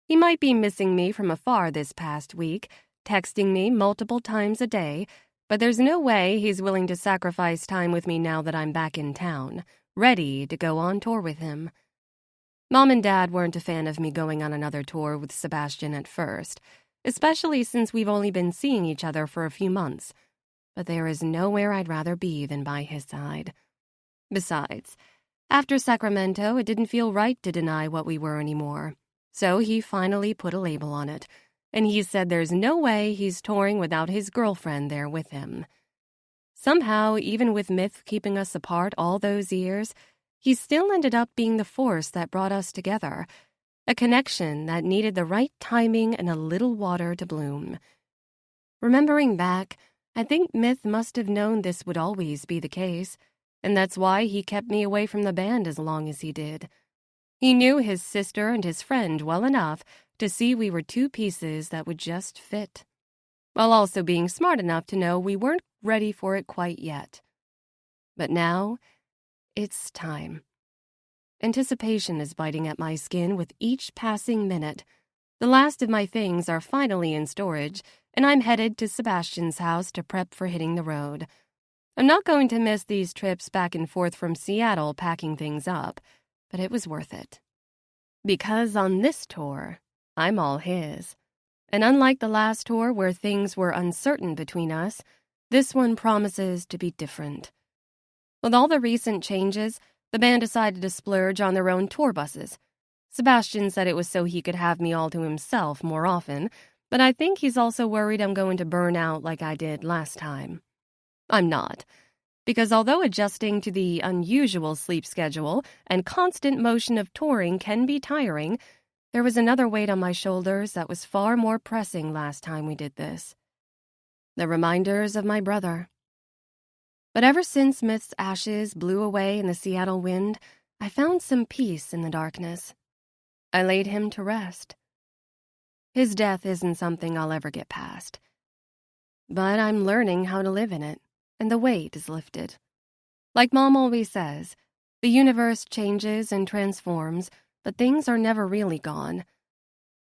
He might be missing me from afar this past week, texting me multiple times a day, but there's no way he's willing to sacrifice time with me now that I'm back in town, ready to go on tour with him. Mom and Dad weren't a fan of me going on another tour with Sebastian at first, especially since we've only been seeing each other for a few months. But there is nowhere I'd rather be than by his side. Besides, after Sacramento, it didn't feel right to deny what we were anymore. So he finally put a label on it, and he said there's no way he's touring without his girlfriend there with him. Somehow, even with Myth keeping us apart all those years, he still ended up being the force that brought us together, a connection that needed the right timing and a little water to bloom. Remembering back, I think Myth must have known this would always be the case, and that's why he kept me away from the band as long as he did. He knew his sister and his friend well enough to see we were two pieces that would just fit, while also being smart enough to know we weren't ready for it quite yet. But now, it's time. Anticipation is biting at my skin with each passing minute. The last of my things are finally in storage, and I'm headed to Sebastian's house to prep for hitting the road. I'm not going to miss these trips back and forth from Seattle packing things up, but it was worth it. Because on this tour, I'm all his. And unlike the last tour where things were uncertain between us, this one promises to be different. With all the recent changes, the band decided to splurge on their own tour buses. Sebastian said it was so he could have me all to himself more often, but I think he's also worried I'm going to burn out like I did last time. I'm not, because although adjusting to the unusual sleep schedule and constant motion of touring can be tiring, there was another weight on my shoulders that was far more pressing last time we did this. The reminders of my brother. But ever since Myth's ashes blew away in the Seattle wind, I found some peace in the darkness. I laid him to rest. His death isn't something I'll ever get past. But I'm learning how to live in it, and the weight is lifted. Like Mom always says, the universe changes and transforms, but things are never really gone.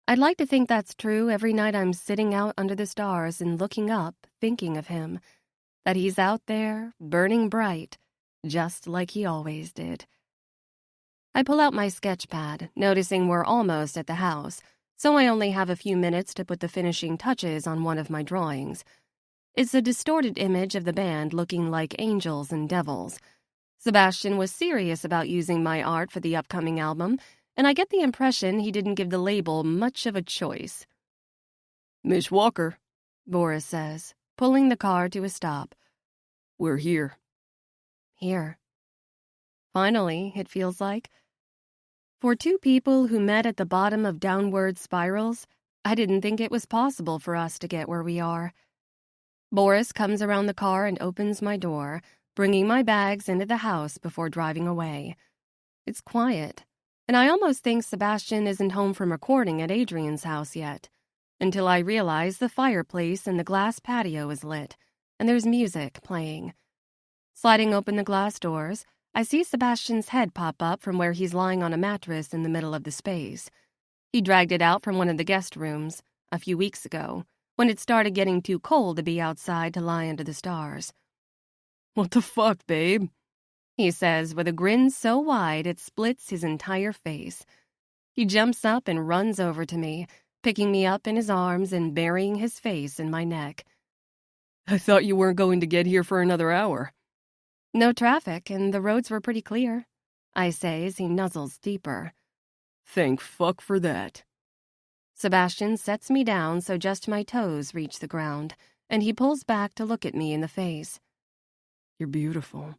I'd like to think that's true every night I'm sitting out under the stars and looking up, thinking of him. That he's out there, burning bright, just like he always did. I pull out my sketch pad, noticing we're almost at the house, so I only have a few minutes to put the finishing touches on one of my drawings. It's a distorted image of the band looking like angels and devils. Sebastian was serious about using my art for the upcoming album, and I get the impression he didn't give the label much of a choice. "Miss Walker," Boris says, pulling the car to a stop. "We're here." Here. Finally, it feels like. For two people who met at the bottom of downward spirals, I didn't think it was possible for us to get where we are. Boris comes around the car and opens my door, bringing my bags into the house before driving away. It's quiet, and I almost think Sebastian isn't home from recording at Adrian's house yet, until I realize the fireplace in the glass patio is lit, and there's music playing. Sliding open the glass doors, I see Sebastian's head pop up from where he's lying on a mattress in the middle of the space. He dragged it out from one of the guest rooms a few weeks ago, when it started getting too cold to be outside to lie under the stars. "What the fuck, babe?" he says with a grin so wide it splits his entire face. He jumps up and runs over to me, picking me up in his arms and burying his face in my neck. "I thought you weren't going to get here for another hour." "No traffic, and the roads were pretty clear," I say as he nuzzles deeper. "Thank fuck for that." Sebastian sets me down so just my toes reach the ground, and he pulls back to look at me in the face. "You're beautiful."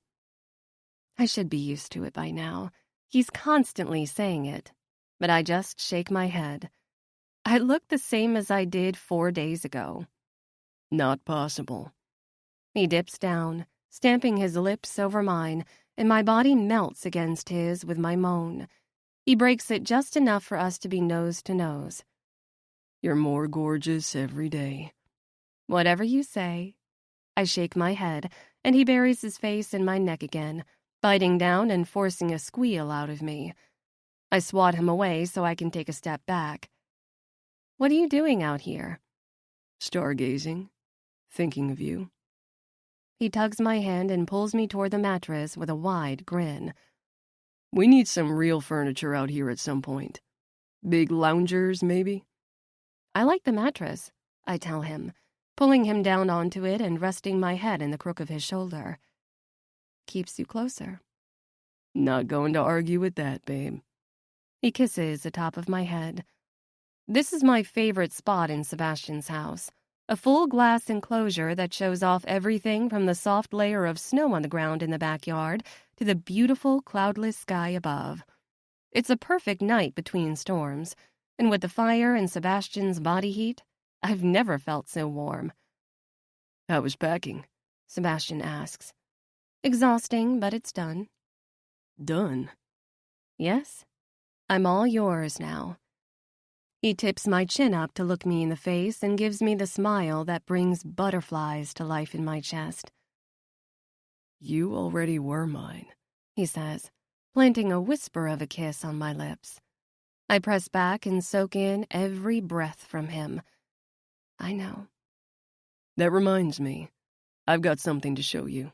I should be used to it by now. He's constantly saying it, but I just shake my head. I look the same as I did 4 days ago. "Not possible." He dips down, stamping his lips over mine, and my body melts against his with my moan. He breaks it just enough for us to be nose to nose. "You're more gorgeous every day." Whatever you say. I shake my head, and he buries his face in my neck again, biting down and forcing a squeal out of me. I swat him away so I can take a step back. "What are you doing out here?" "Stargazing. Thinking of you." He tugs my hand and pulls me toward the mattress with a wide grin. "We need some real furniture out here at some point. Big loungers, maybe?" "I like the mattress," I tell him, pulling him down onto it and resting my head in the crook of his shoulder. "Keeps you closer." "Not going to argue with that, babe." He kisses the top of my head. This is my favorite spot in Sebastian's house, a full glass enclosure that shows off everything from the soft layer of snow on the ground in the backyard to the beautiful cloudless sky above. It's a perfect night between storms, and with the fire and Sebastian's body heat, I've never felt so warm. "How was packing?" Sebastian asks. "Exhausting, but it's done." "Done?" "Yes. I'm all yours now." He tips my chin up to look me in the face and gives me the smile that brings butterflies to life in my chest. "You already were mine," he says, planting a whisper of a kiss on my lips. I press back and soak in every breath from him. I know. "That reminds me. I've got something to show you."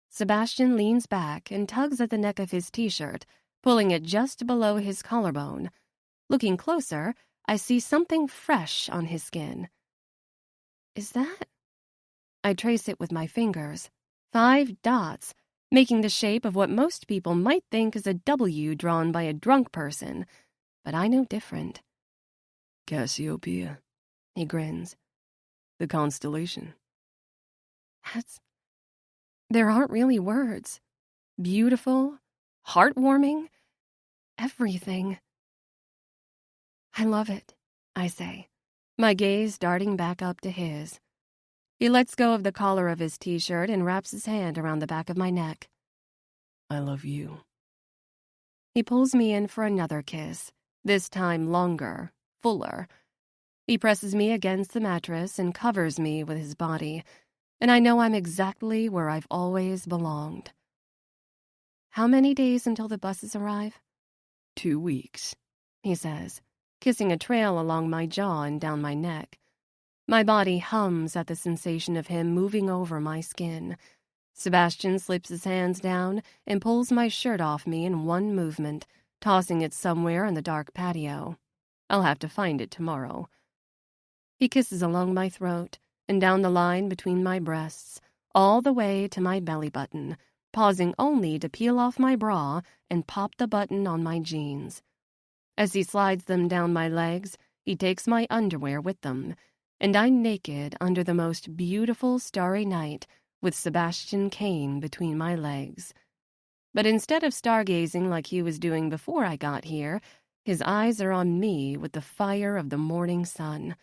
Sebastian leans back and tugs at the neck of his t-shirt, pulling it just below his collarbone. Looking closer, I see something fresh on his skin. Is that? I trace it with my fingers. 5 dots, making the shape of what most people might think is a W drawn by a drunk person. But I know different. "Cassiopeia," he grins. "The constellation." There aren't really words. Beautiful, heartwarming, everything. I love it, I say, my gaze darting back up to his. He lets go of the collar of his t-shirt and wraps his hand around the back of my neck. "I love you." He pulls me in for another kiss, this time longer, fuller. He presses me against the mattress and covers me with his body, and I know I'm exactly where I've always belonged. How many days until the buses arrive? 2 weeks, he says, kissing a trail along my jaw and down my neck. My body hums at the sensation of him moving over my skin. Sebastian slips his hands down and pulls my shirt off me in one movement, tossing it somewhere in the dark patio. I'll have to find it tomorrow. He kisses along my throat and down the line between my breasts, all the way to my belly button, pausing only to peel off my bra and pop the button on my jeans. As he slides them down my legs, he takes my underwear with them, and I'm naked under the most beautiful starry night with Sebastian Kane between my legs. But instead of stargazing like he was doing before I got here, his eyes are on me with the fire of the morning sun.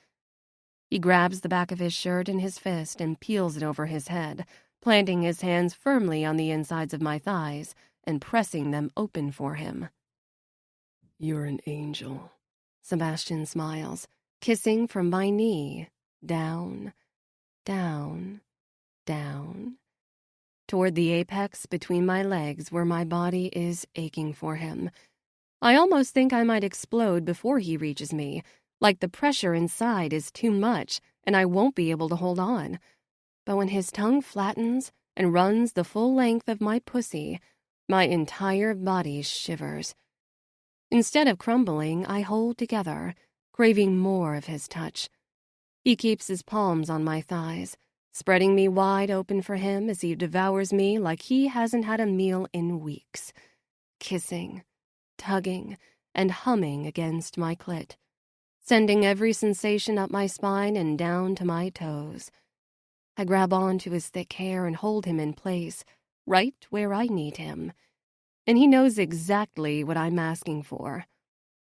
He grabs the back of his shirt in his fist and peels it over his head, planting his hands firmly on the insides of my thighs and pressing them open for him. "You're an angel," Sebastian smiles, kissing from my knee, down, down, down, toward the apex between my legs where my body is aching for him. I almost think I might explode before he reaches me, like the pressure inside is too much and I won't be able to hold on. But when his tongue flattens and runs the full length of my pussy, my entire body shivers. Instead of crumbling, I hold together, craving more of his touch. He keeps his palms on my thighs, spreading me wide open for him as he devours me like he hasn't had a meal in weeks, kissing, tugging, and humming against my clit, sending every sensation up my spine and down to my toes. I grab onto his thick hair and hold him in place, right where I need him. And he knows exactly what I'm asking for.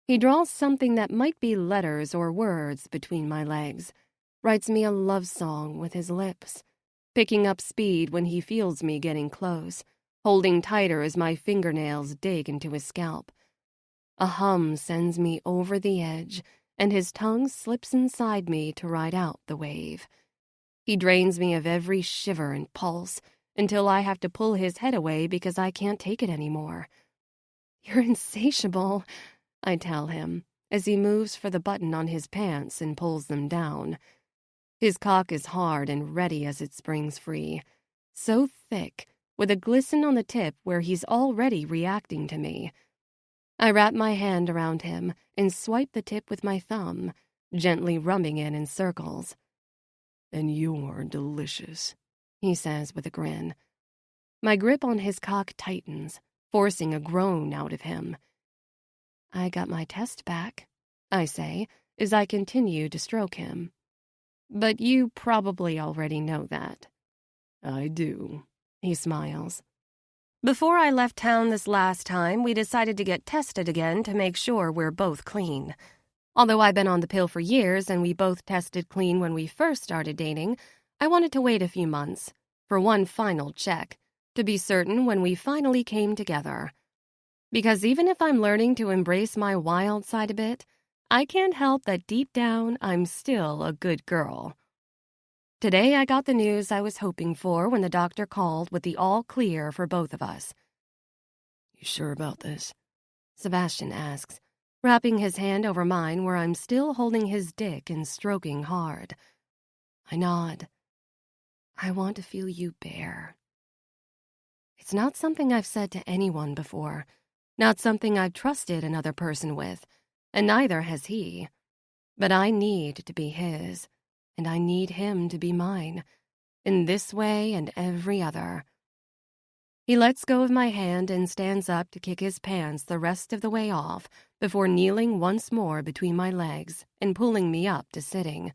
He draws something that might be letters or words between my legs, writes me a love song with his lips, picking up speed when he feels me getting close, holding tighter as my fingernails dig into his scalp. A hum sends me over the edge, and his tongue slips inside me to ride out the wave. He drains me of every shiver and pulse, until I have to pull his head away because I can't take it anymore. "You're insatiable," I tell him, as he moves for the button on his pants and pulls them down. His cock is hard and ready as it springs free, so thick, with a glisten on the tip where he's already reacting to me. I wrap my hand around him and swipe the tip with my thumb, gently rubbing it in circles. "And you're delicious," he says with a grin. My grip on his cock tightens, forcing a groan out of him. "I got my test back," I say, as I continue to stroke him. "But you probably already know that." "I do," he smiles. Before I left town this last time, we decided to get tested again to make sure we're both clean. Although I've been on the pill for years and we both tested clean when we first started dating, I wanted to wait a few months for one final check to be certain when we finally came together. Because even if I'm learning to embrace my wild side a bit, I can't help that deep down I'm still a good girl. Today I got the news I was hoping for when the doctor called with the all clear for both of us. "You sure about this?" Sebastian asks, wrapping his hand over mine where I'm still holding his dick and stroking hard. I nod. I want to feel you bare. It's not something I've said to anyone before, not something I've trusted another person with, and neither has he. But I need to be his, and I need him to be mine, in this way and every other. He lets go of my hand and stands up to kick his pants the rest of the way off before kneeling once more between my legs and pulling me up to sitting.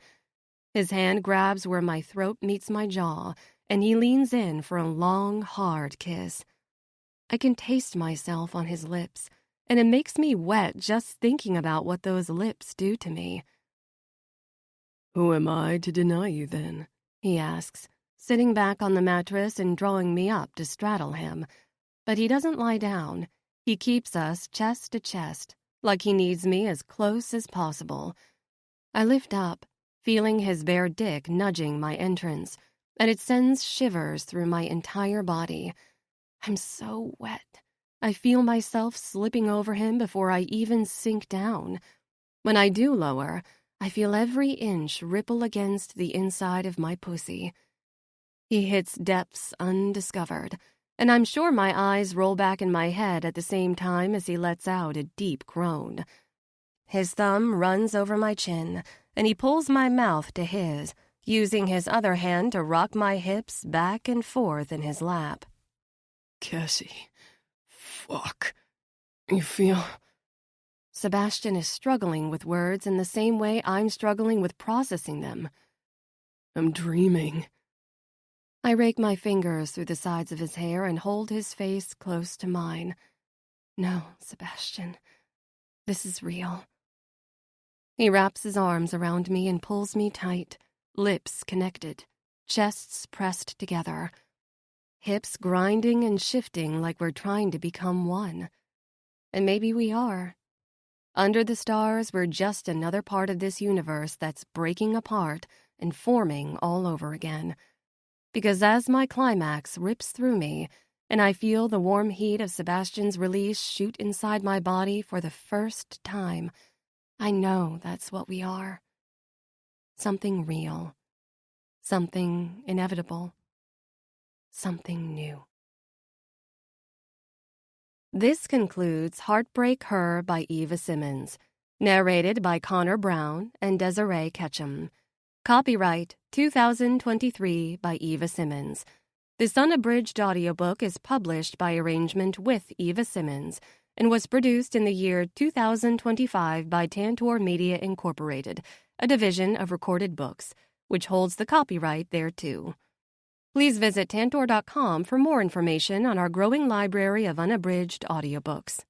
His hand grabs where my throat meets my jaw, and he leans in for a long, hard kiss. I can taste myself on his lips, and it makes me wet just thinking about what those lips do to me. "Who am I to deny you, then?" he asks, sitting back on the mattress and drawing me up to straddle him. But he doesn't lie down. He keeps us chest to chest, like he needs me as close as possible. I lift up, feeling his bare dick nudging my entrance, and it sends shivers through my entire body. I'm so wet. I feel myself slipping over him before I even sink down. When I do lower, I feel every inch ripple against the inside of my pussy. He hits depths undiscovered, and I'm sure my eyes roll back in my head at the same time as he lets out a deep groan. His thumb runs over my chin, and he pulls my mouth to his, using his other hand to rock my hips back and forth in his lap. Cassie, fuck. You feel... Sebastian is struggling with words in the same way I'm struggling with processing them. I'm dreaming. I rake my fingers through the sides of his hair and hold his face close to mine. No, Sebastian, this is real. He wraps his arms around me and pulls me tight, lips connected, chests pressed together, hips grinding and shifting like we're trying to become one. And maybe we are. Under the stars, we're just another part of this universe that's breaking apart and forming all over again. Because as my climax rips through me, and I feel the warm heat of Sebastian's release shoot inside my body for the first time, I know that's what we are. Something real. Something inevitable. Something new. This concludes Heartbreak Her by Eva Simmons, narrated by Connor Brown and Desiree Ketchum. Copyright 2023 by Eva Simmons. This unabridged audiobook is published by arrangement with Eva Simmons and was produced in the year 2025 by Tantor Media Incorporated, a division of Recorded Books, which holds the copyright thereto. Please visit Tantor.com for more information on our growing library of unabridged audiobooks.